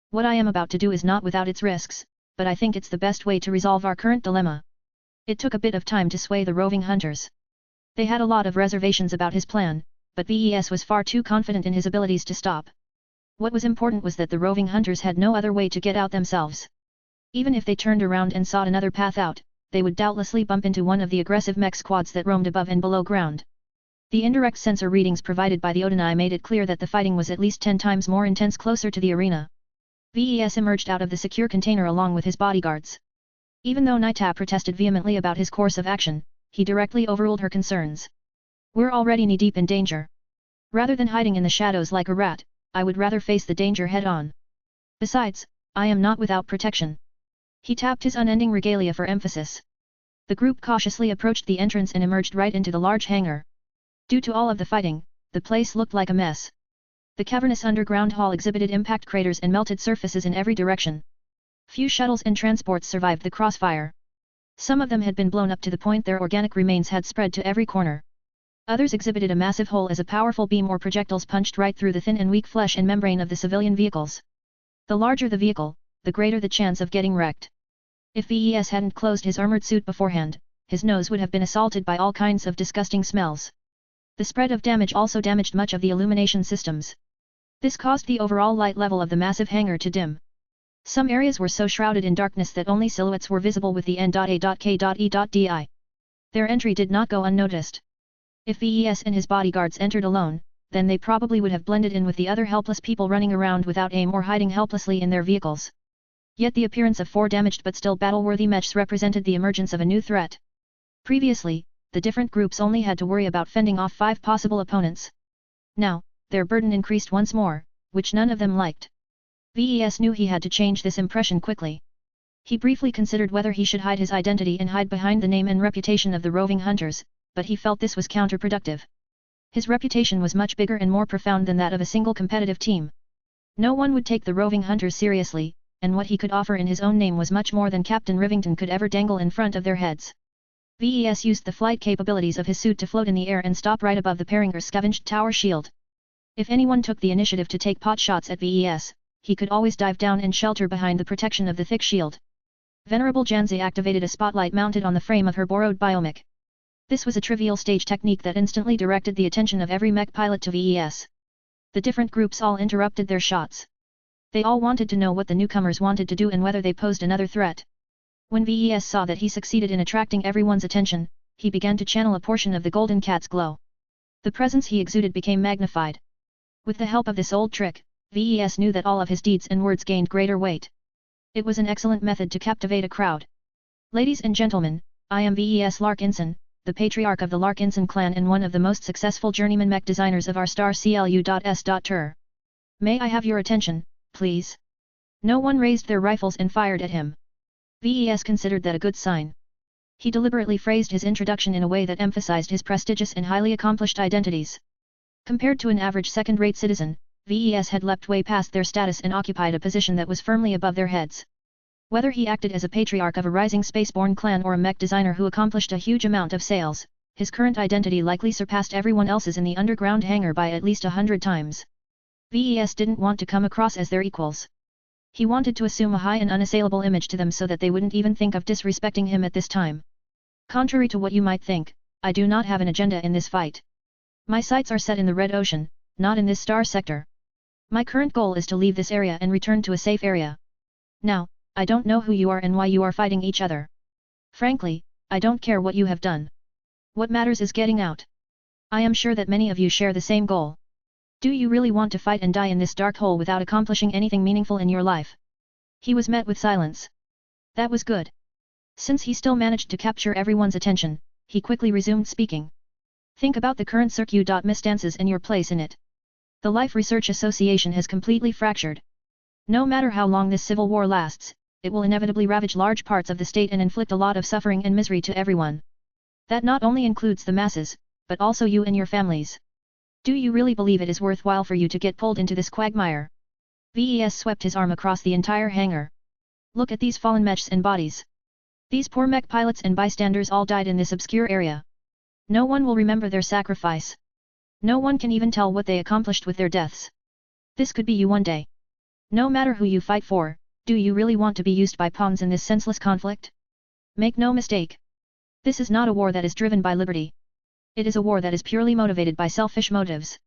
What I am about to do is not without its risks, but I think it's the best way to resolve our current dilemma. It took a bit of time to sway the roving hunters. They had a lot of reservations about his plan, but VES was far too confident in his abilities to stop. What was important was that the roving hunters had no other way to get out themselves. Even if they turned around and sought another path out, they would doubtlessly bump into one of the aggressive mech squads that roamed above and below ground. The indirect sensor readings provided by the Odinai made it clear that the fighting was at least 10 times more intense closer to the arena. VES emerged out of the secure container along with his bodyguards. Even though Naita protested vehemently about his course of action, he directly overruled her concerns. We're already knee-deep in danger. Rather than hiding in the shadows like a rat, I would rather face the danger head-on. Besides, I am not without protection. He tapped his unending regalia for emphasis. The group cautiously approached the entrance and emerged right into the large hangar. Due to all of the fighting, the place looked like a mess. The cavernous underground hall exhibited impact craters and melted surfaces in every direction. Few shuttles and transports survived the crossfire. Some of them had been blown up to the point their organic remains had spread to every corner. Others exhibited a massive hole as a powerful beam or projectiles punched right through the thin and weak flesh and membrane of the civilian vehicles. The larger the vehicle, the greater the chance of getting wrecked. If VES hadn't closed his armored suit beforehand, his nose would have been assaulted by all kinds of disgusting smells. The spread of damage also damaged much of the illumination systems. This caused the overall light level of the massive hangar to dim. Some areas were so shrouded in darkness that only silhouettes were visible with the N.A.K.E.Di. Their entry did not go unnoticed. If VES and his bodyguards entered alone, then they probably would have blended in with the other helpless people running around without aim or hiding helplessly in their vehicles. Yet the appearance of 4 damaged but still battle-worthy mechs represented the emergence of a new threat. Previously, the different groups only had to worry about fending off 5 possible opponents. Now, their burden increased once more, which none of them liked. VES knew he had to change this impression quickly. He briefly considered whether he should hide his identity and hide behind the name and reputation of the roving hunters, but he felt this was counterproductive. His reputation was much bigger and more profound than that of a single competitive team. No one would take the roving hunters seriously, and what he could offer in his own name was much more than Captain Rivington could ever dangle in front of their heads. VES used the flight capabilities of his suit to float in the air and stop right above the Perringer's scavenged tower shield. If anyone took the initiative to take pot shots at VES, he could always dive down and shelter behind the protection of the thick shield. Venerable Janzi activated a spotlight mounted on the frame of her borrowed biomech. This was a trivial stage technique that instantly directed the attention of every mech pilot to VES. The different groups all interrupted their shots. They all wanted to know what the newcomers wanted to do and whether they posed another threat. When VES saw that he succeeded in attracting everyone's attention, he began to channel a portion of the Golden Cat's glow. The presence he exuded became magnified. With the help of this old trick, VES knew that all of his deeds and words gained greater weight. It was an excellent method to captivate a crowd. Ladies and gentlemen, I am VES Larkinson, the patriarch of the Larkinson clan and one of the most successful journeyman mech designers of our star CLU.S.Tur. May I have your attention, please? No one raised their rifles and fired at him. VES considered that a good sign. He deliberately phrased his introduction in a way that emphasized his prestigious and highly accomplished identities. Compared to an average second-rate citizen, VES had leapt way past their status and occupied a position that was firmly above their heads. Whether he acted as a patriarch of a rising spaceborne clan or a mech designer who accomplished a huge amount of sales, his current identity likely surpassed everyone else's in the underground hangar by at least 100 times. VES didn't want to come across as their equals. He wanted to assume a high and unassailable image to them so that they wouldn't even think of disrespecting him at this time. Contrary to what you might think, I do not have an agenda in this fight. My sights are set in the Red Ocean, not in this star sector. My current goal is to leave this area and return to a safe area. Now, I don't know who you are and why you are fighting each other. Frankly, I don't care what you have done. What matters is getting out. I am sure that many of you share the same goal. Do you really want to fight and die in this dark hole without accomplishing anything meaningful in your life? He was met with silence. That was good. Since he still managed to capture everyone's attention, he quickly resumed speaking. Think about the current circustances and your place in it. The Life Research Association has completely fractured. No matter how long this civil war lasts, it will inevitably ravage large parts of the state and inflict a lot of suffering and misery to everyone. That not only includes the masses, but also you and your families. Do you really believe it is worthwhile for you to get pulled into this quagmire? VES swept his arm across the entire hangar. Look at these fallen mechs and bodies. These poor mech pilots and bystanders all died in this obscure area. No one will remember their sacrifice. No one can even tell what they accomplished with their deaths. This could be you one day. No matter who you fight for, do you really want to be used by pawns in this senseless conflict? Make no mistake. This is not a war that is driven by liberty. It is a war that is purely motivated by selfish motives.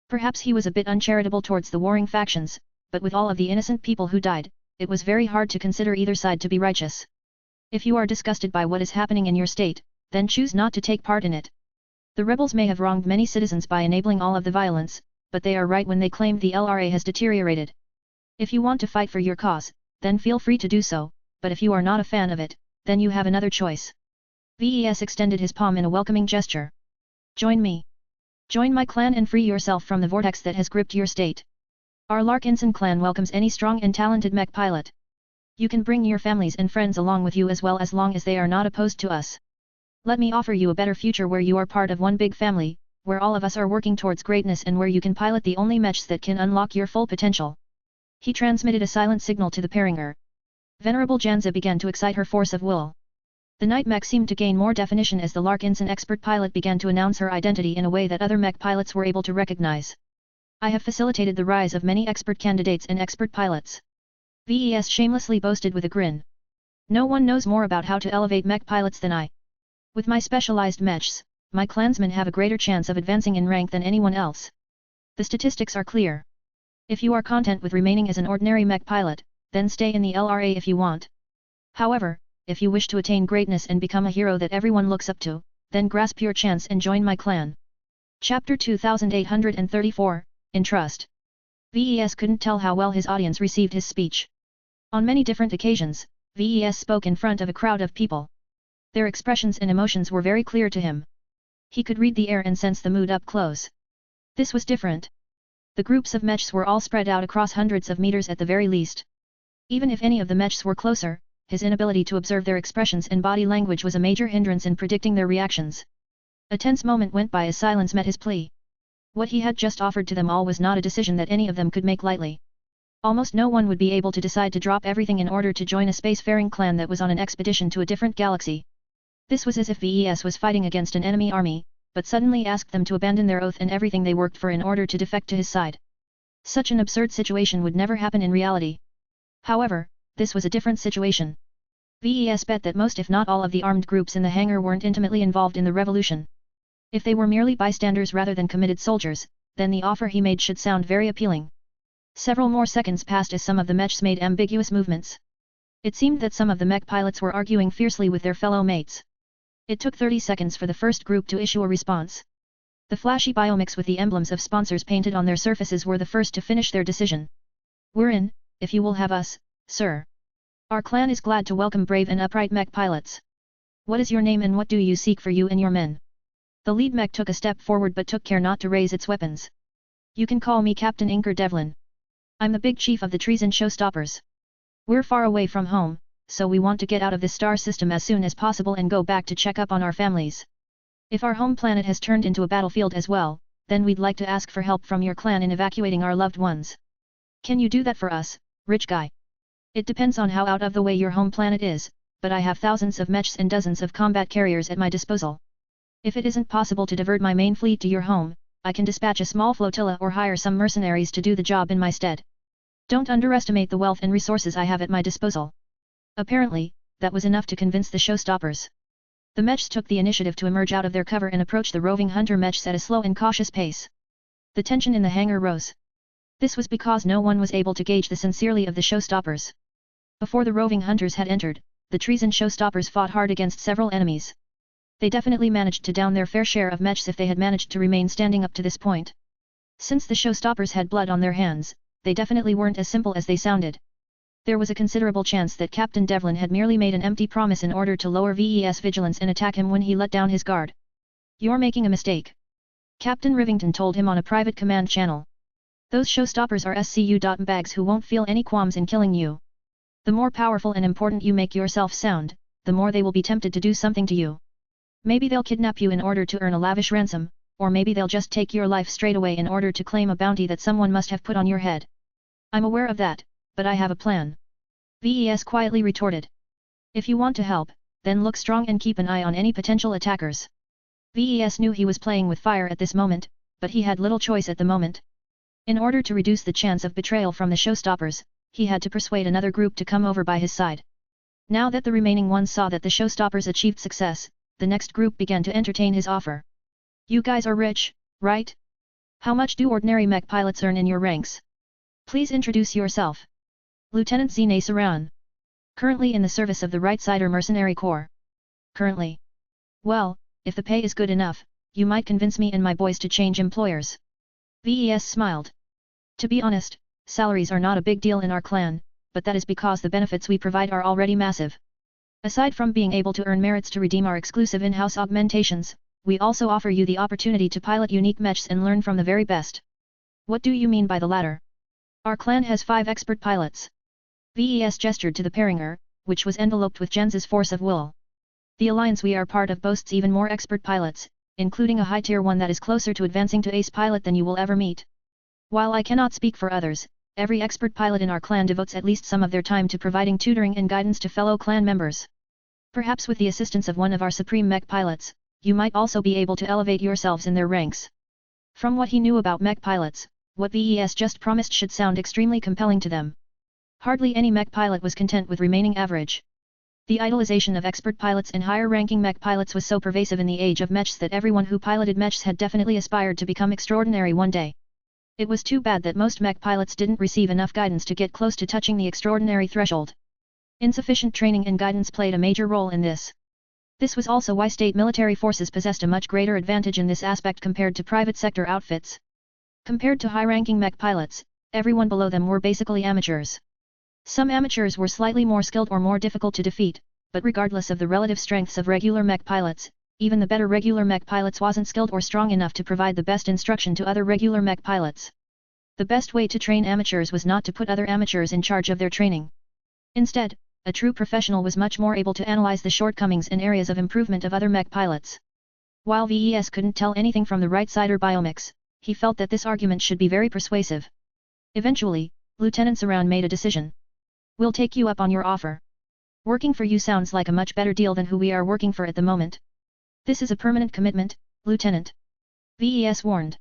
Perhaps he was a bit uncharitable towards the warring factions, but with all of the innocent people who died, it was very hard to consider either side to be righteous. If you are disgusted by what is happening in your state, then choose not to take part in it. The rebels may have wronged many citizens by enabling all of the violence, but they are right when they claim the LRA has deteriorated. If you want to fight for your cause, then feel free to do so, but if you are not a fan of it, then you have another choice. VES extended his palm in a welcoming gesture. Join me. Join my clan and free yourself from the vortex that has gripped your state. Our Larkinson clan welcomes any strong and talented mech pilot. You can bring your families and friends along with you as well as long as they are not opposed to us. Let me offer you a better future where you are part of one big family, where all of us are working towards greatness and where you can pilot the only mechs that can unlock your full potential. He transmitted a silent signal to the Paringer. Venerable Janza began to excite her force of will. The night mech seemed to gain more definition as the Larkinson expert pilot began to announce her identity in a way that other mech pilots were able to recognize. I have facilitated the rise of many expert candidates and expert pilots. VES shamelessly boasted with a grin. No one knows more about how to elevate mech pilots than I. With my specialized mechs, my clansmen have a greater chance of advancing in rank than anyone else. The statistics are clear. If you are content with remaining as an ordinary mech pilot, then stay in the LRA if you want. However, if you wish to attain greatness and become a hero that everyone looks up to, then grasp your chance and join my clan. Chapter 2834, In Trust. VES couldn't tell how well his audience received his speech. On many different occasions, VES spoke in front of a crowd of people. Their expressions and emotions were very clear to him. He could read the air and sense the mood up close. This was different. The groups of mechs were all spread out across hundreds of meters at the very least. Even if any of the mechs were closer, his inability to observe their expressions and body language was a major hindrance in predicting their reactions. A tense moment went by as silence met his plea. What he had just offered to them all was not a decision that any of them could make lightly. Almost no one would be able to decide to drop everything in order to join a spacefaring clan that was on an expedition to a different galaxy. This was as if VES was fighting against an enemy army, but suddenly asked them to abandon their oath and everything they worked for in order to defect to his side. Such an absurd situation would never happen in reality. However, this was a different situation. VES bet that most if not all of the armed groups in the hangar weren't intimately involved in the revolution. If they were merely bystanders rather than committed soldiers, then the offer he made should sound very appealing. Several more seconds passed as some of the mechs made ambiguous movements. It seemed that some of the mech pilots were arguing fiercely with their fellow mates. It took 30 seconds for the first group to issue a response. The flashy biomechs with the emblems of sponsors painted on their surfaces were the first to finish their decision. We're in, if you will have us, sir. Our clan is glad to welcome brave and upright mech pilots. What is your name and what do you seek for you and your men? The lead mech took a step forward but took care not to raise its weapons. You can call me Captain Inker Devlin. I'm the big chief of the Treason Showstoppers. We're far away from home, so we want to get out of this star system as soon as possible and go back to check up on our families. If our home planet has turned into a battlefield as well, then we'd like to ask for help from your clan in evacuating our loved ones. Can you do that for us, rich guy? It depends on how out of the way your home planet is, but I have thousands of mechs and dozens of combat carriers at my disposal. If it isn't possible to divert my main fleet to your home, I can dispatch a small flotilla or hire some mercenaries to do the job in my stead. Don't underestimate the wealth and resources I have at my disposal. Apparently, that was enough to convince the showstoppers. The mechs took the initiative to emerge out of their cover and approach the roving hunter mechs at a slow and cautious pace. The tension in the hangar rose. This was because no one was able to gauge the sincerity of the showstoppers. Before the roving hunters had entered, the Treason Showstoppers fought hard against several enemies. They definitely managed to down their fair share of mechs if they had managed to remain standing up to this point. Since the showstoppers had blood on their hands, they definitely weren't as simple as they sounded. There was a considerable chance that Captain Devlin had merely made an empty promise in order to lower VES vigilance and attack him when he let down his guard. You're making a mistake. Captain Rivington told him on a private command channel. Those showstoppers are SCU.bags who won't feel any qualms in killing you. The more powerful and important you make yourself sound, the more they will be tempted to do something to you. Maybe they'll kidnap you in order to earn a lavish ransom, or maybe they'll just take your life straight away in order to claim a bounty that someone must have put on your head. I'm aware of that, but I have a plan. VES quietly retorted. If you want to help, then look strong and keep an eye on any potential attackers. VES knew he was playing with fire at this moment, but he had little choice at the moment. In order to reduce the chance of betrayal from the showstoppers, he had to persuade another group to come over by his side. Now that the remaining ones saw that the showstoppers achieved success, the next group began to entertain his offer. You guys are rich, right? How much do ordinary mech pilots earn in your ranks? Please introduce yourself. Lieutenant Zine Saran. Currently in the service of the Right-Sider Mercenary Corps. Currently. Well, if the pay is good enough, you might convince me and my boys to change employers. VES smiled. To be honest, salaries are not a big deal in our clan, but that is because the benefits we provide are already massive. Aside from being able to earn merits to redeem our exclusive in-house augmentations, we also offer you the opportunity to pilot unique mechs and learn from the very best. What do you mean by the latter? Our clan has 5 expert pilots. VES gestured to the Peringer, which was enveloped with Jens's force of will. The alliance we are part of boasts even more expert pilots, including a high-tier one that is closer to advancing to ace pilot than you will ever meet. While I cannot speak for others, every expert pilot in our clan devotes at least some of their time to providing tutoring and guidance to fellow clan members. Perhaps with the assistance of one of our supreme mech pilots, you might also be able to elevate yourselves in their ranks. From what he knew about mech pilots, what VES just promised should sound extremely compelling to them. Hardly any mech pilot was content with remaining average. The idolization of expert pilots and higher-ranking mech pilots was so pervasive in the age of mechs that everyone who piloted mechs had definitely aspired to become extraordinary one day. It was too bad that most mech pilots didn't receive enough guidance to get close to touching the extraordinary threshold. Insufficient training and guidance played a major role in this. This was also why state military forces possessed a much greater advantage in this aspect compared to private sector outfits. Compared to high-ranking mech pilots, everyone below them were basically amateurs. Some amateurs were slightly more skilled or more difficult to defeat, but regardless of the relative strengths of regular mech pilots, even the better regular mech pilots wasn't skilled or strong enough to provide the best instruction to other regular mech pilots. The best way to train amateurs was not to put other amateurs in charge of their training. Instead, a true professional was much more able to analyze the shortcomings and areas of improvement of other mech pilots. While VES couldn't tell anything from the right-sider biomechs, he felt that this argument should be very persuasive. Eventually, Lieutenant Saran made a decision. We'll take you up on your offer. Working for you sounds like a much better deal than who we are working for at the moment. This is a permanent commitment, Lieutenant. VES warned.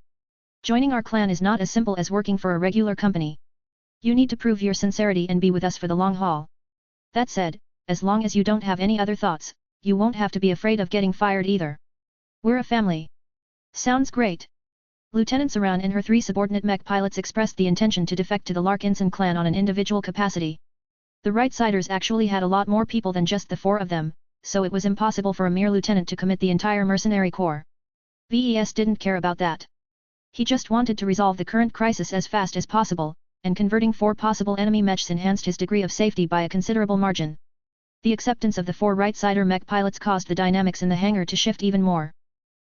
Joining our clan is not as simple as working for a regular company. You need to prove your sincerity and be with us for the long haul. That said, as long as you don't have any other thoughts, you won't have to be afraid of getting fired either. We're a family. Sounds great. Lieutenant Saran and her 3 subordinate mech pilots expressed the intention to defect to the Larkinson clan on an individual capacity. The Right-Siders actually had a lot more people than just the 4 of them, so it was impossible for a mere lieutenant to commit the entire mercenary corps. VES didn't care about that. He just wanted to resolve the current crisis as fast as possible, and converting 4 possible enemy mechs enhanced his degree of safety by a considerable margin. The acceptance of the 4 right-sider mech pilots caused the dynamics in the hangar to shift even more.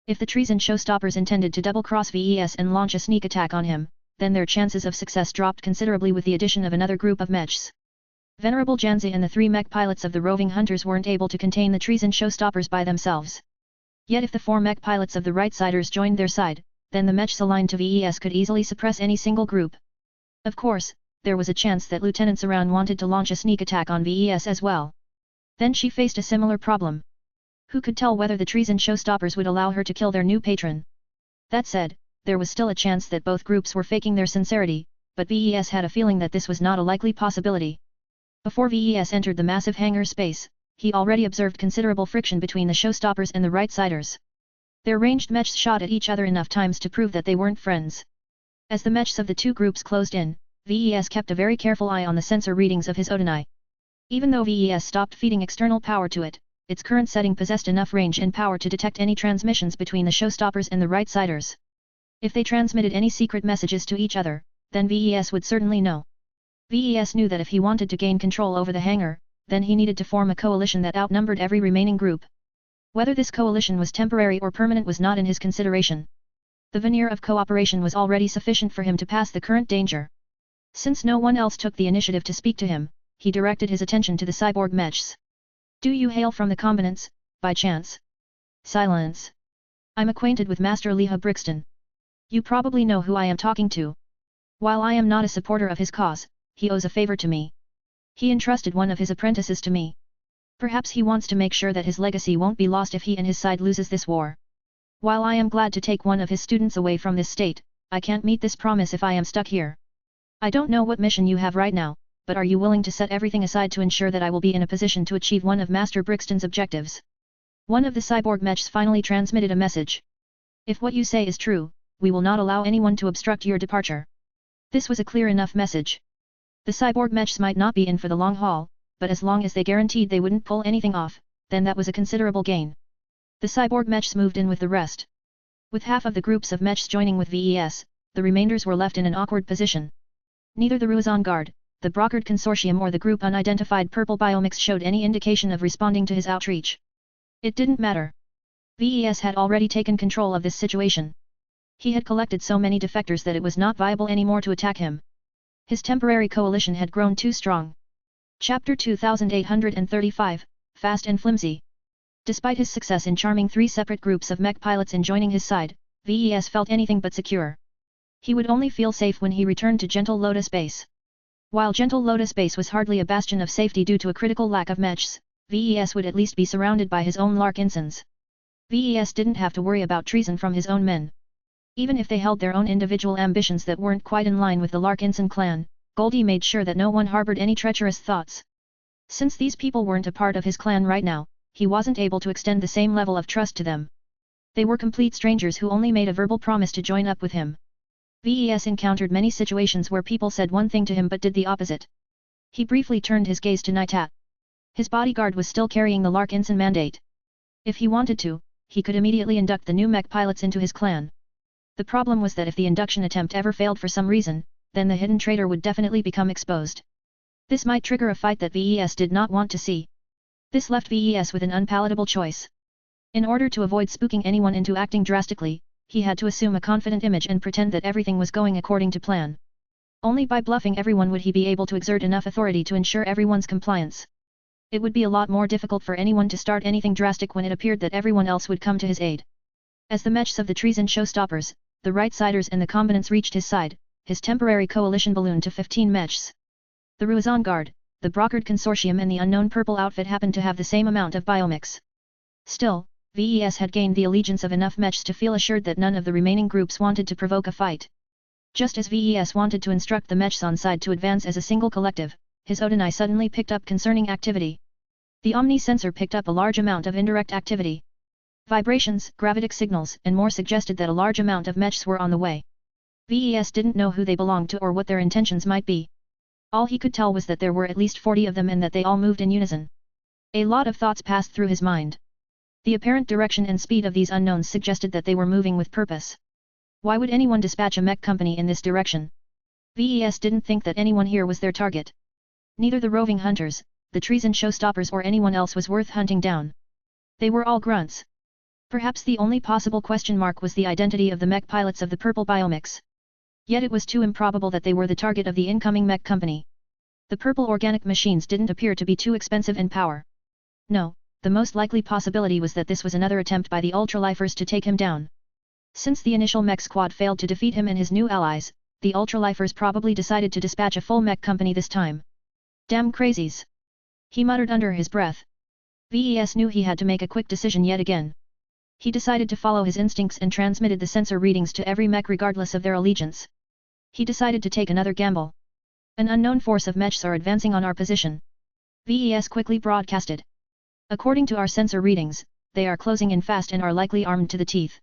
If the treason showstoppers intended to double-cross VES and launch a sneak attack on him, then their chances of success dropped considerably with the addition of another group of mechs. Venerable Janzi and the 3 mech pilots of the roving hunters weren't able to contain the treason showstoppers by themselves. Yet if the 4 mech pilots of the right-siders joined their side, then the mechs aligned to VES could easily suppress any single group. Of course, there was a chance that Lieutenant Saran wanted to launch a sneak attack on VES as well. Then she faced a similar problem. Who could tell whether the treason showstoppers would allow her to kill their new patron? That said, there was still a chance that both groups were faking their sincerity, but VES had a feeling that this was not a likely possibility. Before VES entered the massive hangar space, he already observed considerable friction between the showstoppers and the right-siders. Their ranged mechs shot at each other enough times to prove that they weren't friends. As the mechs of the 2 groups closed in, VES kept a very careful eye on the sensor readings of his Odinai. Even though VES stopped feeding external power to it, its current setting possessed enough range and power to detect any transmissions between the showstoppers and the right-siders. If they transmitted any secret messages to each other, then VES would certainly know. VES knew that if he wanted to gain control over the hangar, then he needed to form a coalition that outnumbered every remaining group. Whether this coalition was temporary or permanent was not in his consideration. The veneer of cooperation was already sufficient for him to pass the current danger. Since no one else took the initiative to speak to him, he directed his attention to the cyborg mechs. Do you hail from the combinants, by chance? Silence. I'm acquainted with Master Leha Brixton. You probably know who I am talking to. While I am not a supporter of his cause, he owes a favor to me. He entrusted one of his apprentices to me. Perhaps he wants to make sure that his legacy won't be lost if he and his side loses this war. While I am glad to take one of his students away from this state, I can't meet this promise if I am stuck here. I don't know what mission you have right now, but are you willing to set everything aside to ensure that I will be in a position to achieve one of Master Brixton's objectives? One of the cyborg mechs finally transmitted a message. If what you say is true, we will not allow anyone to obstruct your departure. This was a clear enough message. The cyborg mechs might not be in for the long haul, but as long as they guaranteed they wouldn't pull anything off, then that was a considerable gain. The cyborg mechs moved in with the rest. With half of the groups of mechs joining with VES, the remainders were left in an awkward position. Neither the Ruizan Guard, the Brockard Consortium or the group unidentified purple biomix showed any indication of responding to his outreach. It didn't matter. VES had already taken control of this situation. He had collected so many defectors that it was not viable anymore to attack him. His temporary coalition had grown too strong. Chapter 2835, Fast and Flimsy. Despite his success in charming 3 separate groups of mech pilots in joining his side, VES felt anything but secure. He would only feel safe when he returned to Gentle Lotus Base. While Gentle Lotus Base was hardly a bastion of safety due to a critical lack of mechs, VES would at least be surrounded by his own Larkinsons. VES didn't have to worry about treason from his own men. Even if they held their own individual ambitions that weren't quite in line with the Larkinson clan, Goldie made sure that no one harbored any treacherous thoughts. Since these people weren't a part of his clan right now, he wasn't able to extend the same level of trust to them. They were complete strangers who only made a verbal promise to join up with him. VES encountered many situations where people said one thing to him but did the opposite. He briefly turned his gaze to Naitat. His bodyguard was still carrying the Larkinson mandate. If he wanted to, he could immediately induct the new mech pilots into his clan. The problem was that if the induction attempt ever failed for some reason, then the hidden traitor would definitely become exposed. This might trigger a fight that VES did not want to see. This left VES with an unpalatable choice. In order to avoid spooking anyone into acting drastically, he had to assume a confident image and pretend that everything was going according to plan. Only by bluffing everyone would he be able to exert enough authority to ensure everyone's compliance. It would be a lot more difficult for anyone to start anything drastic when it appeared that everyone else would come to his aid. As the mechs of the treason showstoppers, the right-siders and the combinants reached his side, his temporary coalition ballooned to 15 mechs. The Ruizan Guard, the Brockard Consortium and the unknown purple outfit happened to have the same amount of biomix. Still, VES had gained the allegiance of enough mechs to feel assured that none of the remaining groups wanted to provoke a fight. Just as VES wanted to instruct the mechs on side to advance as a single collective, his Odinai suddenly picked up concerning activity. The Omni sensor picked up a large amount of indirect activity. Vibrations, gravitic signals and more suggested that a large amount of mechs were on the way. VES didn't know who they belonged to or what their intentions might be. All he could tell was that there were at least 40 of them and that they all moved in unison. A lot of thoughts passed through his mind. The apparent direction and speed of these unknowns suggested that they were moving with purpose. Why would anyone dispatch a mech company in this direction? VES didn't think that anyone here was their target. Neither the roving hunters, the treason showstoppers or anyone else was worth hunting down. They were all grunts. Perhaps the only possible question mark was the identity of the mech pilots of the purple biomix. Yet it was too improbable that they were the target of the incoming mech company. The purple organic machines didn't appear to be too expensive in power. No, the most likely possibility was that this was another attempt by the Ultralifers to take him down. Since the initial mech squad failed to defeat him and his new allies, the Ultralifers probably decided to dispatch a full mech company this time. Damn crazies! He muttered under his breath. VES knew he had to make a quick decision yet again. He decided to follow his instincts and transmitted the sensor readings to every mech regardless of their allegiance. He decided to take another gamble. An unknown force of mechs are advancing on our position. VES quickly broadcasted. According to our sensor readings, they are closing in fast and are likely armed to the teeth.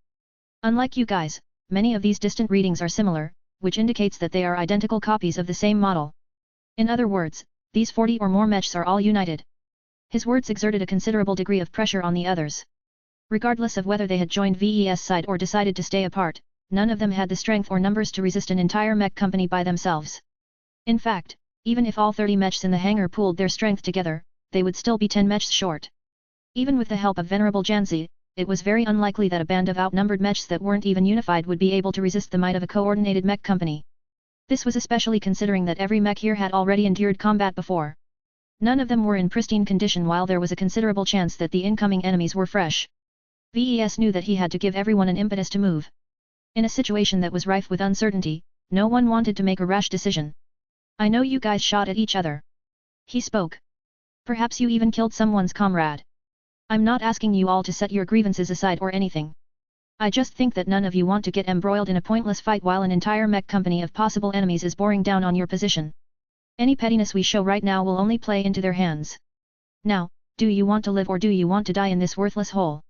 Unlike you guys, many of these distant readings are similar, which indicates that they are identical copies of the same model. In other words, these 40 or more mechs are all united. His words exerted a considerable degree of pressure on the others. Regardless of whether they had joined VES side or decided to stay apart, none of them had the strength or numbers to resist an entire mech company by themselves. In fact, even if all 30 mechs in the hangar pooled their strength together, they would still be 10 mechs short. Even with the help of Venerable Janzi, it was very unlikely that a band of outnumbered mechs that weren't even unified would be able to resist the might of a coordinated mech company. This was especially considering that every mech here had already endured combat before. None of them were in pristine condition while there was a considerable chance that the incoming enemies were fresh. VES knew that he had to give everyone an impetus to move. In a situation that was rife with uncertainty, no one wanted to make a rash decision. I know you guys shot at each other. He spoke. Perhaps you even killed someone's comrade. I'm not asking you all to set your grievances aside or anything. I just think that none of you want to get embroiled in a pointless fight while an entire mech company of possible enemies is boring down on your position. Any pettiness we show right now will only play into their hands. Now, do you want to live or do you want to die in this worthless hole?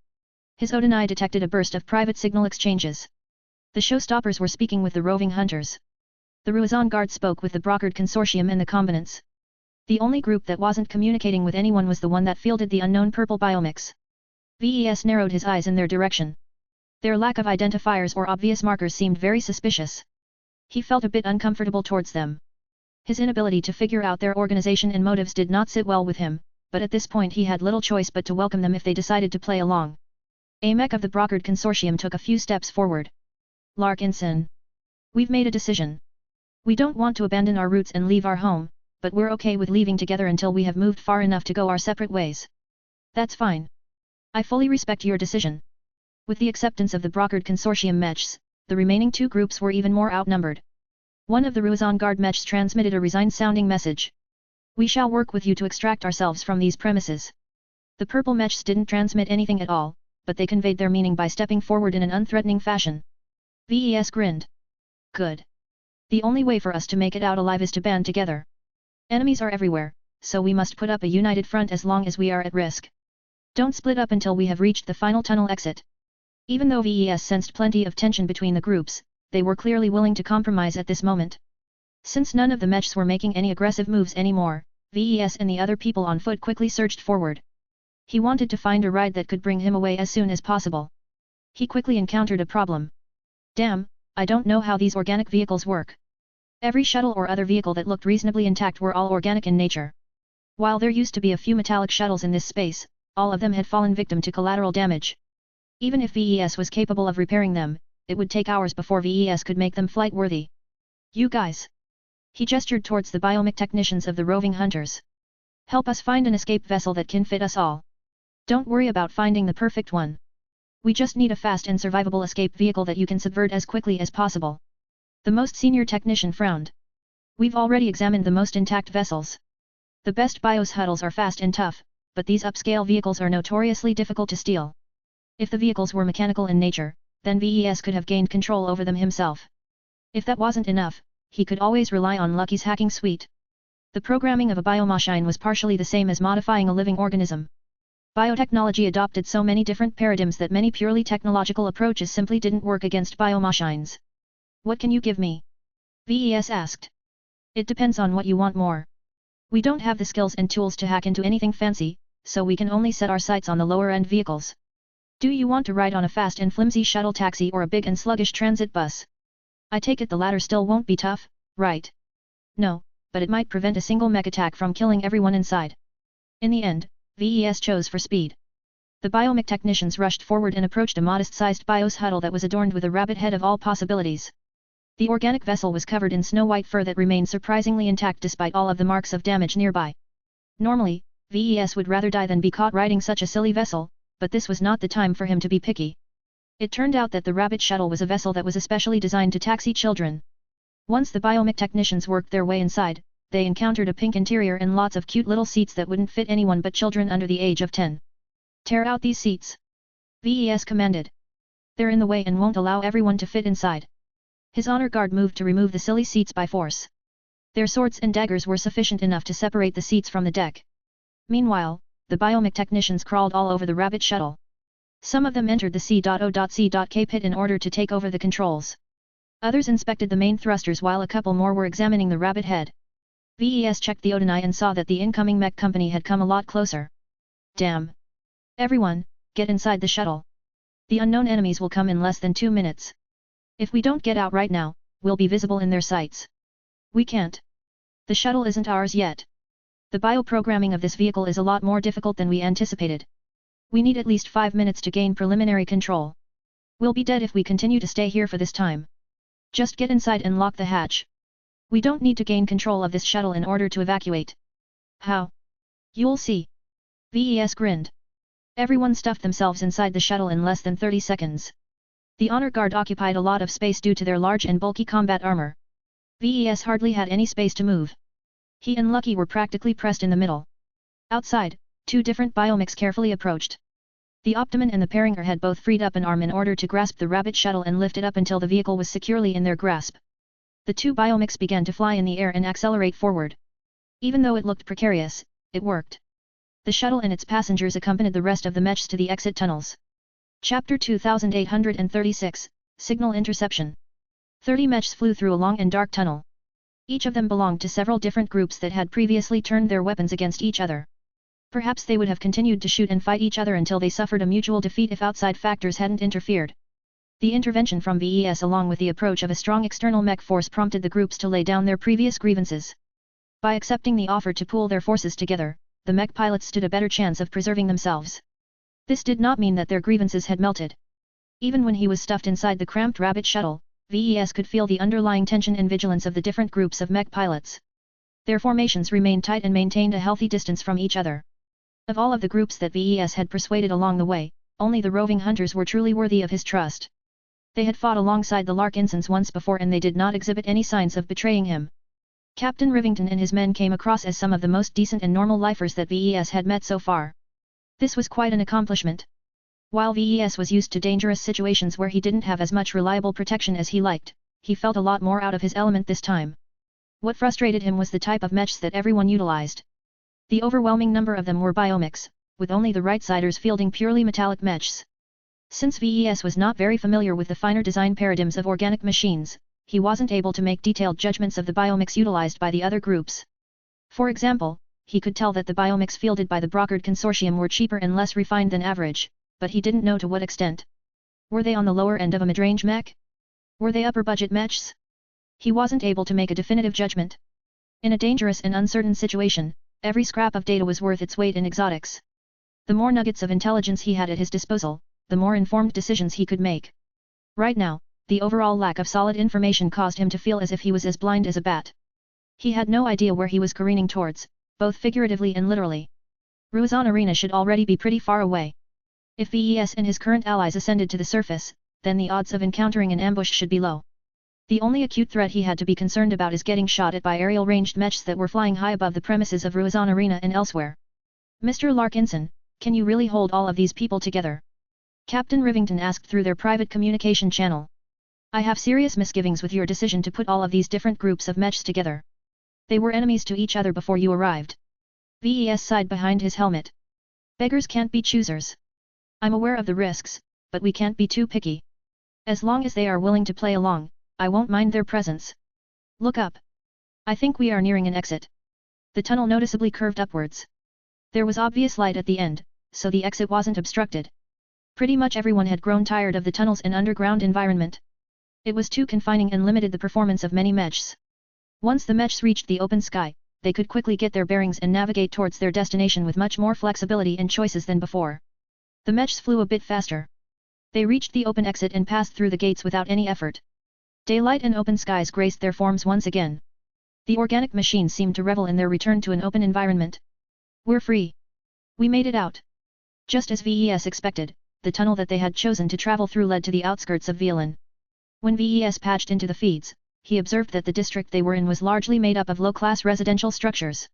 His Odinai detected a burst of private signal exchanges. The showstoppers were speaking with the roving hunters. The Ruizan Guard spoke with the Brockard Consortium and the combinants. The only group that wasn't communicating with anyone was the one that fielded the unknown purple biomechs. VES narrowed his eyes in their direction. Their lack of identifiers or obvious markers seemed very suspicious. He felt a bit uncomfortable towards them. His inability to figure out their organization and motives did not sit well with him, but at this point he had little choice but to welcome them if they decided to play along. A Mech of the brokered consortium took a few steps forward. Larkinson. We've made a decision. We don't want to abandon our roots and leave our home, but we're okay with leaving together until we have moved far enough to go our separate ways. That's fine. I fully respect your decision. With the acceptance of the brokered consortium Mechs, the remaining two groups were even more outnumbered. One of the Ruizan Guard Mechs transmitted a resigned-sounding message. We shall work with you to extract ourselves from these premises. The purple Mechs didn't transmit anything at all, but they conveyed their meaning by stepping forward in an unthreatening fashion. VES grinned. Good. The only way for us to make it out alive is to band together. Enemies are everywhere, so we must put up a united front as long as we are at risk. Don't split up until we have reached the final tunnel exit. Even though VES sensed plenty of tension between the groups, they were clearly willing to compromise at this moment. Since none of the Mechs were making any aggressive moves anymore, VES and the other people on foot quickly surged forward. He wanted to find a ride that could bring him away as soon as possible. He quickly encountered a problem. Damn, I don't know how these organic vehicles work. Every shuttle or other vehicle that looked reasonably intact were all organic in nature. While there used to be a few metallic shuttles in this space, all of them had fallen victim to collateral damage. Even if VES was capable of repairing them, it would take hours before VES could make them flight-worthy. You guys. He gestured towards the biomech technicians of the roving hunters. Help us find an escape vessel that can fit us all. Don't worry about finding the perfect one. We just need a fast and survivable escape vehicle that you can subvert as quickly as possible. The most senior technician frowned. We've already examined the most intact vessels. The best BIOS huddles are fast and tough, but these upscale vehicles are notoriously difficult to steal. If the vehicles were mechanical in nature, then VES could have gained control over them himself. If that wasn't enough, he could always rely on Lucky's hacking suite. The programming of a biomachine was partially the same as modifying a living organism. Biotechnology adopted so many different paradigms that many purely technological approaches simply didn't work against biomachines. What can you give me? VES asked. It depends on what you want more. We don't have the skills and tools to hack into anything fancy, so we can only set our sights on the lower-end vehicles. Do you want to ride on a fast and flimsy shuttle taxi or a big and sluggish transit bus? I take it the latter still won't be tough, right? No, but it might prevent a single mech attack from killing everyone inside. In the end, VES chose for speed. The biomech technicians rushed forward and approached a modest-sized BIOS huddle that was adorned with a rabbit head of all possibilities. The organic vessel was covered in snow-white fur that remained surprisingly intact despite all of the marks of damage nearby. Normally, VES would rather die than be caught riding such a silly vessel, but this was not the time for him to be picky. It turned out that the Rabbit Shuttle was a vessel that was especially designed to taxi children. Once the biomech technicians worked their way inside, they encountered a pink interior and lots of cute little seats that wouldn't fit anyone but children under the age of 10. Tear out these seats. VES commanded. They're in the way and won't allow everyone to fit inside. His honor guard moved to remove the silly seats by force. Their swords and daggers were sufficient enough to separate the seats from the deck. Meanwhile, the biomech technicians crawled all over the Rabbit Shuttle. Some of them entered the C.O.C.K pit in order to take over the controls. Others inspected the main thrusters while a couple more were examining the rabbit head. VES checked the Odinai and saw that the incoming mech company had come a lot closer. Damn! Everyone, get inside the shuttle. The unknown enemies will come in less than 2 minutes. If we don't get out right now, we'll be visible in their sights. We can't. The shuttle isn't ours yet. The bioprogramming of this vehicle is a lot more difficult than we anticipated. We need at least 5 minutes to gain preliminary control. We'll be dead if we continue to stay here for this time. Just get inside and lock the hatch. We don't need to gain control of this shuttle in order to evacuate. How? You'll see. VES grinned. Everyone stuffed themselves inside the shuttle in less than 30 seconds. The honor guard occupied a lot of space due to their large and bulky combat armor. VES hardly had any space to move. He and Lucky were practically pressed in the middle. Outside, 2 different biomechs carefully approached. The Optiman and the Paringer had both freed up an arm in order to grasp the Rabbit Shuttle and lift it up until the vehicle was securely in their grasp. The 2 biomechs began to fly in the air and accelerate forward. Even though it looked precarious, it worked. The shuttle and its passengers accompanied the rest of the mechs to the exit tunnels. Chapter 2836, Signal Interception. 30 mechs flew through a long and dark tunnel. Each of them belonged to several different groups that had previously turned their weapons against each other. Perhaps they would have continued to shoot and fight each other until they suffered a mutual defeat if outside factors hadn't interfered. The intervention from VES along with the approach of a strong external mech force prompted the groups to lay down their previous grievances. By accepting the offer to pool their forces together, the mech pilots stood a better chance of preserving themselves. This did not mean that their grievances had melted. Even when he was stuffed inside the cramped rabbit shuttle, VES could feel the underlying tension and vigilance of the different groups of mech pilots. Their formations remained tight and maintained a healthy distance from each other. Of all of the groups that VES had persuaded along the way, only the roving hunters were truly worthy of his trust. They had fought alongside the Larkinsons once before and they did not exhibit any signs of betraying him. Captain Rivington and his men came across as some of the most decent and normal lifers that VES had met so far. This was quite an accomplishment. While VES was used to dangerous situations where he didn't have as much reliable protection as he liked, he felt a lot more out of his element this time. What frustrated him was the type of mechs that everyone utilized. The overwhelming number of them were biomechs, with only the right-siders fielding purely metallic mechs. Since VES was not very familiar with the finer design paradigms of organic machines, he wasn't able to make detailed judgments of the biomechs utilized by the other groups. For example, he could tell that the biomechs fielded by the Brockard Consortium were cheaper and less refined than average, but he didn't know to what extent. Were they on the lower end of a mid-range mech? Were they upper-budget mechs? He wasn't able to make a definitive judgment. In a dangerous and uncertain situation, every scrap of data was worth its weight in exotics. The more nuggets of intelligence he had at his disposal, the more informed decisions he could make. Right now, the overall lack of solid information caused him to feel as if he was as blind as a bat. He had no idea where he was careening towards, both figuratively and literally. Ruizan Arena should already be pretty far away. If VES and his current allies ascended to the surface, then the odds of encountering an ambush should be low. The only acute threat he had to be concerned about is getting shot at by aerial ranged mechs that were flying high above the premises of Ruizan Arena and elsewhere. Mr. Larkinson, can you really hold all of these people together? Captain Rivington asked through their private communication channel. I have serious misgivings with your decision to put all of these different groups of mechs together. They were enemies to each other before you arrived. VES sighed behind his helmet. Beggars can't be choosers. I'm aware of the risks, but we can't be too picky. As long as they are willing to play along, I won't mind their presence. Look up. I think we are nearing an exit. The tunnel noticeably curved upwards. There was obvious light at the end, so the exit wasn't obstructed. Pretty much everyone had grown tired of the tunnels and underground environment. It was too confining and limited the performance of many mechs. Once the mechs reached the open sky, they could quickly get their bearings and navigate towards their destination with much more flexibility and choices than before. The mechs flew a bit faster. They reached the open exit and passed through the gates without any effort. Daylight and open skies graced their forms once again. The organic machines seemed to revel in their return to an open environment. We're free. We made it out. Just as VES expected, the tunnel that they had chosen to travel through led to the outskirts of Violin. When VES patched into the feeds, he observed that the district they were in was largely made up of low-class residential structures.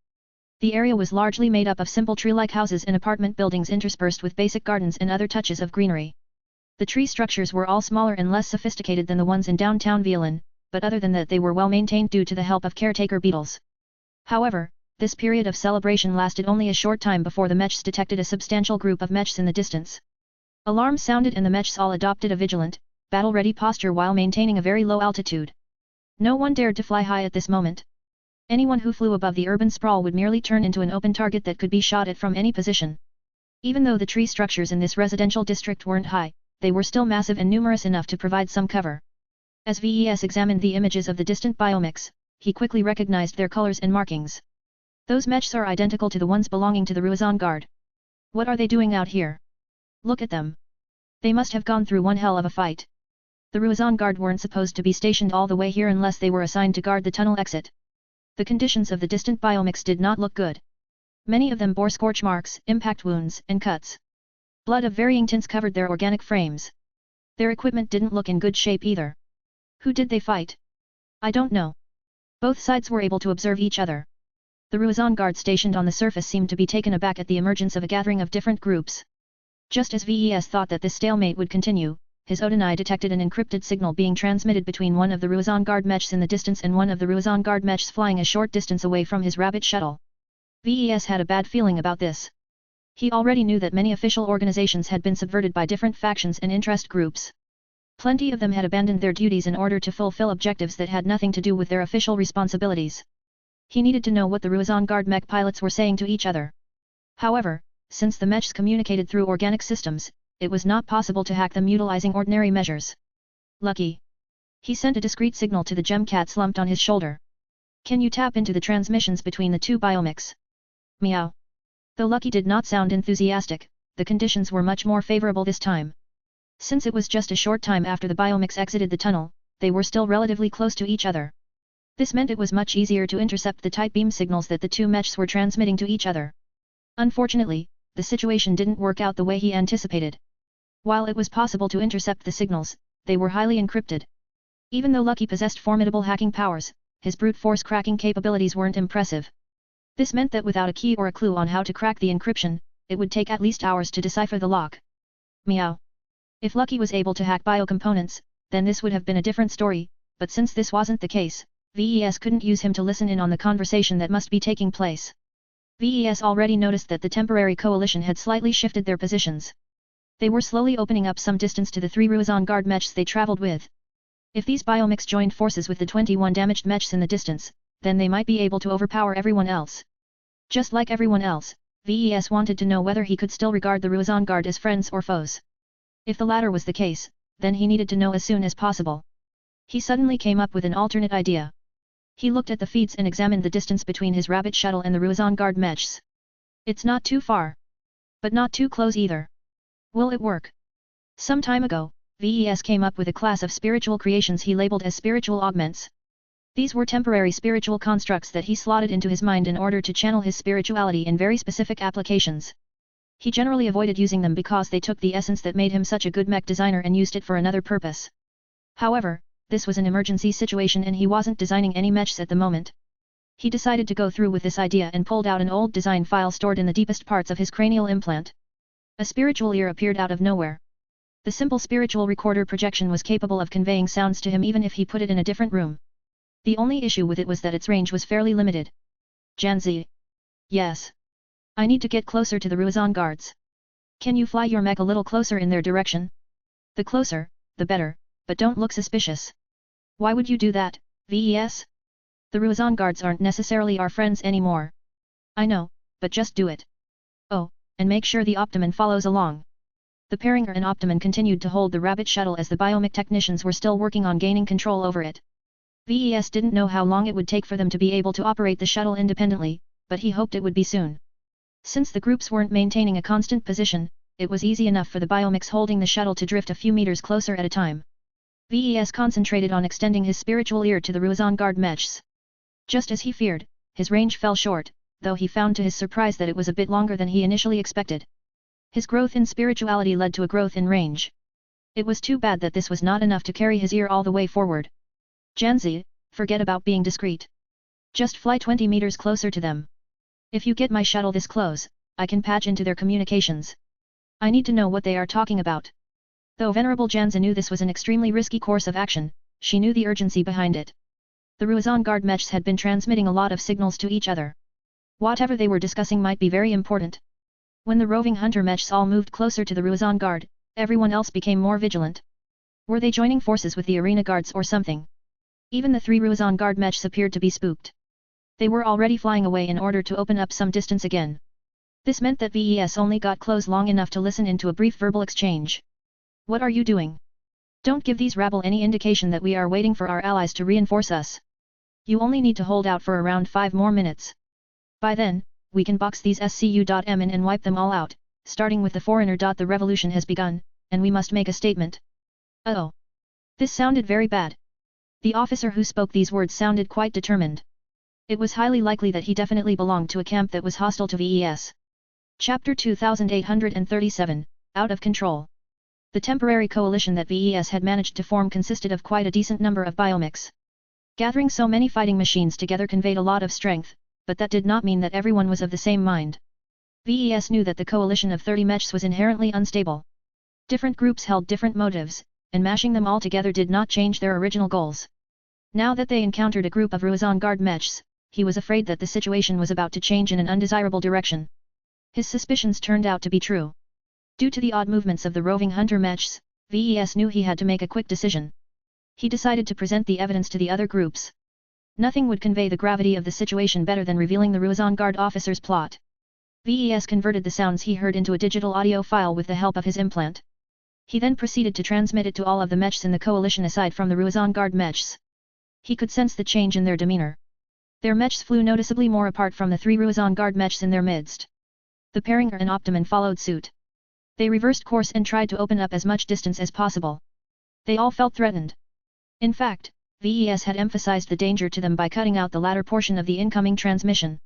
The area was largely made up of simple tree-like houses and apartment buildings interspersed with basic gardens and other touches of greenery. The tree structures were all smaller and less sophisticated than the ones in downtown Violin, but other than that they were well maintained due to the help of caretaker beetles. However, this period of celebration lasted only a short time before the mechs detected a substantial group of mechs in the distance. Alarms sounded and the mechs all adopted a vigilant, battle-ready posture while maintaining a very low altitude. No one dared to fly high at this moment. Anyone who flew above the urban sprawl would merely turn into an open target that could be shot at from any position. Even though the tree structures in this residential district weren't high, they were still massive and numerous enough to provide some cover. As VES examined the images of the distant biomechs, he quickly recognized their colors and markings. Those mechs are identical to the ones belonging to the Ruizan Guard. What are they doing out here? Look at them. They must have gone through one hell of a fight. The Ruizan Guard weren't supposed to be stationed all the way here unless they were assigned to guard the tunnel exit. The conditions of the distant biomechs did not look good. Many of them bore scorch marks, impact wounds, and cuts. Blood of varying tints covered their organic frames. Their equipment didn't look in good shape either. Who did they fight? I don't know. Both sides were able to observe each other. The Ruizan Guard stationed on the surface seemed to be taken aback at the emergence of a gathering of different groups. Just as VES thought that this stalemate would continue, his Odin detected an encrypted signal being transmitted between one of the Ruizan Guard mechs in the distance and one of the Ruizan Guard mechs flying a short distance away from his rabbit shuttle. VES had a bad feeling about this. He already knew that many official organizations had been subverted by different factions and interest groups. Plenty of them had abandoned their duties in order to fulfill objectives that had nothing to do with their official responsibilities. He needed to know what the Ruizan Guard mech pilots were saying to each other. However, since the mechs communicated through organic systems, it was not possible to hack them utilizing ordinary measures. Lucky. He sent a discreet signal to the gem cat slumped on his shoulder. Can you tap into the transmissions between the two biomechs? Meow. Though Lucky did not sound enthusiastic, the conditions were much more favorable this time. Since it was just a short time after the biomechs exited the tunnel, they were still relatively close to each other. This meant it was much easier to intercept the tight beam signals that the two mechs were transmitting to each other. Unfortunately, the situation didn't work out the way he anticipated. While it was possible to intercept the signals, they were highly encrypted. Even though Lucky possessed formidable hacking powers, his brute force cracking capabilities weren't impressive. This meant that without a key or a clue on how to crack the encryption, it would take at least hours to decipher the lock. Meow. If Lucky was able to hack biocomponents, then this would have been a different story, but since this wasn't the case, VES couldn't use him to listen in on the conversation that must be taking place. VES already noticed that the temporary coalition had slightly shifted their positions. They were slowly opening up some distance to the 3 Ruizan Guard mechs they traveled with. If these biomechs joined forces with the 21 damaged mechs in the distance, then they might be able to overpower everyone else. Just like everyone else, VES wanted to know whether he could still regard the Ruizan Guard as friends or foes. If the latter was the case, then he needed to know as soon as possible. He suddenly came up with an alternate idea. He looked at the feeds and examined the distance between his rabbit shuttle and the Ruizan Guard mechs. It's not too far. But not too close either. Will it work? Some time ago, VES came up with a class of spiritual creations he labeled as spiritual augments. These were temporary spiritual constructs that he slotted into his mind in order to channel his spirituality in very specific applications. He generally avoided using them because they took the essence that made him such a good mech designer and used it for another purpose. However, this was an emergency situation and he wasn't designing any mechs at the moment. He decided to go through with this idea and pulled out an old design file stored in the deepest parts of his cranial implant. A spiritual ear appeared out of nowhere. The simple spiritual recorder projection was capable of conveying sounds to him even if he put it in a different room. The only issue with it was that its range was fairly limited. Janzi. Yes. I need to get closer to the Ruizan Guards. Can you fly your mech a little closer in their direction? The closer, the better, but don't look suspicious. Why would you do that, VES? The Ruizan Guards aren't necessarily our friends anymore. I know, but just do it. Oh, and make sure the Optiman follows along. The Paringer and Optiman continued to hold the rabbit shuttle as the biomech technicians were still working on gaining control over it. VES didn't know how long it would take for them to be able to operate the shuttle independently, but he hoped it would be soon. Since the groups weren't maintaining a constant position, it was easy enough for the biomechs holding the shuttle to drift a few meters closer at a time. VES concentrated on extending his spiritual ear to the Ruizan Guard mechs. Just as he feared, his range fell short, though he found to his surprise that it was a bit longer than he initially expected. His growth in spirituality led to a growth in range. It was too bad that this was not enough to carry his ear all the way forward. Janzi, forget about being discreet. Just fly 20 meters closer to them. If you get my shuttle this close, I can patch into their communications. I need to know what they are talking about. Though Venerable Janzi knew this was an extremely risky course of action, she knew the urgency behind it. The Ruizan Guard mechs had been transmitting a lot of signals to each other. Whatever they were discussing might be very important. When the roving hunter mechs all moved closer to the Ruizan Guard, everyone else became more vigilant. Were they joining forces with the arena guards or something? Even the 3 Ruizan Guard mechs appeared to be spooked. They were already flying away in order to open up some distance again. This meant that VES only got close long enough to listen into a brief verbal exchange. What are you doing? Don't give these rabble any indication that we are waiting for our allies to reinforce us. You only need to hold out for around 5 more minutes. By then, we can box these SCU.M in and wipe them all out, starting with the foreigner. The revolution has begun, and we must make a statement. Uh-oh. This sounded very bad. The officer who spoke these words sounded quite determined. It was highly likely that he definitely belonged to a camp that was hostile to VES. Chapter 2837, Out of Control. The temporary coalition that VES had managed to form consisted of quite a decent number of biomechs. Gathering so many fighting machines together conveyed a lot of strength, but that did not mean that everyone was of the same mind. VES knew that the coalition of 30 mechs was inherently unstable. Different groups held different motives, and mashing them all together did not change their original goals. Now that they encountered a group of Ruizan Guard mechs, he was afraid that the situation was about to change in an undesirable direction. His suspicions turned out to be true. Due to the odd movements of the roving hunter mechs, VES knew he had to make a quick decision. He decided to present the evidence to the other groups. Nothing would convey the gravity of the situation better than revealing the Ruizan Guard officer's plot. VES converted the sounds he heard into a digital audio file with the help of his implant. He then proceeded to transmit it to all of the Mechs in the coalition aside from the Ruizan Guard Mechs. He could sense the change in their demeanor. Their Mechs flew noticeably more apart from the 3 Ruizan Guard Mechs in their midst. The Paringer and Optiman followed suit. They reversed course and tried to open up as much distance as possible. They all felt threatened. In fact, VES had emphasized the danger to them by cutting out the latter portion of the incoming transmission.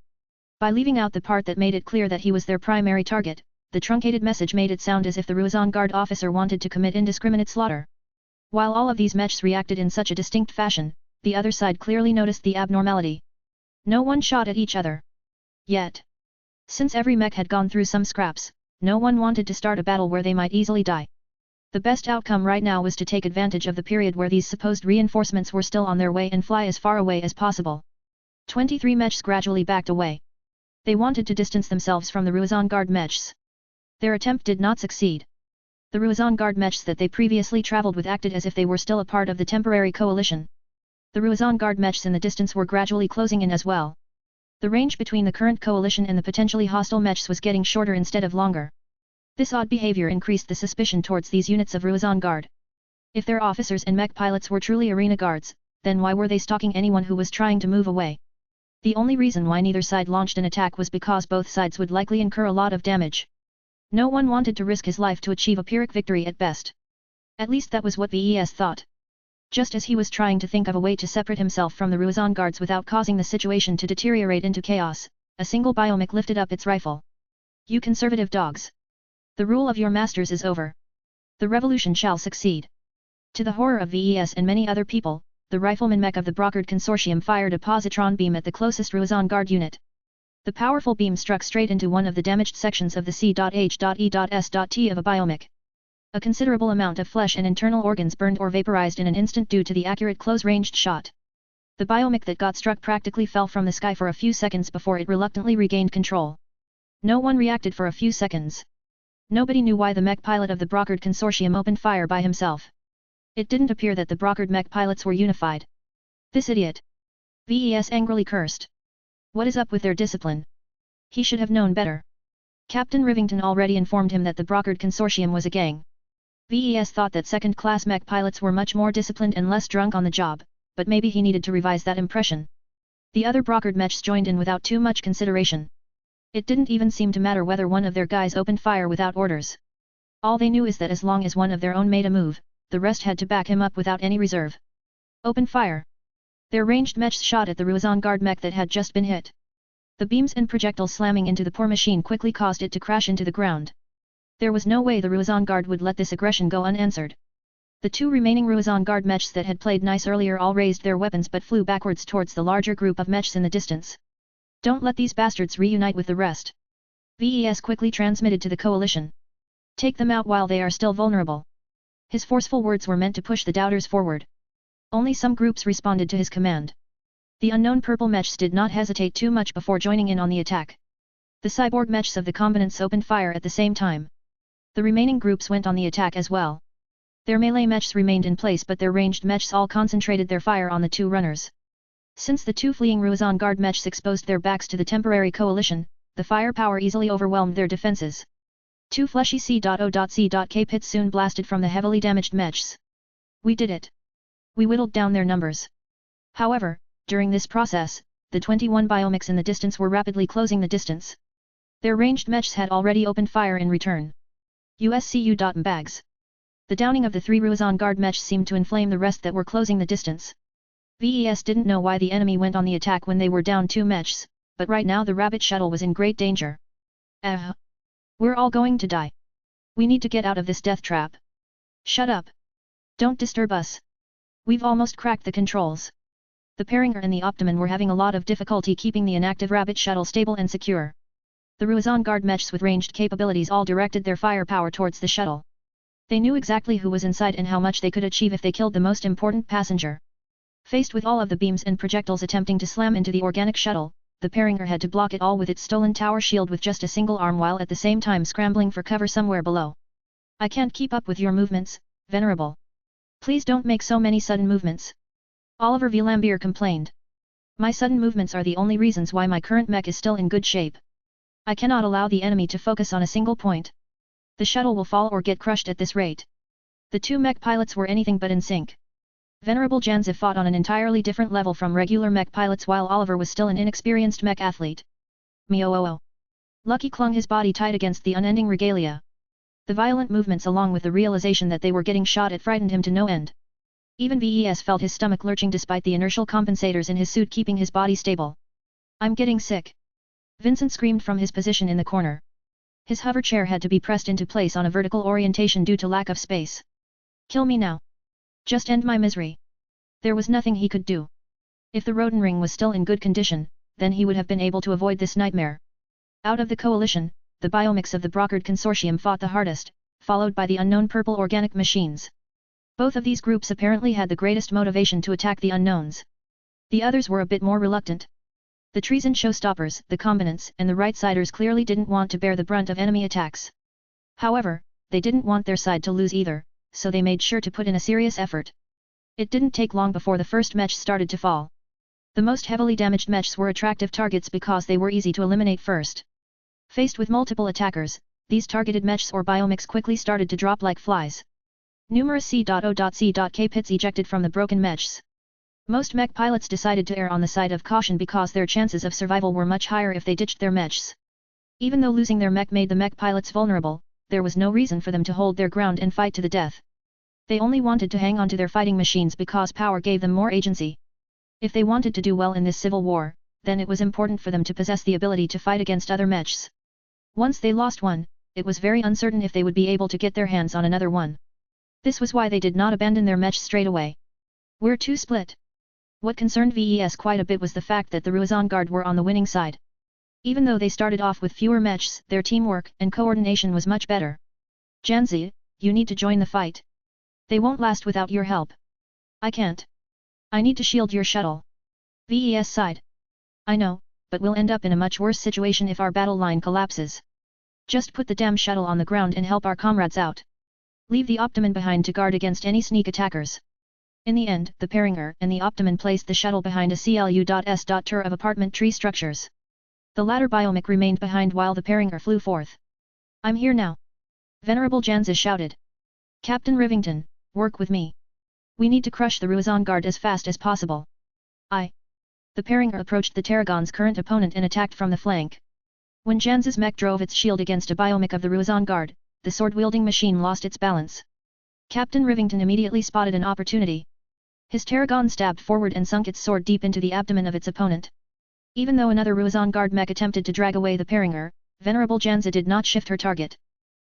By leaving out the part that made it clear that he was their primary target, the truncated message made it sound as if the Ruizan Guard officer wanted to commit indiscriminate slaughter. While all of these Mechs reacted in such a distinct fashion, the other side clearly noticed the abnormality. No one shot at each other. Yet, since every Mech had gone through some scraps, no one wanted to start a battle where they might easily die. The best outcome right now was to take advantage of the period where these supposed reinforcements were still on their way and fly as far away as possible. 23 Mechs gradually backed away. They wanted to distance themselves from the Ruizan Guard Mechs. Their attempt did not succeed. The Ruizan Guard Mechs that they previously traveled with acted as if they were still a part of the temporary coalition. The Ruizan Guard Mechs in the distance were gradually closing in as well. The range between the current coalition and the potentially hostile Mechs was getting shorter instead of longer. This odd behavior increased the suspicion towards these units of Ruizan Guard. If their officers and Mech pilots were truly arena guards, then why were they stalking anyone who was trying to move away? The only reason why neither side launched an attack was because both sides would likely incur a lot of damage. No one wanted to risk his life to achieve a Pyrrhic victory at best. At least that was what VES thought. Just as he was trying to think of a way to separate himself from the Ruizan Guards without causing the situation to deteriorate into chaos, a single biomech lifted up its rifle. You conservative dogs! The rule of your masters is over. The revolution shall succeed. To the horror of VES and many other people, the rifleman Mech of the Brockard Consortium fired a positron beam at the closest Ruizan Guard unit. The powerful beam struck straight into one of the damaged sections of the C.H.E.S.T of a biomech. A considerable amount of flesh and internal organs burned or vaporized in an instant due to the accurate close-ranged shot. The biomech that got struck practically fell from the sky for a few seconds before it reluctantly regained control. No one reacted for a few seconds. Nobody knew why the Mech pilot of the Brockard Consortium opened fire by himself. It didn't appear that the Brockard Mech pilots were unified. This idiot! VES angrily cursed. What is up with their discipline? He should have known better. Captain Rivington already informed him that the Brockard Consortium was a gang. VES thought that second-class Mech pilots were much more disciplined and less drunk on the job, but maybe he needed to revise that impression. The other Brockard Mechs joined in without too much consideration. It didn't even seem to matter whether one of their guys opened fire without orders. All they knew is that as long as one of their own made a move, the rest had to back him up without any reserve. Open fire! Their ranged Mechs shot at the Ruizan Guard Mech that had just been hit. The beams and projectiles slamming into the poor machine quickly caused it to crash into the ground. There was no way the Ruizan Guard would let this aggression go unanswered. The 2 remaining Ruizan Guard Mechs that had played nice earlier all raised their weapons but flew backwards towards the larger group of Mechs in the distance. Don't let these bastards reunite with the rest. VES quickly transmitted to the coalition. Take them out while they are still vulnerable. His forceful words were meant to push the doubters forward. Only some groups responded to his command. The unknown purple Mechs did not hesitate too much before joining in on the attack. The cyborg Mechs of the combinants opened fire at the same time. The remaining groups went on the attack as well. Their melee Mechs remained in place but their ranged Mechs all concentrated their fire on the 2 runners. Since the 2 fleeing Ruizan Guard Mechs exposed their backs to the temporary coalition, the firepower easily overwhelmed their defenses. 2 fleshy C.O.C.K pits soon blasted from the heavily damaged Mechs. We did it. We whittled down their numbers. However, during this process, the 21 biomechs in the distance were rapidly closing the distance. Their ranged Mechs had already opened fire in return. USCU. Bags. The downing of the 3 Ruizan Guard Mechs seemed to inflame the rest that were closing the distance. VES didn't know why the enemy went on the attack when they were down 2 Mechs, but right now the Rabbit Shuttle was in great danger. We're all going to die. We need to get out of this death trap. Shut up. Don't disturb us. We've almost cracked the controls. The Paringer and the Optiman were having a lot of difficulty keeping the inactive Rabbit Shuttle stable and secure. The Ruizan Guard Mechs with ranged capabilities all directed their firepower towards the shuttle. They knew exactly who was inside and how much they could achieve if they killed the most important passenger. Faced with all of the beams and projectiles attempting to slam into the organic shuttle, the Paringer had to block it all with its stolen tower shield with just a single arm while at the same time scrambling for cover somewhere below. I can't keep up with your movements, Venerable. Please don't make so many sudden movements. Oliver Vlambeer complained. My sudden movements are the only reasons why my current mech is still in good shape. I cannot allow the enemy to focus on a single point. The shuttle will fall or get crushed at this rate. The two mech pilots were anything but in sync. Venerable Janzi fought on an entirely different level from regular mech pilots while Oliver was still an inexperienced mech athlete. Meooo. Lucky clung his body tight against the unending regalia. The violent movements along with the realization that they were getting shot at frightened him to no end. Even VES felt his stomach lurching despite the inertial compensators in his suit keeping his body stable. I'm getting sick. Vincent screamed from his position in the corner. His hover chair had to be pressed into place on a vertical orientation due to lack of space. Kill me now. Just end my misery. There was nothing he could do. If the Roden ring was still in good condition, then he would have been able to avoid this nightmare. Out of the coalition, the biomechs of the Brockard Consortium fought the hardest, followed by the unknown purple organic machines. Both of these groups apparently had the greatest motivation to attack the unknowns. The others were a bit more reluctant. The treason showstoppers, the combinants, and the right-siders clearly didn't want to bear the brunt of enemy attacks. However, they didn't want their side to lose either, so they made sure to put in a serious effort. It didn't take long before the first mechs started to fall. The most heavily damaged mechs were attractive targets because they were easy to eliminate first. Faced with multiple attackers, these targeted mechs or biomechs quickly started to drop like flies. Numerous C.O.C.K pits ejected from the broken mechs. Most mech pilots decided to err on the side of caution because their chances of survival were much higher if they ditched their mechs. Even though losing their mech made the mech pilots vulnerable, there was no reason for them to hold their ground and fight to the death. They only wanted to hang on to their fighting machines because power gave them more agency. If they wanted to do well in this civil war, then it was important for them to possess the ability to fight against other mechs. Once they lost one, it was very uncertain if they would be able to get their hands on another one. This was why they did not abandon their mech straight away. We're too split. What concerned VES quite a bit was the fact that the Ruizan Guard were on the winning side. Even though they started off with fewer mechs, their teamwork and coordination was much better. Janzi, you need to join the fight. They won't last without your help. I can't. I need to shield your shuttle. VES sighed. I know, but we'll end up in a much worse situation if our battle line collapses. Just put the damn shuttle on the ground and help our comrades out. Leave the Optiman behind to guard against any sneak attackers. In the end, the Peringer and the Optiman placed the shuttle behind a CLU.S. tour of apartment tree structures. The latter biomech remained behind while the Peringer flew forth. I'm here now. Venerable Janzi shouted. Captain Rivington, work with me. We need to crush the Ruizan Guard as fast as possible. The Peringer approached the Tarragon's current opponent and attacked from the flank. When Janzi's mech drove its shield against a biomech of the Ruizan Guard, the sword-wielding machine lost its balance. Captain Rivington immediately spotted an opportunity. His Tarragon stabbed forward and sunk its sword deep into the abdomen of its opponent. Even though another Ruizan Guard mech attempted to drag away the Peringer, Venerable Janzi did not shift her target.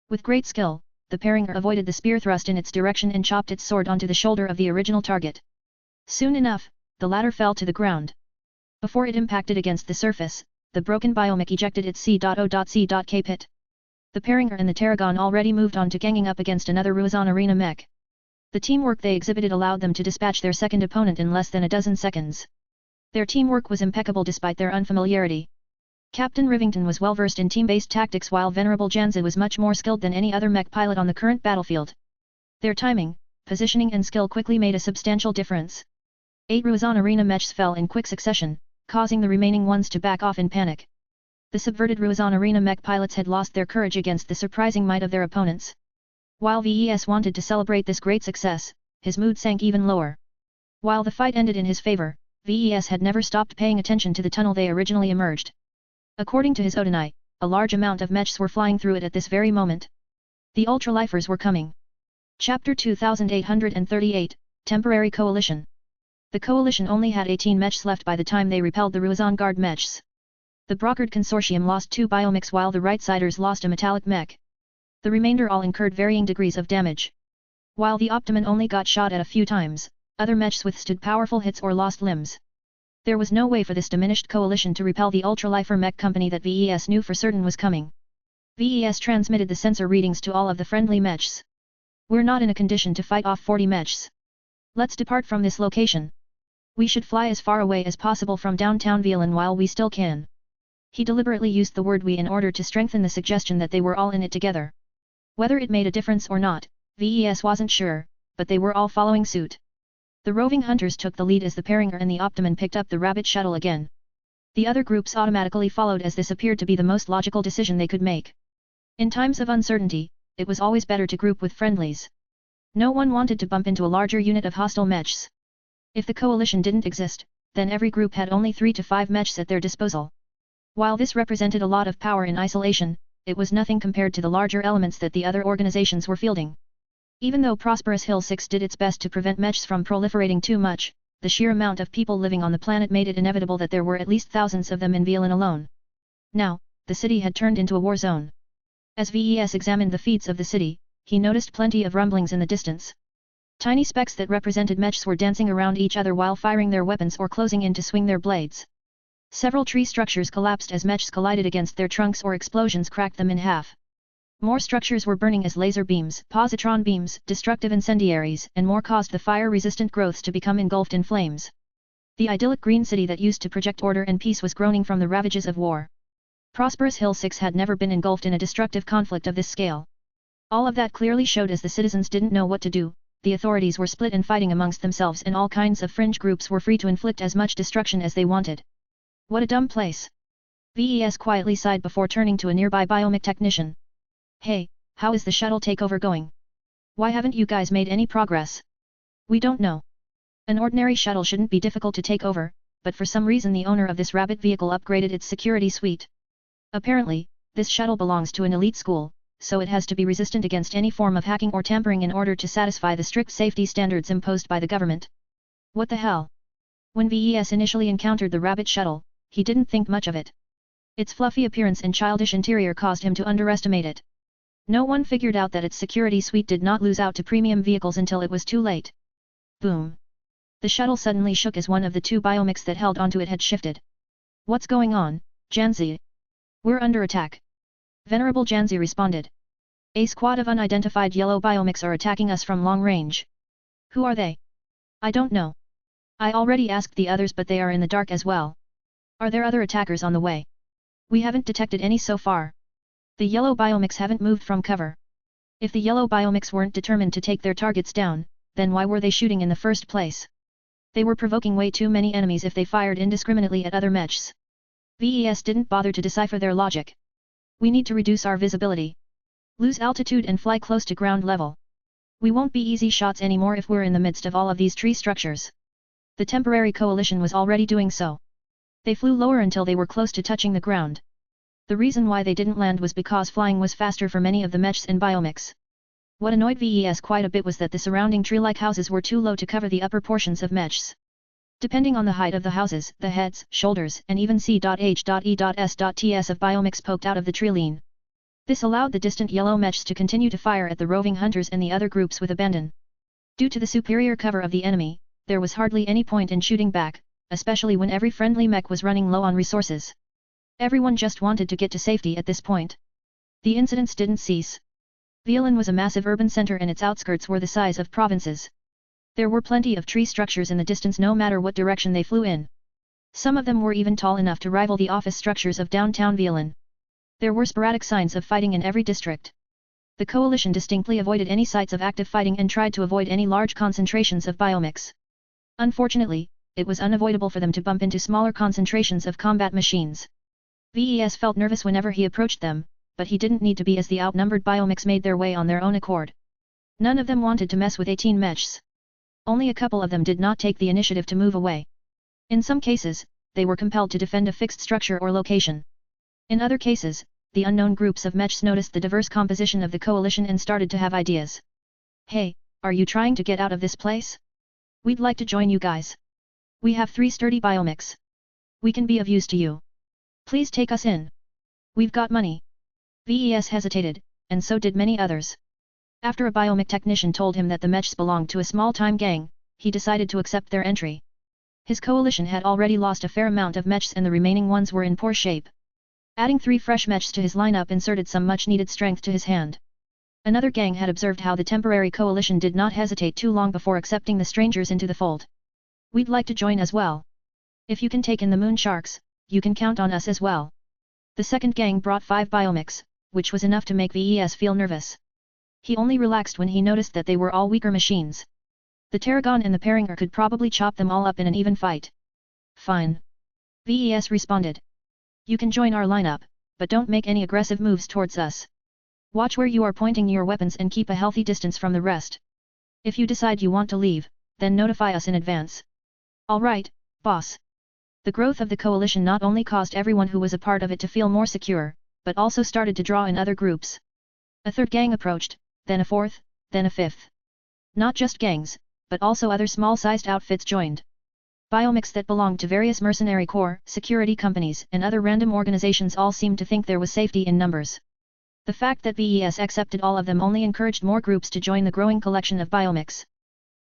With great skill, the Peringer avoided the spear thrust in its direction and chopped its sword onto the shoulder of the original target. Soon enough, the latter fell to the ground. Before it impacted against the surface, the broken biomech ejected its C.O.C.K pit. The Peringer and the Tarragon already moved on to ganging up against another Ruizan arena mech. The teamwork they exhibited allowed them to dispatch their second opponent in less than a dozen seconds. Their teamwork was impeccable despite their unfamiliarity. Captain Rivington was well versed in team-based tactics while Venerable Janzi was much more skilled than any other mech pilot on the current battlefield. Their timing, positioning and skill quickly made a substantial difference. 8 Ruizan arena mechs fell in quick succession, causing the remaining ones to back off in panic. The subverted Ruizan arena mech pilots had lost their courage against the surprising might of their opponents. While VES wanted to celebrate this great success, his mood sank even lower. While the fight ended in his favor, VES had never stopped paying attention to the tunnel they originally emerged. According to his Odinite, a large amount of mechs were flying through it at this very moment. The ultralifers were coming. Chapter 2838, Temporary Coalition. The coalition only had 18 mechs left by the time they repelled the Ruizan Guard mechs. The Brockard Consortium lost 2 biomechs while the Right-siders lost a metallic mech. The remainder all incurred varying degrees of damage. While the Optiman only got shot at a few times, other mechs withstood powerful hits or lost limbs. There was no way for this diminished coalition to repel the ultralifer mech company that VES knew for certain was coming. VES transmitted the sensor readings to all of the friendly mechs. We're not in a condition to fight off 40 mechs. Let's depart from this location. We should fly as far away as possible from downtown Violin while we still can. He deliberately used the word we in order to strengthen the suggestion that they were all in it together. Whether it made a difference or not, VES wasn't sure, but they were all following suit. The roving hunters took the lead as the Peringer and the Optiman picked up the rabbit shuttle again. The other groups automatically followed as this appeared to be the most logical decision they could make. In times of uncertainty, it was always better to group with friendlies. No one wanted to bump into a larger unit of hostile mechs. If the coalition didn't exist, then every group had only 3 to 5 mechs at their disposal. While this represented a lot of power in isolation, it was nothing compared to the larger elements that the other organizations were fielding. Even though Prosperous Hill 6 did its best to prevent mechs from proliferating too much, the sheer amount of people living on the planet made it inevitable that there were at least thousands of them in Violin alone. Now, the city had turned into a war zone. As VES examined the feeds of the city, he noticed plenty of rumblings in the distance. Tiny specks that represented mechs were dancing around each other while firing their weapons or closing in to swing their blades. Several tree structures collapsed as mechs collided against their trunks or explosions cracked them in half. More structures were burning as laser beams, positron beams, destructive incendiaries, and more caused the fire-resistant growths to become engulfed in flames. The idyllic green city that used to project order and peace was groaning from the ravages of war. Prosperous Hill 6 had never been engulfed in a destructive conflict of this scale. All of that clearly showed as the citizens didn't know what to do, the authorities were split and fighting amongst themselves and all kinds of fringe groups were free to inflict as much destruction as they wanted. What a dumb place. VES quietly sighed before turning to a nearby biomech technician. Hey, how is the shuttle takeover going? Why haven't you guys made any progress? We don't know. An ordinary shuttle shouldn't be difficult to take over, but for some reason the owner of this rabbit vehicle upgraded its security suite. Apparently, this shuttle belongs to an elite school, so it has to be resistant against any form of hacking or tampering in order to satisfy the strict safety standards imposed by the government. What the hell? When VES initially encountered the rabbit shuttle, he didn't think much of it. Its fluffy appearance and childish interior caused him to underestimate it. No one figured out that its security suite did not lose out to premium vehicles until it was too late. Boom! The shuttle suddenly shook as one of the 2 biomechs that held onto it had shifted. What's going on, Janzi? We're under attack. Venerable Janzi responded. A squad of unidentified yellow biomechs are attacking us from long range. Who are they? I don't know. I already asked the others but they are in the dark as well. Are there other attackers on the way? We haven't detected any so far. The yellow biomechs haven't moved from cover. If the yellow biomechs weren't determined to take their targets down, then why were they shooting in the first place? They were provoking way too many enemies if they fired indiscriminately at other mechs. VES didn't bother to decipher their logic. We need to reduce our visibility. Lose altitude and fly close to ground level. We won't be easy shots anymore if we're in the midst of all of these tree structures. The temporary coalition was already doing so. They flew lower until they were close to touching the ground. The reason why they didn't land was because flying was faster for many of the mechs and biomechs. What annoyed VES quite a bit was that the surrounding tree-like houses were too low to cover the upper portions of mechs. Depending on the height of the houses, the heads, shoulders, and even C.H.E.S.Ts of biomechs poked out of the tree line. This allowed the distant yellow mechs to continue to fire at the roving hunters and the other groups with abandon. Due to the superior cover of the enemy, there was hardly any point in shooting back, especially when every friendly mech was running low on resources. Everyone just wanted to get to safety at this point. The incidents didn't cease. Violin was a massive urban center and its outskirts were the size of provinces. There were plenty of tree structures in the distance no matter what direction they flew in. Some of them were even tall enough to rival the office structures of downtown Violin. There were sporadic signs of fighting in every district. The coalition distinctly avoided any sites of active fighting and tried to avoid any large concentrations of biomechs. Unfortunately, it was unavoidable for them to bump into smaller concentrations of combat machines. VES felt nervous whenever he approached them, but he didn't need to be as the outnumbered biomechs made their way on their own accord. None of them wanted to mess with 18 mechs. Only a couple of them did not take the initiative to move away. In some cases, they were compelled to defend a fixed structure or location. In other cases, the unknown groups of mechs noticed the diverse composition of the coalition and started to have ideas. Hey, are you trying to get out of this place? We'd like to join you guys. We have 3 sturdy biomechs. We can be of use to you. Please take us in. We've got money. VES hesitated, and so did many others. After a biomech technician told him that the mechs belonged to a small-time gang, he decided to accept their entry. His coalition had already lost a fair amount of mechs and the remaining ones were in poor shape. Adding 3 fresh mechs to his lineup inserted some much-needed strength to his hand. Another gang had observed how the temporary coalition did not hesitate too long before accepting the strangers into the fold. We'd like to join as well. If you can take in the moon sharks, you can count on us as well. The second gang brought 5 biomechs, which was enough to make VES feel nervous. He only relaxed when he noticed that they were all weaker machines. The Tarragon and the Peringer could probably chop them all up in an even fight. Fine. VES responded. You can join our lineup, but don't make any aggressive moves towards us. Watch where you are pointing your weapons and keep a healthy distance from the rest. If you decide you want to leave, then notify us in advance. Alright, boss. The growth of the coalition not only caused everyone who was a part of it to feel more secure, but also started to draw in other groups. A third gang approached, then a fourth, then a fifth. Not just gangs, but also other small-sized outfits joined. Biomechs that belonged to various mercenary corps, security companies and other random organizations all seemed to think there was safety in numbers. The fact that VES accepted all of them only encouraged more groups to join the growing collection of biomechs.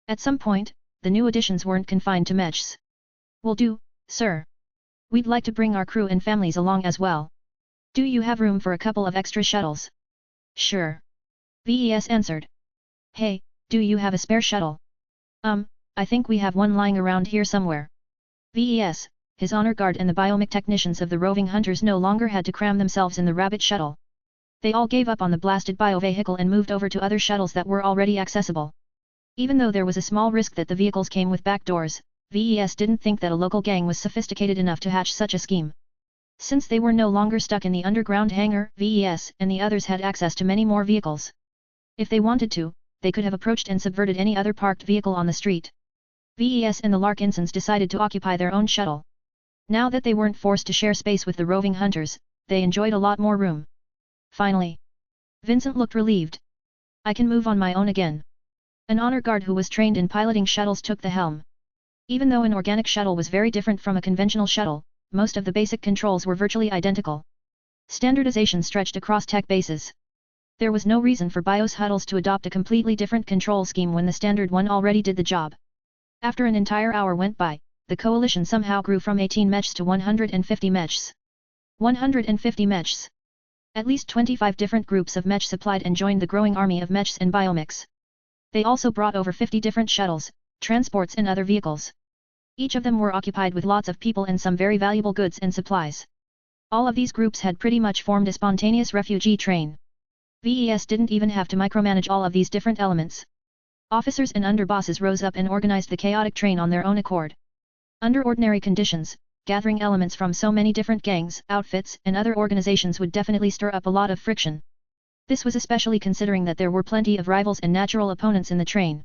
At some point, the new additions weren't confined to mechs. Will do, sir. We'd like to bring our crew and families along as well. Do you have room for a couple of extra shuttles? Sure. VES answered. Hey, do you have a spare shuttle? I think we have one lying around here somewhere. VES, his honor guard and the biomech technicians of the roving hunters no longer had to cram themselves in the rabbit shuttle. They all gave up on the blasted bio-vehicle and moved over to other shuttles that were already accessible. Even though there was a small risk that the vehicles came with back doors, VES didn't think that a local gang was sophisticated enough to hatch such a scheme. Since they were no longer stuck in the underground hangar, VES and the others had access to many more vehicles. If they wanted to, they could have approached and subverted any other parked vehicle on the street. VES and the Larkinsons decided to occupy their own shuttle. Now that they weren't forced to share space with the roving hunters, they enjoyed a lot more room. Finally. Vincent looked relieved. I can move on my own again. An honor guard who was trained in piloting shuttles took the helm. Even though an organic shuttle was very different from a conventional shuttle, most of the basic controls were virtually identical. Standardization stretched across tech bases. There was no reason for BIOS huddles to adopt a completely different control scheme when the standard one already did the job. After an entire hour went by, the coalition somehow grew from 18 mechs to 150 mechs. 150 mechs. At least 25 different groups of mech supplied and joined the growing army of mechs and biomechs. They also brought over 50 different shuttles, transports and other vehicles. Each of them were occupied with lots of people and some very valuable goods and supplies. All of these groups had pretty much formed a spontaneous refugee train. VES didn't even have to micromanage all of these different elements. Officers and underbosses rose up and organized the chaotic train on their own accord. Under ordinary conditions, gathering elements from so many different gangs, outfits, and other organizations would definitely stir up a lot of friction. This was especially considering that there were plenty of rivals and natural opponents in the train.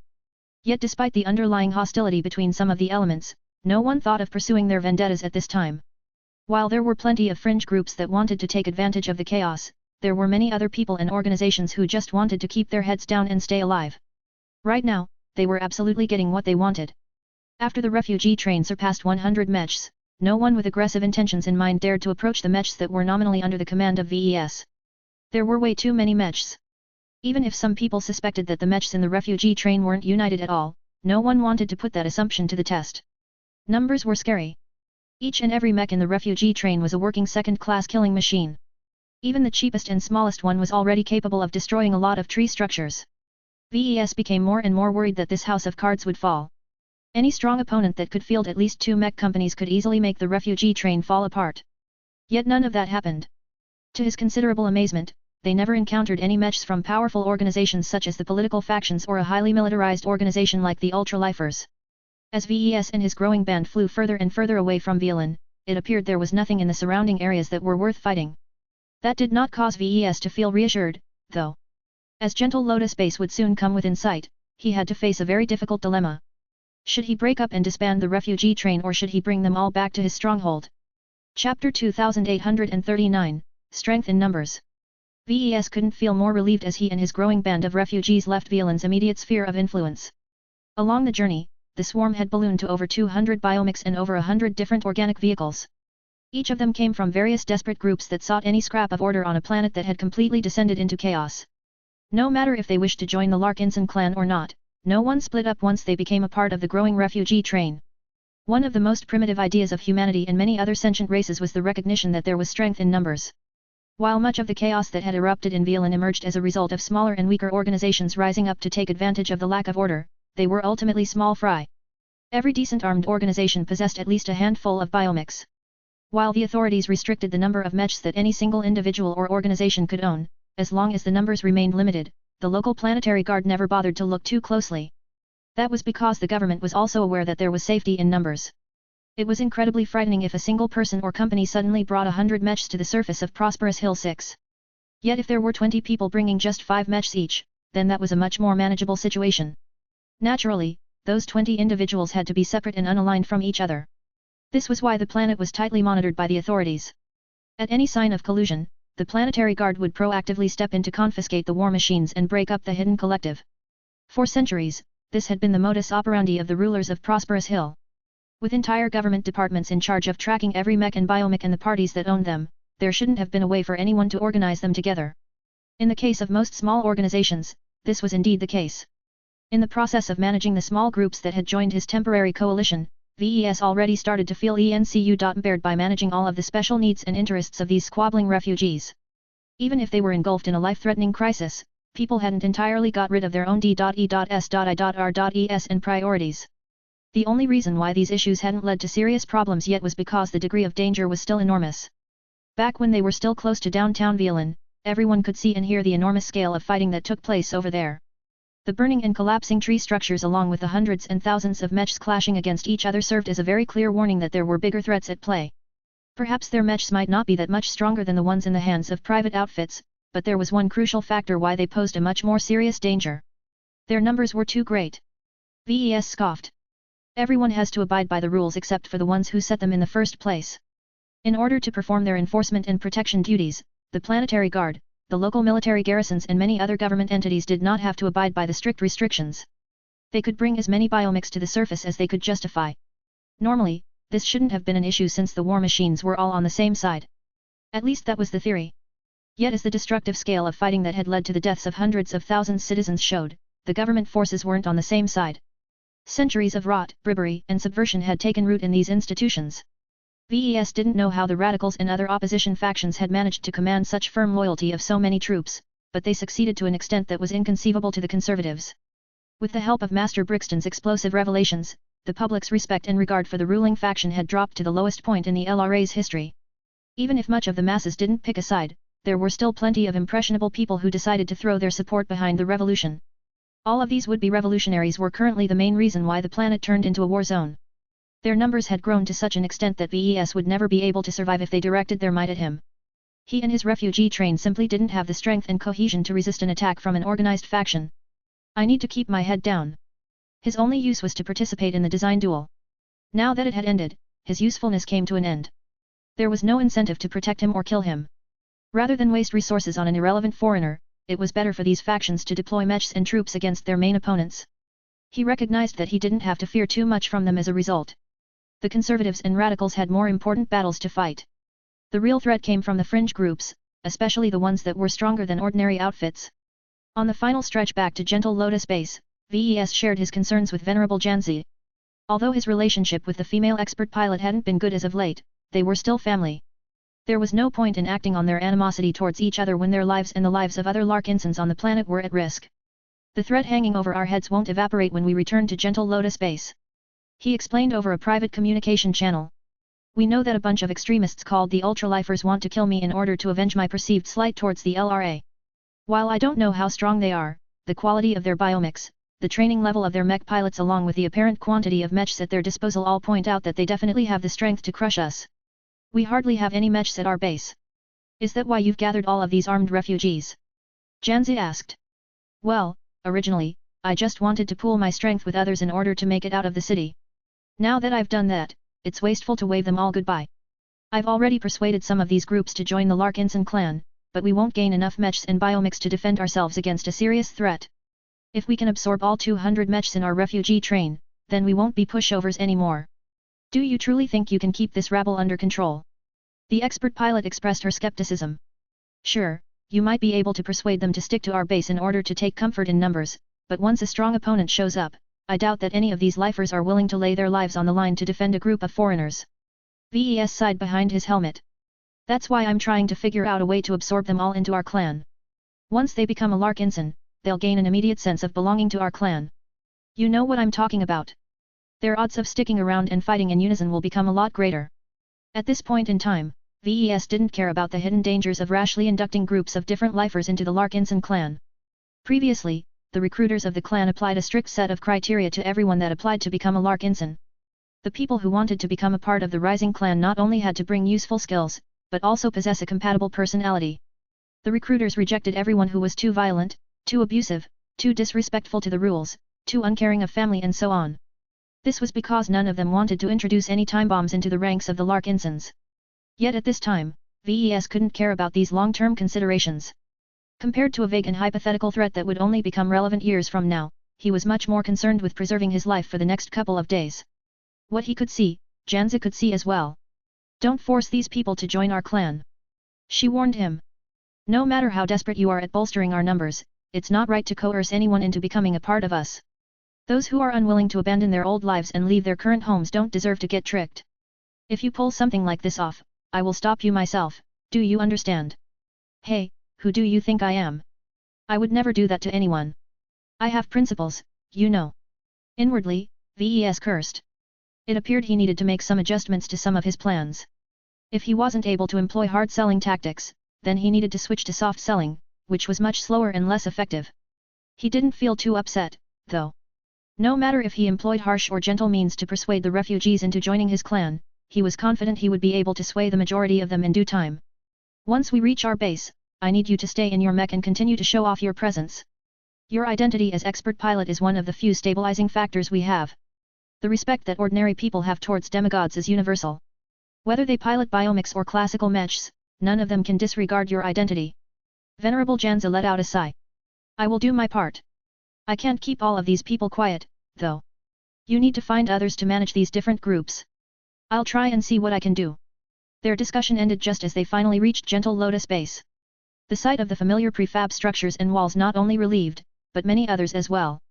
Yet despite the underlying hostility between some of the elements, no one thought of pursuing their vendettas at this time. While there were plenty of fringe groups that wanted to take advantage of the chaos, there were many other people and organizations who just wanted to keep their heads down and stay alive. Right now, they were absolutely getting what they wanted. After the refugee train surpassed 100 mechs, no one with aggressive intentions in mind dared to approach the mechs that were nominally under the command of VES. There were way too many mechs. Even if some people suspected that the mechs in the refugee train weren't united at all, no one wanted to put that assumption to the test. Numbers were scary. Each and every mech in the refugee train was a working second-class killing machine. Even the cheapest and smallest one was already capable of destroying a lot of tree structures. VES became more and more worried that this house of cards would fall. Any strong opponent that could field at least 2 mech companies could easily make the refugee train fall apart. Yet none of that happened. To his considerable amazement, they never encountered any mechs from powerful organizations such as the political factions or a highly militarized organization like the Ultralifers. As VES and his growing band flew further and further away from Violin, it appeared there was nothing in the surrounding areas that were worth fighting. That did not cause VES to feel reassured, though. As Gentle Lotus Base would soon come within sight, he had to face a very difficult dilemma. Should he break up and disband the refugee train or should he bring them all back to his stronghold? Chapter 2839, Strength in Numbers. VES couldn't feel more relieved as he and his growing band of refugees left Violin's immediate sphere of influence. Along the journey, the swarm had ballooned to over 200 biomechs and over 100 different organic vehicles. Each of them came from various desperate groups that sought any scrap of order on a planet that had completely descended into chaos. No matter if they wished to join the Larkinson clan or not, no one split up once they became a part of the growing refugee train. One of the most primitive ideas of humanity and many other sentient races was the recognition that there was strength in numbers. While much of the chaos that had erupted in Violin emerged as a result of smaller and weaker organizations rising up to take advantage of the lack of order, they were ultimately small fry. Every decent armed organization possessed at least a handful of biomechs. While the authorities restricted the number of mechs that any single individual or organization could own, as long as the numbers remained limited, the local planetary guard never bothered to look too closely. That was because the government was also aware that there was safety in numbers. It was incredibly frightening if a single person or company suddenly brought 100 mechs to the surface of Prosperous Hill 6. Yet if there were 20 people bringing just 5 mechs each, then that was a much more manageable situation. Naturally, those 20 individuals had to be separate and unaligned from each other. This was why the planet was tightly monitored by the authorities. At any sign of collusion, the planetary guard would proactively step in to confiscate the war machines and break up the hidden collective. For centuries, this had been the modus operandi of the rulers of Prosperous Hill. With entire government departments in charge of tracking every mech and biomech and the parties that owned them, there shouldn't have been a way for anyone to organize them together. In the case of most small organizations, this was indeed the case. In the process of managing the small groups that had joined his temporary coalition, VES already started to feel impaired by managing all of the special needs and interests of these squabbling refugees. Even if they were engulfed in a life-threatening crisis, people hadn't entirely got rid of their own D.E.S.I.R.Es and priorities. The only reason why these issues hadn't led to serious problems yet was because the degree of danger was still enormous. Back when they were still close to downtown Violin, everyone could see and hear the enormous scale of fighting that took place over there. The burning and collapsing tree structures along with the hundreds and thousands of mechs clashing against each other served as a very clear warning that there were bigger threats at play. Perhaps their mechs might not be that much stronger than the ones in the hands of private outfits, but there was one crucial factor why they posed a much more serious danger. Their numbers were too great. VES scoffed. Everyone has to abide by the rules except for the ones who set them in the first place. In order to perform their enforcement and protection duties, the Planetary Guard, the local military garrisons and many other government entities did not have to abide by the strict restrictions. They could bring as many biomechs to the surface as they could justify. Normally, this shouldn't have been an issue since the war machines were all on the same side. At least that was the theory. Yet as the destructive scale of fighting that had led to the deaths of hundreds of thousands citizens showed, the government forces weren't on the same side. Centuries of rot, bribery and subversion had taken root in these institutions. VES didn't know how the radicals and other opposition factions had managed to command such firm loyalty of so many troops, but they succeeded to an extent that was inconceivable to the conservatives. With the help of Master Brixton's explosive revelations, the public's respect and regard for the ruling faction had dropped to the lowest point in the LRA's history. Even if much of the masses didn't pick a side, there were still plenty of impressionable people who decided to throw their support behind the revolution. All of these would-be revolutionaries were currently the main reason why the planet turned into a war zone. Their numbers had grown to such an extent that VES would never be able to survive if they directed their might at him. He and his refugee train simply didn't have the strength and cohesion to resist an attack from an organized faction. I need to keep my head down. His only use was to participate in the design duel. Now that it had ended, his usefulness came to an end. There was no incentive to protect him or kill him. Rather than waste resources on an irrelevant foreigner, it was better for these factions to deploy mechs and troops against their main opponents. He recognized that he didn't have to fear too much from them as a result. The conservatives and radicals had more important battles to fight. The real threat came from the fringe groups, especially the ones that were stronger than ordinary outfits. On the final stretch back to Gentle Lotus Base, VES shared his concerns with Venerable Janzi. Although his relationship with the female expert pilot hadn't been good as of late, they were still family. There was no point in acting on their animosity towards each other when their lives and the lives of other Larkinsons on the planet were at risk. The threat hanging over our heads won't evaporate when we return to Gentle Lotus Base. He explained over a private communication channel. We know that a bunch of extremists called the Ultralifers want to kill me in order to avenge my perceived slight towards the LRA. While I don't know how strong they are, the quality of their biomechs, the training level of their mech pilots along with the apparent quantity of mechs at their disposal all point out that they definitely have the strength to crush us. We hardly have any mechs at our base. Is that why you've gathered all of these armed refugees? Janzi asked. Well, originally, I just wanted to pool my strength with others in order to make it out of the city. Now that I've done that, it's wasteful to wave them all goodbye. I've already persuaded some of these groups to join the Larkinson clan, but we won't gain enough mechs and biomechs to defend ourselves against a serious threat. If we can absorb all 200 mechs in our refugee train, then we won't be pushovers anymore. Do you truly think you can keep this rabble under control? The expert pilot expressed her skepticism. Sure, you might be able to persuade them to stick to our base in order to take comfort in numbers, but once a strong opponent shows up, I doubt that any of these lifers are willing to lay their lives on the line to defend a group of foreigners. VES sighed behind his helmet. That's why I'm trying to figure out a way to absorb them all into our clan. Once they become a Larkinson, they'll gain an immediate sense of belonging to our clan. You know what I'm talking about. Their odds of sticking around and fighting in unison will become a lot greater. At this point in time, VES didn't care about the hidden dangers of rashly inducting groups of different lifers into the Larkinson clan. Previously, the recruiters of the clan applied a strict set of criteria to everyone that applied to become a Lark Ensign. The people who wanted to become a part of the rising clan not only had to bring useful skills, but also possess a compatible personality. The recruiters rejected everyone who was too violent, too abusive, too disrespectful to the rules, too uncaring of family and so on. This was because none of them wanted to introduce any time bombs into the ranks of the Lark Ensigns. Yet at this time, VES couldn't care about these long-term considerations. Compared to a vague and hypothetical threat that would only become relevant years from now, he was much more concerned with preserving his life for the next couple of days. What he could see, Janza could see as well. Don't force these people to join our clan. She warned him. No matter how desperate you are at bolstering our numbers, it's not right to coerce anyone into becoming a part of us. Those who are unwilling to abandon their old lives and leave their current homes don't deserve to get tricked. If you pull something like this off, I will stop you myself, do you understand? Hey, who do you think I am? I would never do that to anyone. I have principles, you know. Inwardly, VES cursed. It appeared he needed to make some adjustments to some of his plans. If he wasn't able to employ hard selling tactics, then he needed to switch to soft selling, which was much slower and less effective. He didn't feel too upset, though. No matter if he employed harsh or gentle means to persuade the refugees into joining his clan, he was confident he would be able to sway the majority of them in due time. Once we reach our base, I need you to stay in your mech and continue to show off your presence. Your identity as expert pilot is one of the few stabilizing factors we have. The respect that ordinary people have towards demigods is universal. Whether they pilot biomics or classical mechs, none of them can disregard your identity. Venerable Janza let out a sigh. I will do my part. I can't keep all of these people quiet, though. You need to find others to manage these different groups. I'll try and see what I can do. Their discussion ended just as they finally reached Gentle Lotus Base. The sight of the familiar prefab structures and walls not only relieved, but many others as well.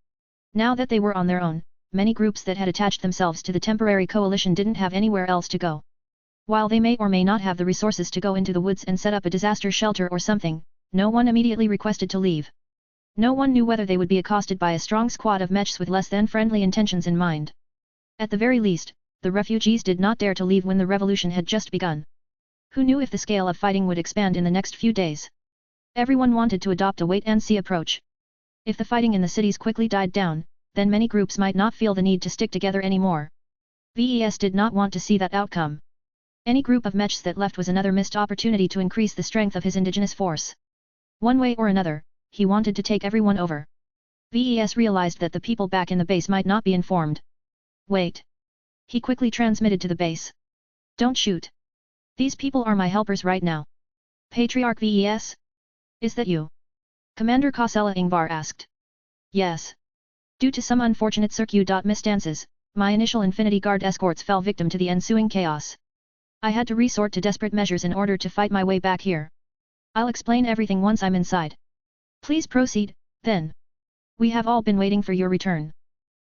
Now that they were on their own, many groups that had attached themselves to the temporary coalition didn't have anywhere else to go. While they may or may not have the resources to go into the woods and set up a disaster shelter or something, no one immediately requested to leave. No one knew whether they would be accosted by a strong squad of mechs with less than friendly intentions in mind. At the very least, the refugees did not dare to leave when the revolution had just begun. Who knew if the scale of fighting would expand in the next few days? Everyone wanted to adopt a wait-and-see approach. If the fighting in the cities quickly died down, then many groups might not feel the need to stick together anymore. VES did not want to see that outcome. Any group of mechs that left was another missed opportunity to increase the strength of his indigenous force. One way or another, he wanted to take everyone over. VES realized that the people back in the base might not be informed. Wait. He quickly transmitted to the base. Don't shoot. These people are my helpers right now. Patriarch VES? Is that you? Commander Kosella Ingvar asked. Yes. Due to some unfortunate circuit-misstances, my initial Infinity Guard escorts fell victim to the ensuing chaos. I had to resort to desperate measures in order to fight my way back here. I'll explain everything once I'm inside. Please proceed, then. We have all been waiting for your return.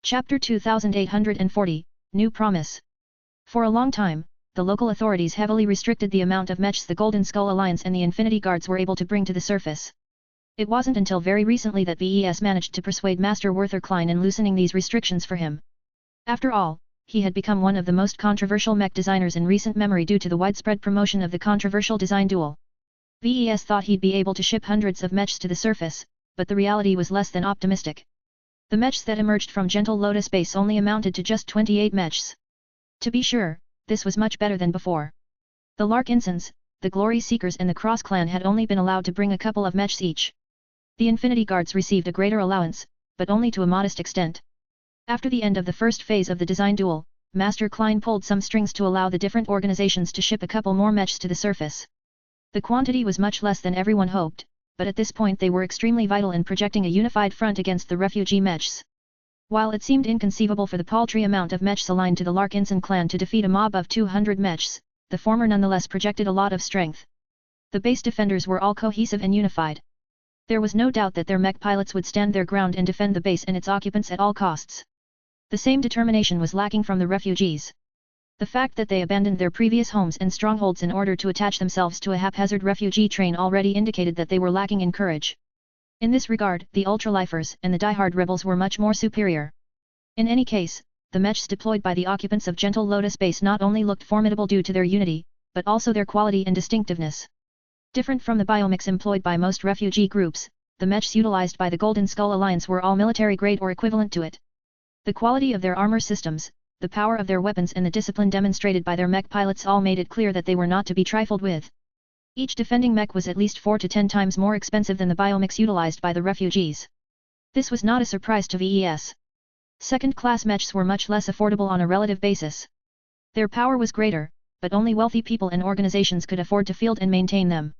Chapter 2840, New Promise. For a long time, the local authorities heavily restricted the amount of mechs the Golden Skull Alliance and the Infinity Guards were able to bring to the surface. It wasn't until very recently that VES managed to persuade Master Werther Klein in loosening these restrictions for him. After all, he had become one of the most controversial mech designers in recent memory due to the widespread promotion of the controversial design duel. VES thought he'd be able to ship hundreds of mechs to the surface, but the reality was less than optimistic. The mechs that emerged from Gentle Lotus Base only amounted to just 28 mechs. To be sure, this was much better than before. The Lark Ensigns, the Glory Seekers and the Cross Clan had only been allowed to bring a couple of mechs each. The Infinity Guards received a greater allowance, but only to a modest extent. After the end of the first phase of the design duel, Master Klein pulled some strings to allow the different organizations to ship a couple more mechs to the surface. The quantity was much less than everyone hoped, but at this point they were extremely vital in projecting a unified front against the refugee mechs. While it seemed inconceivable for the paltry amount of mechs aligned to the Lark Ensign clan to defeat a mob of 200 mechs, the former nonetheless projected a lot of strength. The base defenders were all cohesive and unified. There was no doubt that their mech pilots would stand their ground and defend the base and its occupants at all costs. The same determination was lacking from the refugees. The fact that they abandoned their previous homes and strongholds in order to attach themselves to a haphazard refugee train already indicated that they were lacking in courage. In this regard, the ultralifers and the diehard rebels were much more superior. In any case, the mechs deployed by the occupants of Gentle Lotus Base not only looked formidable due to their unity, but also their quality and distinctiveness. Different from the biomics employed by most refugee groups, the mechs utilized by the Golden Skull Alliance were all military grade or equivalent to it. The quality of their armor systems, the power of their weapons and the discipline demonstrated by their mech pilots all made it clear that they were not to be trifled with. Each defending mech was at least 4 to 10 times more expensive than the biomechs utilized by the refugees. This was not a surprise to VES. Second-class mechs were much less affordable on a relative basis. Their power was greater, but only wealthy people and organizations could afford to field and maintain them.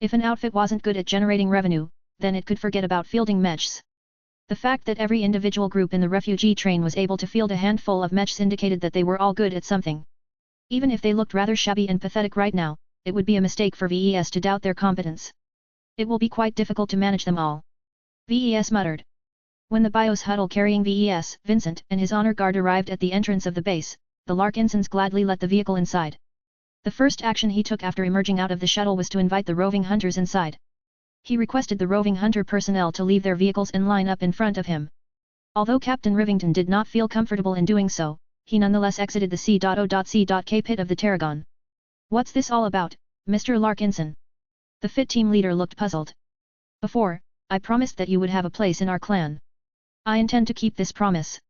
If an outfit wasn't good at generating revenue, then it could forget about fielding mechs. The fact that every individual group in the refugee train was able to field a handful of mechs indicated that they were all good at something. Even if they looked rather shabby and pathetic right now, it would be a mistake for VES to doubt their competence. It will be quite difficult to manage them all. VES muttered. When the BIOS huddle carrying VES, Vincent, and his honor guard arrived at the entrance of the base, the Larkinsons gladly let the vehicle inside. The first action he took after emerging out of the shuttle was to invite the roving hunters inside. He requested the roving hunter personnel to leave their vehicles and line up in front of him. Although Captain Rivington did not feel comfortable in doing so, he nonetheless exited the C.O.C.K pit of the Tarragon. What's this all about, Mr. Larkinson? The FIT team leader looked puzzled. Before, I promised that you would have a place in our clan. I intend to keep this promise.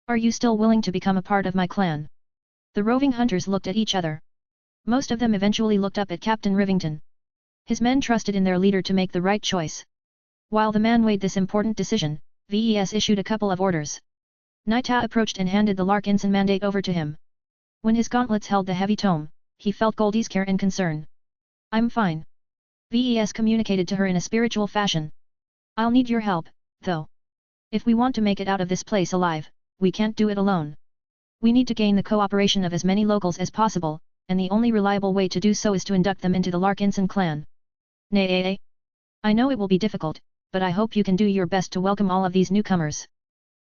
Are you still willing to become a part of my clan? The roving hunters looked at each other. Most of them eventually looked up at Captain Rivington. His men trusted in their leader to make the right choice. While the man weighed this important decision, VES issued a couple of orders. Naita approached and handed the Larkinson mandate over to him. When his gauntlets held the heavy tome, he felt Goldie's care and concern. I'm fine. VES communicated to her in a spiritual fashion. I'll need your help, though. If we want to make it out of this place alive, we can't do it alone. We need to gain the cooperation of as many locals as possible, and the only reliable way to do so is to induct them into the Larkinson clan. Nay. I know it will be difficult, but I hope you can do your best to welcome all of these newcomers.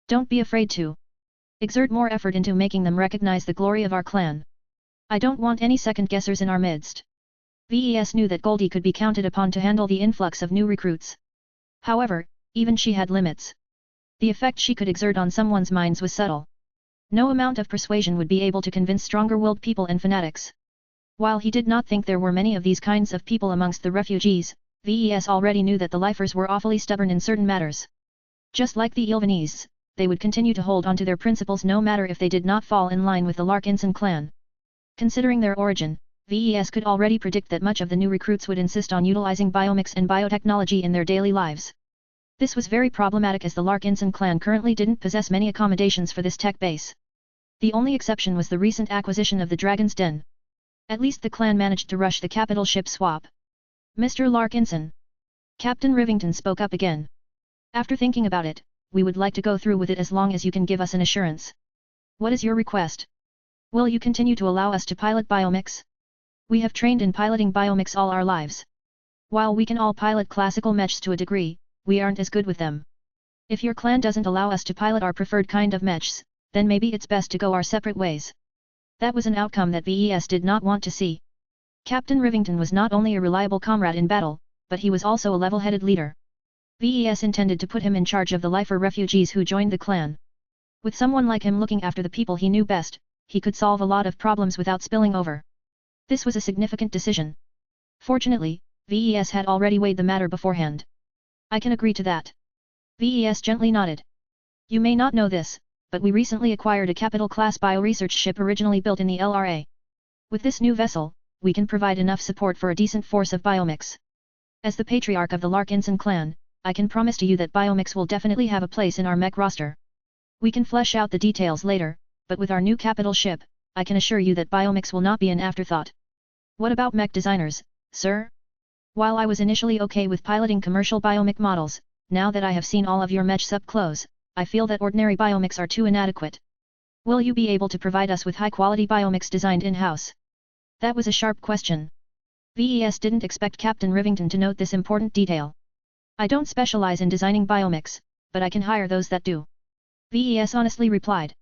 Don't be afraid to exert more effort into making them recognize the glory of our clan. I don't want any second-guessers in our midst. VES knew that Goldie could be counted upon to handle the influx of new recruits. However, even she had limits. The effect she could exert on someone's minds was subtle. No amount of persuasion would be able to convince stronger-willed people and fanatics. While he did not think there were many of these kinds of people amongst the refugees, VES already knew that the lifers were awfully stubborn in certain matters. Just like the Ilvanese, they would continue to hold onto their principles no matter if they did not fall in line with the Larkinson clan. Considering their origin, VES could already predict that much of the new recruits would insist on utilizing biomechs and biotechnology in their daily lives. This was very problematic as the Larkinson clan currently didn't possess many accommodations for this tech base. The only exception was the recent acquisition of the Dragon's Den. At least the clan managed to rush the capital ship swap. Mr. Larkinson. Captain Rivington spoke up again. After thinking about it, we would like to go through with it as long as you can give us an assurance. What is your request? Will you continue to allow us to pilot biomechs? We have trained in piloting biomechs all our lives. While we can all pilot classical mechs to a degree, we aren't as good with them. If your clan doesn't allow us to pilot our preferred kind of mechs, then maybe it's best to go our separate ways. That was an outcome that VES did not want to see. Captain Rivington was not only a reliable comrade in battle, but he was also a level-headed leader. VES intended to put him in charge of the lifer refugees who joined the clan. With someone like him looking after the people he knew best, he could solve a lot of problems without spilling over. This was a significant decision. Fortunately, VES had already weighed the matter beforehand. I can agree to that. VES gently nodded. You may not know this, but we recently acquired a capital-class bioresearch ship originally built in the LRA. With this new vessel, we can provide enough support for a decent force of biomechs. As the patriarch of the Larkinson clan, I can promise to you that biomechs will definitely have a place in our mech roster. We can flesh out the details later, but with our new capital ship, I can assure you that biomechs will not be an afterthought. What about mech designers, sir? While I was initially okay with piloting commercial biomech models, now that I have seen all of your mechs up close, I feel that ordinary biomechs are too inadequate. Will you be able to provide us with high-quality biomechs designed in-house? That was a sharp question. VES didn't expect Captain Rivington to note this important detail. I don't specialize in designing biomechs, but I can hire those that do. VES honestly replied.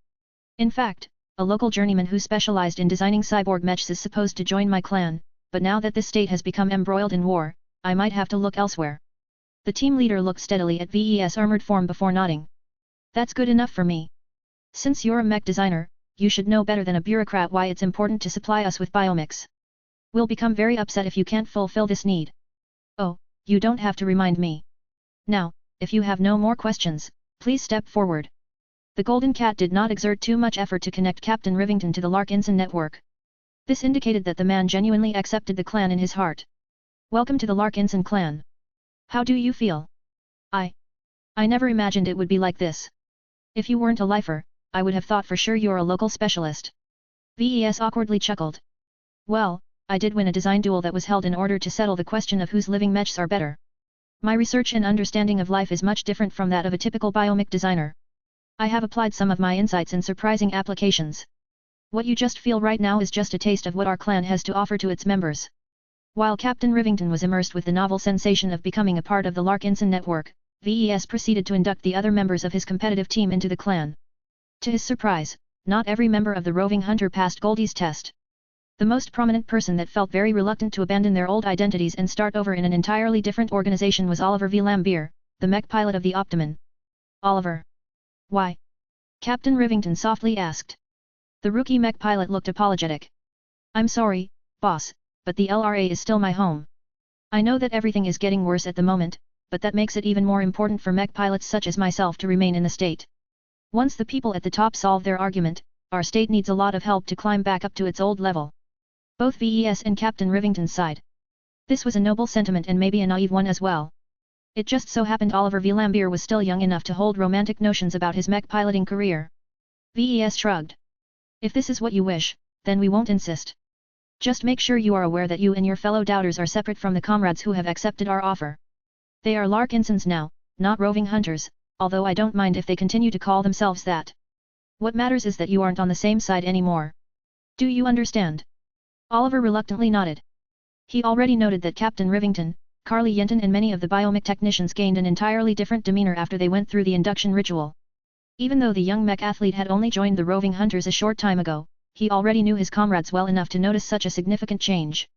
In fact, a local journeyman who specialized in designing cyborg mechs is supposed to join my clan, but now that this state has become embroiled in war, I might have to look elsewhere. The team leader looked steadily at VES' armored form before nodding. That's good enough for me. Since you're a mech designer, you should know better than a bureaucrat why it's important to supply us with biomechs. We'll become very upset if you can't fulfill this need. Oh, you don't have to remind me. Now, if you have no more questions, please step forward. The Golden Cat did not exert too much effort to connect Captain Rivington to the Larkinson network. This indicated that the man genuinely accepted the clan in his heart. Welcome to the Larkinson clan. How do you feel? I never imagined it would be like this. If you weren't a lifer, I would have thought for sure you're a local specialist. VES awkwardly chuckled. Well, I did win a design duel that was held in order to settle the question of whose living mechs are better. My research and understanding of life is much different from that of a typical biomech designer. I have applied some of my insights in surprising applications. What you just feel right now is just a taste of what our clan has to offer to its members. While Captain Rivington was immersed with the novel sensation of becoming a part of the Larkinson network, VES proceeded to induct the other members of his competitive team into the clan. To his surprise, not every member of the roving hunter passed Goldie's test. The most prominent person that felt very reluctant to abandon their old identities and start over in an entirely different organization was Oliver V. Lambier, the mech pilot of the Optimon. Oliver. Why? Captain Rivington softly asked. The rookie mech pilot looked apologetic. I'm sorry, boss, but the LRA is still my home. I know that everything is getting worse at the moment, but that makes it even more important for mech pilots such as myself to remain in the state. Once the people at the top solve their argument, our state needs a lot of help to climb back up to its old level. Both VES and Captain Rivington sighed. This was a noble sentiment and maybe a naive one as well. It just so happened Oliver V. Lambier was still young enough to hold romantic notions about his mech piloting career. VES shrugged. If this is what you wish, then we won't insist. Just make sure you are aware that you and your fellow doubters are separate from the comrades who have accepted our offer. They are Larkinsons now, not roving hunters, although I don't mind if they continue to call themselves that. What matters is that you aren't on the same side anymore. Do you understand? Oliver reluctantly nodded. He already noted that Captain Rivington, Carly Yenton and many of the biomech technicians gained an entirely different demeanor after they went through the induction ritual. Even though the young mech athlete had only joined the roving hunters a short time ago, he already knew his comrades well enough to notice such a significant change.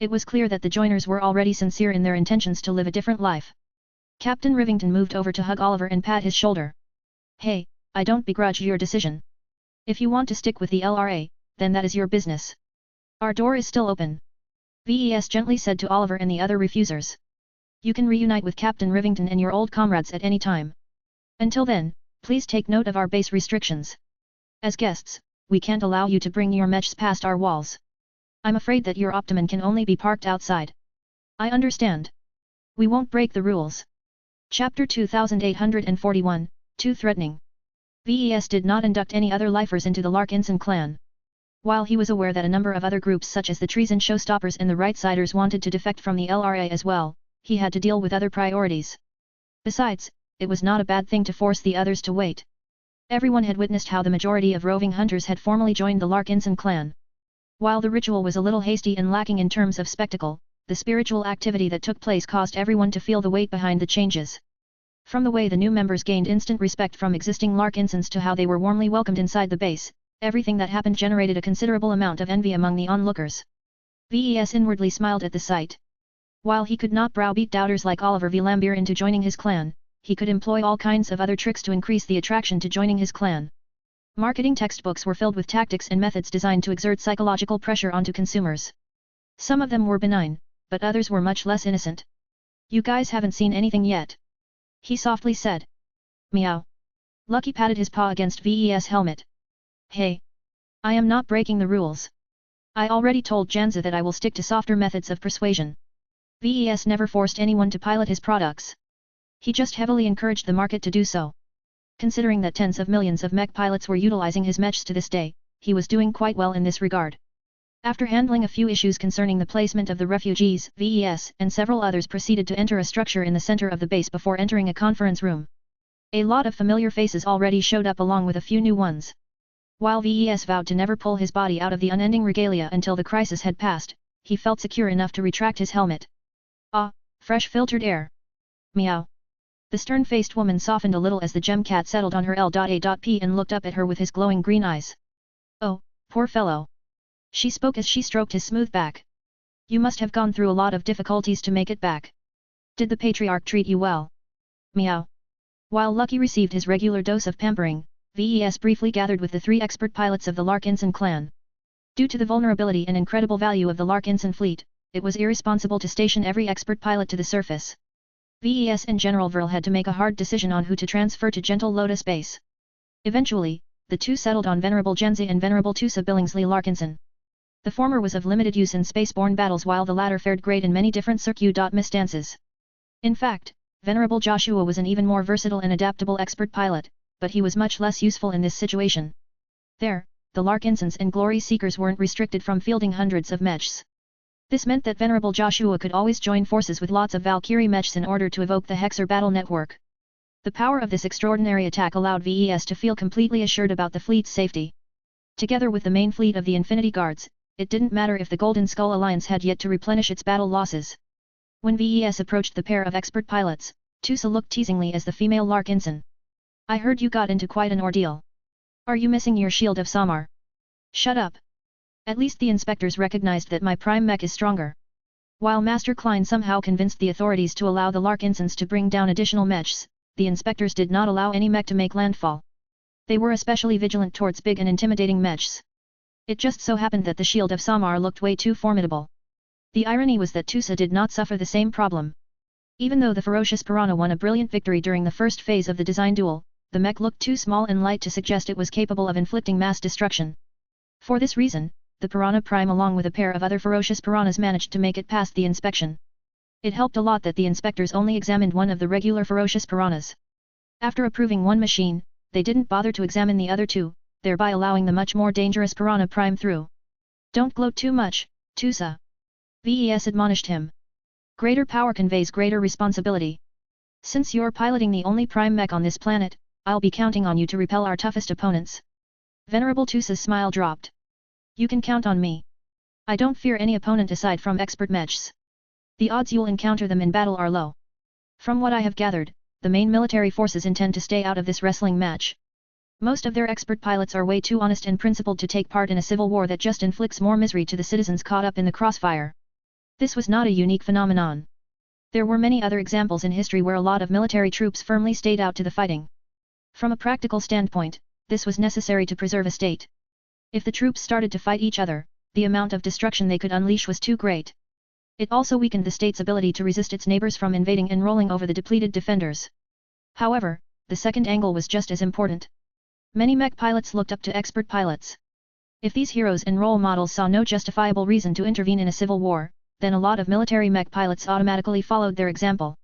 It was clear that the joiners were already sincere in their intentions to live a different life. Captain Rivington moved over to hug Oliver and pat his shoulder. Hey, I don't begrudge your decision. If you want to stick with the LRA, then that is your business. Our door is still open. VES gently said to Oliver and the other refusers. You can reunite with Captain Rivington and your old comrades at any time. Until then, please take note of our base restrictions. As guests, we can't allow you to bring your mechs past our walls. I'm afraid that your Optimon can only be parked outside. I understand. We won't break the rules. Chapter 2841, Too Threatening. VES did not induct any other lifers into the Larkinson clan. While he was aware that a number of other groups such as the Treason Showstoppers and the Rightsiders wanted to defect from the LRA as well, he had to deal with other priorities. Besides, it was not a bad thing to force the others to wait. Everyone had witnessed how the majority of roving hunters had formally joined the Larkinson clan. While the ritual was a little hasty and lacking in terms of spectacle, the spiritual activity that took place caused everyone to feel the weight behind the changes. From the way the new members gained instant respect from existing Larkinsons to how they were warmly welcomed inside the base, everything that happened generated a considerable amount of envy among the onlookers. VES inwardly smiled at the sight. While he could not browbeat doubters like Oliver V. Lambier into joining his clan, he could employ all kinds of other tricks to increase the attraction to joining his clan. Marketing textbooks were filled with tactics and methods designed to exert psychological pressure onto consumers. Some of them were benign, but others were much less innocent. You guys haven't seen anything yet. He softly said. Meow. Lucky patted his paw against VES' helmet. Hey. I am not breaking the rules. I already told Janza that I will stick to softer methods of persuasion. VES never forced anyone to pilot his products. He just heavily encouraged the market to do so. Considering that tens of millions of mech pilots were utilizing his mechs to this day, he was doing quite well in this regard. After handling a few issues concerning the placement of the refugees, VES and several others proceeded to enter a structure in the center of the base before entering a conference room. A lot of familiar faces already showed up along with a few new ones. While VES vowed to never pull his body out of the unending regalia until the crisis had passed, he felt secure enough to retract his helmet. Ah, fresh filtered air. Meow. The stern-faced woman softened a little as the gem cat settled on her L.A.P. and looked up at her with his glowing green eyes. Oh, poor fellow. She spoke as she stroked his smooth back. You must have gone through a lot of difficulties to make it back. Did the patriarch treat you well? Meow. While Lucky received his regular dose of pampering, VES briefly gathered with the 3 expert pilots of the Larkinson clan. Due to the vulnerability and incredible value of the Larkinson fleet, it was irresponsible to station every expert pilot to the surface. VES and General Vril had to make a hard decision on who to transfer to Gentle Lotus Base. Eventually, the two settled on Venerable Genzi and Venerable Tusa Billingsley Larkinson. The former was of limited use in spaceborne battles while the latter fared great in many different circuit-misstances. In fact, Venerable Joshua was an even more versatile and adaptable expert pilot, but he was much less useful in this situation. There, the Larkinsons and Glory Seekers weren't restricted from fielding hundreds of mechs. This meant that Venerable Joshua could always join forces with lots of Valkyrie mechs in order to evoke the Hexer battle network. The power of this extraordinary attack allowed VES to feel completely assured about the fleet's safety. Together with the main fleet of the Infinity Guards, it didn't matter if the Golden Skull Alliance had yet to replenish its battle losses. When VES approached the pair of expert pilots, Tusa looked teasingly as the female Larkinson. "I heard you got into quite an ordeal. Are you missing your Shield of Samar?" "Shut up. At least the inspectors recognized that my prime mech is stronger." While Master Klein somehow convinced the authorities to allow the Larkinsons to bring down additional mechs, the inspectors did not allow any mech to make landfall. They were especially vigilant towards big and intimidating mechs. It just so happened that the Shield of Samar looked way too formidable. The irony was that Tusa did not suffer the same problem. Even though the ferocious Piranha won a brilliant victory during the first phase of the design duel, the mech looked too small and light to suggest it was capable of inflicting mass destruction. For this reason, the Piranha Prime along with a pair of other ferocious piranhas managed to make it past the inspection. It helped a lot that the inspectors only examined one of the regular ferocious piranhas. After approving one machine, they didn't bother to examine the other two, thereby allowing the much more dangerous Piranha Prime through. "Don't gloat too much, Tusa," VES admonished him. "Greater power conveys greater responsibility. Since you're piloting the only prime mech on this planet, I'll be counting on you to repel our toughest opponents." Venerable Tusa's smile dropped. "You can count on me. I don't fear any opponent aside from expert mechs. The odds you'll encounter them in battle are low. From what I have gathered, the main military forces intend to stay out of this wrestling match. Most of their expert pilots are way too honest and principled to take part in a civil war that just inflicts more misery to the citizens caught up in the crossfire." This was not a unique phenomenon. There were many other examples in history where a lot of military troops firmly stayed out to the fighting. From a practical standpoint, this was necessary to preserve a state. If the troops started to fight each other, the amount of destruction they could unleash was too great. It also weakened the state's ability to resist its neighbors from invading and rolling over the depleted defenders. However, the second angle was just as important. Many mech pilots looked up to expert pilots. If these heroes and role models saw no justifiable reason to intervene in a civil war, then a lot of military mech pilots automatically followed their example.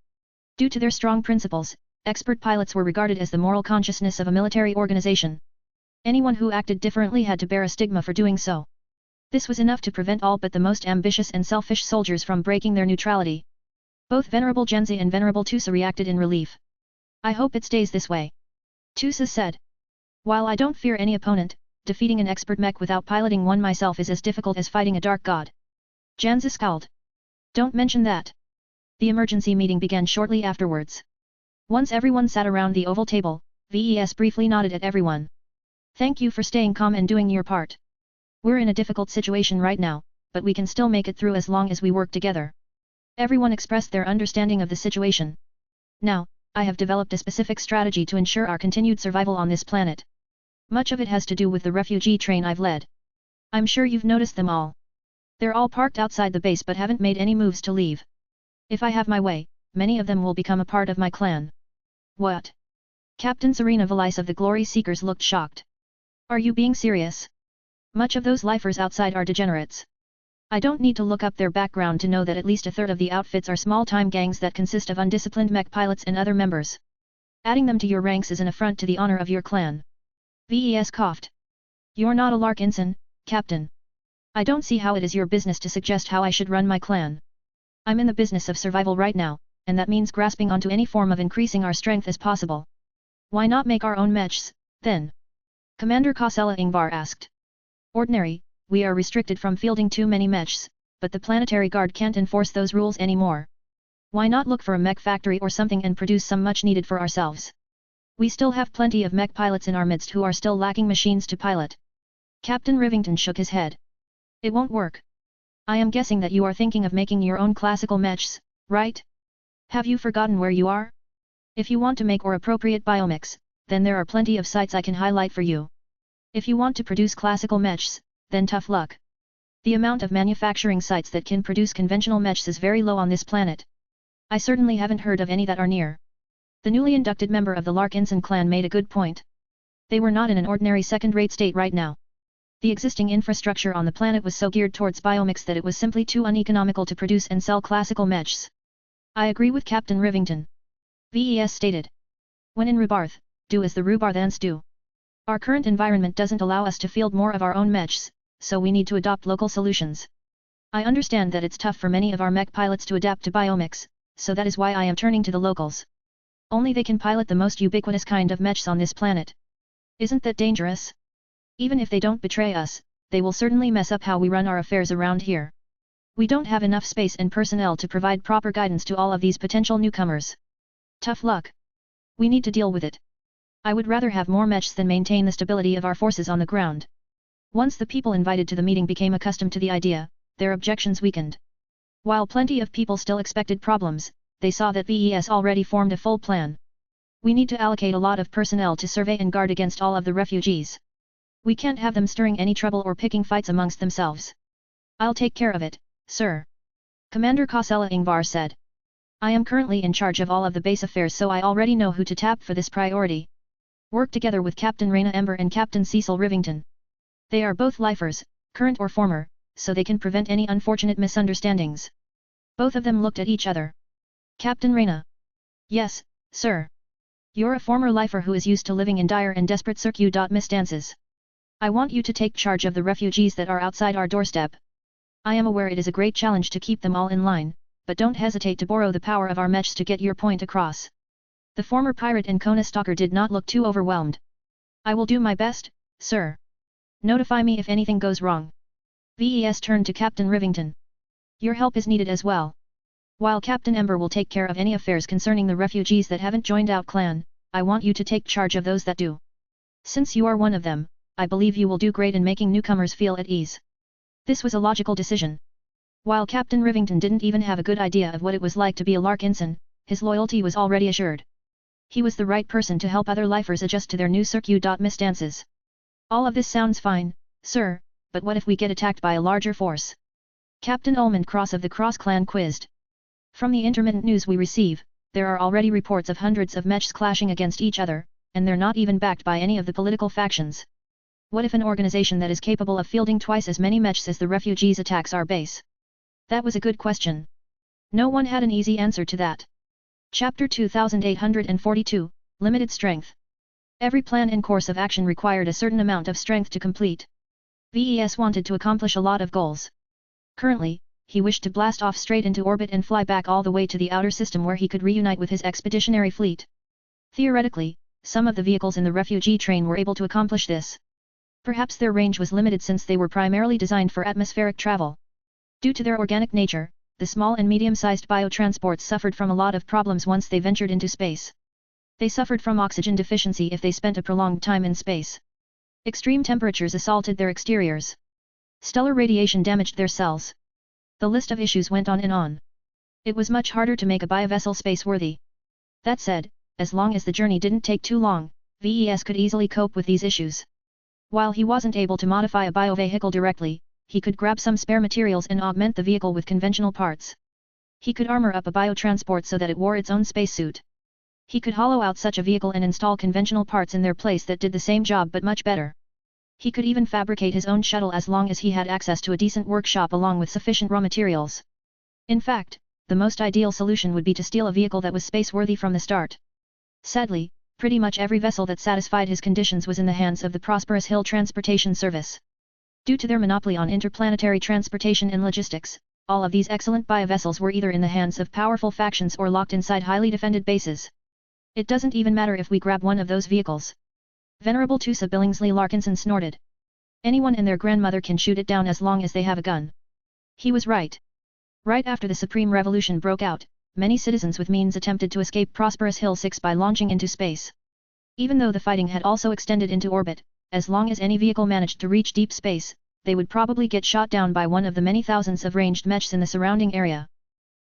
Due to their strong principles, expert pilots were regarded as the moral consciousness of a military organization. Anyone who acted differently had to bear a stigma for doing so. This was enough to prevent all but the most ambitious and selfish soldiers from breaking their neutrality. Both Venerable Genzi and Venerable Tusa reacted in relief. "I hope it stays this way," Tusa said. "While I don't fear any opponent, defeating an expert mech without piloting one myself is as difficult as fighting a dark god." Genzi scowled. "Don't mention that." The emergency meeting began shortly afterwards. Once everyone sat around the oval table, VES briefly nodded at everyone. "Thank you for staying calm and doing your part. We're in a difficult situation right now, but we can still make it through as long as we work together." Everyone expressed their understanding of the situation. "Now, I have developed a specific strategy to ensure our continued survival on this planet. Much of it has to do with the refugee train I've led. I'm sure you've noticed them all. They're all parked outside the base but haven't made any moves to leave. If I have my way, many of them will become a part of my clan." "What?" Captain Serena Valise of the Glory Seekers looked shocked. "Are you being serious? Much of those lifers outside are degenerates. I don't need to look up their background to know that at least a third of the outfits are small-time gangs that consist of undisciplined mech pilots and other members. Adding them to your ranks is an affront to the honor of your clan." VES coughed. "You're not a Larkinson, Captain. I don't see how it is your business to suggest how I should run my clan. I'm in the business of survival right now, and that means grasping onto any form of increasing our strength as possible. Why not make our own mechs, then?" Commander Kosella Ingvar asked. "Ordinary, we are restricted from fielding too many mechs, but the Planetary Guard can't enforce those rules anymore. Why not look for a mech factory or something and produce some much needed for ourselves? We still have plenty of mech pilots in our midst who are still lacking machines to pilot." Captain Rivington shook his head. "It won't work. I am guessing that you are thinking of making your own classical mechs, right? Have you forgotten where you are? If you want to make or appropriate biomechs, then there are plenty of sites I can highlight for you. If you want to produce classical mechs, then tough luck. The amount of manufacturing sites that can produce conventional mechs is very low on this planet. I certainly haven't heard of any that are near. The newly inducted member of the Larkinson clan made a good point. They were not in an ordinary second-rate state right now. The existing infrastructure on the planet was so geared towards biomechs that it was simply too uneconomical to produce and sell classical mechs. I agree with Captain Rivington. VES stated. When in Rubarth, do as the Rubarthans do. Our current environment doesn't allow us to field more of our own mechs, so we need to adopt local solutions. I understand that it's tough for many of our mech pilots to adapt to biomechs, so that is why I am turning to the locals. Only they can pilot the most ubiquitous kind of mechs on this planet. Isn't that dangerous? Even if they don't betray us, they will certainly mess up how we run our affairs around here. We don't have enough space and personnel to provide proper guidance to all of these potential newcomers. Tough luck. We need to deal with it. I would rather have more mechs than maintain the stability of our forces on the ground. Once the people invited to the meeting became accustomed to the idea, their objections weakened. While plenty of people still expected problems, they saw that VES already formed a full plan. We need to allocate a lot of personnel to survey and guard against all of the refugees. We can't have them stirring any trouble or picking fights amongst themselves. I'll take care of it, sir. Commander Kosella Ingvar said. I am currently in charge of all of the base affairs, so I already know who to tap for this priority. Work together with Captain Raina Ember and Captain Cecil Rivington. They are both lifers, current or former, so they can prevent any unfortunate misunderstandings. Both of them looked at each other. Captain Raina. Yes, sir. You're a former lifer who is used to living in dire and desperate circumstances. I want you to take charge of the refugees that are outside our doorstep. I am aware it is a great challenge to keep them all in line, but don't hesitate to borrow the power of our mechs to get your point across. The former pirate and Kona stalker did not look too overwhelmed. I will do my best, sir. Notify me if anything goes wrong. VES turned to Captain Rivington. Your help is needed as well. While Captain Ember will take care of any affairs concerning the refugees that haven't joined our clan, I want you to take charge of those that do. Since you are one of them, I believe you will do great in making newcomers feel at ease. This was a logical decision. While Captain Rivington didn't even have a good idea of what it was like to be a Larkinson, his loyalty was already assured. He was the right person to help other lifers adjust to their new circumstances. All of this sounds fine, sir, but what if we get attacked by a larger force? Captain Ullman Cross of the Cross Clan quizzed. From the intermittent news we receive, there are already reports of hundreds of mechs clashing against each other, and they're not even backed by any of the political factions. What if an organization that is capable of fielding twice as many mechs as the refugees attacks our base? That was a good question. No one had an easy answer to that. Chapter 2842, Limited Strength. Every plan and course of action required a certain amount of strength to complete. VES wanted to accomplish a lot of goals. Currently, he wished to blast off straight into orbit and fly back all the way to the outer system where he could reunite with his expeditionary fleet. Theoretically, some of the vehicles in the refugee train were able to accomplish this. Perhaps their range was limited since they were primarily designed for atmospheric travel. Due to their organic nature, the small and medium-sized biotransports suffered from a lot of problems once they ventured into space. They suffered from oxygen deficiency if they spent a prolonged time in space. Extreme temperatures assaulted their exteriors. Stellar radiation damaged their cells. The list of issues went on and on. It was much harder to make a biovessel space-worthy. That said, as long as the journey didn't take too long, VES could easily cope with these issues. While he wasn't able to modify a biovehicle directly, he could grab some spare materials and augment the vehicle with conventional parts. He could armor up a biotransport so that it wore its own spacesuit. He could hollow out such a vehicle and install conventional parts in their place that did the same job but much better. He could even fabricate his own shuttle as long as he had access to a decent workshop along with sufficient raw materials. In fact, the most ideal solution would be to steal a vehicle that was space-worthy from the start. Sadly, pretty much every vessel that satisfied his conditions was in the hands of the prosperous Hill Transportation Service. Due to their monopoly on interplanetary transportation and logistics, all of these excellent biovessels were either in the hands of powerful factions or locked inside highly defended bases. It doesn't even matter if we grab one of those vehicles. Venerable Tusa Billingsley Larkinson snorted. Anyone and their grandmother can shoot it down as long as they have a gun. He was right. Right after the Supreme Revolution broke out, many citizens with means attempted to escape prosperous Hill 6 by launching into space. Even though the fighting had also extended into orbit, as long as any vehicle managed to reach deep space, they would probably get shot down by one of the many thousands of ranged mechs in the surrounding area.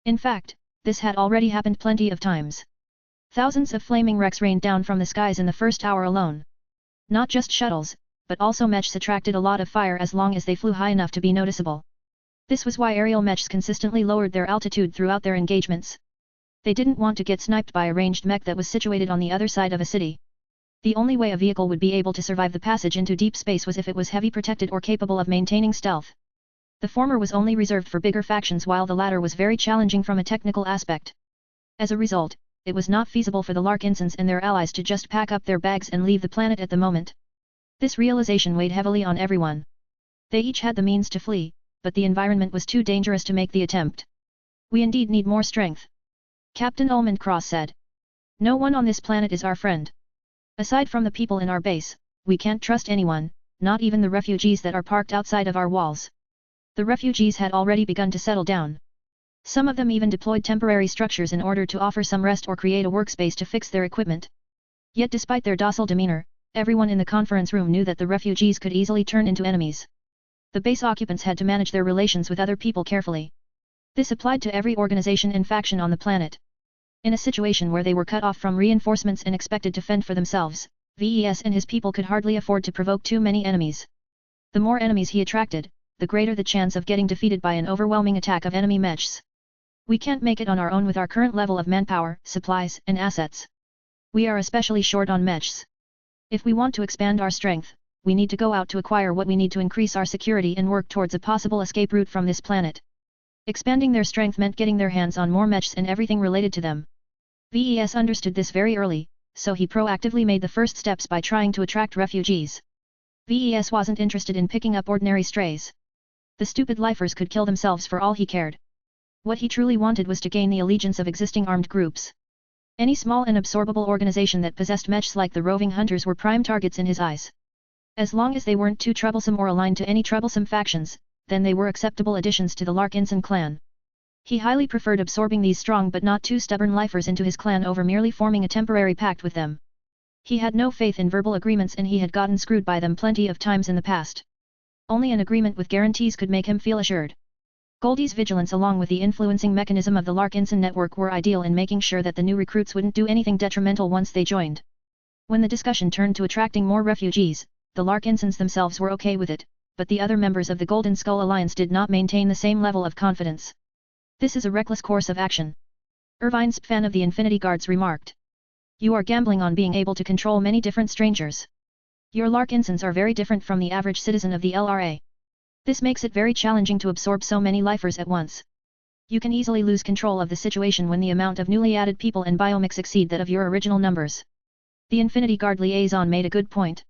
In fact, this had already happened plenty of times. Thousands of flaming wrecks rained down from the skies in the first hour alone. Not just shuttles, but also mechs attracted a lot of fire as long as they flew high enough to be noticeable. This was why aerial mechs consistently lowered their altitude throughout their engagements. They didn't want to get sniped by a ranged mech that was situated on the other side of a city. The only way a vehicle would be able to survive the passage into deep space was if it was heavy protected or capable of maintaining stealth. The former was only reserved for bigger factions while the latter was very challenging from a technical aspect. As a result, it was not feasible for the Larkinsons and their allies to just pack up their bags and leave the planet at the moment. This realization weighed heavily on everyone. They each had the means to flee, but the environment was too dangerous to make the attempt. We indeed need more strength. Captain Almond Cross said. No one on this planet is our friend. Aside from the people in our base, we can't trust anyone, not even the refugees that are parked outside of our walls. The refugees had already begun to settle down. Some of them even deployed temporary structures in order to offer some rest or create a workspace to fix their equipment. Yet despite their docile demeanor, everyone in the conference room knew that the refugees could easily turn into enemies. The base occupants had to manage their relations with other people carefully. This applied to every organization and faction on the planet. In a situation where they were cut off from reinforcements and expected to fend for themselves, VES and his people could hardly afford to provoke too many enemies. The more enemies he attracted, the greater the chance of getting defeated by an overwhelming attack of enemy mechs. We can't make it on our own with our current level of manpower, supplies, and assets. We are especially short on mechs. If we want to expand our strength, we need to go out to acquire what we need to increase our security and work towards a possible escape route from this planet. Expanding their strength meant getting their hands on more mechs and everything related to them. VES understood this very early, so he proactively made the first steps by trying to attract refugees. VES wasn't interested in picking up ordinary strays. The stupid lifers could kill themselves for all he cared. What he truly wanted was to gain the allegiance of existing armed groups. Any small and absorbable organization that possessed mechs like the roving hunters were prime targets in his eyes. As long as they weren't too troublesome or aligned to any troublesome factions, then they were acceptable additions to the Larkinson clan. He highly preferred absorbing these strong but not too stubborn lifers into his clan over merely forming a temporary pact with them. He had no faith in verbal agreements and he had gotten screwed by them plenty of times in the past. Only an agreement with guarantees could make him feel assured. Goldie's vigilance along with the influencing mechanism of the Larkinson network were ideal in making sure that the new recruits wouldn't do anything detrimental once they joined. When the discussion turned to attracting more refugees, the Larkinsons themselves were okay with it, but the other members of the Golden Skull Alliance did not maintain the same level of confidence. This is a reckless course of action. Irvine Spfan of the Infinity Guards remarked. You are gambling on being able to control many different strangers. Your Larkinsons are very different from the average citizen of the LRA. This makes it very challenging to absorb so many lifers at once. You can easily lose control of the situation when the amount of newly added people and biomechs exceed that of your original numbers. The Infinity Guard liaison made a good point.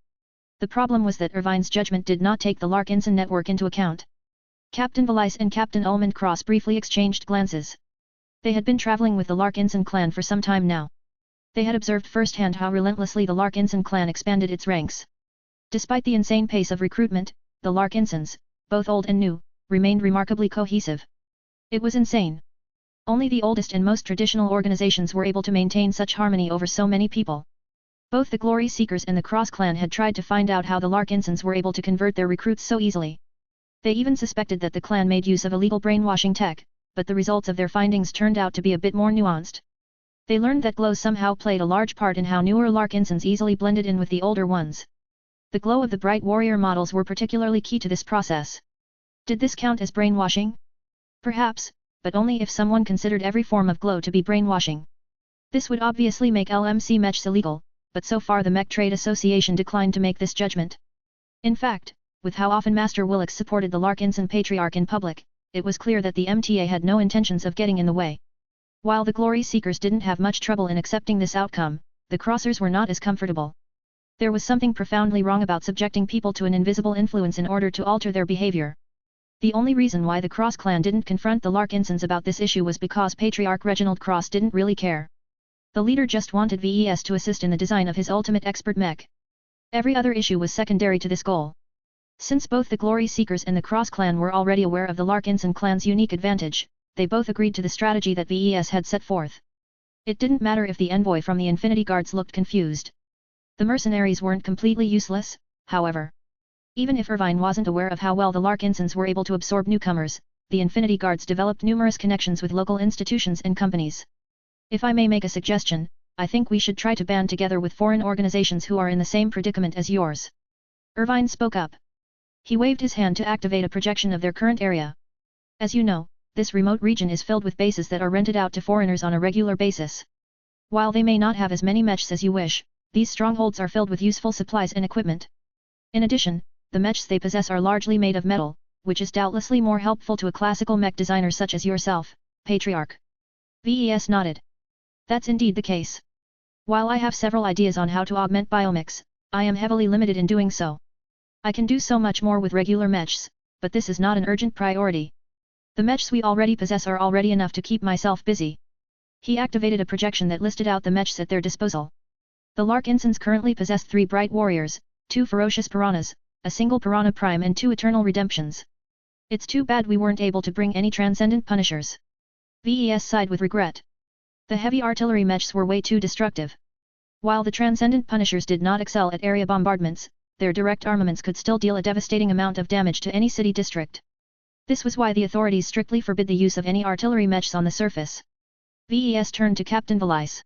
The problem was that Irvine's judgment did not take the Larkinson network into account. Captain Valise and Captain Almond Cross briefly exchanged glances. They had been traveling with the Larkinson clan for some time now. They had observed firsthand how relentlessly the Larkinson clan expanded its ranks. Despite the insane pace of recruitment, the Larkinsons, both old and new, remained remarkably cohesive. It was insane. Only the oldest and most traditional organizations were able to maintain such harmony over so many people. Both the Glory Seekers and the Cross clan had tried to find out how the Larkinsons were able to convert their recruits so easily. They even suspected that the clan made use of illegal brainwashing tech, but the results of their findings turned out to be a bit more nuanced. They learned that glow somehow played a large part in how newer Larkinsons easily blended in with the older ones. The glow of the bright warrior models were particularly key to this process. Did this count as brainwashing? Perhaps, but only if someone considered every form of glow to be brainwashing. This would obviously make LMC mechs illegal, but so far the Mech Trade Association declined to make this judgment. In fact, with how often Master Willix supported the Larkinson Patriarch in public, it was clear that the MTA had no intentions of getting in the way. While the Glory Seekers didn't have much trouble in accepting this outcome, the Crossers were not as comfortable. There was something profoundly wrong about subjecting people to an invisible influence in order to alter their behavior. The only reason why the Cross clan didn't confront the Larkinsons about this issue was because Patriarch Reginald Cross didn't really care. The leader just wanted VES to assist in the design of his ultimate expert mech. Every other issue was secondary to this goal. Since both the Glory Seekers and the Cross clan were already aware of the Larkinson clan's unique advantage, they both agreed to the strategy that VES had set forth. It didn't matter if the envoy from the Infinity Guards looked confused. The mercenaries weren't completely useless, however. Even if Irvine wasn't aware of how well the Larkinsons were able to absorb newcomers, the Infinity Guards developed numerous connections with local institutions and companies. If I may make a suggestion, I think we should try to band together with foreign organizations who are in the same predicament as yours. Irvine spoke up. He waved his hand to activate a projection of their current area. As you know, this remote region is filled with bases that are rented out to foreigners on a regular basis. While they may not have as many mechs as you wish, these strongholds are filled with useful supplies and equipment. In addition, the mechs they possess are largely made of metal, which is doubtlessly more helpful to a classical mech designer such as yourself, Patriarch. VES nodded. That's indeed the case. While I have several ideas on how to augment biomechs, I am heavily limited in doing so. I can do so much more with regular mechs, but this is not an urgent priority. The mechs we already possess are already enough to keep myself busy. He activated a projection that listed out the mechs at their disposal. The Larkinsons currently possess 3 Bright Warriors, 2 Ferocious Piranhas, a single Piranha Prime and 2 Eternal Redemptions. It's too bad we weren't able to bring any Transcendent Punishers. VES sighed with regret. The heavy artillery mechs were way too destructive. While the Transcendent Punishers did not excel at area bombardments, their direct armaments could still deal a devastating amount of damage to any city district. This was why the authorities strictly forbid the use of any artillery mechs on the surface. VES turned to Captain Valise.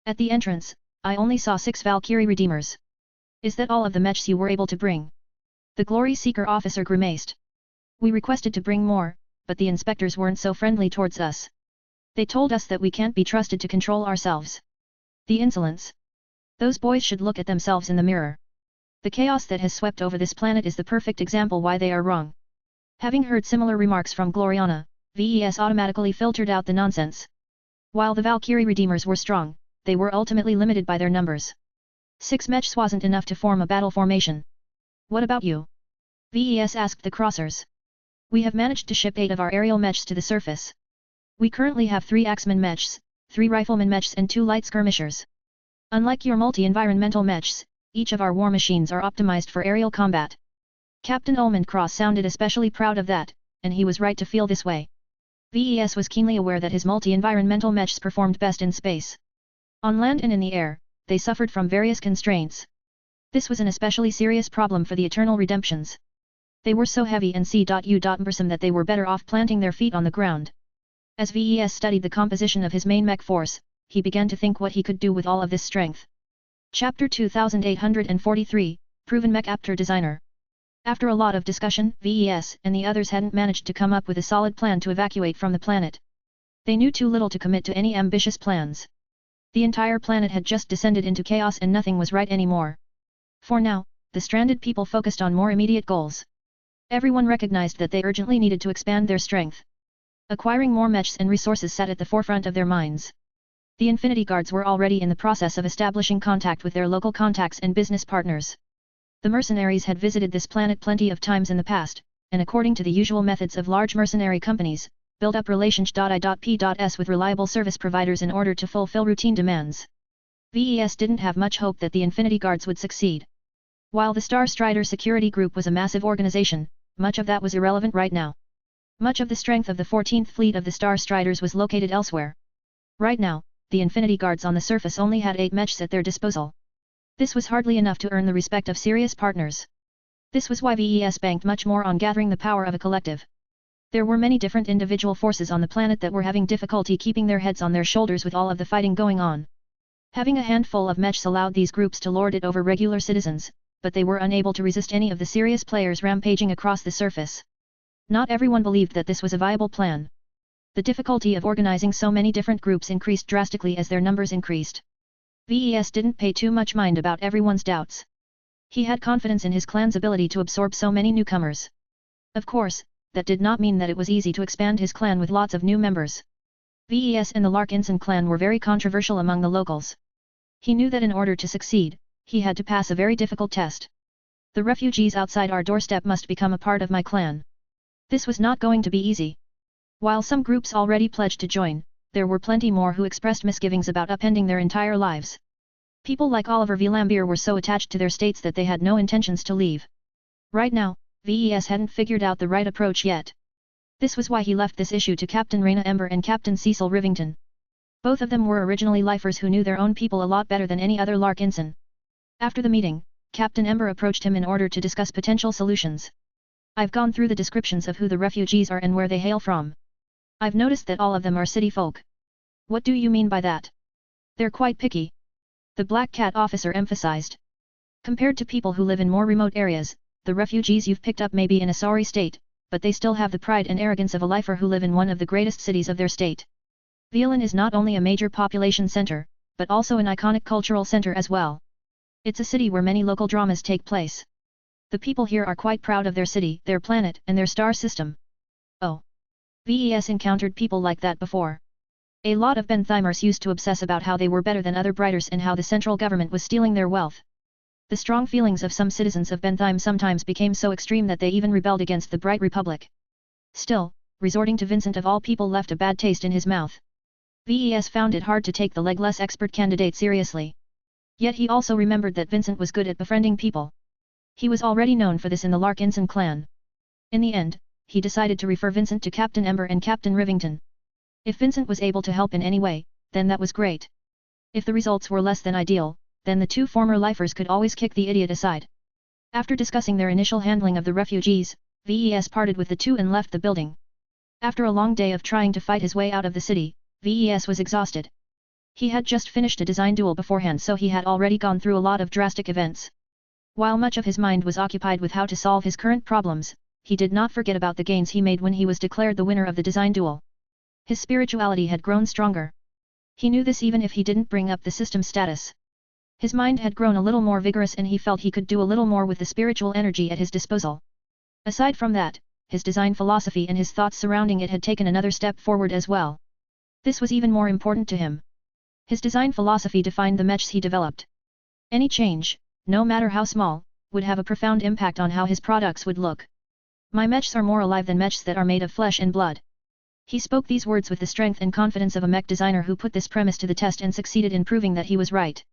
At the entrance, I only saw 6 Valkyrie Redeemers. Is that all of the mechs you were able to bring? The Glory Seeker officer grimaced. We requested to bring more, but the inspectors weren't so friendly towards us. They told us that we can't be trusted to control ourselves. The insolence. Those boys should look at themselves in the mirror. The chaos that has swept over this planet is the perfect example why they are wrong. Having heard similar remarks from Gloriana, VES automatically filtered out the nonsense. While the Valkyrie Redeemers were strong, they were ultimately limited by their numbers. 6 mechs wasn't enough to form a battle formation. What about you? VES asked the Crossers. We have managed to ship 8 of our aerial mechs to the surface. We currently have 3 Axeman mechs, 3 Rifleman mechs and 2 Light Skirmishers. Unlike your multi-environmental mechs, each of our war machines are optimized for aerial combat. Captain Ullman Cross sounded especially proud of that, and he was right to feel this way. VES was keenly aware that his multi-environmental mechs performed best in space. On land and in the air, they suffered from various constraints. This was an especially serious problem for the Eternal Redemptions. They were so heavy and cumbersome that they were better off planting their feet on the ground. As VES studied the composition of his main mech force, he began to think what he could do with all of this strength. Chapter 2843, Proven Mech Apter Designer. After a lot of discussion, VES and the others hadn't managed to come up with a solid plan to evacuate from the planet. They knew too little to commit to any ambitious plans. The entire planet had just descended into chaos and nothing was right anymore. For now, the stranded people focused on more immediate goals. Everyone recognized that they urgently needed to expand their strength. Acquiring more mechs and resources sat at the forefront of their minds. The Infinity Guards were already in the process of establishing contact with their local contacts and business partners. The mercenaries had visited this planet plenty of times in the past, and according to the usual methods of large mercenary companies, build up relations.I.P.S. with reliable service providers in order to fulfill routine demands. VES didn't have much hope that the Infinity Guards would succeed. While the Star Strider Security Group was a massive organization, much of that was irrelevant right now. Much of the strength of the 14th Fleet of the Star Striders was located elsewhere. Right now, the Infinity Guards on the surface only had 8 mechs at their disposal. This was hardly enough to earn the respect of serious partners. This was why VES banked much more on gathering the power of a collective. There were many different individual forces on the planet that were having difficulty keeping their heads on their shoulders with all of the fighting going on. Having a handful of mechs allowed these groups to lord it over regular citizens, but they were unable to resist any of the serious players rampaging across the surface. Not everyone believed that this was a viable plan. The difficulty of organizing so many different groups increased drastically as their numbers increased. VES didn't pay too much mind about everyone's doubts. He had confidence in his clan's ability to absorb so many newcomers. Of course, that did not mean that it was easy to expand his clan with lots of new members. VES and the Larkinson clan were very controversial among the locals. He knew that in order to succeed, he had to pass a very difficult test. The refugees outside our doorstep must become a part of my clan. This was not going to be easy. While some groups already pledged to join, there were plenty more who expressed misgivings about upending their entire lives. People like Oliver V. Lambier were so attached to their states that they had no intentions to leave. Right now, VES hadn't figured out the right approach yet. This was why he left this issue to Captain Raina Ember and Captain Cecil Rivington. Both of them were originally lifers who knew their own people a lot better than any other Larkinson. After the meeting, Captain Ember approached him in order to discuss potential solutions. I've gone through the descriptions of who the refugees are and where they hail from. I've noticed that all of them are city folk. What do you mean by that? They're quite picky. The Black Cat officer emphasized. Compared to people who live in more remote areas, the refugees you've picked up may be in a sorry state, but they still have the pride and arrogance of a lifer who live in one of the greatest cities of their state. Violin is not only a major population center, but also an iconic cultural center as well. It's a city where many local dramas take place. The people here are quite proud of their city, their planet, and their star system. Oh. VES encountered people like that before. A lot of Benthimers used to obsess about how they were better than other Briters and how the central government was stealing their wealth. The strong feelings of some citizens of Bentheim sometimes became so extreme that they even rebelled against the Bright Republic. Still, resorting to Vincent of all people left a bad taste in his mouth. VES found it hard to take the legless expert candidate seriously. Yet he also remembered that Vincent was good at befriending people. He was already known for this in the Larkinson clan. In the end, he decided to refer Vincent to Captain Ember and Captain Rivington. If Vincent was able to help in any way, then that was great. If the results were less than ideal, then the two former lifers could always kick the idiot aside. After discussing their initial handling of the refugees, VES parted with the two and left the building. After a long day of trying to fight his way out of the city, VES was exhausted. He had just finished a design duel beforehand, so he had already gone through a lot of drastic events. While much of his mind was occupied with how to solve his current problems, he did not forget about the gains he made when he was declared the winner of the design duel. His spirituality had grown stronger. He knew this even if he didn't bring up the system status. His mind had grown a little more vigorous and he felt he could do a little more with the spiritual energy at his disposal. Aside from that, his design philosophy and his thoughts surrounding it had taken another step forward as well. This was even more important to him. His design philosophy defined the mechs he developed. Any change, no matter how small, would have a profound impact on how his products would look. My mechs are more alive than mechs that are made of flesh and blood. He spoke these words with the strength and confidence of a mech designer who put this premise to the test and succeeded in proving that he was right.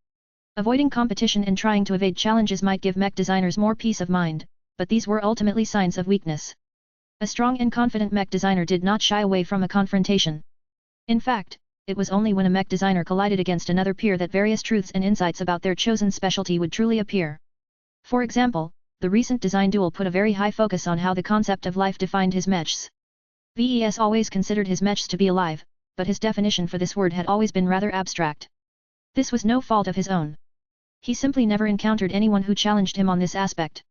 Avoiding competition and trying to evade challenges might give mech designers more peace of mind, but these were ultimately signs of weakness. A strong and confident mech designer did not shy away from a confrontation. In fact, it was only when a mech designer collided against another peer that various truths and insights about their chosen specialty would truly appear. For example, the recent design duel put a very high focus on how the concept of life defined his mechs. VES always considered his mechs to be alive, but his definition for this word had always been rather abstract. This was no fault of his own. He simply never encountered anyone who challenged him on this aspect.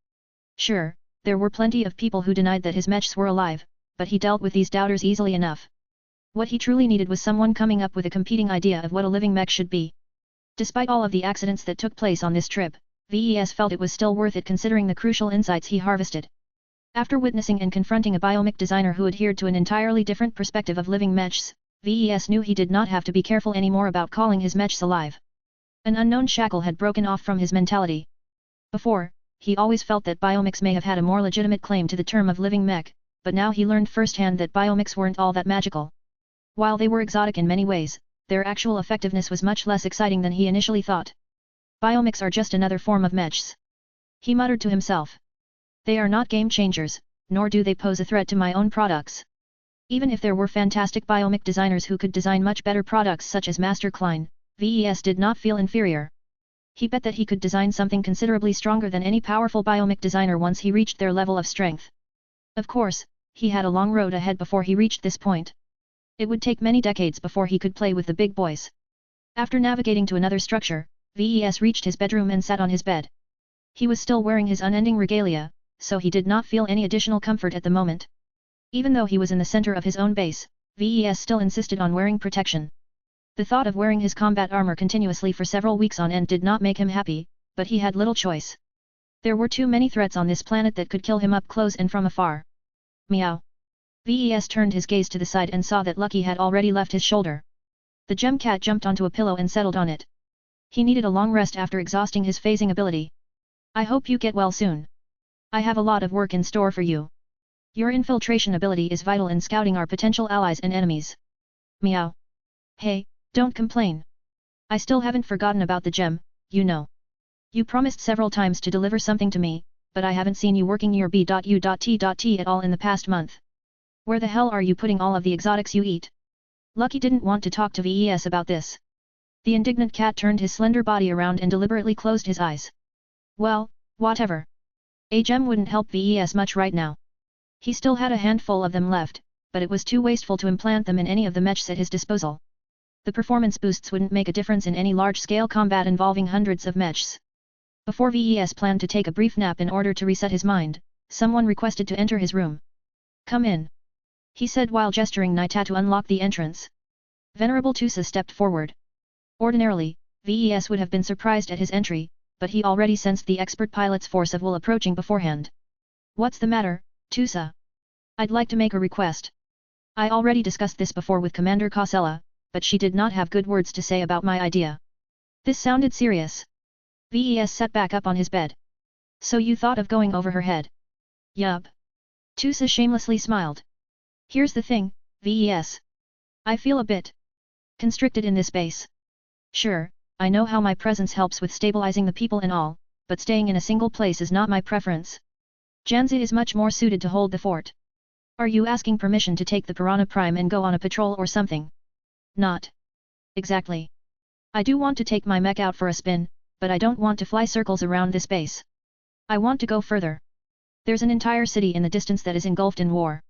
Sure, there were plenty of people who denied that his mechs were alive, but he dealt with these doubters easily enough. What he truly needed was someone coming up with a competing idea of what a living mech should be. Despite all of the accidents that took place on this trip, VES felt it was still worth it considering the crucial insights he harvested. After witnessing and confronting a biomech designer who adhered to an entirely different perspective of living mechs, VES knew he did not have to be careful anymore about calling his mechs alive. An unknown shackle had broken off from his mentality. Before, he always felt that biomechs may have had a more legitimate claim to the term of living mech, but now he learned firsthand that biomechs weren't all that magical. While they were exotic in many ways, their actual effectiveness was much less exciting than he initially thought. Biomechs are just another form of mechs. He muttered to himself. They are not game changers, nor do they pose a threat to my own products. Even if there were fantastic biomech designers who could design much better products such as Master Klein, VES did not feel inferior. He bet that he could design something considerably stronger than any powerful biomech designer once he reached their level of strength. Of course, he had a long road ahead before he reached this point. It would take many decades before he could play with the big boys. After navigating to another structure, VES reached his bedroom and sat on his bed. He was still wearing his unending regalia, so he did not feel any additional comfort at the moment. Even though he was in the center of his own base, VES still insisted on wearing protection. The thought of wearing his combat armor continuously for several weeks on end did not make him happy, but he had little choice. There were too many threats on this planet that could kill him up close and from afar. Meow. VES turned his gaze to the side and saw that Lucky had already left his shoulder. The gem cat jumped onto a pillow and settled on it. He needed a long rest after exhausting his phasing ability. I hope you get well soon. I have a lot of work in store for you. Your infiltration ability is vital in scouting our potential allies and enemies. Meow. Hey, don't complain. I still haven't forgotten about the gem, you know. You promised several times to deliver something to me, but I haven't seen you working your B.U.T.T at all in the past month. Where the hell are you putting all of the exotics you eat? Lucky didn't want to talk to VES about this. The indignant cat turned his slender body around and deliberately closed his eyes. Well, whatever. A gem wouldn't help VES much right now. He still had a handful of them left, but it was too wasteful to implant them in any of the mechs at his disposal. The performance boosts wouldn't make a difference in any large-scale combat involving hundreds of mechs. Before VES planned to take a brief nap in order to reset his mind, someone requested to enter his room. Come in, he said while gesturing Naita to unlock the entrance. Venerable Tusa stepped forward. Ordinarily, VES would have been surprised at his entry, but he already sensed the expert pilot's force of will approaching beforehand. What's the matter, Tusa? I'd like to make a request. I already discussed this before with Commander Kausela, but she did not have good words to say about my idea. This sounded serious. VES sat back up on his bed. So you thought of going over her head? Yup. Tusa shamelessly smiled. Here's the thing, VES. I feel a bit constricted in this base. Sure, I know how my presence helps with stabilizing the people and all, but staying in a single place is not my preference. Janzi is much more suited to hold the fort. Are you asking permission to take the Piranha Prime and go on a patrol or something? Not exactly. I do want to take my mech out for a spin, but I don't want to fly circles around this base. I want to go further. There's an entire city in the distance that is engulfed in war.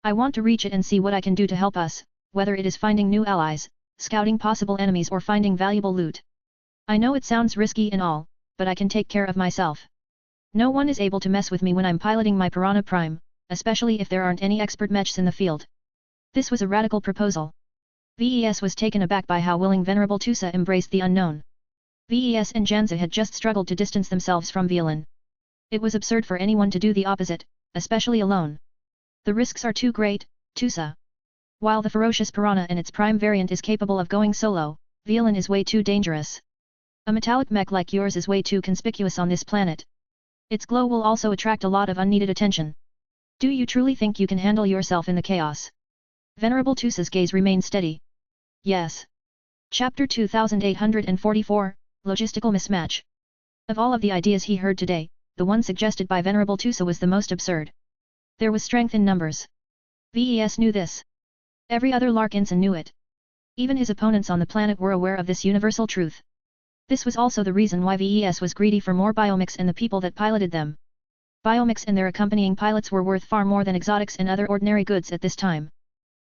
I want to reach it and see what I can do to help us, whether it is finding new allies, scouting possible enemies or finding valuable loot. I know it sounds risky and all, but I can take care of myself. No one is able to mess with me when I'm piloting my Piranha Prime, especially if there aren't any expert mechs in the field. This was a radical proposal. VES was taken aback by how willing Venerable Tusa embraced the unknown. VES and Janza had just struggled to distance themselves from Violin. It was absurd for anyone to do the opposite, especially alone. The risks are too great, Tusa. While the ferocious Piranha and its prime variant is capable of going solo, Violin is way too dangerous. A metallic mech like yours is way too conspicuous on this planet. Its glow will also attract a lot of unneeded attention. Do you truly think you can handle yourself in the chaos? Venerable Tusa's gaze remained steady. Yes. Chapter 2844, Logistical Mismatch. Of all of the ideas he heard today, the one suggested by Venerable Tusa was the most absurd. There was strength in numbers. VES knew this. Every other Larkinson knew it. Even his opponents on the planet were aware of this universal truth. This was also the reason why VES was greedy for more biomechs and the people that piloted them. Biomechs and their accompanying pilots were worth far more than exotics and other ordinary goods at this time.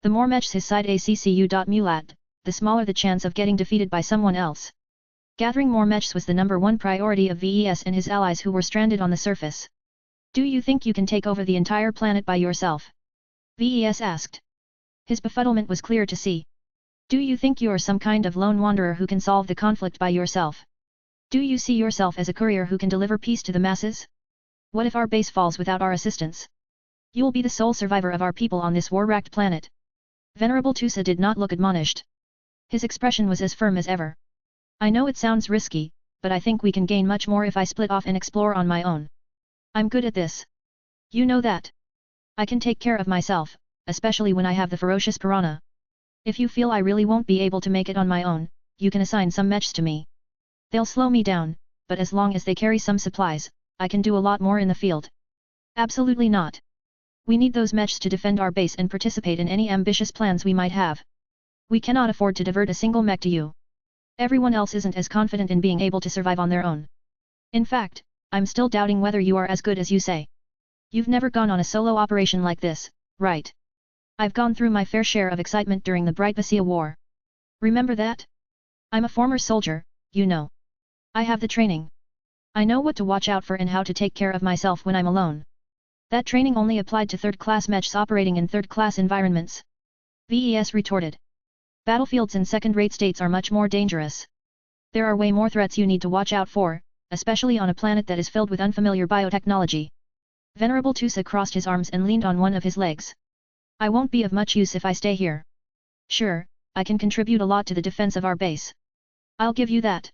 The more mechs his side ACCU.mulat, the smaller the chance of getting defeated by someone else. Gathering more mechs was the #1 priority of VES and his allies who were stranded on the surface. Do you think you can take over the entire planet by yourself? VES asked. His befuddlement was clear to see. Do you think you are some kind of lone wanderer who can solve the conflict by yourself? Do you see yourself as a courier who can deliver peace to the masses? What if our base falls without our assistance? You'll be the sole survivor of our people on this war-racked planet. Venerable Tusa did not look admonished. His expression was as firm as ever. I know it sounds risky, but I think we can gain much more if I split off and explore on my own. I'm good at this. You know that. I can take care of myself, especially when I have the ferocious Piranha. If you feel I really won't be able to make it on my own, you can assign some mechs to me. They'll slow me down, but as long as they carry some supplies, I can do a lot more in the field. Absolutely not. We need those mechs to defend our base and participate in any ambitious plans we might have. We cannot afford to divert a single mech to you. Everyone else isn't as confident in being able to survive on their own. In fact, I'm still doubting whether you are as good as you say. You've never gone on a solo operation like this, right? I've gone through my fair share of excitement during the Bright Basia War. Remember that? I'm a former soldier, you know. I have the training. I know what to watch out for and how to take care of myself when I'm alone. That training only applied to third-class mechs operating in third-class environments. VES retorted. Battlefields in second-rate states are much more dangerous. There are way more threats you need to watch out for, especially on a planet that is filled with unfamiliar biotechnology. Venerable Tusa crossed his arms and leaned on one of his legs. I won't be of much use if I stay here. Sure, I can contribute a lot to the defense of our base. I'll give you that.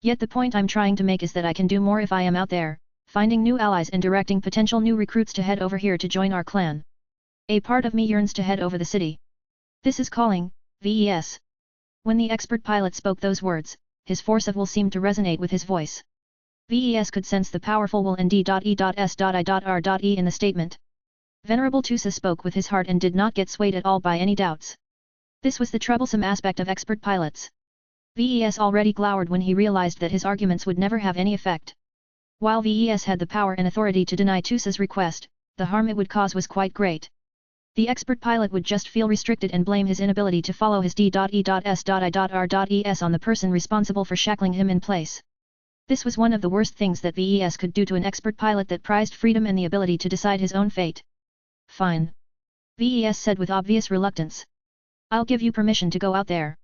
Yet the point I'm trying to make is that I can do more if I am out there, finding new allies and directing potential new recruits to head over here to join our clan. A part of me yearns to head over the city. This is calling, VES. When the expert pilot spoke those words, his force of will seemed to resonate with his voice. VES could sense the powerful will and D.E.S.I.R.E in the statement. Venerable Tusa spoke with his heart and did not get swayed at all by any doubts. This was the troublesome aspect of expert pilots. VES already glowered when he realized that his arguments would never have any effect. While VES had the power and authority to deny Tusa's request, the harm it would cause was quite great. The expert pilot would just feel restricted and blame his inability to follow his D.E.S.I.R.E.S on the person responsible for shackling him in place. This was one of the worst things that VES could do to an expert pilot that prized freedom and the ability to decide his own fate. Fine, VES said with obvious reluctance. I'll give you permission to go out there.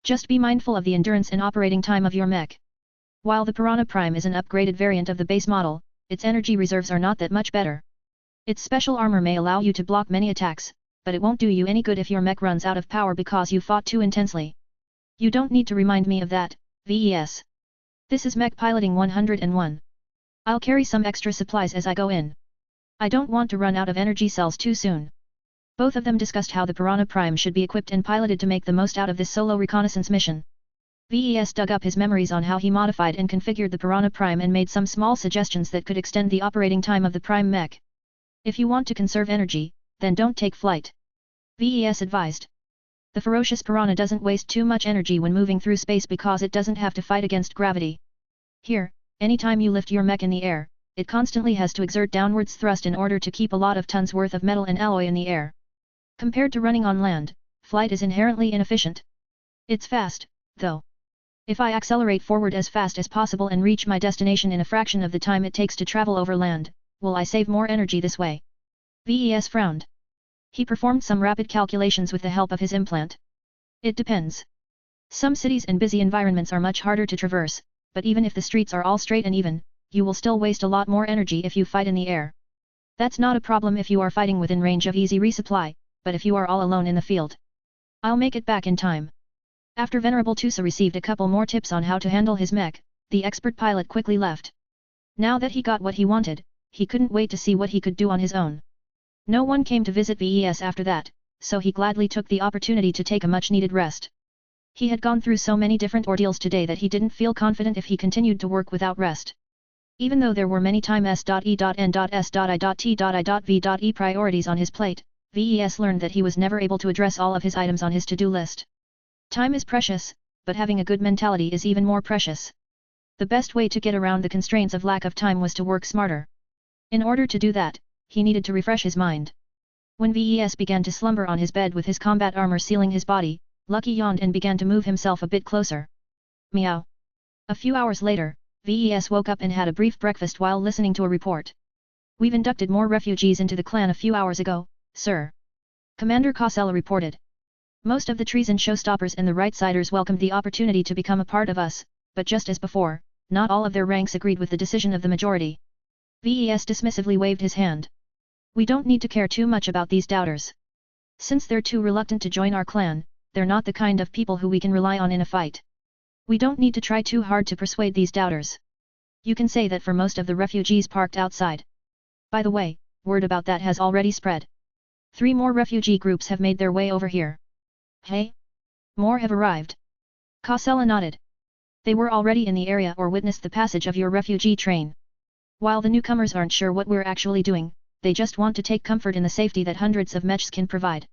Just be mindful of the endurance and operating time of your mech. While the Piranha Prime is an upgraded variant of the base model, its energy reserves are not that much better. Its special armor may allow you to block many attacks, but it won't do you any good if your mech runs out of power because you fought too intensely. You don't need to remind me of that, VES. This is Mech Piloting 101. I'll carry some extra supplies as I go in. I don't want to run out of energy cells too soon. Both of them discussed how the Piranha Prime should be equipped and piloted to make the most out of this solo reconnaissance mission. VES dug up his memories on how he modified and configured the Piranha Prime and made some small suggestions that could extend the operating time of the Prime mech. If you want to conserve energy, then don't take flight. VES advised. The ferocious piranha doesn't waste too much energy when moving through space because it doesn't have to fight against gravity. Here, anytime you lift your mech in the air, it constantly has to exert downwards thrust in order to keep a lot of tons worth of metal and alloy in the air. Compared to running on land, flight is inherently inefficient. It's fast, though. If I accelerate forward as fast as possible and reach my destination in a fraction of the time it takes to travel over land, will I save more energy this way? VES frowned. He performed some rapid calculations with the help of his implant. It depends. Some cities and busy environments are much harder to traverse, but even if the streets are all straight and even, you will still waste a lot more energy if you fight in the air. That's not a problem if you are fighting within range of easy resupply, but if you are all alone in the field. I'll make it back in time. After Venerable Tusa received a couple more tips on how to handle his mech, the expert pilot quickly left. Now that he got what he wanted, he couldn't wait to see what he could do on his own. No one came to visit VES after that, so he gladly took the opportunity to take a much-needed rest. He had gone through so many different ordeals today that he didn't feel confident if he continued to work without rest. Even though there were many time S.E.N.S.I.V.E priorities on his plate, VES learned that he was never able to address all of his items on his to-do list. Time is precious, but having a good mentality is even more precious. The best way to get around the constraints of lack of time was to work smarter. In order to do that, he needed to refresh his mind. When VES began to slumber on his bed with his combat armor sealing his body, Lucky yawned and began to move himself a bit closer. Meow. A few hours later, VES woke up and had a brief breakfast while listening to a report. We've inducted more refugees into the clan a few hours ago, sir. Commander Cosella reported. Most of the trees and showstoppers and the Rightsiders welcomed the opportunity to become a part of us, but just as before, not all of their ranks agreed with the decision of the majority. VES dismissively waved his hand. We don't need to care too much about these doubters. Since they're too reluctant to join our clan, they're not the kind of people who we can rely on in a fight. We don't need to try too hard to persuade these doubters. You can say that for most of the refugees parked outside. By the way, word about that has already spread. 3 more refugee groups have made their way over here. Hey? More have arrived. Cosella nodded. They were already in the area or witnessed the passage of your refugee train. While the newcomers aren't sure what we're actually doing, they just want to take comfort in the safety that hundreds of mechs can provide.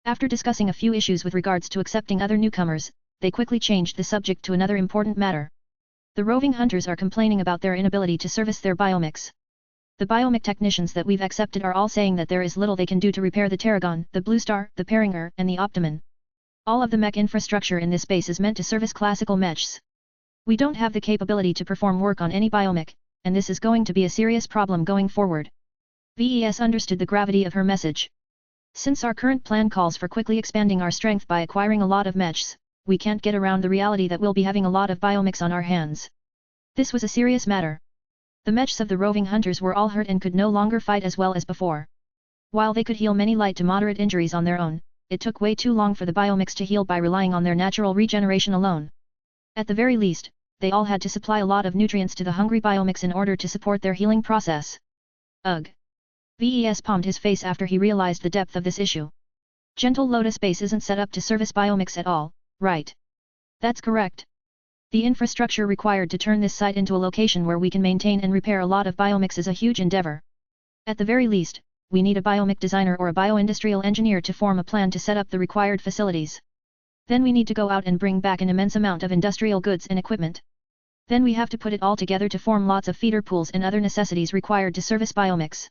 After discussing a few issues with regards to accepting other newcomers, they quickly changed the subject to another important matter. The roving hunters are complaining about their inability to service their biomechs. The biomech technicians that we've accepted are all saying that there is little they can do to repair the Tarragon, the Blue Star, the Peringer, and the Optimum. All of the mech infrastructure in this base is meant to service classical mechs. We don't have the capability to perform work on any biomech, and this is going to be a serious problem going forward. VES understood the gravity of her message. Since our current plan calls for quickly expanding our strength by acquiring a lot of mechs, we can't get around the reality that we'll be having a lot of biomechs on our hands. This was a serious matter. The mechs of the roving hunters were all hurt and could no longer fight as well as before. While they could heal many light to moderate injuries on their own, it took way too long for the biomechs to heal by relying on their natural regeneration alone. At the very least, they all had to supply a lot of nutrients to the hungry biomechs in order to support their healing process. Ugh. VES palmed his face after he realized the depth of this issue. Gentle Lotus Base isn't set up to service biomechs at all, right? That's correct. The infrastructure required to turn this site into a location where we can maintain and repair a lot of biomechs is a huge endeavor. At the very least, we need a biomech designer or a bioindustrial engineer to form a plan to set up the required facilities. Then we need to go out and bring back an immense amount of industrial goods and equipment. Then we have to put it all together to form lots of feeder pools and other necessities required to service biomechs.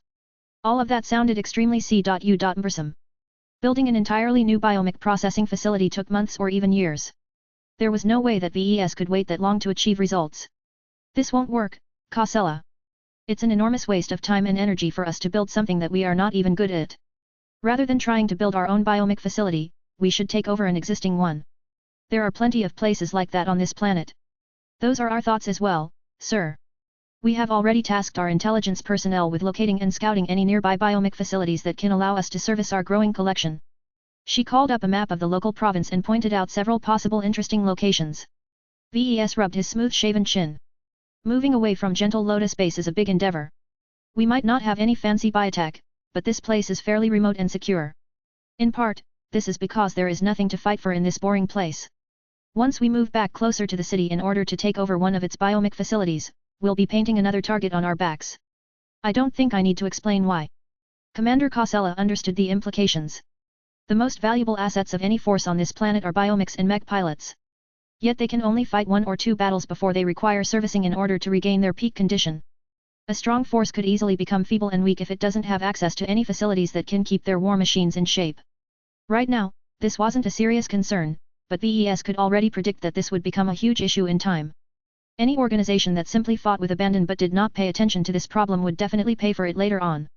All of that sounded extremely cumbersome. Building an entirely new biomech processing facility took months or even years. There was no way that VES could wait that long to achieve results. This won't work, Cosella. It's an enormous waste of time and energy for us to build something that we are not even good at. Rather than trying to build our own biomech facility, we should take over an existing one. There are plenty of places like that on this planet. Those are our thoughts as well, sir. We have already tasked our intelligence personnel with locating and scouting any nearby biomech facilities that can allow us to service our growing collection. She called up a map of the local province and pointed out several possible interesting locations. VES rubbed his smooth-shaven chin. Moving away from Gentle Lotus Base is a big endeavor. We might not have any fancy biotech, but this place is fairly remote and secure. In part, this is because there is nothing to fight for in this boring place. Once we move back closer to the city in order to take over one of its biomech facilities, we'll be painting another target on our backs. I don't think I need to explain why. Commander Cosella understood the implications. The most valuable assets of any force on this planet are biomechs and mech pilots. Yet they can only fight 1 or 2 battles before they require servicing in order to regain their peak condition. A strong force could easily become feeble and weak if it doesn't have access to any facilities that can keep their war machines in shape. Right now, this wasn't a serious concern, but VES could already predict that this would become a huge issue in time. Any organization that simply fought with abandon but did not pay attention to this problem would definitely pay for it later on.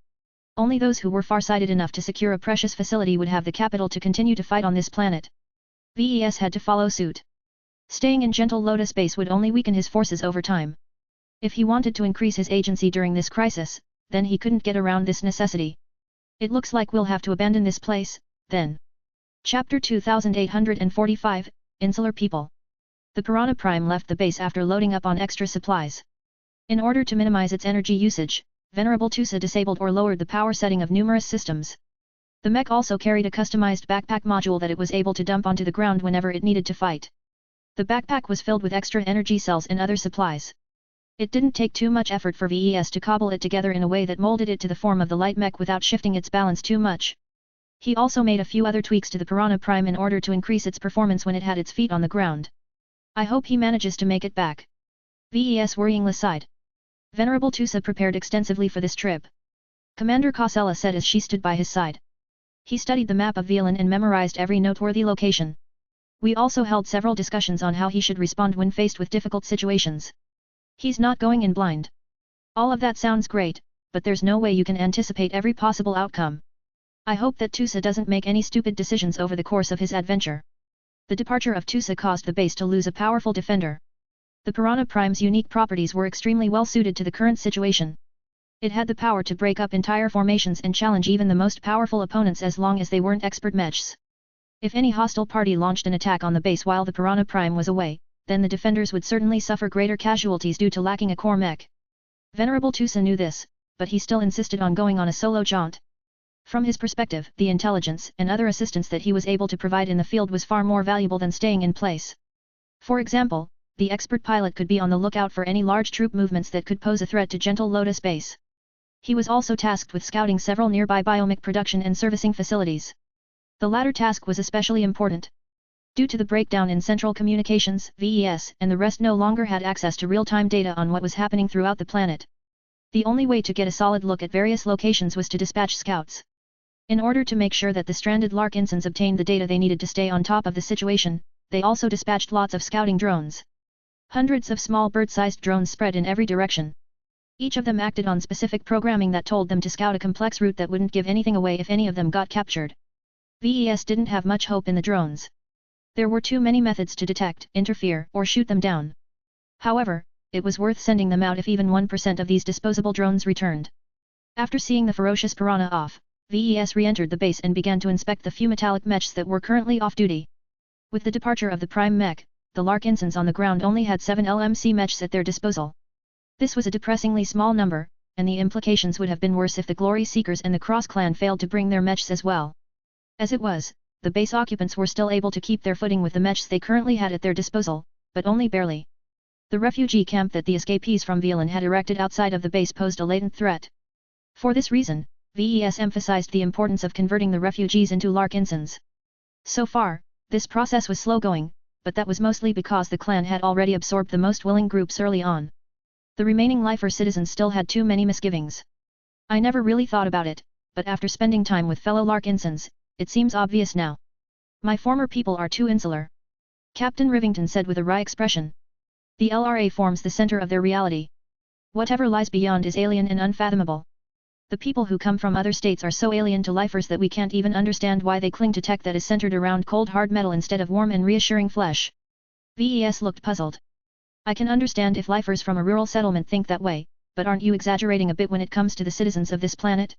Only those who were far-sighted enough to secure a precious facility would have the capital to continue to fight on this planet. VES had to follow suit. Staying in Gentle Lotus Base would only weaken his forces over time. If he wanted to increase his agency during this crisis, then he couldn't get around this necessity. It looks like we'll have to abandon this place, then. Chapter 2845, Insular People. The Piranha Prime left the base after loading up on extra supplies. In order to minimize its energy usage, Venerable Tusa disabled or lowered the power setting of numerous systems. The mech also carried a customized backpack module that it was able to dump onto the ground whenever it needed to fight. The backpack was filled with extra energy cells and other supplies. It didn't take too much effort for VES to cobble it together in a way that molded it to the form of the light mech without shifting its balance too much. He also made a few other tweaks to the Piranha Prime in order to increase its performance when it had its feet on the ground. I hope he manages to make it back. VES worryingly sighed. Venerable Tusa prepared extensively for this trip. Commander Cosella said as she stood by his side. He studied the map of Velan and memorized every noteworthy location. We also held several discussions on how he should respond when faced with difficult situations. He's not going in blind. All of that sounds great, but there's no way you can anticipate every possible outcome. I hope that Tusa doesn't make any stupid decisions over the course of his adventure. The departure of Tusa caused the base to lose a powerful defender. The Piranha Prime's unique properties were extremely well suited to the current situation. It had the power to break up entire formations and challenge even the most powerful opponents as long as they weren't expert mechs. If any hostile party launched an attack on the base while the Piranha Prime was away, then the defenders would certainly suffer greater casualties due to lacking a core mech. Venerable Tusa knew this, but he still insisted on going on a solo jaunt. From his perspective, the intelligence and other assistance that he was able to provide in the field was far more valuable than staying in place. For example, the expert pilot could be on the lookout for any large troop movements that could pose a threat to Gentle Lotus Base. He was also tasked with scouting several nearby biomech production and servicing facilities. The latter task was especially important. Due to the breakdown in central communications, VES and the rest no longer had access to real-time data on what was happening throughout the planet. The only way to get a solid look at various locations was to dispatch scouts. In order to make sure that the stranded Larkinsons obtained the data they needed to stay on top of the situation, they also dispatched lots of scouting drones. Hundreds of small bird-sized drones spread in every direction. Each of them acted on specific programming that told them to scout a complex route that wouldn't give anything away if any of them got captured. VES didn't have much hope in the drones. There were too many methods to detect, interfere, or shoot them down. However, it was worth sending them out if even 1% of these disposable drones returned. After seeing the ferocious piranha off, VES re-entered the base and began to inspect the few metallic mechs that were currently off-duty. With the departure of the Prime Mech, the Larkinsons on the ground only had 7 LMC mechs at their disposal. This was a depressingly small number, and the implications would have been worse if the Glory Seekers and the Cross Clan failed to bring their mechs as well. As it was, the base occupants were still able to keep their footing with the mechs they currently had at their disposal, but only barely. The refugee camp that the escapees from Velan had erected outside of the base posed a latent threat. For this reason, VES emphasized the importance of converting the refugees into Larkinsons. So far, this process was slow-going, but that was mostly because the clan had already absorbed the most willing groups early on. The remaining Lifer citizens still had too many misgivings. I never really thought about it, but after spending time with fellow Larkinsons, it seems obvious now. My former people are too insular. Captain Rivington said with a wry expression. The LRA forms the center of their reality. Whatever lies beyond is alien and unfathomable. The people who come from other states are so alien to lifers that we can't even understand why they cling to tech that is centered around cold hard metal instead of warm and reassuring flesh. VES looked puzzled. I can understand if lifers from a rural settlement think that way, but aren't you exaggerating a bit when it comes to the citizens of this planet?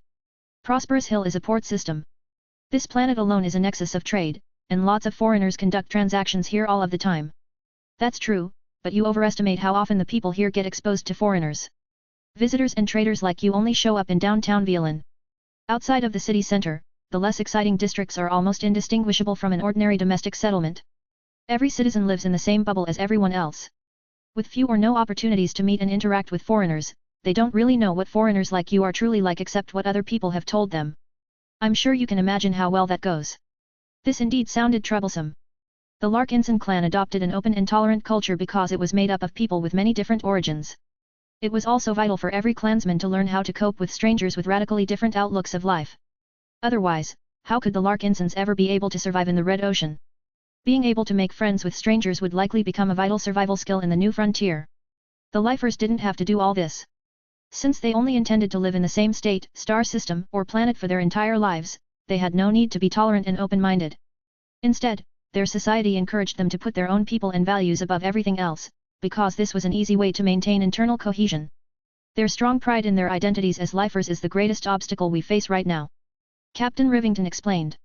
Prosperous Hill is a port system. This planet alone is a nexus of trade, and lots of foreigners conduct transactions here all of the time. That's true, but you overestimate how often the people here get exposed to foreigners. Visitors and traders like you only show up in downtown Violin. Outside of the city center, the less exciting districts are almost indistinguishable from an ordinary domestic settlement. Every citizen lives in the same bubble as everyone else. With few or no opportunities to meet and interact with foreigners, they don't really know what foreigners like you are truly like except what other people have told them. I'm sure you can imagine how well that goes. This indeed sounded troublesome. The Larkinson clan adopted an open and tolerant culture because it was made up of people with many different origins. It was also vital for every clansman to learn how to cope with strangers with radically different outlooks of life. Otherwise, how could the Larkinsons ever be able to survive in the Red Ocean? Being able to make friends with strangers would likely become a vital survival skill in the new frontier. The lifers didn't have to do all this. Since they only intended to live in the same state, star system, or planet for their entire lives, they had no need to be tolerant and open-minded. Instead, their society encouraged them to put their own people and values above everything else, because this was an easy way to maintain internal cohesion. Their strong pride in their identities as lifers is the greatest obstacle we face right now. Captain Rivington explained.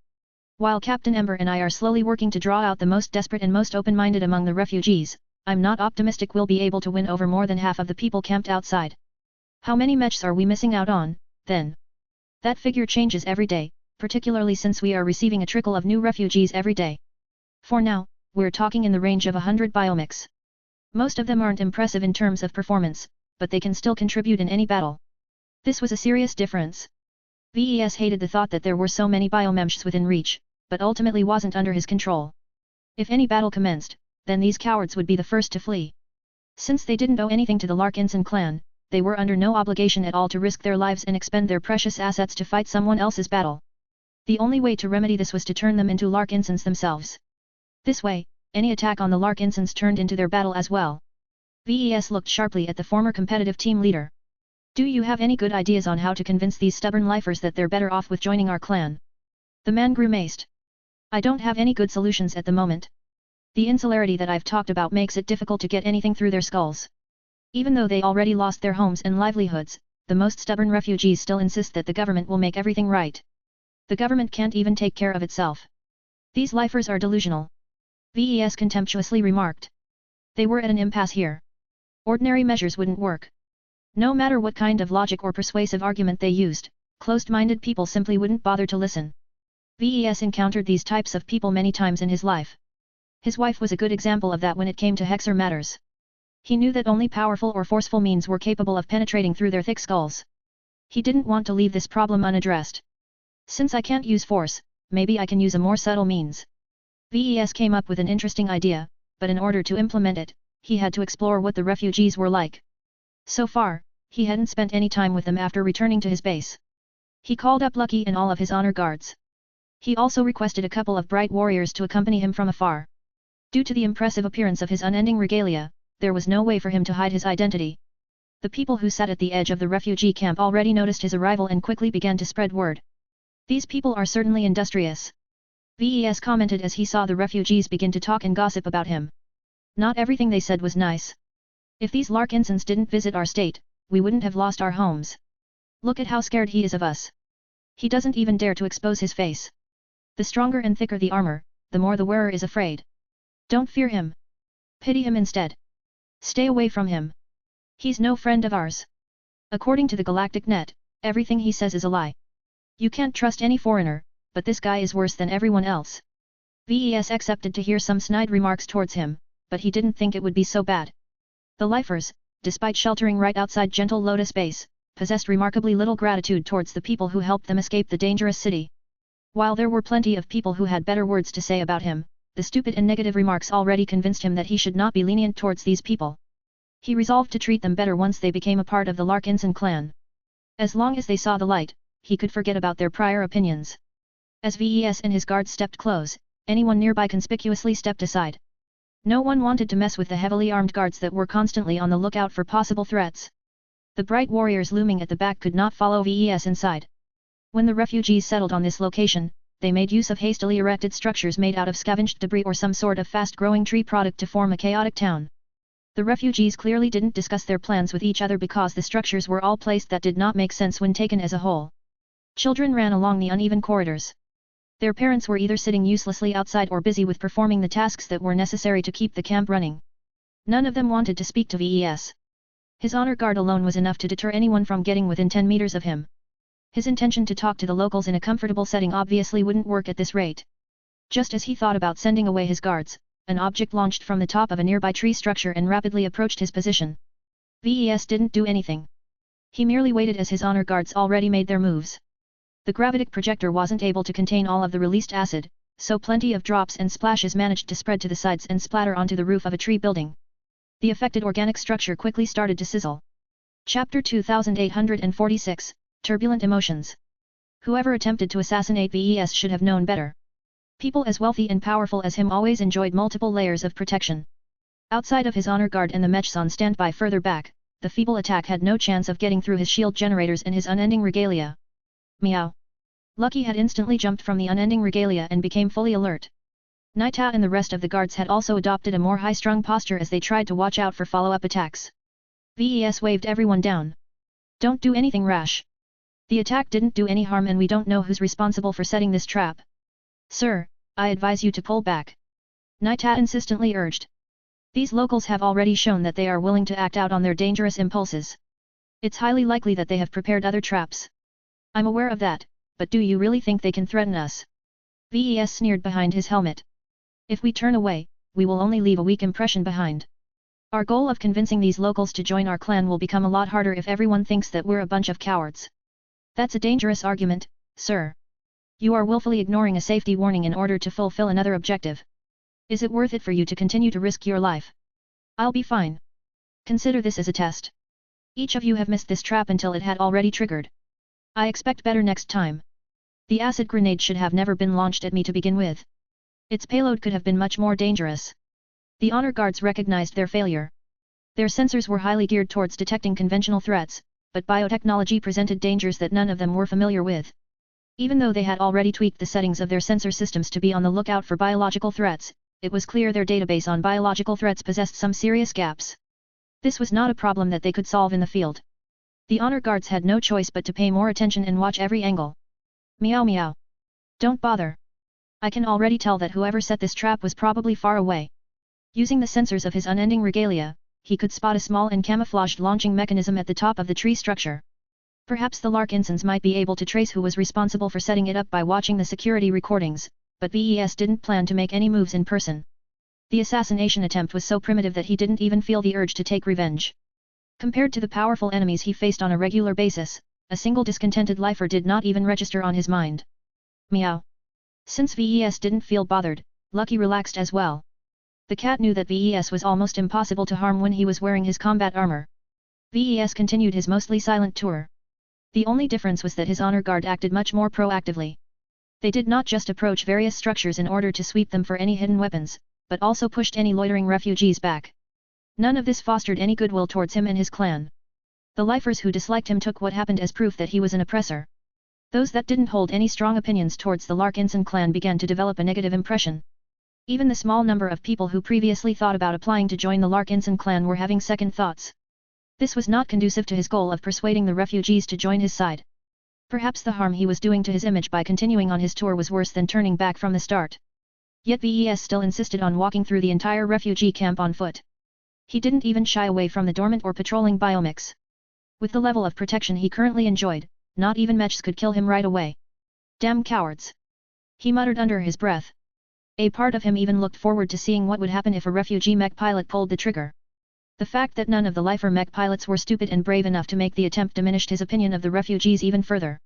While Captain Ember and I are slowly working to draw out the most desperate and most open-minded among the refugees, I'm not optimistic we'll be able to win over more than half of the people camped outside. How many Mechs are we missing out on, then? That figure changes every day, particularly since we are receiving a trickle of new refugees every day. For now, we're talking in the range of 100 biomechs. Most of them aren't impressive in terms of performance, but they can still contribute in any battle. This was a serious difference. VES hated the thought that there were so many biomechs within reach, but ultimately wasn't under his control. If any battle commenced, then these cowards would be the first to flee. Since they didn't owe anything to the Larkinson clan, they were under no obligation at all to risk their lives and expend their precious assets to fight someone else's battle. The only way to remedy this was to turn them into Larkinsons themselves. This way, any attack on the Larkinsons turned into their battle as well. VES looked sharply at the former competitive team leader. Do you have any good ideas on how to convince these stubborn lifers that they're better off with joining our clan? The man grimaced. I don't have any good solutions at the moment. The insularity that I've talked about makes it difficult to get anything through their skulls. Even though they already lost their homes and livelihoods, the most stubborn refugees still insist that the government will make everything right. The government can't even take care of itself. These lifers are delusional. VES contemptuously remarked. They were at an impasse here. Ordinary measures wouldn't work. No matter what kind of logic or persuasive argument they used, closed-minded people simply wouldn't bother to listen. VES encountered these types of people many times in his life. His wife was a good example of that when it came to Hexer matters. He knew that only powerful or forceful means were capable of penetrating through their thick skulls. He didn't want to leave this problem unaddressed. Since I can't use force, maybe I can use a more subtle means. VES came up with an interesting idea, but in order to implement it, he had to explore what the refugees were like. So far, he hadn't spent any time with them after returning to his base. He called up Lucky and all of his honor guards. He also requested a couple of bright warriors to accompany him from afar. Due to the impressive appearance of his unending regalia, there was no way for him to hide his identity. The people who sat at the edge of the refugee camp already noticed his arrival and quickly began to spread word. These people are certainly industrious. VES commented as he saw the refugees begin to talk and gossip about him. Not everything they said was nice. If these Larkinsons didn't visit our state, we wouldn't have lost our homes. Look at how scared he is of us. He doesn't even dare to expose his face. The stronger and thicker the armor, the more the wearer is afraid. Don't fear him. Pity him instead. Stay away from him. He's no friend of ours. According to the Galactic Net, everything he says is a lie. You can't trust any foreigner, but this guy is worse than everyone else. VES accepted to hear some snide remarks towards him, but he didn't think it would be so bad. The lifers, despite sheltering right outside Gentle Lotus Base, possessed remarkably little gratitude towards the people who helped them escape the dangerous city. While there were plenty of people who had better words to say about him, the stupid and negative remarks already convinced him that he should not be lenient towards these people. He resolved to treat them better once they became a part of the Larkinson clan. As long as they saw the light, he could forget about their prior opinions. As VES and his guards stepped close, anyone nearby conspicuously stepped aside. No one wanted to mess with the heavily armed guards that were constantly on the lookout for possible threats. The bright warriors looming at the back could not follow VES inside. When the refugees settled on this location, they made use of hastily erected structures made out of scavenged debris or some sort of fast-growing tree product to form a chaotic town. The refugees clearly didn't discuss their plans with each other because the structures were all placed that did not make sense when taken as a whole. Children ran along the uneven corridors. Their parents were either sitting uselessly outside or busy with performing the tasks that were necessary to keep the camp running. None of them wanted to speak to VES. His honor guard alone was enough to deter anyone from getting within 10 meters of him. His intention to talk to the locals in a comfortable setting obviously wouldn't work at this rate. Just as he thought about sending away his guards, an object launched from the top of a nearby tree structure and rapidly approached his position. VES didn't do anything. He merely waited as his honor guards already made their moves. The gravitic projector wasn't able to contain all of the released acid, so plenty of drops and splashes managed to spread to the sides and splatter onto the roof of a tree building. The affected organic structure quickly started to sizzle. Chapter 2846, Turbulent Emotions. Whoever attempted to assassinate VES should have known better. People as wealthy and powerful as him always enjoyed multiple layers of protection. Outside of his honor guard and the Mechs on standby further back, the feeble attack had no chance of getting through his shield generators and his unending regalia. Meow. Lucky had instantly jumped from the unending regalia and became fully alert. Naita and the rest of the guards had also adopted a more high-strung posture as they tried to watch out for follow-up attacks. VES waved everyone down. Don't do anything rash. The attack didn't do any harm and we don't know who's responsible for setting this trap. Sir, I advise you to pull back. Naita insistently urged. These locals have already shown that they are willing to act out on their dangerous impulses. It's highly likely that they have prepared other traps. I'm aware of that, but do you really think they can threaten us? VES sneered behind his helmet. If we turn away, we will only leave a weak impression behind. Our goal of convincing these locals to join our clan will become a lot harder if everyone thinks that we're a bunch of cowards. That's a dangerous argument, sir. You are willfully ignoring a safety warning in order to fulfill another objective. Is it worth it for you to continue to risk your life? I'll be fine. Consider this as a test. Each of you have missed this trap until it had already triggered. I expect better next time. The acid grenade should have never been launched at me to begin with. Its payload could have been much more dangerous. The honor guards recognized their failure. Their sensors were highly geared towards detecting conventional threats, but biotechnology presented dangers that none of them were familiar with. Even though they had already tweaked the settings of their sensor systems to be on the lookout for biological threats, it was clear their database on biological threats possessed some serious gaps. This was not a problem that they could solve in the field. The honor guards had no choice but to pay more attention and watch every angle. Meow meow. Don't bother. I can already tell that whoever set this trap was probably far away. Using the sensors of his unending regalia, he could spot a small and camouflaged launching mechanism at the top of the tree structure. Perhaps the Larkinsons might be able to trace who was responsible for setting it up by watching the security recordings, but VES didn't plan to make any moves in person. The assassination attempt was so primitive that he didn't even feel the urge to take revenge. Compared to the powerful enemies he faced on a regular basis, a single discontented lifer did not even register on his mind. Meow. Since VES didn't feel bothered, Lucky relaxed as well. The cat knew that VES was almost impossible to harm when he was wearing his combat armor. VES continued his mostly silent tour. The only difference was that his honor guard acted much more proactively. They did not just approach various structures in order to sweep them for any hidden weapons, but also pushed any loitering refugees back. None of this fostered any goodwill towards him and his clan. The lifers who disliked him took what happened as proof that he was an oppressor. Those that didn't hold any strong opinions towards the Larkinson clan began to develop a negative impression. Even the small number of people who previously thought about applying to join the Larkinson clan were having second thoughts. This was not conducive to his goal of persuading the refugees to join his side. Perhaps the harm he was doing to his image by continuing on his tour was worse than turning back from the start. Yet VES still insisted on walking through the entire refugee camp on foot. He didn't even shy away from the dormant or patrolling biomechs. With the level of protection he currently enjoyed, not even mechs could kill him right away. Damn cowards! He muttered under his breath. A part of him even looked forward to seeing what would happen if a refugee mech pilot pulled the trigger. The fact that none of the lifer mech pilots were stupid and brave enough to make the attempt diminished his opinion of the refugees even further.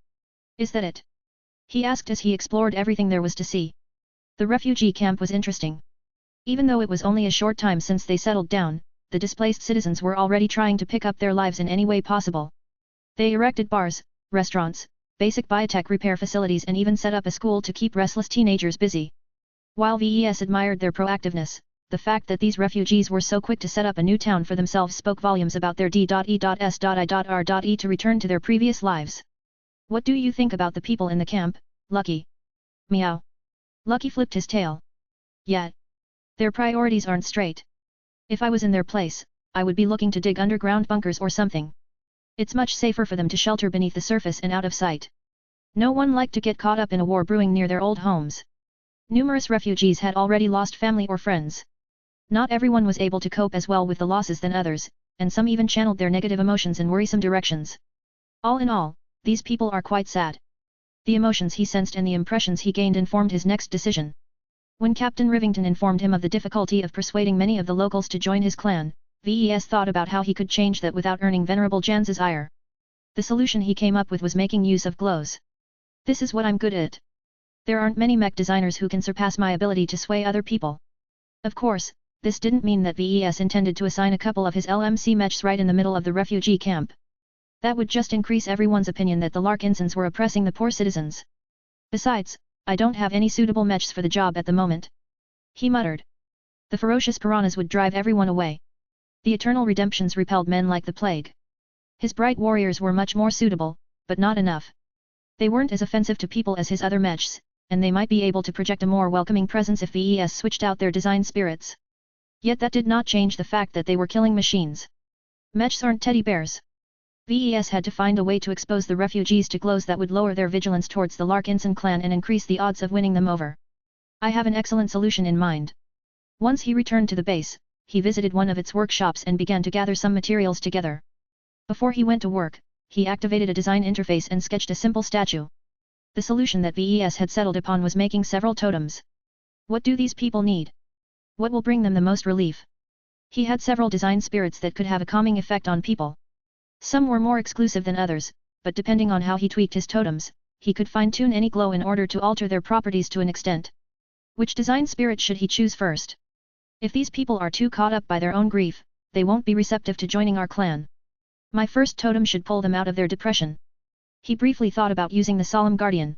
Is that it? He asked as he explored everything there was to see. The refugee camp was interesting. Even though it was only a short time since they settled down, the displaced citizens were already trying to pick up their lives in any way possible. They erected bars, restaurants, basic biotech repair facilities and even set up a school to keep restless teenagers busy. While VES admired their proactiveness, the fact that these refugees were so quick to set up a new town for themselves spoke volumes about their D.E.S.I.R.E to return to their previous lives. What do you think about the people in the camp, Lucky? Meow. Lucky flipped his tail. Yet. Their priorities aren't straight. If I was in their place, I would be looking to dig underground bunkers or something. It's much safer for them to shelter beneath the surface and out of sight. No one liked to get caught up in a war brewing near their old homes. Numerous refugees had already lost family or friends. Not everyone was able to cope as well with the losses than others, and some even channeled their negative emotions in worrisome directions. All in all, these people are quite sad. The emotions he sensed and the impressions he gained informed his next decision. When Captain Rivington informed him of the difficulty of persuading many of the locals to join his clan, VES thought about how he could change that without earning Venerable Jan's ire. The solution he came up with was making use of glows. This is what I'm good at. There aren't many mech designers who can surpass my ability to sway other people. Of course, this didn't mean that VES intended to assign a couple of his LMC mechs right in the middle of the refugee camp. That would just increase everyone's opinion that the Larkinsons were oppressing the poor citizens. Besides, I don't have any suitable mechs for the job at the moment. He muttered. The ferocious piranhas would drive everyone away. The eternal redemptions repelled men like the plague. His bright warriors were much more suitable, but not enough. They weren't as offensive to people as his other mechs, and they might be able to project a more welcoming presence if VES switched out their design spirits. Yet that did not change the fact that they were killing machines. Mechs aren't teddy bears. VES had to find a way to expose the refugees to glows that would lower their vigilance towards the Larkinson clan and increase the odds of winning them over. I have an excellent solution in mind. Once he returned to the base, he visited one of its workshops and began to gather some materials together. Before he went to work, he activated a design interface and sketched a simple statue. The solution that VES had settled upon was making several totems. What do these people need? What will bring them the most relief? He had several design spirits that could have a calming effect on people. Some were more exclusive than others, but depending on how he tweaked his totems, he could fine-tune any glow in order to alter their properties to an extent. Which design spirit should he choose first? If these people are too caught up by their own grief, they won't be receptive to joining our clan. My first totem should pull them out of their depression. He briefly thought about using the Solemn Guardian.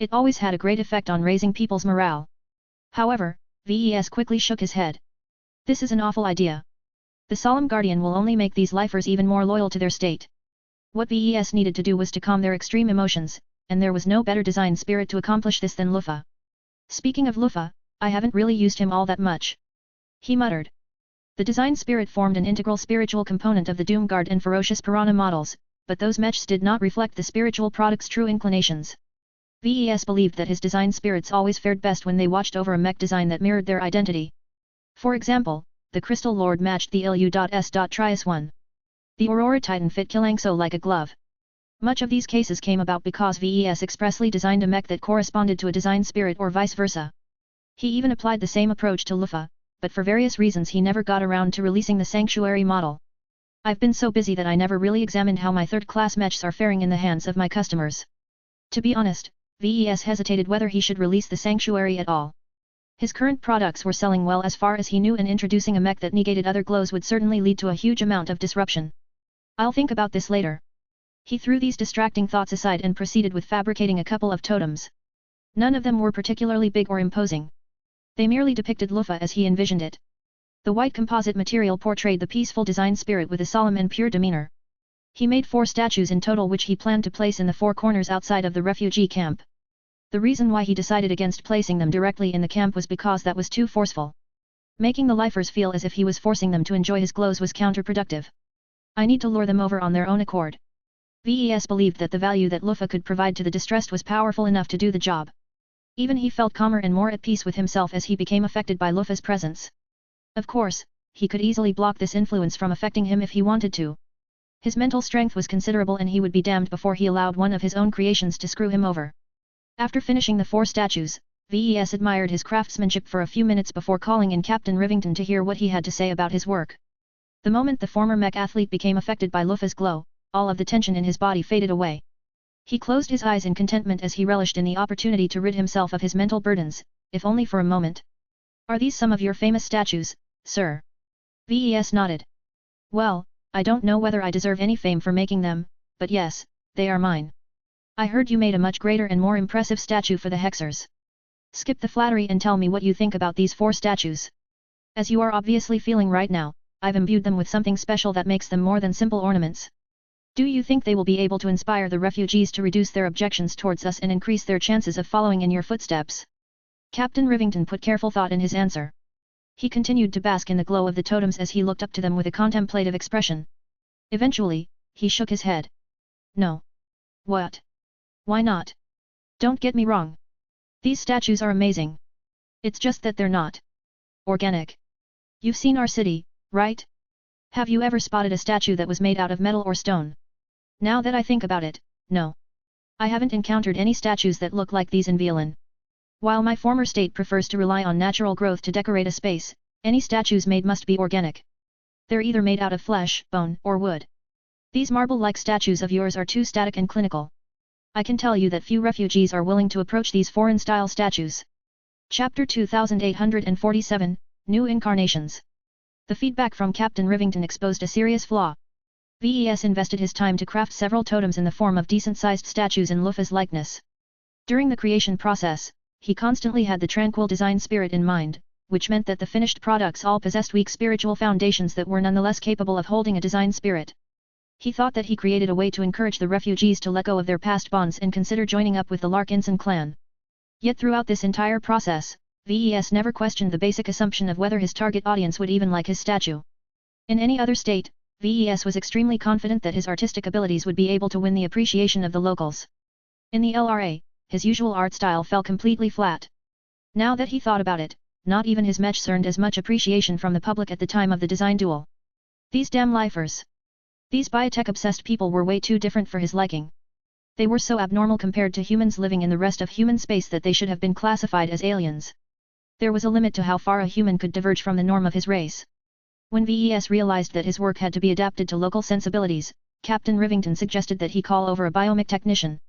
It always had a great effect on raising people's morale. However, VES quickly shook his head. This is an awful idea. The Solemn Guardian will only make these lifers even more loyal to their state. What VES needed to do was to calm their extreme emotions, and there was no better design spirit to accomplish this than Lufa. Speaking of Lufa, I haven't really used him all that much. He muttered. The design spirit formed an integral spiritual component of the Doomguard and Ferocious Piranha models, but those mechs did not reflect the spiritual product's true inclinations. VES believed that his design spirits always fared best when they watched over a mech design that mirrored their identity. For example, the Crystal Lord matched the Ilu.S. Trias 1. The Aurora Titan fit Kilangso like a glove. Much of these cases came about because VES expressly designed a mech that corresponded to a design spirit or vice versa. He even applied the same approach to Lufa, but for various reasons he never got around to releasing the Sanctuary model. I've been so busy that I never really examined how my third-class mechs are faring in the hands of my customers. To be honest, VES hesitated whether he should release the Sanctuary at all. His current products were selling well as far as he knew, and introducing a mech that negated other glows would certainly lead to a huge amount of disruption. I'll think about this later. He threw these distracting thoughts aside and proceeded with fabricating a couple of totems. None of them were particularly big or imposing. They merely depicted Lufa as he envisioned it. The white composite material portrayed the peaceful design spirit with a solemn and pure demeanor. He made 4 statues in total, which he planned to place in the 4 corners outside of the refugee camp. The reason why he decided against placing them directly in the camp was because that was too forceful. Making the lifers feel as if he was forcing them to enjoy his glows was counterproductive. I need to lure them over on their own accord. VES believed that the value that Lufa could provide to the distressed was powerful enough to do the job. Even he felt calmer and more at peace with himself as he became affected by Lufa's presence. Of course, he could easily block this influence from affecting him if he wanted to. His mental strength was considerable, and he would be damned before he allowed one of his own creations to screw him over. After finishing the 4 statues, VES admired his craftsmanship for a few minutes before calling in Captain Rivington to hear what he had to say about his work. The moment the former mech athlete became affected by Lufa's glow, all of the tension in his body faded away. He closed his eyes in contentment as he relished in the opportunity to rid himself of his mental burdens, if only for a moment. Are these some of your famous statues, sir? VES nodded. Well, I don't know whether I deserve any fame for making them, but yes, they are mine. I heard you made a much greater and more impressive statue for the Hexers. Skip the flattery and tell me what you think about these 4 statues. As you are obviously feeling right now, I've imbued them with something special that makes them more than simple ornaments. Do you think they will be able to inspire the refugees to reduce their objections towards us and increase their chances of following in your footsteps? Captain Rivington put careful thought in his answer. He continued to bask in the glow of the totems as he looked up to them with a contemplative expression. Eventually, he shook his head. No. What? Why not? Don't get me wrong. These statues are amazing. It's just that they're not organic. You've seen our city, right? Have you ever spotted a statue that was made out of metal or stone? Now that I think about it, no. I haven't encountered any statues that look like these in Violin. While my former state prefers to rely on natural growth to decorate a space, any statues made must be organic. They're either made out of flesh, bone, or wood. These marble-like statues of yours are too static and clinical. I can tell you that few refugees are willing to approach these foreign-style statues. Chapter 2847, New Incarnations. The feedback from Captain Rivington exposed a serious flaw. VES invested his time to craft several totems in the form of decent-sized statues in Lufa's likeness. During the creation process, he constantly had the tranquil design spirit in mind, which meant that the finished products all possessed weak spiritual foundations that were nonetheless capable of holding a design spirit. He thought that he created a way to encourage the refugees to let go of their past bonds and consider joining up with the Larkinson clan. Yet throughout this entire process, VES never questioned the basic assumption of whether his target audience would even like his statue. In any other state, VES was extremely confident that his artistic abilities would be able to win the appreciation of the locals. In the LRA, his usual art style fell completely flat. Now that he thought about it, not even his mechs earned as much appreciation from the public at the time of the design duel. These damn lifers. These biotech-obsessed people were way too different for his liking. They were so abnormal compared to humans living in the rest of human space that they should have been classified as aliens. There was a limit to how far a human could diverge from the norm of his race. When VES realized that his work had to be adapted to local sensibilities, Captain Rivington suggested that he call over a biomech technician.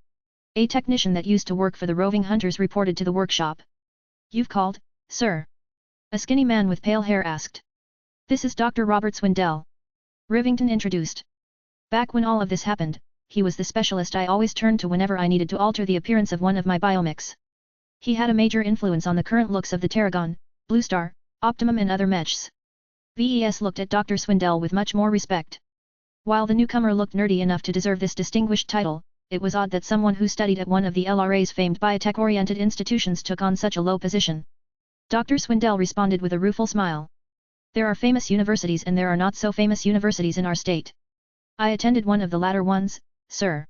A technician that used to work for the roving hunters reported to the workshop. "You've called, sir?" A skinny man with pale hair asked. "This is Dr. Robert Swindell," Rivington introduced. "Back when all of this happened, he was the specialist I always turned to whenever I needed to alter the appearance of one of my biomechs. He had a major influence on the current looks of the Tarragon, Blue Star, Optimum and other mechs." VES looked at Dr. Swindell with much more respect. While the newcomer looked nerdy enough to deserve this distinguished title, it was odd that someone who studied at one of the LRA's famed biotech-oriented institutions took on such a low position. Dr. Swindell responded with a rueful smile. "There are famous universities and there are not-so-famous universities in our state. I attended one of the latter ones, sir.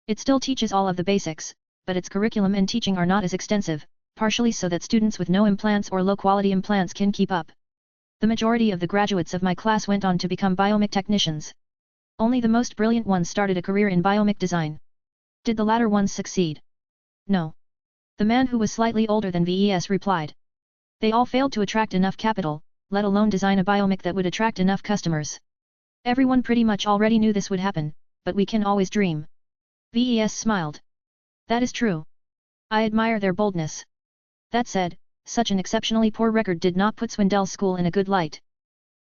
It still teaches all of the basics, but its curriculum and teaching are not as extensive, partially so that students with no implants or low-quality implants can keep up. The majority of the graduates of my class went on to become biomech technicians. Only the most brilliant ones started a career in biomech design. Did the latter ones succeed?" "No." The man who was slightly older than VES replied. "They all failed to attract enough capital, let alone design a biomech that would attract enough customers. Everyone pretty much already knew this would happen, but we can always dream." VES smiled. "That is true. I admire their boldness. That said, such an exceptionally poor record did not put Swindell's school in a good light.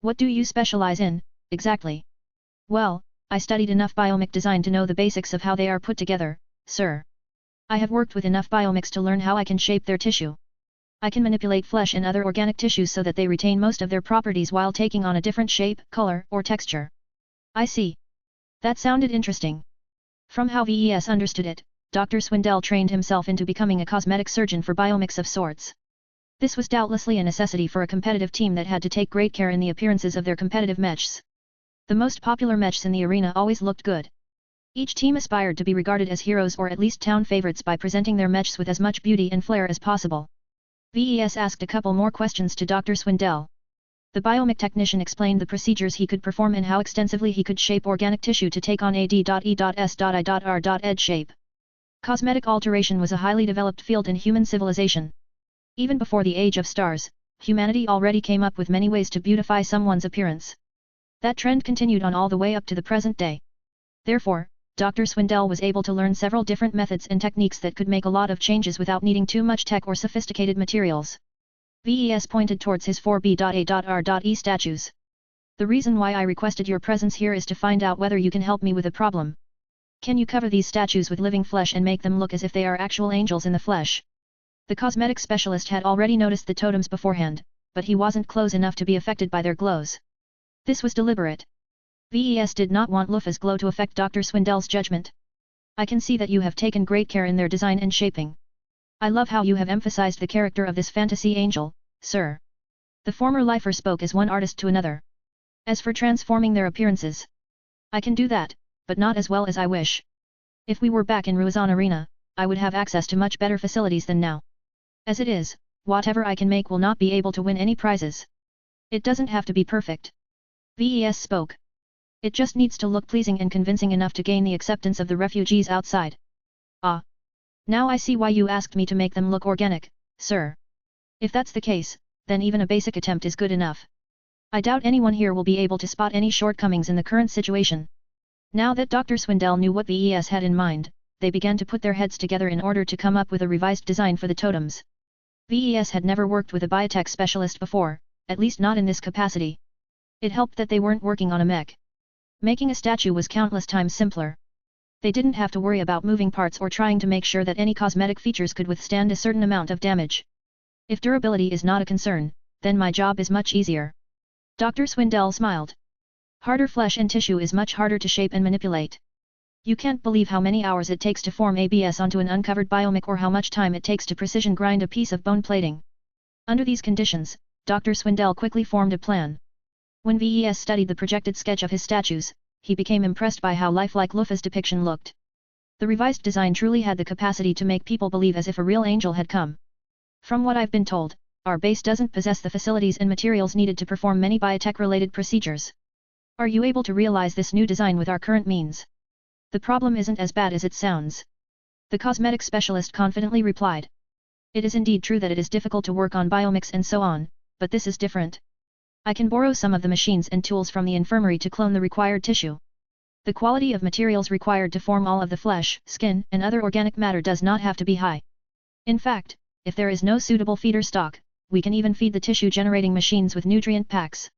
What do you specialize in, exactly?" "Well, I studied enough biomech design to know the basics of how they are put together, sir. I have worked with enough biomechs to learn how I can shape their tissue. I can manipulate flesh and other organic tissues so that they retain most of their properties while taking on a different shape, color, or texture." "I see. That sounded interesting." From how VES understood it, Dr. Swindell trained himself into becoming a cosmetic surgeon for biomechs of sorts. This was doubtlessly a necessity for a competitive team that had to take great care in the appearances of their competitive mechs. The most popular mechs in the arena always looked good. Each team aspired to be regarded as heroes or at least town favorites by presenting their mechs with as much beauty and flair as possible. VES asked a couple more questions to Dr. Swindell. The biomech technician explained the procedures he could perform and how extensively he could shape organic tissue to take on AD.E.S.I.R.ed shape. Cosmetic alteration was a highly developed field in human civilization. Even before the Age of Stars, humanity already came up with many ways to beautify someone's appearance. That trend continued on all the way up to the present day. Therefore, Dr. Swindell was able to learn several different methods and techniques that could make a lot of changes without needing too much tech or sophisticated materials. VES pointed towards his 4B.A.R.E statues. "The reason why I requested your presence here is to find out whether you can help me with a problem. Can you cover these statues with living flesh and make them look as if they are actual angels in the flesh?" The cosmetic specialist had already noticed the totems beforehand, but he wasn't close enough to be affected by their glows. This was deliberate. VES did not want Lufa's glow to affect Dr. Swindell's judgment. I can see that you have taken great care in their design and shaping. I love how you have emphasized the character of this fantasy angel, sir. The former lifer spoke as one artist to another. As for transforming their appearances, I can do that, but not as well as I wish. If we were back in Ruizan Arena, I would have access to much better facilities than now. As it is, whatever I can make will not be able to win any prizes. It doesn't have to be perfect. VES spoke. It just needs to look pleasing and convincing enough to gain the acceptance of the refugees outside. Ah. Now I see why you asked me to make them look organic, sir. If that's the case, then even a basic attempt is good enough. I doubt anyone here will be able to spot any shortcomings in the current situation. Now that Dr. Swindell knew what VES had in mind, they began to put their heads together in order to come up with a revised design for the totems. VES had never worked with a biotech specialist before, at least not in this capacity. It helped that they weren't working on a mech. Making a statue was countless times simpler. They didn't have to worry about moving parts or trying to make sure that any cosmetic features could withstand a certain amount of damage. If durability is not a concern, then my job is much easier. Dr. Swindell smiled. Harder flesh and tissue is much harder to shape and manipulate. You can't believe how many hours it takes to form ABS onto an uncovered biomech or how much time it takes to precision grind a piece of bone plating. Under these conditions, Dr. Swindell quickly formed a plan. When VES studied the projected sketch of his statues, he became impressed by how lifelike Lufa's depiction looked. The revised design truly had the capacity to make people believe as if a real angel had come. From what I've been told, our base doesn't possess the facilities and materials needed to perform many biotech-related procedures. Are you able to realize this new design with our current means? The problem isn't as bad as it sounds. The cosmetic specialist confidently replied. It is indeed true that it is difficult to work on biomechs and so on, but this is different. I can borrow some of the machines and tools from the infirmary to clone the required tissue. The quality of materials required to form all of the flesh, skin, and other organic matter does not have to be high. In fact, if there is no suitable feeder stock, we can even feed the tissue-generating machines with nutrient packs.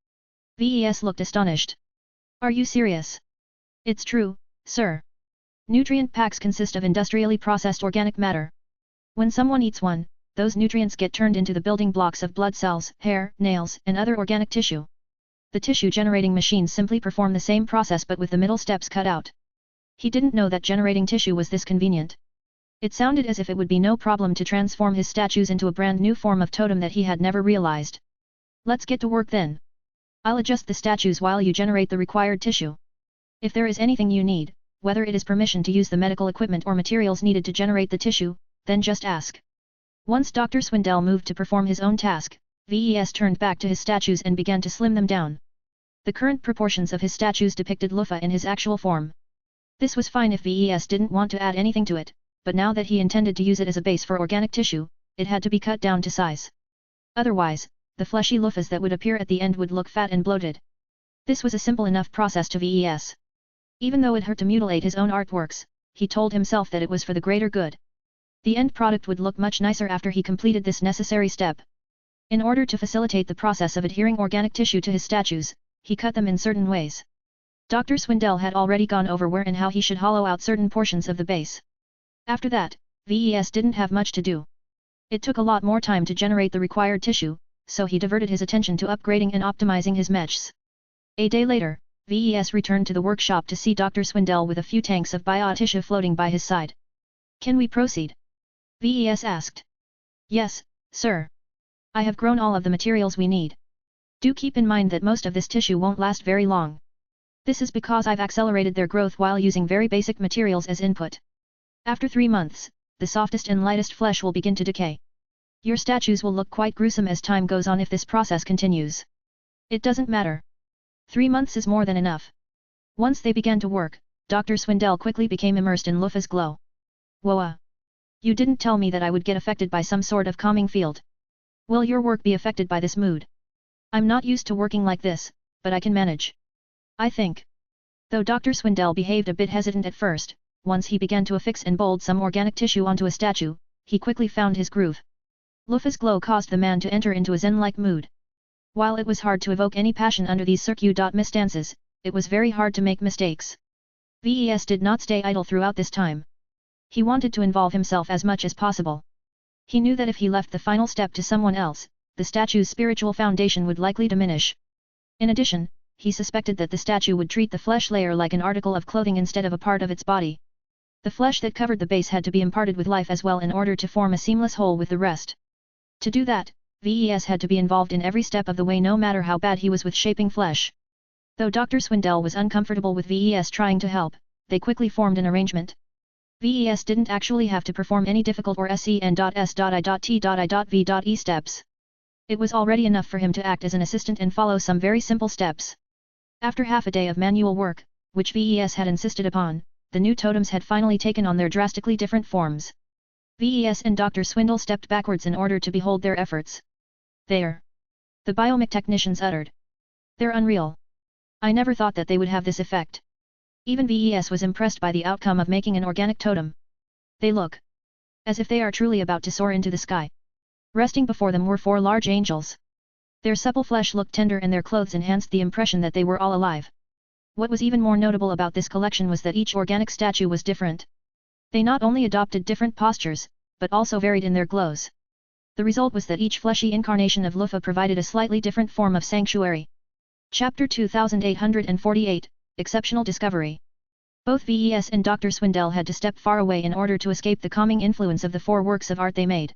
VES looked astonished. Are you serious? It's true, sir. Nutrient packs consist of industrially processed organic matter. When someone eats one, those nutrients get turned into the building blocks of blood cells, hair, nails, and other organic tissue. The tissue-generating machines simply perform the same process but with the middle steps cut out. He didn't know that generating tissue was this convenient. It sounded as if it would be no problem to transform his statues into a brand new form of totem that he had never realized. Let's get to work then. I'll adjust the statues while you generate the required tissue. If there is anything you need, whether it is permission to use the medical equipment or materials needed to generate the tissue, then just ask. Once Dr. Swindell moved to perform his own task, VES turned back to his statues and began to slim them down. The current proportions of his statues depicted Lufa in his actual form. This was fine if VES didn't want to add anything to it, but now that he intended to use it as a base for organic tissue, it had to be cut down to size. Otherwise, the fleshy Lufas that would appear at the end would look fat and bloated. This was a simple enough process to VES. Even though it hurt to mutilate his own artworks, he told himself that it was for the greater good. The end product would look much nicer after he completed this necessary step. In order to facilitate the process of adhering organic tissue to his statues, he cut them in certain ways. Dr. Swindell had already gone over where and how he should hollow out certain portions of the base. After that, VES didn't have much to do. It took a lot more time to generate the required tissue, so he diverted his attention to upgrading and optimizing his mechs. A day later, VES returned to the workshop to see Dr. Swindell with a few tanks of biotissue floating by his side. Can we proceed? VES asked. Yes, sir. I have grown all of the materials we need. Do keep in mind that most of this tissue won't last very long. This is because I've accelerated their growth while using very basic materials as input. After 3 months, the softest and lightest flesh will begin to decay. Your statues will look quite gruesome as time goes on if this process continues. It doesn't matter. 3 months is more than enough. Once they began to work, Dr. Swindell quickly became immersed in Lufa's glow. Whoa! You didn't tell me that I would get affected by some sort of calming field. Will your work be affected by this mood? I'm not used to working like this, but I can manage. I think. Though Dr. Swindell behaved a bit hesitant at first, once he began to affix and mold some organic tissue onto a statue, he quickly found his groove. Lufa's glow caused the man to enter into a zen-like mood. While it was hard to evoke any passion under these circustances, it was very hard to make mistakes. VES did not stay idle throughout this time. He wanted to involve himself as much as possible. He knew that if he left the final step to someone else, the statue's spiritual foundation would likely diminish. In addition, he suspected that the statue would treat the flesh layer like an article of clothing instead of a part of its body. The flesh that covered the base had to be imparted with life as well in order to form a seamless whole with the rest. To do that, VES had to be involved in every step of the way no matter how bad he was with shaping flesh. Though Dr. Swindell was uncomfortable with VES trying to help, they quickly formed an arrangement. VES didn't actually have to perform any difficult or SCN.S.I.T.I.V.E steps. It was already enough for him to act as an assistant and follow some very simple steps. After half a day of manual work, which VES had insisted upon, the new totems had finally taken on their drastically different forms. VES and Dr. Swindell stepped backwards in order to behold their efforts. There! The biomech technicians uttered. They're unreal. I never thought that they would have this effect. Even VES was impressed by the outcome of making an organic totem. They look as if they are truly about to soar into the sky. Resting before them were 4 large angels. Their supple flesh looked tender and their clothes enhanced the impression that they were all alive. What was even more notable about this collection was that each organic statue was different. They not only adopted different postures, but also varied in their glows. The result was that each fleshy incarnation of Lufa provided a slightly different form of sanctuary. Chapter 2848, Exceptional Discovery. Both VES and Dr. Swindell had to step far away in order to escape the calming influence of the 4 works of art they made.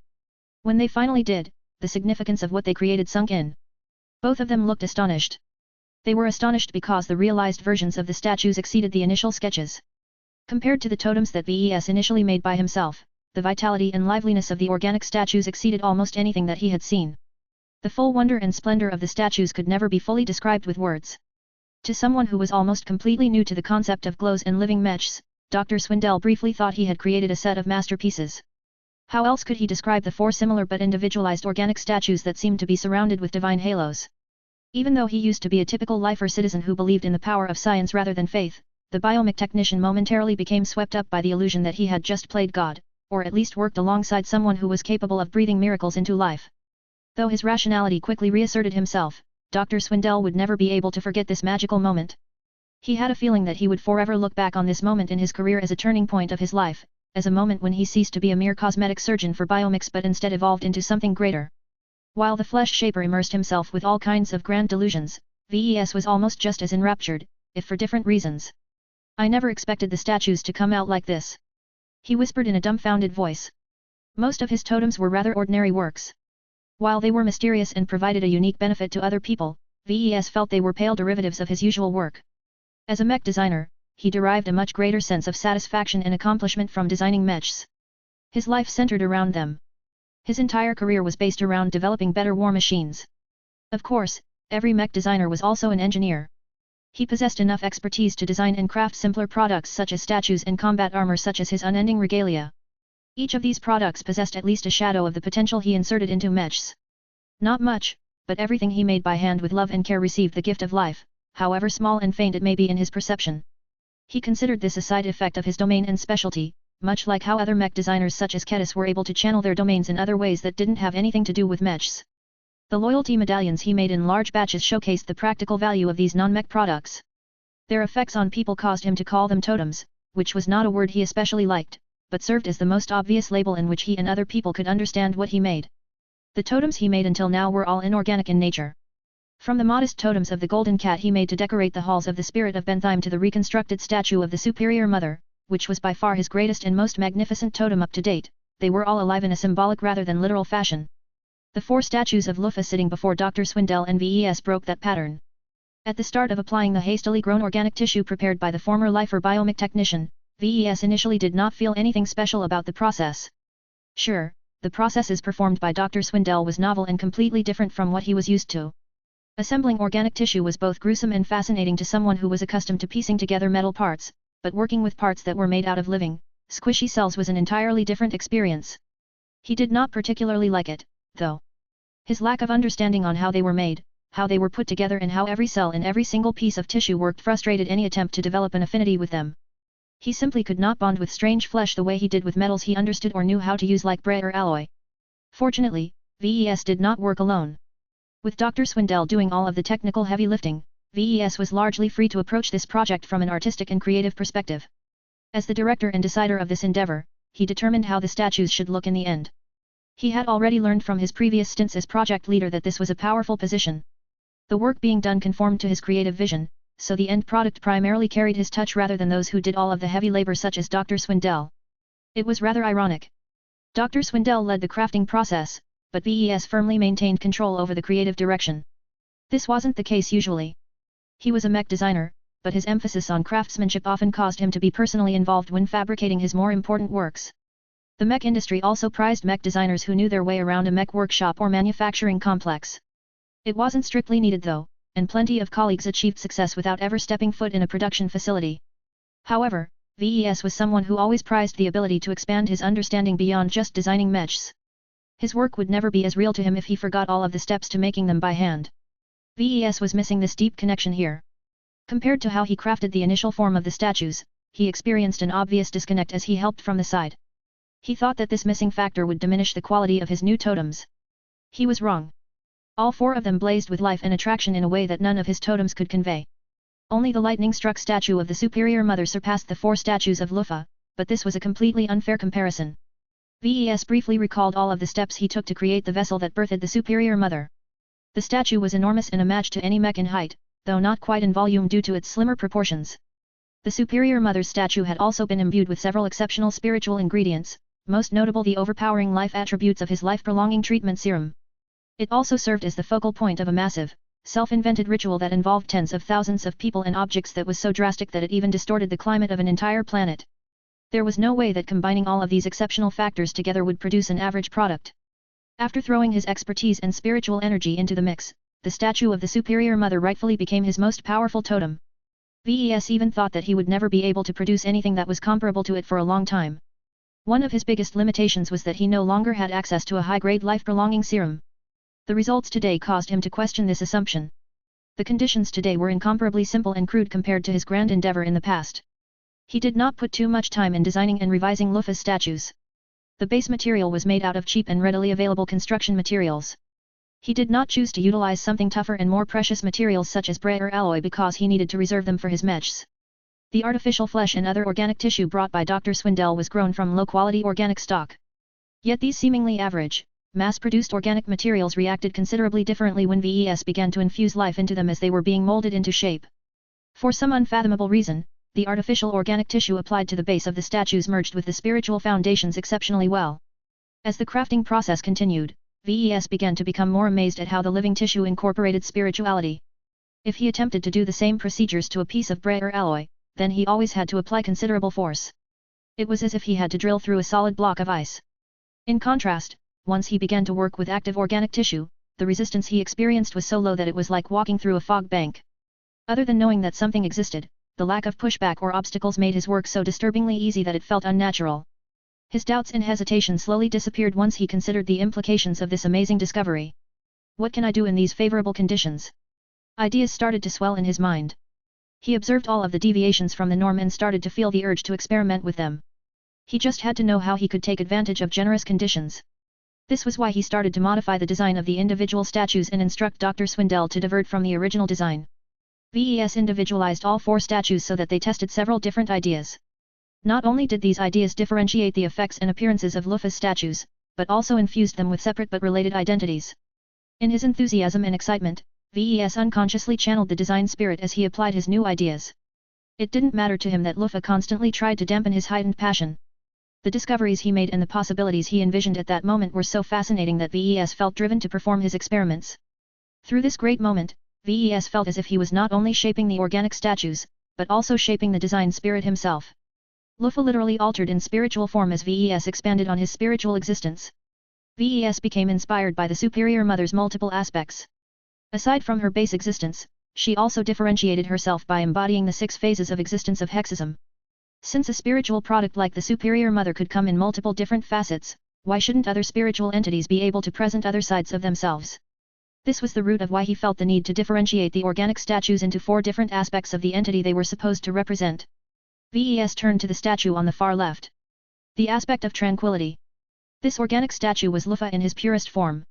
When they finally did, the significance of what they created sunk in. Both of them looked astonished. They were astonished because the realized versions of the statues exceeded the initial sketches. Compared to the totems that VES initially made by himself, the vitality and liveliness of the organic statues exceeded almost anything that he had seen. The full wonder and splendor of the statues could never be fully described with words. To someone who was almost completely new to the concept of glows and living mechs, Dr. Swindell briefly thought he had created a set of masterpieces. How else could he describe the 4 similar but individualized organic statues that seemed to be surrounded with divine halos? Even though he used to be a typical lifer citizen who believed in the power of science rather than faith, the biomech technician momentarily became swept up by the illusion that he had just played God, or at least worked alongside someone who was capable of breathing miracles into life. Though his rationality quickly reasserted himself, Dr. Swindell would never be able to forget this magical moment. He had a feeling that he would forever look back on this moment in his career as a turning point of his life, as a moment when he ceased to be a mere cosmetic surgeon for biomechs but instead evolved into something greater. While the flesh shaper immersed himself with all kinds of grand delusions, VES was almost just as enraptured, if for different reasons. I never expected the statues to come out like this. He whispered in a dumbfounded voice. Most of his totems were rather ordinary works. While they were mysterious and provided a unique benefit to other people, VES felt they were pale derivatives of his usual work. As a mech designer, he derived a much greater sense of satisfaction and accomplishment from designing mechs. His life centered around them. His entire career was based around developing better war machines. Of course, every mech designer was also an engineer. He possessed enough expertise to design and craft simpler products such as statues and combat armor such as his unending regalia. Each of these products possessed at least a shadow of the potential he inserted into mechs. Not much, but everything he made by hand with love and care received the gift of life, however small and faint it may be in his perception. He considered this a side effect of his domain and specialty, much like how other mech designers such as Kedis were able to channel their domains in other ways that didn't have anything to do with mechs. The loyalty medallions he made in large batches showcased the practical value of these non-mech products. Their effects on people caused him to call them totems, which was not a word he especially liked, but served as the most obvious label in which he and other people could understand what he made. The totems he made until now were all inorganic in nature. From the modest totems of the golden cat he made to decorate the halls of the spirit of Bentheim to the reconstructed statue of the superior mother, which was by far his greatest and most magnificent totem up to date, they were all alive in a symbolic rather than literal fashion. The 4 statues of Lufa sitting before Dr. Swindell and VES broke that pattern. At the start of applying the hastily grown organic tissue prepared by the former lifer biomech technician, VES initially did not feel anything special about the process. Sure, the processes performed by Dr. Swindell was novel and completely different from what he was used to. Assembling organic tissue was both gruesome and fascinating to someone who was accustomed to piecing together metal parts, but working with parts that were made out of living, squishy cells was an entirely different experience. He did not particularly like it, though. His lack of understanding on how they were made, how they were put together and how every cell in every single piece of tissue worked frustrated any attempt to develop an affinity with them. He simply could not bond with strange flesh the way he did with metals he understood or knew how to use like brass or alloy. Fortunately, VES did not work alone. With Dr. Swindell doing all of the technical heavy lifting, VES was largely free to approach this project from an artistic and creative perspective. As the director and decider of this endeavor, he determined how the statues should look in the end. He had already learned from his previous stints as project leader that this was a powerful position. The work being done conformed to his creative vision, so the end product primarily carried his touch rather than those who did all of the heavy labor such as Dr. Swindell. It was rather ironic. Dr. Swindell led the crafting process, but VES firmly maintained control over the creative direction. This wasn't the case usually. He was a mech designer, but his emphasis on craftsmanship often caused him to be personally involved when fabricating his more important works. The mech industry also prized mech designers who knew their way around a mech workshop or manufacturing complex. It wasn't strictly needed though, and plenty of colleagues achieved success without ever stepping foot in a production facility. However, VES was someone who always prized the ability to expand his understanding beyond just designing mechs. His work would never be as real to him if he forgot all of the steps to making them by hand. VES was missing this deep connection here. Compared to how he crafted the initial form of the statues, he experienced an obvious disconnect as he helped from the side. He thought that this missing factor would diminish the quality of his new totems. He was wrong. All four of them blazed with life and attraction in a way that none of his totems could convey. Only the lightning-struck statue of the Superior Mother surpassed the four statues of Lufa, but this was a completely unfair comparison. VES briefly recalled all of the steps he took to create the vessel that birthed the Superior Mother. The statue was enormous and a match to any mech in height, though not quite in volume due to its slimmer proportions. The Superior Mother's statue had also been imbued with several exceptional spiritual ingredients, most notable the overpowering life attributes of his life-prolonging treatment serum. It also served as the focal point of a massive, self-invented ritual that involved tens of thousands of people and objects that was so drastic that it even distorted the climate of an entire planet. There was no way that combining all of these exceptional factors together would produce an average product. After throwing his expertise and spiritual energy into the mix, the statue of the Superior Mother rightfully became his most powerful totem. VES even thought that he would never be able to produce anything that was comparable to it for a long time. One of his biggest limitations was that he no longer had access to a high-grade life-prolonging serum. The results today caused him to question this assumption. The conditions today were incomparably simple and crude compared to his grand endeavor in the past. He did not put too much time in designing and revising Lufa's statues. The base material was made out of cheap and readily available construction materials. He did not choose to utilize something tougher and more precious materials such as brayer alloy because he needed to reserve them for his mechs. The artificial flesh and other organic tissue brought by Dr. Swindell was grown from low-quality organic stock. Yet these seemingly average, mass-produced organic materials reacted considerably differently when VES began to infuse life into them as they were being molded into shape. For some unfathomable reason, the artificial organic tissue applied to the base of the statues merged with the spiritual foundations exceptionally well. As the crafting process continued, VES began to become more amazed at how the living tissue incorporated spirituality. If he attempted to do the same procedures to a piece of brayer alloy, then he always had to apply considerable force. It was as if he had to drill through a solid block of ice. In contrast, once he began to work with active organic tissue, the resistance he experienced was so low that it was like walking through a fog bank. Other than knowing that something existed, the lack of pushback or obstacles made his work so disturbingly easy that it felt unnatural. His doubts and hesitation slowly disappeared once he considered the implications of this amazing discovery. What can I do in these favorable conditions? Ideas started to swell in his mind. He observed all of the deviations from the norm and started to feel the urge to experiment with them. He just had to know how he could take advantage of generous conditions. This was why he started to modify the design of the individual statues and instruct Dr. Swindell to divert from the original design. VES individualized all four statues so that they tested several different ideas. Not only did these ideas differentiate the effects and appearances of Lufa's statues, but also infused them with separate but related identities. In his enthusiasm and excitement, VES unconsciously channeled the design spirit as he applied his new ideas. It didn't matter to him that Lufa constantly tried to dampen his heightened passion. The discoveries he made and the possibilities he envisioned at that moment were so fascinating that VES felt driven to perform his experiments. Through this great moment, VES felt as if he was not only shaping the organic statues, but also shaping the design spirit himself. Lufa literally altered in spiritual form as VES expanded on his spiritual existence. VES became inspired by the Superior Mother's multiple aspects. Aside from her base existence, she also differentiated herself by embodying the 6 phases of existence of Hexism. Since a spiritual product like the Superior Mother could come in multiple different facets, why shouldn't other spiritual entities be able to present other sides of themselves? This was the root of why he felt the need to differentiate the organic statues into 4 different aspects of the entity they were supposed to represent. VES turned to the statue on the far left. The aspect of tranquility. This organic statue was Lufa in his purest form.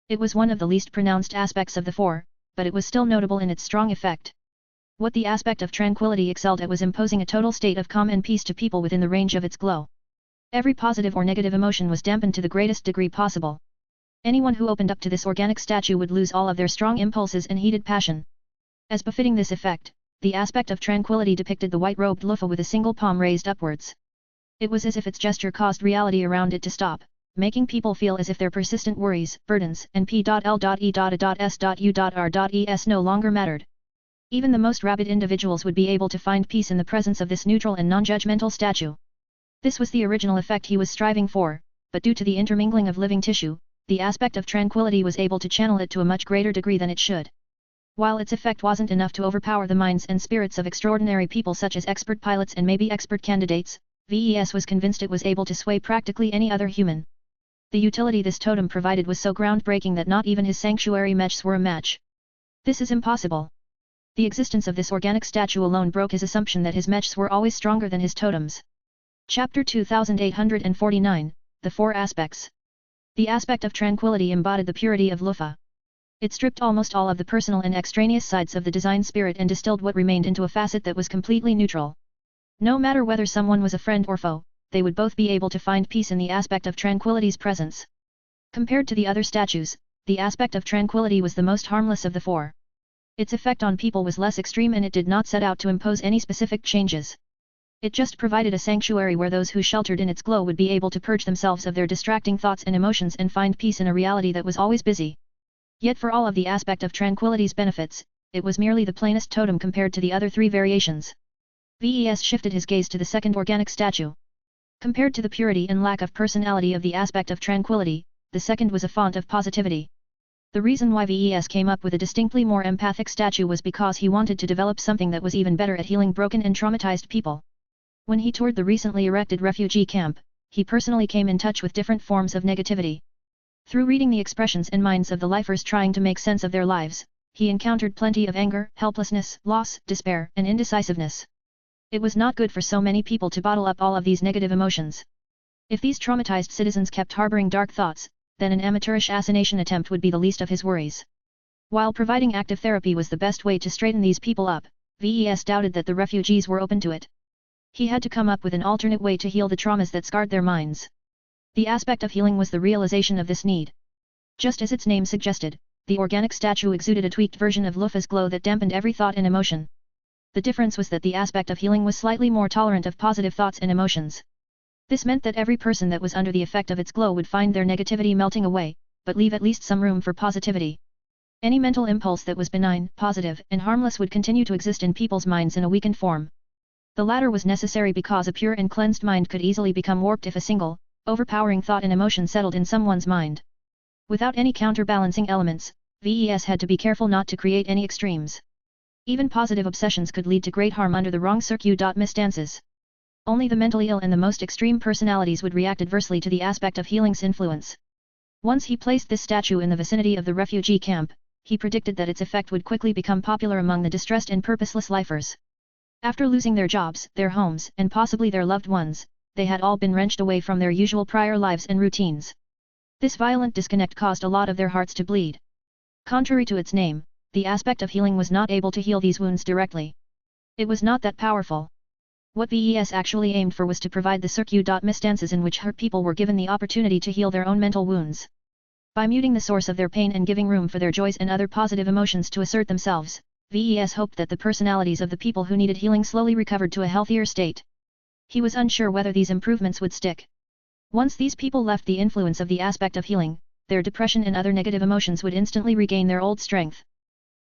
It was one of the least pronounced aspects of the 4, but it was still notable in its strong effect. What the aspect of tranquility excelled at was imposing a total state of calm and peace to people within the range of its glow. Every positive or negative emotion was dampened to the greatest degree possible. Anyone who opened up to this organic statue would lose all of their strong impulses and heated passion. As befitting this effect, the aspect of tranquility depicted the white-robed Lufa with a single palm raised upwards. It was as if its gesture caused reality around it to stop, making people feel as if their persistent worries, burdens, and p.l.e.s.u.r.es no longer mattered. Even the most rabid individuals would be able to find peace in the presence of this neutral and non-judgmental statue. This was the original effect he was striving for, but due to the intermingling of living tissue, the aspect of tranquility was able to channel it to a much greater degree than it should. While its effect wasn't enough to overpower the minds and spirits of extraordinary people such as expert pilots and maybe expert candidates, VES was convinced it was able to sway practically any other human. The utility this totem provided was so groundbreaking that not even his sanctuary mechs were a match. This is impossible. The existence of this organic statue alone broke his assumption that his mechs were always stronger than his totems. Chapter 2849, The Four Aspects. The aspect of tranquility embodied the purity of Lufa. It stripped almost all of the personal and extraneous sides of the design spirit and distilled what remained into a facet that was completely neutral. No matter whether someone was a friend or foe, they would both be able to find peace in the aspect of tranquility's presence. Compared to the other statues, the aspect of tranquility was the most harmless of the four. Its effect on people was less extreme and it did not set out to impose any specific changes. It just provided a sanctuary where those who sheltered in its glow would be able to purge themselves of their distracting thoughts and emotions and find peace in a reality that was always busy. Yet for all of the aspect of tranquility's benefits, it was merely the plainest totem compared to the other three variations. VES shifted his gaze to the second organic statue. Compared to the purity and lack of personality of the aspect of tranquility, the second was a font of positivity. The reason why VES came up with a distinctly more empathic statue was because he wanted to develop something that was even better at healing broken and traumatized people. When he toured the recently erected refugee camp, he personally came in touch with different forms of negativity. Through reading the expressions and minds of the lifers trying to make sense of their lives, he encountered plenty of anger, helplessness, loss, despair, and indecisiveness. It was not good for so many people to bottle up all of these negative emotions. If these traumatized citizens kept harboring dark thoughts, then an amateurish assassination attempt would be the least of his worries. While providing active therapy was the best way to straighten these people up, VES doubted that the refugees were open to it. He had to come up with an alternate way to heal the traumas that scarred their minds. The aspect of healing was the realization of this need. Just as its name suggested, the organic statue exuded a tweaked version of Lufa's glow that dampened every thought and emotion. The difference was that the aspect of healing was slightly more tolerant of positive thoughts and emotions. This meant that every person that was under the effect of its glow would find their negativity melting away, but leave at least some room for positivity. Any mental impulse that was benign, positive, and harmless would continue to exist in people's minds in a weakened form. The latter was necessary because a pure and cleansed mind could easily become warped if a single, overpowering thought and emotion settled in someone's mind. Without any counterbalancing elements, VES had to be careful not to create any extremes. Even positive obsessions could lead to great harm under the wrong circumstances. Only the mentally ill and the most extreme personalities would react adversely to the aspect of healing's influence. Once he placed this statue in the vicinity of the refugee camp, he predicted that its effect would quickly become popular among the distressed and purposeless lifers. After losing their jobs, their homes, and possibly their loved ones, they had all been wrenched away from their usual prior lives and routines. This violent disconnect caused a lot of their hearts to bleed. Contrary to its name, the aspect of healing was not able to heal these wounds directly. It was not that powerful. What VES actually aimed for was to provide the circumstances in which hurt people were given the opportunity to heal their own mental wounds. By muting the source of their pain and giving room for their joys and other positive emotions to assert themselves, VES hoped that the personalities of the people who needed healing slowly recovered to a healthier state. He was unsure whether these improvements would stick. Once these people left the influence of the aspect of healing, their depression and other negative emotions would instantly regain their old strength.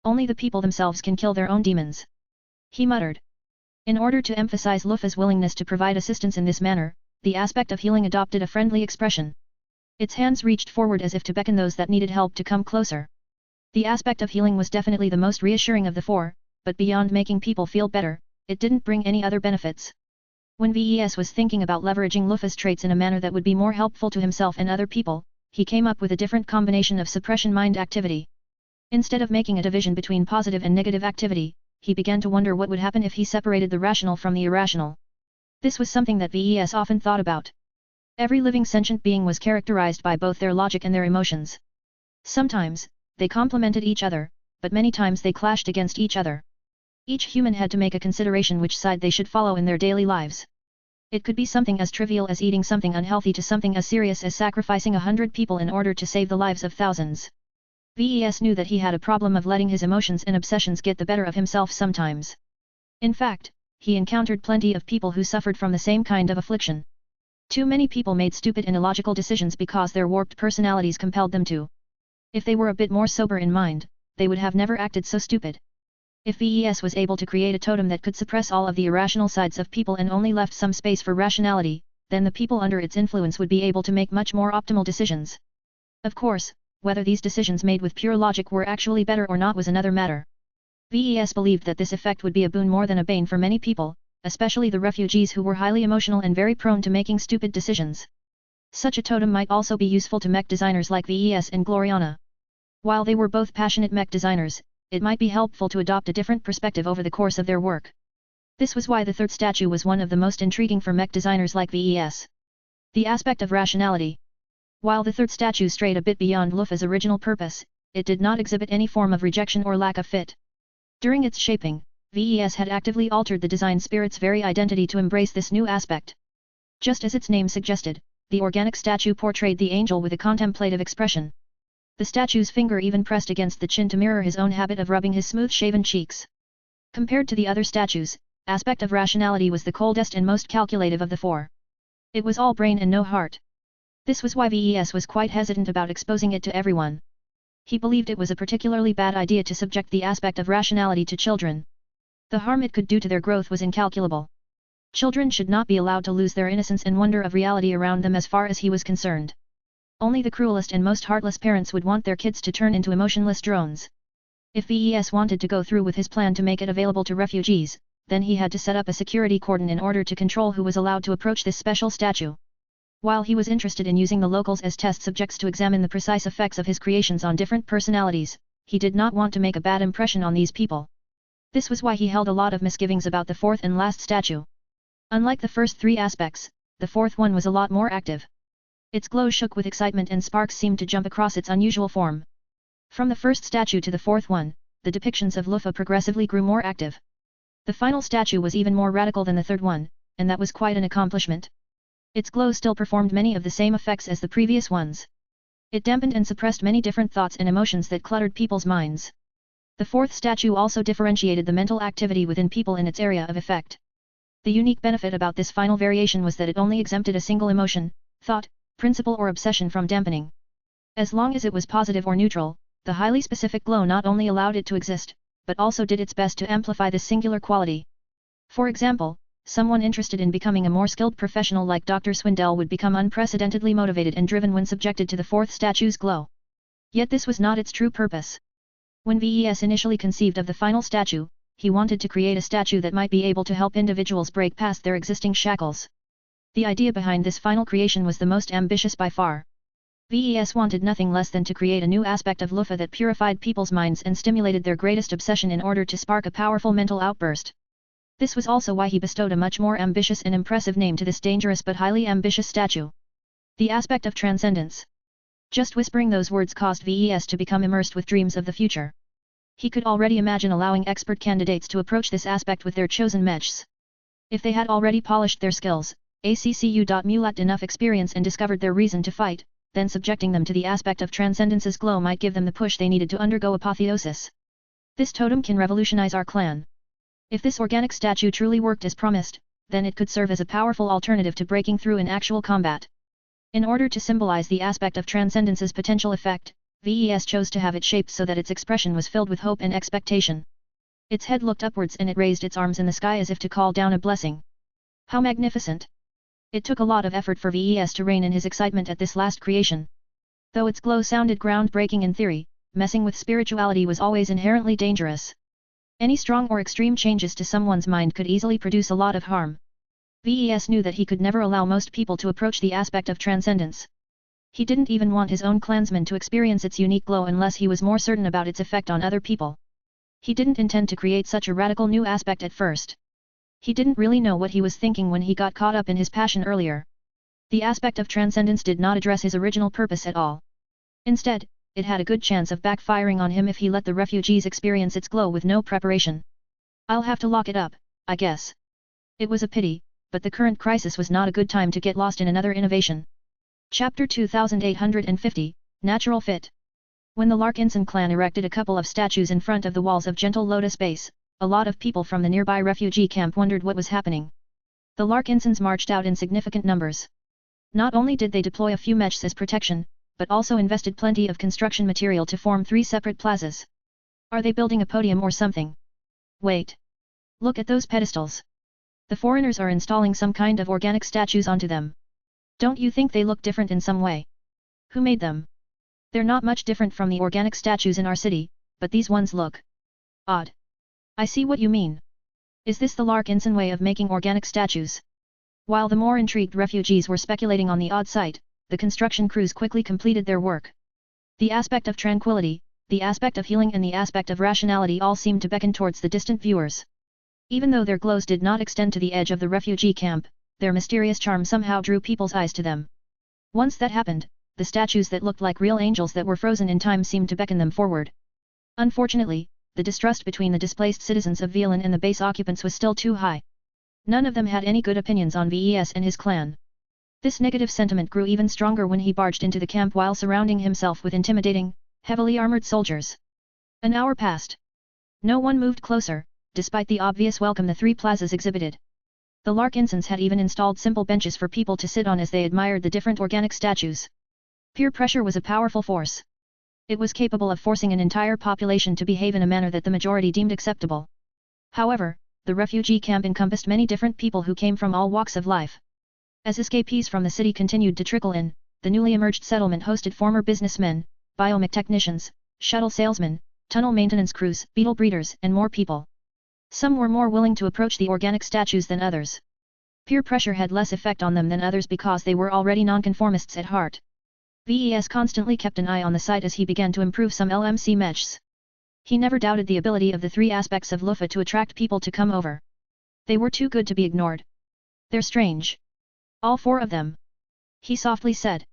Only the people themselves can kill their own demons. He muttered. In order to emphasize Lufa's willingness to provide assistance in this manner, the aspect of healing adopted a friendly expression. Its hands reached forward as if to beckon those that needed help to come closer. The aspect of healing was definitely the most reassuring of the four, but beyond making people feel better, it didn't bring any other benefits. When VES was thinking about leveraging Lufa's traits in a manner that would be more helpful to himself and other people, he came up with a different combination of suppression mind activity. Instead of making a division between positive and negative activity, he began to wonder what would happen if he separated the rational from the irrational. This was something that VES often thought about. Every living sentient being was characterized by both their logic and their emotions. Sometimes, they complemented each other, but many times they clashed against each other. Each human had to make a consideration which side they should follow in their daily lives. It could be something as trivial as eating something unhealthy to something as serious as sacrificing 100 people in order to save the lives of thousands. VES knew that he had a problem of letting his emotions and obsessions get the better of himself sometimes. In fact, he encountered plenty of people who suffered from the same kind of affliction. Too many people made stupid and illogical decisions because their warped personalities compelled them to. If they were a bit more sober in mind, they would have never acted so stupid. If VES was able to create a totem that could suppress all of the irrational sides of people and only left some space for rationality, then the people under its influence would be able to make much more optimal decisions. Of course, whether these decisions made with pure logic were actually better or not was another matter. VES believed that this effect would be a boon more than a bane for many people, especially the refugees who were highly emotional and very prone to making stupid decisions. Such a totem might also be useful to mech designers like VES and Gloriana. While they were both passionate mech designers, it might be helpful to adopt a different perspective over the course of their work. This was why the third statue was one of the most intriguing for mech designers like VES. The aspect of rationality. While the third statue strayed a bit beyond Luffy's original purpose, it did not exhibit any form of rejection or lack of fit. During its shaping, VES had actively altered the design spirit's very identity to embrace this new aspect. Just as its name suggested, the organic statue portrayed the angel with a contemplative expression. The statue's finger even pressed against the chin to mirror his own habit of rubbing his smooth-shaven cheeks. Compared to the other statues, aspect of rationality was the coldest and most calculative of the four. It was all brain and no heart. This was why VES was quite hesitant about exposing it to everyone. He believed it was a particularly bad idea to subject the aspect of rationality to children. The harm it could do to their growth was incalculable. Children should not be allowed to lose their innocence and wonder of reality around them as far as he was concerned. Only the cruelest and most heartless parents would want their kids to turn into emotionless drones. If VES wanted to go through with his plan to make it available to refugees, then he had to set up a security cordon in order to control who was allowed to approach this special statue. While he was interested in using the locals as test subjects to examine the precise effects of his creations on different personalities, he did not want to make a bad impression on these people. This was why he held a lot of misgivings about the fourth and last statue. Unlike the first three aspects, the fourth one was a lot more active. Its glow shook with excitement and sparks seemed to jump across its unusual form. From the first statue to the fourth one, the depictions of Luffy progressively grew more active. The final statue was even more radical than the third one, and that was quite an accomplishment. Its glow still performed many of the same effects as the previous ones. It dampened and suppressed many different thoughts and emotions that cluttered people's minds. The fourth statue also differentiated the mental activity within people in its area of effect. The unique benefit about this final variation was that it only exempted a single emotion, thought, principle or obsession from dampening. As long as it was positive or neutral, the highly specific glow not only allowed it to exist, but also did its best to amplify this singular quality. For example, someone interested in becoming a more skilled professional like Dr. Swindell would become unprecedentedly motivated and driven when subjected to the fourth statue's glow. Yet this was not its true purpose. When VES initially conceived of the final statue, he wanted to create a statue that might be able to help individuals break past their existing shackles. The idea behind this final creation was the most ambitious by far. VES wanted nothing less than to create a new aspect of Luffy that purified people's minds and stimulated their greatest obsession in order to spark a powerful mental outburst. This was also why he bestowed a much more ambitious and impressive name to this dangerous but highly ambitious statue. The aspect of transcendence. Just whispering those words caused VES to become immersed with dreams of the future. He could already imagine allowing expert candidates to approach this aspect with their chosen mechs. If they had already polished their skills, accu.mulat enough experience and discovered their reason to fight, then subjecting them to the aspect of transcendence's glow might give them the push they needed to undergo apotheosis. This totem can revolutionize our clan. If this organic statue truly worked as promised, then it could serve as a powerful alternative to breaking through in actual combat. In order to symbolize the aspect of transcendence's potential effect, VES chose to have it shaped so that its expression was filled with hope and expectation. Its head looked upwards and it raised its arms in the sky as if to call down a blessing. How magnificent! It took a lot of effort for VES to rein in his excitement at this last creation. Though its glow sounded groundbreaking in theory, messing with spirituality was always inherently dangerous. Any strong or extreme changes to someone's mind could easily produce a lot of harm. VES knew that he could never allow most people to approach the aspect of transcendence. He didn't even want his own clansmen to experience its unique glow unless he was more certain about its effect on other people. He didn't intend to create such a radical new aspect at first. He didn't really know what he was thinking when he got caught up in his passion earlier. The aspect of transcendence did not address his original purpose at all. Instead, it had a good chance of backfiring on him if he let the refugees experience its glow with no preparation. I'll have to lock it up, I guess. It was a pity, but the current crisis was not a good time to get lost in another innovation. Chapter 2850, Natural Fit. When the Larkinson clan erected a couple of statues in front of the walls of Gentle Lotus Base, a lot of people from the nearby refugee camp wondered what was happening. The Larkinsons marched out in significant numbers. Not only did they deploy a few mechs as protection, but also invested plenty of construction material to form 3 separate plazas. Are they building a podium or something? Wait. Look at those pedestals. The foreigners are installing some kind of organic statues onto them. Don't you think they look different in some way? Who made them? They're not much different from the organic statues in our city, but these ones look odd. I see what you mean. Is this the Larkinson way of making organic statues? While the more intrigued refugees were speculating on the odd site, the construction crews quickly completed their work. The aspect of tranquility, the aspect of healing and the aspect of rationality all seemed to beckon towards the distant viewers. Even though their glows did not extend to the edge of the refugee camp, their mysterious charm somehow drew people's eyes to them. Once that happened, the statues that looked like real angels that were frozen in time seemed to beckon them forward. Unfortunately, the distrust between the displaced citizens of Velan and the base occupants was still too high. None of them had any good opinions on Ves and his clan. This negative sentiment grew even stronger when he barged into the camp while surrounding himself with intimidating, heavily armored soldiers. An hour passed. No one moved closer, despite the obvious welcome the 3 plazas exhibited. The Larkinsons had even installed simple benches for people to sit on as they admired the different organic statues. Peer pressure was a powerful force. It was capable of forcing an entire population to behave in a manner that the majority deemed acceptable. However, the refugee camp encompassed many different people who came from all walks of life. As escapees from the city continued to trickle in, the newly emerged settlement hosted former businessmen, biomech technicians, shuttle salesmen, tunnel maintenance crews, beetle breeders, and more people. Some were more willing to approach the organic statues than others. Peer pressure had less effect on them than others because they were already nonconformists at heart. Ves constantly kept an eye on the site as he began to improve some LMC mechs. He never doubted the ability of the 3 aspects of Lufa to attract people to come over. They were too good to be ignored. They're strange. All 4 of them. He softly said.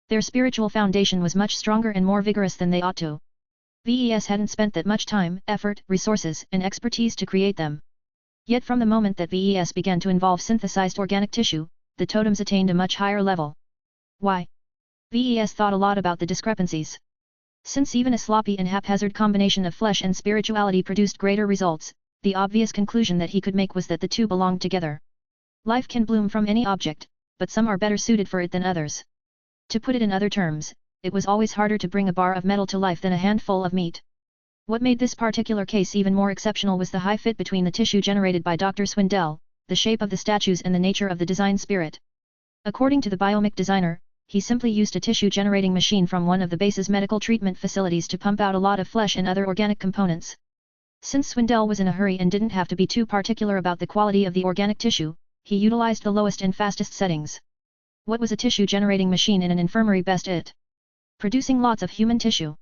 Their spiritual foundation was much stronger and more vigorous than they ought to. Ves hadn't spent that much time, effort, resources, and expertise to create them. Yet from the moment that Ves began to involve synthesized organic tissue, the totems attained a much higher level. Why? Ves thought a lot about the discrepancies. Since even a sloppy and haphazard combination of flesh and spirituality produced greater results, the obvious conclusion that he could make was that the 2 belonged together. Life can bloom from any object, but some are better suited for it than others. To put it in other terms, it was always harder to bring a bar of metal to life than a handful of meat. What made this particular case even more exceptional was the high fit between the tissue generated by Dr. Swindell, the shape of the statues and the nature of the design spirit. According to the biomech designer, he simply used a tissue-generating machine from one of the base's medical treatment facilities to pump out a lot of flesh and other organic components. Since Swindell was in a hurry and didn't have to be too particular about the quality of the organic tissue, he utilized the lowest and fastest settings. What was a tissue-generating machine in an infirmary best at? Producing lots of human tissue.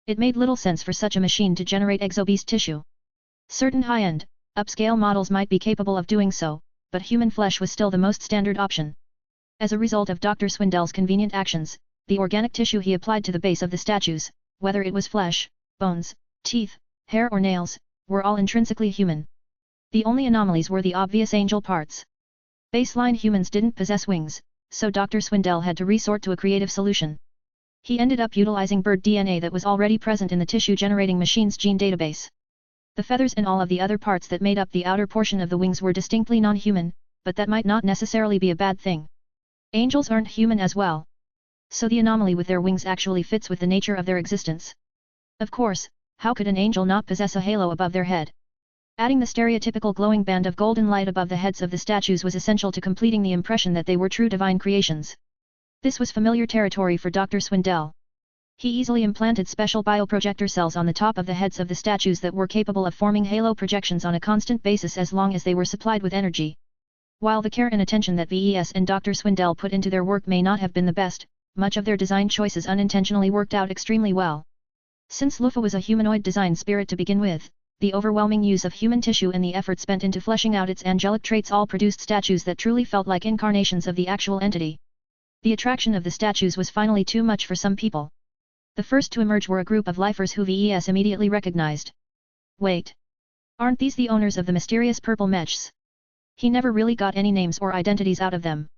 It made little sense for such a machine to generate exobese tissue. Certain high-end, upscale models might be capable of doing so, but human flesh was still the most standard option. As a result of Dr. Swindell's convenient actions, the organic tissue he applied to the base of the statues, whether it was flesh, bones, teeth, hair or nails, were all intrinsically human. The only anomalies were the obvious angel parts. Baseline humans didn't possess wings, so Dr. Swindell had to resort to a creative solution. He ended up utilizing bird DNA that was already present in the tissue-generating machine's gene database. The feathers and all of the other parts that made up the outer portion of the wings were distinctly non-human, but that might not necessarily be a bad thing. Angels aren't human as well. So the anomaly with their wings actually fits with the nature of their existence. Of course, how could an angel not possess a halo above their head? Adding the stereotypical glowing band of golden light above the heads of the statues was essential to completing the impression that they were true divine creations. This was familiar territory for Dr. Swindell. He easily implanted special bioprojector cells on the top of the heads of the statues that were capable of forming halo projections on a constant basis as long as they were supplied with energy. While the care and attention that Ves and Dr. Swindell put into their work may not have been the best, much of their design choices unintentionally worked out extremely well. Since Lufa was a humanoid design spirit to begin with, the overwhelming use of human tissue and the effort spent into fleshing out its angelic traits all produced statues that truly felt like incarnations of the actual entity. The attraction of the statues was finally too much for some people. The first to emerge were a group of lifers who Ves immediately recognized. Wait! Aren't these the owners of the mysterious purple mechs? He never really got any names or identities out of them.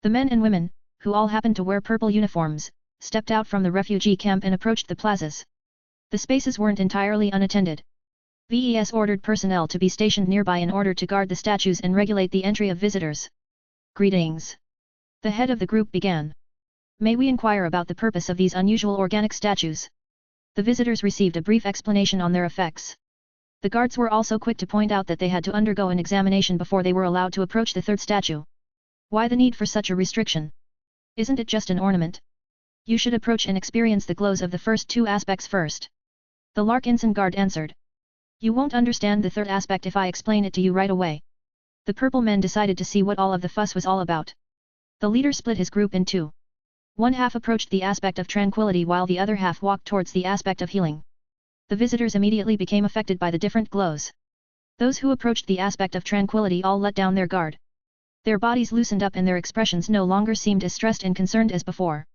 The men and women, who all happened to wear purple uniforms, stepped out from the refugee camp and approached the plazas. The spaces weren't entirely unattended. VES ordered personnel to be stationed nearby in order to guard the statues and regulate the entry of visitors. Greetings. The head of the group began. May we inquire about the purpose of these unusual organic statues? The visitors received a brief explanation on their effects. The guards were also quick to point out that they had to undergo an examination before they were allowed to approach the third statue. Why the need for such a restriction? Isn't it just an ornament? You should approach and experience the glows of the first two aspects first. The Larkinson guard answered. You won't understand the third aspect if I explain it to you right away. The purple men decided to see what all of the fuss was all about. The leader split his group in two. One half approached the aspect of tranquility while the other half walked towards the aspect of healing. The visitors immediately became affected by the different glows. Those who approached the aspect of tranquility all let down their guard. Their bodies loosened up and their expressions no longer seemed as stressed and concerned as before.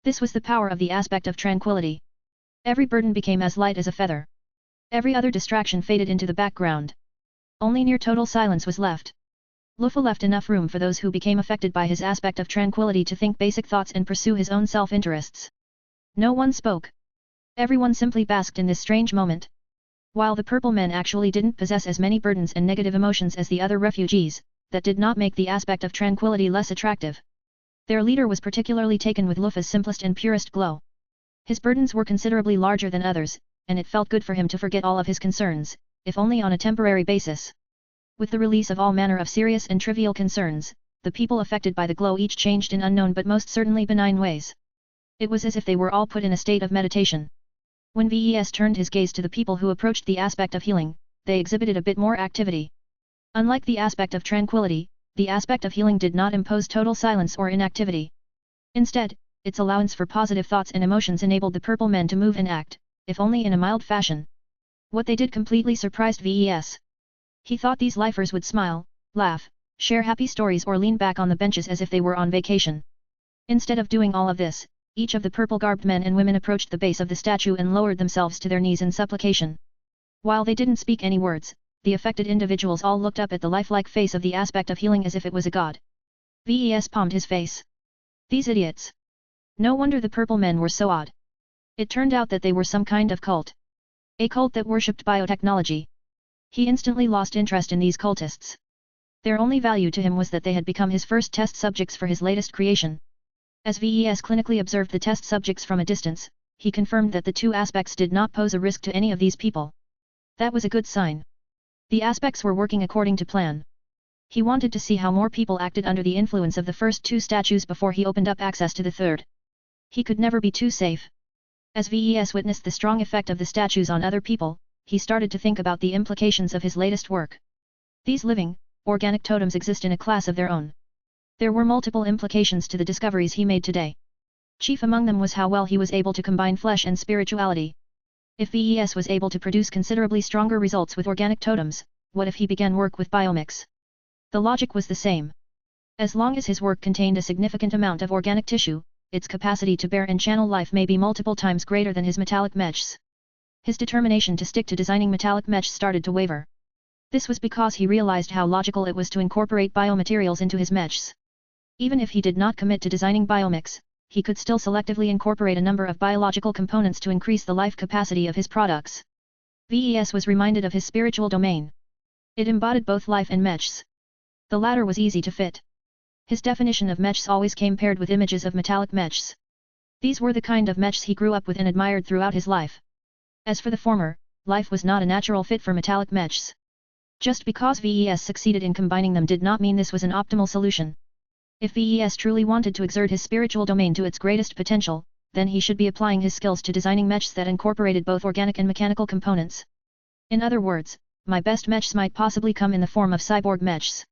This was the power of the aspect of tranquility. Every burden became as light as a feather. Every other distraction faded into the background. Only near total silence was left. Lufa left enough room for those who became affected by his aspect of tranquility to think basic thoughts and pursue his own self-interests. No one spoke. Everyone simply basked in this strange moment. While the purple men actually didn't possess as many burdens and negative emotions as the other refugees, that did not make the aspect of tranquility less attractive. Their leader was particularly taken with Lufa's simplest and purest glow. His burdens were considerably larger than others, and it felt good for him to forget all of his concerns, if only on a temporary basis. With the release of all manner of serious and trivial concerns, the people affected by the glow each changed in unknown but most certainly benign ways. It was as if they were all put in a state of meditation. When VES turned his gaze to the people who approached the aspect of healing, they exhibited a bit more activity. Unlike the aspect of tranquility, the aspect of healing did not impose total silence or inactivity. Instead, its allowance for positive thoughts and emotions enabled the purple men to move and act, if only in a mild fashion. What they did completely surprised VES. He thought these lifers would smile, laugh, share happy stories or lean back on the benches as if they were on vacation. Instead of doing all of this, each of the purple-garbed men and women approached the base of the statue and lowered themselves to their knees in supplication. While they didn't speak any words, the affected individuals all looked up at the lifelike face of the aspect of healing as if it was a god. VES palmed his face. These idiots. No wonder the purple men were so odd. It turned out that they were some kind of cult. A cult that worshipped biotechnology. He instantly lost interest in these cultists. Their only value to him was that they had become his first test subjects for his latest creation. As VES clinically observed the test subjects from a distance, he confirmed that the two aspects did not pose a risk to any of these people. That was a good sign. The aspects were working according to plan. He wanted to see how more people acted under the influence of the first two statues before he opened up access to the third. He could never be too safe. As VES witnessed the strong effect of the statues on other people, he started to think about the implications of his latest work. These living, organic totems exist in a class of their own. There were multiple implications to the discoveries he made today. Chief among them was how well he was able to combine flesh and spirituality. If VES was able to produce considerably stronger results with organic totems, what if he began work with biomechs? The logic was the same. As long as his work contained a significant amount of organic tissue, its capacity to bear and channel life may be multiple times greater than his metallic mechs. His determination to stick to designing metallic mechs started to waver. This was because he realized how logical it was to incorporate biomaterials into his mechs. Even if he did not commit to designing biomechs, he could still selectively incorporate a number of biological components to increase the life capacity of his products. VES was reminded of his spiritual domain. It embodied both life and mechs. The latter was easy to fit. His definition of mechs always came paired with images of metallic mechs. These were the kind of mechs he grew up with and admired throughout his life. As for the former, life was not a natural fit for metallic mechs. Just because VES succeeded in combining them did not mean this was an optimal solution. If VES truly wanted to exert his spiritual domain to its greatest potential, then he should be applying his skills to designing mechs that incorporated both organic and mechanical components. In other words, my best mechs might possibly come in the form of cyborg mechs.